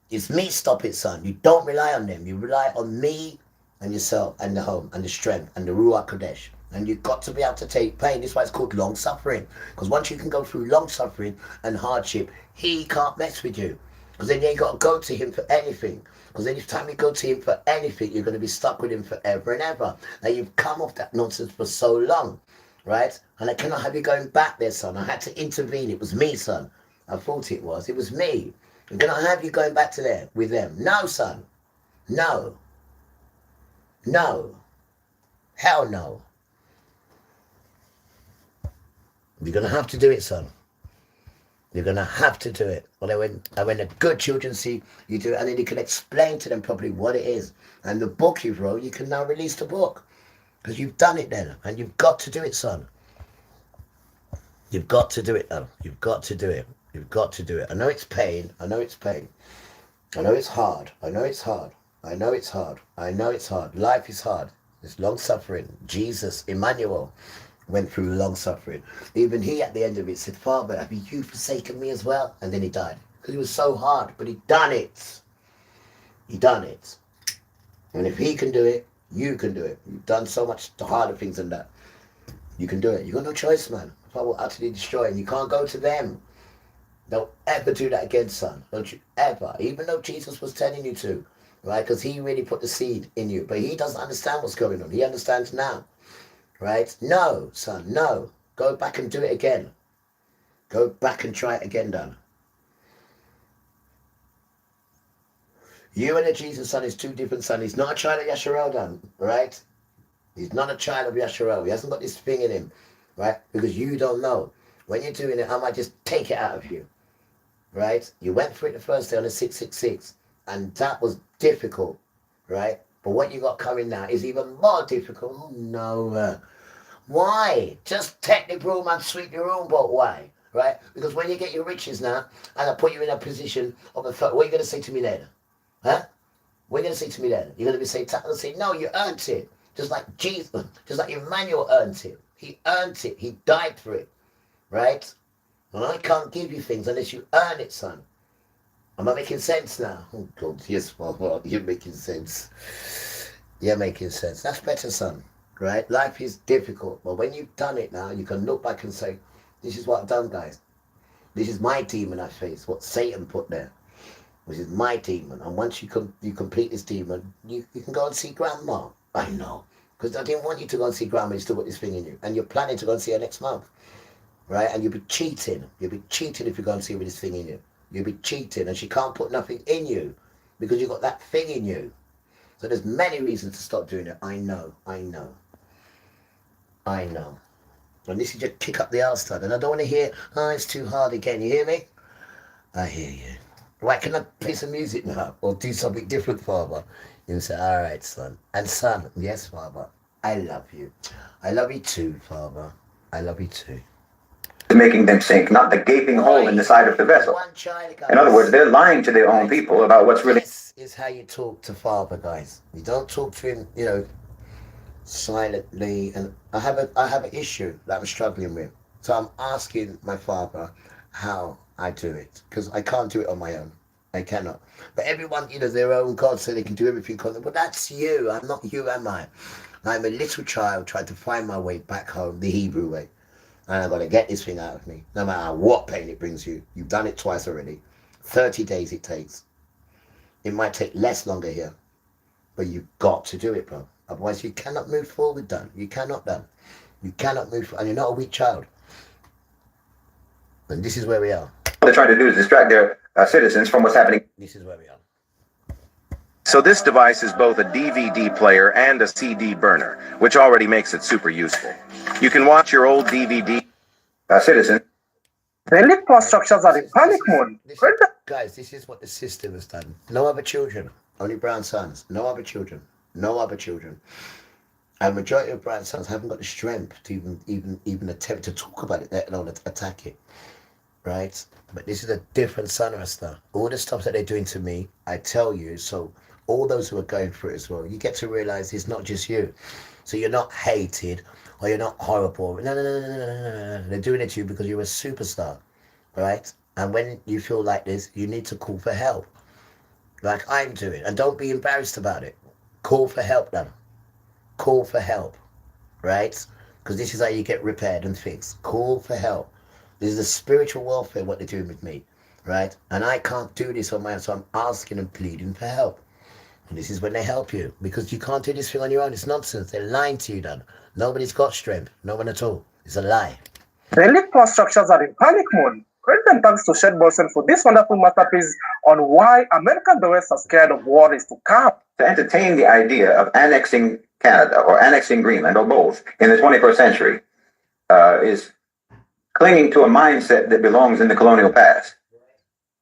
[SPEAKER 2] It's me, stop it, son. You don't rely on them. You rely on me and yourself and the home and the strength and the Ruach Kodesh. And you've got to be able to take pain. This is why it's called long suffering. Because once you can go through long suffering and hardship, he can't mess with you. Because then you ain't got to go to him for anything. Because any time you go to him for anything, you're going to be stuck with him forever and ever. Now, you've come off that nonsense for so long, right? And I cannot have you going back there, son. I had to intervene. It was me, son. I thought it was. It was me. I cannot have you going back to there with them. No, son. No. No. Hell no. You're going to have to do it, son. You're going to have to do it. Well, when the good children see you do it, and then you can explain to them properly what it is. And the book you wrote, you can now release the book. Because you've done it then. And you've got to do it, son. You've got to do it, though. You've got to do it. You've got to do it. I know it's pain. I know it's pain. I know it's hard. I know it's hard. I know it's hard. I know it's hard. Life is hard. It's long suffering. Jesus, Emmanuel, went through long suffering. Even he at the end of it said, Father, have you forsaken me as well? And then he died. because it was so hard, but he done it. He done it. And if he can do it, you can do it. You've done so much harder things than that. You can do it. You got no choice, man. I will utterly destroy, and you can't go to them. Don't ever do that again, son. Don't you ever. Even though Jesus was telling you to, right? Because he really put the seed in you, but he doesn't understand what's going on. He understands now, right? No, son, no. Go back and do it again. Go back and try it again, Dan. You and the Jesus son is two different sons. He's not a child of Yasharel, Dan, right? He's not a child of Yasharel. He hasn't got this thing in him, right? Because you don't know. When you're doing it, I might just take it out of you, right? You went for it the first day on the 666, and that was difficult, right? But what you got coming now is even more difficult. Oh, no. Why? Just take the broom and sweep your own boat. Why? Right? Because when you get your riches now, and I put you in a position of a, what are you going to say to me then? Huh? What are you going to say to me then? You're going to be saying, no, you earned it. Just like Jesus, just like Emmanuel earned it. He earned it. He died for it. Right? And I can't give you things unless you earn it, son. Am I making sense now? Oh, God, yes, well, you're making sense. You're making sense. That's better, son. Right? Life is difficult. But when you've done it now, you can look back and say, this is what I've done, guys. This is my demon I face. What Satan put there. Which is my demon. And once you complete this demon, you can go and see Grandma. I know. Because I didn't want you to go and see Grandma. You still got this thing in you. And you're planning to go and see her next month. Right? And you'll be cheating. You'll be cheating if you go and see her with this thing in you. You'll be cheating. And she can't put nothing in you. Because you've got that thing in you. So there's many reasons to stop doing it. I know. I know. I know. And this is just kick up the arse, Todd. And I don't want to hear, oh, it's too hard again. You hear me? I hear you. Right, can I play some music now? Or do something different, Father? You say, all right, son. And son, yes, Father, I love you. I love you too, Father. I love you too.
[SPEAKER 22] Making them sink, not the gaping hole in the side of the vessel. In other words, they're lying to their own people about what's really...
[SPEAKER 2] This is how you talk to Father, guys. You don't talk to him, you know, silently. And I have an issue that I'm struggling with. So I'm asking my Father how I do it, because I can't do it on my own. I cannot. But everyone, you know, their own God, so they can do everything. But that's you. I'm not you, am I? I'm a little child trying to find my way back home, the Hebrew way. And I've got to get this thing out of me, no matter what pain it brings you. You've done it twice already. 30 days it takes. It might take less longer here, but you've got to do it, bro. Otherwise, you cannot move forward, Dan. You cannot, Dan. You cannot move forward. And you're not a weak child. And this is where we are.
[SPEAKER 22] What they're trying to do is distract their citizens from what's happening.
[SPEAKER 2] This is where we are.
[SPEAKER 8] So this device is both a DVD player and a CD burner, which already makes it super useful. You can watch your old DVD.
[SPEAKER 22] Citizen.
[SPEAKER 14] The infrastructures are in panic mode.
[SPEAKER 2] Guys, this is what the system has done. No other children, only brown sons. No other children. No other children. And majority of brown sons haven't got the strength to even attempt to talk about it, let alone attack it. Right? But this is a different son of a star. All the stuff that they're doing to me, I tell you, so all those who are going through it as well, you get to realize it's not just you. So you're not hated or you're not horrible. No. They're doing it to you because you're a superstar. Right? And when you feel like this, you need to call for help. Like I'm doing. And don't be embarrassed about it. Call for help then. Call for help. Right? Because this is how you get repaired and fixed. Call for help. This is a spiritual warfare, what they're doing with me, right? And I can't do this on my own, so I'm asking and pleading for help. And this is when they help you, because you can't do this thing on your own. It's nonsense. They're lying to you, Dan. Nobody's got strength. No one at all. It's a lie.
[SPEAKER 14] The infrastructures are in panic mode. President thanks to Shed Bolson for this wonderful masterpiece on why America and the West are scared of war is to come.
[SPEAKER 22] To entertain the idea of annexing Canada or annexing Greenland or both in the 21st century is clinging to a mindset that belongs in the colonial past.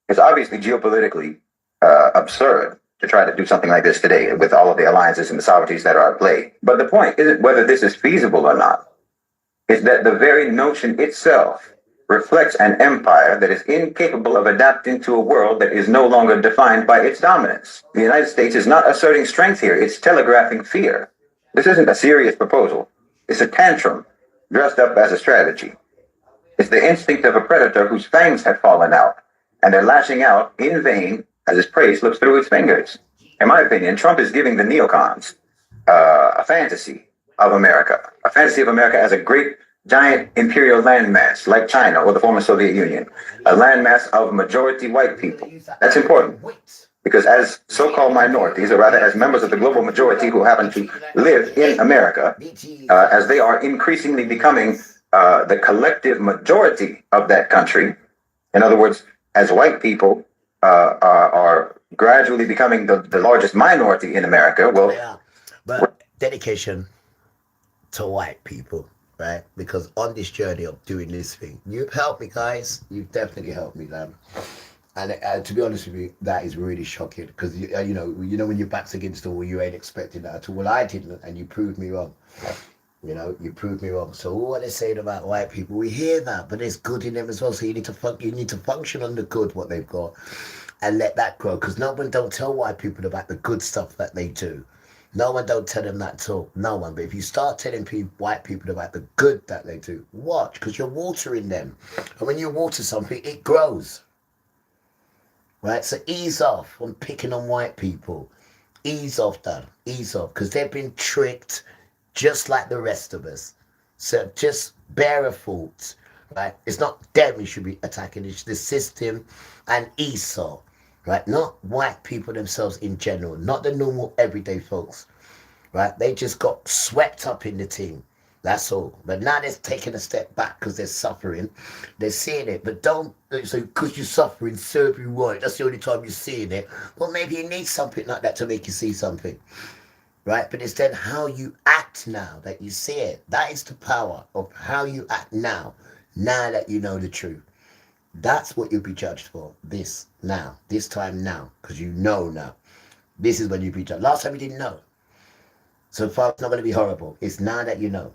[SPEAKER 22] It's obviously geopolitically absurd to try to do something like this today with all of the alliances and the sovereignties that are at play. But the point isn't whether this is feasible or not. It's that the very notion itself reflects an empire that is incapable of adapting to a world that is no longer defined by its dominance. The United States is not asserting strength here, it's telegraphing fear. This isn't a serious proposal. It's a tantrum dressed up as a strategy. It's the instinct of a predator whose fangs had fallen out And they're lashing out in vain as his prey slips through his fingers. In my opinion, Trump is giving the neocons a fantasy of America, as a great giant imperial landmass like China or the former Soviet Union, a landmass of majority white people. That's important because as so-called minorities, or rather as members of the global majority who happen to live in America, as they are increasingly becoming the collective majority of that country, in other words, as white people are gradually becoming the largest minority in America, well,
[SPEAKER 2] but dedication to white people, right? Because on this journey of doing this thing, you've helped me, guys. You've definitely helped me, man. And to be honest with you, that is really shocking because you know when your back's against the wall, you ain't expecting that at all. Well, I didn't, and you proved me wrong. You know, you proved me wrong. So all what they're saying about white people, we hear that, but there's good in them as well. So you need to function on the good what they've got, and let that grow. Because no one don't tell white people about the good stuff that they do. No one don't tell them that at all. No one. But if you start telling white people about the good that they do, watch, because you're watering them. And when you water something, it grows. Right? So ease off on picking on white people. Ease off, Dad. Ease off. Because they've been tricked just like the rest of us. So just bear a fault. Right? It's not them you should be attacking. It's the system and Esau. Right? Not white people themselves in general. Not the normal everyday folks. Right? They just got swept up in the team. That's all. But now they're taking a step back because they're suffering. They're seeing it. But don't, so because you're suffering, serve you right. That's the only time you're seeing it. Well, maybe you need something like that to make you see something. Right? But it's then how you act now that you see it. That is the power of how you act now that you know the truth. That's what you'll be judged for. This time now. Because you know now. This is when you'll be judged. Last time you didn't know. So far, it's not going to be horrible. It's now that you know.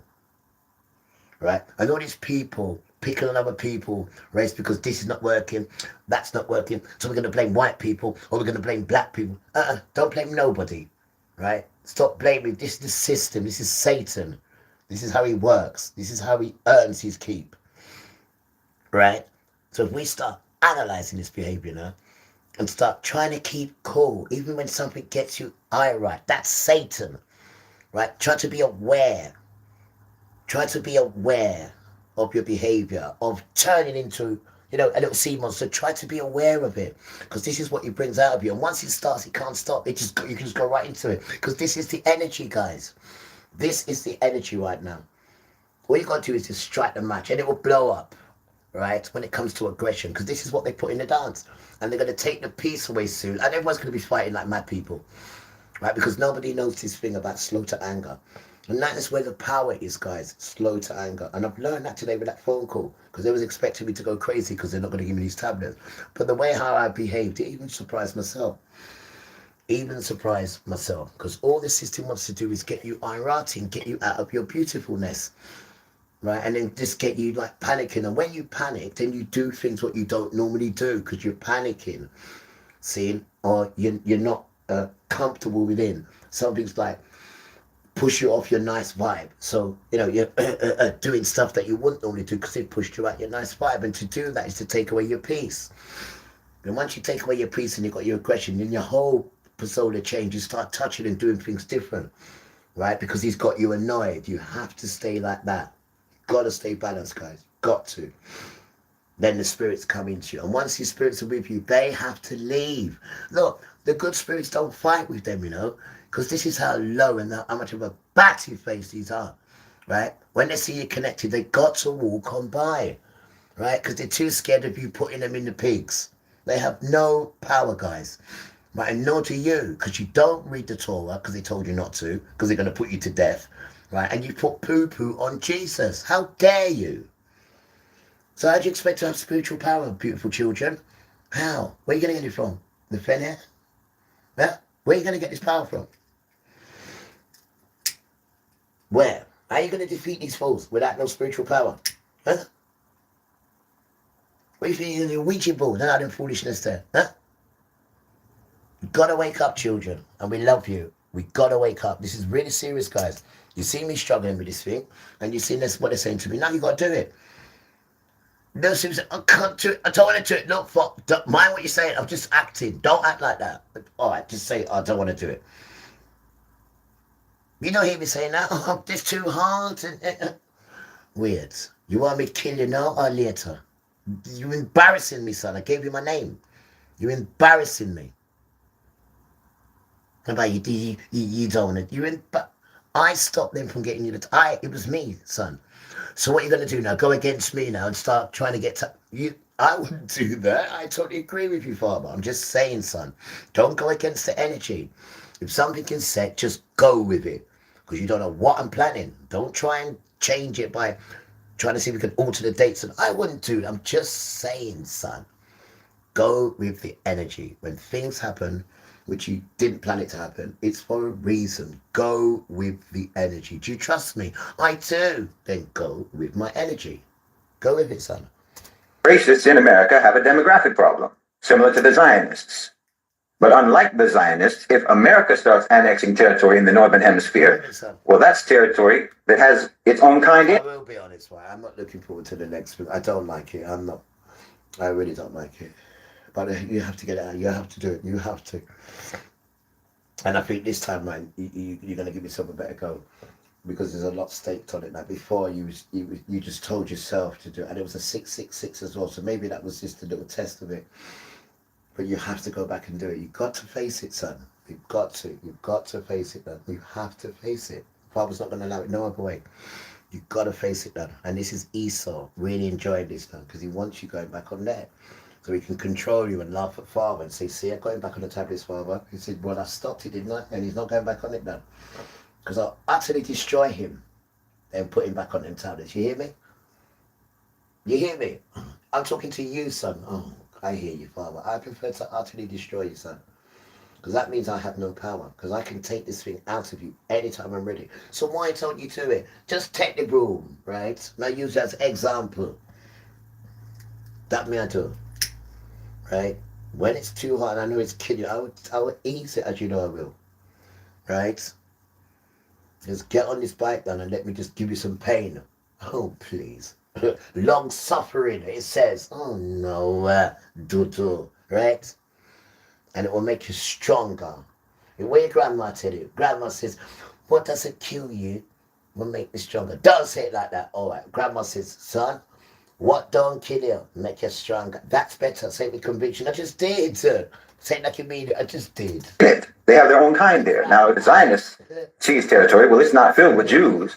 [SPEAKER 2] Right? And all these people picking on other people, race, because this is not working, that's not working, so we're going to blame white people, or we're going to blame black people. Don't blame nobody. Right? Stop blaming. This is the system. This is Satan. This is how he works. This is how he earns his keep. Right? So if we start analyzing this behavior now, and start trying to keep cool, even when something gets you irate, that's Satan. Right? Try to be aware. Try to be aware of your behavior, of turning into, a little sea monster. Try to be aware of it, because this is what it brings out of you. And once it starts, it can't stop. You can just go right into it, because this is the energy, guys. This is the energy right now. All you got to do is just strike the match, and it will blow up, right? When it comes to aggression, because this is what they put in the dance, and they're going to take the peace away soon, and everyone's going to be fighting like mad people, right? Because nobody knows this thing about slow to anger. And that is where the power is, guys. Slow to anger. And I've learned that today with that phone call, because they was expecting me to go crazy because they're not going to give me these tablets. But the way how I behaved, it even surprised myself. Because all the system wants to do is get you irate and get you out of your beautifulness. Right? And then just get you like panicking. And when you panic, then you do things what you don't normally do, because you're panicking. See? Or you're not comfortable within. Something's like push you off your nice vibe. So, you're doing stuff that you wouldn't normally do because it pushed you out your nice vibe. And to do that is to take away your peace. And once you take away your peace and you've got your aggression, then your whole persona changes. You start touching and doing things different, right? Because he's got you annoyed. You have to stay like that. Got to stay balanced, guys. Got to. Then the spirits come into you. And once these spirits are with you, they have to leave. Look, the good spirits don't fight with them, because this is how low and how much of a batty face these are, right? When they see you connected, they got to walk on by, right? Because they're too scared of you putting them in the pigs. They have no power, guys. Right? And nor do you, because you don't read the Torah, because they told you not to, because they're going to put you to death, right? And you put poo-poo on Jesus. How dare you? So how do you expect to have spiritual power, beautiful children? How? Where are you going to get it from? The Fenner? Yeah? Where are you going to get this power from? Where? How are you going to defeat these foes without no spiritual power? Huh? What are you thinking? You're Ouija board? None of them foolishness there. Huh? You've got to wake up, children. And we love you. We got to wake up. This is really serious, guys. You see me struggling with this thing. And you see this, what they're saying to me. Now you got to do it. No, Susan, I can't do it. I don't want to do it. Look, don't mind what you're saying. I'm just acting. Don't act like that. All right, just say, I don't want to do it. You don't hear me saying that. Oh, this too hard. Weird. You want me to kill you now or later? You're embarrassing me, son. I gave you my name. You're embarrassing me. How about you don't want to. I stopped them from getting you it was me, son. So what are you going to do now? Go against me now and start trying to get you? I wouldn't do that. I totally agree with you, Father. I'm just saying, son. Don't go against the energy. If something is set, just go with it. Because you don't know what I'm planning. Don't try and change it by trying to see if we can alter the dates. And I wouldn't do it. I'm just saying, son. Go with the energy. When things happen, which you didn't plan it to happen, it's for a reason. Go with the energy. Do you trust me? I do. Then go with my energy. Go with it, son.
[SPEAKER 22] Racists in America have a demographic problem, similar to the Zionists. But unlike the Zionists, if America starts annexing territory in the Northern Hemisphere, well, that's territory that has its own kind.
[SPEAKER 2] I will be honest, right? I'm not looking forward to the next one. I don't like it. I'm not. I really don't like it. But you have to get it out. You have to do it. You have to. And I think this time, man, you're going to give yourself a better go. Because there's a lot staked on it. Now, before, you just told yourself to do it. And it was a 666 as well. So maybe that was just a little test of it. But you have to go back and do it. You've got to face it, son. You've got to. You've got to face it, man. You have to face it. Father's not going to allow it no other way. You've got to face it, man. And this is Esau really enjoying this, man. Because he wants you going back on there. So he can control you and laugh at Father and say, see, I'm going back on the tablets, Father. He said, well, I stopped it, didn't I? And he's not going back on it now. Because I'll utterly destroy him and put him back on them tablets. You hear me? You hear me? I'm talking to you, son. Oh, I hear you, Father. I prefer to utterly destroy you, son. Because that means I have no power. Because I can take this thing out of you anytime I'm ready. So why don't you do it? Just take the broom, right? Now use that as example. That me I do. Right? When it's too hard, I know it's killing you. I will ease it as you know I will. Right? Just get on this bike down and let me just give you some pain. Oh, please. Long suffering, it says. Oh, no. Do. Right? And it will make you stronger. What your grandma tell you? Grandma says, what doesn't kill you will make me stronger. Don't say it like that. All right. Grandma says, son, what don't kill you make you stronger. That's better. Say it with conviction. I just did. Say it like you mean it. I just did.
[SPEAKER 22] They have their own kind there. Now, the Zionists seize territory. Well, it's not filled with Jews.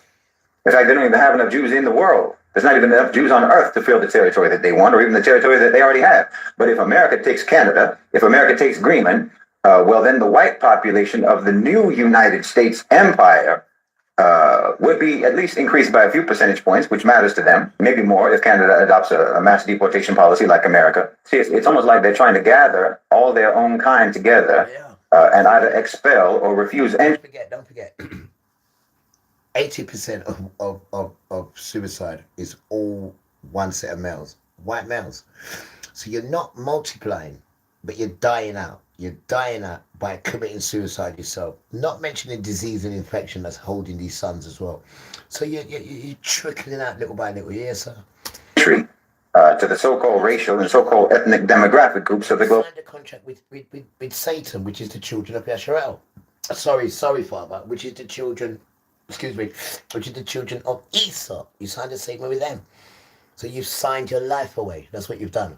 [SPEAKER 22] In fact, they don't even have enough Jews in the world. There's not even enough Jews on earth to fill the territory that they want, or even the territory that they already have. But if America takes Canada, if America takes Greenland, well, then the white population of the new United States empire would be at least increased by a few percentage points, which matters to them. Maybe more if Canada adopts a mass deportation policy like America. See, it's almost like they're trying to gather all their own kind together and either expel or refuse entry.
[SPEAKER 2] Don't forget. 80% of suicide is all one set of males, white males. So you're not multiplying, but you're dying out. You're dying out by committing suicide yourself. Not mentioning disease and infection that's holding these sons as well. So you're trickling out little by little. Yes, sir.
[SPEAKER 22] To the so-called racial and so-called ethnic demographic groups of the globe.
[SPEAKER 2] Signed a contract with Satan, which is the children of Yisrael. Sorry, Father, which is the children. Excuse me, which is the children of Esau. You signed a statement with them. So you've signed your life away. That's what you've done.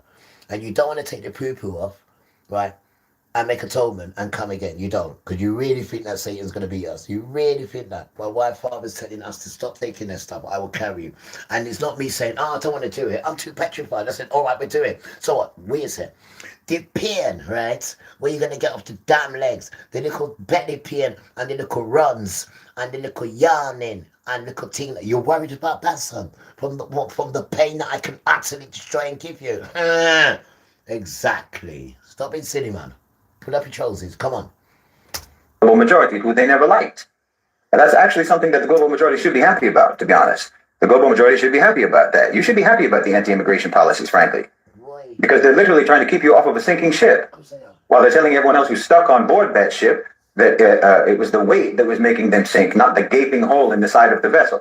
[SPEAKER 2] And you don't want to take the poo-poo off, right, and make atonement and come again. You don't. Because you really think that Satan's going to beat us. You really think that. Well, why Father's telling us to stop taking their stuff, I will carry you. And it's not me saying, I don't want to do it. I'm too petrified. I said, all right, we'll do it. So what? We said, the pain, right, where you're going to get off the damn legs, the little belly pain and the little runs and the little yarning and little thing that you're worried about that, son, from the pain that I can utterly destroy and give you. Exactly. Stop being silly, man. Put up your trousers. Come on.
[SPEAKER 22] Global majority who they never liked. And that's actually something that the global majority should be happy about, to be honest. The global majority should be happy about that. You should be happy about the anti-immigration policies, frankly. Because they're literally trying to keep you off of a sinking ship. While they're telling everyone else who's stuck on board that ship that it was the weight that was making them sink, not the gaping hole in the side of the vessel.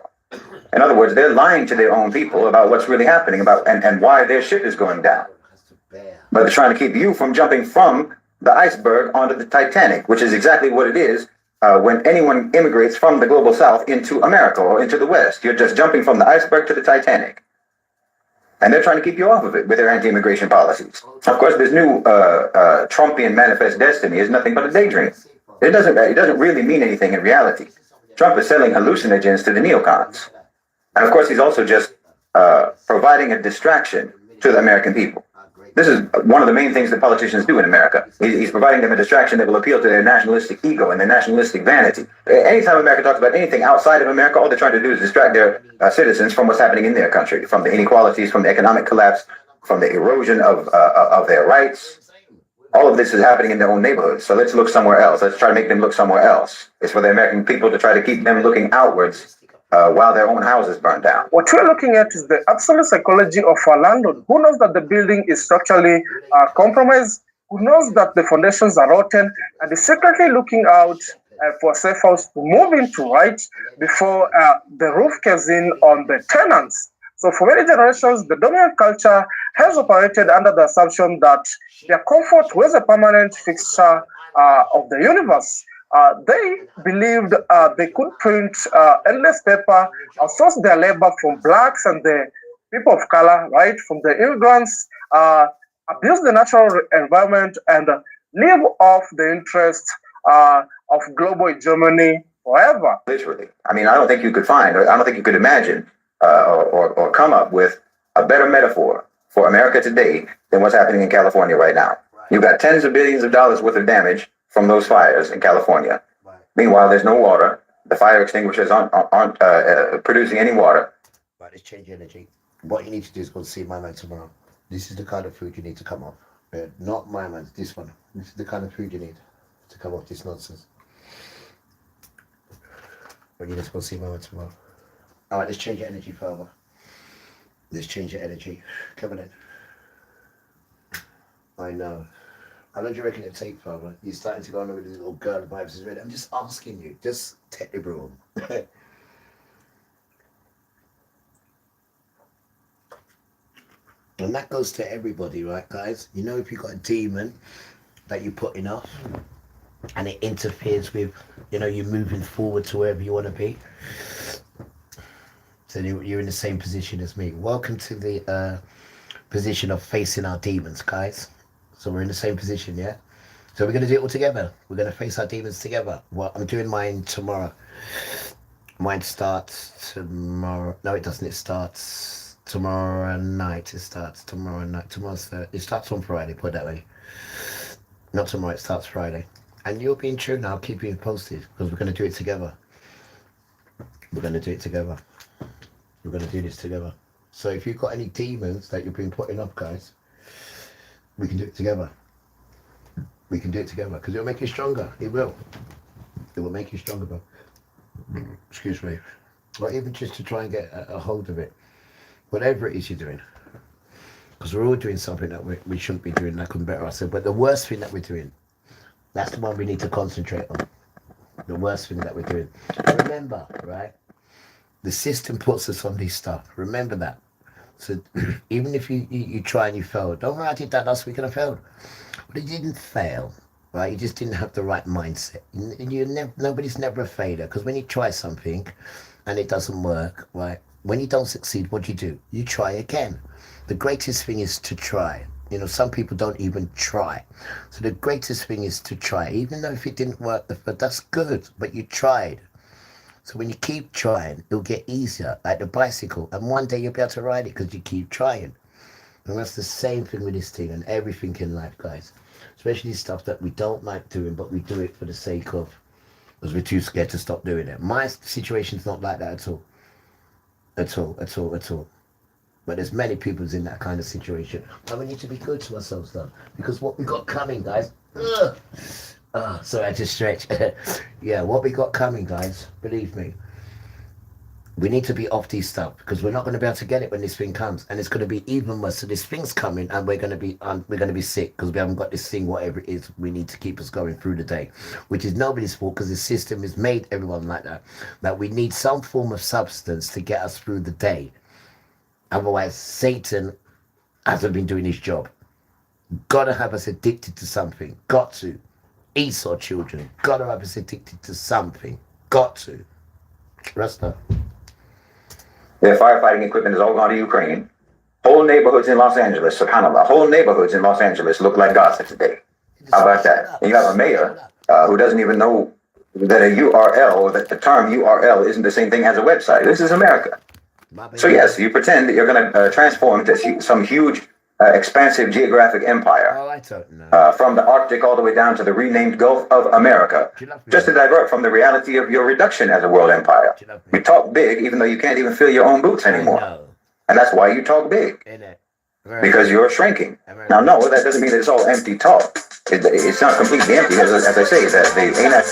[SPEAKER 22] In other words, they're lying to their own people about what's really happening about and why their ship is going down. But they're trying to keep you from jumping from the iceberg onto the Titanic, which is exactly what it is when anyone immigrates from the global south into America or into the West. You're just jumping from the iceberg to the Titanic. And they're trying to keep you off of it with their anti-immigration policies. Of course, this new Trumpian manifest destiny is nothing but a daydream. It doesn't really mean anything in reality. Trump is selling hallucinogens to the neocons. And of course, he's also just providing a distraction to the American people. This is one of the main things that politicians do in America. He's providing them a distraction that will appeal to their nationalistic ego and their nationalistic vanity. Anytime America talks about anything outside of America, all they're trying to do is distract their citizens from what's happening in their country, from the inequalities, from the economic collapse, from the erosion of their rights. All of this is happening in their own neighborhoods. So let's look somewhere else. Let's try to make them look somewhere else. It's for the American people to try to keep them looking outwards while their own houses burn down.
[SPEAKER 14] What we're looking at is the absolute psychology of a landlord who knows that the building is structurally compromised, who knows that the foundations are rotten, and is secretly looking out for a safe house to move into right before the roof caves in on the tenants. So for many generations, the dominant culture has operated under the assumption that their comfort was a permanent fixture of the universe. They believed they could print endless paper, outsource their labor from blacks and the people of color, right, from the immigrants, abuse the natural environment, and live off the interest of global hegemony forever.
[SPEAKER 22] Literally. I mean, I don't think you could imagine or come up with a better metaphor for America today than what's happening in California right now. You've got tens of billions of dollars worth of damage from those fires in California. Meanwhile, there's no water. The fire extinguishers aren't producing any water.
[SPEAKER 2] Right, let's change energy. What you need to do is go and see my man tomorrow. This is the kind of food you need to come off. Not my man, this one. This is the kind of food you need to come off this nonsense. But you need to go see my man tomorrow. All right, let's change your energy further. Let's change your energy. Come on in. I know. How long do you reckon it'll take, Father? You're starting to go on with these little girl vibes. I'm just asking you. Just take the broom. And that goes to everybody, right, guys? You know, if you've got a demon that you're putting off and it interferes with, you know, you moving forward to wherever you want to be. So you're in the same position as me. Welcome to the position of facing our demons, guys. So we're in the same position, yeah? So we're going to do it all together. We're going to face our demons together. Well, I'm doing mine tomorrow. Mine starts tomorrow. No, it doesn't. It starts tomorrow night. It starts tomorrow night. It starts on Friday, put it that way. Not tomorrow, it starts Friday. And you'll be in tune. I'll keep you posted because we're going to do it together. We're going to do it together. We're going to do this together. So if you've got any demons that you've been putting up, guys, we can do it together. We can do it together because it'll make you stronger. It will. It will make you stronger, bro. Excuse me. Or even just to try and get a hold of it. Whatever it is you're doing. Because we're all doing something that we shouldn't be doing, that can better ourselves. But the worst thing that we're doing, that's the one we need to concentrate on. The worst thing that we're doing. Remember, right? The system puts us on this stuff. Remember that. So even if you try and you fail, don't worry, I did that last week and I failed. But you didn't fail, right? You just didn't have the right mindset. Nobody's never a failure, because when you try something and it doesn't work, right? When you don't succeed, what do? You try again. The greatest thing is to try. You know, some people don't even try. So the greatest thing is to try. Even though if it didn't work, but that's good, but you tried. So when you keep trying, it'll get easier, like the bicycle. And one day you'll be able to ride it because you keep trying. And that's the same thing with this thing and everything in life, guys. Especially stuff that we don't like doing, but we do it for the sake of, because we're too scared to stop doing it. My situation's not like that at all. At all. But there's many people's in that kind of situation. And we need to be good to ourselves, though. Because what we got coming, guys... sorry, I just stretched. Yeah, what we got coming, guys, believe me. We need to be off these stuff because we're not going to be able to get it when this thing comes, and it's going to be even worse. So this thing's coming, and we're going to be sick because we haven't got this thing, whatever it is. We need to keep us going through the day, which is nobody's fault because the system has made everyone like that. That we need some form of substance to get us through the day. Otherwise, Satan hasn't been doing his job. Gotta have us addicted to something. Got to. Esau children. Gotta have us addicted to something. Got to. Rasta.
[SPEAKER 22] Their firefighting equipment is all gone to Ukraine. Whole neighborhoods in Los Angeles, subhanAllah, whole neighborhoods in Los Angeles look like Gaza today. How about that? And you have a mayor who doesn't even know that a URL, or that the term URL isn't the same thing as a website. This is America. So yes, you pretend that you're going to transform to some huge, expansive geographic empire.
[SPEAKER 2] Oh, I don't know.
[SPEAKER 22] From the Arctic all the way down to the renamed Gulf of America, just to divert from the reality of your reduction as a world empire. You talk big, even though you can't even fill your own boots anymore. And that's why you talk big. Because you're shrinking. Now, no, that doesn't mean that it's all empty talk. It's not completely empty, as I say, that they ain't that.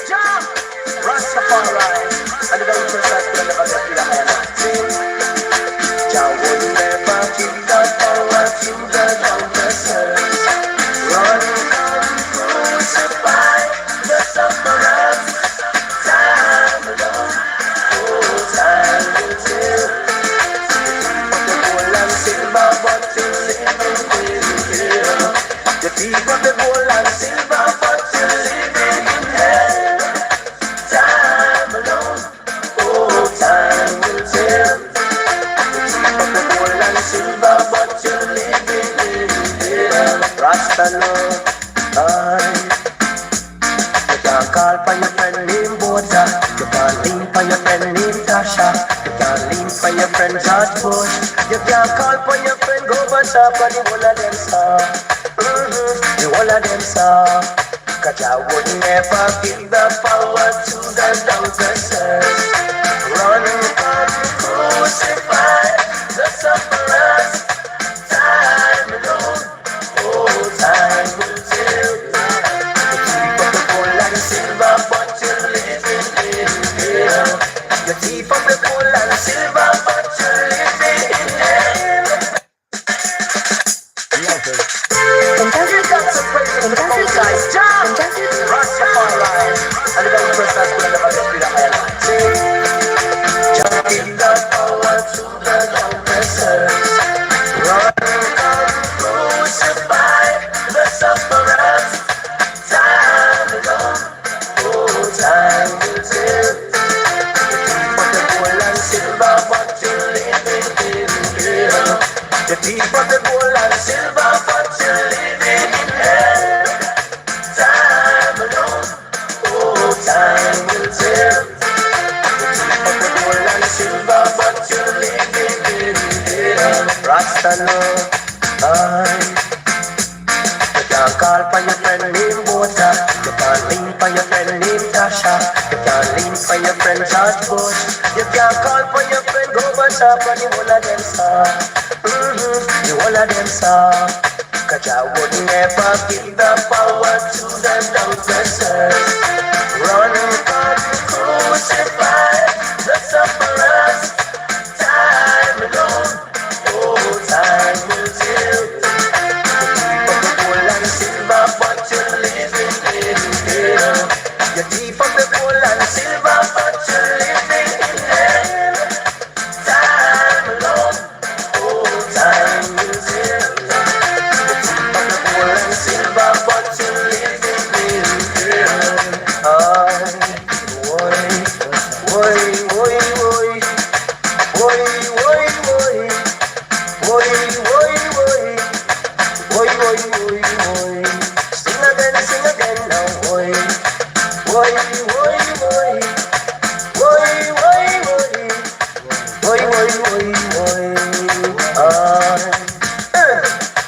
[SPEAKER 10] The thief of the gold and silver, but you're living in hell. Time alone, oh, time will tell. The thief of the gold and silver, but you're living in hell. Rasta love, you can't call for your friend named Bota. You can't lean for your friend named Tasha. You can't lean for your friend George Bush. You can't call for your friend Gorbachev, but the whole of them saw. The whole of them saw. Cause I would never give the power to the doubters. Run and crucify the sufferers. Time alone, oh, time will tell. The thief of the gold and silver, but you're living in hell. The thief of the gold and silver, but you're living in hell. The thief of the gold and silver, but you're living in hell. Time alone, oh, time will tell. The thief of the gold and silver, but you're living in hell. Rasta love, you can't call for your friend named Bota. You can't lean for your friend named Tasha. You can't lean for your friend George Bush. You can't call for your friend Gorbachev, but the whole of them saw. The whole of them saw. Cause I would never give the power to the doubters. Run and crucify the sufferers. Time alone, oh, time will tell. The thief of the gold and silver, but you're living in hell. The thief of the gold and silver, but you're living in hell. Time alone, oh, time will tell. The thief of the gold and silver, but you're living in hell. Sing again now, boy. Boy, boy, boy. Boy, boy, boy. Boy, boy, boy, boy.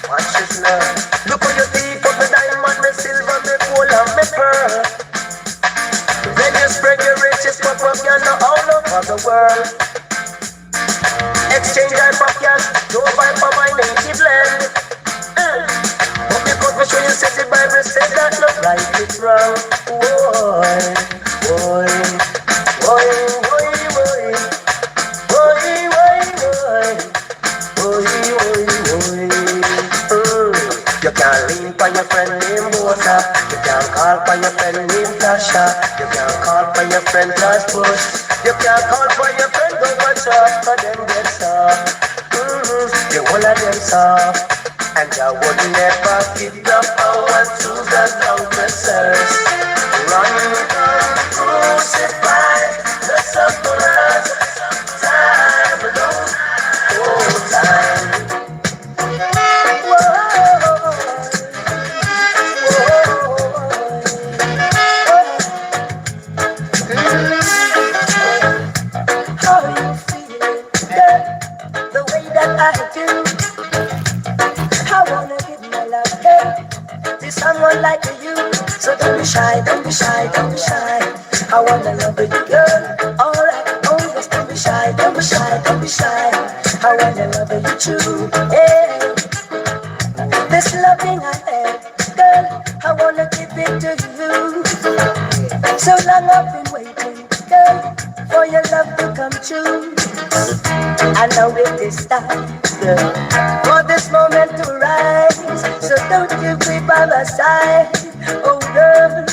[SPEAKER 10] Watch this now. Look at your teeth of the diamond, the silver, the gold, and the pearl. Then you spread your riches, propaganda all over the world. Exchange and for cash, don't buy for my native land. But because we show you said the Bible says that love right is wrong. Boy, boy, boy, boy, boy, boy, Tasha. You can call for your friend George Bush. You can call for your friend Gorbachev, for them get soft. The whole of them soft. And I would never give the power to the congressors. Run down, crucify the sufferers. Time alone, oh time. How are you feeling, girl? The way that I do. I wanna give my love, hey, to someone like you. So don't be shy, don't be shy, don't be shy. I wanna love you, girl. Alright, oh yes, don't be shy, don't be shy, don't be shy. I wanna love you too, yeah. This loving I have, girl, I wanna give it to you. So long I've been waiting, girl, for your love to come true. I know it is time, girl, for this moment to rise. So don't you be by my side, oh girl,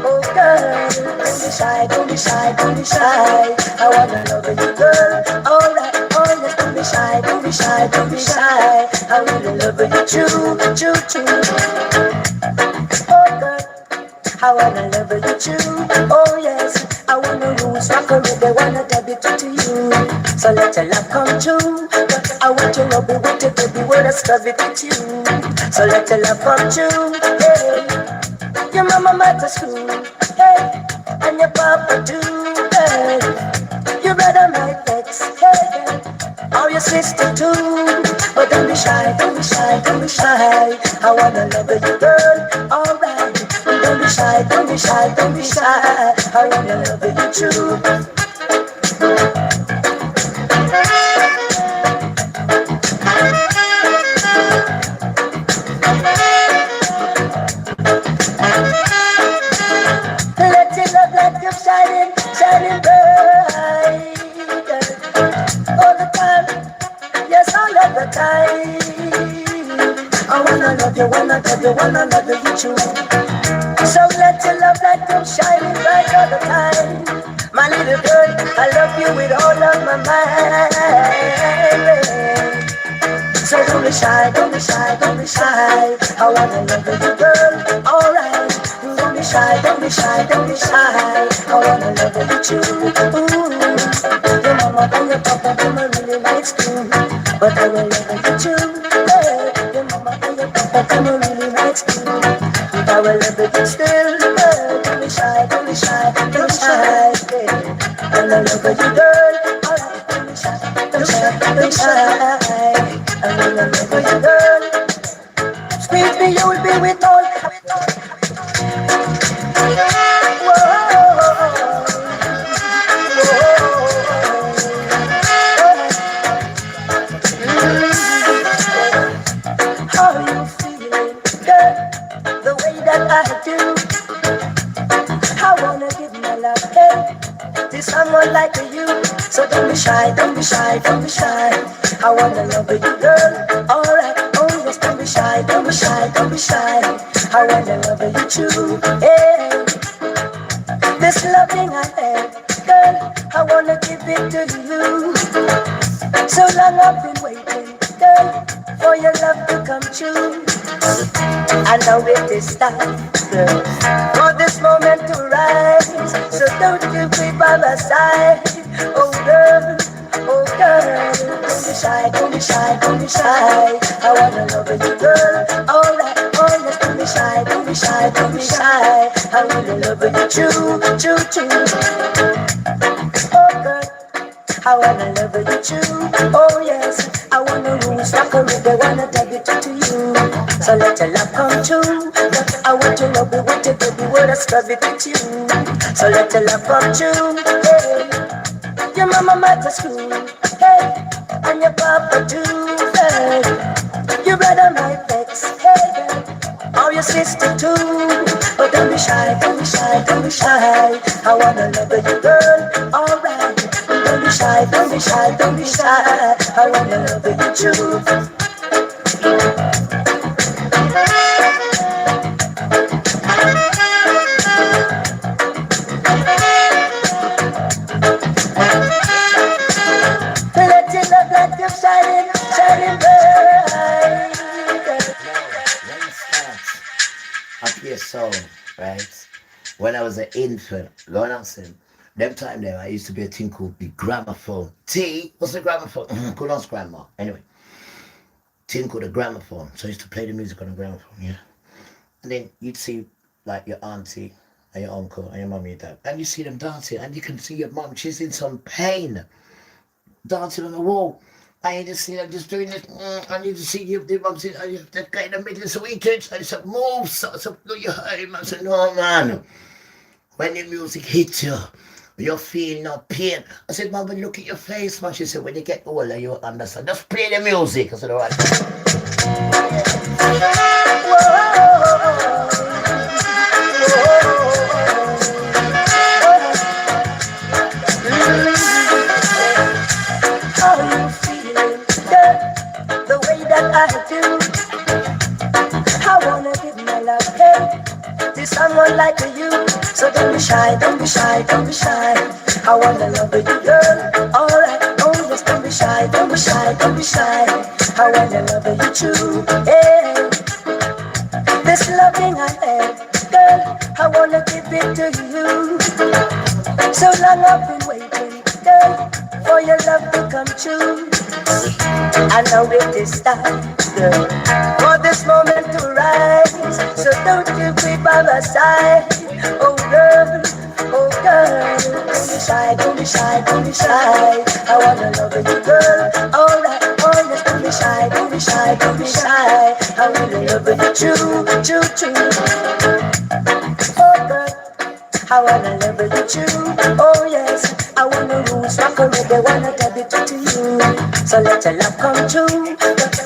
[SPEAKER 10] oh girl. Don't be shy, don't be shy, don't be shy. I wanna love you, girl. Alright, oh yes, don't be shy, don't be shy, don't be shy. I wanna love you, true, true, true. Oh girl, I wanna love you too. Oh yes, I wanna lose my career, they wanna debut to you. So let your love come true. I want to love you with you, baby, when I love it with you. So let your love come true. Hey, your mama might to school, hey, and your papa too. Hey, your brother might vex, hey, or your sister too. But don't be shy, don't be shy, don't be shy. I wanna love you, girl. Alright. Don't be shy, don't be shy, don't be shy. I wanna love you true. Let your love light up shining, shining bright. All the time, yes, all of the time. I wanna love you, wanna love you, wanna love you true. So let your love light come shining bright all the time. My little girl, I love you with all of my mind. So don't be shy, don't be shy, don't be shy. I wanna love you, girl, alright. Don't be shy, don't be shy, don't be shy. I wanna love you too. Your mama and your papa, them are really nice too. But I will love you too. Hey, your mama and your papa, them are really nice too. I will love you still, don't be shy, don't be shy, don't be shy, yeah. And I love you, girl, alright, don't be shy, don't be shy, don't be shy. And I love you, girl. Sweet me, you will be with all. How are you feeling, girl? The way that I do. I wanna give my love, hey, to someone like you. So don't be shy, don't be shy, don't be shy. I wanna love you, girl. Alright, oh yes, don't be shy, don't be shy, don't be shy. I wanna love you too, yeah. This loving I have, girl, I wanna give it to you. So long I've been waiting, girl, for your love to come true. I know it is time, girl, for this moment to rise. So don't you be by my side, oh girl, oh girl. Don't be shy, don't be shy, don't be shy. I wanna love you, girl. Alright, oh yes, don't be shy, don't be shy, don't be shy. I wanna love you, true, true, true. Oh girl, I wanna love you too. Oh yes, I wanna lose like a river, wanna take it to you. So let your love come true. I want to love you with you, baby, when I love it with you. So let your love come true. Hey, your mama might to school, hey, and your papa too. Hey, your brother might vex, hey, or your sister too. But don't be shy, don't be shy, don't be shy. I wanna love you, girl. Alright. Don't be shy, don't be shy, don't be shy. I wanna love you too.
[SPEAKER 2] when I was an infant, going on sin, them time there, I used to be a thing called the gramophone. What's the gramophone? Good on grandma. Anyway, thing called a gramophone. So I used to play the music on a gramophone, yeah. And then you'd see like your auntie and your uncle and your mummy and dad, and you see them dancing, and you can see your mum, she's in some pain, dancing on the wall. And you just see them just doing this, and you just see the mum saying, and you just get in the middle of the weekend, and you say, move, so you hurt him. I said, no, man. When the music hits you, you feel no pain. I said, Mama, look at your face, man. She said, when you get older, you'll understand. Just play the music. I said, all right.
[SPEAKER 10] How you feeling, girl? The way that I do. I wanna give my love, hey, to someone like you. So don't be shy, don't be shy, don't be shy. I wanna love you, girl. Alright, oh yes, don't be shy, don't be shy, don't be shy. I wanna love you too, hey. This loving I have, girl, I wanna give it to you. So long I've been waiting, girl, for your love to come true. I know it is time, girl, for this moment to rise. So don't you quit by my side. Oh girl, oh girl. Don't be shy, don't be shy, don't be shy. I wanna love you, girl. Alright, oh yes, don't be shy, don't be shy, don't be shy. I wanna love you, true, true, true. Oh girl, I wanna love you too. Oh yes, I wanna rules rock already, wanna tell it to you. So let your love come true.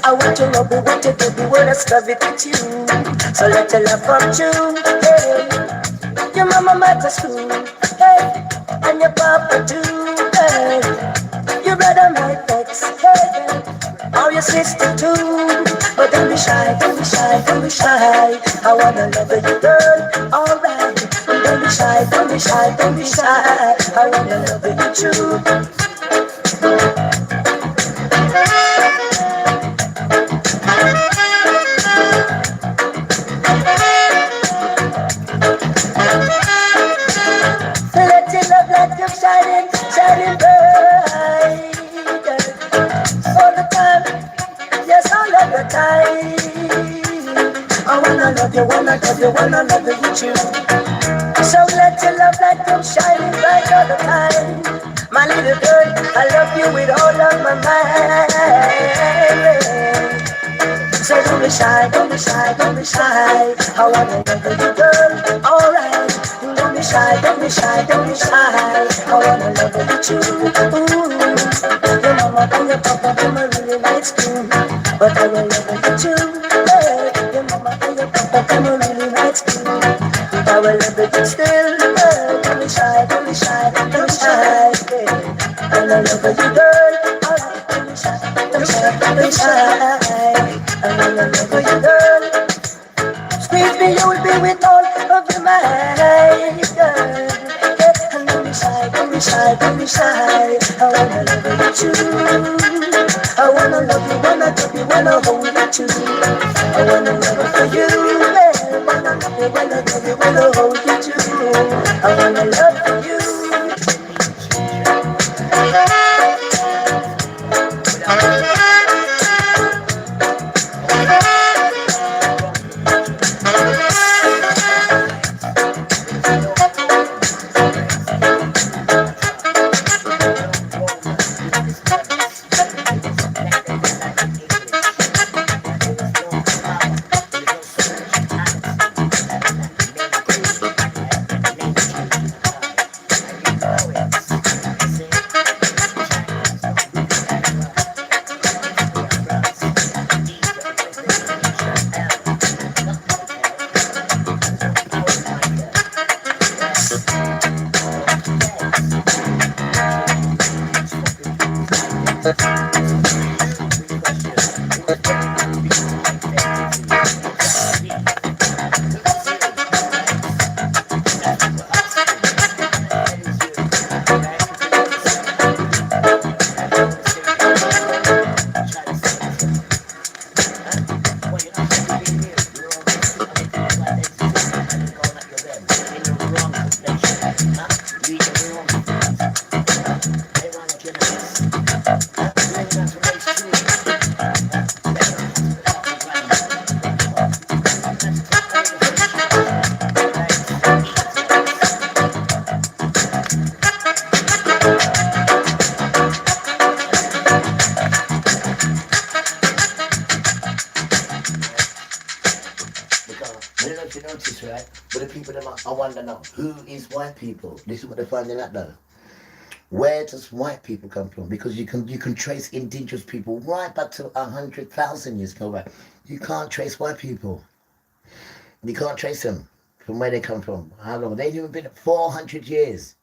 [SPEAKER 10] I want to love you, want to give you, wanna love it with you. So let your love come true. Hey, your mama might go school, hey, and your papa too. Hey, your brother might vex, hey, or your sister too. But don't be shy, don't be shy, don't be shy. I wanna love you, girl. Alright. Don't be shy, don't be shy, don't be shy. I wanna love you true. Let your love light up shining, shining bright. All the time, yes, all of the time. I wanna love you, wanna love you, wanna love you true. So let your love light come shining bright all the time. My little girl, I love you with all of my mind. So don't be shy, don't be shy, don't be shy. I wanna love you, girl. Alright. Don't be shy, don't be shy, don't be shy. I wanna love you too. Ooh. Your mama and your papa, them are really nice too. But I will love you too. Hey. Your mama and your papa, them are really nice too. I will love you still. Don't be shy, don't be shy, don't be shy. I love you, girl. Alright, don't be shy, don't be shy, don't be shy. I love you, girl. Squeeze me, you will be with all of your mind, girl. And don't be shy, don't be shy, don't be shy. I wanna love you too. I wanna love you, wanna love you, wanna hold you too. I wanna love you for you, yeah. Wanna love you, wanna love you, wanna hold you too. I wanna love for you.
[SPEAKER 2] Notice, right? But the people that I wonder now, who is white people? This is what they're finding out though. Where does white people come from? Because you can trace indigenous people right back to 100,000 years ago, right? You can't trace white people. You can't trace them from where they come from. How long? They've even been 400 years.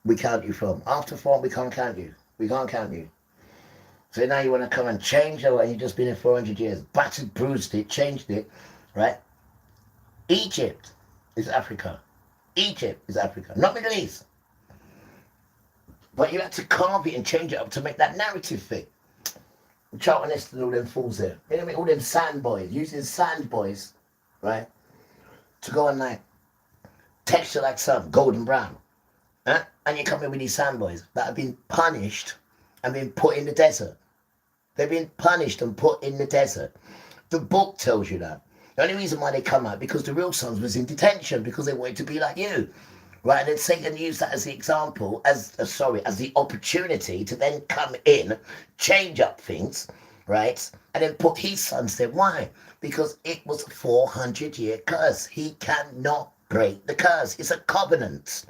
[SPEAKER 2] We count you from. After 4, we can't count you. We can't count you. So now you want to come and change it, and you've just been here 400 years. Battered, bruised it, changed it, right? Egypt is Africa. Egypt is Africa, not Middle East. But you had to carve it and change it up to make that narrative fit. Charlton Heston and all them fools there. You know what I mean? All them sand boys, using sand boys, right? To go and like, texture like sun, golden brown. Huh? And you come in with these sand boys that have been punished and been put in the desert. They've been punished and put in the desert. The book tells you that. The only reason why they come out, because the real sons was in detention, because they wanted to be like you. Right, and then Satan used that as the example, as the opportunity to then come in, change up things, right? And then put his sons there. Why? Because it was a 400-year curse. He cannot break the curse. It's a covenant.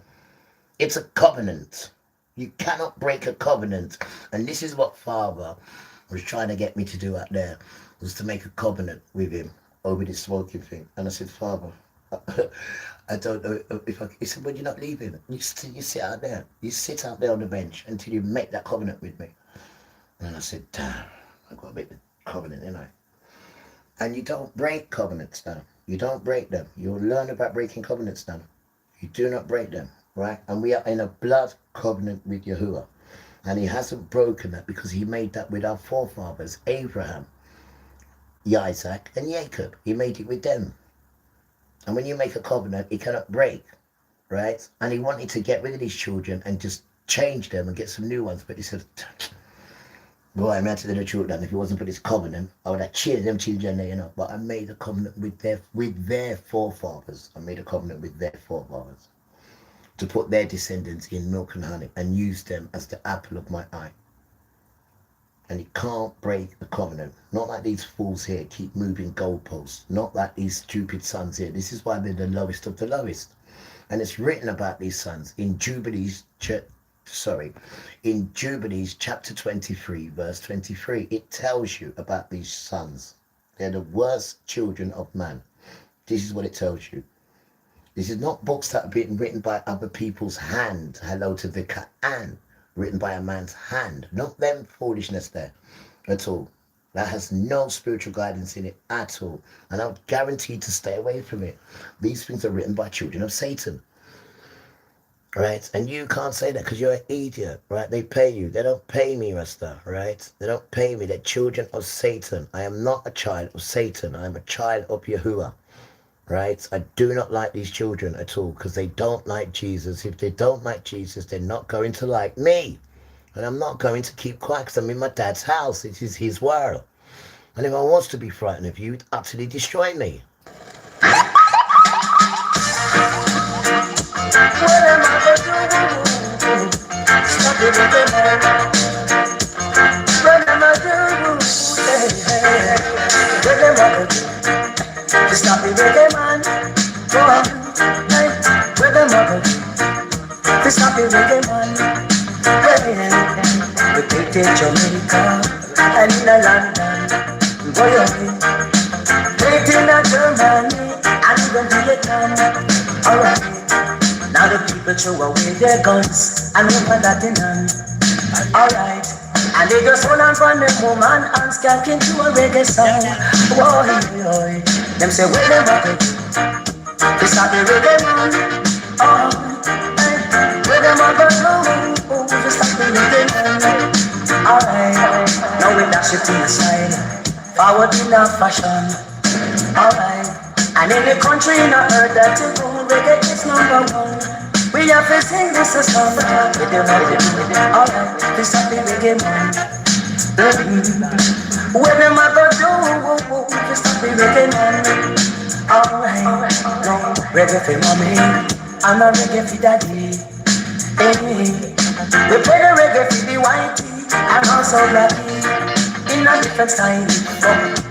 [SPEAKER 2] It's a covenant. You cannot break a covenant. And this is what Father was trying to get me to do out there, was to make a covenant with him over this smoking thing. And I said, Father, I don't know if I... He said, well, you're not leaving. You sit out there. You sit out there on the bench until you make that covenant with me. And I said, damn, I've got to make the covenant, ain't I? And you don't break covenants now. You don't break them. You'll learn about breaking covenants now. You do not break them, right? And we are in a blood covenant with Yahuwah. And he hasn't broken that because he made that with our forefathers, Abraham, Isaac, and Jacob. He made it with them. And when you make a covenant, it cannot break, right? And he wanted to get rid of these children and just change them and get some new ones. But he said, boy, I'm out to the children. If it wasn't for this covenant, I would have cheered them children there, you know. But I made a covenant with their forefathers. I made a covenant with their forefathers to put their descendants in milk and honey and use them as the apple of my eye. And he can't break the covenant. Not like these fools here keep moving goalposts. Not like these stupid sons here. This is why they're the lowest of the lowest. And it's written about these sons in Jubilees chapter 23, verse 23. It tells you about these sons. They're the worst children of man. This is what it tells you. This is not books that have been written by other people's hand. Hello to the Quran. Written by a man's hand. Not them foolishness there at all. That has no spiritual guidance in it at all. And I'm guaranteed to stay away from it. These things are written by children of Satan. Right? And you can't say that because you're an idiot. Right? They pay you. They don't pay me, Rasta. Right? They don't pay me. They're children of Satan. I am not a child of Satan. I am a child of Yahuwah. Right? I do not like these children at all because they don't like Jesus. If they don't like Jesus, they're not going to like me. And I'm not going to keep quiet because I'm in my dad's house. It is his world. And if I was to be frightened of you, it'd utterly destroy me.
[SPEAKER 10] Stop the reggae man, go on, hey, where them are to stop the reggae man, we take it Jamaica and in a London, boy, take it in Germany and even Vietnam, alright, now the people throw away their guns and remember that in hand, alright. And they just hold on for the woman and skank into a reggae song. Boy, boy. Them say, where them at it? They start the reggae man. Oh, hey. Where them at it? Oh, they start the reggae man. Alright, now we dash it in the side. Forward in a fashion. Alright, and in the country in the earth that you go, reggae is number one. We have to sing this a song with them alright, this is the reggae man. When them a go do, this is the reggae man. Alright, no reggae for mommy, and a reggae for daddy. Hey, we play the reggae for the whitey and also blacky. In a different style,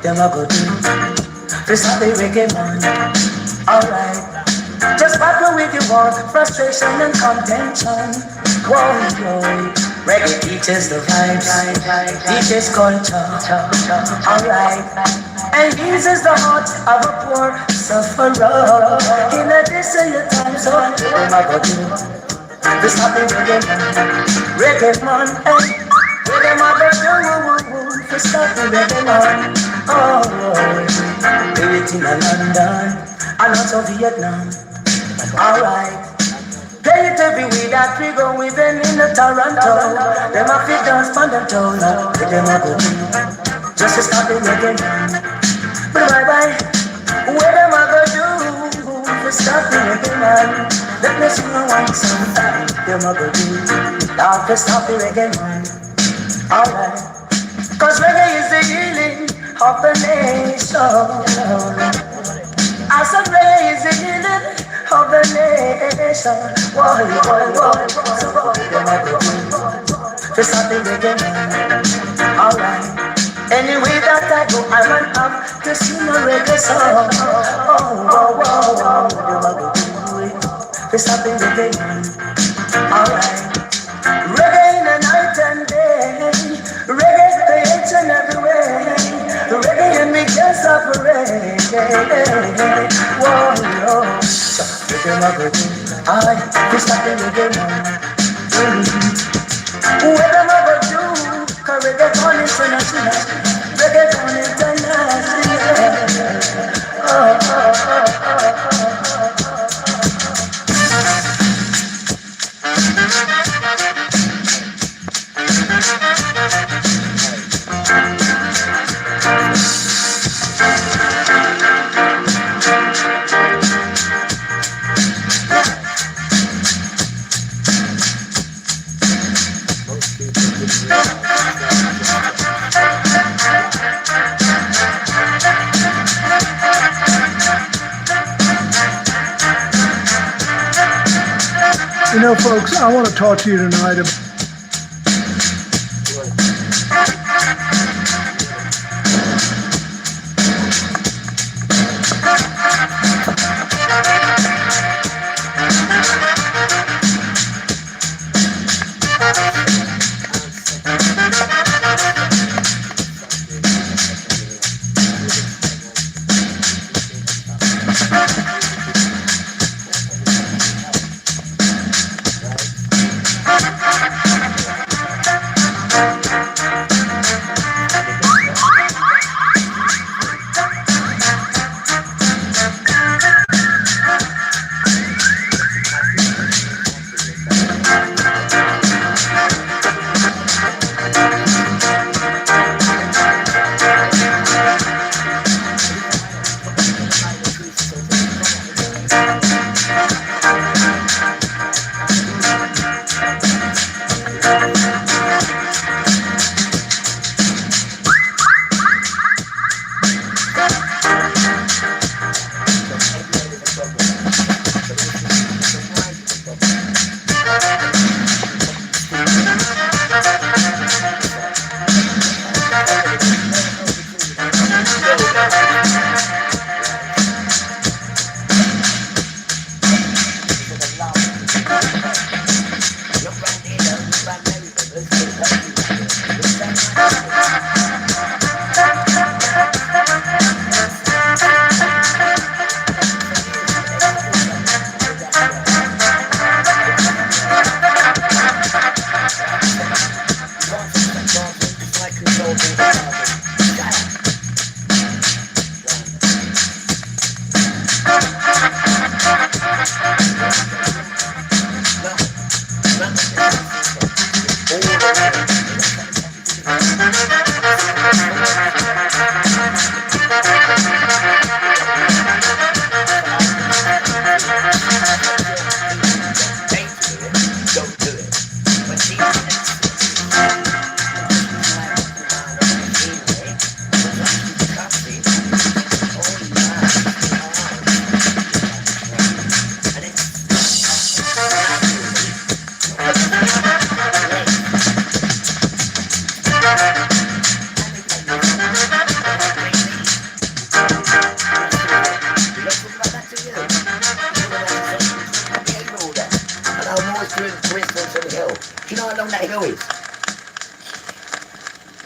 [SPEAKER 10] them a go do. This is the reggae man. Alright. Just battle with your war, frustration and contention. Whoa, reggae teaches the vibes, teaches culture. Alright, and eases the heart of a poor sufferer. In addition, your time, so what am I gonna do? This happy reggae man, hey. What am I gonna do? This happy reggae man. Oh, do it in London and also Vietnam. Alright, play it every week that we go with them in the Toronto. Them a fit dance on them toes, with them a go just to start the reggae. But bye, what them a go do to start the reggae man? Let me sing a one song, them a go do to stop the reggae man. Alright, cause reggae is the healing of the nation. I said reggae is the healing of the nation. Whoa. So what them a go do to stop the reggae man? Alright. Anyway that I go, I run up to sing a reggae song. Whoa. Them a go do it to stop the reggae man. Alright. Reggae in the night and day. Reggae the each and every way. Reggae and me can't separate. Whoa. Them a go do, I stop the reggae man. What them a go do? 'Cause reggae gone international, reggae gone international.
[SPEAKER 1] You know, folks, I want to talk to you tonight about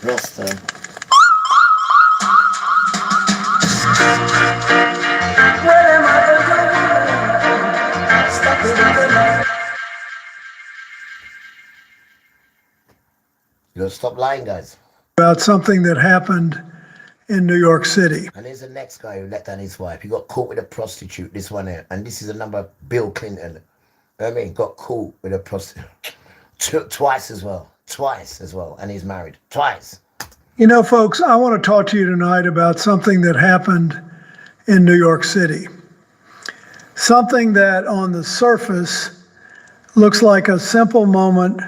[SPEAKER 2] Roster. You gotta stop lying, guys.
[SPEAKER 1] About something that happened in New York City.
[SPEAKER 2] And here's the next guy who let down his wife. He got caught with a prostitute, this one here. And this is a number of Bill Clinton. You know what I mean? Got caught with a prostitute. Twice as well. And he's married. Twice.
[SPEAKER 1] You know, folks, I want to talk to you tonight about something that happened in New York City. Something that on the surface looks like a simple moment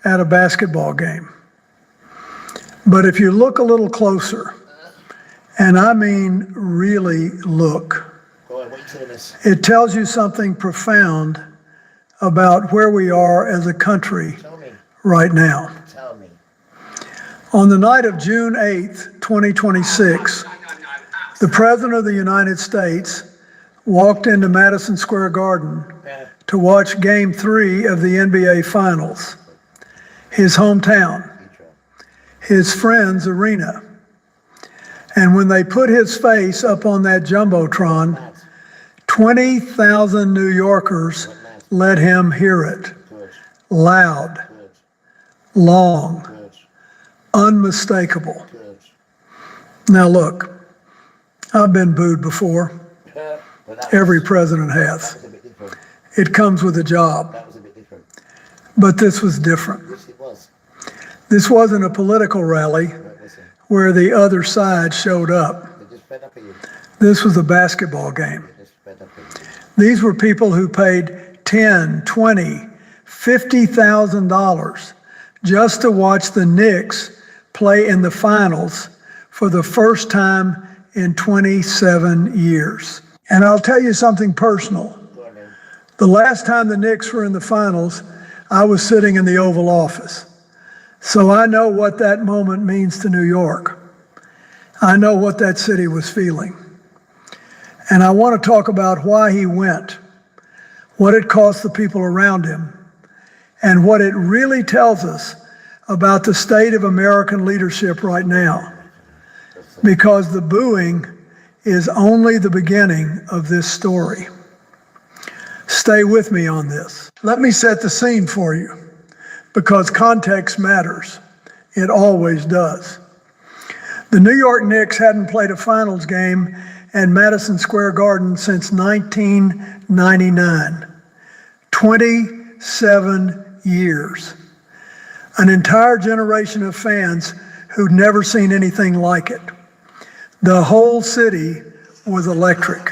[SPEAKER 1] at a basketball game. But if you look a little closer, and I mean really look, it tells you something profound about where we are as a country right now. On the night of June 8th, 2026, the President of the United States walked into Madison Square Garden to watch Game 3 of the NBA Finals, his hometown, his friend's arena. And when they put his face up on that Jumbotron, 20,000 New Yorkers let him hear it. Loud, long, unmistakable. Now look, I've been booed before. Every president has. It comes with a job. But this was different. This wasn't a political rally where the other side showed up. This was a basketball game. These were people who paid $10, $20, $50,000 just to watch the Knicks play in the finals for the first time in 27 years. And I'll tell you something personal. The last time the Knicks were in the finals, I was sitting in the Oval Office. So I know what that moment means to New York. I know what that city was feeling. And I want to talk about why he went, what it cost the people around him, and what it really tells us about the state of American leadership right now. Because the booing is only the beginning of this story. Stay with me on this. Let me set the scene for you, because context matters. It always does. The New York Knicks hadn't played a finals game at Madison Square Garden since 1999. 27 years. An entire generation of fans who'd never seen anything like it. The whole city was electric.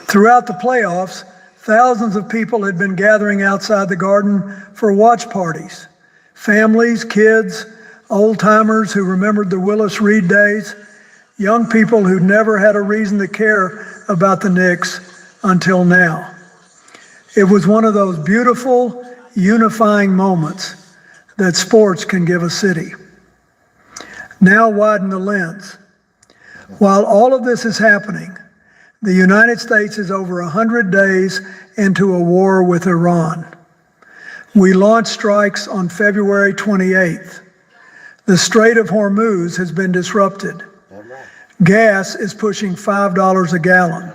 [SPEAKER 1] Throughout the playoffs, thousands of people had been gathering outside the Garden for watch parties. Families, kids, old-timers who remembered the Willis Reed days, young people who'd never had a reason to care about the Knicks until now. It was one of those beautiful, unifying moments that sports can give a city. Now widen the lens. While all of this is happening, the United States is over 100 days into a war with Iran. We launched strikes on February 28th. The Strait of Hormuz has been disrupted. Gas is pushing $5 a gallon.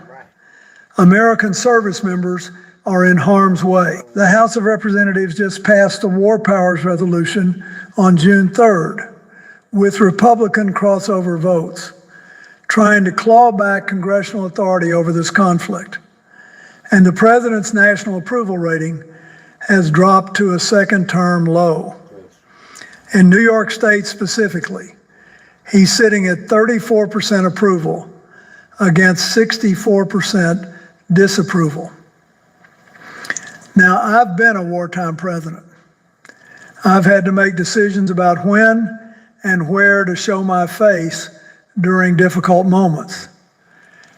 [SPEAKER 1] American service members are in harm's way. The House of Representatives just passed a War Powers Resolution on June 3rd with Republican crossover votes, trying to claw back congressional authority over this conflict. And the president's national approval rating has dropped to a second-term low. In New York State specifically, he's sitting at 34% approval against 64% disapproval. Now, I've been a wartime president. I've had to make decisions about when and where to show my face during difficult moments.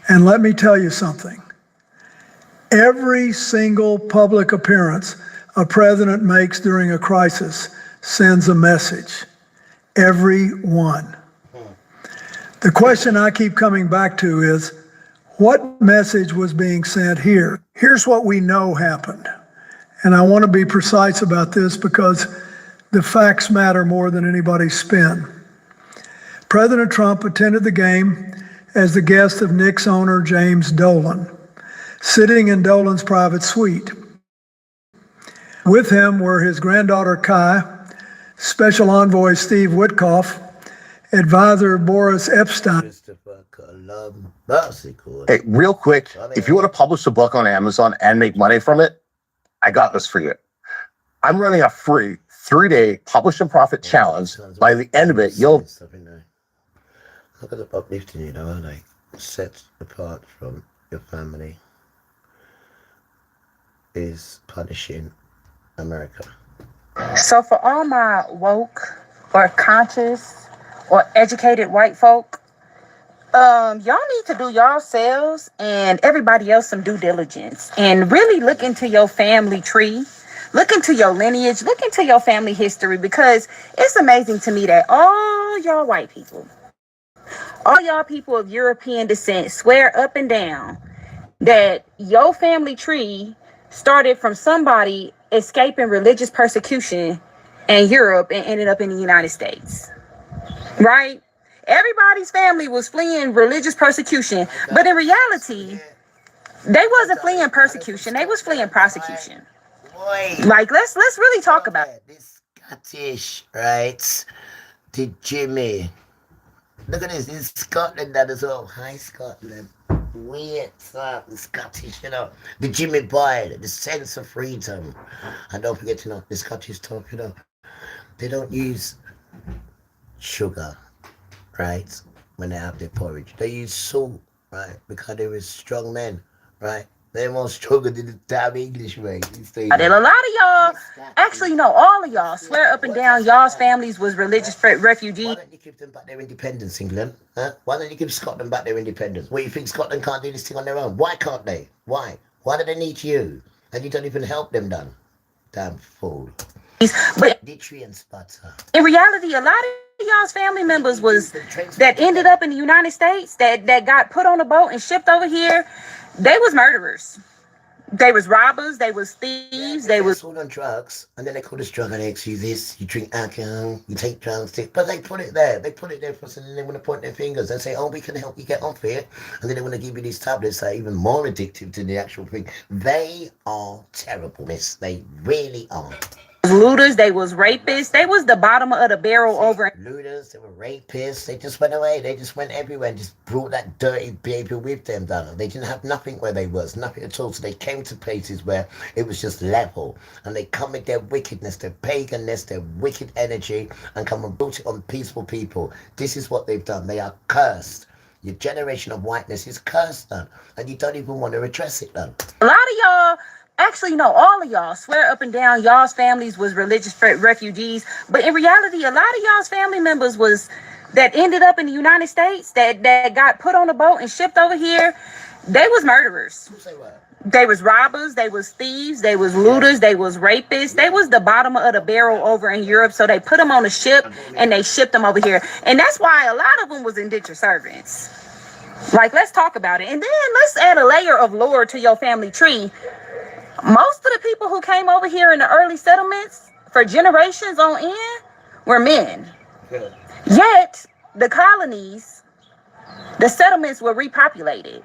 [SPEAKER 1] And let me tell you something. Every single public appearance a president makes during a crisis sends a message. Every one. The question I keep coming back to is, what message was being sent here? Here's what we know happened. And I want to be precise about this because the facts matter more than anybody's spin. President Trump attended the game as the guest of Knicks owner James Dolan, sitting in Dolan's private suite. With him were his granddaughter Kai, Special Envoy Steve Witkoff, Advisor Boris Epstein.
[SPEAKER 11] Hey, real quick, if you want to publish a book on Amazon and make money from it, I got this for you. I'm running a free 3-day publish and profit challenge. By the end of it, you'll...
[SPEAKER 2] Look at the uplifting, you know, like set apart from your family is punishing America.
[SPEAKER 13] So for all my woke or conscious or educated white folk, y'all need to do yourselves and everybody else some due diligence and really look into your family tree, look into your lineage, look into your family history, because it's amazing to me that all y'all white people, all y'all people of European descent swear up and down that your family tree started from somebody escaping religious persecution in Europe and ended up in the United States, right? Everybody's family was fleeing religious persecution, but in reality, they wasn't fleeing persecution. They was fleeing prosecution. Like, let's really talk about it.
[SPEAKER 2] This Scottish, right? The Jimmy. Look at this. It's Scotland that as well. Hi, Scotland. Weird stuff. The Scottish, you know. The Jimmy Boyle, the sense of freedom. And don't forget to know, the Scottish talk, you know, they don't use sugar, right, when they have their porridge. They use salt, right, because they were strong men, right? They're more stronger than the damn English way.
[SPEAKER 13] And a lot of y'all, actually, no, all of y'all swear up and down y'all's families was religious refugees.
[SPEAKER 2] Why don't you give them back their independence, England? Huh? Why don't you give Scotland back their independence? What, you think Scotland can't do this thing on their own? Why can't they? Why? Why do they need you? And you don't even help them, done. Damn fool.
[SPEAKER 13] But
[SPEAKER 2] and sputter.
[SPEAKER 13] in reality, a lot of y'all's family members was that ended up in the United States, that got put on a boat and shipped over here. They was murderers. They was robbers. They was thieves. They was
[SPEAKER 2] all on drugs, and then they call us drug addicts. You this, you drink alcohol, you take drugs, but they put it there. They put it there for us, and then they want to point their fingers and say, "Oh, we can help you get off it." And then they want to give you these tablets that are even more addictive to the actual thing. They are terrible, miss. They really are.
[SPEAKER 13] looters, they was rapists, they was the bottom of the barrel over.
[SPEAKER 2] Looters, they were rapists, they just went away, they just went everywhere and just brought that dirty behavior with them, Donna. They didn't have nothing where they was, nothing at all, so they came to places where it was just level, and they come with their wickedness, their paganness, their wicked energy, and come and brought it on peaceful people. This is what they've done. They are cursed. Your generation of whiteness is cursed, done, and you don't even want to address it, done.
[SPEAKER 13] A lot of y'all, actually, no, all of y'all swear up and down y'all's families was religious refugees, but in reality, a lot of y'all's family members was that ended up in the United States, that got put on a boat and shipped over here. They was murderers. They was robbers, they was thieves, they was looters, they was rapists. They was the bottom of the barrel over in Europe, so they put them on a ship and they shipped them over here. And that's why a lot of them was indentured servants. Like, let's talk about it. And then let's add a layer of lore to your family tree. Most of the people who came over here in the early settlements for generations on end were men. Yet, the colonies, the settlements were repopulated.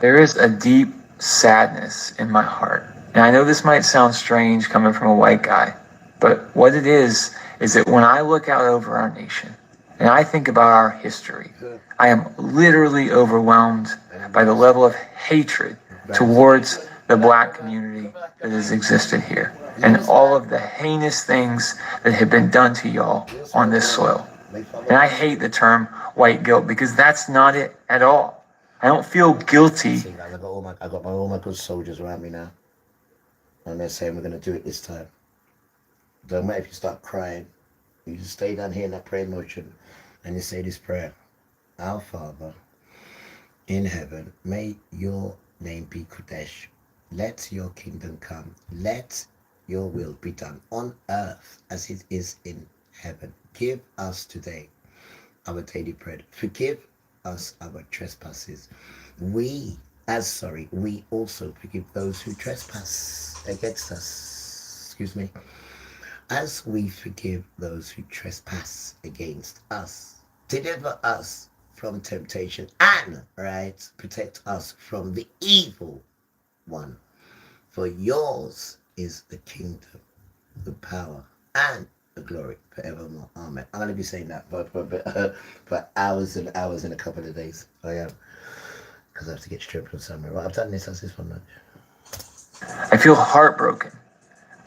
[SPEAKER 16] There is a deep sadness in my heart. And I know this might sound strange coming from a white guy, but what it is that when I look out over our nation and I think about our history, I am literally overwhelmed by the level of hatred towards the black community that has existed here and all of the heinous things that have been done to y'all on this soil. And I hate the term white guilt because that's not it at all. I don't feel guilty.
[SPEAKER 2] I got all my good soldiers around me now, and they're saying we're going to do it this time. Don't matter if you start crying, you just stay down here in that prayer motion and you say this prayer. Our Father in heaven, may your name be Kodesh. Let your kingdom come. Let your will be done on earth as it is in heaven. Give us today our daily bread. Forgive us our trespasses. We also forgive those who trespass against us. Excuse me. as we forgive those who trespass against us. Deliver us from temptation and, right, protect us from the evil one. For yours is the kingdom, the power, and the glory forevermore. Amen. I'm going to be saying that for hours and hours in a couple of days. I am. Because I have to get stripped from somewhere. Right, I've done this. How's this one, man?
[SPEAKER 16] I feel heartbroken.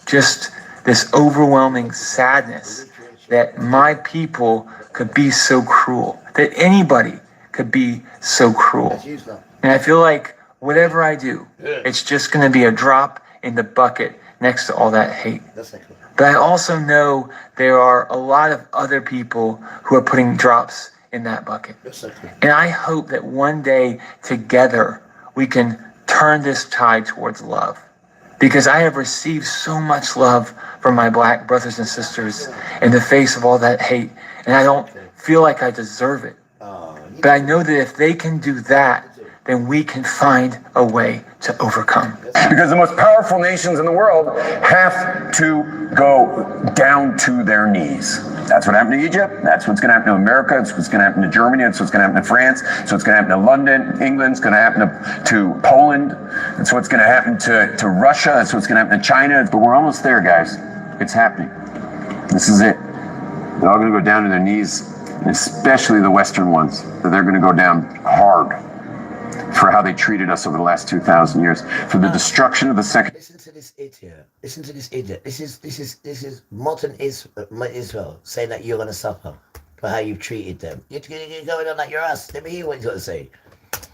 [SPEAKER 16] Just this overwhelming sadness that my people could be so cruel, that anybody could be so cruel. And I feel like whatever I do, it's just going to be a drop in the bucket next to all that hate. But I also know there are a lot of other people who are putting drops in that bucket. And I hope that one day together we can turn this tide towards love. Because I have received so much love from my black brothers and sisters in the face of all that hate, and I don't feel like I deserve it. But I know that if they can do that, then we can find a way to overcome.
[SPEAKER 5] Because the most powerful nations in the world have to go down to their knees. That's what happened to Egypt. That's what's going to happen to America. That's what's going to happen to Germany. That's what's going to happen to France. That's what's going to happen to London, England. It's going to happen to Poland. That's what's going to happen to Russia. That's what's going to happen to China. But we're almost there, guys. It's happening. This is it. They're all going to go down to their knees, especially the Western ones. They're going to go down hard for how they treated us over the last 2,000 years, for the destruction of the second.
[SPEAKER 2] Listen to this idiot. Listen to this idiot. This is modern Israel saying that you're going to suffer for how you've treated them. You're going on like you're us. Let me hear what he's got to say.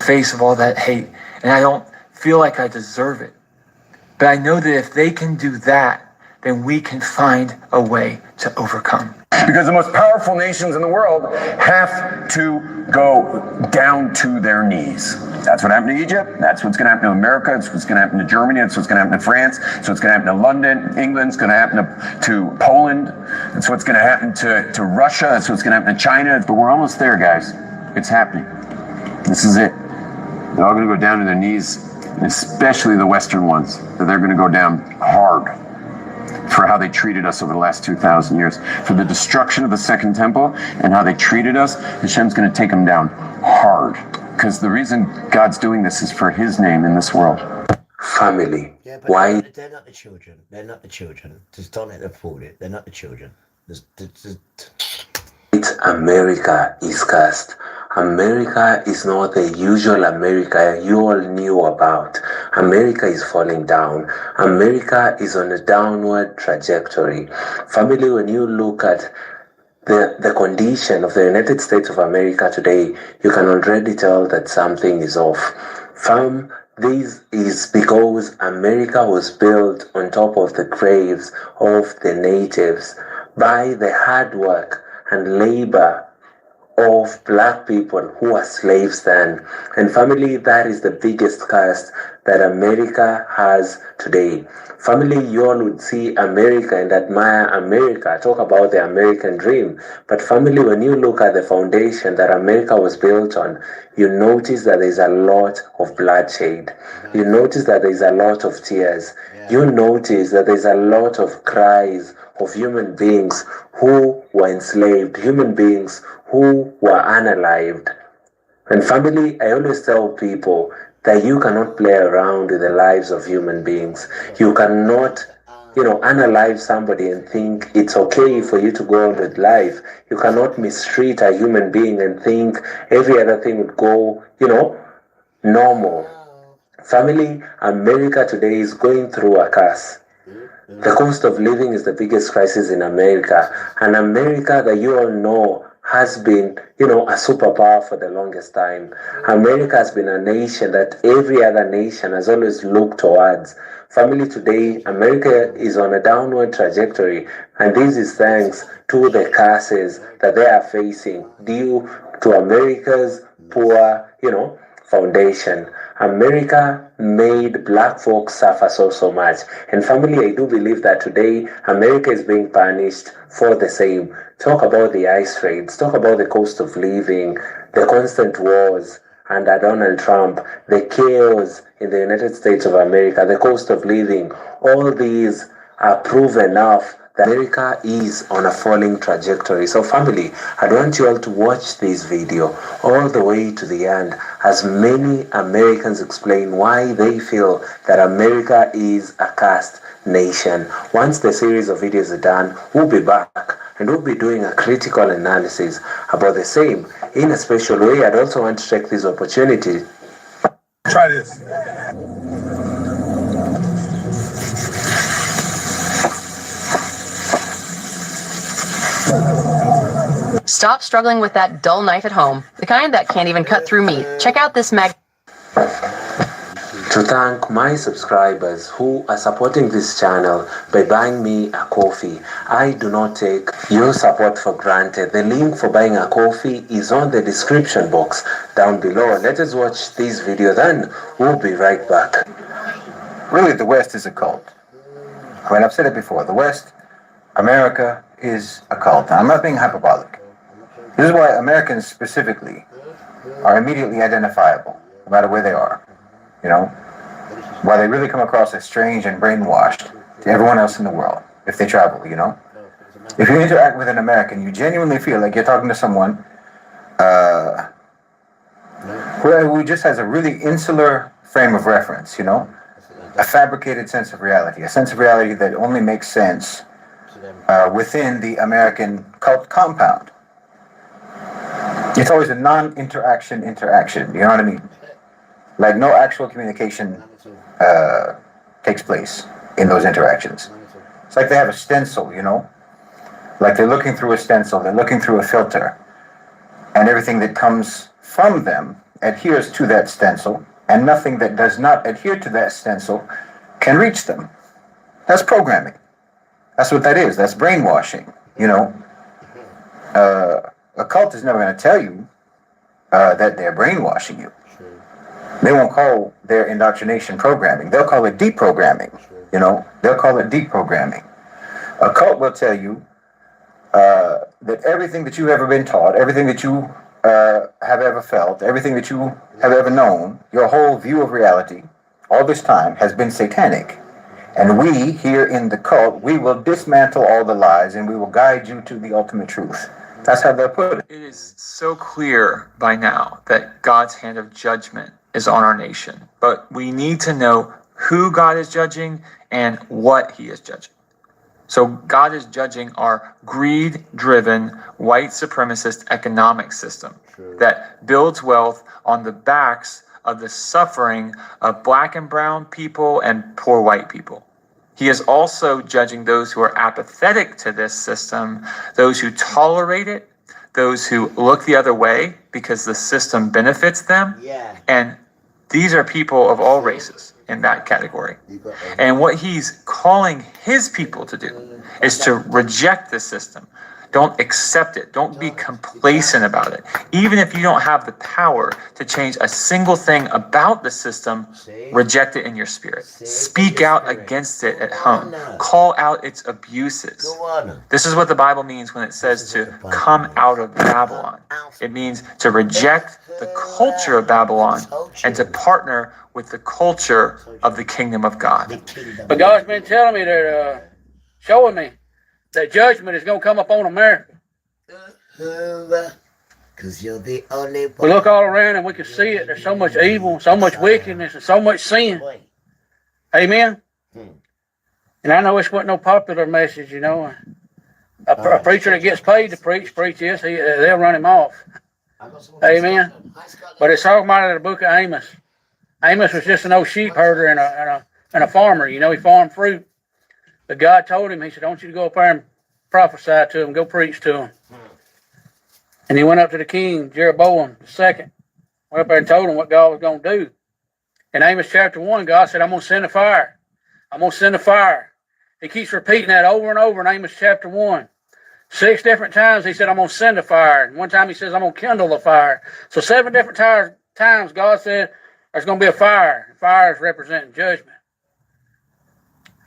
[SPEAKER 16] Face of all that hate, and I don't feel like I deserve it. But I know that if they can do that, then we can find a way to overcome.
[SPEAKER 5] Because the most powerful nations in the world have to go down to their knees. That's what happened to Egypt. That's what's going to happen to America. That's what's going to happen to Germany. That's what's going to happen to France. That's what's going to happen to London, England. It's going to happen to Poland. That's what's going to happen to Russia. That's what's going to happen to China. But we're almost there, guys. It's happening. This is it. They're all going to go down to their knees, especially the Western ones. They're going to go down hard for how they treated us over the last 2,000 years, for the destruction of the Second Temple and how they treated us. Hashem's going to take them down hard, because the reason God's doing this is for His name in this world.
[SPEAKER 2] Family. Yeah, but why? They're not the children. They're not the children. Just don't let them fool it. They're not the children.
[SPEAKER 9] America is cursed. America is not the usual America you all knew about. America is falling down. America is on a downward trajectory. Family, when you look at the condition of the United States of America today, you can already tell that something is off. This is because America was built on top of the graves of the natives by the hard work and labor of black people who were slaves then. And family, that is the biggest curse that America has today. Family, you all would see America and admire America, talk about the American dream. But family, when you look at the foundation that America was built on, you notice that there's a lot of bloodshed. You notice that there's a lot of tears. You notice that there's a lot of cries of human beings who were enslaved, human beings who were unalived. And family, I always tell people that you cannot play around with the lives of human beings. You cannot, unalive somebody and think it's okay for you to go on with life. You cannot mistreat a human being and think every other thing would go, normal. Family, America today is going through a curse. The cost of living is the biggest crisis in America. And America, that you all know, has been, a superpower for the longest time. America has been a nation that every other nation has always looked towards. Family, today, America is on a downward trajectory, and this is thanks to the curses that they are facing due to America's poor, foundation. America made black folks suffer so much. And family, I do believe that today America is being punished for the same. Talk about the ice raids, talk about the cost of living, the constant wars under Donald Trump, the chaos in the United States of America, the cost of living. All these are proof enough that America is on a falling trajectory. So family, I want you all to watch this video all the way to the end as many Americans explain why they feel that America is a cursed nation. Once the series of videos are done, we'll be back and we'll be doing a critical analysis about the same. In a special way, I'd also want to take this opportunity.
[SPEAKER 3] Try this.
[SPEAKER 15] Stop struggling with that dull knife at home, the kind that can't even cut through meat. Check out this
[SPEAKER 9] To thank my subscribers who are supporting this channel by buying me a coffee. I do not take your support for granted. The link for buying a coffee is on the description box down below. Let us watch this video, then we'll be right back.
[SPEAKER 22] Really, the West is a cult. I mean, I've said it before. The West, America, is a cult. And I'm not being hyperbolic. This is why Americans specifically are immediately identifiable, no matter where they are. You know, why they really come across as strange and brainwashed to everyone else in the world if they travel, you know. If you interact with an American, you genuinely feel like you're talking to someone who just has a really insular frame of reference, you know, a fabricated sense of reality, a sense of reality that only makes sense within the American cult compound. It's always a non-interaction interaction, you know what I mean? Like no actual communication takes place in those interactions. It's like they have a stencil, you know? Like they're looking through a stencil, they're looking through a filter, and everything that comes from them adheres to that stencil, and nothing that does not adhere to that stencil can reach them. That's programming. That's what that is. That's brainwashing, you know? A cult is never going to tell you that they're brainwashing you. They won't call their indoctrination programming. They'll call it deprogramming. You know, they'll call it deprogramming. A cult will tell you that everything that you've ever been taught, everything that you have ever felt, everything that you have ever known, your whole view of reality, all this time has been satanic. And we, here in the cult, we will dismantle all the lies and we will guide you to the ultimate truth. That's how they'll put it.
[SPEAKER 16] It is so clear by now that God's hand of judgment is on our nation. But we need to know who God is judging and what he is judging. So God is judging our greed-driven, white supremacist economic system that builds wealth on the backs of the suffering of black and brown people and poor white people. He is also judging those who are apathetic to this system, those who tolerate it, those who look the other way because the system benefits them. And these are people of all races in that category. And what he's calling his people to do is to reject the system. Don't accept it. Don't be complacent about it. Even if you don't have the power to change a single thing about the system, reject it in your spirit. Speak out against it at home. Call out its abuses. This is what the Bible means when it says to come out of Babylon. It means to reject the culture of Babylon and to partner with the culture of the kingdom of God.
[SPEAKER 21] But God's been telling me that, showing me that judgment is going to come upon America.
[SPEAKER 2] Because you're the only one.
[SPEAKER 21] We look all around and we can see it. There's so much evil, so much wickedness, and so much sin. Amen? And I know this wasn't no popular message, you know. A preacher that gets paid to preach this, they'll run him off. Amen? But it's talking about in the book of Amos. Amos was just an old sheep herder and a farmer. You know, he farmed fruit. But God told him, he said, I want you to go up there and prophesy to him, go preach to him. And he went up to the king, Jeroboam II, went up there and told him what God was going to do. In Amos chapter 1, God said, I'm going to send a fire. I'm going to send a fire. He keeps repeating that over and over in Amos chapter 1. 6 different times he said, I'm going to send a fire. And one time he says, I'm going to kindle a fire. So 7 different times God said, there's going to be a fire. Fire is representing judgment.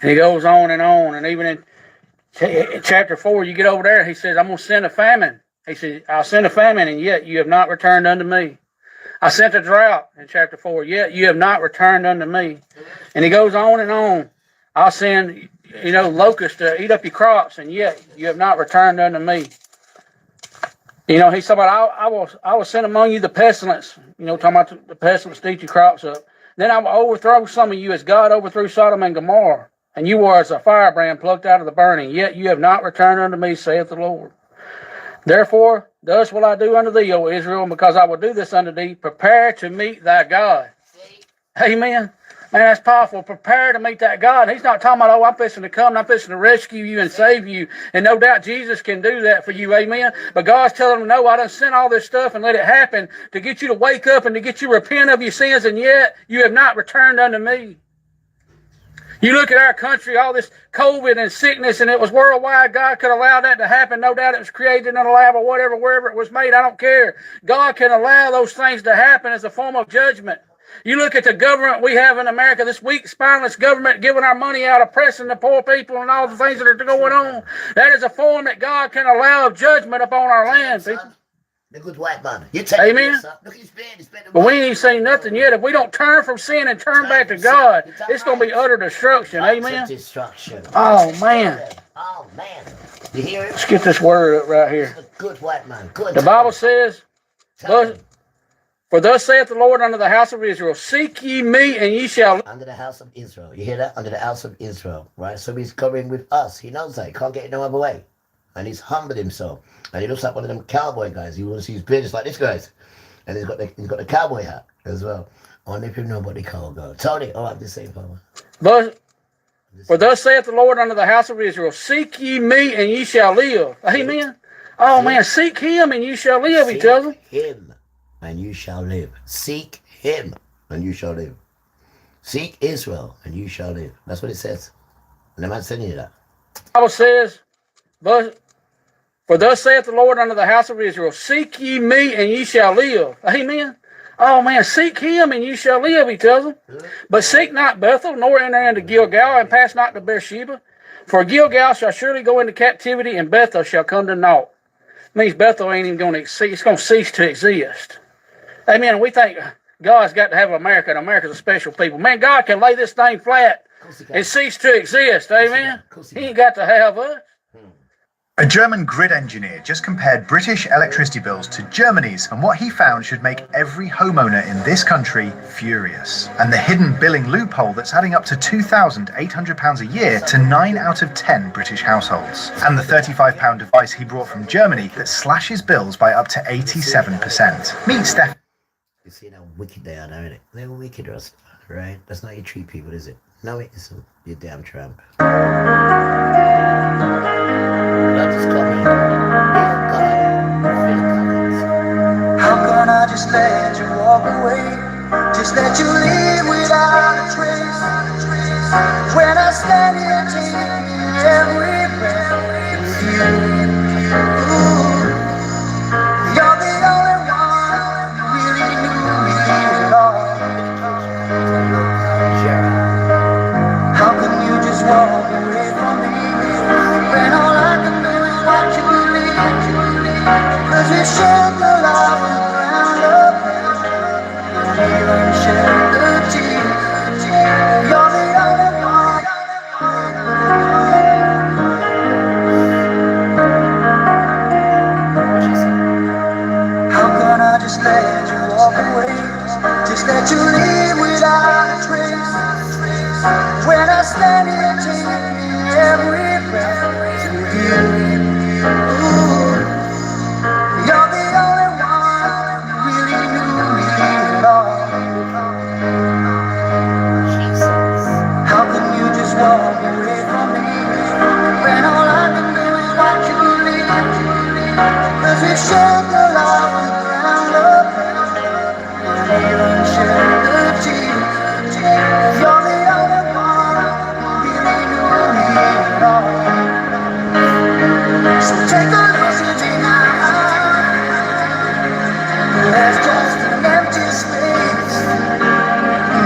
[SPEAKER 21] And he goes on, and even in chapter 4, you get over there, he says, I'm going to send a famine. He said, I'll send a famine, and yet you have not returned unto me. I sent a drought in chapter 4, yet you have not returned unto me. And he goes on and on. I'll send locusts to eat up your crops, and yet you have not returned unto me. He said, I will send among you the pestilence, talking about the pestilence to eat your crops up. Then I will overthrow some of you as God overthrew Sodom and Gomorrah, and you were as a firebrand plucked out of the burning, yet you have not returned unto me, saith the Lord. Therefore, thus will I do unto thee, O Israel, because I will do this unto thee, prepare to meet thy God. Amen. Man, that's powerful. Prepare to meet that God. He's not talking about, I'm fixing to come, and I'm fixing to rescue you and save you. And no doubt Jesus can do that for you. Amen. But God's telling them, no, I done sent all this stuff and let it happen to get you to wake up and to get you to repent of your sins, and yet you have not returned unto me. You look at our country, all this COVID and sickness, and it was worldwide. God could allow that to happen. No doubt it was created in a lab or whatever, wherever it was made. I don't care. God can allow those things to happen as a form of judgment. You look at the government we have in America, this weak, spineless government giving our money out, oppressing the poor people and all the things that are going on. That is a form that God can allow of judgment upon our land, people.
[SPEAKER 2] The good white man.
[SPEAKER 21] Amen.
[SPEAKER 2] Look, he's been
[SPEAKER 21] But we ain't seen nothing yet. If we don't turn from sin and turn back to God, it's going to be utter destruction. Amen.
[SPEAKER 2] Destruction.
[SPEAKER 21] Oh, man.
[SPEAKER 2] Oh, man. You hear it?
[SPEAKER 21] Let's get this word up right here.
[SPEAKER 2] The good white man. Good.
[SPEAKER 21] The Bible says, for thus saith the Lord unto the house of Israel, seek ye me, and ye shall.
[SPEAKER 2] Under the house of Israel. You hear that? Under the house of Israel. Right? So he's covering with us. He knows that. He can't get it no other way. And he's humbled himself. And he looks like one of them cowboy guys. You want to see his beard just like this guy's. And he's got the cowboy hat as well. Only if you know what they call God. Tony, I'm the same power.
[SPEAKER 21] But for thus saith the Lord unto the house of Israel, seek ye me, and ye shall live. Amen. Oh man, seek him and you shall live, he tells them.
[SPEAKER 2] Seek him and you shall live. Seek him and you shall live. Seek Israel and you shall live. That's what it says. And I'm not telling you that.
[SPEAKER 21] The Bible says, for thus saith the Lord unto the house of Israel, seek ye me and ye shall live. Amen. Oh man, seek him and you shall live, he tells them. But seek not Bethel, nor enter into Gilgal, and pass not to Beersheba. For Gilgal shall surely go into captivity, and Bethel shall come to naught. Means Bethel ain't even going to exist. It's going to cease to exist. Amen. We think God's got to have America, and America's a special people. Man, God can lay this thing flat and cease to exist. Amen. He ain't got to have us.
[SPEAKER 7] A German grid engineer just compared British electricity bills to Germany's, and what he found should make every homeowner in this country furious. And the hidden billing loophole that's adding up to £2,800 a year to 9 out of 10 British households. And the £35 device he brought from Germany that slashes bills by up to 87%. Meet Steph.
[SPEAKER 2] You see how wicked they are now, innit? They're wicked, right? That's not how you treat people, is it? No, it isn't. You damn tramp.
[SPEAKER 10] How can I just let you walk away? Just let you leave without a trace. When I stand here taking every breath with you. Ooh, you're the only one who really knew me at all. How can you just walk away from me when all I can do is watch you believe? 'Cause we shared the love around up and even shared the tears. You're the only one. How can I just let you walk away? Just let you leave without a trace. When I stand here taking every breath with you. Ooh, you're the only one who really knew me at all. How can you just walk away from me when all I can do is watch you believe? 'Cause we shared the love around up and even shared the tears. You're the only one who really knew me at all. So take a listen to me now. There's just an empty space.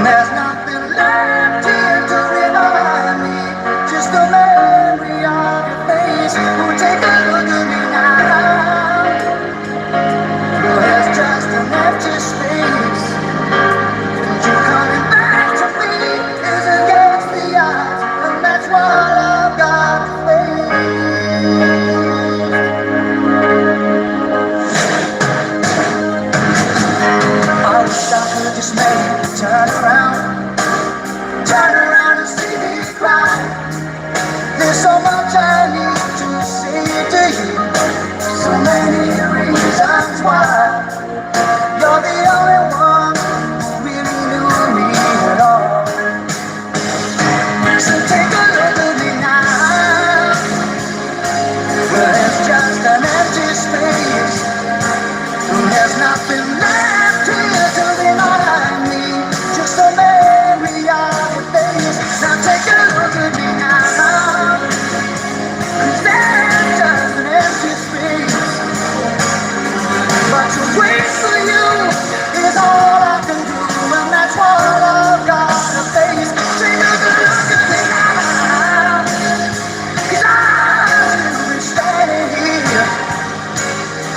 [SPEAKER 10] There's nothing left here to remind me. Just the memory of your face. Oh, take a look at me now.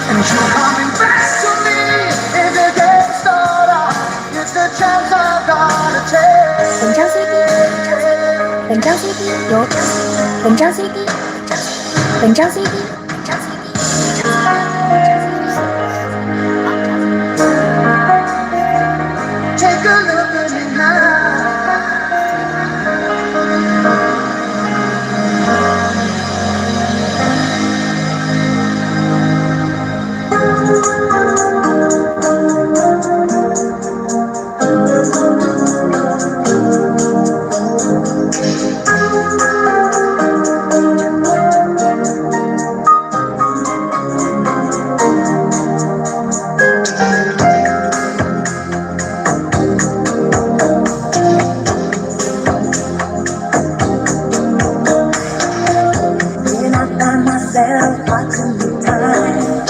[SPEAKER 10] And you're coming back to me if you can't start off. It's the chance I've gotta take.
[SPEAKER 18] 本张
[SPEAKER 10] Take a look at me now. When I find myself watching the time,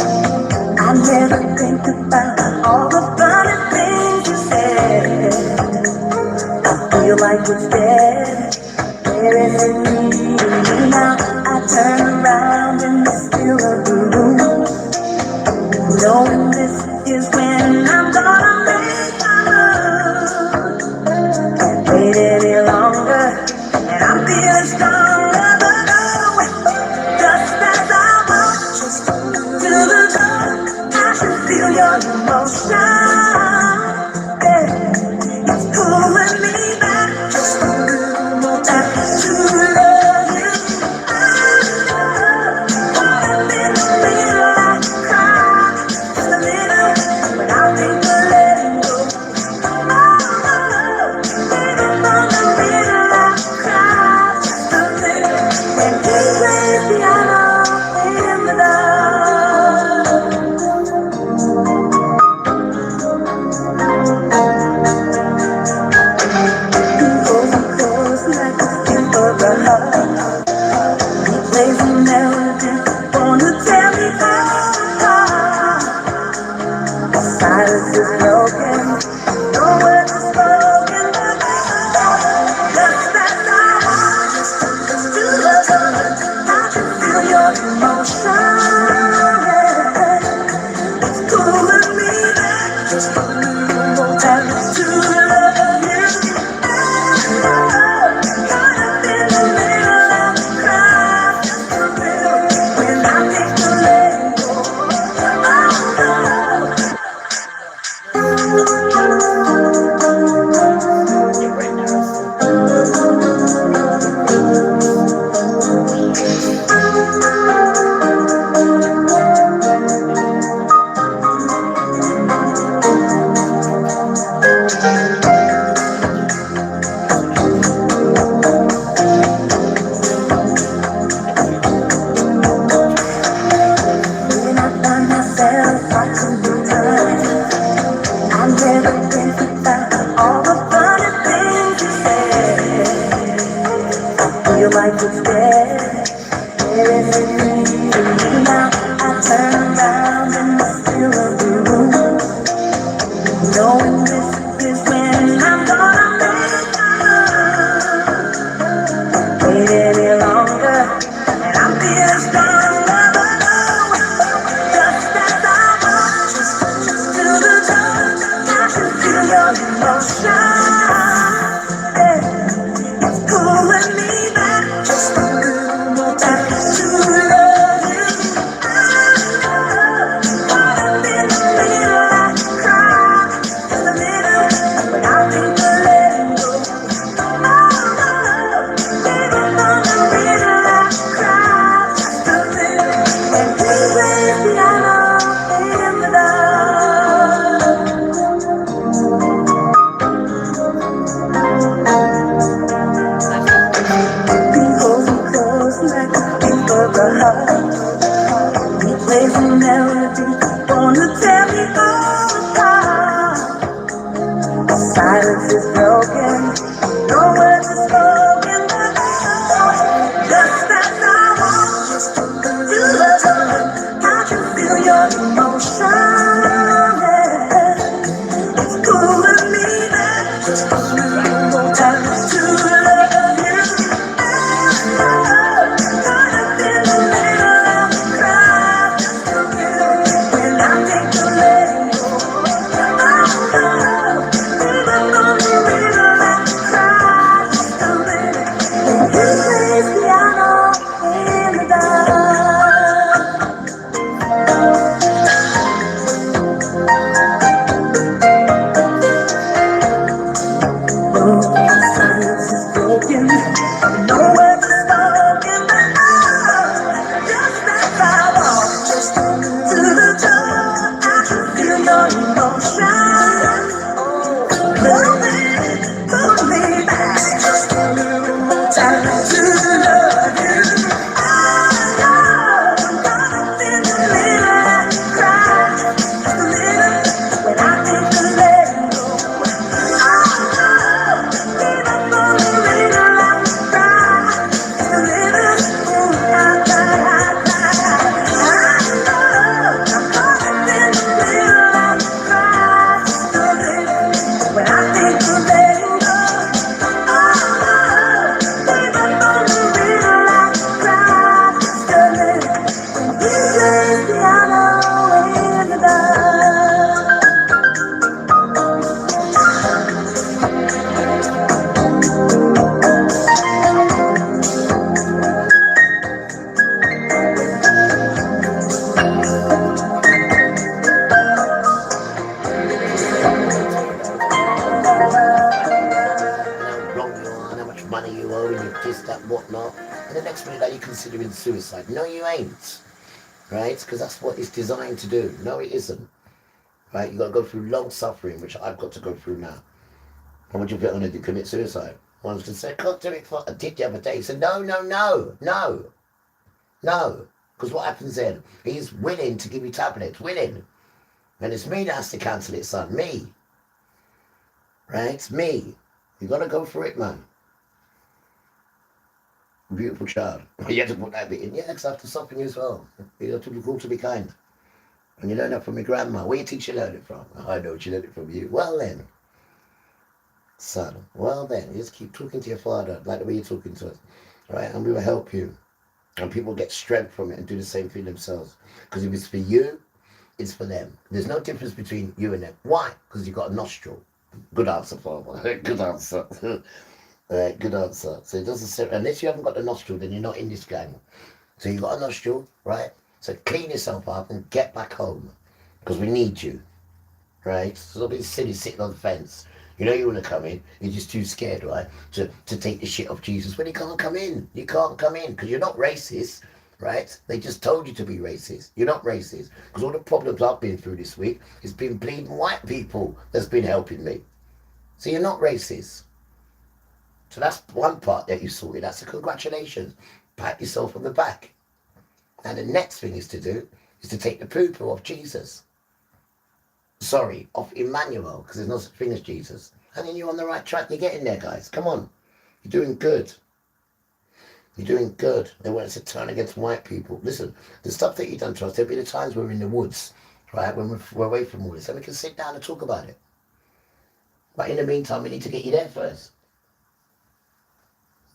[SPEAKER 10] I never think about all the funny things you said. I feel like it's dead. Where is it leading me now? I turn around in the still of the room, knowing this is when I'm gonna make my move. Can't wait any longer, and I'm feeling stronger than just as I walk to the door. I can feel your emotion. Yeah, it's pulling me back just a little more time to love you. Caught up in the middle, I cry just a little when I think of letting go. Baby, from the middle, I cry just a little when he plays piano in the dark. He holds me close like a skin for a hug. He plays a melody, wanna tear me apart. The silence is broken, no words are spoken, but just as I want to love, I can feel your emotion. Yeah. It's pulling me back just a little more time to love you. Caught up in the middle, I cry just a little when I think of letting go. When I find myself watching the time, I never think about all the funny things you said. I feel like it's dead. Where is it leading me now? I turn around in the still of the room, knowing this is when I'm gonna make my move. Wait any longer, and I'm feeling stronger than just as I walk to the door. I can feel your emotion. Yeah. It's pulling me back just a little more time to love you. Caught up in the middle, I cry just a little when I think of letting go. Baby, from the middle, I cry just a little when we play piano in the dark. He holds me close like a king for a hug. He plays a melody, wanna tear me apart. The silence is broken, no words are spoken, but just as I want to love, I can feel your emotion. Yeah. It's pulling me back just a little more time to love you. Caught up in the middle, I cry just a little
[SPEAKER 2] considering suicide. No, you ain't. Right? Because that's what it's designed to do. No, it isn't. Right? You've got to go through long suffering, which I've got to go through now. And what you put on it to commit suicide? One was to say, I can't do it for I did the other day. He said, no. Because what happens then? He's willing to give you tablets, willing. And it's me that has to cancel it, son. Me. Right? It's me. You got to go through it, man. Beautiful child. You have to put that bit in. Yeah, because I have to soften you as well. You have to be cool to be kind. And you learn that from your grandma. Where do you think she learned it from? I know she learned it from you. Well then. Son, well then, you just keep talking to your father like the way you're talking to us. Right? And we will help you. And people get strength from it and do the same thing themselves. Because if it's for you, it's for them. There's no difference between you and them. Why? Because you've got a nostril. Good answer, Father. Good answer. Good answer. So it doesn't say, unless you haven't got the nostril, then you're not in this gang. So you've got a nostril, right? So clean yourself up and get back home. Because we need you. Right? So don't be silly sitting on the fence. You know you want to come in, you're just too scared, right, to take the shit off Jesus. When you can't come in, you can't come in because you're not racist, right? They just told you to be racist. You're not racist because all the problems I've been through this week has been bleeding white people that's been helping me. So you're not racist. So that's one part that you sorted. That's a congratulations. Pat yourself on the back. And the next thing is to do is to take the poo-poo off Jesus. Sorry, off Emmanuel, because there's no such thing as Jesus. And then you're on the right track. You're getting there, guys. Come on. You're doing good. You're doing good. They want us to turn against white people. Listen, the stuff that you've done to us, there'll be the times we're in the woods, right, when we're away from all this, and we can sit down and talk about it. But in the meantime, we need to get you there first.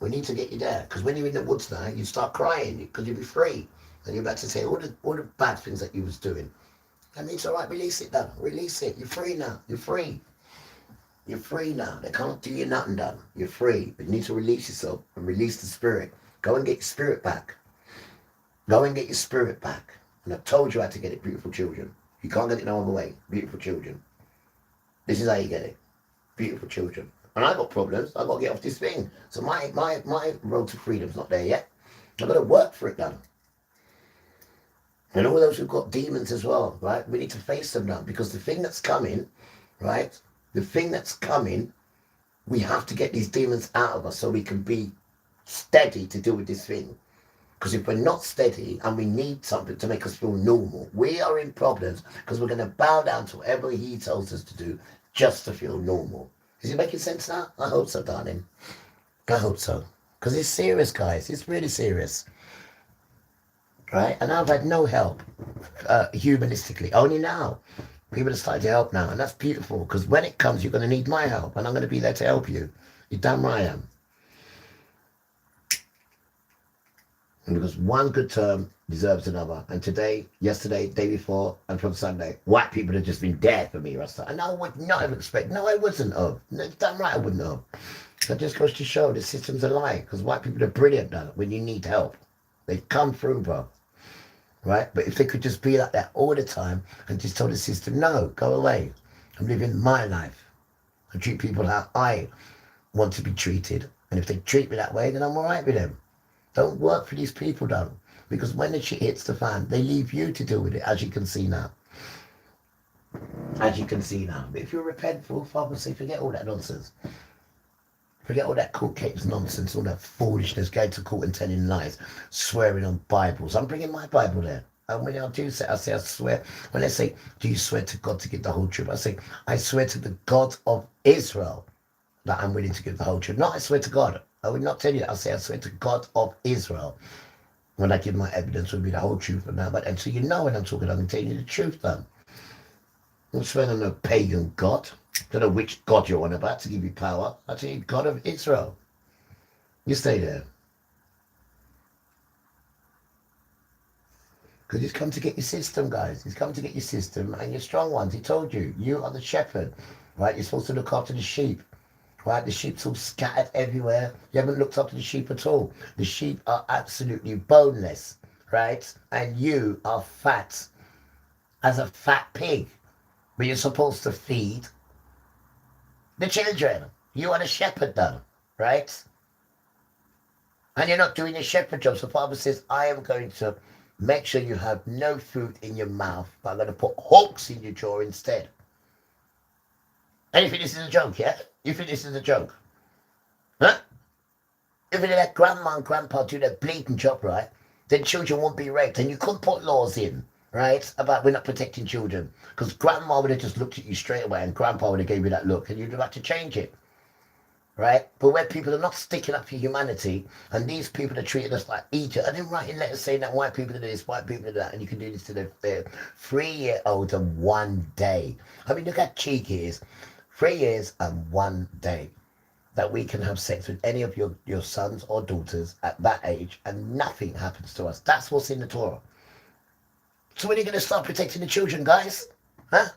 [SPEAKER 2] We need to get you there. Because when you're in the woods now, you start crying because you'll be free. And you're about to say all the bad things that you was doing. That means, all right, release it, then. Release it. You're free now. You're free. You're free now. They can't do you nothing, done. You're free. But you need to release yourself and release the spirit. Go and get your spirit back. Go and get your spirit back. And I've told you how to get it, beautiful children. You can't get it no other way. Beautiful children. This is how you get it. Beautiful children. And I've got problems. I've got to get off this thing. So my road to freedom's not there yet. I've got to work for it, done. And all those who've got demons as well, right? We need to face them now because the thing that's coming, right? The thing that's coming, we have to get these demons out of us so we can be steady to deal with this thing. Because if we're not steady and we need something to make us feel normal, we are in problems because we're going to bow down to whatever he tells us to do just to feel normal. Is it making sense now? I hope so, darling. I hope so. Because it's serious, guys. It's really serious. Right? And I've had no help humanistically. Only now. People are starting to help now. And that's beautiful. Because when it comes, you're going to need my help. And I'm going to be there to help you. You're damn right I am. And because one good term deserves another. And today, yesterday, day before, and from Sunday, white people have just been there for me, Rasta. And I would not have expected. No, I wouldn't have. No, damn right I wouldn't have. That just goes to show the system's a lie. Because white people are brilliant now when you need help. They come through, bro. Right? But if they could just be like that all the time and just tell the system, no, go away. I'm living my life. I treat people how I want to be treated. And if they treat me that way, then I'm all right with them. Don't work for these people, though. Because when the shit hits the fan, they leave you to deal with it, as you can see now. As you can see now. But if you're repentful, Father say, forget all that nonsense. Forget all that court case nonsense, all that foolishness, going to court and telling lies, swearing on Bibles. I'm bringing my Bible there. And when I do say, I swear. When they say, do you swear to God to give the whole truth? I say, I swear to the God of Israel that I'm willing to give the whole truth. Not I swear to God. I would not tell you that. I say, I swear to God of Israel. When I give my evidence, will be the whole truth from now. But until you know when I'm talking, I'm telling you the truth, then. I'm swearing on no pagan God. Don't know which God you're on about to give you power. I tell you, God of Israel. You stay there. Because he's come to get your system, guys. He's come to get your system and your strong ones. He told you, you are the shepherd, right? You're supposed to look after the sheep, right? The sheep's all scattered everywhere. You haven't looked after the sheep at all. The sheep are absolutely boneless, right? And you are fat as a fat pig. But you're supposed to feed the children. You are the shepherd, though, right? And you're not doing your shepherd job. So Father says, I am going to make sure you have no food in your mouth, but I'm going to put hooks in your jaw instead. And you think this is a joke, yeah? You think this is a joke? Huh? If you let grandma and grandpa do their bleeding job, right, then children won't be raped. And you couldn't put laws in, right, about we're not protecting children. Because grandma would have just looked at you straight away and grandpa would have gave you that look and you'd have had to change it. Right? But where people are not sticking up for humanity and these people are treating us like Egypt, and then writing letters saying that white people do this, white people do that, and you can do this to their 3-year-olds in 1 day. I mean, look how cheeky it is. 3 years and 1 day that we can have sex with any of your sons or daughters at that age and nothing happens to us. That's what's in the Torah. So when are you going to start protecting the children, guys? Huh?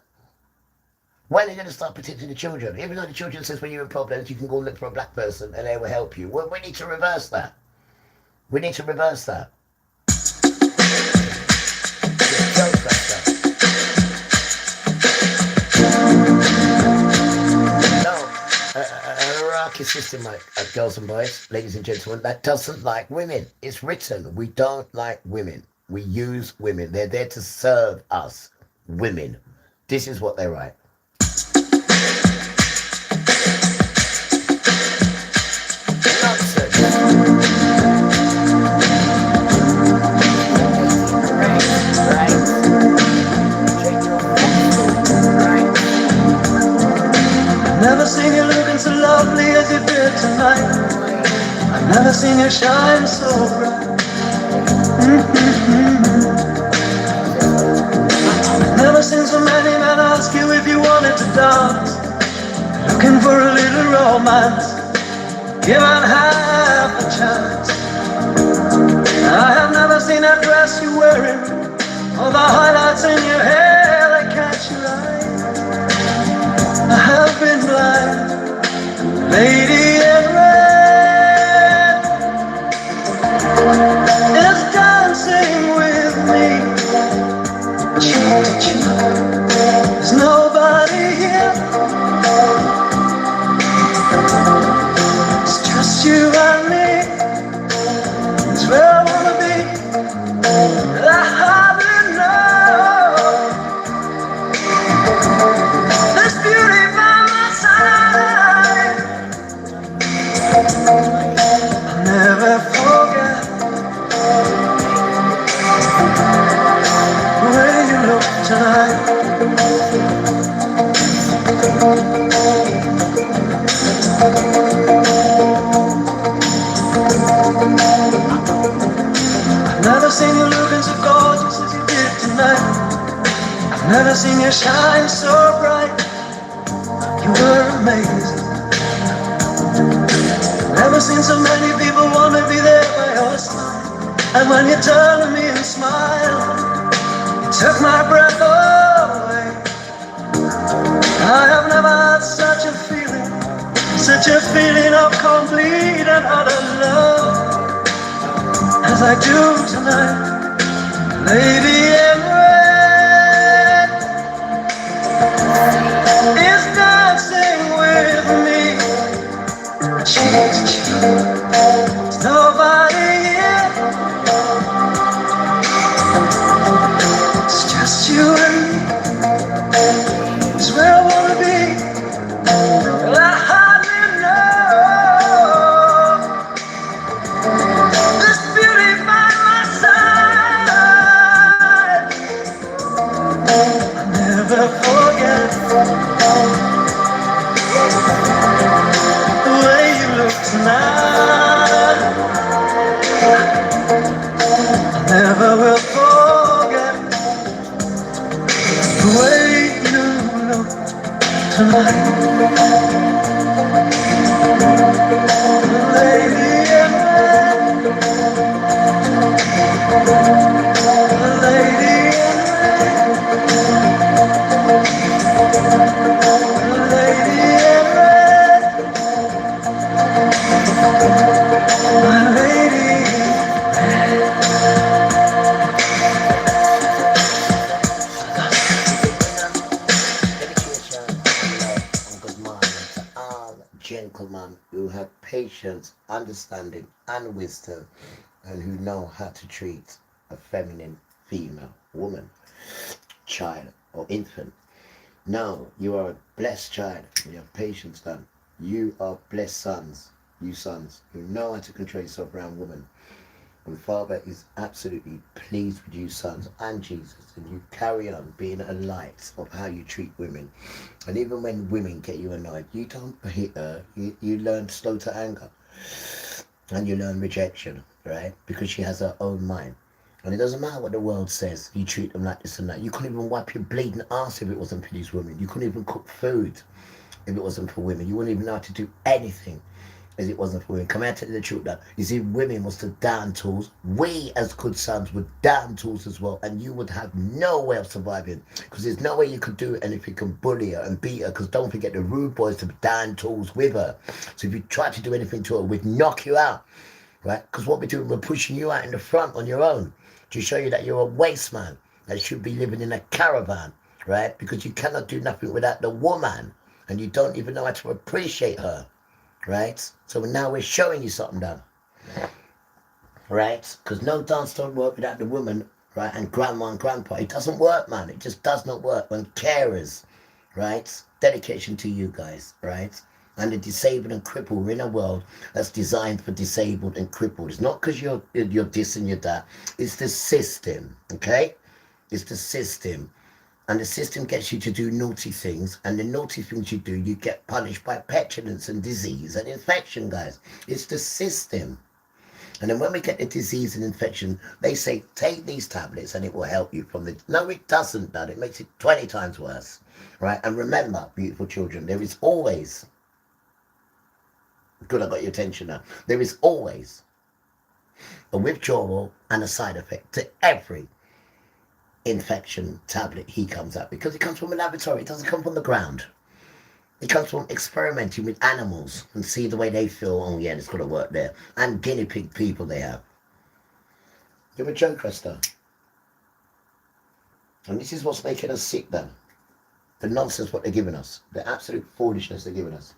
[SPEAKER 2] When are you going to start protecting the children? Even though the children says when you're in problems, you can go look for a black person and they will help you. Well, we need to reverse that. We need to reverse that. No, an Iraqi system, like girls and boys, ladies and gentlemen, that doesn't like women. It's written. We don't like women. We use women. They're there to serve us, women. This is what they write.
[SPEAKER 10] Never seen you looking so lovely as you did tonight. I've never seen you shine so bright. Never seen so many men ask you if you wanted to dance, looking for a little romance, given half a chance. I have never seen that dress you're wearing, or the highlights in your hair that catch your eye. I have been blind, lady in red is dancing with me, cheek to cheek. There's nobody here, it's just you and me. It's where I wanna be, and I hardly know. This beauty by my side, I'll never forget the way you look tonight. I've never seen you looking so gorgeous as you did tonight. I've never seen you shine so bright. You were amazing. Never seen so many people want to be there by your side. And when you turn to me and smile, you took my breath away. I have never had such a feeling of complete and utter love as I do tonight, lady in red is dancing with me, cheek to cheek. There's nobody here, it's just you and me. It's where I wanna be, and I hardly know. This beauty by my side, I'll never forget the way you look tonight. I never will forget the way you look tonight. The lady in red, the lady in red, the lady in red, my lady in
[SPEAKER 2] Dedication, love, and good morning to all gentlemen. biblical man who have patience, understanding, and wisdom, and who know how to treat a feminine female, woman, child, or infant. No, you are a blessed child. You have patience, son. You are blessed sons. You sons who know how to control yourself around women. And Father is absolutely pleased with you sons and Jesus. And you carry on being a light of how you treat women. And even when women get you annoyed, you don't hit her. You learn slow to anger. And you learn rejection, right? Because she has her own mind. And it doesn't matter what the world says. You treat them like this and that. You couldn't even wipe your bleeding ass if it wasn't for these women. You couldn't even cook food if it wasn't for women. You wouldn't even know how to do anything if it wasn't for women. Come out to the truth now. You see, women was the damn tools. We as good sons were damn tools as well. And you would have no way of surviving. Because there's no way you could do anything and bully her and beat her. Because don't forget, the rude boys are damn tools with her. So if you try to do anything to her, we'd knock you out. Right? Because what we're doing, we're pushing you out in the front on your own. To show you that you're a waste man that should be living in a caravan, right? Because you cannot do nothing without the woman, and you don't even know how to appreciate her, right? So now we're showing you something done, right? Because no dance don't work without the woman, right? And grandma and grandpa, it doesn't work, man. It just does not work. When carers, right? Dedication to you guys, right? And the disabled and crippled. We're in a world that's designed for disabled and crippled. It's not because you're this and you're that. It's the system, okay? It's the system. And the system gets you to do naughty things. And the naughty things you do, you get punished by petulance and disease and infection, guys. It's the system. And then when we get the disease and infection, they say, take these tablets and it will help you from the... No, it doesn't, Dad. It makes it 20 times worse, right? And remember, beautiful children, there is always... Good, I got your attention now. There is always a withdrawal and a side effect to every infection tablet he comes up, because it comes from a laboratory. It doesn't come from the ground. It comes from experimenting with animals and see the way they feel. Oh yeah, it's got to work there. And guinea pig people they have. You're a joke, Esther. And this is what's making us sick then. The nonsense what they're giving us. The absolute foolishness they're giving us.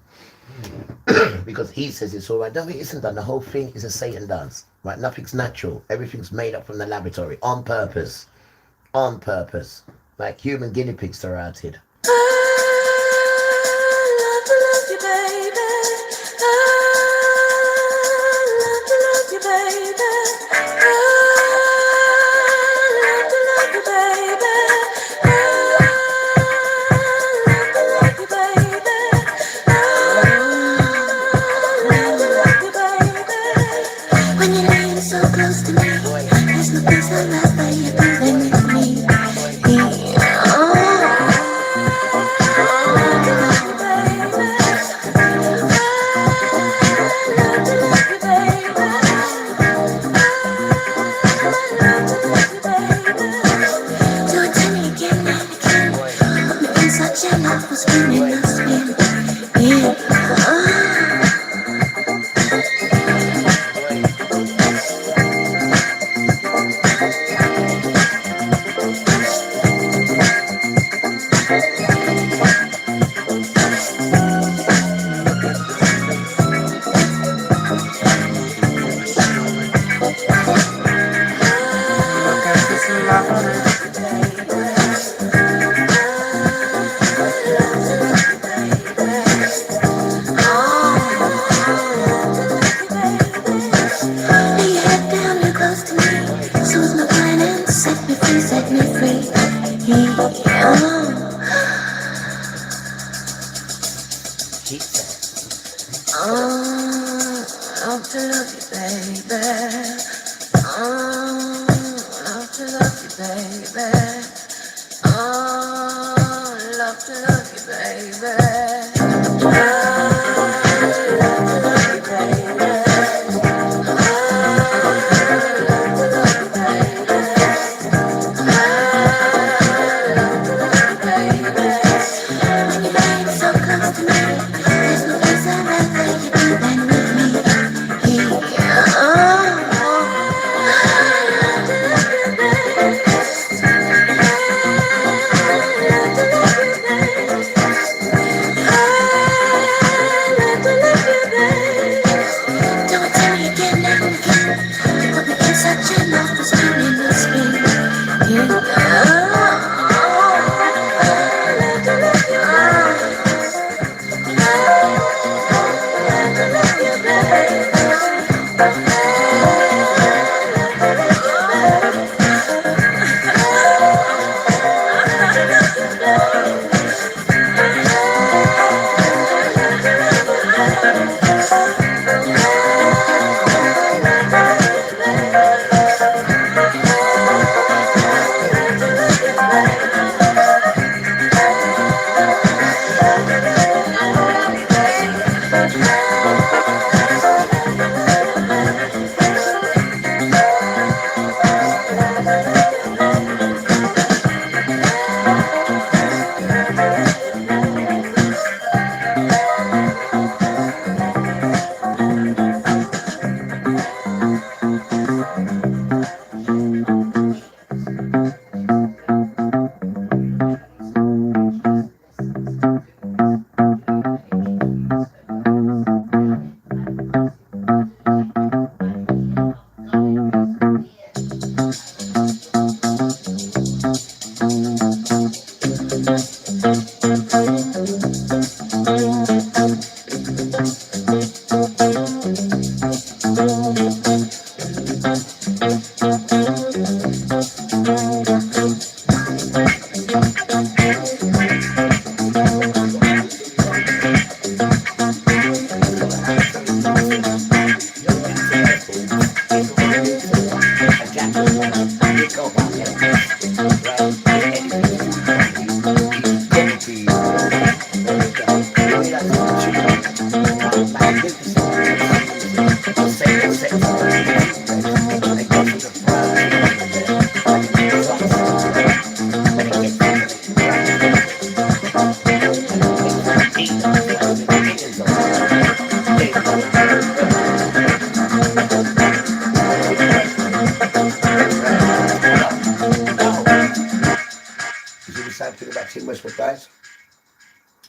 [SPEAKER 2] Because he says it's all right. No, it isn't done. The whole thing is a Satan dance. Right? Nothing's natural. Everything's made up from the laboratory. On purpose. On purpose. Like human guinea pigs are out here.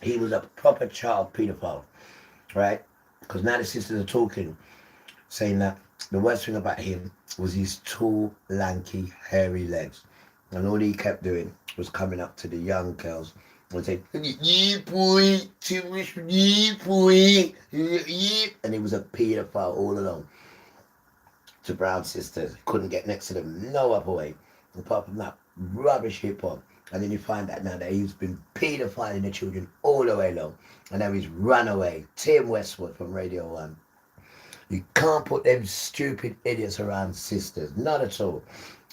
[SPEAKER 2] He was a proper child pedophile, right? Because now the sisters are talking, saying that the worst thing about him was his tall, lanky, hairy legs. And all he kept doing was coming up to the young girls and saying, yeah, boy, too much, yeah, boy, yeah. And he was a pedophile all along. To brown sisters, couldn't get next to them no other way, apart from that rubbish hip hop. And then you find out now that he's been pedophiling the children all the way along. And now he's run away. Tim Westwood from Radio 1. You can't put them stupid idiots around sisters. Not at all.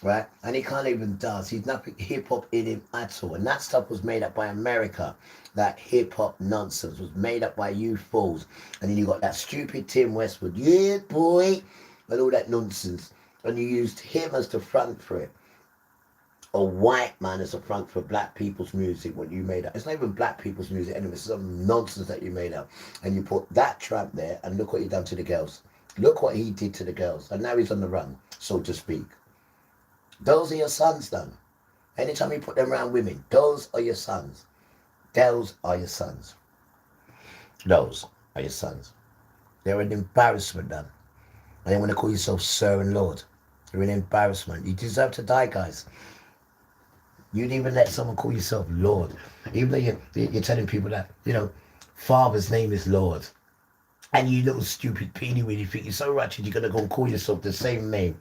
[SPEAKER 2] Right? And he can't even dance. He's nothing hip hop in him at all. And that stuff was made up by America. That hip hop nonsense was made up by you fools. And then you got that stupid Tim Westwood. Yeah, boy. And all that nonsense. And you used him as the front for it. A white man as a front for black people's music, what you made up. It's not even black people's music anyway, it's some nonsense that you made up. And you put that tramp there, and look what he done to the girls. Look what he did to the girls. And now he's on the run, so to speak. Those are your sons, done. Anytime you put them around women, those are your sons. Those are your sons. Those are your sons. They're an embarrassment, done. And they want to call yourself Sir and Lord. You're an embarrassment. You deserve to die, guys. You didn't even let someone call yourself Lord. Even though you're telling people that, you know, Father's name is Lord. And you little stupid peeny weeny think you're so wretched you're going to go and call yourself the same name.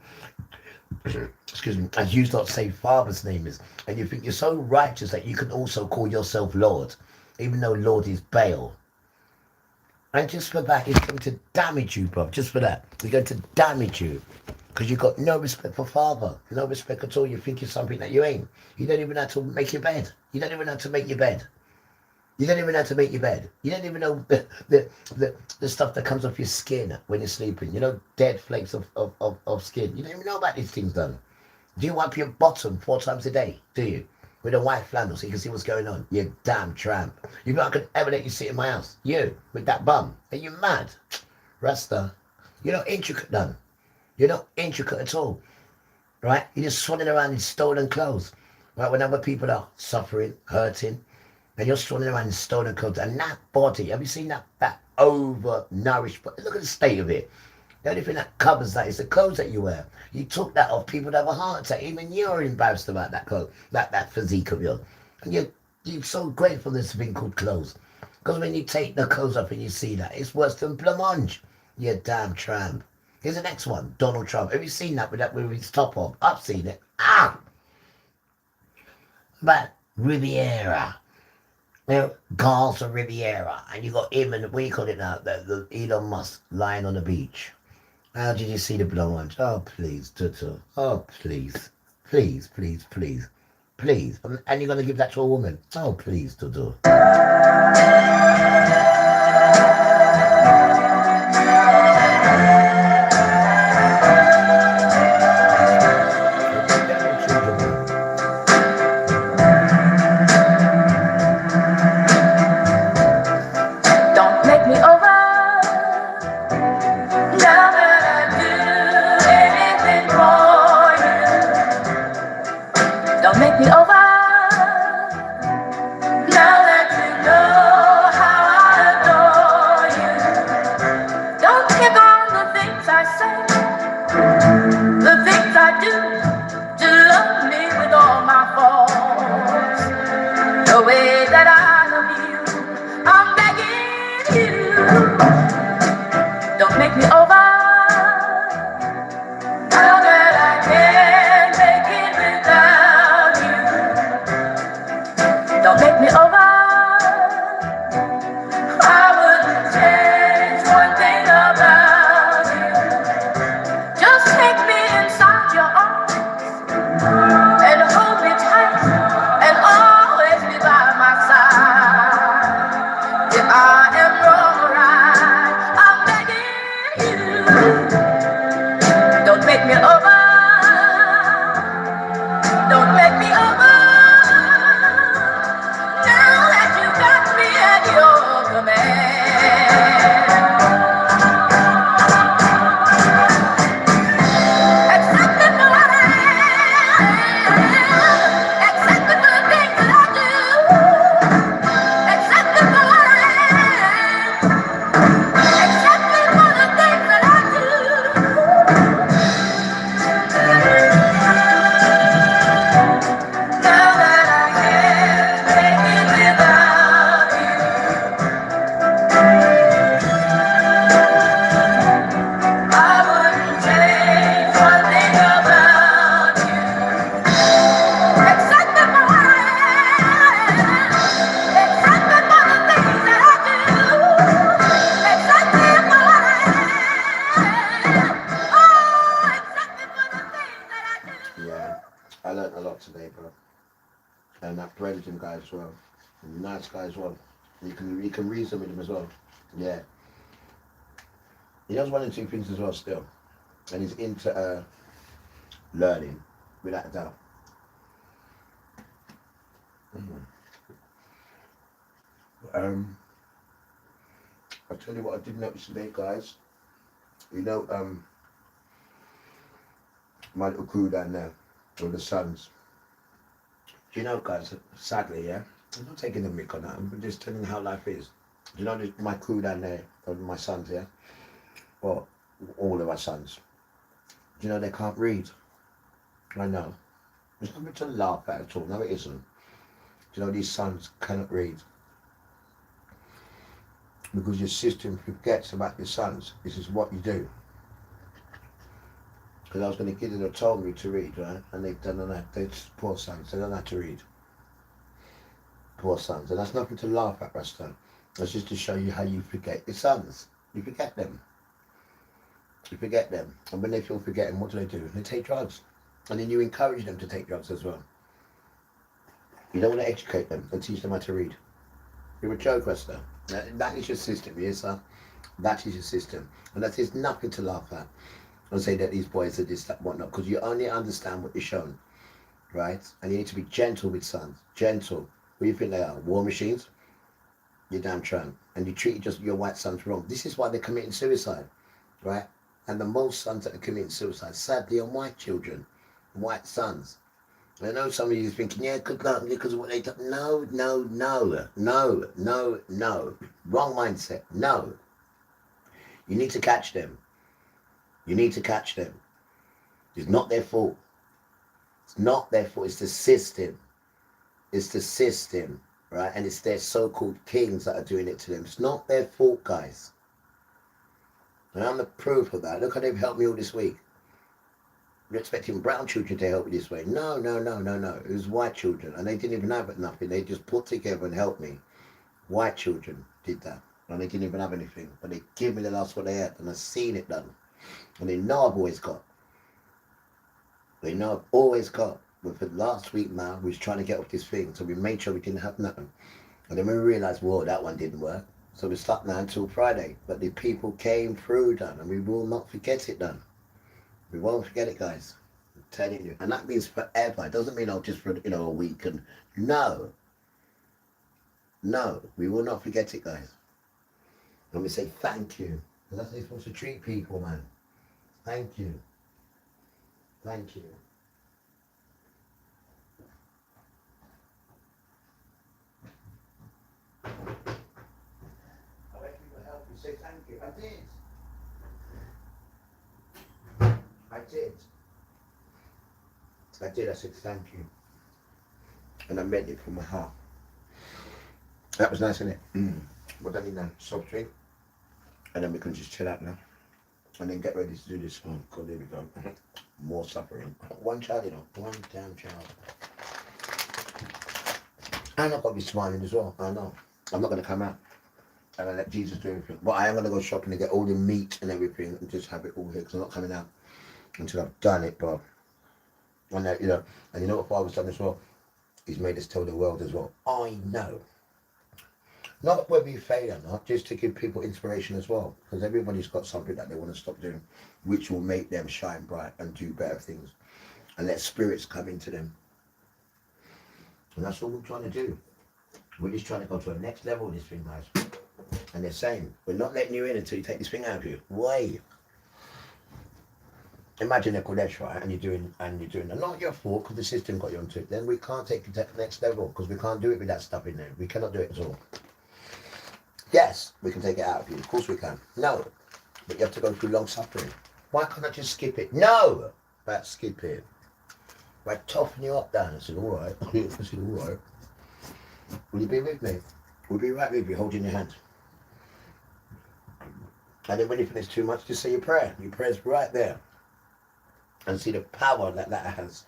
[SPEAKER 2] Excuse me. As you not say Father's name is. And you think you're so righteous that you can also call yourself Lord. Even though Lord is Baal. And just for that, it's going to damage you, bro. Just for that. It's going to damage you. Because you've got no respect for Father. No respect at all. You think you're something that you ain't. You don't even have to make your bed. You don't even have to make your bed. You don't even have to make your bed. You don't even know the stuff that comes off your skin when you're sleeping. You know, dead flakes of skin. You don't even know about these things, done. Do you wipe your bottom 4 times a day? Do you? With a white flannel so you can see what's going on. You damn tramp. You know I could ever let you sit in my house? You, with that bum. Are you mad? Rasta. You're not intricate, done. You're not intricate at all, right? You're just swanning around in stolen clothes, right? When other people are suffering, hurting, and you're swanning around in stolen clothes. And that body, have you seen that overnourished body? Look at the state of it. The only thing that covers that is the clothes that you wear. You took that off, people that have a heart attack. Even you're embarrassed about that clothes, that physique of yours. And you're so grateful there's a thing called clothes. Because when you take the clothes off and you see that, it's worse than blancmange. You damn tramp. Here's the next one, Donald Trump. Have you seen that with his top off? I've seen it. Ah! But Riviera. You know, Gaza Riviera. And you got him and what do you call it now? The Elon Musk lying on the beach. How did you see the blonde? Oh, please, Tutu. Oh, please. Please, please, please. Please. And you're going to give that to a woman? Oh, please, Tutu.
[SPEAKER 10] Don't make me over. Now that I do anything for you. Don't make me over. Now that you know how I adore you. Don't pick on the things I say, the things I do to love me with all my faults. The way that I love you, I'm begging you. Don't make me over. Now that I can't make it without you. Don't make me over. I wouldn't change one thing about you. Just take me inside your arms and hold me tight and always be by my side. If I am wrong or right, I'm begging you. Don't make me over. Don't make me over. Now that you got me at your command. Accept me for what I am. Accept me for the things that I do. Accept me for what I am. Accept me for the things that I do. Now that I can't make it without you. I wouldn't change one thing about you. Accept me for what I am. Accept me for the things that I do. Accept me for what I am. Oh, accept me for the things that I do.
[SPEAKER 2] Yeah, I learned a lot today, bro. And that Brendan guy as well. Nice guy as well. You can reason with him as well. Yeah. He does one and two things as well still. And he's into learning, without a doubt. I'll tell you what I did notice today, guys. You know, my little crew down there, with the sons. Do you know, guys, sadly, yeah, I'm not taking the mick on that, I'm just telling you how life is. Do you know my crew down there, my sons, yeah? Well, all of our sons. Do you know they can't read? I know. There's nothing to laugh at all. No, it isn't. Do you know these sons cannot read? Because your system forgets about your sons. This is what you do. Because I was going to give them a told me to read, right? And they don't know that. They're poor sons. They don't know how to read. Poor sons. And that's nothing to laugh at, Rasta. That's just to show you how you forget your sons. You forget them. You forget them. And when they feel forgetting, what do? They take drugs. And then you encourage them to take drugs as well. You don't want to educate them and teach them how to read. You're a joke, Rasta. That is your system, yes, sir? That is your system. And that is nothing to laugh at. And say that these boys are this, that, whatnot, because you only understand what you're shown, right? And you need to be gentle with sons. Gentle. What do you think they are? War machines? You're damn tramp. And you treat just your white sons wrong. This is why they're committing suicide, right? And the most sons that are committing suicide, sadly, are white children, white sons. I know some of you are thinking, yeah, good luck, because of what they do. No, no, no, no, no, no. Wrong mindset. No. You need to catch them. You need to catch them. It's not their fault. It's not their fault. It's the system. It's the system, right? And it's their so-called kings that are doing it to them. It's not their fault, guys. And I'm the proof of that. Look how they've helped me all this week. You're expecting brown children to help you this way. No. It was white children, and they didn't even have nothing. They just put together and helped me. White children did that, and they didn't even have anything, but they give me the last what they had, and I've seen it done. And they know I've always got. They know I've always got. But for last week now, we was trying to get off this thing, so we made sure we didn't have nothing. And then we realised, whoa, that one didn't work. So we stopped now until Friday. But the people came through, done, and we will not forget it, done. We won't forget it, guys. I'm telling you. And that means forever. It doesn't mean, just for, a week. And no, we will not forget it, guys. And we say thank you. Because that's how you're supposed to treat people, man. Thank you. Thank you. I want people to help you say thank you. I did. I said thank you. And I meant it from my heart. That was nice, isn't it? What do I need now? Soft drink. And then we can just chill out now. And then get ready to do this one. God, there we go. More suffering. One child, one damn child. And I've got to be smiling as well. I know. I'm not going to come out and I let Jesus do everything. But I am going to go shopping and get all the meat and everything and just have it all here, because I'm not coming out until I've done it, bro. And and you know what Father's done as well? He's made us tell the world as well. I know. Not whether you fail or not, just to give people inspiration as well. Because everybody's got something that they want to stop doing, which will make them shine bright and do better things. And let spirits come into them. And that's all we're trying to do. We're just trying to go to the next level of this thing, guys. And they're saying, we're not letting you in until you take this thing out of you. Why? Imagine a Kodesh, right? And you're doing, and not your fault because the system got you onto it. Then we can't take it to the next level because we can't do it with that stuff in there. We cannot do it at all. Yes, we can take it out of you. Of course we can. No, but you have to go through long suffering. Why can't I just skip it? No, but skip it. I toughen you up, Dan. I said, all right. I said, all right. Will you be with me? We'll be right with you, holding your hand. And then when you finish too much, just say your prayer. Your prayer's right there. And see the power that has.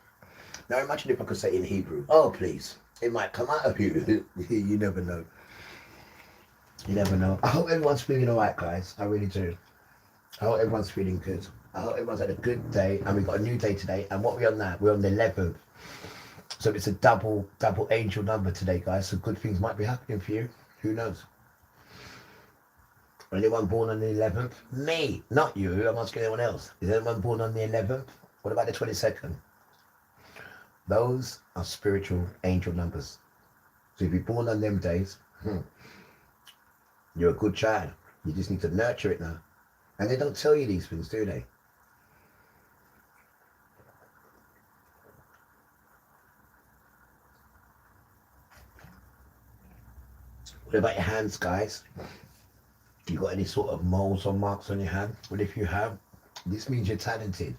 [SPEAKER 2] Now imagine if I could say it in Hebrew. Oh, please. It might come out of you. You never know. You never know. I hope everyone's feeling all right, guys. I really do. I hope everyone's feeling good. I hope everyone's had a good day. And we've got a new day today. And what are we on now? We're on the 11th. So it's a double angel number today, guys. So good things might be happening for you. Who knows? Anyone born on the 11th? Me, not you. I'm asking anyone else. Is anyone born on the 11th? What about the 22nd? Those are spiritual angel numbers. So if you're born on them days, you're a good child. You just need to nurture it now. And they don't tell you these things, do they? What about your hands, guys? You got any sort of moles or marks on your hand? Well, if you have, this means you're talented.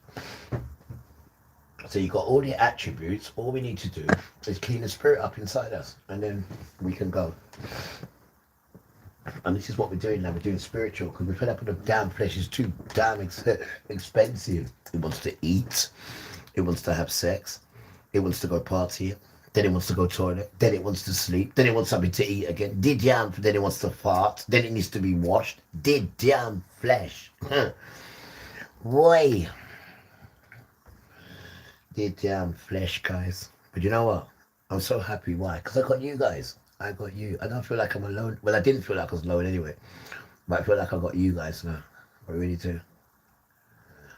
[SPEAKER 2] So you've got all the attributes. All we need to do is clean the spirit up inside us, and then we can go. And this is what we're doing now. We're doing spiritual, because we're fed up with the damn flesh. It's too damn expensive. It wants to eat. It wants to have sex. It wants to go party. Then it wants to go toilet. Then it wants to sleep. Then it wants something to eat again. Then it wants to fart. Then it needs to be washed. Damn flesh. Why? Damn flesh, guys. But you know what? I'm so happy. Why? Because I got you guys. I got you. I don't feel like I'm alone. Well, I didn't feel like I was alone anyway. But I feel like I got you guys now. I really do.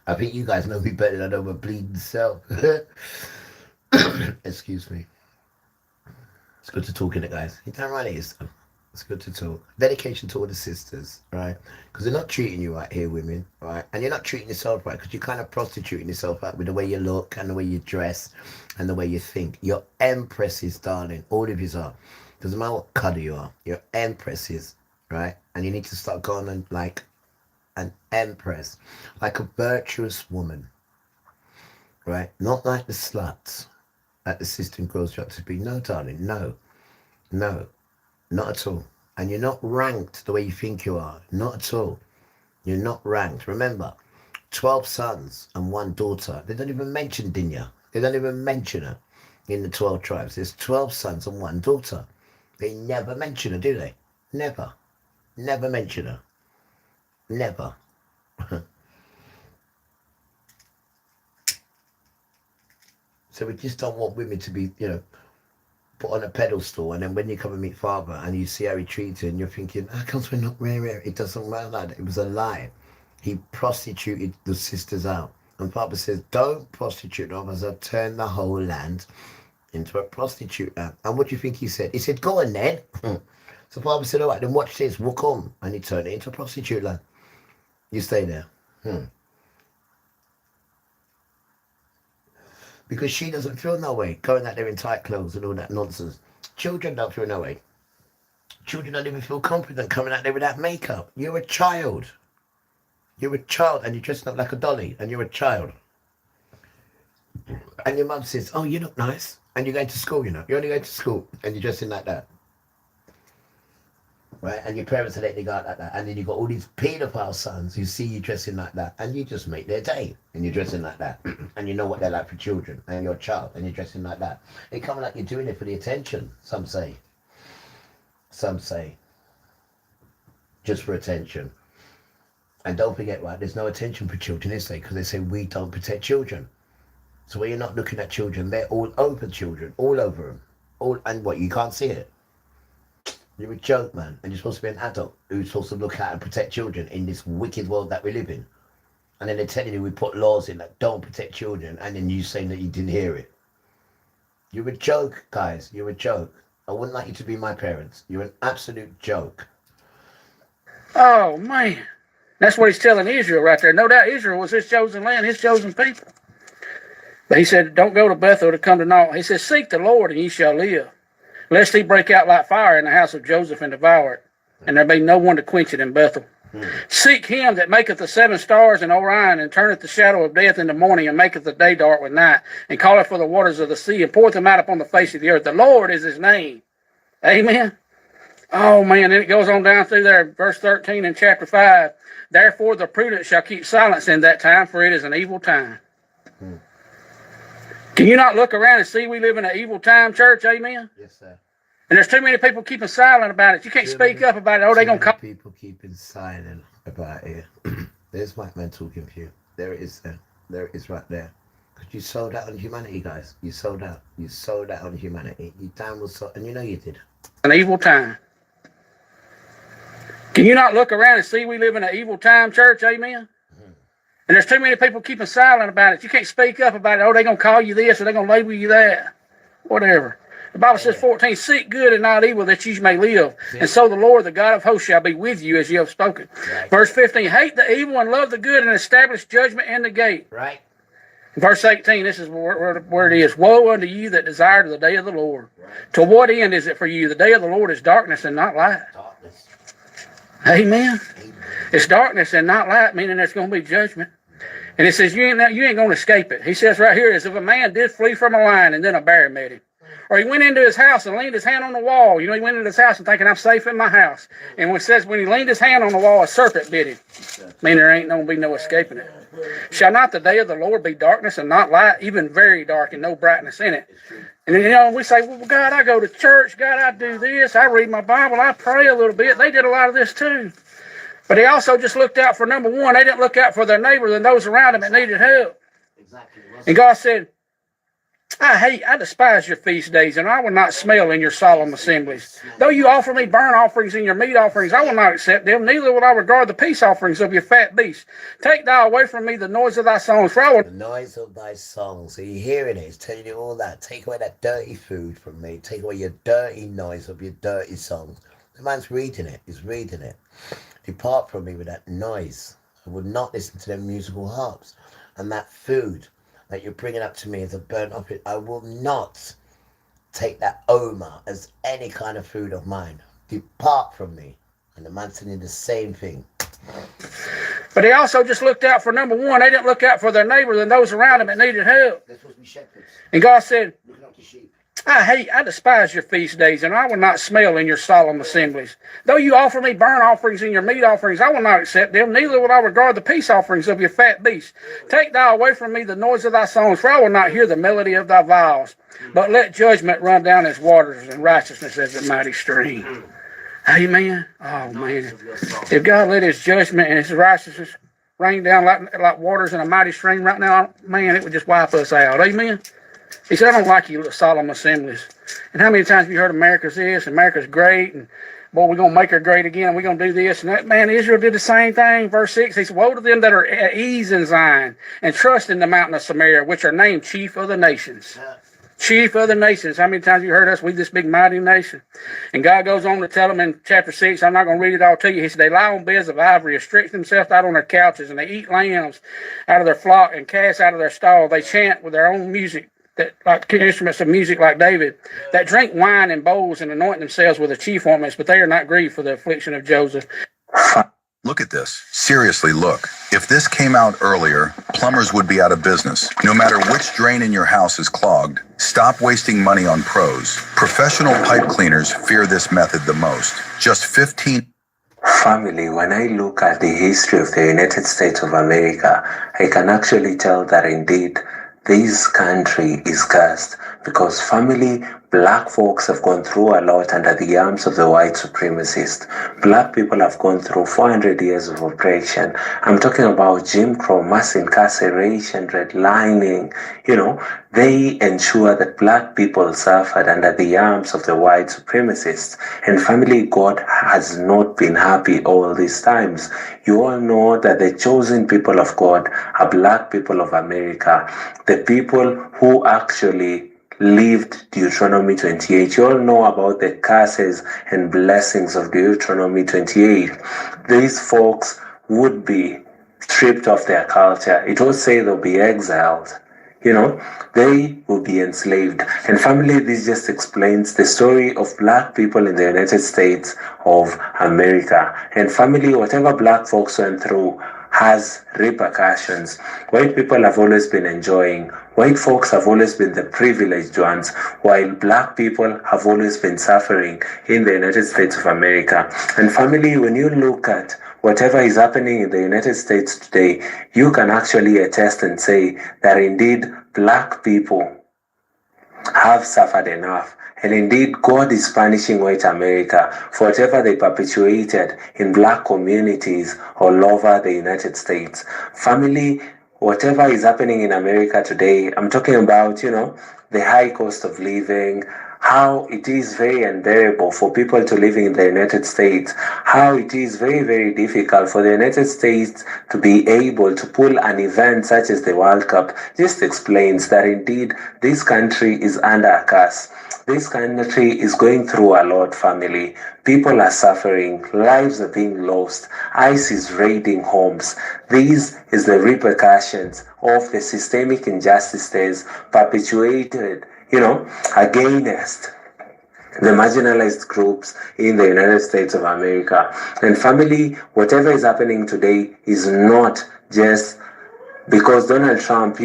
[SPEAKER 2] I think you guys know me better than I know my bleeding self. Excuse me. It's good to talk in it, guys. You damn right it is. It's good to talk. Dedication to all the sisters, right? Because they're not treating you right here, women, right? And you're not treating yourself right because you're kind of prostituting yourself out with the way you look and the way you dress and the way you think. You're empresses, darling. All of you are. Doesn't matter what colour you are. You're empresses, right? And you need to start going on like an empress, like a virtuous woman, right? Not like the sluts that the system grows you up to be. No, darling, no, not at all. And you're not ranked the way you think you are. Not at all. You're not ranked. Remember, 12 sons and 1 daughter. They don't even mention Dinya. They don't even mention her in the 12 tribes. There's 12 sons and 1 daughter. They never mention her, do they? Never. Never mention her. Never. So we just don't want women to be, put on a pedestal, and then when you come and meet father and you see how he treats you and you're thinking, how come we're not rare? It doesn't matter like that. It was a lie. He prostituted the sisters out. And father says, don't prostitute them, as I turn the whole land into a prostitute land. And what do you think he said? He said, go on then. So father said, all right, then watch this, we'll come. And he turned it into a prostitute land. You stay there. Because she doesn't feel no way, going out there in tight clothes and all that nonsense. Children don't feel no way. Children don't even feel confident coming out there without makeup. You're a child. You're a child and you're dressing up like a dolly and you're a child. And your mum says, oh, you look nice. And you're going to school, You're only going to school and you're dressing like that. Right? And your parents are letting you go out like that. And then you've got all these paedophile sons who see you dressing like that. And you just make their day. And you're dressing like that. And you know what they're like for children. And you're a child. And you're dressing like that. It comes like you're doing it for the attention. Some say. Some say. Just for attention. And don't forget, right, there's no attention for children, is there? Because they say we don't protect children. So when you're not looking at children, they're all over children. All over them. And what, you can't see it? You're a joke, man. And you're supposed to be an adult who's supposed to look at and protect children in this wicked world that we live in. And then they're telling you we put laws in that don't protect children, and then you saying that you didn't hear it. You're a joke, guys. You're a joke. I wouldn't like you to be my parents. You're an absolute joke.
[SPEAKER 21] Oh, man. That's what he's telling Israel right there. No doubt Israel was his chosen land, his chosen people. But he said, don't go to Bethel to come to naught. He says, seek the Lord and ye shall live. Lest he break out like fire in the house of Joseph and devour it, and there be no one to quench it in Bethel. Seek him that maketh the 7 stars in Orion, and turneth the shadow of death in the morning, and maketh the day dark with night, and calleth for the waters of the sea, and poureth them out upon the face of the earth. The Lord is his name. Amen. Oh, man. Then it goes on down through there, verse 13 in chapter 5. Therefore the prudent shall keep silence in that time, for it is an evil time. Can you not look around and see we live in an evil time, church? Amen?
[SPEAKER 2] Yes, sir.
[SPEAKER 21] And there's too many people keeping silent about it. You can't speak up about it. Oh, they're going to call.
[SPEAKER 2] People keeping silent about it. There's white man talking for you. There it is, there. There it is right there. Because you sold out on humanity, guys. You sold out. You sold out on humanity. You damn well sold, and you know you did.
[SPEAKER 21] An evil time. Can you not look around and see we live in an evil time, church? Amen? And there's too many people keeping silent about it. You can't speak up about it. Oh, they're going to call you this or they're going to label you that. Whatever. The Bible says 14, seek good and not evil that ye may live. And so the Lord, the God of hosts, shall be with you as you have spoken. Right. Verse 15, hate the evil and love the good and establish judgment in the gate.
[SPEAKER 2] Right.
[SPEAKER 21] Verse 18, this is where it is. Woe unto you that desire the day of the Lord. Right. To what end is it for you? The day of the Lord is darkness and not light.
[SPEAKER 2] Darkness.
[SPEAKER 21] Amen. It's darkness and not light, meaning there's going to be judgment. And it says you ain't going to escape it. He says right here is if a man did flee from a lion and then a bear met him. Or he went into his house and leaned his hand on the wall. He went into his house and thinking, I'm safe in my house. And when it says when he leaned his hand on the wall, a serpent bit him. Meaning there ain't going to be no escaping it. Shall not the day of the Lord be darkness and not light, even very dark and no brightness in it? And then, we say, well, God, I go to church. God, I do this. I read my Bible. I pray a little bit. They did a lot of this too. But they also just looked out for number one. They didn't look out for their neighbor and those around them that needed help.
[SPEAKER 2] Exactly.
[SPEAKER 21] And God said, I despise your feast days, and I will not smell in your solemn assemblies. Though you offer me burnt offerings and your meat offerings, I will not accept them, neither will I regard the peace offerings of your fat beasts. Take thou away from me the noise of thy songs, for I will...
[SPEAKER 2] The noise of thy songs. So you're hearing it. It's telling you all that. Take away that dirty food from me. Take away your dirty noise of your dirty songs. The man's reading it. He's reading it. Depart from me with that noise. I would not listen to them musical harps. And that food that you're bringing up to me as a burnt offering, I will not take that oma as any kind of food of mine. Depart from me. And the man's saying the same thing.
[SPEAKER 21] But they also just looked out for number one. They didn't look out for their neighbor and those around them that needed help.
[SPEAKER 2] They're supposed to be shepherds.
[SPEAKER 21] And God said, I despise your feast days, and I will not smell in your solemn assemblies. Though you offer me burnt offerings and your meat offerings, I will not accept them, neither will I regard the peace offerings of your fat beasts. Take thou away from me the noise of thy songs, for I will not hear the melody of thy vows. But let judgment run down as waters, and righteousness as a mighty stream. Amen. Oh, man. If God let his judgment and his righteousness rain down like waters in a mighty stream right now, man, it would just wipe us out. Amen. He said, I don't like you solemn assemblies. And how many times have you heard America's this, America's great, and boy, we're going to make her great again, we're going to do this. And that, man, Israel did the same thing. Verse 6, he said, woe to them that are at ease in Zion, and trust in the mountain of Samaria, which are named chief of the nations. Chief of the nations. How many times have you heard us? We this big mighty nation. And God goes on to tell them in chapter 6, I'm not going to read it all to you. He said, they lie on beds of ivory, stretch themselves out on their couches, and they eat lambs out of their flock and calves out of their stall. They chant with their own music, that like instruments of music like David, that drink wine in bowls and anoint themselves with the chief ornaments, but they are not grieved for the affliction of Joseph.
[SPEAKER 17] Look at this. Seriously, look. If this came out earlier, plumbers would be out of business. No matter which drain in your house is clogged, stop wasting money on pros. Professional pipe cleaners fear this method the most. Just 15.
[SPEAKER 9] Family, when I look at the history of the United States of America, I can actually tell that indeed this country is cursed because family, black folks have gone through a lot under the arms of the white supremacists. Black people have gone through 400 years of oppression. I'm talking about Jim Crow, mass incarceration, redlining. They ensure that black people suffered under the arms of the white supremacists. And family, God has not been happy all these times. You all know that the chosen people of God are black people of America, the people who actually lived Deuteronomy 28. You all know about the curses and blessings of Deuteronomy 28. These folks would be stripped of their culture. It will say they'll be exiled. They will be enslaved. And family, this just explains the story of black people in the United States of America. And family, whatever black folks went through has repercussions. White people have always been enjoying. White folks have always been the privileged ones, while black people have always been suffering in the United States of America. And family, when you look at whatever is happening in the United States today, you can actually attest and say that indeed black people have suffered enough. And indeed, God is punishing white America for whatever they perpetuated in black communities all over the United States. Family, whatever is happening in America today, I'm talking about, the high cost of living, how it is very unbearable for people to live in the United States, how it is very, very difficult for the United States to be able to pull an event such as the World Cup, just explains that indeed this country is under a curse. This country is going through a lot, family. People are suffering. Lives are being lost. ICE is raiding homes. These is the repercussions of the systemic injustices perpetuated, against the marginalized groups in the United States of America. And family, whatever is happening today is not just because Donald Trump,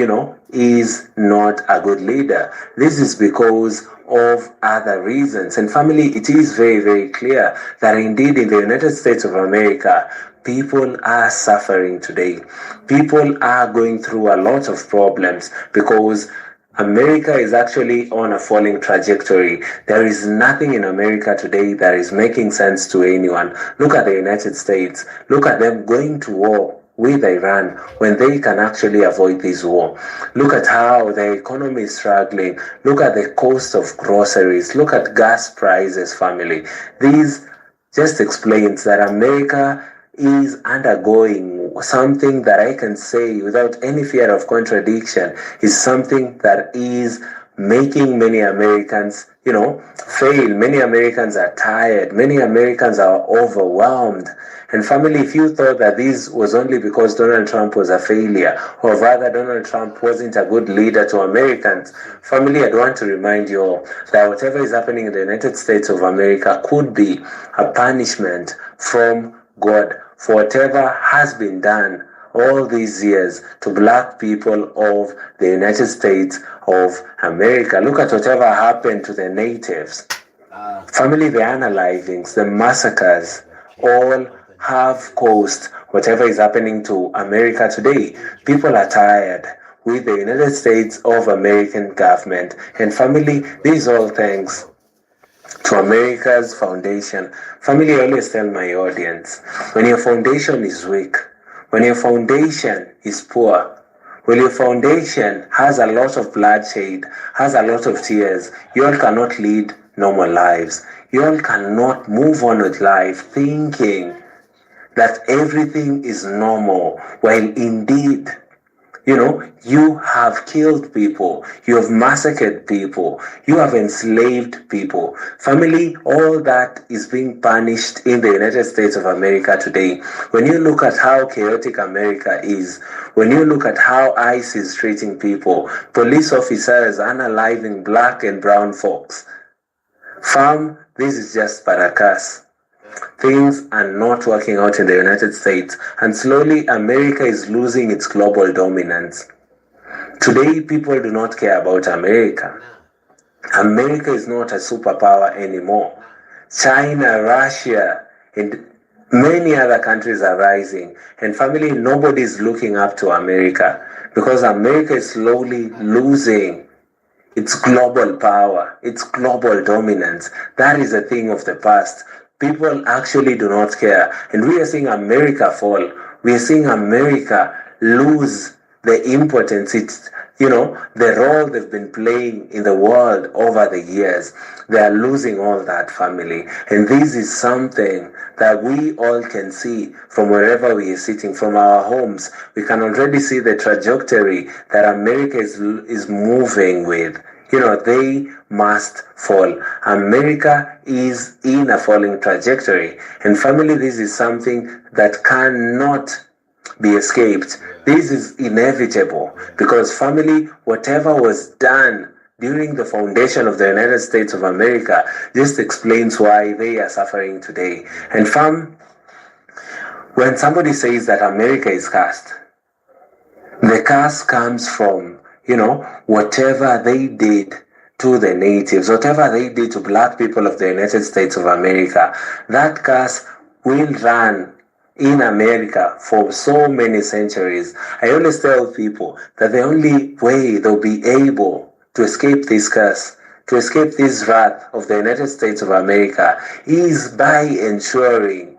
[SPEAKER 9] is not a good leader. This is because of other reasons. And family, it is very, very clear that indeed in the United States of America, people are suffering today. People are going through a lot of problems because America is actually on a falling trajectory. There is nothing in America today that is making sense to anyone. Look at the United States. Look at them going to war with Iran when they can actually avoid this war. Look at how the economy is struggling. Look at the cost of groceries. Look at gas prices, family. This just explains that America is undergoing something that I can say without any fear of contradiction is something that is making many Americans, fail. Many Americans are tired. Many Americans are overwhelmed. And family, if you thought that this was only because Donald Trump was a failure, or rather Donald Trump wasn't a good leader to Americans, family, I'd want to remind you all that whatever is happening in the United States of America could be a punishment from God for whatever has been done all these years to black people of the United States of America. Look at whatever happened to the natives. Family, the unalivings, the massacres, all have caused whatever is happening to America today. People are tired with the United States of American government. And family, these all thanks to America's foundation. Family, I always tell my audience, when your foundation is weak, when your foundation is poor, when your foundation has a lot of bloodshed, has a lot of tears, you all cannot lead normal lives. You all cannot move on with life thinking that everything is normal, while indeed, you have killed people, you have massacred people, you have enslaved people. Family, all that is being punished in the United States of America today. When you look at how chaotic America is, when you look at how ICE is treating people, police officers unaliving black and brown folks, fam, this is just parakas. Things are not working out in the United States, and slowly America is losing its global dominance. Today, people do not care about America. America is not a superpower anymore. China, Russia, and many other countries are rising, and family, nobody is looking up to America because America is slowly losing its global power, its global dominance. That is a thing of the past. People actually do not care. And we are seeing America fall. We are seeing America lose the importance, the role they've been playing in the world over the years. They are losing all that, family. And this is something that we all can see from wherever we are sitting, from our homes. We can already see the trajectory that America is moving with. They must fall. America is in a falling trajectory. And family, this is something that cannot be escaped. This is inevitable because family, whatever was done during the foundation of the United States of America just explains why they are suffering today. And fam, when somebody says that America is cursed, the curse comes from whatever they did to the natives, whatever they did to black people of the United States of America, that curse will run in America for so many centuries. I always tell people that the only way they'll be able to escape this curse, to escape this wrath of the United States of America, is by ensuring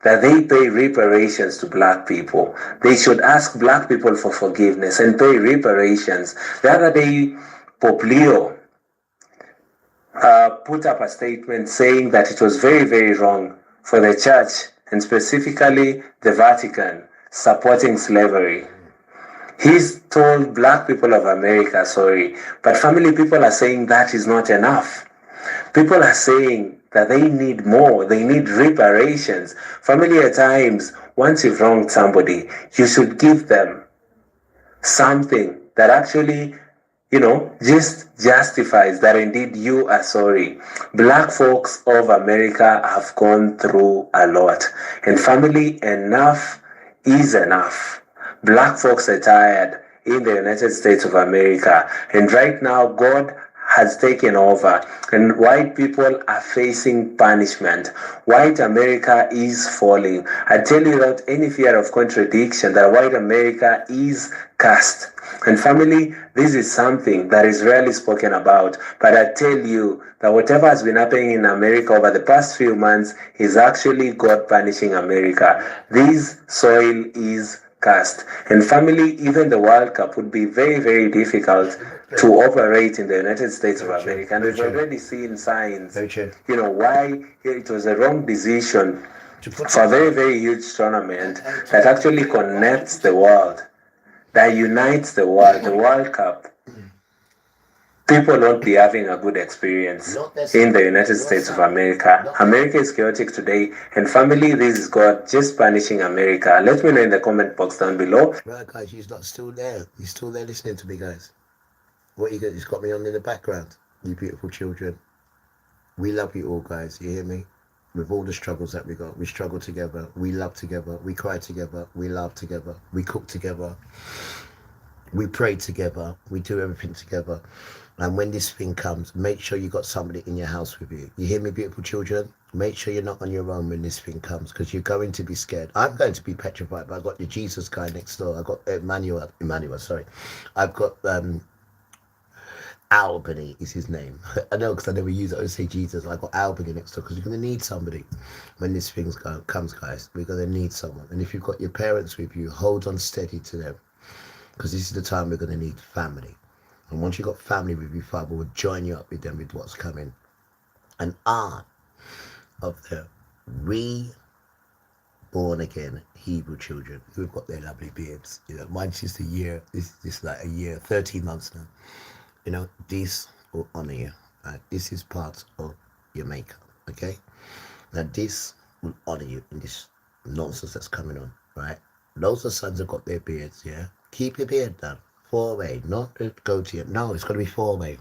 [SPEAKER 9] that they pay reparations to black people. They should ask black people for forgiveness and pay reparations. The other day, Pope Leo put up a statement saying that it was very, very wrong for the church, and specifically the Vatican, supporting slavery. He's told black people of America, sorry, but family, people are saying that is not enough. People are saying that they need more, they need reparations. Family, at times, once you've wronged somebody, you should give them something that actually, just justifies that indeed you are sorry. Black folks of America have gone through a lot. And family, enough is enough. Black folks are tired in the United States of America. And right now, God has taken over and white people are facing punishment. White America is falling. I tell you without any fear of contradiction that white America is cursed. And family, this is something that is rarely spoken about. But I tell you that whatever has been happening in America over the past few months is actually God punishing America. This soil is cursed. And family, even the World Cup would be very, very difficult to operate in the United States of America. And we've already seen signs, why it was a wrong decision for a very, very huge tournament that actually connects the world, that unites the World Cup. People won't be having a good experience in the United States of America. America is chaotic today, and family, this is God just punishing America. Let me know in the comment box down below.
[SPEAKER 2] Right, guys, you're not still there. You're still there listening to me, guys. What you got? You've got me on in the background, you beautiful children. We love you all, guys. You hear me? with all the struggles that we got. We struggle together, we love together, we cry together, we laugh together, we cook together, we pray together, we do everything together. And when this thing comes, make sure you got somebody in your house with you. You hear me, beautiful children? Make sure you're not on your own when this thing comes, because you're going to be scared. I'm going to be petrified, but I've got the Jesus guy next door. I've got Emmanuel, sorry. I've got Albany is his name. I know, because I never use it. I always say Jesus. I got Albany next door, because you're going to need somebody when this thing comes, guys. We're going to need someone. And if you've got your parents with you, hold on steady to them, because this is the time we're going to need family. And once you've got family with you, Father will join you up with them with what's coming. An art of the reborn again Hebrew children who've got their lovely beards. You know, mine's just a year. This is like a year, 13 months now. You know, this will honor you. This is part of your makeup, okay? Now this will honor you in this nonsense that's coming on, right? Loads of sons have got their beards, yeah? Keep your beard down. 4-way, not go to you. No, it's got to be 4-way.